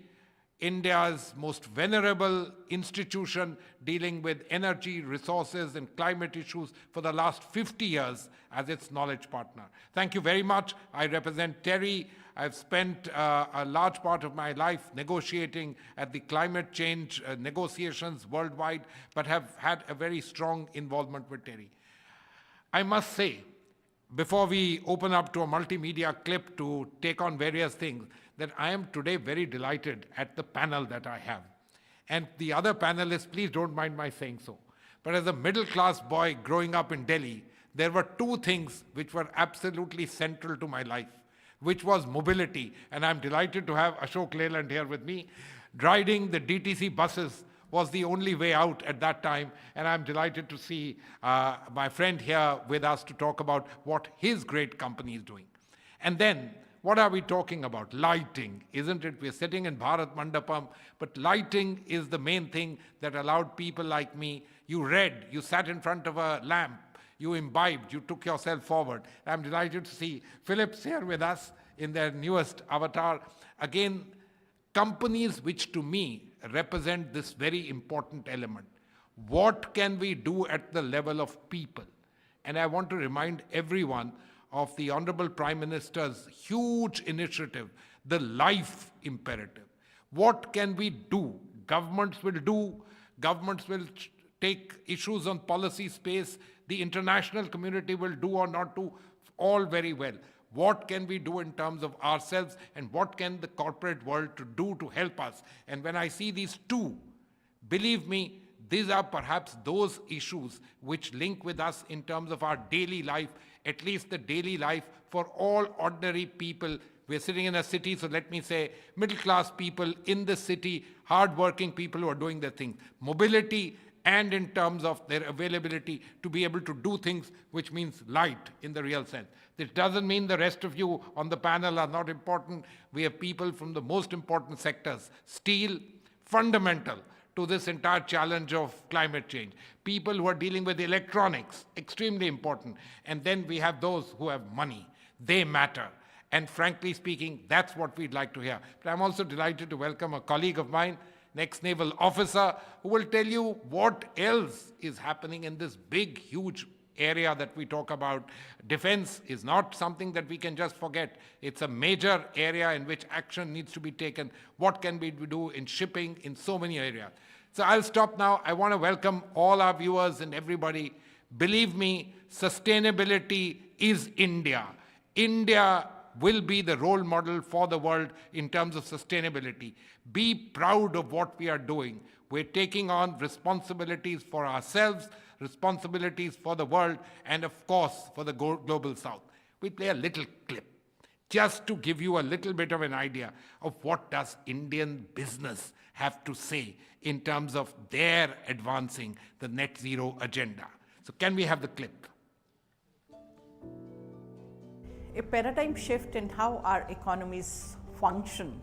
India's most venerable institution dealing with energy, resources, and climate issues for the last 50 years as its knowledge partner. Thank you very much. I represent TERI. I've spent a large part of my life negotiating at the climate change negotiations worldwide, but have had a very strong involvement with TERI. I must say, before we open up to a multimedia clip to take on various things, that I am today very delighted at the panel that I have. And the other panelists, please don't mind my saying so. But as a middle-class boy growing up in Delhi, there were two things which were absolutely central to my life, which was mobility. And I'm delighted to have Ashok Leyland here with me. Riding the DTC buses was the only way out at that time, and I'm delighted to see my friend here with us to talk about what his great company is doing. And then, what are we talking about? Lighting, isn't it? We're sitting in Bharat Mandapam, but lighting is the main thing that allowed people like me. You read, you sat in front of a lamp, you imbibed, you took yourself forward. I'm delighted to see Philips here with us in their newest avatar. Again, companies which to me represent this very important element. What can we do at the level of people? And I want to remind everyone of the Honorable Prime Minister's huge initiative, the life imperative. What can we do? Governments will do, governments will take issues on policy space, the international community will do or not do, all very well. What can we do in terms of ourselves, and what can the corporate world to do to help us? And when I see these two, believe me, these are perhaps those issues which link with us in terms of our daily life, at least the daily life for all ordinary people. We're sitting in a city, so let me say middle-class people in the city, hard-working people who are doing their things. Mobility, and in terms of their availability to be able to do things, which means light in the real sense. This doesn't mean the rest of you on the panel are not important. We have people from the most important sectors. Steel, fundamental to this entire challenge of climate change. People who are dealing with electronics, extremely important. And then we have those who have money. They matter. And frankly speaking, that's what we'd like to hear. But I'm also delighted to welcome a colleague of mine, ex-naval officer, who will tell you what else is happening in this big, huge area that we talk about. Defense is not something that we can just forget. It's a major area in which action needs to be taken. What can we do in shipping, in so many areas? So I'll stop now. I want to welcome all our viewers and everybody. Believe me, sustainability is India. India will be the role model for the world in terms of sustainability. Be proud of what we are doing. We're taking on responsibilities for ourselves, responsibilities for the world, and of course, for the global south. We'll play a little clip just to give you a little bit of an idea of what does Indian business have to say in terms of their advancing the net zero agenda. So can we have the clip? A paradigm shift in how our economies function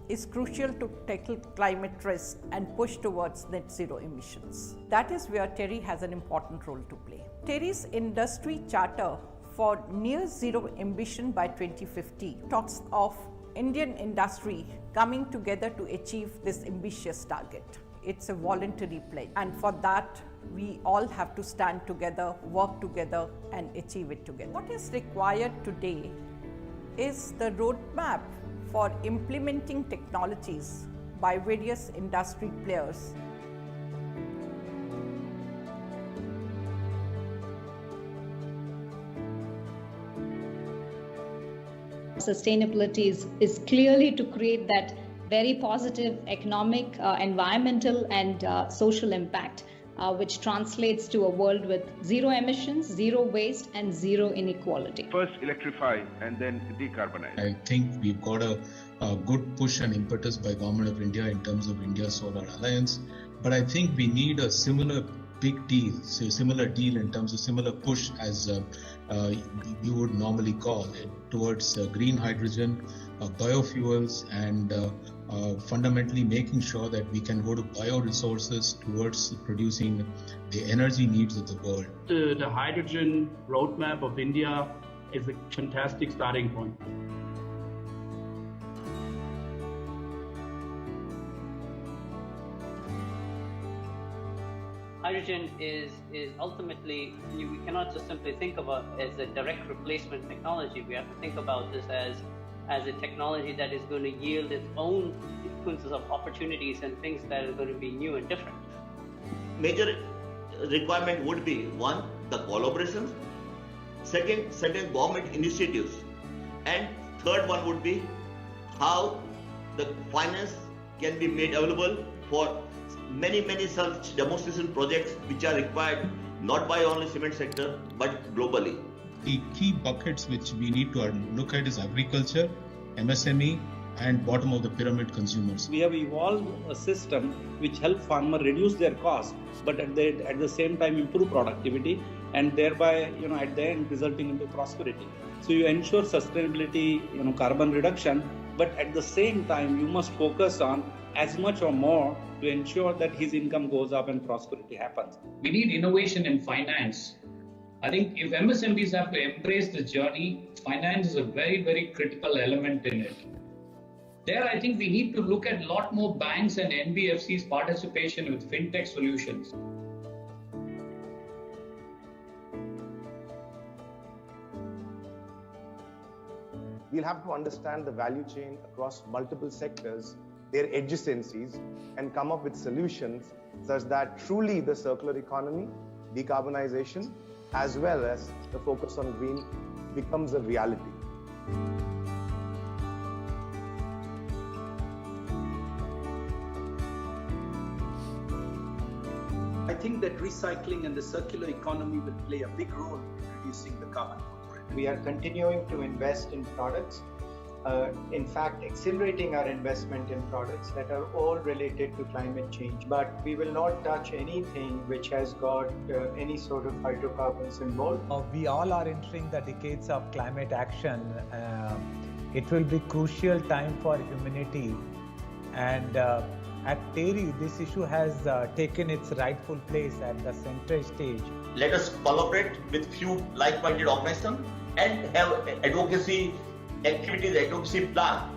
is crucial to tackle climate risk and push towards net zero emissions. That is where TERI has an important role to play. TERI's industry charter for near zero ambition by 2050 talks of Indian industry coming together to achieve this ambitious target. It's a voluntary pledge, and for that, we all have to stand together, work together, and achieve it together. What is required today is the roadmap for implementing technologies by various industry players. Sustainability is clearly to create that very positive economic, environmental, and social impact, which translates to a world with zero emissions, zero waste, and zero inequality. First electrify and then decarbonize. I think we've got a good push and impetus by Government of India in terms of India Solar Alliance, but I think we need a similar big deal, so similar deal in terms of similar push as you would normally call it, towards green hydrogen, biofuels, and fundamentally making sure that we can go to bioresources towards producing the energy needs of the world. The hydrogen roadmap of India is a fantastic starting point. Hydrogen is ultimately, we cannot just simply think of it as a direct replacement technology. We have to think about this as a technology that is going to yield its own sequences of opportunities and things that are going to be new and different. Major requirement would be, one, the collaboration, second, certain government initiatives, and third one would be how the finance can be made available for many such demonstration projects which are required not by only cement sector but globally. The key buckets which we need to look at is agriculture, MSME, and bottom of the pyramid consumers. We have evolved a system which helps farmers reduce their costs, but at the same time improve productivity, and thereby, at the end, resulting into prosperity. So you ensure sustainability, carbon reduction, but at the same time, you must focus on as much or more to ensure that his income goes up and prosperity happens. We need innovation in finance. I think if MSMEs have to embrace the journey, finance is a very, very critical element in it. There, I think we need to look at a lot more banks and NBFCs' participation with fintech solutions. We'll have to understand the value chain across multiple sectors, their adjacencies, and come up with solutions such that truly the circular economy, decarbonization, as well as the focus on green becomes a reality. I think that recycling and the circular economy will play a big role in reducing the carbon footprint. We are continuing to invest in products, in fact, accelerating our investment in products that are all related to climate change. But we will not touch anything which has got any sort of hydrocarbons involved. We all are entering the decades of climate action. It will be crucial time for humanity, and at TERI, this issue has taken its rightful place at the center stage. Let us collaborate with few like-minded organizations and have advocacy activities, advocacy plan.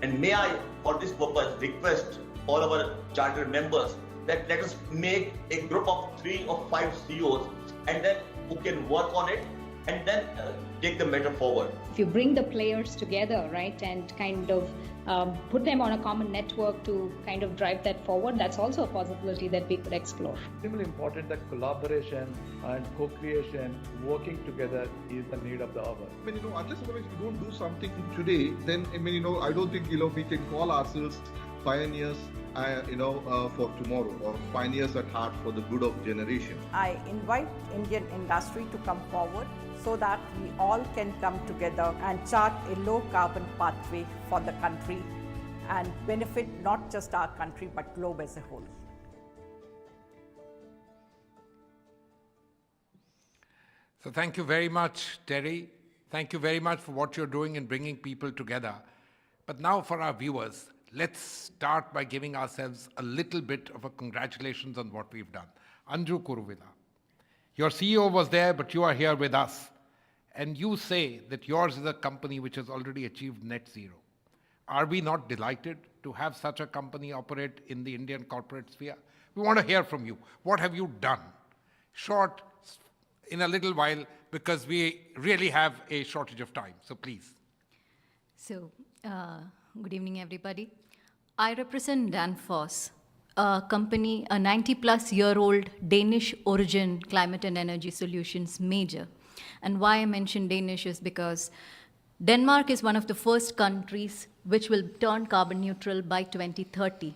And may I, for this purpose, request all our charter members that let us make a group of 3 or 5 CEOs and then who can work on it and then take the matter forward. If you bring the players together, right, and kind of put them on a common network to kind of drive that forward, that's also a possibility that we could explore. It's really important that collaboration and co-creation, working together is the need of the hour. I mean, unless we don't do something today, then, I don't think, we can call ourselves pioneers, for tomorrow, or pioneers at heart for the good of generation. I invite Indian industry to come forward so that we all can come together and chart a low carbon pathway for the country and benefit not just our country but globe as a whole. So thank you very much, Terry. Thank you very much for what you're doing in bringing people together. But now for our viewers, let's start by giving ourselves a little bit of a congratulations on what we've done. Anju Kuruvilla, your CEO was there, but you are here with us. And you say that yours is a company which has already achieved net zero. Are we not delighted to have such a company operate in the Indian corporate sphere? We want to hear from you. What have you done? Short, in a little while, because we really have a shortage of time. So please. So, good evening, everybody. I represent Danfoss, a company, a 90-plus-year-old Danish origin climate and energy solutions major. And why I mention Danish is because Denmark is one of the first countries which will turn carbon neutral by 2030.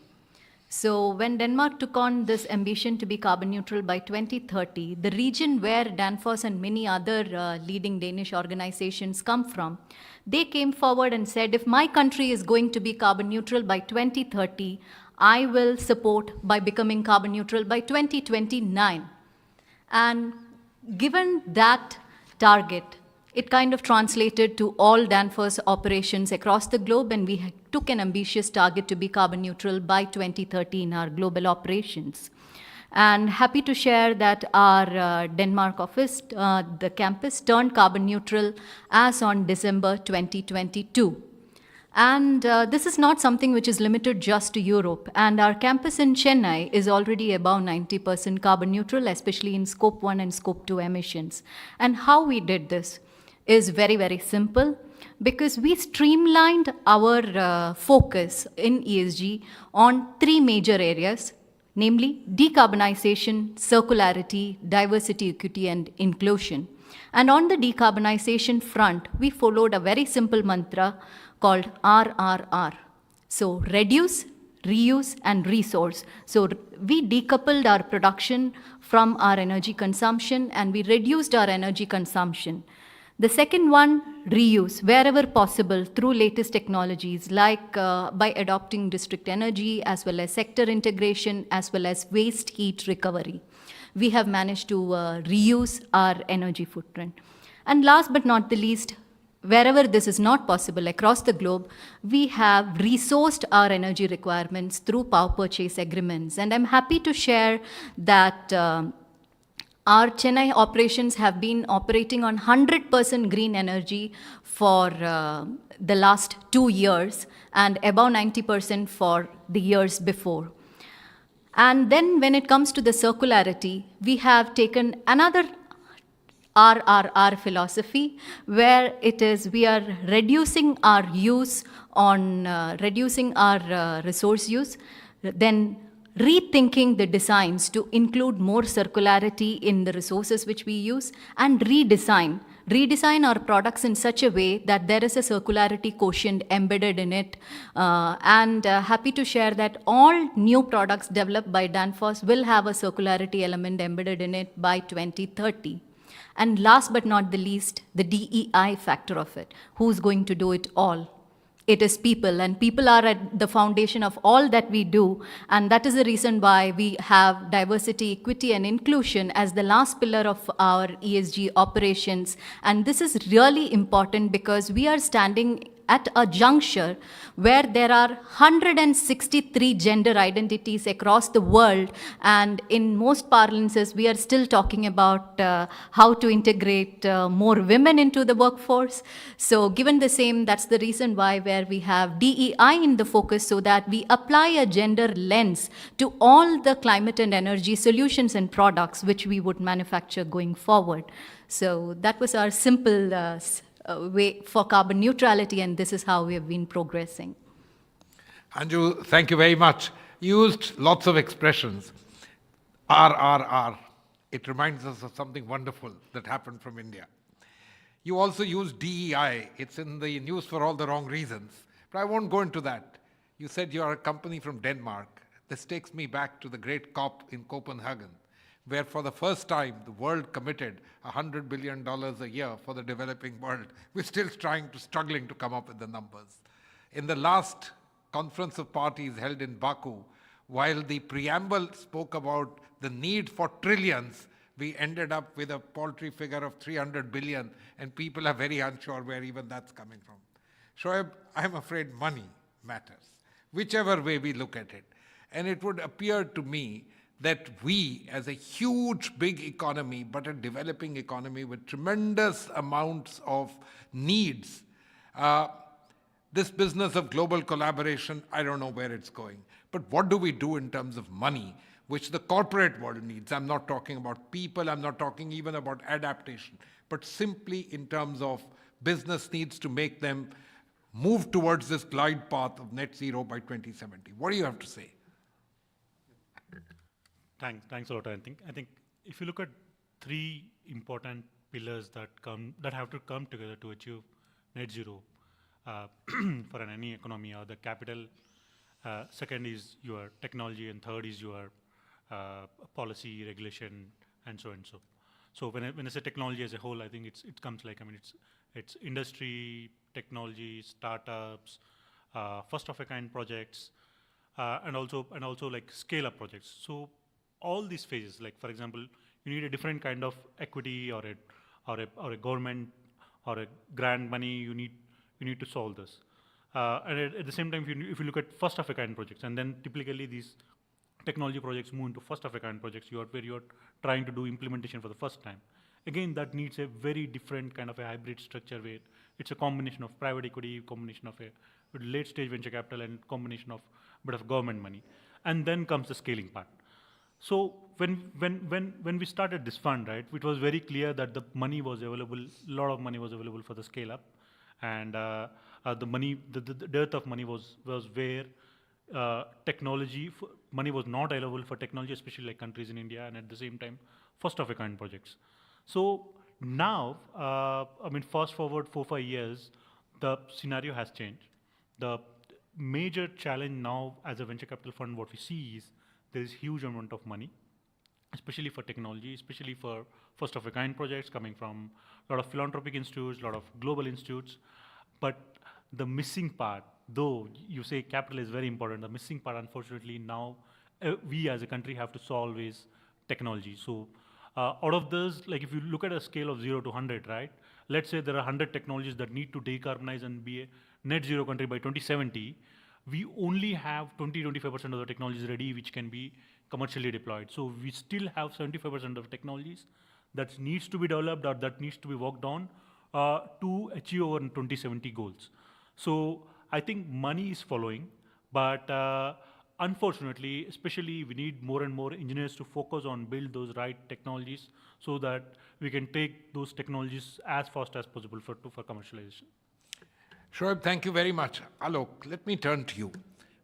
So when Denmark took on this ambition to be carbon neutral by 2030, the region where Danfoss and many other leading Danish organizations come from, they came forward and said, if my country is going to be carbon neutral by 2030, I will support by becoming carbon neutral by 2029. And given that target, it kind of translated to all Danfoss operations across the globe, and we took an ambitious target to be carbon neutral by 2030 in our global operations. And happy to share that our Denmark office, the campus, turned carbon neutral as on December 2022. And this is not something which is limited just to Europe. And our campus in Chennai is already above 90% carbon neutral, especially in Scope 1 and Scope 2 emissions. And how we did this is very, very simple, because we streamlined our focus in ESG on 3 major areas, namely decarbonization, circularity, diversity, equity, and inclusion. And on the decarbonization front, we followed a very simple mantra called RRR. So reduce, reuse, and resource. So we decoupled our production from our energy consumption, and we reduced our energy consumption. The second one, reuse, wherever possible through latest technologies, like by adopting district energy, as well as sector integration, as well as waste heat recovery. We have managed to reuse our energy footprint. And last but not the least, wherever this is not possible across the globe, we have resourced our energy requirements through power purchase agreements. And I'm happy to share that our Chennai operations have been operating on 100% green energy for the last 2 years, and above 90% for the years before. And then when it comes to the circularity, we have taken another RRR philosophy, where it is we are reducing our use on reducing our resource use, then rethinking the designs to include more circularity in the resources which we use, and redesign our products in such a way that there is a circularity quotient embedded in it. Happy to share that all new products developed by Danfoss will have a circularity element embedded in it by 2030. And last but not the least, the DEI factor of it. Who's going to do it all? It is people, and people are at the foundation of all that we do, and that is the reason why we have diversity, equity, and inclusion as the last pillar of our ESG operations. And this is really important because we are standing at a juncture where there are 163 gender identities across the world, and in most parlances we are still talking about how to integrate more women into the workforce. So given the same, that's the reason why where we have DEI in the focus, so that we apply a gender lens to all the climate and energy solutions and products which we would manufacture going forward. So that was our simple way for carbon neutrality, and this is how we have been progressing. Anju, thank you very much. You used lots of expressions. RRR. It reminds us of something wonderful that happened from India. You also used DEI. It's in the news for all the wrong reasons, but I won't go into that. You said you are a company from Denmark. This takes me back to the great COP in Copenhagen, where for the first time the world committed $100 billion a year for the developing world. We're still struggling to come up with the numbers. In the last conference of parties held in Baku, while the preamble spoke about the need for trillions, we ended up with a paltry figure of 300 billion, and people are very unsure where even that's coming from. Shoaib, I'm afraid money matters, whichever way we look at it. And it would appear to me that we, as a huge, big economy, but a developing economy with tremendous amounts of needs, this business of global collaboration, I don't know where it's going. But what do we do in terms of money, which the corporate world needs? I'm not talking about people, I'm not talking even about adaptation, but simply in terms of business needs to make them move towards this glide path of net zero by 2070. What do you have to say? Thanks a lot. I think if you look at 3 important pillars that have to come together to achieve net zero for any economy, or the capital. Second is your technology, and third is your policy, regulation, and so and so. So when I say technology as a whole, I think it comes like, it's industry, technology, startups, first of a kind projects, and also like scale up projects. So all these phases, like for example, you need a different kind of equity or a government or a grant money. You need to solve this. And at the same time, if you look at first of a kind projects, and then typically these technology projects move into first of a kind projects, where you're trying to do implementation for the first time. Again, that needs a very different kind of a hybrid structure, where it's a combination of private equity, combination of a late stage venture capital, and combination of a bit of government money. And then comes the scaling part. So when we started this fund, right, it was very clear that the money was available, a lot of money was available for the scale up, and the dearth of money was where technology money was not available for technology, especially like countries in India, and at the same time, first of a kind projects. So now, fast forward 4-5 years, the scenario has changed. The major challenge now as a venture capital fund, what we see is there is huge amount of money, especially for technology, especially for first of a kind projects coming from a lot of philanthropic institutes, a lot of global institutes. But the missing part, though you say capital is very important, the missing part, unfortunately, now we as a country have to solve is technology. So out of those, like if you look at a scale of 0 to 100, right? Let's say there are 100 technologies that need to decarbonize and be a net zero country by 2070. We only have 20-25% of the technologies ready, which can be commercially deployed. So we still have 75% of technologies that needs to be developed or that needs to be worked on to achieve our 2070 goals. So I think money is following, but unfortunately, especially we need more and more engineers to focus on build those right technologies so that we can take those technologies as fast as possible for commercialization. Shoaib, thank you very much. Alok, let me turn to you.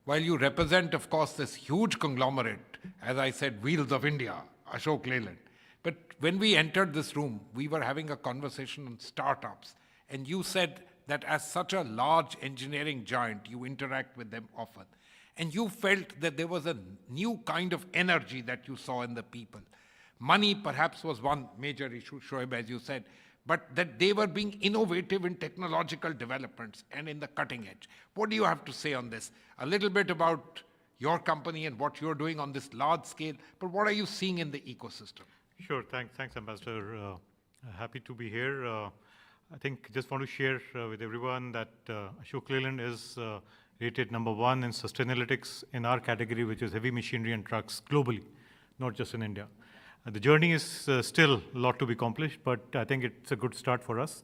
While you represent, of course, this huge conglomerate, as I said, Wheels of India, Ashok Leyland. But when we entered this room, we were having a conversation on startups. And you said that as such a large engineering giant, you interact with them often. And you felt that there was a new kind of energy that you saw in the people. Money perhaps was one major issue, Shoaib, as you said, but that they were being innovative in technological developments and in the cutting edge. What do you have to say on this? A little bit about your company and what you're doing on this large scale, but what are you seeing in the ecosystem? Sure, thanks Ambassador. Happy to be here. I think just want to share with everyone that Ashok Leyland is rated #1 in Sustainalytics in our category, which is heavy machinery and trucks globally, not just in India. The journey is still a lot to be accomplished, but I think it's a good start for us.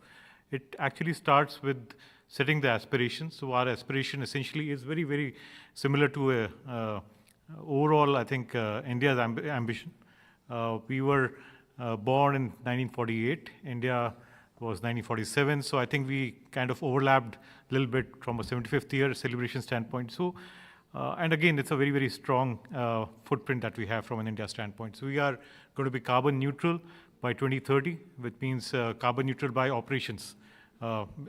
It actually starts with setting the aspirations. So our aspiration essentially is very, very similar to overall, I think, India's ambition. We were born in 1948. India was 1947. So I think we kind of overlapped a little bit from a 75th year celebration standpoint. So, and again, it's a very, very strong footprint that we have from an India standpoint. So we are going to be carbon neutral by 2030, which means carbon neutral by operations.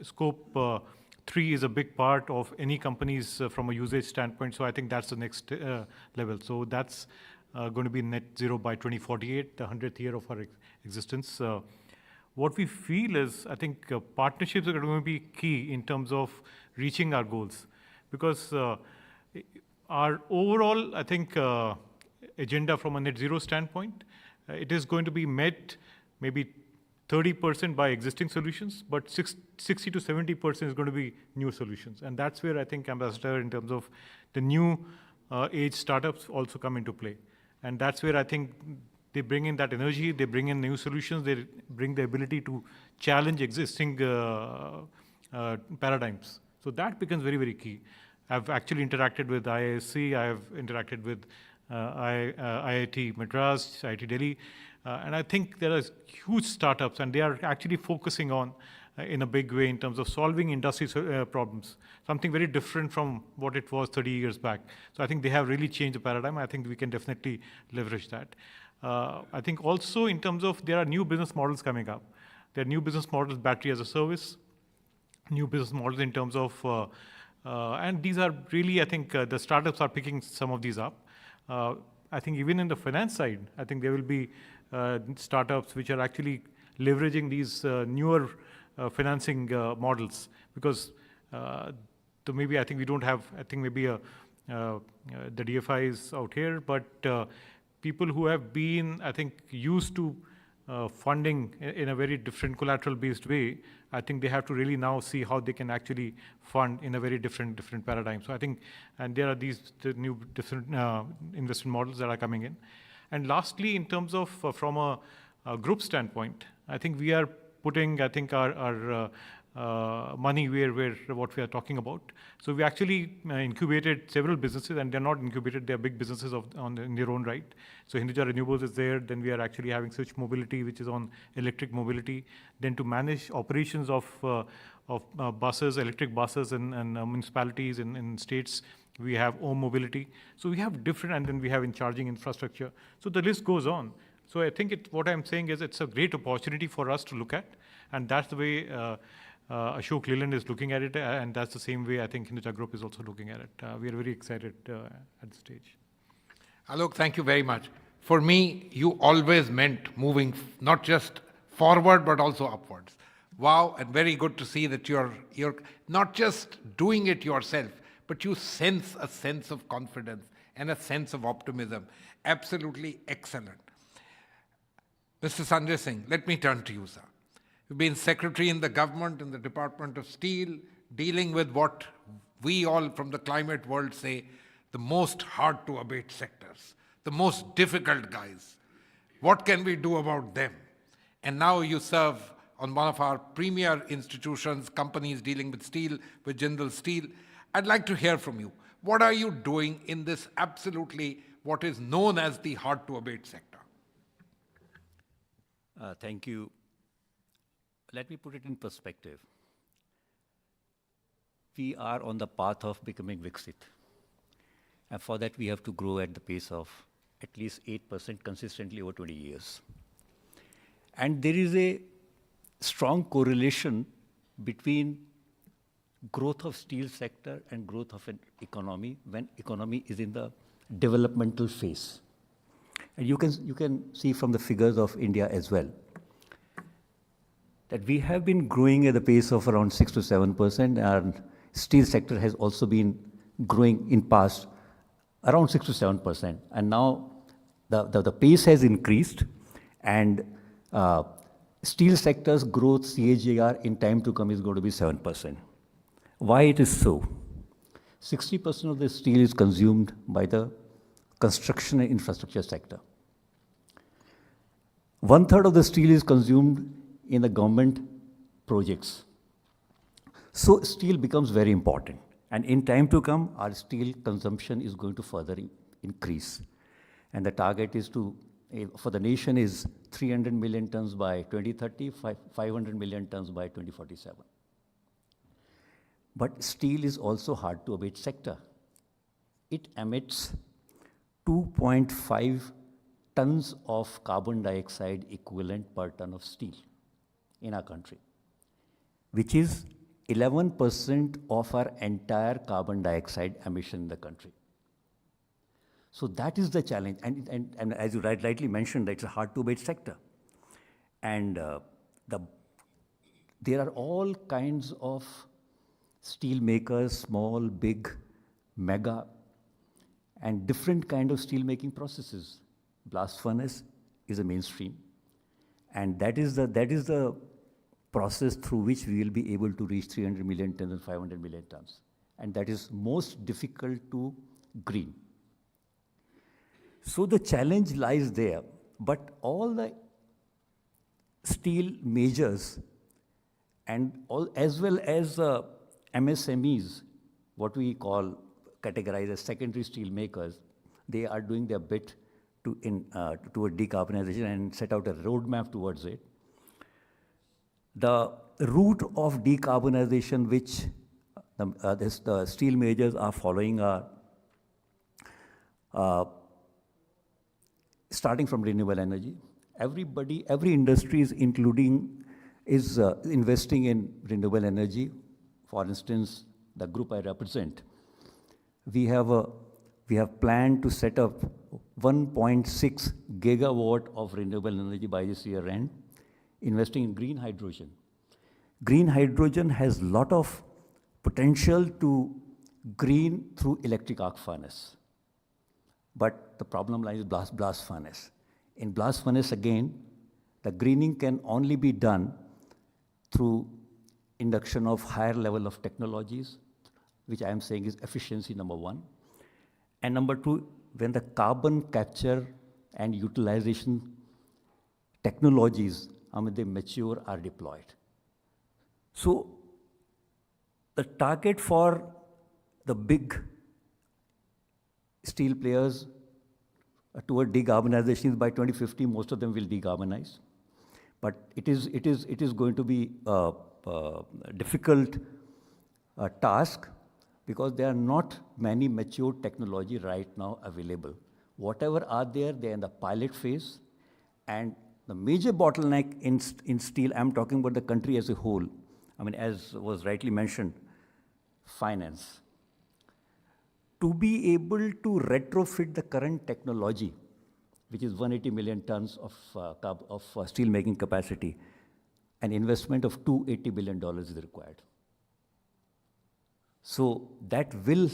Scope 3 is a big part of any company's from a usage standpoint. So I think that's the next level. So that's going to be net zero by 2048, the 100th year of our existence. What we feel is, I think partnerships are going to be key in terms of reaching our goals, because our overall, I think, agenda from a net zero standpoint, it is going to be met maybe 30% by existing solutions, but 60 to 70% is going to be new solutions. And that's where I think, Ambassador, in terms of the new age startups also come into play. And that's where I think they bring in that energy, they bring in new solutions, they bring the ability to challenge existing paradigms. So that becomes very, very key. I've actually interacted with IISc, I have interacted with IIT Madras, IIT Delhi, and I think there are huge startups and they are actually focusing on in a big way in terms of solving industry problems, something very different from what it was 30 years back. So I think they have really changed the paradigm. I think we can definitely leverage that. I think also in terms of there are new business models coming up. There are new business models, battery as a service, new business models in terms of, and these are really, I think the startups are picking some of these up. I think even in the finance side, I think there will be startups which are actually leveraging these newer financing models, because so maybe I think we don't have, I think maybe the DFIs out here, but people who have been, I think, used to funding in a very different collateral-based way, I think they have to really now see how they can actually fund in a very different paradigm. So I think, and there are these new different investment models that are coming in. And lastly, in terms of from a group standpoint, I think we are putting, I think, our money where what we are talking about. So we actually incubated several businesses, and they're not incubated, they're big businesses in their own right. So Hinduja Renewables is there, then we are actually having Switch Mobility, which is on electric mobility. Then to manage operations of buses, electric buses and municipalities in states, we have Om Mobility. So we have different, and then we have in charging infrastructure. So the list goes on. So I think what I'm saying is it's a great opportunity for us to look at, and that's the way Ashok Leland is looking at it, and that's the same way I think Hinduja Group is also looking at it. We are very excited at this stage. Alok, thank you very much. For me, you always meant moving not just forward, but also upwards. Wow, and very good to see that you're not just doing it yourself, but you sense a sense of confidence and a sense of optimism. Absolutely excellent. Mr. Sanjay Singh, let me turn to you, sir. You've been secretary in the government, in the Department of Steel, dealing with what we all from the climate world say, the most hard to abate sectors, the most difficult guys. What can we do about them? And now you serve on one of our premier institutions, companies dealing with steel, with Jindal Steel. I'd like to hear from you. What are you doing in this absolutely what is known as the hard to abate sector? Thank you. Let me put it in perspective. We are on the path of becoming Viksit. And for that, we have to grow at the pace of at least 8% consistently over 20 years. And there is a strong correlation between growth of steel sector and growth of an economy when economy is in the developmental phase. And you can see from the figures of India as well, that we have been growing at a pace of around 6 to 7%, and steel sector has also been growing in past around 6 to 7%. And now the pace has increased, and steel sector's growth CAGR in time to come is going to be 7%. Why it is so? 60% of the steel is consumed by the construction and infrastructure sector. 1/3 of the steel is consumed in the government projects. So steel becomes very important. And in time to come, our steel consumption is going to further increase. And the target is for the nation is 300 million tons by 2030, 500 million tons by 2047. But steel is also hard to abate sector. It emits 2.5 tons of carbon dioxide equivalent per ton of steel in our country, which is 11% of our entire carbon dioxide emission in the country. So that is the challenge. And as you rightly mentioned, it's a hard to abate sector. And there are all kinds of steel makers, small, big, mega, and different kind of steel making processes. Blast furnace is a mainstream. And that is the process through which we will be able to reach 300 million tons and 500 million tons. And that is most difficult to green. So the challenge lies there, but all the steel majors and as well as MSMEs, what we categorize as secondary steel makers, they are doing their bit toward decarbonization and set out a roadmap towards it. The route of decarbonization which the steel majors are following are starting from renewable energy. Every industry is investing in renewable energy, for instance, the group I represent, we have planned to set up 1.6 gigawatt of renewable energy by this year end, investing in green hydrogen. Green hydrogen has a lot of potential to green through electric arc furnace. But the problem lies in blast furnace. In blast furnace, again, the greening can only be done through induction of higher level of technologies, which I am saying is efficiency, number one. And number two, when the carbon capture and utilization technologies, they mature, are deployed. So the target for the big steel players toward decarbonization is by 2050, most of them will decarbonize. But it is going to be a difficult task because there are not many mature technology right now available. Whatever are there, they're in the pilot phase. And the major bottleneck in steel, I'm talking about the country as a whole, as was rightly mentioned, finance. To be able to retrofit the current technology, which is 180 million tons of steel making capacity, an investment of $280 billion is required. So that will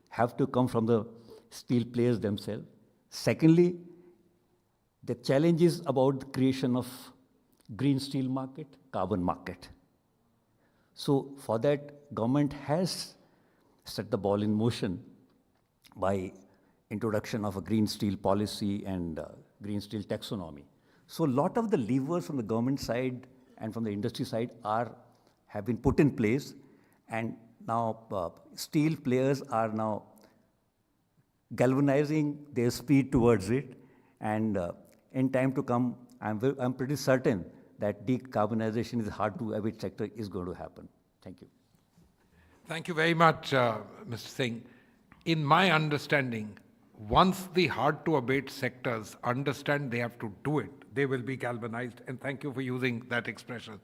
have to come from the steel players themselves. Secondly, the challenge is about the creation of green steel market, carbon market. So for that, government has set the ball in motion by introduction of a green steel policy and green steel taxonomy. So a lot of the levers from the government side and from the industry side have been put in place, and now steel players are now galvanizing their speed towards it, and in time to come, I'm pretty certain that decarbonization is hard to abate sector is going to happen. Thank you. Thank you very much, Mr. Singh. In my understanding, once the hard-to-abate sectors understand they have to do it, they will be galvanized, and thank you for using that expression.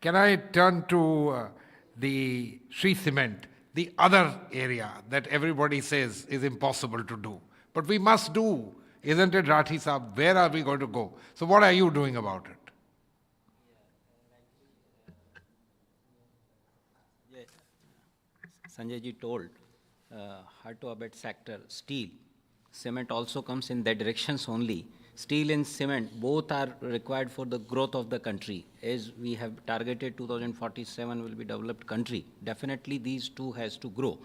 Can I turn to the Shree Cement, the other area that everybody says is impossible to do, but we must do, isn't it, Rathi Saab? Where are we going to go? So what are you doing about it? Sanjay ji told, hard-to-abate sector, steel, cement also comes in that directions only. Steel and cement, both are required for the growth of the country. As we have targeted 2047 will be developed country, definitely these two has to grow.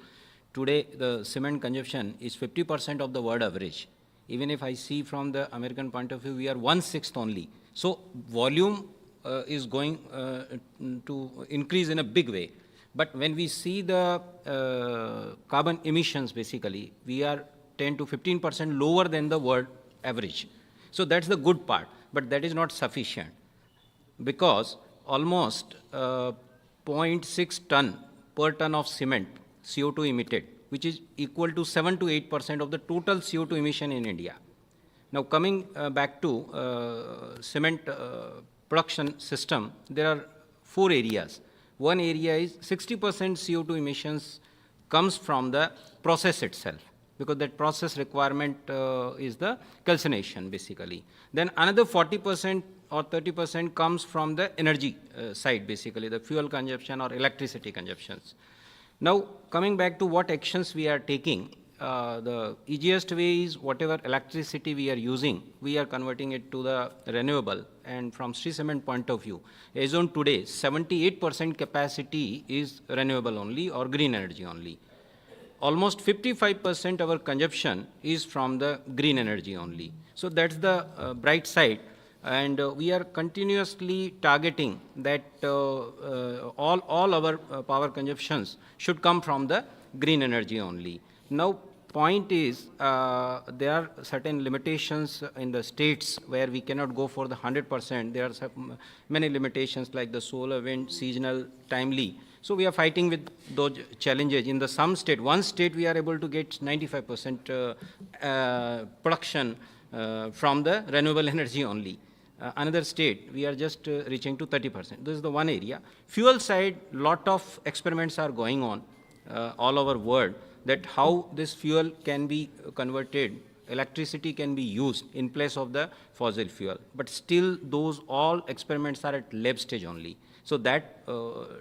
Today, the cement consumption is 50% of the world average. Even if I see from the American point of view, we are 1/6 only. So volume is going to increase in a big way. But when we see the carbon emissions, basically, we are 10 to 15% lower than the world average. So that's the good part, but that is not sufficient because almost 0.6 ton per ton of cement CO2 emitted, which is equal to 7 to 8% of the total CO2 emission in India. Now coming back to cement production system, there are 4 areas. One area is 60% CO2 emissions comes from the process itself, because that process requirement is the calcination, basically. Then another 40% or 30% comes from the energy side, basically, the fuel consumption or electricity consumptions. Now, coming back to what actions we are taking, the easiest way is whatever electricity we are using, we are converting it to the renewable. And from Shree Cement point of view, as on today, 78% capacity is renewable only or green energy only. Almost 55% of our consumption is from the green energy only. So that's the bright side. And we are continuously targeting that all our power consumptions should come from the green energy only. Now, point is, there are certain limitations in the states where we cannot go for the 100%. There are many limitations like the solar, wind, seasonal, timely. So we are fighting with those challenges. In the some state, one state we are able to get 95% production from the renewable energy only. another state, we are just reaching to 30%. This is the one area. Fuel side, lot of experiments are going on all over world, that how this fuel can be converted, electricity can be used in place of the fossil fuel. But still, those all experiments are at lab stage only. So that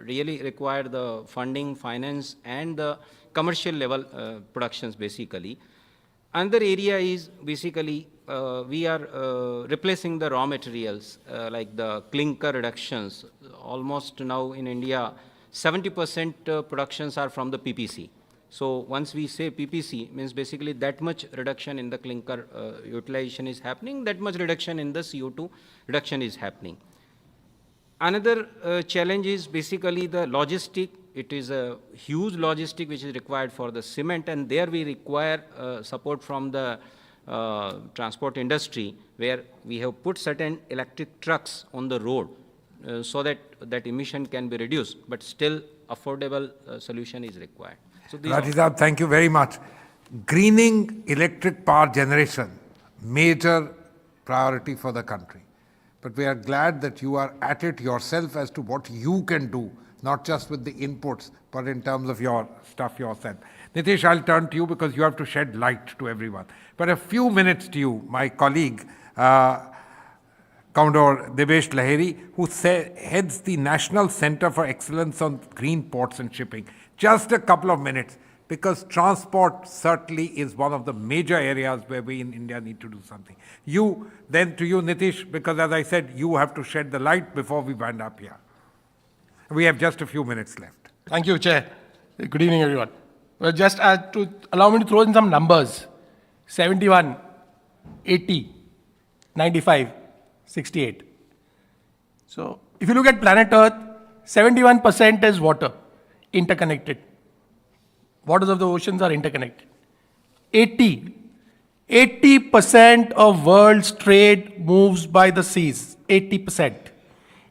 really require the funding, finance, and the commercial level productions basically. Another area is basically we are replacing the raw materials like the clinker reductions. Almost now in India, 70% productions are from the PPC. So once we say PPC, means basically that much reduction in the clinker utilization is happening, that much reduction in the CO2 reduction is happening. Another challenge is basically the logistic. It is a huge logistic which is required for the cement, and there we require support from the transport industry, where we have put certain electric trucks on the road so that that emission can be reduced, but still affordable solution is required. So Rajizab, thank you very much. Greening electric power generation, major priority for the country. But we are glad that you are at it yourself as to what you can do, not just with the inputs, but in terms of your stuff yourself. Nitish, I'll turn to you because you have to shed light to everyone. But a few minutes to you, my colleague, Commodore Devesh Lahiri, who heads the National Center for Excellence on Green Ports and Shipping. Just a couple of minutes, because transport certainly is one of the major areas where we in India need to do something. Then to you, Nitish, because as I said, you have to shed the light before we wind up here. We have just a few minutes left. Thank you, Chair. Good evening, everyone. Well, just to allow me to throw in some numbers. 71, 80, 95, 68. So if you look at planet Earth, 71% is water, interconnected. Waters of the oceans are interconnected. 80% of world's trade moves by the seas. 80%.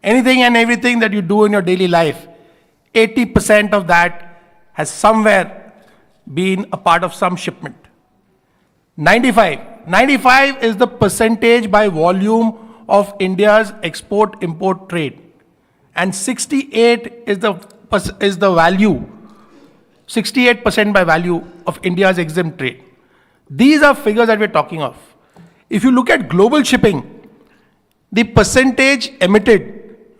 Anything and everything that you do in your daily life, 80% of that has somewhere been a part of some shipment. 95 is the percentage by volume of India's export-import trade. And 68 is the value, 68% by value of India's exempt trade. These are figures that we're talking of. If you look at global shipping, the percentage emitted,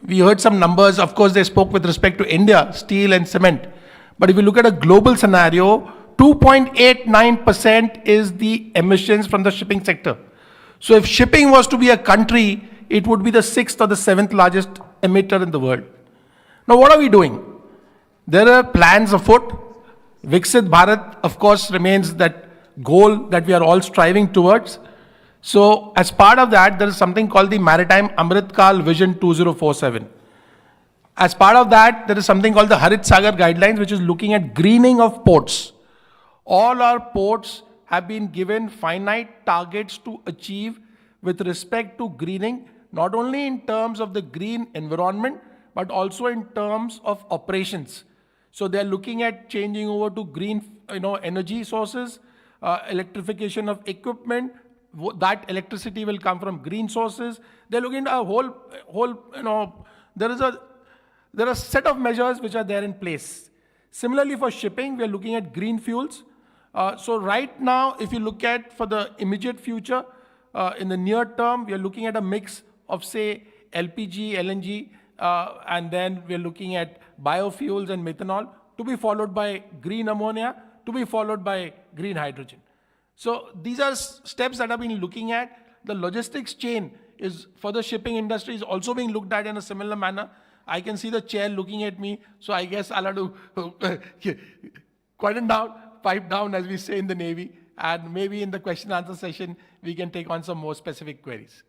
we heard some numbers, of course they spoke with respect to India, steel and cement. But if you look at a global scenario, 2.89% is the emissions from the shipping sector. So if shipping was to be a country, it would be the 6th or the 7th largest emitter in the world. Now what are we doing? There are plans afoot. Viksit Bharat, of course, remains that goal that we are all striving towards. So as part of that, there is something called the Maritime Amritkal Vision 2047. As part of that, there is something called the Harit Sagar Guidelines, which is looking at greening of ports. All our ports have been given finite targets to achieve with respect to greening, not only in terms of the green environment, but also in terms of operations. So they are looking at changing over to green, energy sources, electrification of equipment. That electricity will come from green sources. They're looking at a whole, there are a set of measures which are there in place. Similarly, for shipping, we are looking at green fuels. So right now, if you look at for the immediate future, in the near term, we are looking at a mix of, say, LPG, LNG, and then we are looking at biofuels and methanol, to be followed by green ammonia, to be followed by green hydrogen. So these are steps that have been looking at. The logistics chain is for the shipping industry is also being looked at in a similar manner. I can see the chair looking at me, so I guess I'll have to quieten down, pipe down, as we say in the Navy, and maybe in the question answer session, we can take on some more specific queries.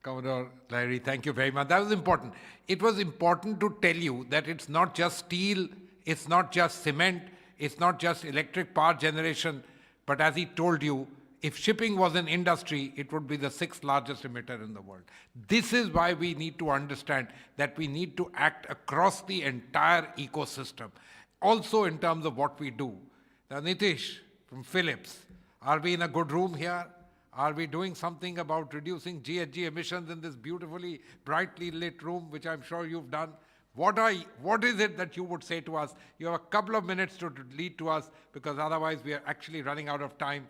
Commodore Lahiri, thank you very much. That was important. It was important to tell you that it's not just steel, it's not just cement, it's not just electric power generation, but as he told you, if shipping was an industry, it would be the 6th largest emitter in the world. This is why we need to understand that we need to act across the entire ecosystem, also in terms of what we do. Now, Nitish from Philips, are we in a good room here? Are we doing something about reducing GHG emissions in this beautifully, brightly lit room, which I'm sure you've done? What is it that you would say to us? You have a couple of minutes to lead to us, because otherwise we are actually running out of time.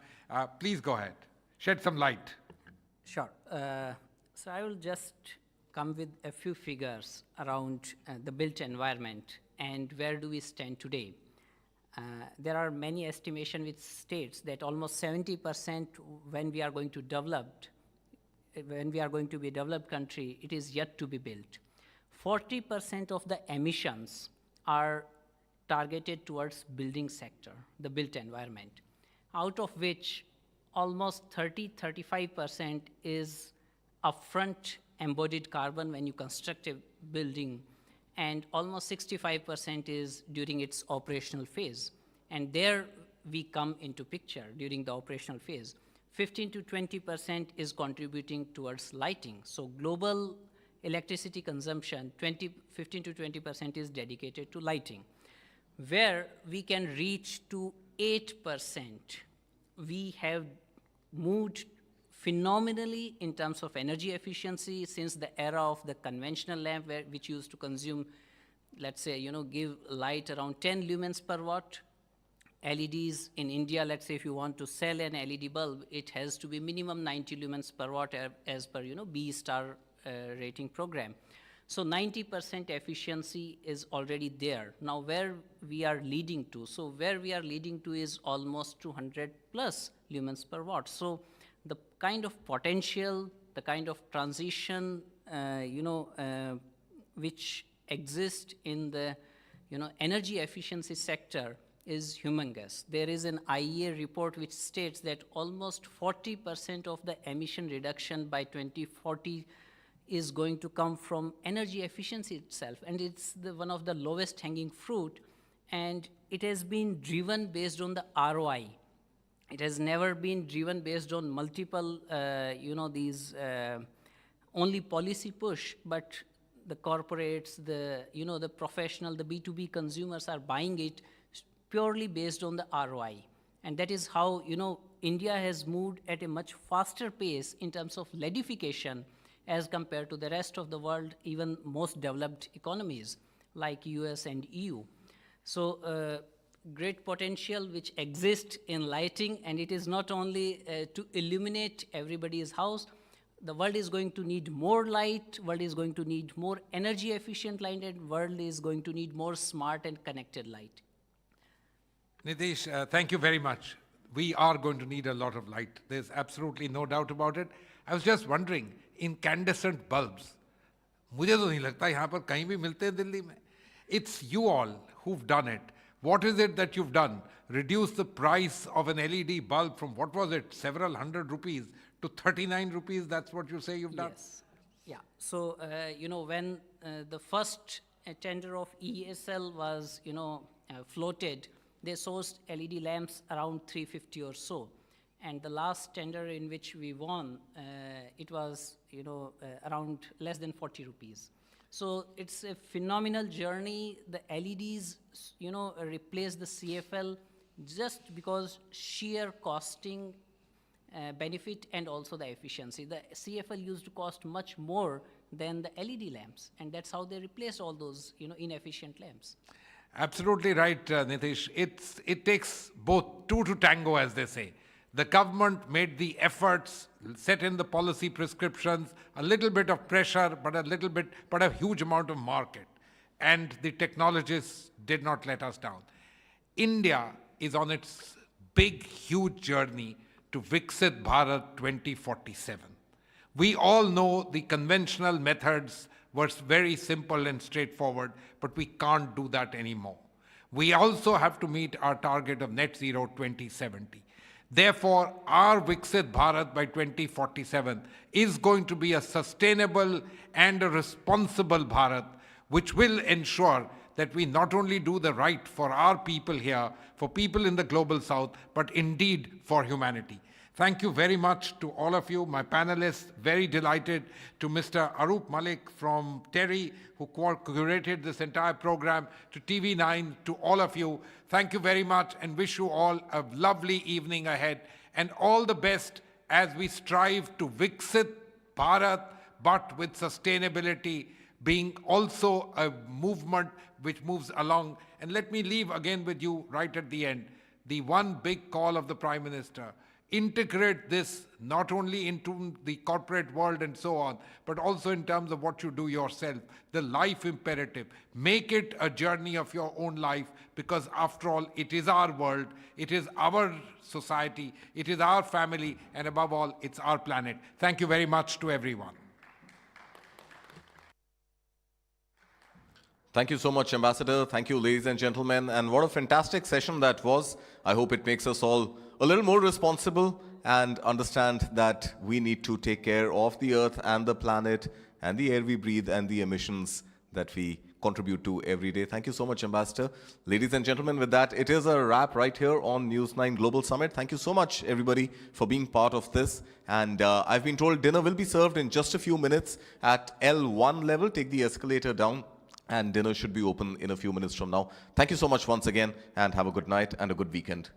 Please go ahead. Shed some light. Sure. So I will just come with a few figures around the built environment and where do we stand today. There are many estimations which states that almost 70% when we are going to be a developed country, it is yet to be built. 40% of the emissions are targeted towards building sector, the built environment, out of which almost 30-35% is upfront embodied carbon when you construct a building, and almost 65% is during its operational phase. And there we come into picture during the operational phase. 15 to 20% is contributing towards lighting. So global electricity consumption, 15 to 20% is dedicated to lighting. Where we can reach to 8%, we have moved phenomenally in terms of energy efficiency since the era of the conventional lamp, which used to consume, let's say, give light around 10 lumens per watt. LEDs in India, let's say if you want to sell an LED bulb, it has to be minimum 90 lumens per watt as per, B star rating program. So 90% efficiency is already there. Now where we are leading to? So where we are leading to is almost 200 plus lumens per watt. So the kind of potential, the kind of transition, which exists in the, energy efficiency sector is humongous. There is an IEA report which states that almost 40% of the emission reduction by 2040 is going to come from energy efficiency itself. And it's one of the lowest hanging fruit. And it has been driven based on the ROI. It has never been driven based on multiple, only policy push, but the corporates, the professional, the B2B consumers are buying it purely based on the ROI. And that is how, India has moved at a much faster pace in terms of LEDification as compared to the rest of the world, even most developed economies like US and EU. So great potential which exists in lighting, and it is not only to illuminate everybody's house. The world is going to need more light, world is going to need more energy efficient light, and world is going to need more smart and connected light. Nitish, thank you very much. We are going to need a lot of light. There's absolutely no doubt about it. I was just wondering, incandescent bulbs, मुझे तो नहीं लगता यहाँ पर कहीं भी मिलते हैं दिल्ली में. It's you all who've done it. What is it that you've done? Reduce the price of an LED bulb from, what was it, several hundred rupees to 39 rupees? That's what you say you've done? Yes. Yeah. So, when the first tender of ESL was, floated, they sourced LED lamps around 350 or so. And the last tender in which we won, it was, around less than 40 rupees. So it's a phenomenal journey. The LEDs, replace the CFL just because sheer costing benefit and also the efficiency. The CFL used to cost much more than the LED lamps, and that's how they replaced all those, inefficient lamps. Absolutely right, Nitish. It takes both two to tango, as they say. The government made the efforts, set in the policy prescriptions, a little bit of pressure, but a huge amount of market. And the technologists did not let us down. India is on its big, huge journey to Viksit Bharat 2047. We all know the conventional methods were very simple and straightforward, but we can't do that anymore. We also have to meet our target of net zero 2070. Therefore, our Viksit Bharat by 2047 is going to be a sustainable and a responsible Bharat, which will ensure that we not only do the right for our people here, for people in the global south, but indeed for humanity. Thank you very much to all of you, my panelists. Very delighted to Mr. Arup Malik from TERI, who curated this entire program, to TV9, to all of you. Thank you very much and wish you all a lovely evening ahead and all the best as we strive to Viksit Bharat, but with sustainability being also a movement which moves along. And let me leave again with you right at the end, the one big call of the Prime Minister. Integrate this not only into the corporate world and so on, but also in terms of what you do yourself, the life imperative. Make it a journey of your own life, because after all, it is our world, it is our society, it is our family, and above all, it's our planet. Thank you very much to everyone. Thank you so much, Ambassador. Thank you, ladies and gentlemen. And what a fantastic session that was. I hope it makes us all a little more responsible and understand that we need to take care of the earth and the planet and the air we breathe and the emissions that we contribute to every day. Thank you so much, Ambassador. Ladies and gentlemen, with that, it is a wrap right here on News9 Global Summit. Thank you so much, everybody, for being part of this. And I've been told dinner will be served in just a few minutes at L1 level. Take the escalator down, and dinner should be open in a few minutes from now. Thank you so much once again, and have a good night and a good weekend.